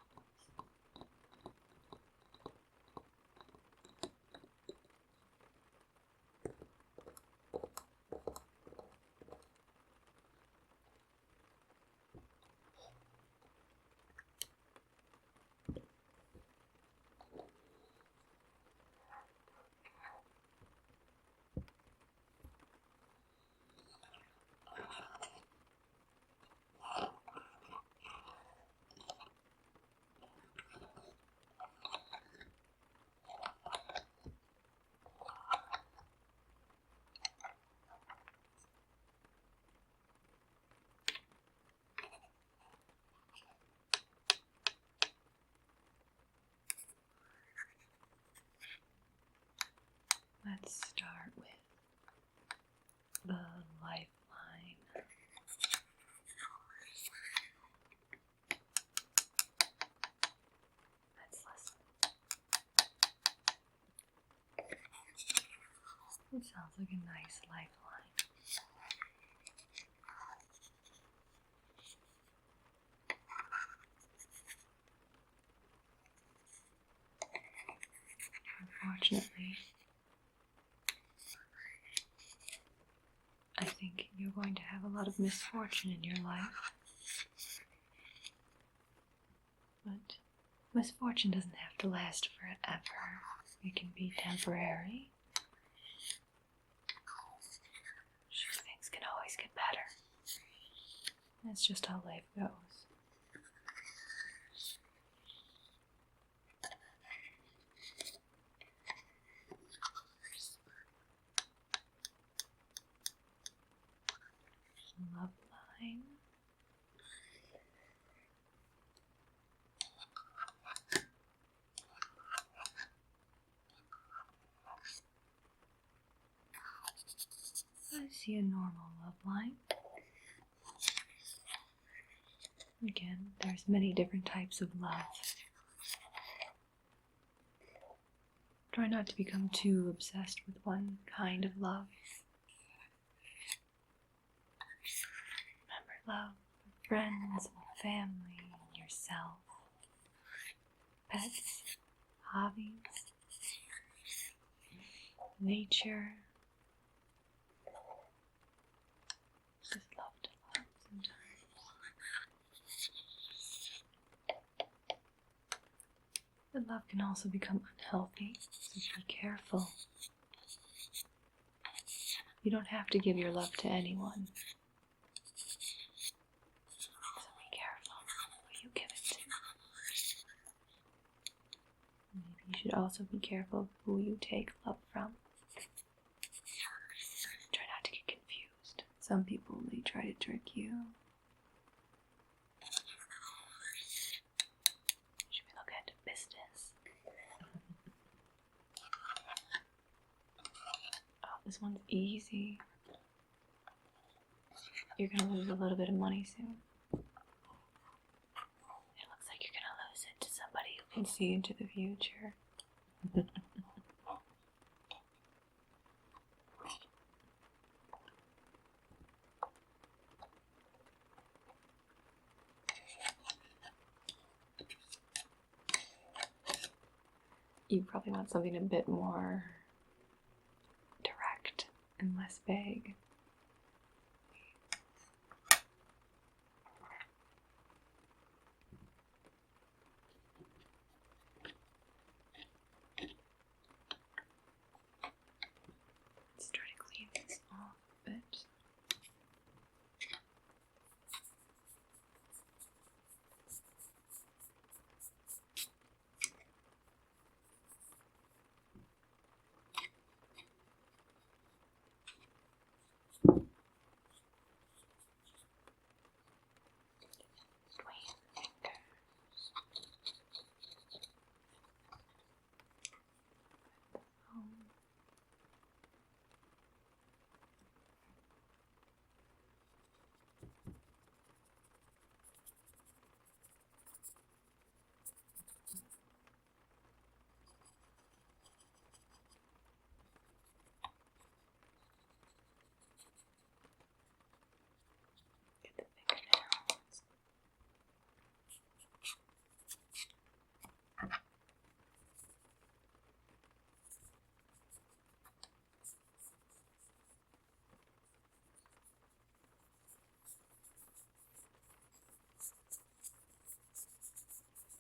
Let's start with the lifeline. Let's listen. It sounds like a nice lifeline. Unfortunately, I think you're going to have a lot of misfortune in your life. But misfortune doesn't have to last forever. It can be temporary. That's just how life goes. Love line. I see a normal love line. Again, there's many different types of love. Try not to become too obsessed with one kind of love. Remember, love for friends and family and yourself. Pets, hobbies, nature. Just love to love sometimes. But love can also become unhealthy, so be careful. You don't have to give your love to anyone. So be careful who you give it to. Maybe you should also be careful of who you take love from. Try not to get confused. Some people may try to trick you. Should we look into business? Oh, this one's easy. You're gonna lose a little bit of money soon. It looks like you're gonna lose it to somebody who can see into the future. You probably want something a bit more direct and less vague. Let's try to clean this off a bit.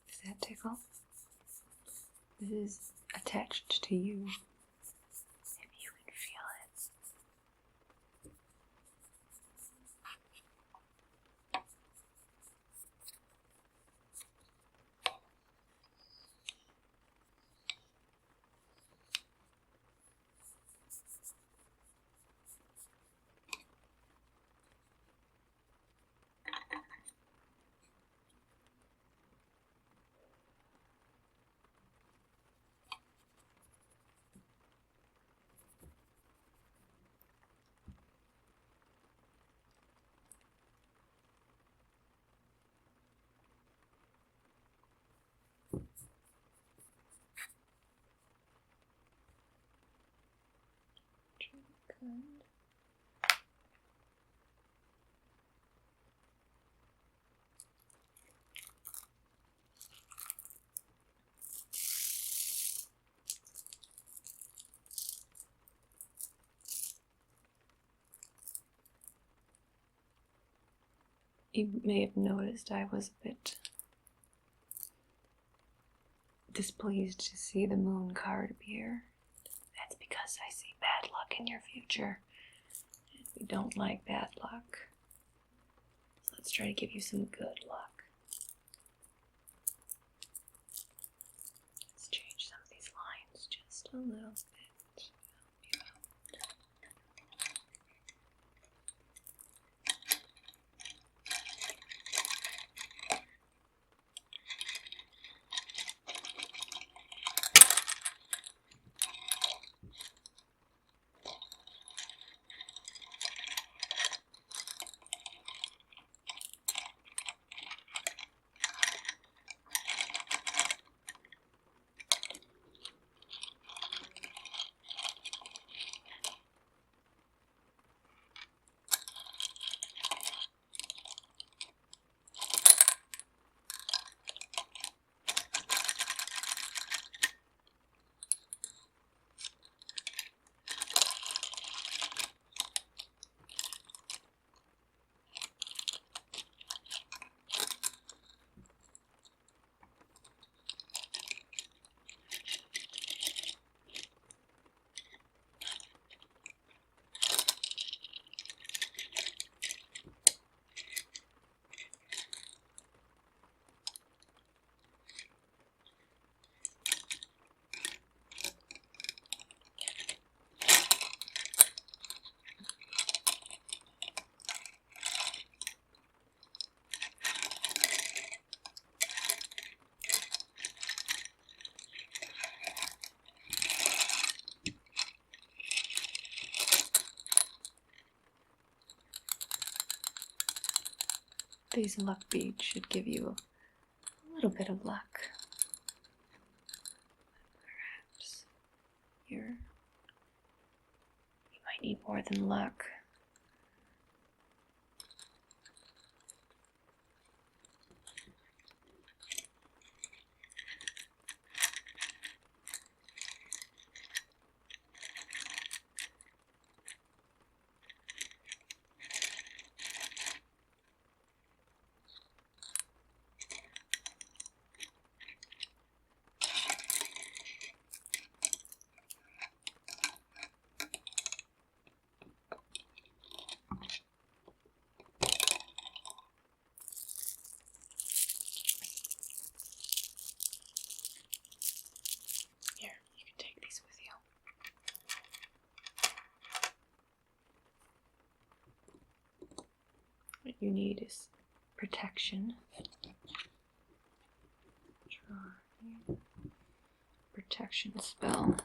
Does that tickle? This is attached to you. Maybe you can feel it. Good. You may have noticed I was a bit displeased to see the moon card appear. That's because I see bad luck in your future. We don't like bad luck. So let's Let's try to give you some good luck. Let's change some of these lines just a little bit. These luck beads should give you a little bit of luck. Perhaps you might need more than luck. What you need is protection. Try protection spell.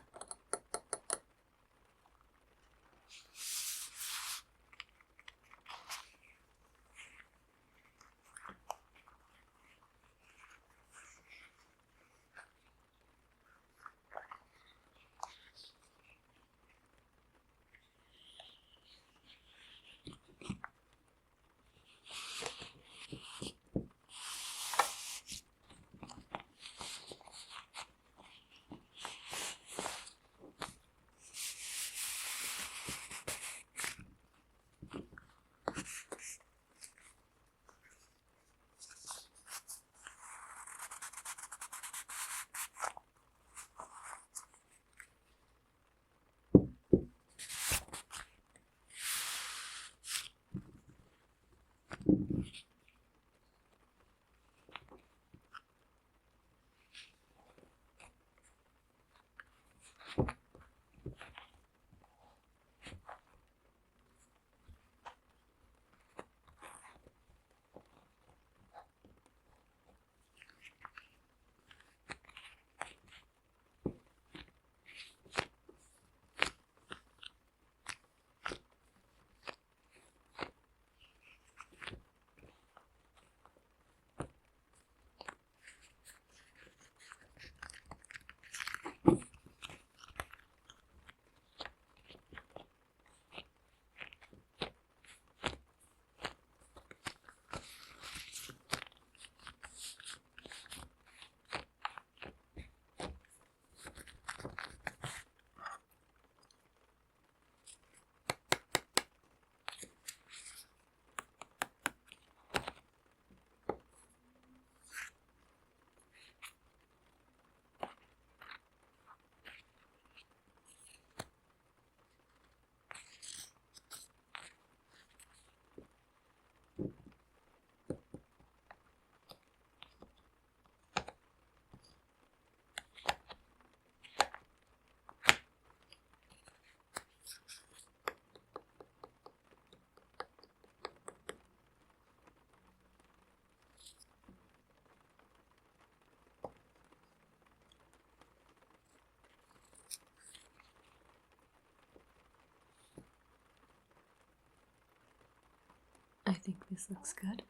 I think this looks good.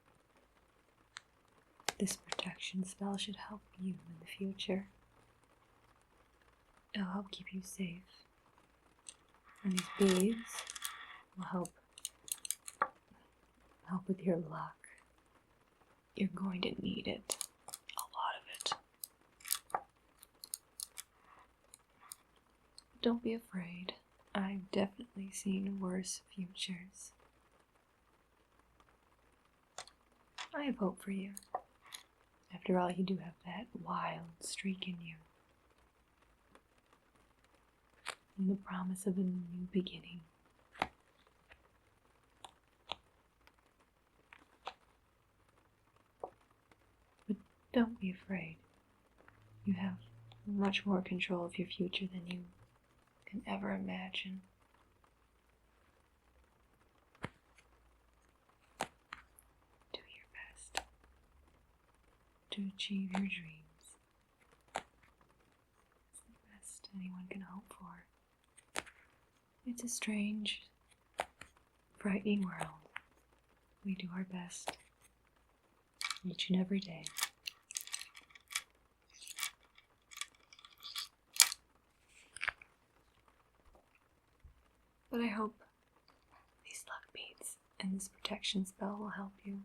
This protection spell should help you in the future. It'll help keep you safe. And these beads will help with your luck. You're going to need it. A lot of it. Don't be afraid. I've definitely seen worse futures. I have hope for you. After all, you do have that wild streak in you. And the promise of a new beginning. But don't be afraid. You have much more control of your future than you can ever imagine. Do your best to achieve your dreams. It's the best anyone can hope for. It's a strange, frightening world. We do our best each and every day. But I hope these luck beads and this protection spell will help you.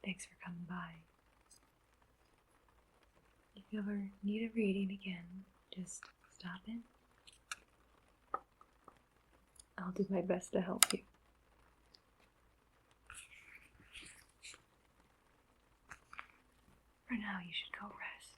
Thanks for coming by. If you ever need a reading again, just stop in. I'll do my best to help you. For now, you should go rest.